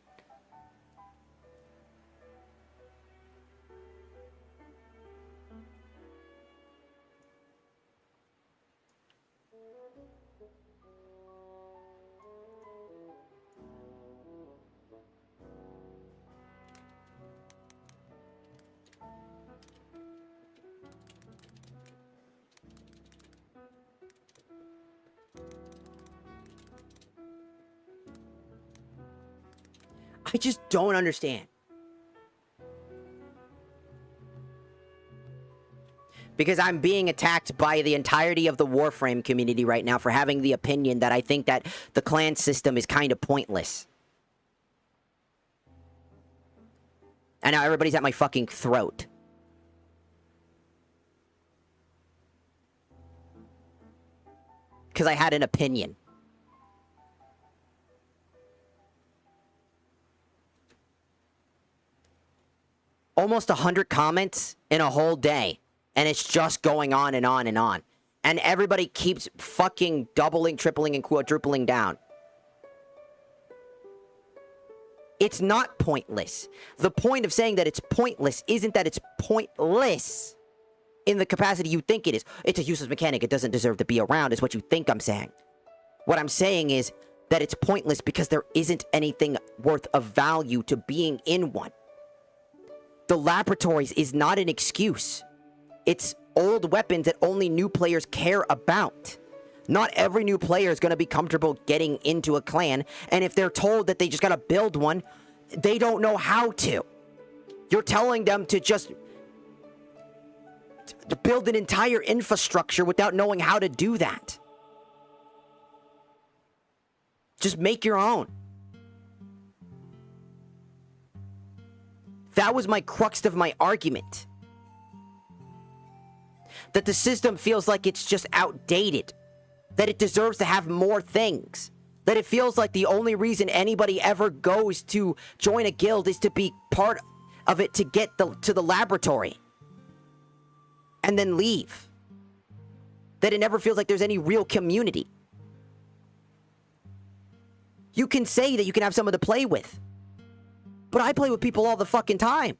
[SPEAKER 1] I just don't understand. Because I'm being attacked by the entirety of the Warframe community right now for having the opinion that I think that the clan system is kind of pointless. And now everybody's at my fucking throat. Because I had an opinion. Almost 100 comments in a whole day. And it's just going on and on and on. And everybody keeps fucking doubling, tripling, and quadrupling down. It's not pointless. The point of saying that it's pointless isn't that it's pointless in the capacity you think it is. It's a useless mechanic. It doesn't deserve to be around is what you think I'm saying. What I'm saying is that it's pointless because there isn't anything worth of value to being in one. The laboratories is not an excuse. It's old weapons that only new players care about. Not every new player is going to be comfortable getting into a clan, and if they're told that they just got to build one, they don't know how to. You're telling them to just build an entire infrastructure without knowing how to do that. Just make your own. That was my crux of my argument. That the system feels like it's just outdated. That it deserves to have more things. That it feels like the only reason anybody ever goes to join a guild is to be part of it to get to the laboratory. And then leave. That it never feels like there's any real community. You can say that you can have someone to play with. But I play with people all the fucking time.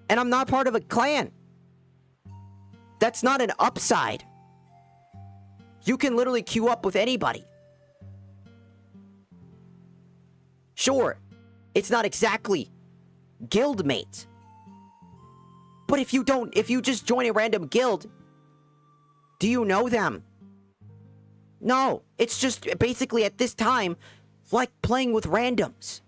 [SPEAKER 1] And I'm not part of a clan. That's not an upside. You can literally queue up with anybody. Sure, it's not exactly guildmates. But if you just join a random guild, do you know them? No, it's just basically at this time like playing with randoms.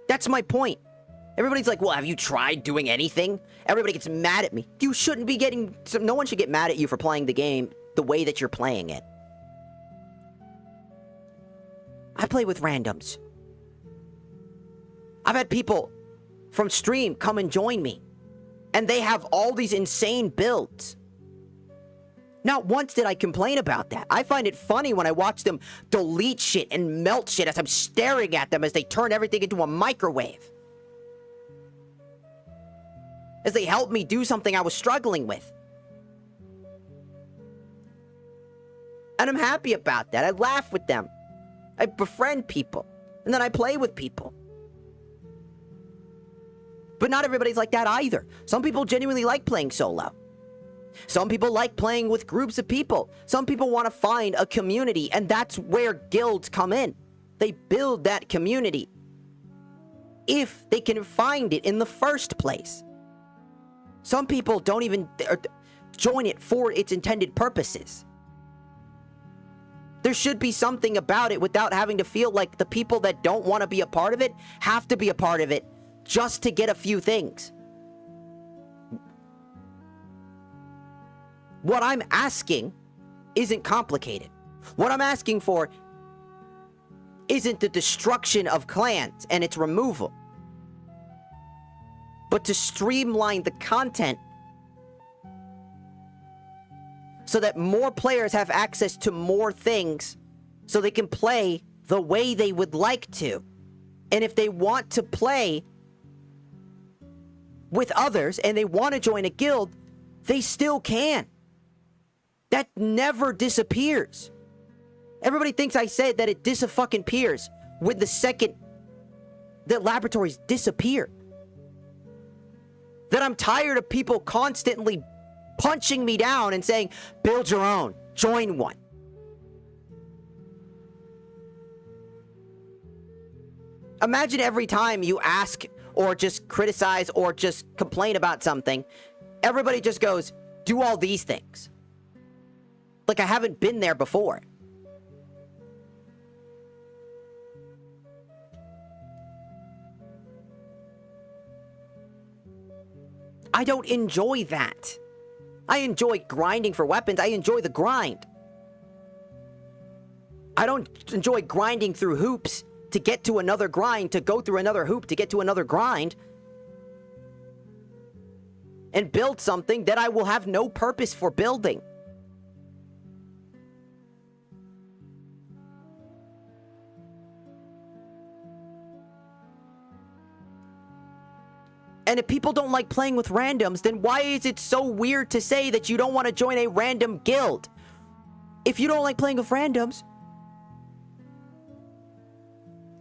[SPEAKER 1] That's my point. Everybody's like, well, have you tried doing anything? Everybody gets mad at me. You shouldn't be getting... No one should get mad at you for playing the game the way that you're playing it. I play with randoms. I've had people from stream come and join me. And they have all these insane builds. Not once did I complain about that. I find it funny when I watch them delete shit and melt shit as I'm staring at them as they turn everything into a microwave. As they help me do something I was struggling with. And I'm happy about that. I laugh with them. I befriend people. And then I play with people. But not everybody's like that either. Some people genuinely like playing solo. Some people like playing with groups of people. Some people want to find a community, and that's where guilds come in. They build that community. If they can find it in the first place. Some people don't even join it for its intended purposes. There should be something about it without having to feel like the people that don't want to be a part of it have to be a part of it just to get a few things. What I'm asking isn't complicated. What I'm asking for isn't the destruction of clans and its removal, but to streamline the content so that more players have access to more things so they can play the way they would like to. And if they want to play with others and they want to join a guild, they still can. That never disappears. Everybody thinks I said that it dis-fucking-pears with the second that laboratories disappear. That I'm tired of people constantly punching me down and saying, build your own, join one. Imagine every time you ask or just criticize or just complain about something, everybody just goes, do all these things. Like I haven't been there before. I don't enjoy that. I enjoy grinding for weapons. I enjoy the grind. I don't enjoy grinding through hoops to get to another grind, to go through another hoop, to get to another grind, and build something that I will have no purpose for building. And if people don't like playing with randoms, then why is it so weird to say that you don't want to join a random guild? If you don't like playing with randoms,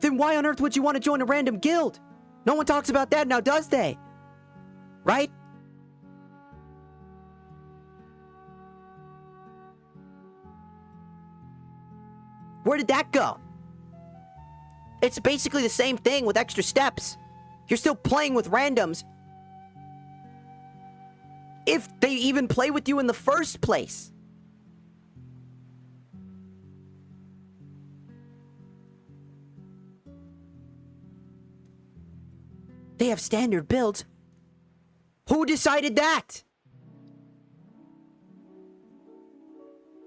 [SPEAKER 1] then why on earth would you want to join a random guild? No one talks about that now, does they? Right? Where did that go? It's basically the same thing with extra steps. You're still playing with randoms. If they even play with you in the first place. They have standard builds. Who decided that?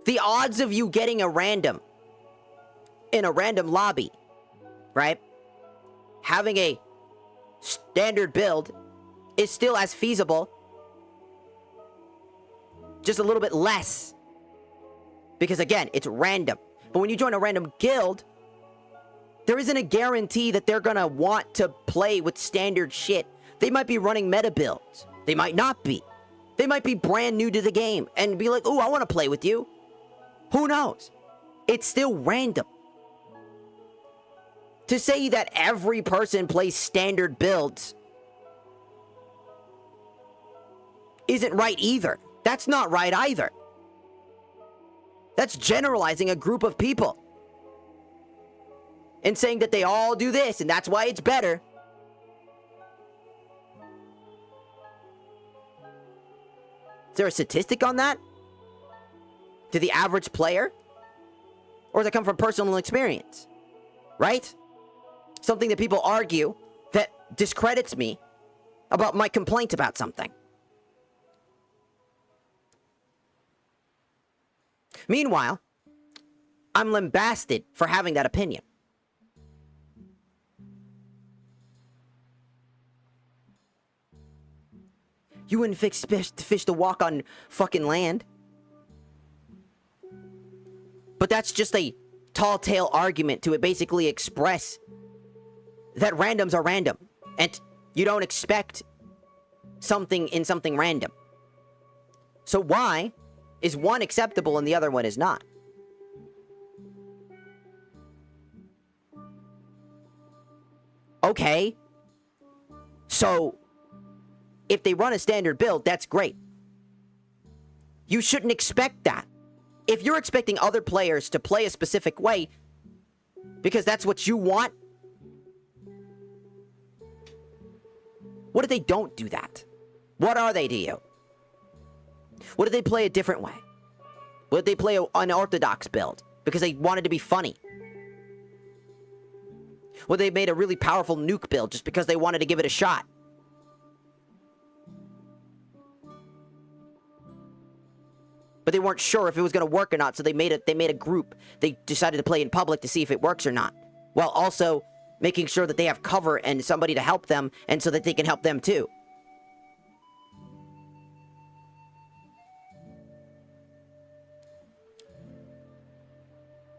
[SPEAKER 1] The odds of you getting a random in a random lobby, right? Having a standard build is still as feasible, just a little bit less, because again, it's random. But when you join a random guild, there isn't a guarantee that they're gonna want to play with standard shit. They might be running meta builds. They might not be. They might be brand new to the game and be like, oh, I want to play with you. Who knows? It's still random. To say that every person plays standard builds isn't right either. That's not right either. That's generalizing a group of people and saying that they all do this and that's why it's better. Is there a statistic on that? To the average player? Or does it come from personal experience? Right? Something that people argue that discredits me about my complaint about something. Meanwhile, I'm lambasted for having that opinion. You wouldn't fix fish to walk on fucking land. But that's just a tall tale argument to basically express that randoms are random. And you don't expect something in something random. So why is one acceptable and the other one is not? Okay. So if they run a standard build, that's great. You shouldn't expect that. If you're expecting other players to play a specific way because that's what you want, what if they don't do that? What are they to you? What if they play a different way? What if they play an unorthodox build because they wanted to be funny? What if they made a really powerful nuke build just because they wanted to give it a shot? But they weren't sure if it was going to work or not, so they made a group. They decided to play in public to see if it works or not, while also making sure that they have cover and somebody to help them, and so that they can help them too.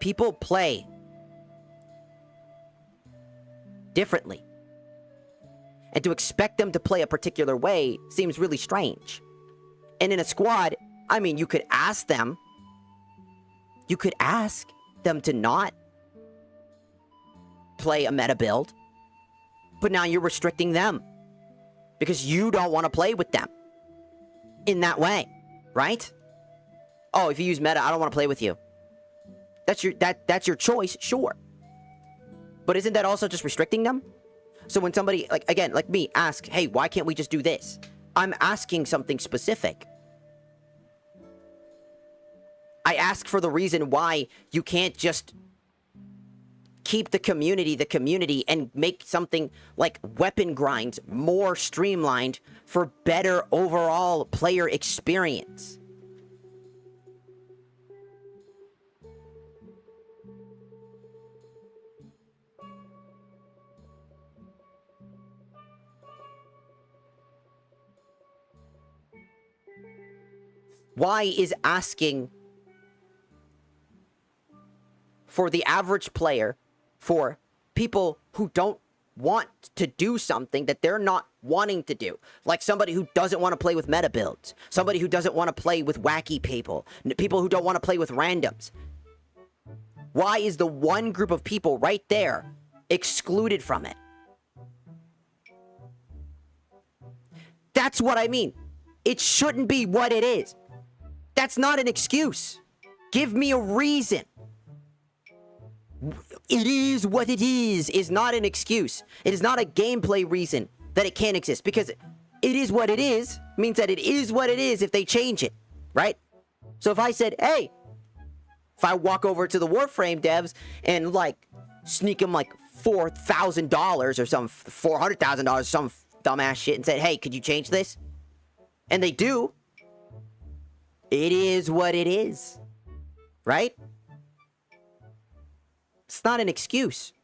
[SPEAKER 1] people play differently. And to expect them to play a particular way seems really strange. And in a squad, I mean, you could ask them. You could ask them to not play a meta build. But now you're restricting them. Because you don't want to play with them. In that way. Right? Oh, if you use meta, I don't want to play with you. That's your choice, sure. But isn't that also just restricting them? So when somebody, like, again, like me, asks, hey, why can't we just do this? I'm asking something specific. I ask for the reason why you can't just keep the community, and make something like weapon grinds more streamlined for better overall player experience. Why is asking for the average player, for people who don't want to do something that they're not wanting to do, like somebody who doesn't want to play with meta builds, somebody who doesn't want to play with wacky people who don't want to play with randoms, why is the one group of people right there excluded from it? That's what I mean. It shouldn't be what it is. That's not an excuse. Give me a reason. It is what it is not an excuse. It is not a gameplay reason that it can't exist. Because it is what it is means that it is what it is if they change it. Right? So if I said, hey, if I walk over to the Warframe devs and, like, sneak them, like, $4,000 or some $400,000, some dumbass shit, and said, hey, could you change this? And they do. It is what it is. Right? It's not an excuse.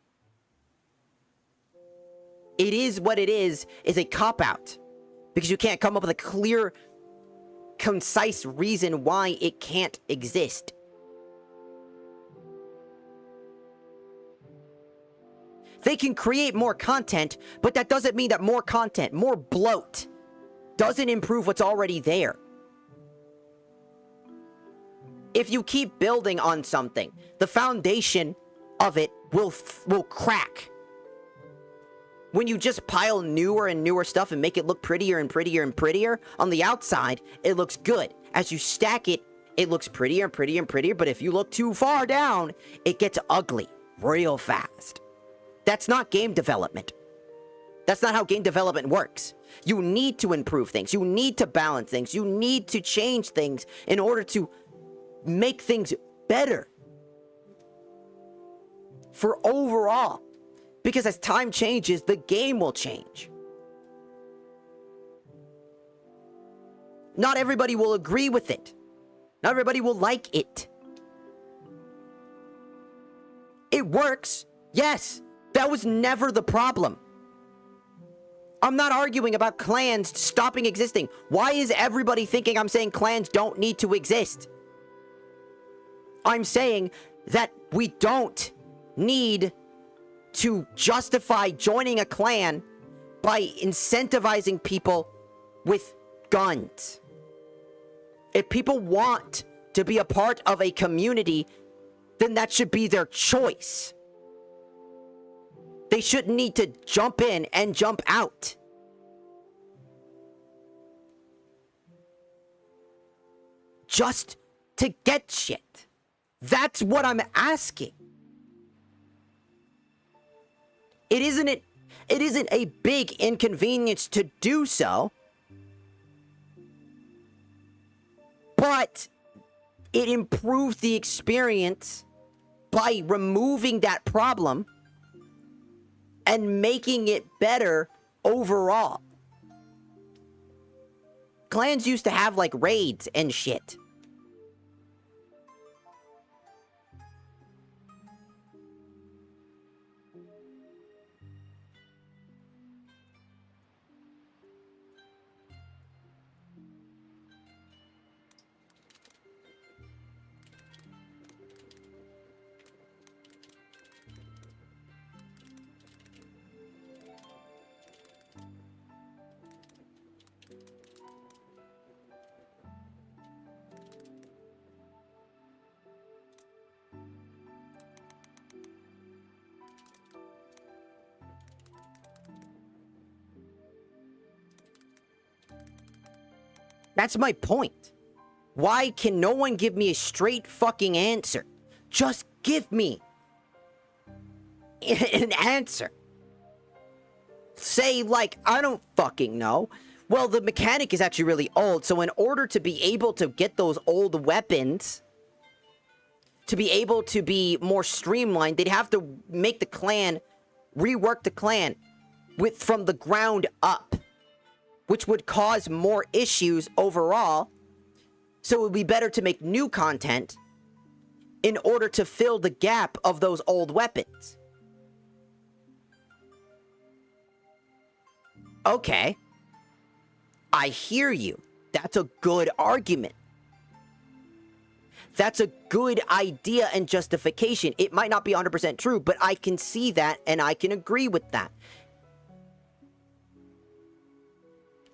[SPEAKER 1] It is what it is a cop-out. Because you can't come up with a clear, concise reason why it can't exist. They can create more content, but that doesn't mean that more content, more bloat, doesn't improve what's already there. If you keep building on something, the foundation of it will crack. When you just pile newer and newer stuff and make it look prettier and prettier and prettier, on the outside, it looks good. As you stack it, it looks prettier and prettier and prettier, but if you look too far down, it gets ugly real fast. That's not game development. That's not how game development works. You need to improve things. You need to balance things. You need to change things in order to make things better for overall, because as time changes, the game will change. Not everybody will agree with it. Not everybody will like it. It works, yes. That was never the problem. I'm not arguing about clans stopping existing. Why is everybody thinking I'm saying clans don't need to exist? I'm saying that we don't need to justify joining a clan by incentivizing people with guns. If people want to be a part of a community, then that should be their choice. They shouldn't need to jump in and jump out. Just to get shit. That's what I'm asking. It isn't a big inconvenience to do so. But it improves the experience by removing that problem and making it better overall. Clans used to have, like, raids and shit. That's my point. Why can no one give me a straight fucking answer? Just give me an answer. Say, like, I don't fucking know. Well, the mechanic is actually really old, so in order to be able to get those old weapons, to be able to be more streamlined, they'd have to make the clan, rework the clan from the ground up, which would cause more issues overall. So it would be better to make new content in order to fill the gap of those old weapons. Okay. I hear you. That's a good argument. That's a good idea and justification. It might not be 100% true, but I can see that and I can agree with that.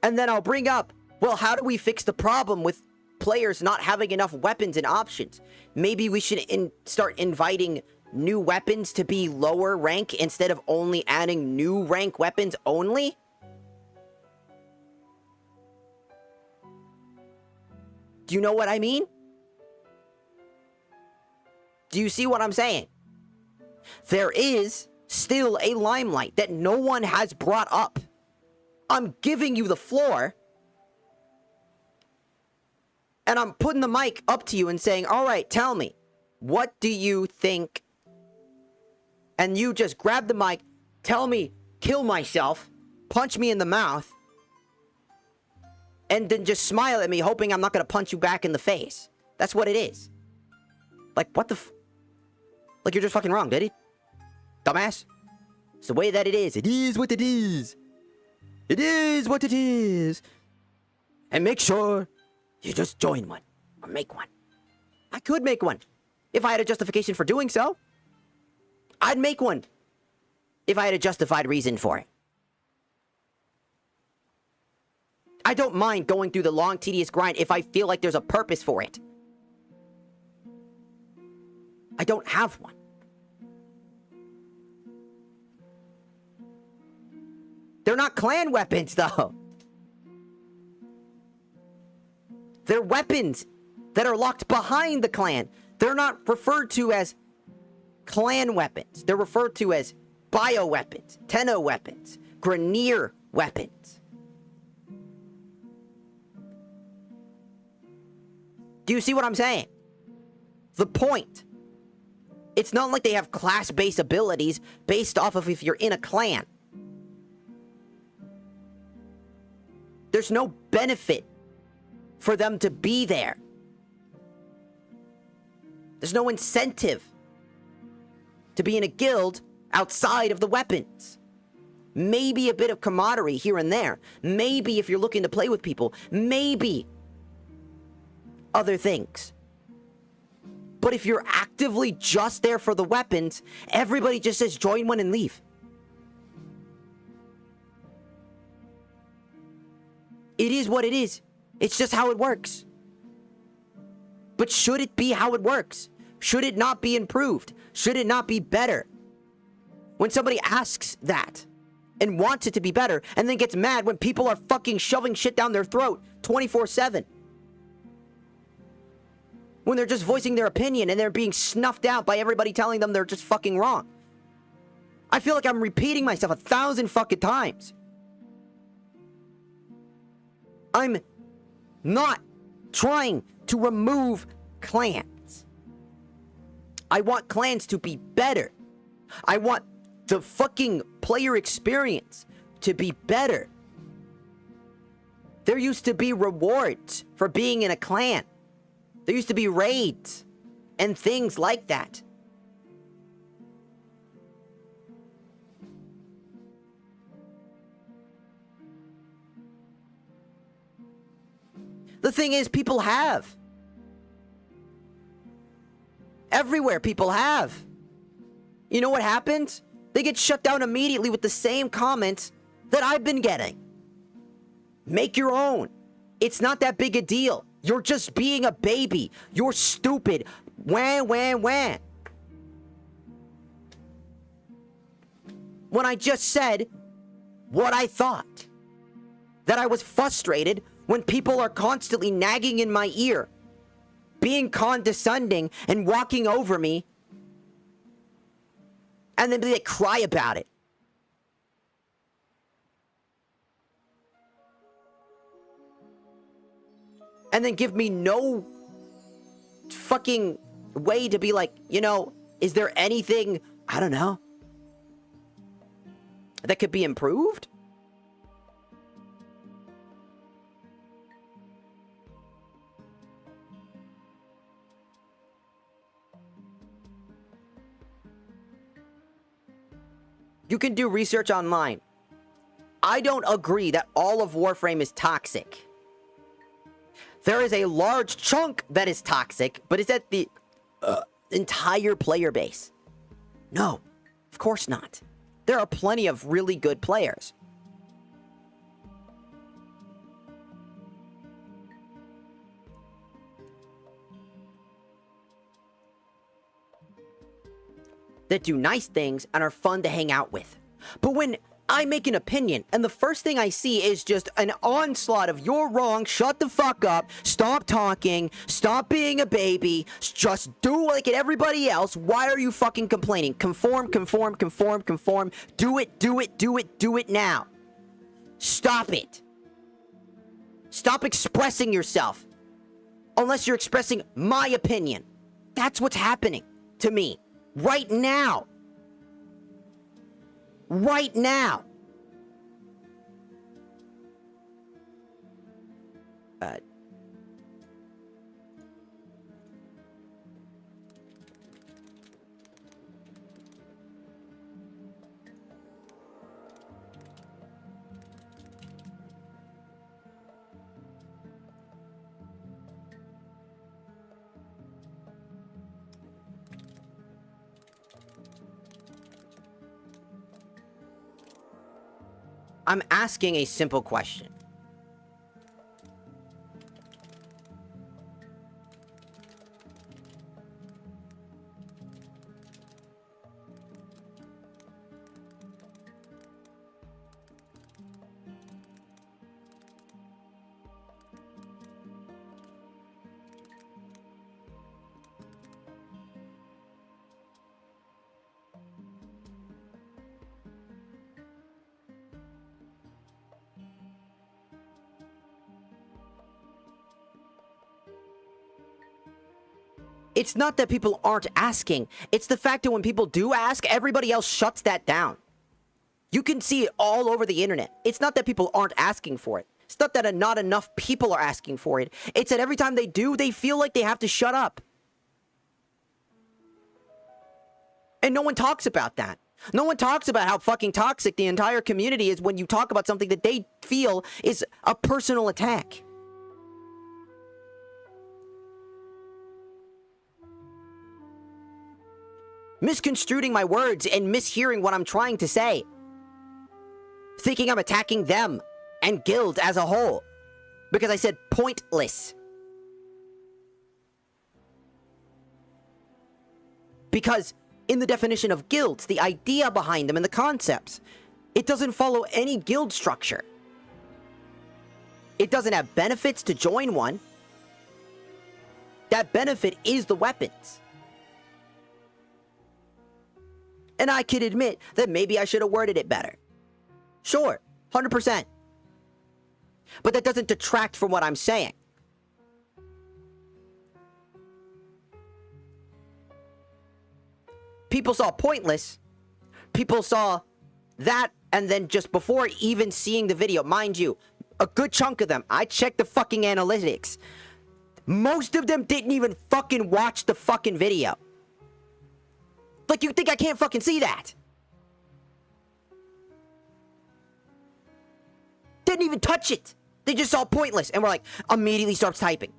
[SPEAKER 1] And then I'll bring up, well, how do we fix the problem with players not having enough weapons and options? Maybe we should start inviting new weapons to be lower rank instead of only adding new rank weapons only? Do you know what I mean? Do you see what I'm saying? There is still a limelight that no one has brought up. I'm giving you the floor. And I'm putting the mic up to you and saying, all right, tell me, what do you think? And you just grab the mic, tell me, kill myself, punch me in the mouth, and then just smile at me, hoping I'm not going to punch you back in the face. That's what it is. Like, what the like, you're just fucking wrong, Diddy. Dumbass. It's the way that it is. It is what it is. It is what it is. And make sure you just join one. Or make one. I could make one. If I had a justification for doing so. I'd make one. If I had a justified reason for it. I don't mind going through the long, tedious grind if I feel like there's a purpose for it. I don't have one. They're not clan weapons, though. They're weapons that are locked behind the clan. They're not referred to as clan weapons. They're referred to as bioweapons, tenno weapons, Grenier weapons. Do you see what I'm saying? The point. It's not like they have class-based abilities based off of if you're in a clan. There's no benefit for them to be there. There's no incentive to be in a guild outside of the weapons. Maybe a bit of camaraderie here and there. Maybe if you're looking to play with people. Maybe other things. But if you're actively just there for the weapons, everybody just says join one and leave. It is what it is. It's just how it works. But should it be how it works? Should it not be improved? Should it not be better? When somebody asks that and wants it to be better and then gets mad when people are fucking shoving shit down their throat 24/7. When they're just voicing their opinion and they're being snuffed out by everybody telling them they're just fucking wrong. I feel like I'm repeating myself 1,000 fucking times. I'm not trying to remove clans. I want clans to be better. I want the fucking player experience to be better. There used to be rewards for being in a clan. There used to be raids and things like that. The thing is, people have. Everywhere people have. You know what happens? They get shut down immediately with the same comments that I've been getting. Make your own. It's not that big a deal. You're just being a baby. You're stupid. Wah, wah, wah. When I just said what I thought. That I was frustrated When people are constantly nagging in my ear, being condescending and walking over me, and then they cry about it. And then give me no fucking way to be like, you know, is there anything, I don't know, that could be improved? You can do research online. I don't agree that all of Warframe is toxic. There is a large chunk that is toxic, but it's at the entire player base. No, of course not. There are plenty of really good players. That do nice things and are fun to hang out with. But when I make an opinion, and the first thing I see is just an onslaught of "you're wrong, shut the fuck up, stop talking, stop being a baby, just do like everybody else, why are you fucking complaining? Conform, conform, conform, conform, do it, do it, do it, do it now. Stop it. Stop expressing yourself. Unless you're expressing my opinion. That's what's happening to me. Right now. Right now. I'm asking a simple question. It's not that people aren't asking. It's the fact that when people do ask, everybody else shuts that down. You can see it all over the internet. It's not that people aren't asking for it. It's not that not enough people are asking for it. It's that every time they do, they feel like they have to shut up. And no one talks about that. No one talks about how fucking toxic the entire community is when you talk about something that they feel is a personal attack. Misconstruing my words and mishearing what I'm trying to say. Thinking I'm attacking them and guild as a whole. Because I said pointless. Because in the definition of guilds, the idea behind them and the concepts, it doesn't follow any guild structure. It doesn't have benefits to join one. That benefit is the weapons. And I could admit that maybe I should have worded it better. Sure, 100%. But that doesn't detract from what I'm saying. People saw pointless. People saw that, and then just before even seeing the video, mind you, a good chunk of them, I checked the fucking analytics. Most of them didn't even fucking watch the fucking video. Like, you think I can't fucking see that? Didn't even touch it. They just saw pointless and were like, immediately starts typing.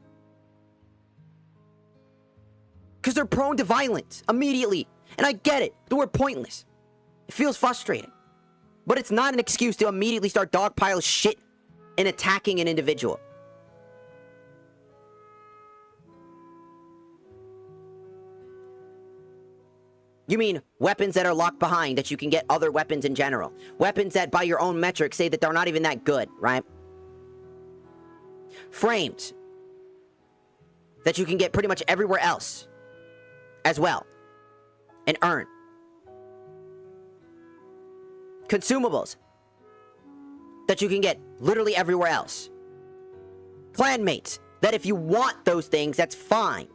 [SPEAKER 1] Because they're prone to violence, immediately. And I get it, the word pointless. It feels frustrating. But it's not an excuse to immediately start dogpile shit and attacking an individual. You mean weapons that are locked behind, that you can get other weapons in general. Weapons that, by your own metrics, say that they're not even that good, right? frames that you can get pretty much everywhere else as well and earn. Consumables that you can get literally everywhere else. Clanmates that if you want those things, that's fine.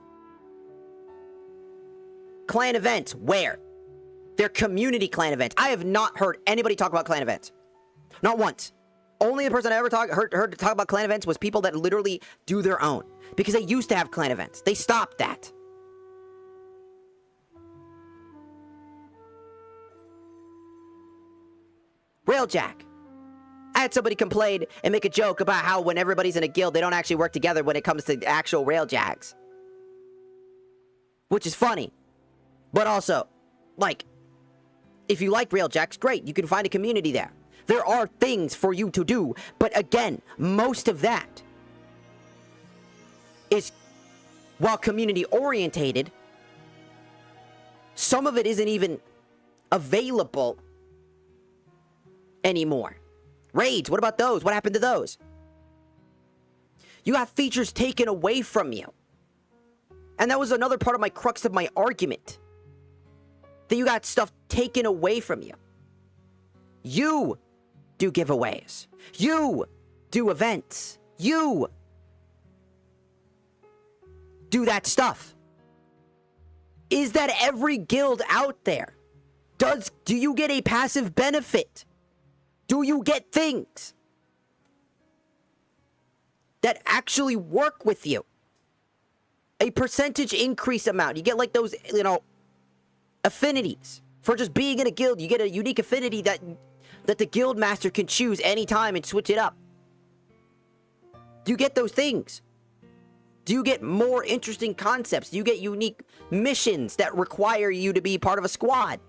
[SPEAKER 1] Clan events, where? They're community clan events. I have not heard anybody talk about clan events. Not once. Only the person I ever heard talk about clan events was people that literally do their own. Because they used to have clan events. They stopped that. Railjack. I had somebody complain and make a joke about how when everybody's in a guild, they don't actually work together when it comes to actual Railjacks. Which is funny. But also, like, if you like Railjacks, great. You can find a community there. There are things for you to do. But again, most of that is, while community orientated, some of it isn't even available anymore. Raids, what about those? What happened to those? You have features taken away from you. And that was another part of my crux of my argument. That you got stuff taken away from you. You do giveaways. You do events. You do that stuff. Is that every guild out there? Do you get a passive benefit? Do you get things that actually work with you? A percentage increase amount. You get like those, you know, affinities. For just being in a guild, you get a unique affinity that the guild master can choose anytime and switch it up. Do you get those things? Do you get more interesting concepts? Do you get unique missions that require you to be part of a squad?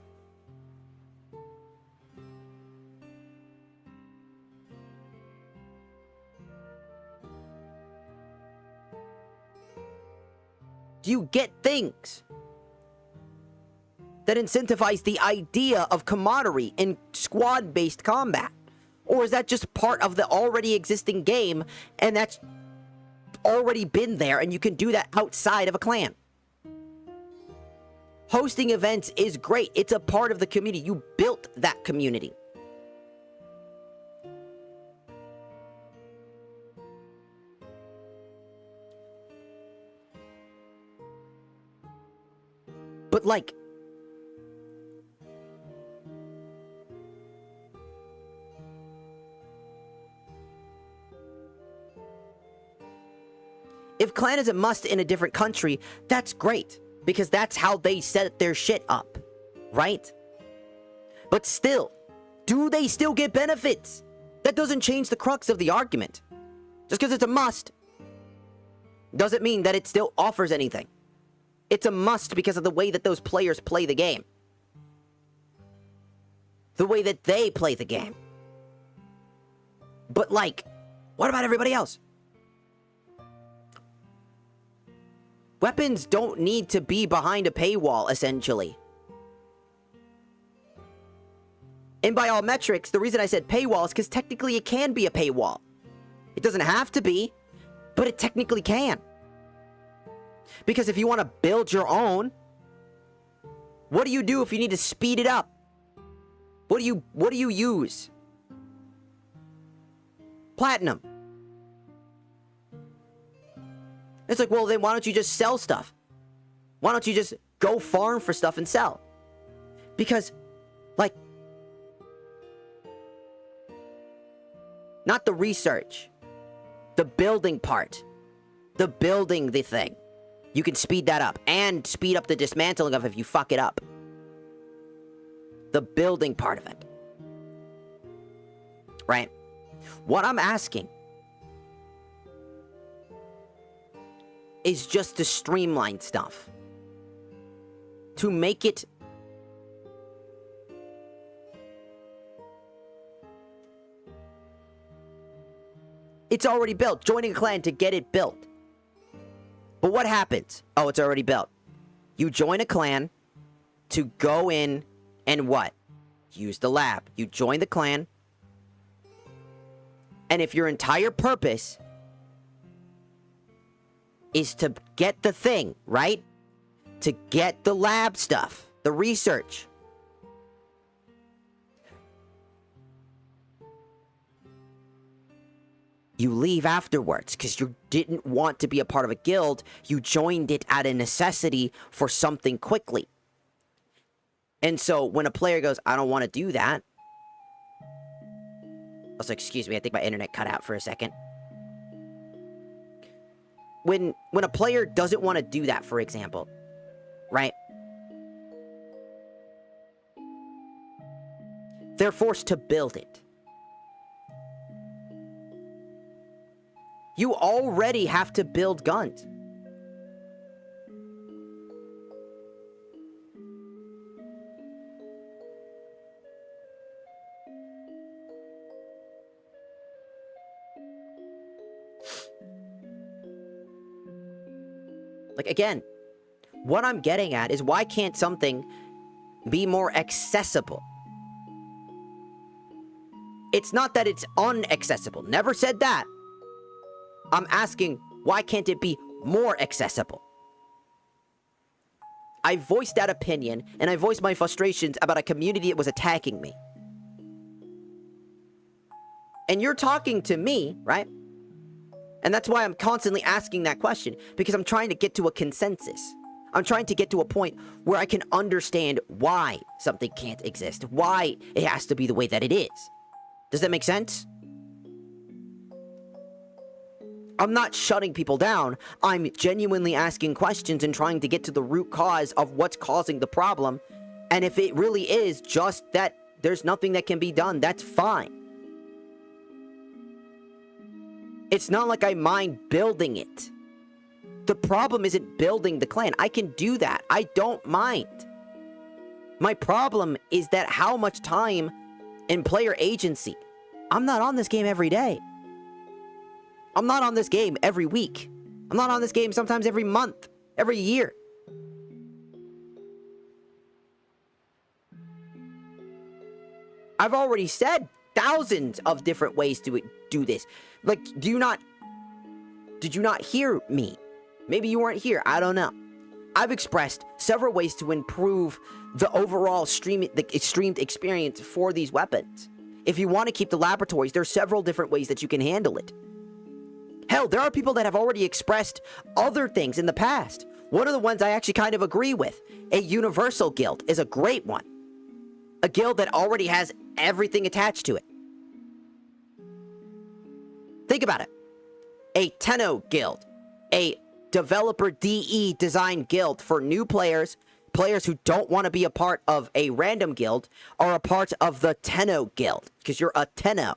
[SPEAKER 1] Do you get things that incentivize the idea of camaraderie in squad-based combat? Or is that just part of the already existing game, and that's already been there, and you can do that outside of a clan? Hosting events is great. It's a part of the community. You built that community. But like, if clan is a must in a different country, that's great. Because that's how they set their shit up. Right? But still, do they still get benefits? That doesn't change the crux of the argument. Just because it's a must doesn't mean that it still offers anything. It's a must because of the way that those players play the game. The way that they play the game. But like, what about everybody else? Weapons don't need to be behind a paywall, essentially. And by all metrics, the reason I said paywall is because technically it can be a paywall. It doesn't have to be, but it technically can. Because if you want to build your own, what do you do if you need to speed it up? What do you use? Platinum. It's like, well, then why don't you just sell stuff? Why don't you just go farm for stuff and sell? Because, like, not the research, the building part, the building the thing. You can speed that up and speed up the dismantling of it if you fuck it up. The building part of it. Right? What I'm asking is just to streamline stuff. To make it it's already built. Joining a clan to get it built. But what happens? Oh, it's already built. You join a clan to go in and what? Use the lab. You join the clan. And if your entire purpose is to get the thing, right? To get the lab stuff, the research. You leave afterwards because you didn't want to be a part of a guild. You joined it out of necessity for something quickly. And so when a player goes, I don't want to do that. Also, excuse me, I think my internet cut out for a second. When a player doesn't want to do that, for example, right? They're forced to build it. You already have to build guns. Like, again, what I'm getting at is why can't something be more accessible? It's not that it's unaccessible. Never said that. I'm asking, why can't it be more accessible? I voiced that opinion, and I voiced my frustrations about a community that was attacking me. And you're talking to me, right? And that's why I'm constantly asking that question, because I'm trying to get to a consensus. I'm trying to get to a point where I can understand why something can't exist, why it has to be the way that it is. Does that make sense? I'm not shutting people down. I'm genuinely asking questions and trying to get to the root cause of what's causing the problem. And if it really is just that there's nothing that can be done, that's fine. It's not like I mind building it. The problem isn't building the clan. I can do that. I don't mind. My problem is that how much time and player agency. I'm not on this game every day. I'm not on this game every week. I'm not on this game sometimes every month, every year. I've already said thousands of different ways to do this. Like, did you not hear me? Maybe you weren't here. I don't know. I've expressed several ways to improve the overall streamed experience for these weapons. If you want to keep the laboratories, there's several different ways that you can handle it. Hell, there are people that have already expressed other things in the past. One of the ones I actually kind of agree with, a universal guild, is a great one. A guild that already has everything attached to it. Think about it. A Tenno guild. A developer DE design guild for new players, players who don't want to be a part of a random guild, are a part of the Tenno guild. Because you're a Tenno.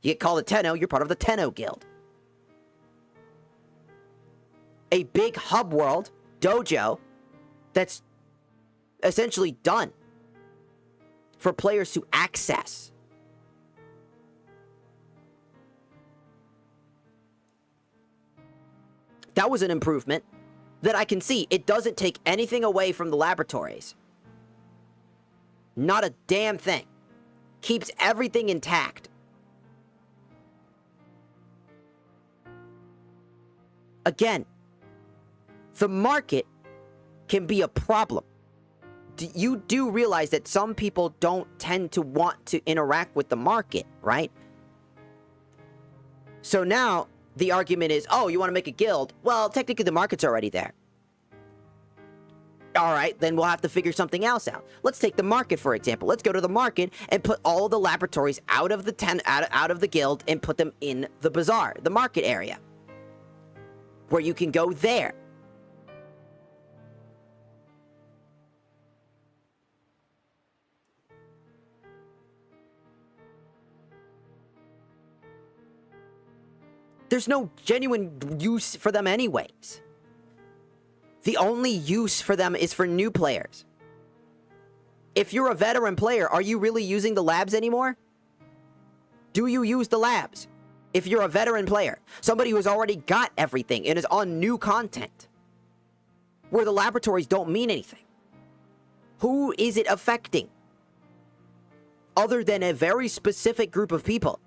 [SPEAKER 1] You get called a Tenno, you're part of the Tenno guild. A big hub world, dojo, that's essentially done for players to access. That was an improvement that I can see. It doesn't take anything away from the laboratories. Not a damn thing. Keeps everything intact. Again, the market can be a problem. You do realize that some people don't tend to want to interact with the market, right? So now, the argument is, oh, you want to make a guild? Well, technically the market's already there. Alright, then we'll have to figure something else out. Let's take the market, for example. Let's go to the market and put all the laboratories out of the guild and put them in the bazaar, the market area. Where you can go there. There's no genuine use for them anyways. The only use for them is for new players. If you're a veteran player, are you really using the labs anymore? Do you use the labs? If you're a veteran player, somebody who's already got everything and is on new content, where the laboratories don't mean anything, who is it affecting? Other than a very specific group of people.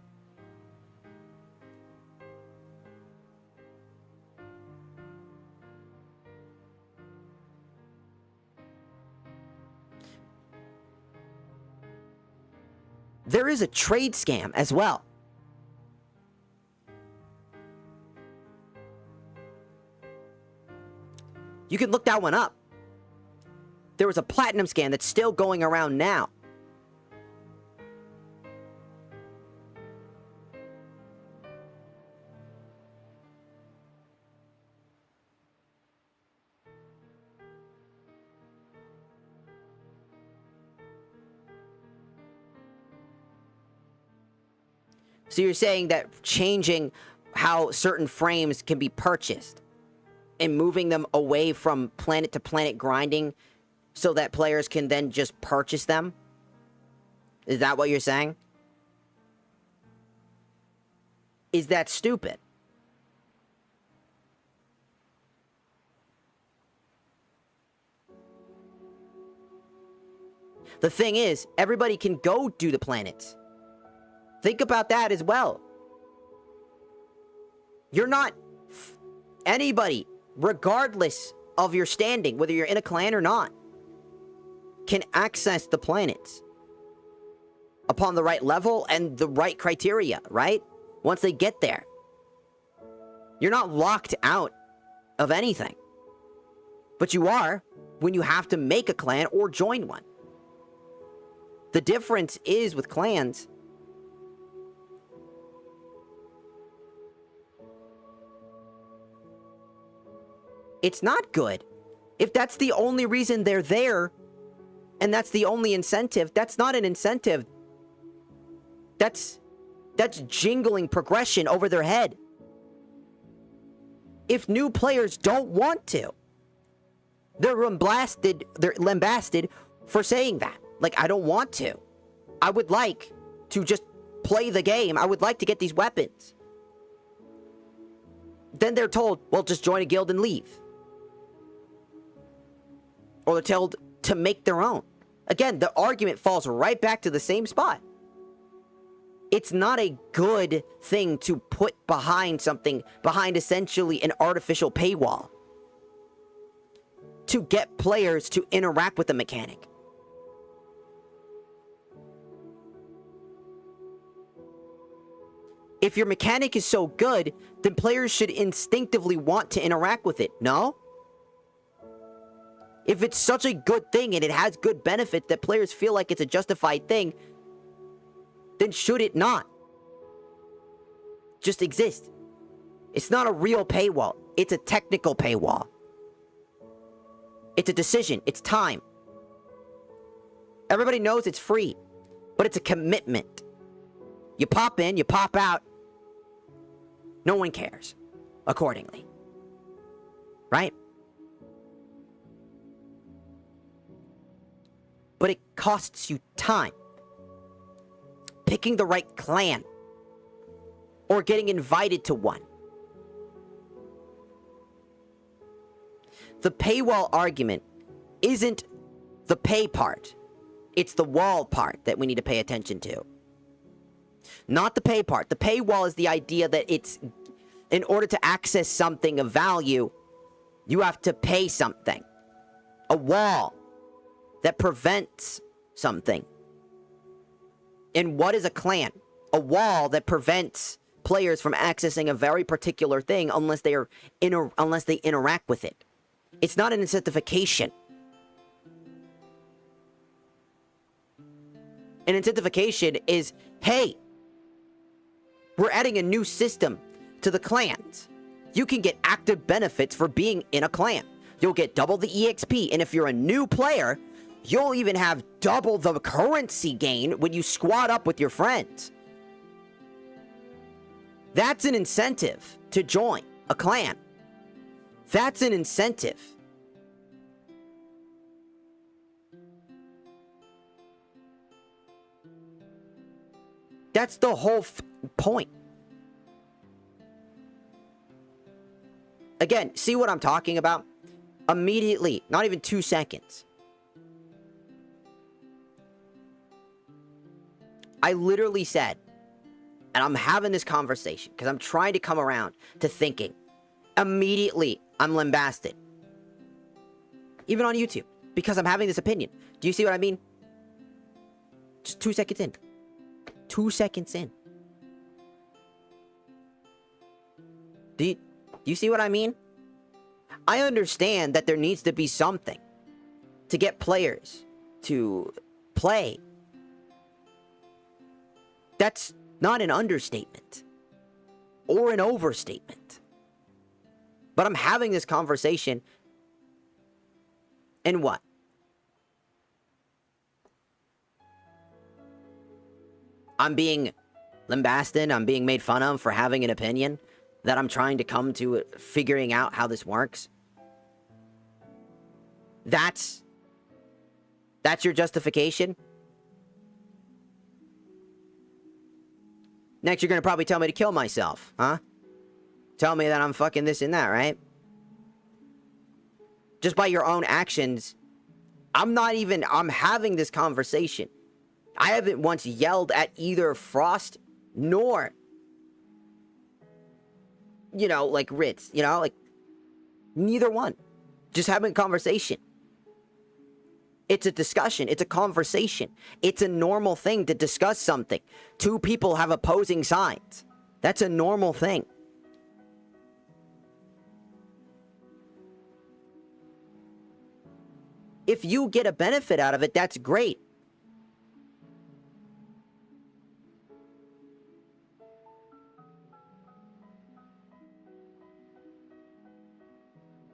[SPEAKER 1] there is a trade scam as well. You can look that one up. There was a platinum scam that's still going around now. So you're saying that changing how certain frames can be purchased and moving them away from planet to planet grinding so that players can then just purchase them? Is that what you're saying? Is that stupid? The thing is, everybody can go do the planets. Think about that as well. You're not... Anybody, regardless of your standing, whether you're in a clan or not, can access the planets upon the right level and the right criteria, right? Once they get there. You're not locked out of anything. But you are when you have to make a clan or join one. The difference is with clans, it's not good. If that's the only reason they're there, and that's the only incentive, that's not an incentive. That's jingling progression over their head. If new players don't want to, they're lambasted for saying that. Like, I don't want to. I would like to just play the game. I would like to get these weapons. Then they're told, well, just join a guild and leave. Or they're told to make their own. Again, the argument falls right back to the same spot. It's not a good thing to put behind something, behind essentially an artificial paywall, to get players to interact with the mechanic. If your mechanic is so good, then players should instinctively want to interact with it, no? If it's such a good thing and it has good benefit that players feel like it's a justified thing, then should it not just exist? It's not a real paywall. It's a technical paywall. It's a decision. It's time. Everybody knows it's free, but it's a commitment. You pop in, you pop out. No one cares accordingly. Right? But it costs you time. Picking the right clan. Or getting invited to one. The paywall argument isn't the pay part. It's the wall part that we need to pay attention to. Not the pay part. The paywall is the idea that it's, in order to access something of value, you have to pay something. A wall that prevents something. And what is a clan? A wall that prevents players from accessing a very particular thing unless they interact with it. It's not an incentivization. An incentivization is, hey, we're adding a new system to the clans. You can get active benefits for being in a clan. You'll get double the EXP, and if you're a new player, you'll even have double the currency gain when you squad up with your friends. That's an incentive to join a clan. That's an incentive. That's the whole point. Again, see what I'm talking about? Immediately, not even 2 seconds. I literally said, and I'm having this conversation because I'm trying to come around to thinking. Immediately, I'm lambasted. Even on YouTube, because I'm having this opinion. Do you see what I mean? Just 2 seconds in. 2 seconds in. Do you see what I mean? I understand that there needs to be something to get players to play. That's not an understatement or an overstatement. But I'm having this conversation, and what? I'm being lambasted, I'm being made fun of for having an opinion that I'm trying to come to figuring out how this works. That's your justification? Next, you're gonna probably tell me to kill myself, huh? Tell me that I'm fucking this and that, right? Just by your own actions, I'm having this conversation. I haven't once yelled at either Frost nor, you know, like Ritz, you know, like neither one. Just having a conversation. It's a discussion. It's a conversation. It's a normal thing to discuss something. Two people have opposing sides. That's a normal thing. If you get a benefit out of it, that's great.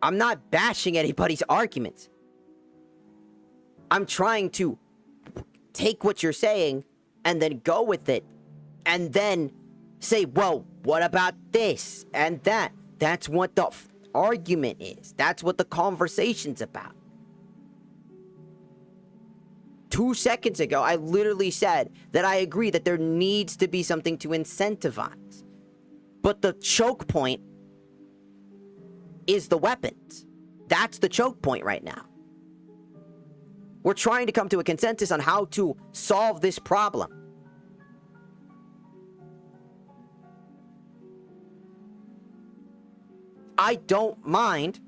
[SPEAKER 1] I'm not bashing anybody's arguments. I'm trying to take what you're saying and then go with it and then say, well, what about this and that? That's what the argument is. That's what the conversation's about. 2 seconds ago, I literally said that I agree that there needs to be something to incentivize. But the choke point is the weapons. That's the choke point right now. We're trying to come to a consensus on how to solve this problem. I don't mind.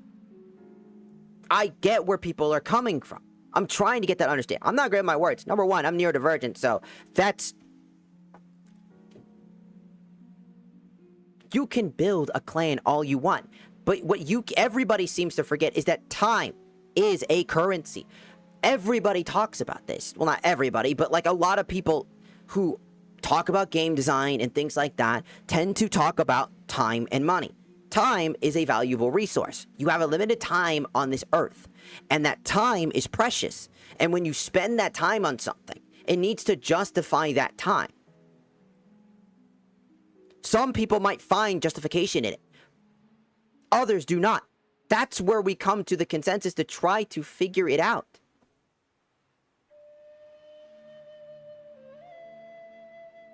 [SPEAKER 1] I get where people are coming from. I'm trying to get that understanding. I'm not great at my words. Number one, I'm neurodivergent, so that's... You can build a clan all you want, but what everybody seems to forget is that time is a currency. Everybody talks about this. Well, not everybody, but like a lot of people who talk about game design and things like that tend to talk about time and money. Time is a valuable resource. You have a limited time on this earth, and that time is precious. And when you spend that time on something, it needs to justify that time. Some people might find justification in it. Others do not. That's where we come to the consensus to try to figure it out.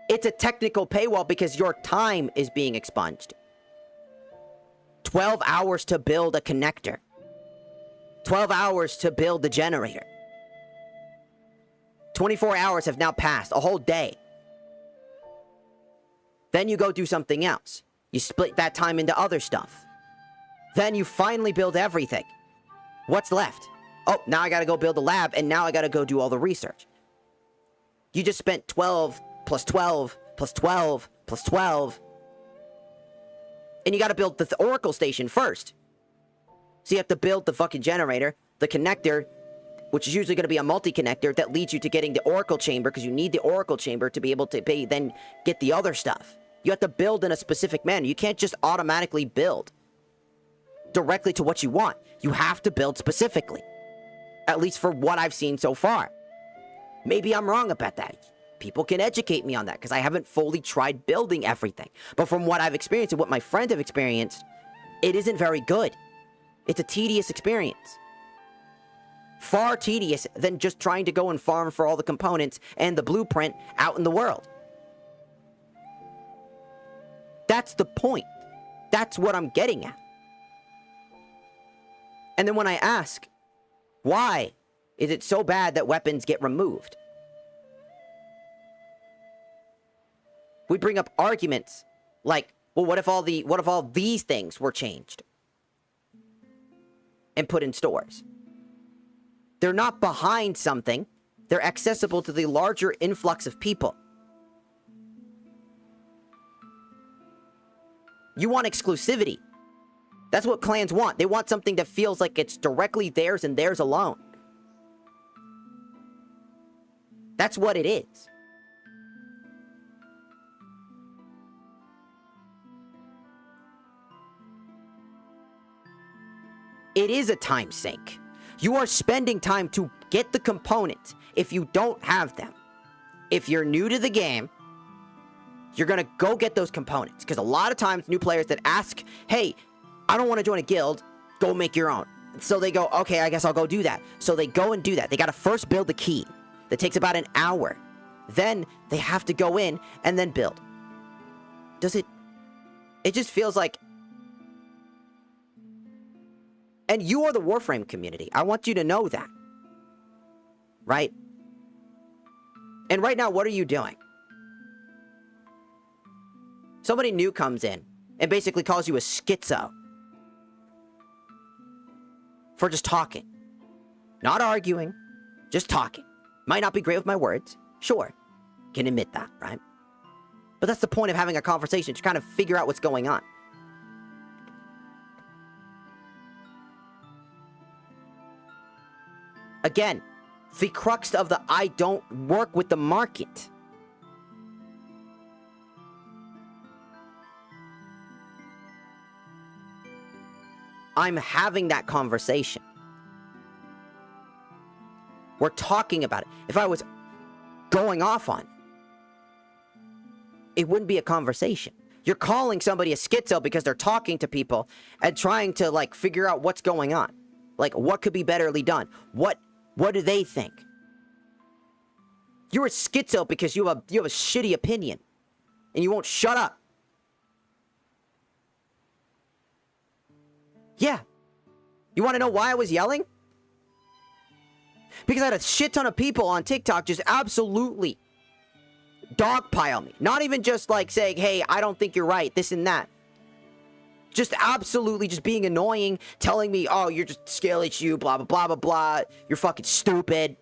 [SPEAKER 1] It's a technical paywall because your time is being expunged. 12 hours to build a connector. 12 hours to build the generator. 24 hours have now passed, a whole day. Then you go do something else. You split that time into other stuff. Then you finally build everything. What's left? Oh, now I gotta go build a lab, and now I gotta go do all the research. You just spent 12 plus 12 plus 12 plus 12. And you gotta build the Oracle station first. So you have to build the fucking generator, the connector, which is usually gonna be a multi-connector that leads you to getting the Oracle chamber, because you need the Oracle chamber to be able to then get the other stuff. You have to build in a specific manner. You can't just automatically build directly to what you want. You have to build specifically. At least for what I've seen so far. Maybe I'm wrong about that. People can educate me on that, because I haven't fully tried building everything. But from what I've experienced and what my friends have experienced, it isn't very good. It's a tedious experience. Far tedious than just trying to go and farm for all the components and the blueprint out in the world. That's the point. That's what I'm getting at. And then when I ask, why is it so bad that weapons get removed? We bring up arguments like, well, what if all these things were changed and put in stores? They're not behind something. They're accessible to the larger influx of people. You want exclusivity. That's what clans want. They want something that feels like it's directly theirs and theirs alone. That's what it is. It is a time sink. You are spending time to get the components if you don't have them. If you're new to the game, you're going to go get those components. Because a lot of times, new players that ask, hey, I don't want to join a guild, go make your own. So they go, okay, I guess I'll go do that. So they go and do that. They got to first build the key. That takes about an hour. Then they have to go in and then build. It just feels like... And you are the Warframe community. I want you to know that. Right? And right now, what are you doing? Somebody new comes in and basically calls you a schizo. For just talking. Not arguing. Just talking. Might not be great with my words. Sure. Can admit that, right? But that's the point of having a conversation. To kind of figure out what's going on. Again, the crux of the I don't work with the market. I'm having that conversation. We're talking about it. If I was going off on it, it wouldn't be a conversation. You're calling somebody a schizo because they're talking to people and trying to, like, figure out what's going on. Like, what could be betterly done? What do they think? You're a schizo because you have a shitty opinion. And you won't shut up. Yeah. You want to know why I was yelling? Because I had a shit ton of people on TikTok just absolutely dogpile me. Not even just like saying, hey, I don't think you're right, this and that. Just absolutely just being annoying, telling me, oh, you're just scale HU, blah, blah, blah, blah, blah. You're fucking stupid.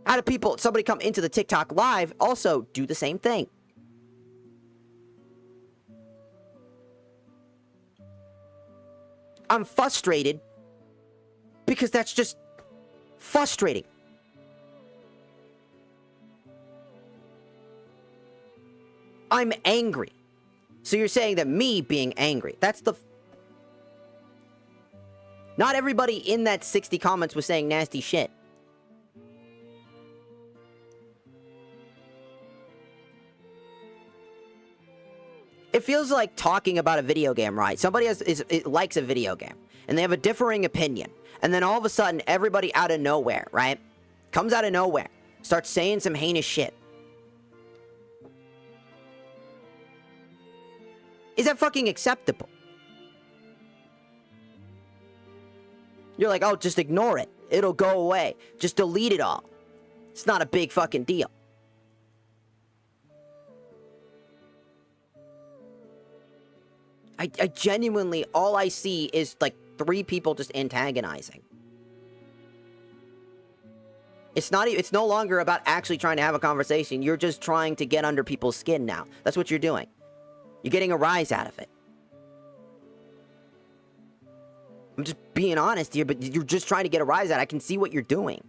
[SPEAKER 1] I had somebody come into the TikTok live, also do the same thing. I'm frustrated because that's just frustrating. I'm angry. So you're saying that me being angry, that's the... Not everybody in that 60 comments was saying nasty shit. It feels like talking about a video game, right? Somebody likes a video game, and they have a differing opinion. And then all of a sudden, everybody out of nowhere, right? Comes out of nowhere, starts saying some heinous shit. Is that fucking acceptable? You're like, oh, just ignore it. It'll go away. Just delete it all. It's not a big fucking deal. I genuinely, all I see is like 3 people just antagonizing. It's no longer about actually trying to have a conversation. You're just trying to get under people's skin now. That's what you're doing. You're getting a rise out of it. I'm just being honest here, but you're just trying to get a rise out. I can see what you're doing.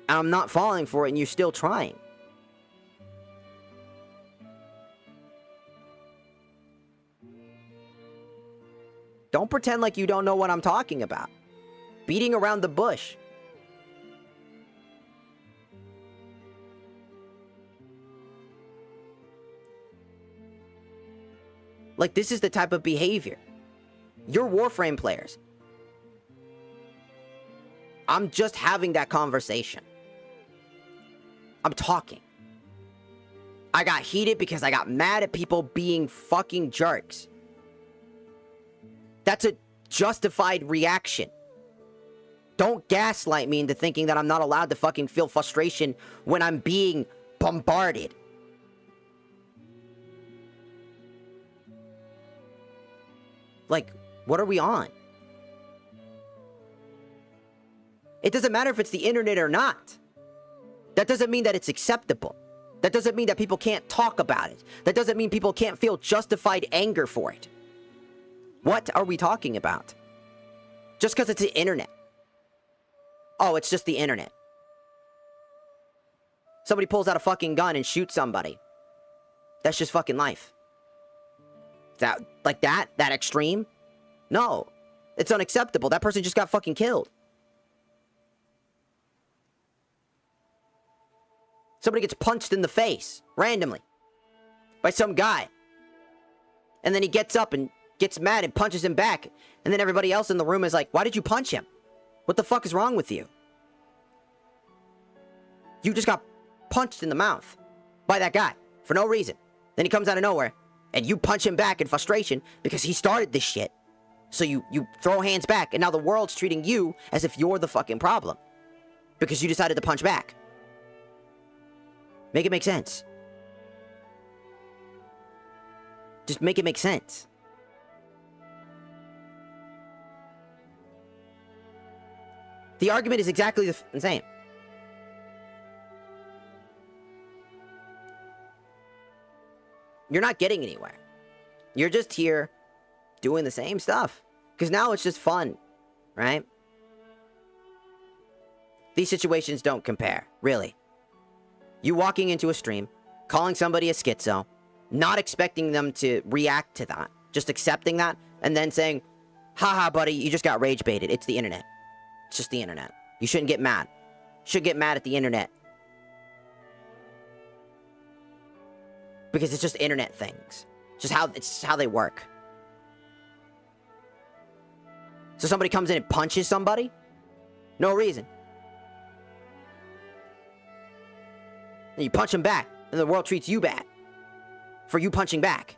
[SPEAKER 1] And I'm not falling for it, and you're still trying. Don't pretend like you don't know what I'm talking about. Beating around the bush. Like, this is the type of behavior. You're Warframe players. I'm just having that conversation. I'm talking. I got heated because I got mad at people being fucking jerks. That's a justified reaction. Don't gaslight me into thinking that I'm not allowed to fucking feel frustration when I'm being bombarded. Like, what are we on? It doesn't matter if it's the internet or not. That doesn't mean that it's acceptable. That doesn't mean that people can't talk about it. That doesn't mean people can't feel justified anger for it. What are we talking about? Just because it's the internet. Oh, it's just the internet. Somebody pulls out a fucking gun and shoots somebody. That's just fucking life. That, like that? That extreme? No. It's unacceptable. That person just got fucking killed. Somebody gets punched in the face, randomly, by some guy. And then he gets up and gets mad and punches him back. And then everybody else in the room is like, why did you punch him? What the fuck is wrong with you? You just got punched in the mouth by that guy for no reason. Then he comes out of nowhere and you punch him back in frustration because he started this shit. So you throw hands back and now the world's treating you as if you're the fucking problem because you decided to punch back. Make it make sense. Just make it make sense. The argument is exactly the same. You're not getting anywhere. You're just here doing the same stuff. Because now it's just fun, right? These situations don't compare, really. You walking into a stream, calling somebody a schizo, not expecting them to react to that, just accepting that, and then saying, haha, buddy, you just got rage baited. It's the internet. It's just the internet. You shouldn't get mad. You should get mad at the internet. Because it's just internet things. It's just how they work. So somebody comes in and punches somebody? No reason. And you punch them back, and the world treats you bad for you punching back.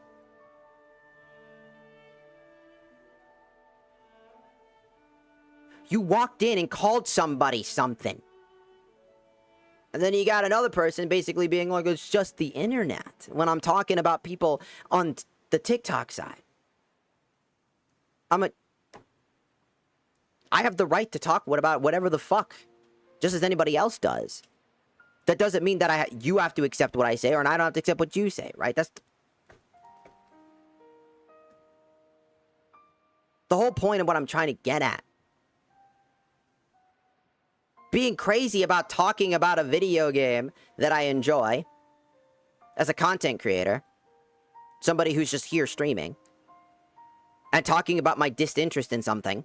[SPEAKER 1] You walked in and called somebody something. And then you got another person basically being like, it's just the internet. When I'm talking about people on the TikTok side. I have the right to talk about whatever the fuck, just as anybody else does. That doesn't mean that you have to accept what I say, or I don't have to accept what you say, right? That's the whole point of what I'm trying to get at. Being crazy about talking about a video game that I enjoy as a content creator, somebody who's just here streaming, and talking about my disinterest in something,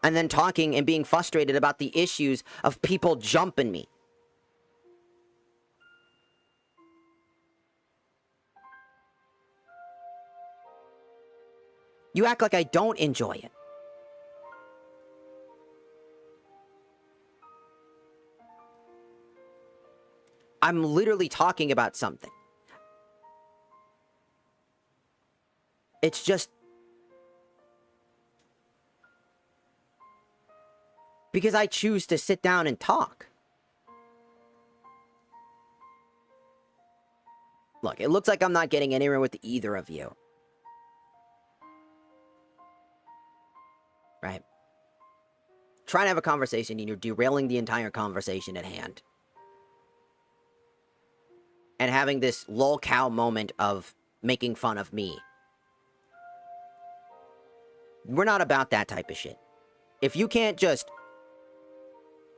[SPEAKER 1] and then talking and being frustrated about the issues of people jumping me. You act like I don't enjoy it. I'm literally talking about something. It's just because I choose to sit down and talk. Look, it looks like I'm not getting anywhere with either of you. Right? Trying to have a conversation and you're derailing the entire conversation at hand. And having this lol-cow moment of making fun of me. We're not about that type of shit. If you can't just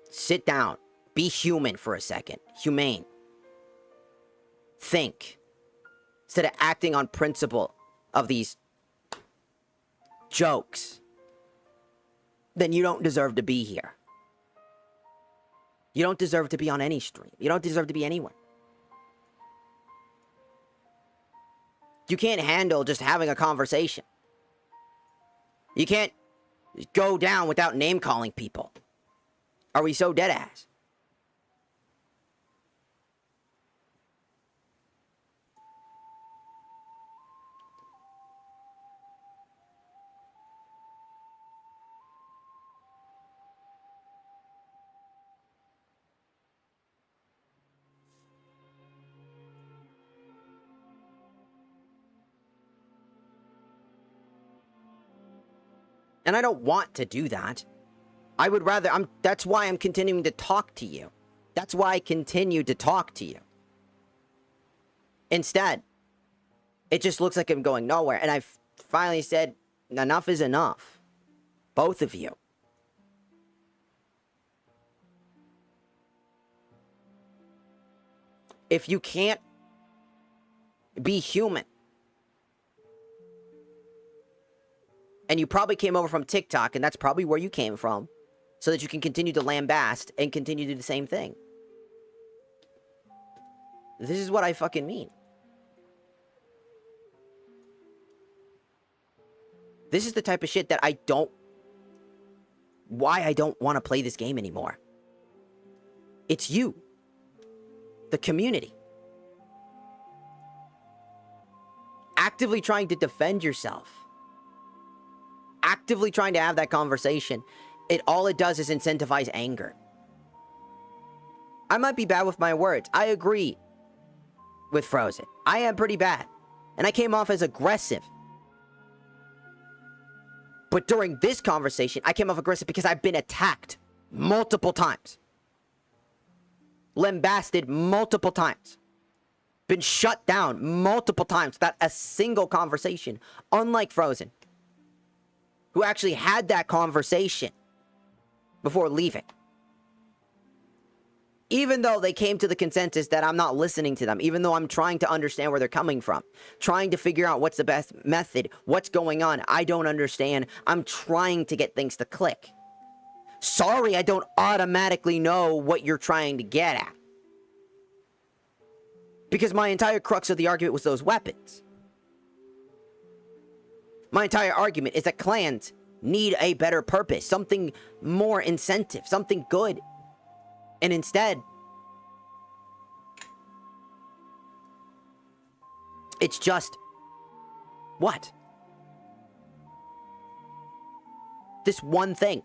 [SPEAKER 1] sit down, be human for a second, humane, think, instead of acting on principle of these jokes, then you don't deserve to be here. You don't deserve to be on any stream. You don't deserve to be anywhere. You can't handle just having a conversation. You can't go down without name-calling people. Are we so dead-ass? And I don't want to do that. I would rather, that's why I'm continuing to talk to you. That's why I continue to talk to you. Instead, it just looks like I'm going nowhere. And I finally said, enough is enough. Both of you. If you can't be human, and you probably came over from TikTok, and that's probably where you came from, so that you can continue to lambaste and continue to do the same thing. This is what I fucking mean. This is the type of shit that I don't... Why I don't want to play this game anymore. It's you. The community. Actively trying to defend yourself. Actively trying to have that conversation. All it does is incentivize anger. I might be bad with my words. I agree with Frozen. I am pretty bad. And I came off as aggressive. But during this conversation, I came off aggressive because I've been attacked multiple times. Lambasted multiple times. Been shut down multiple times without a single conversation. Unlike Frozen, who actually had that conversation before leaving. Even though they came to the consensus that I'm not listening to them, even though I'm trying to understand where they're coming from, trying to figure out what's the best method, what's going on, I don't understand. I'm trying to get things to click. Sorry, I don't automatically know what you're trying to get at. Because my entire crux of the argument was those weapons. My entire argument is that clans need a better purpose, something more incentive, something good. And instead, it's just, what? This one thing.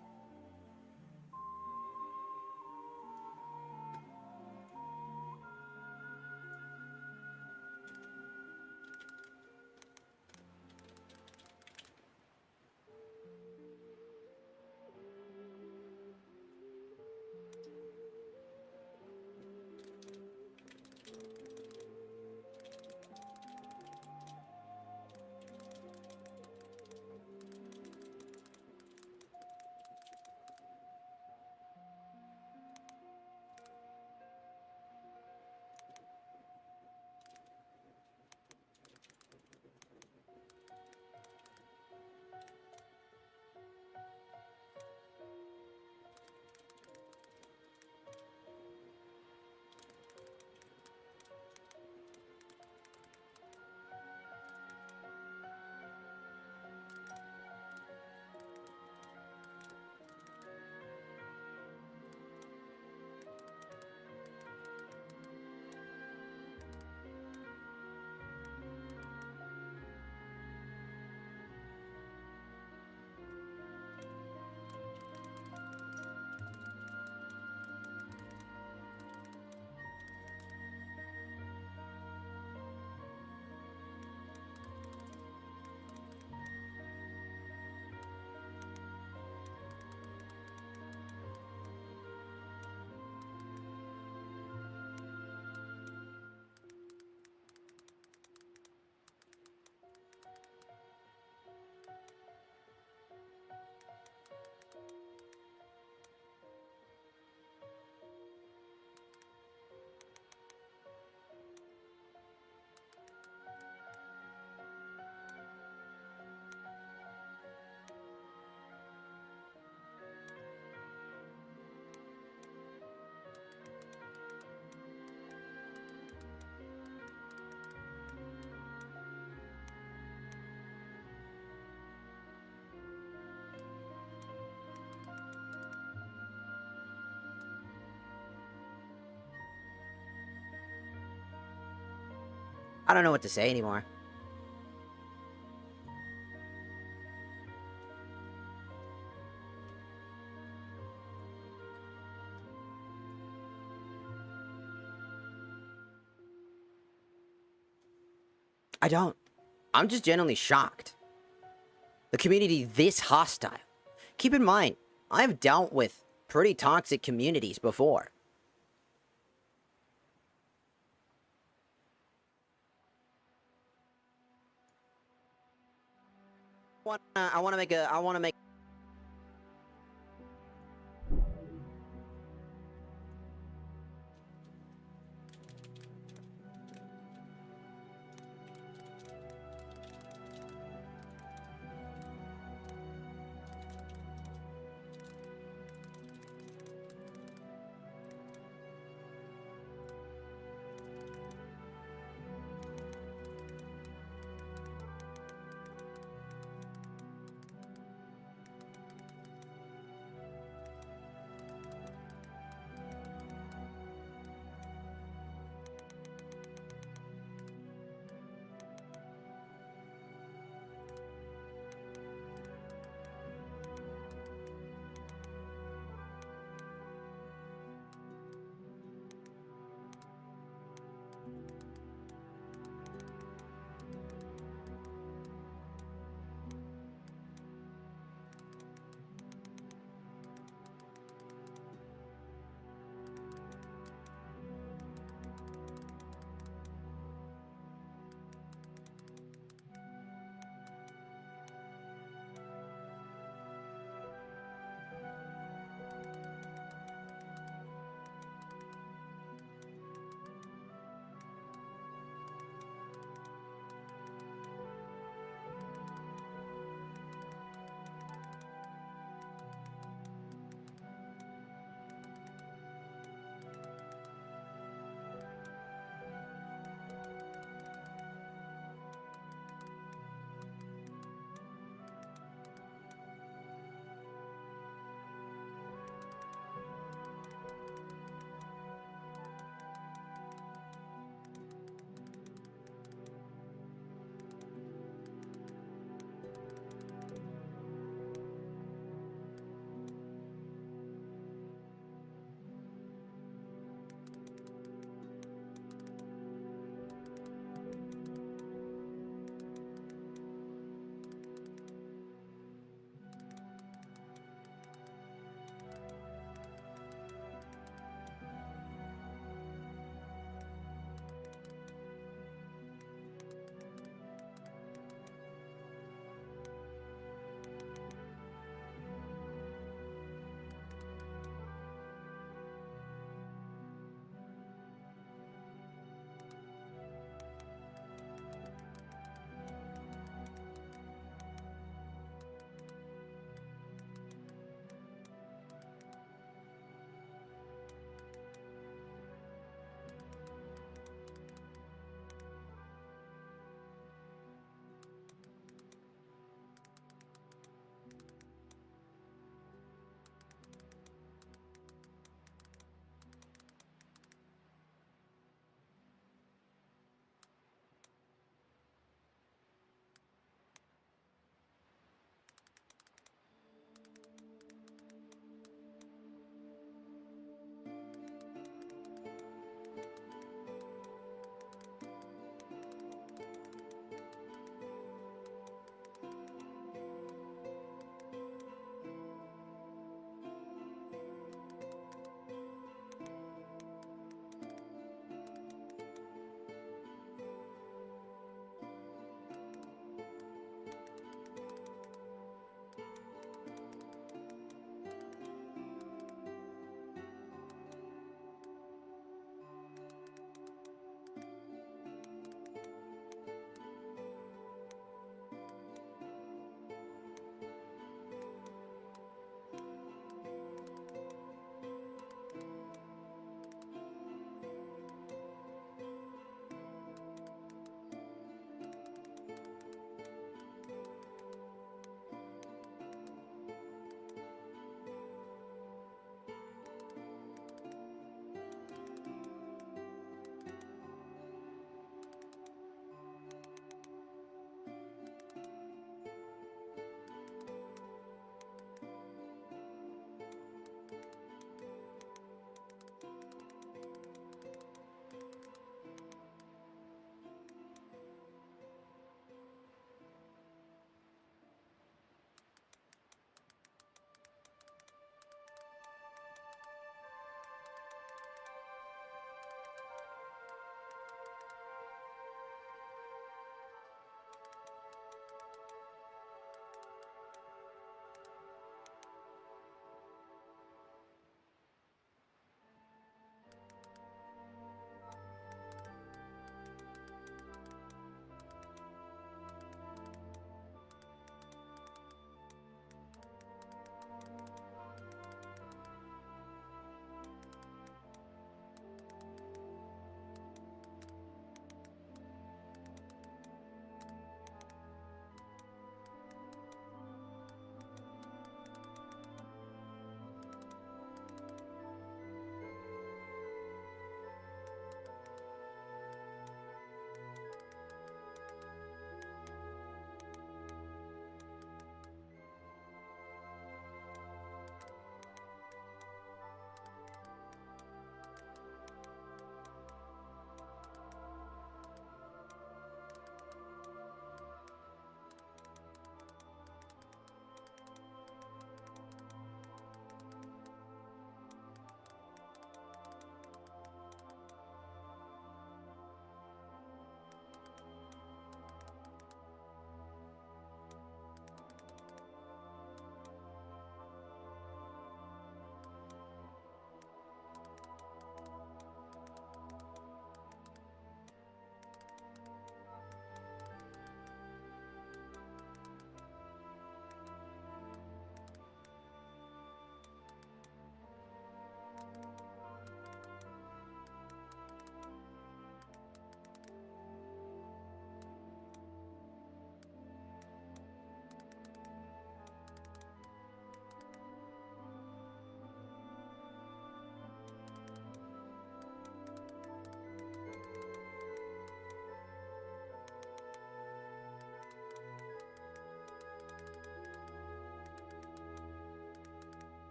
[SPEAKER 1] I don't know what to say anymore. I don't. I'm just genuinely shocked. The community this hostile. Keep in mind, I've dealt with pretty toxic communities before. I wanna make.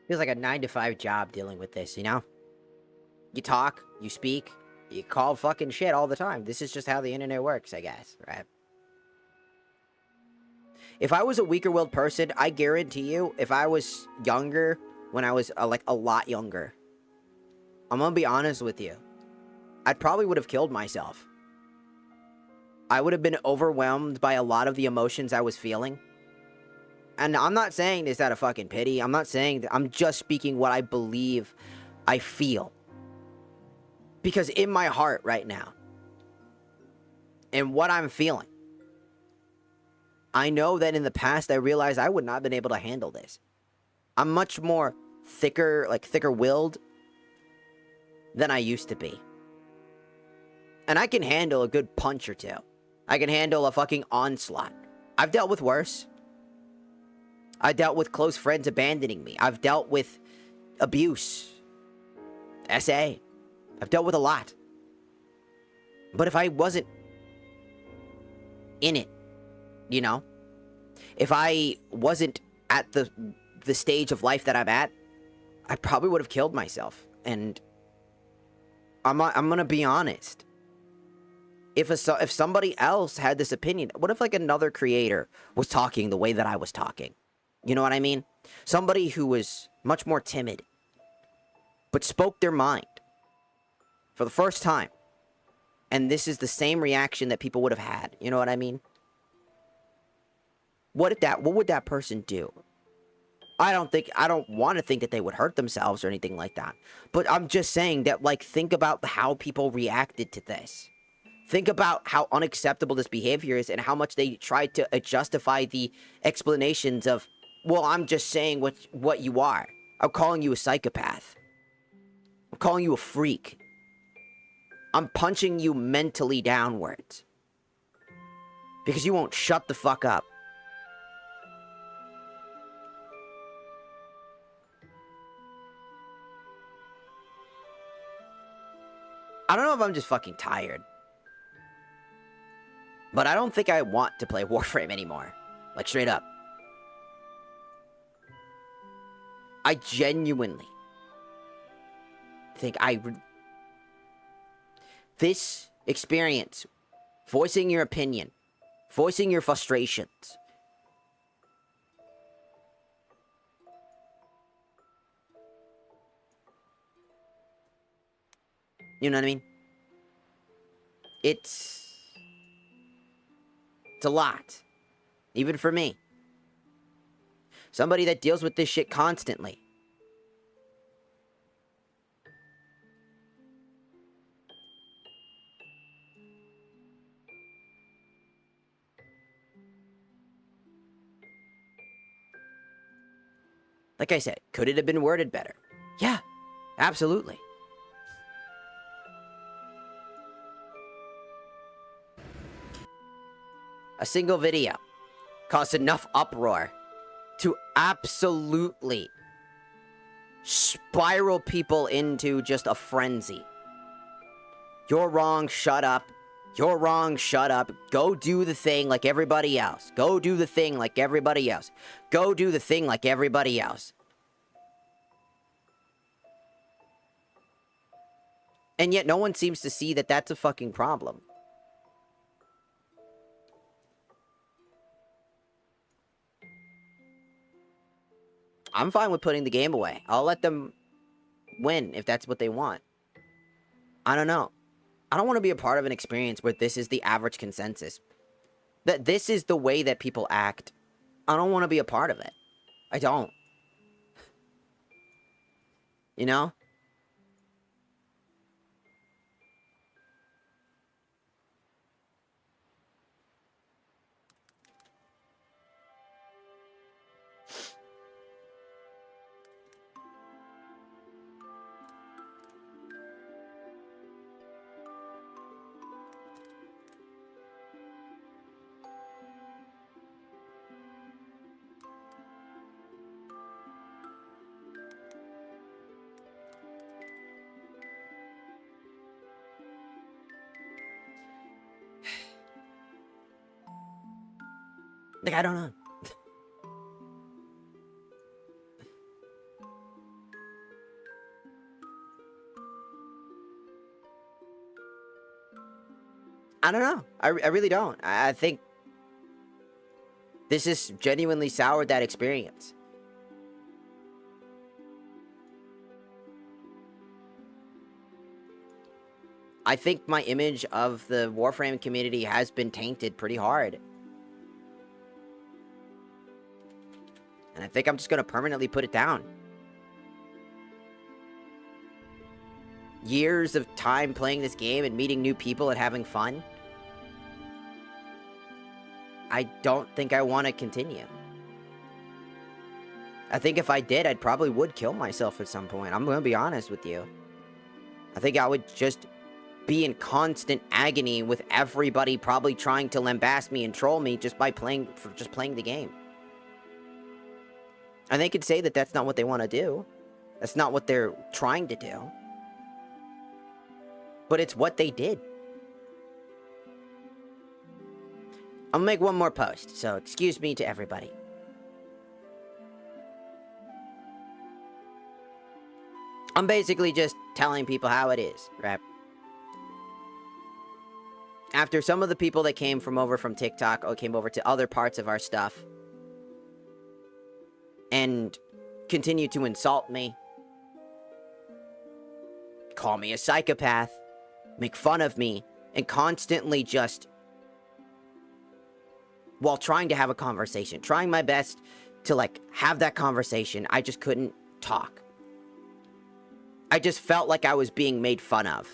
[SPEAKER 1] Feels like a 9-to-5 job dealing with this, you know? You talk, you speak, you call fucking shit all the time. This is just how the internet works, I guess, right? If I was a weaker-willed person, I guarantee you, if I was younger, when I was, like, a lot younger, I'm gonna be honest with you, I probably would have killed myself. I would have been overwhelmed by a lot of the emotions I was feeling. And I'm not saying this out of fucking pity. I'm not saying that. I'm just speaking what I believe I feel. Because in my heart right now, and what I'm feeling, I know that in the past I realized I would not have been able to handle this. I'm much more thicker-willed than I used to be. And I can handle a good punch or two. I can handle a fucking onslaught. I've dealt with worse. I dealt with close friends abandoning me. I've dealt with abuse. SA. I've dealt with a lot. But if I wasn't in it, you know? If I wasn't at the stage of life that I'm at, I probably would have killed myself. And I'm gonna be honest. If somebody else had this opinion, what if like another creator was talking the way that I was talking? You know what I mean? Somebody who was much more timid, but spoke their mind for the first time. And this is the same reaction that people would have had. You know what I mean? What would that person do? I don't want to think that they would hurt themselves or anything like that. But I'm just saying that, like, think about how people reacted to this. Think about how unacceptable this behavior is and how much they tried to justify the explanations of, well, I'm just saying what you are. I'm calling you a psychopath. I'm calling you a freak. I'm punching you mentally downwards. Because you won't shut the fuck up. I don't know if I'm just fucking tired. But I don't think I want to play Warframe anymore. Like, straight up. I genuinely think this experience, voicing your opinion, voicing your frustrations, you know what I mean? It's a lot. Even for me. Somebody that deals with this shit constantly. Like I said, could it have been worded better? Yeah, absolutely. A single video caused enough uproar to absolutely spiral people into just a frenzy. You're wrong, shut up. You're wrong, shut up. Go do the thing like everybody else. Go do the thing like everybody else. Go do the thing like everybody else. And yet no one seems to see that that's a fucking problem. I'm fine with putting the game away. I'll let them win if that's what they want. I don't know. I don't want to be a part of an experience where this is the average consensus. That this is the way that people act. I don't want to be a part of it. I don't. You know? Like, I don't know. I don't know. I really don't. I think this has genuinely soured that experience. I think my image of the Warframe community has been tainted pretty hard. And I think I'm just going to permanently put it down. Years of time playing this game and meeting new people and having fun. I don't think I want to continue. I think if I did, I probably would kill myself at some point. I'm going to be honest with you. I think I would just be in constant agony with everybody probably trying to lambast me and troll me just by playing the game. And they could say that that's not what they want to do. That's not what they're trying to do. But it's what they did. I'm gonna make one more post, so excuse me to everybody. I'm basically just telling people how it is, right? After some of the people that came from TikTok or came over to other parts of our stuff and continue to insult me, call me a psychopath, make fun of me, and constantly just, while trying to have a conversation, trying my best to, like, have that conversation, I just couldn't talk. I just felt like I was being made fun of.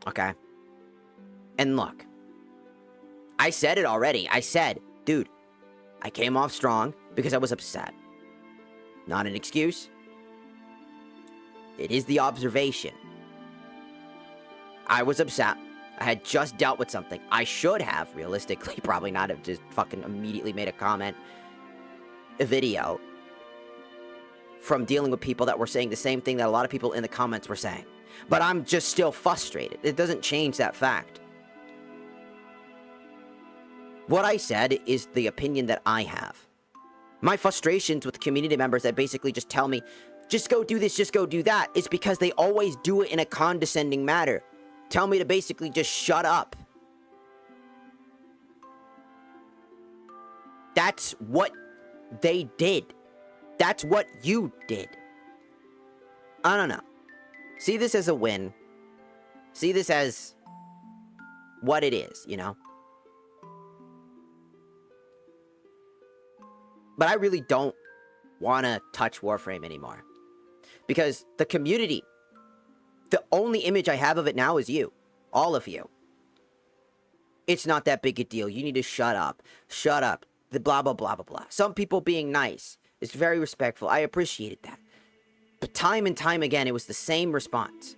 [SPEAKER 1] Okay? And look, I said it already. I said, dude, I came off strong because I was upset. Not an excuse. It is the observation. I was upset. I had just dealt with something. I should have, realistically, probably not have just fucking immediately made a comment, a video, from dealing with people that were saying the same thing that a lot of people in the comments were saying. But I'm just still frustrated. It doesn't change that fact. What I said is the opinion that I have. My frustrations with community members that basically just tell me, just go do this, just go do that, is because they always do it in a condescending manner. Tell me to basically just shut up. That's what they did. That's what you did. I don't know. See this as a win. See this as what it is, you know? But I really don't want to touch Warframe anymore. Because the community, the only image I have of it now is you. All of you. It's not that big a deal. You need to shut up. Shut up. The blah, blah, blah, blah, blah. Some people being nice is very respectful. I appreciated that. But time and time again, it was the same response.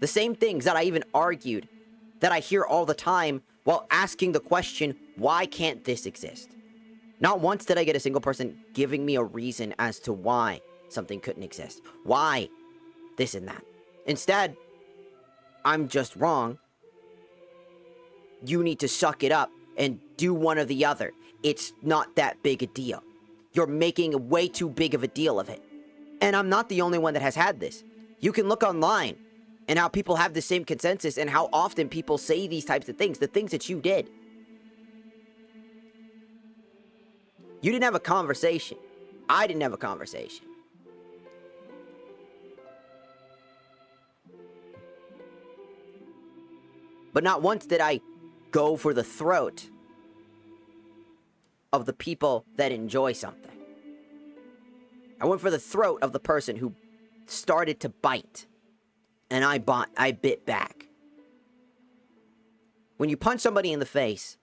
[SPEAKER 1] The same things that I even argued, that I hear all the time while asking the question, why can't this exist? Not once did I get a single person giving me a reason as to why something couldn't exist. Why this and that. Instead, I'm just wrong. You need to suck it up and do one or the other. It's not that big a deal. You're making way too big of a deal of it. And I'm not the only one that has had this. You can look online and how people have the same consensus and how often people say these types of things, the things that you did. You didn't have a conversation. I didn't have a conversation. But not once did I go for the throat of the people that enjoy something. I went for the throat of the person who started to bite. And I bit back. When you punch somebody in the face,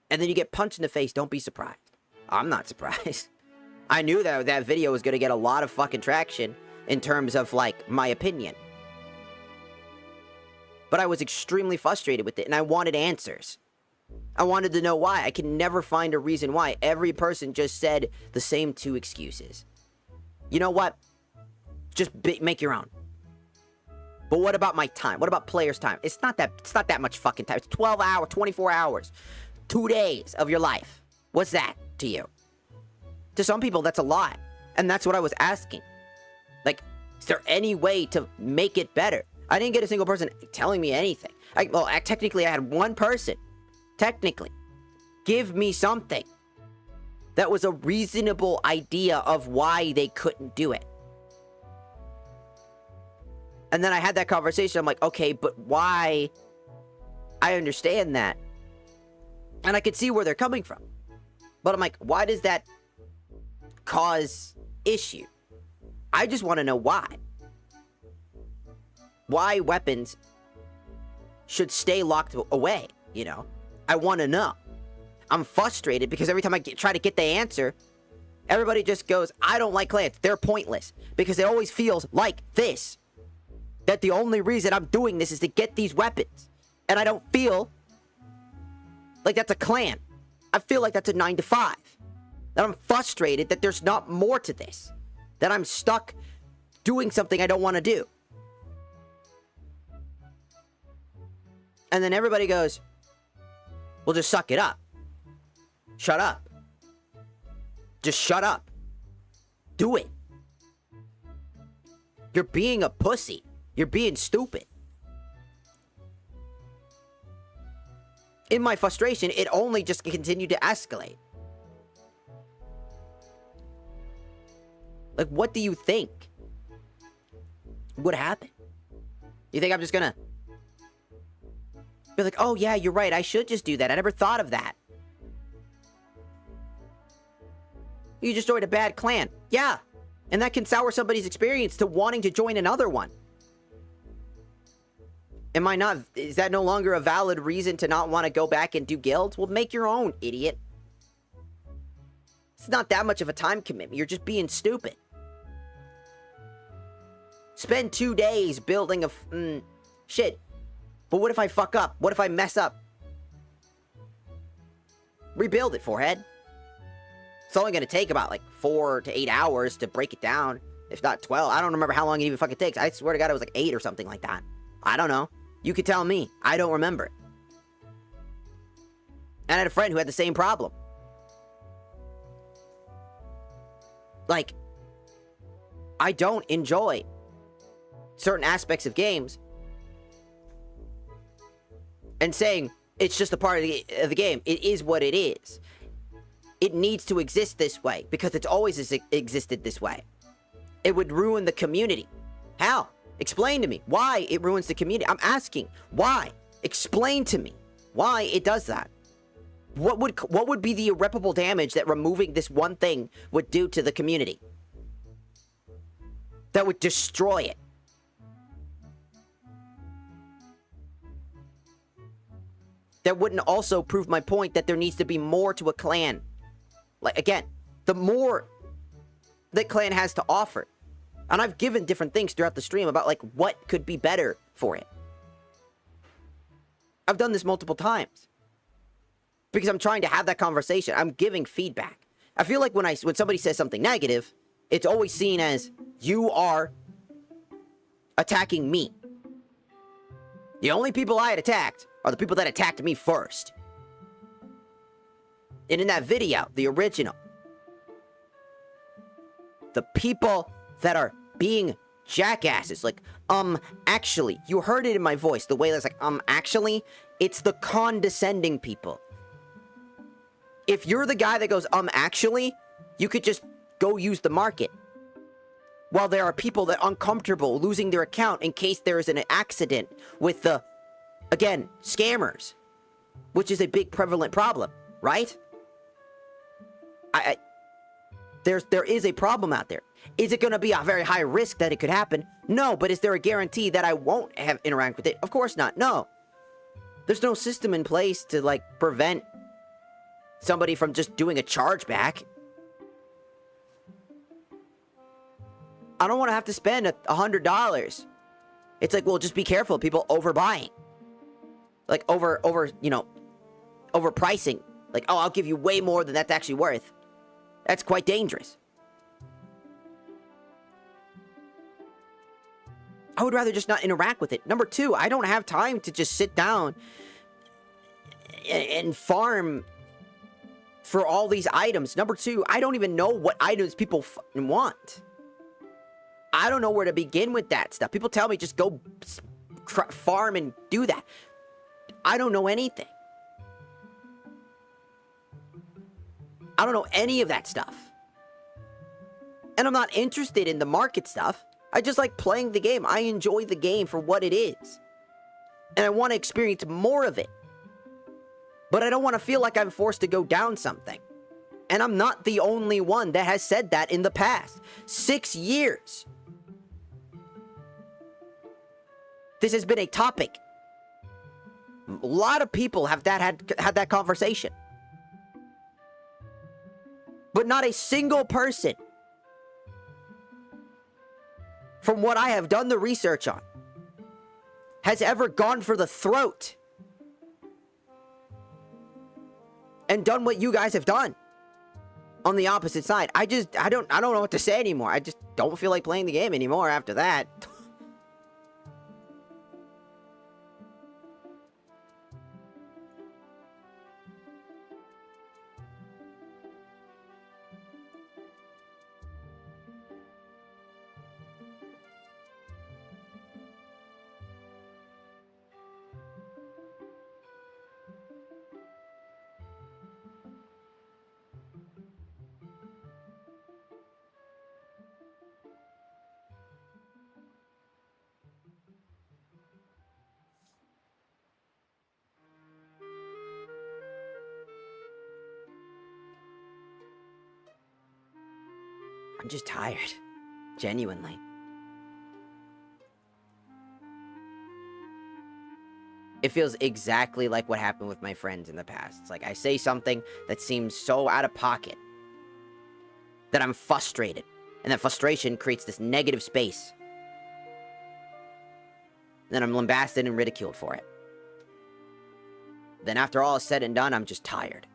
[SPEAKER 1] and then you get punched in the face, don't be surprised. I'm not surprised. I knew that that video was going to get a lot of fucking traction in terms of, like, my opinion. But I was extremely frustrated with it, and I wanted answers. I wanted to know why. I could never find a reason why. Every person just said the same two excuses. You know what? Just make your own. But what about my time? What about players' time? It's not that much fucking time. It's 12 hours, 24 hours. 2 days of your life. What's that to you? To some people, that's a lot. And that's what I was asking. Like, is there any way to make it better? I didn't get a single person telling me anything. Technically, I had one person, technically, give me something that was a reasonable idea of why they couldn't do it. And then I had that conversation. I'm like, okay, but why? I understand that. And I could see where they're coming from. But I'm like, why does that cause issue? I just want to know why. Why weapons should stay locked away, you know? I want to know. I'm frustrated because every time I try to get the answer, everybody just goes, I don't like clans. They're pointless. Because it always feels like this. That the only reason I'm doing this is to get these weapons. And I don't feel like that's a clan. I feel like that's a 9 to 5. That I'm frustrated that there's not more to this. That I'm stuck doing something I don't want to do. And then everybody goes, well, just suck it up. Shut up. Just shut up. Do it. You're being a pussy. You're being stupid. In my frustration, it only just continued to escalate. Like, what do you think would happen? You think I'm just gonna be like, oh yeah, you're right, I should just do that. I never thought of that. You just joined a bad clan. Yeah. And that can sour somebody's experience to wanting to join another one. Is that no longer a valid reason to not want to go back and do guilds? Well, make your own, idiot. It's not that much of a time commitment. You're just being stupid. Spend 2 days building a shit. But what if I fuck up? What if I mess up? Rebuild it, forehead. It's only gonna take about like 4 to 8 hours to break it down. If not 12. I don't remember how long it even fucking takes. I swear to God it was like 8 or something like that. I don't know. You could tell me. I don't remember it. And I had a friend who had the same problem. Like, I don't enjoy certain aspects of games. And saying it's just a part of the game. It is what it is. It needs to exist this way because it's always existed this way. It would ruin the community. How? Explain to me why it ruins the community. I'm asking why. Explain to me why it does that. What would be the irreparable damage that removing this one thing would do to the community? That would destroy it. That wouldn't also prove my point that there needs to be more to a clan. Like, again, the more that clan has to offer. And I've given different things throughout the stream about, like, what could be better for it. I've done this multiple times. Because I'm trying to have that conversation. I'm giving feedback. I feel like when somebody says something negative, it's always seen as, you are attacking me. The only people I had attacked are the people that attacked me first. And in that video, the original, the people that are being jackasses, like, actually, you heard it in my voice, the way that's like, actually, it's the condescending people. If you're the guy that goes, actually, you could just go use the market. While there are people that are uncomfortable losing their account in case there is an accident with the, again, scammers, which is a big prevalent problem, right? There is a problem out there. Is it going to be a very high risk that it could happen? No, but is there a guarantee that I won't have interact with it? Of course not. No. There's no system in place to, like, prevent somebody from just doing a chargeback. I don't want to have to spend $100. It's like, well, just be careful, people overbuying. Like, overpricing. Like, oh, I'll give you way more than that's actually worth. That's quite dangerous. I would rather just not interact with it. Number 2, I don't have time to just sit down and farm for all these items. Number 2, I don't even know what items people want. I don't know where to begin with that stuff. People tell me just go farm and do that. I don't know anything. I don't know any of that stuff. And I'm not interested in the market stuff. I just like playing the game. I enjoy the game for what it is. And I want to experience more of it. But I don't want to feel like I'm forced to go down something. And I'm not the only one that has said that in the past. 6 years. This has been a topic. A lot of people have had that conversation. But not a single person, from what I have done the research on, has ever gone for the throat and done what you guys have done on the opposite side. I don't know what to say anymore. I just don't feel like playing the game anymore after that. I'm just tired. Genuinely. It feels exactly like what happened with my friends in the past. It's like I say something that seems so out of pocket that I'm frustrated. And that frustration creates this negative space. Then I'm lambasted and ridiculed for it. Then after all is said and done, I'm just tired.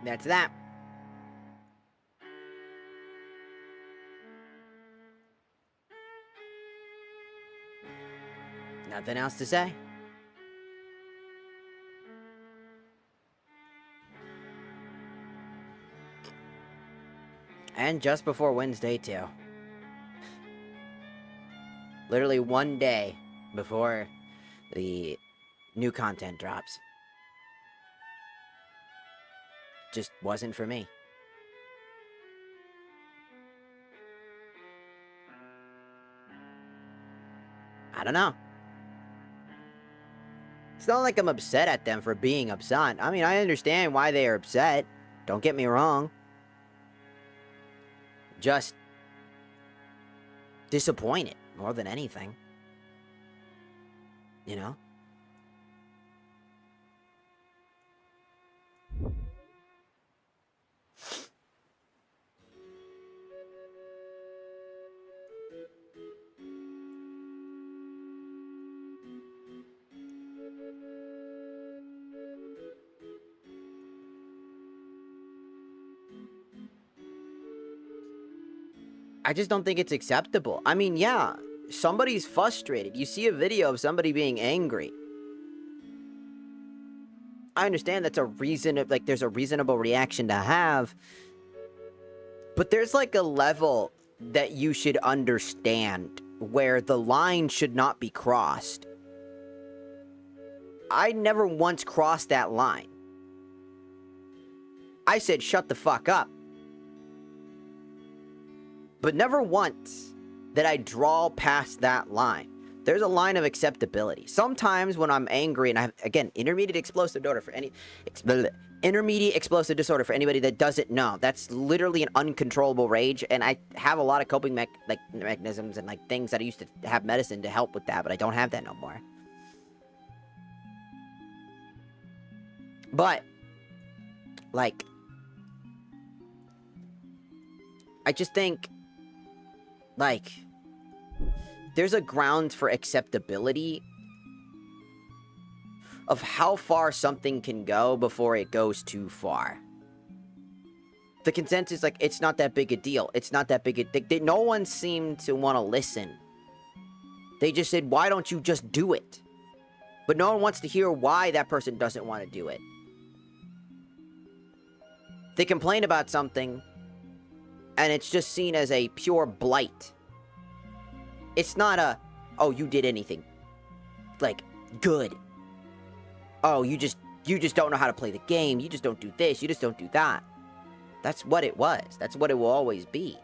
[SPEAKER 1] That's that. Nothing else to say. And just before Wednesday, too. Literally one day before the new content drops. Just wasn't for me. I don't know. It's not like I'm upset at them for being upset. I mean, I understand why they are upset. Don't get me wrong. Just disappointed more than anything. You know? I just don't think it's acceptable. I mean, yeah, somebody's frustrated. You see a video of somebody being angry. I understand that's a reason, like, there's a reasonable reaction to have. But there's, like, a level that you should understand where the line should not be crossed. I never once crossed that line. I said, shut the fuck up. But never once did I draw past that line. There's a line of acceptability. Sometimes when I'm angry, and I have, again, intermediate explosive disorder for anybody that doesn't know. That's literally an uncontrollable rage, and I have a lot of coping mechanisms and like things that I used to have medicine to help with that, but I don't have that no more. But like, I just think, like, there's a ground for acceptability of how far something can go before it goes too far. The consensus, like, it's not that big a deal. It's not that big a... no one seemed to want to listen. They just said, why don't you just do it? But no one wants to hear why that person doesn't want to do it. They complain about something, and it's just seen as a pure blight. It's not a, oh, you did anything, like, good. Oh, you just don't know how to play the game. You just don't do this. You just don't do that. That's what it was. That's what it will always be.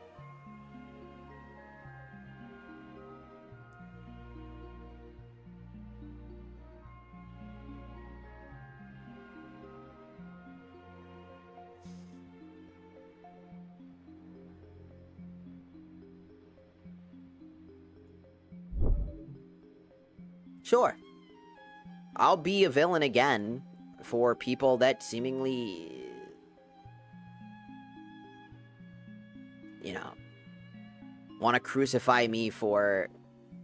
[SPEAKER 1] Sure. I'll be a villain again for people that seemingly, you know, want to crucify me for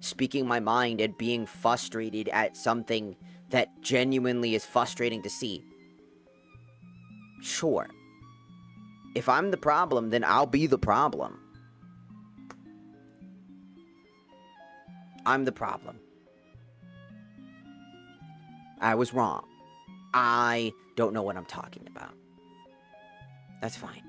[SPEAKER 1] speaking my mind and being frustrated at something that genuinely is frustrating to see. Sure. If I'm the problem, then I'll be the problem. I'm the problem. I was wrong. I don't know what I'm talking about. That's fine.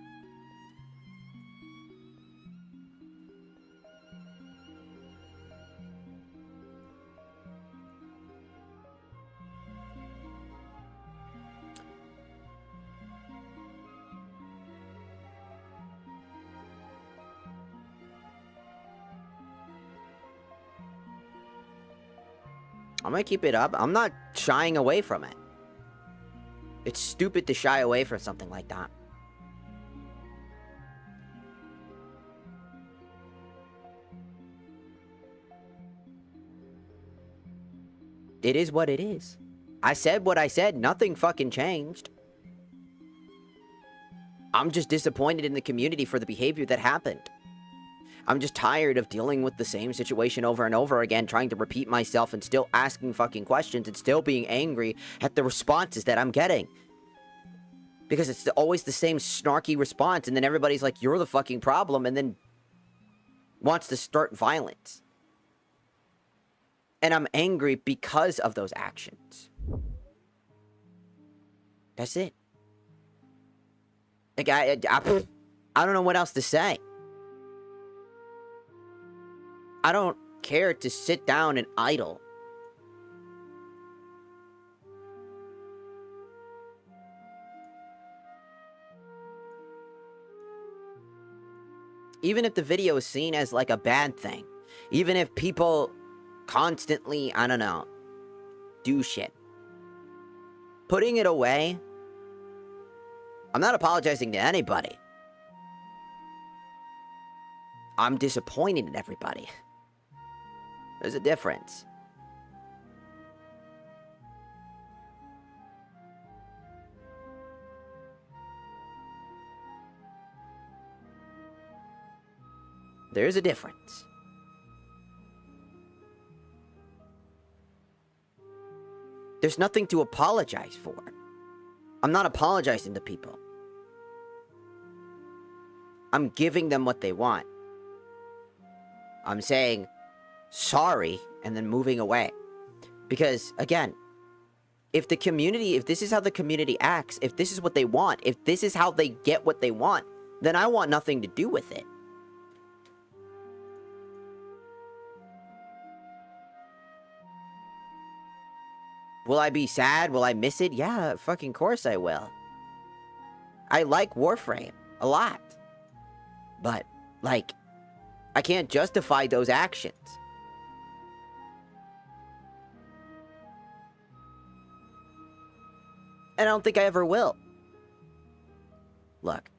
[SPEAKER 1] I'm gonna keep it up. I'm not shying away from it. It's stupid to shy away from something like that. It is what it is. I said what I said. Nothing fucking changed. I'm just disappointed in the community for the behavior that happened. I'm just tired of dealing with the same situation over and over again, trying to repeat myself and still asking fucking questions and still being angry at the responses that I'm getting. Because it's always the same snarky response, and then everybody's like, you're the fucking problem, and then wants to start violence. And I'm angry because of those actions. That's it. Like, I don't know what else to say. I don't care to sit down and idle. Even if the video is seen as like a bad thing. Even if people constantly, I don't know, do shit. Putting it away, I'm not apologizing to anybody. I'm disappointed in everybody. There's a difference. There's a difference. There's nothing to apologize for. I'm not apologizing to people. I'm giving them what they want. I'm saying sorry and then moving away. Because, again, if the community, if this is how the community acts, if this is what they want, if this is how they get what they want, then I want nothing to do with it. Will I be sad? Will I miss it? Yeah, fucking course I will. I like Warframe a lot. But, like, I can't justify those actions. And I don't think I ever will. Look,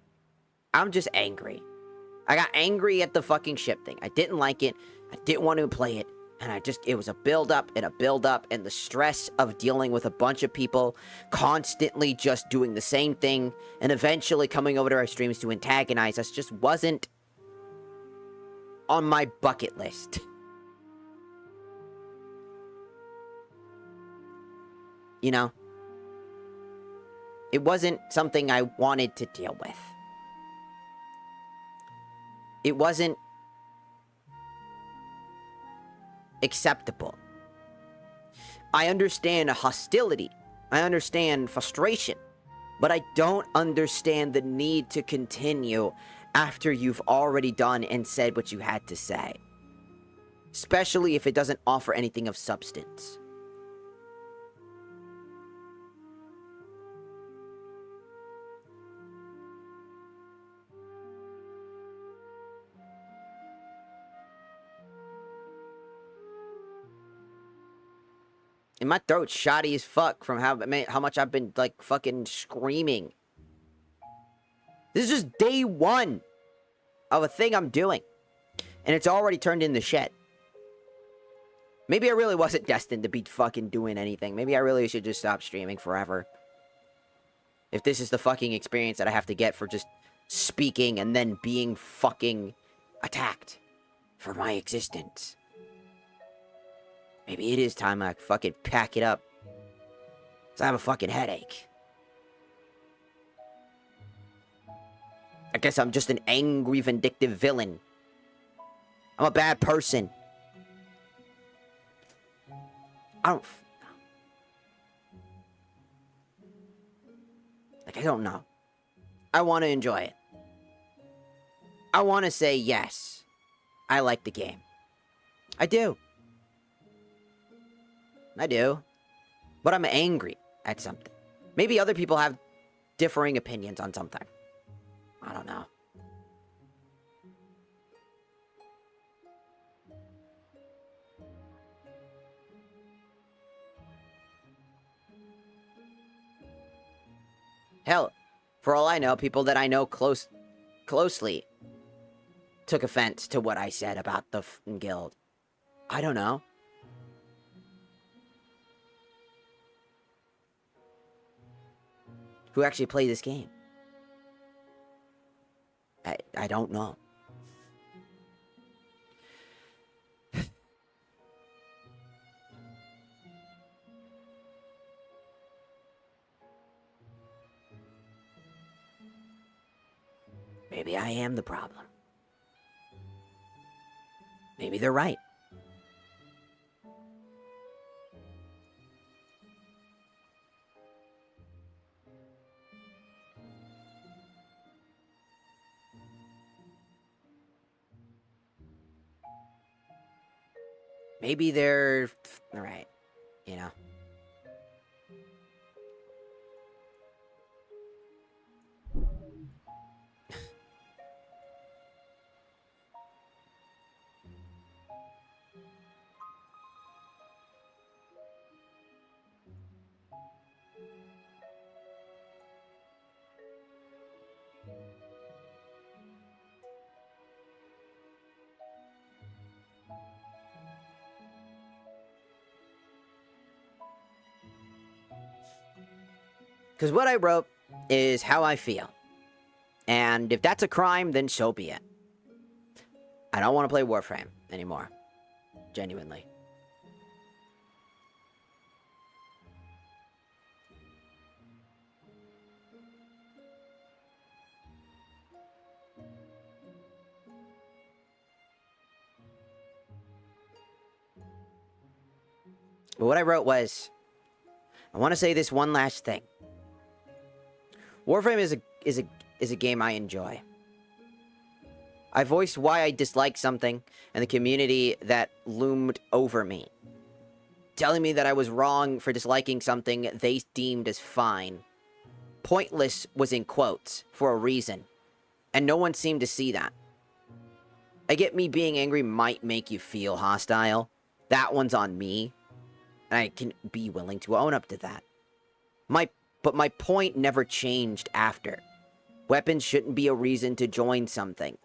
[SPEAKER 1] I'm just angry. I got angry at the fucking ship thing. I didn't like it. I didn't want to play it. And it was a build-up and a build-up, and the stress of dealing with a bunch of people constantly just doing the same thing and eventually coming over to our streams to antagonize us just wasn't on my bucket list. You know? It wasn't something I wanted to deal with. It wasn't acceptable. I understand hostility. I understand frustration. But I don't understand the need to continue after you've already done and said what you had to say. Especially if it doesn't offer anything of substance. And my throat's shoddy as fuck from how much I've been, like, fucking screaming. This is just day one of a thing I'm doing. And it's already turned into shit. Maybe I really wasn't destined to be fucking doing anything. Maybe I really should just stop streaming forever. If this is the fucking experience that I have to get for just speaking and then being fucking attacked for my existence. Maybe it is time I fucking pack it up. 'Cause I have a fucking headache. I guess I'm just an angry, vindictive villain. I'm a bad person. I don't know. I want to enjoy it. I want to say yes. I like the game. I do. I do. But I'm angry at something. Maybe other people have differing opinions on something. I don't know. Hell, for all I know, people that I know closely took offense to what I said about the guild. I don't know. Who actually play this game? I don't know. Maybe I am the problem. Maybe they're right. Maybe they're right, you know. Because what I wrote is how I feel. And if that's a crime, then so be it. I don't want to play Warframe anymore. Genuinely. But what I wrote was, I want to say this one last thing. Warframe is a game I enjoy. I voiced why I dislike something and the community that loomed over me, telling me that I was wrong for disliking something they deemed as fine. Pointless was in quotes for a reason, and no one seemed to see that. I get me being angry might make you feel hostile. That one's on me, and I can be willing to own up to that. But my point never changed after. Weapons shouldn't be a reason to join something.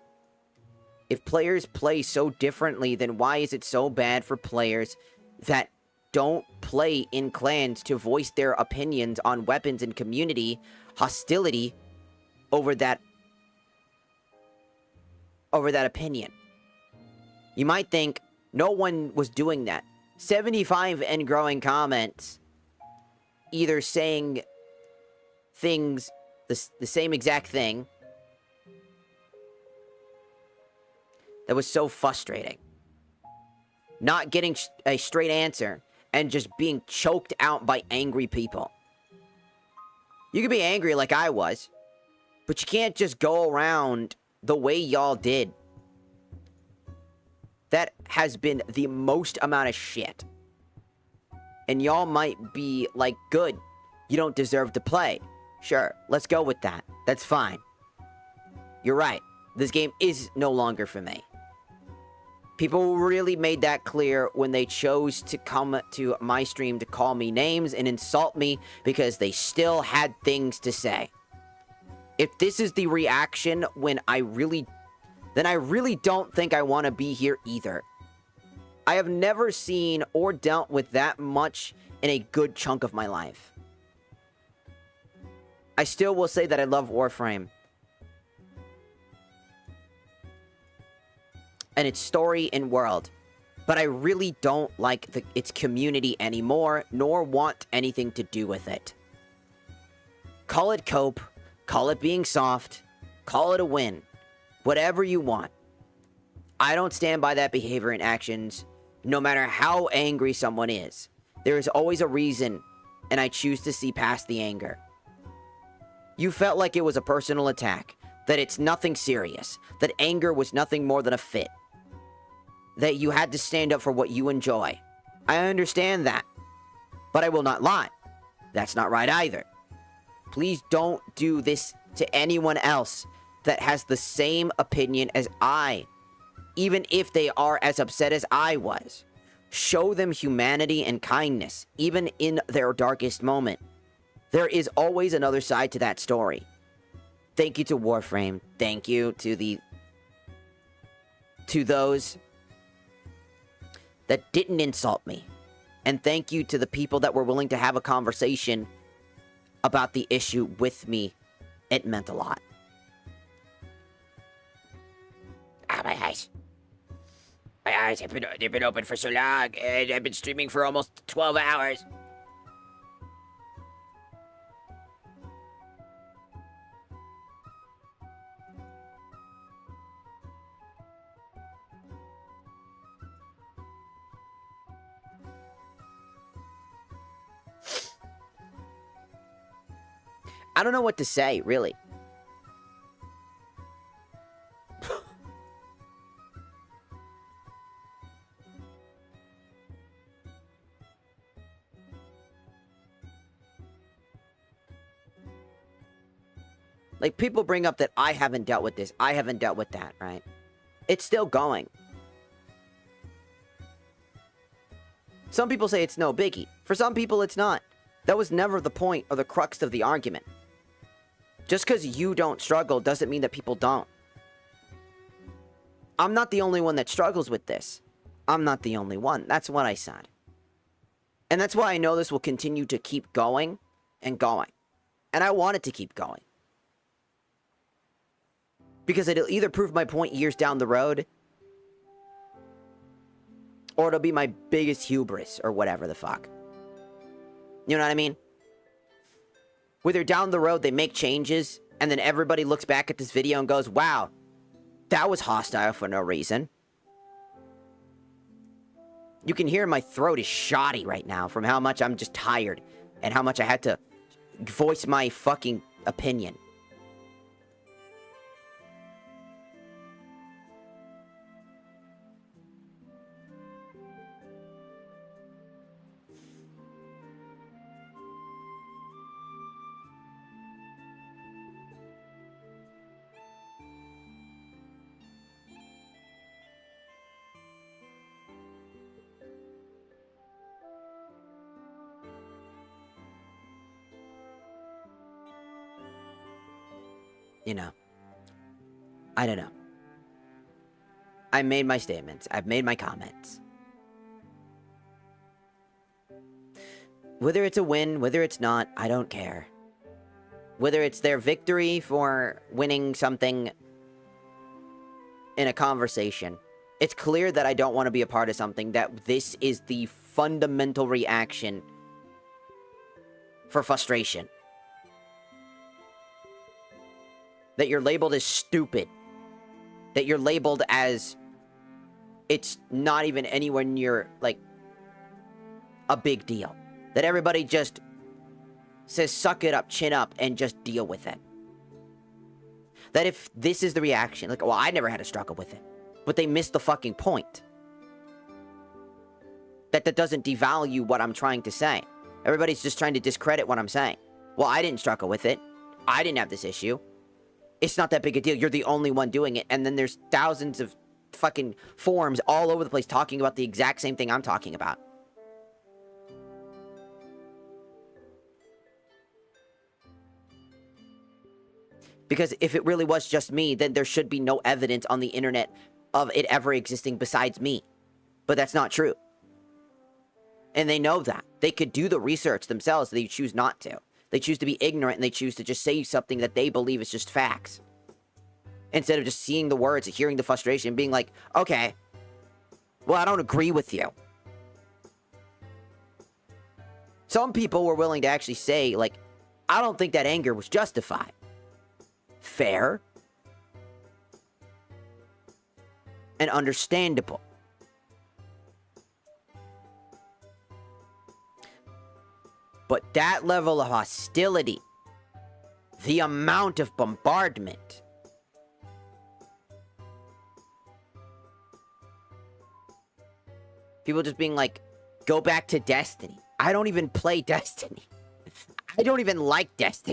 [SPEAKER 1] If players play so differently, then why is it so bad for players that don't play in clans to voice their opinions on weapons and community hostility over that opinion? You might think no one was doing that. 75 and growing comments either saying things, the same exact thing, that was so frustrating. Not getting a straight answer and just being choked out by angry people. You can be angry like I was, but you can't just go around the way y'all did. That has been the most amount of shit. And y'all might be like, good, you don't deserve to play. Sure, let's go with that. That's fine. You're right. This game is no longer for me. People really made that clear when they chose to come to my stream to call me names and insult me because they still had things to say. If this is the reaction then I really don't think I want to be here either. I have never seen or dealt with that much in a good chunk of my life. I still will say that I love Warframe and its story and world, but I really don't like its community anymore, nor want anything to do with it. Call it cope, call it being soft, call it a win, whatever you want. I don't stand by that behavior and actions, no matter how angry someone is. There is always a reason, and I choose to see past the anger. You felt like it was a personal attack, that it's nothing serious, that anger was nothing more than a fit, that you had to stand up for what you enjoy. I understand that, but I will not lie. That's not right either. Please don't do this to anyone else that has the same opinion as I, even if they are as upset as I was. Show them humanity and kindness, even in their darkest moment. There is always another side to that story. Thank you to Warframe. Thank you to those that didn't insult me. And thank you to the people that were willing to have a conversation about the issue with me. It meant a lot. My eyes. My eyes have been open for so long, and I've been streaming for almost 12 hours. I don't know what to say, really. Like, people bring up that I haven't dealt with this, I haven't dealt with that, right? It's still going. Some people say it's no biggie. For some people, it's not. That was never the point or the crux of the argument. Just because you don't struggle doesn't mean that people don't. I'm not the only one that struggles with this. I'm not the only one. That's what I said. And that's why I know this will continue to keep going and going. And I want it to keep going. Because it'll either prove my point years down the road, or it'll be my biggest hubris, or whatever the fuck. You know what I mean? Whether down the road they make changes, and then everybody looks back at this video and goes, wow, that was hostile for no reason. You can hear my throat is shoddy right now from how much I'm just tired, and how much I had to voice my fucking opinion. You know, I don't know. I made my statements. I've made my comments. Whether it's a win, whether it's not, I don't care. Whether it's their victory for winning something in a conversation, it's clear that I don't want to be a part of something, that this is the fundamental reaction for frustration. That you're labeled as stupid. That you're labeled as it's not even anywhere near, like, a big deal. That everybody just says suck it up, chin up, and just deal with it. That if this is the reaction, like, well, I never had a struggle with it. But they missed the fucking point. That doesn't devalue what I'm trying to say. Everybody's just trying to discredit what I'm saying. Well, I didn't struggle with it. I didn't have this issue. It's not that big a deal. You're the only one doing it. And then there's thousands of fucking forums all over the place talking about the exact same thing I'm talking about. Because if it really was just me, then there should be no evidence on the internet of it ever existing besides me. But that's not true. And they know that. They could do the research themselves. They choose not to. They choose to be ignorant, and they choose to just say something that they believe is just facts. Instead of just seeing the words, hearing the frustration, and being like, okay, well, I don't agree with you. Some people were willing to actually say, like, I don't think that anger was justified. Fair. And understandable. But that level of hostility, the amount of bombardment, people just being like, go back to Destiny. I don't even play Destiny. I don't even like Destiny.